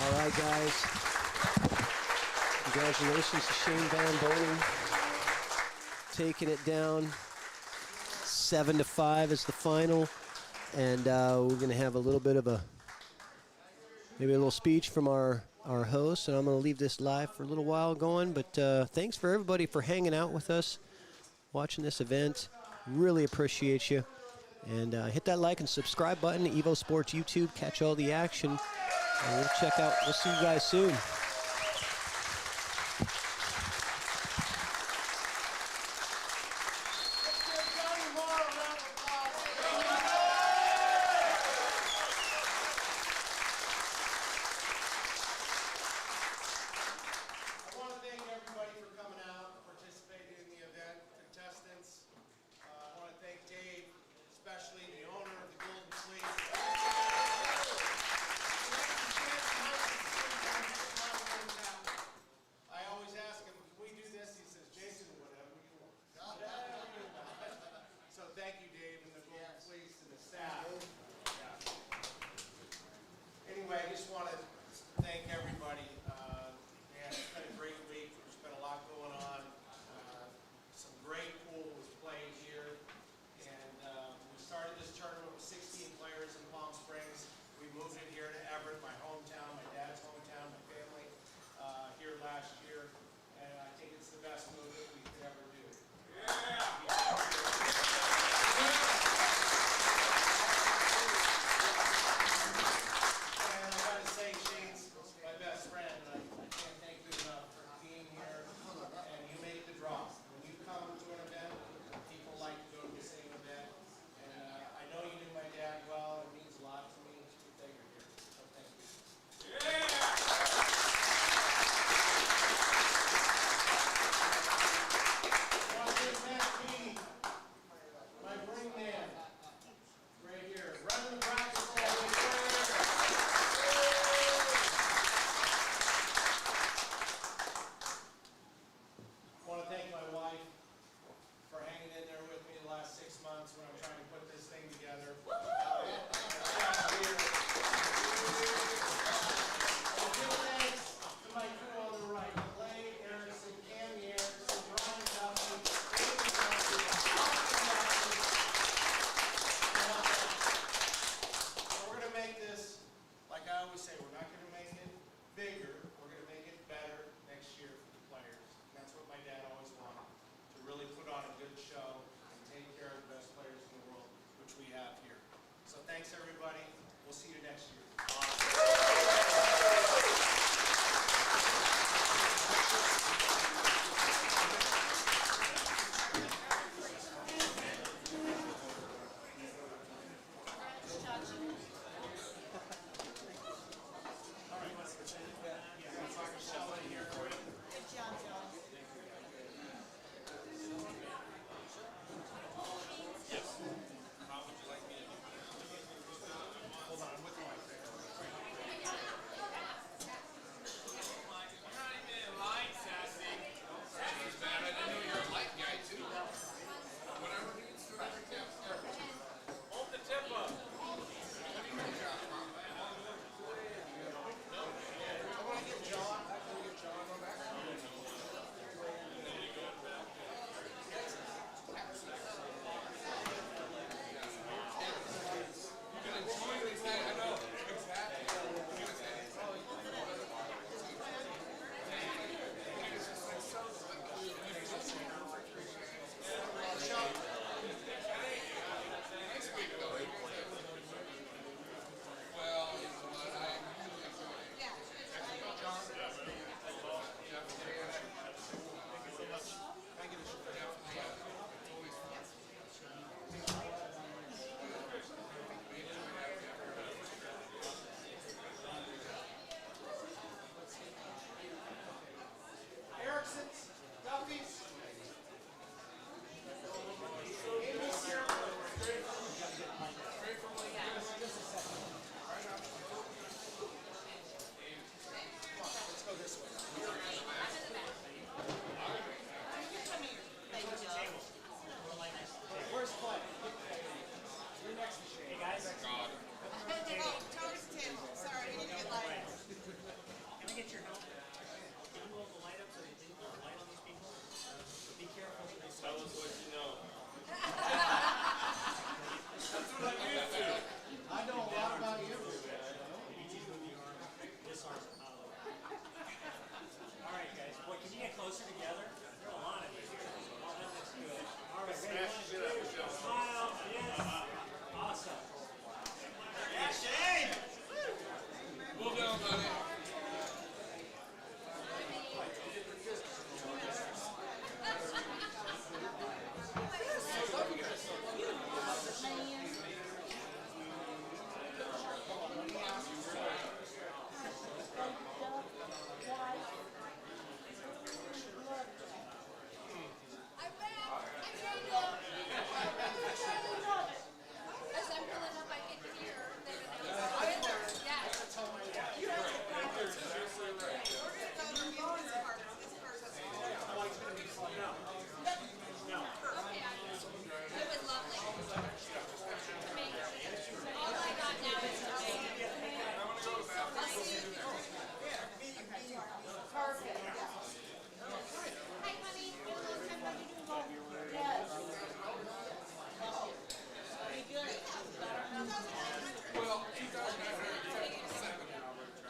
All right, guys. Congratulations to Shane Van Boening. Taking it down 7-5 is the final. And we're going to have a little bit of maybe a little speech from our host. And I'm going to leave this live for a little while going. But thanks for everybody for hanging out with us, watching this event. Really appreciate you. And hit that like and subscribe button, Evo Sports YouTube. Catch all the action. And we'll see you guys soon. I want to thank everybody for coming out, participating in the event, contestants. I want to thank Dave, especially the owner of the Golden Fleece. I always ask him, can we do this? He says, Jason, whatever you want. So thank you, Dave, and the Golden Fleece and the staff. Anyway, I just want to thank everybody. Man, it's been a great week. There's been a lot going on. Some great pool was played here. And we started this tournament with 16 players in Palm Springs. We moved it here to Everett, my hometown, my dad's hometown, my family, here last year. And I think it's the best move that we could ever do. And I gotta say, Shane's my best friend, and I can't thank you enough for being here. And you made the draw. When you come to an event, people like to go to the same event. And I know you knew my dad well. It means a lot to me that you're here. So thank you. I want to thank Matt Keeney, my ring man, right here, running the practice all the way through. I want to thank my wife for hanging in there with me the last 6 months when I'm trying to put this thing together. And give thanks to my crew on the right, Clay Erickson, Cammy Erickson, Brian Duffy, David Duffy, Austin Duffy, and others. So we're going to make this, like I always say, we're not going to make it bigger. We're going to make it better next year for the players. And that's what my dad always wanted, to really put on a good show and take care of the best players in the world, which we have here. So thanks, everybody. We'll see you next year.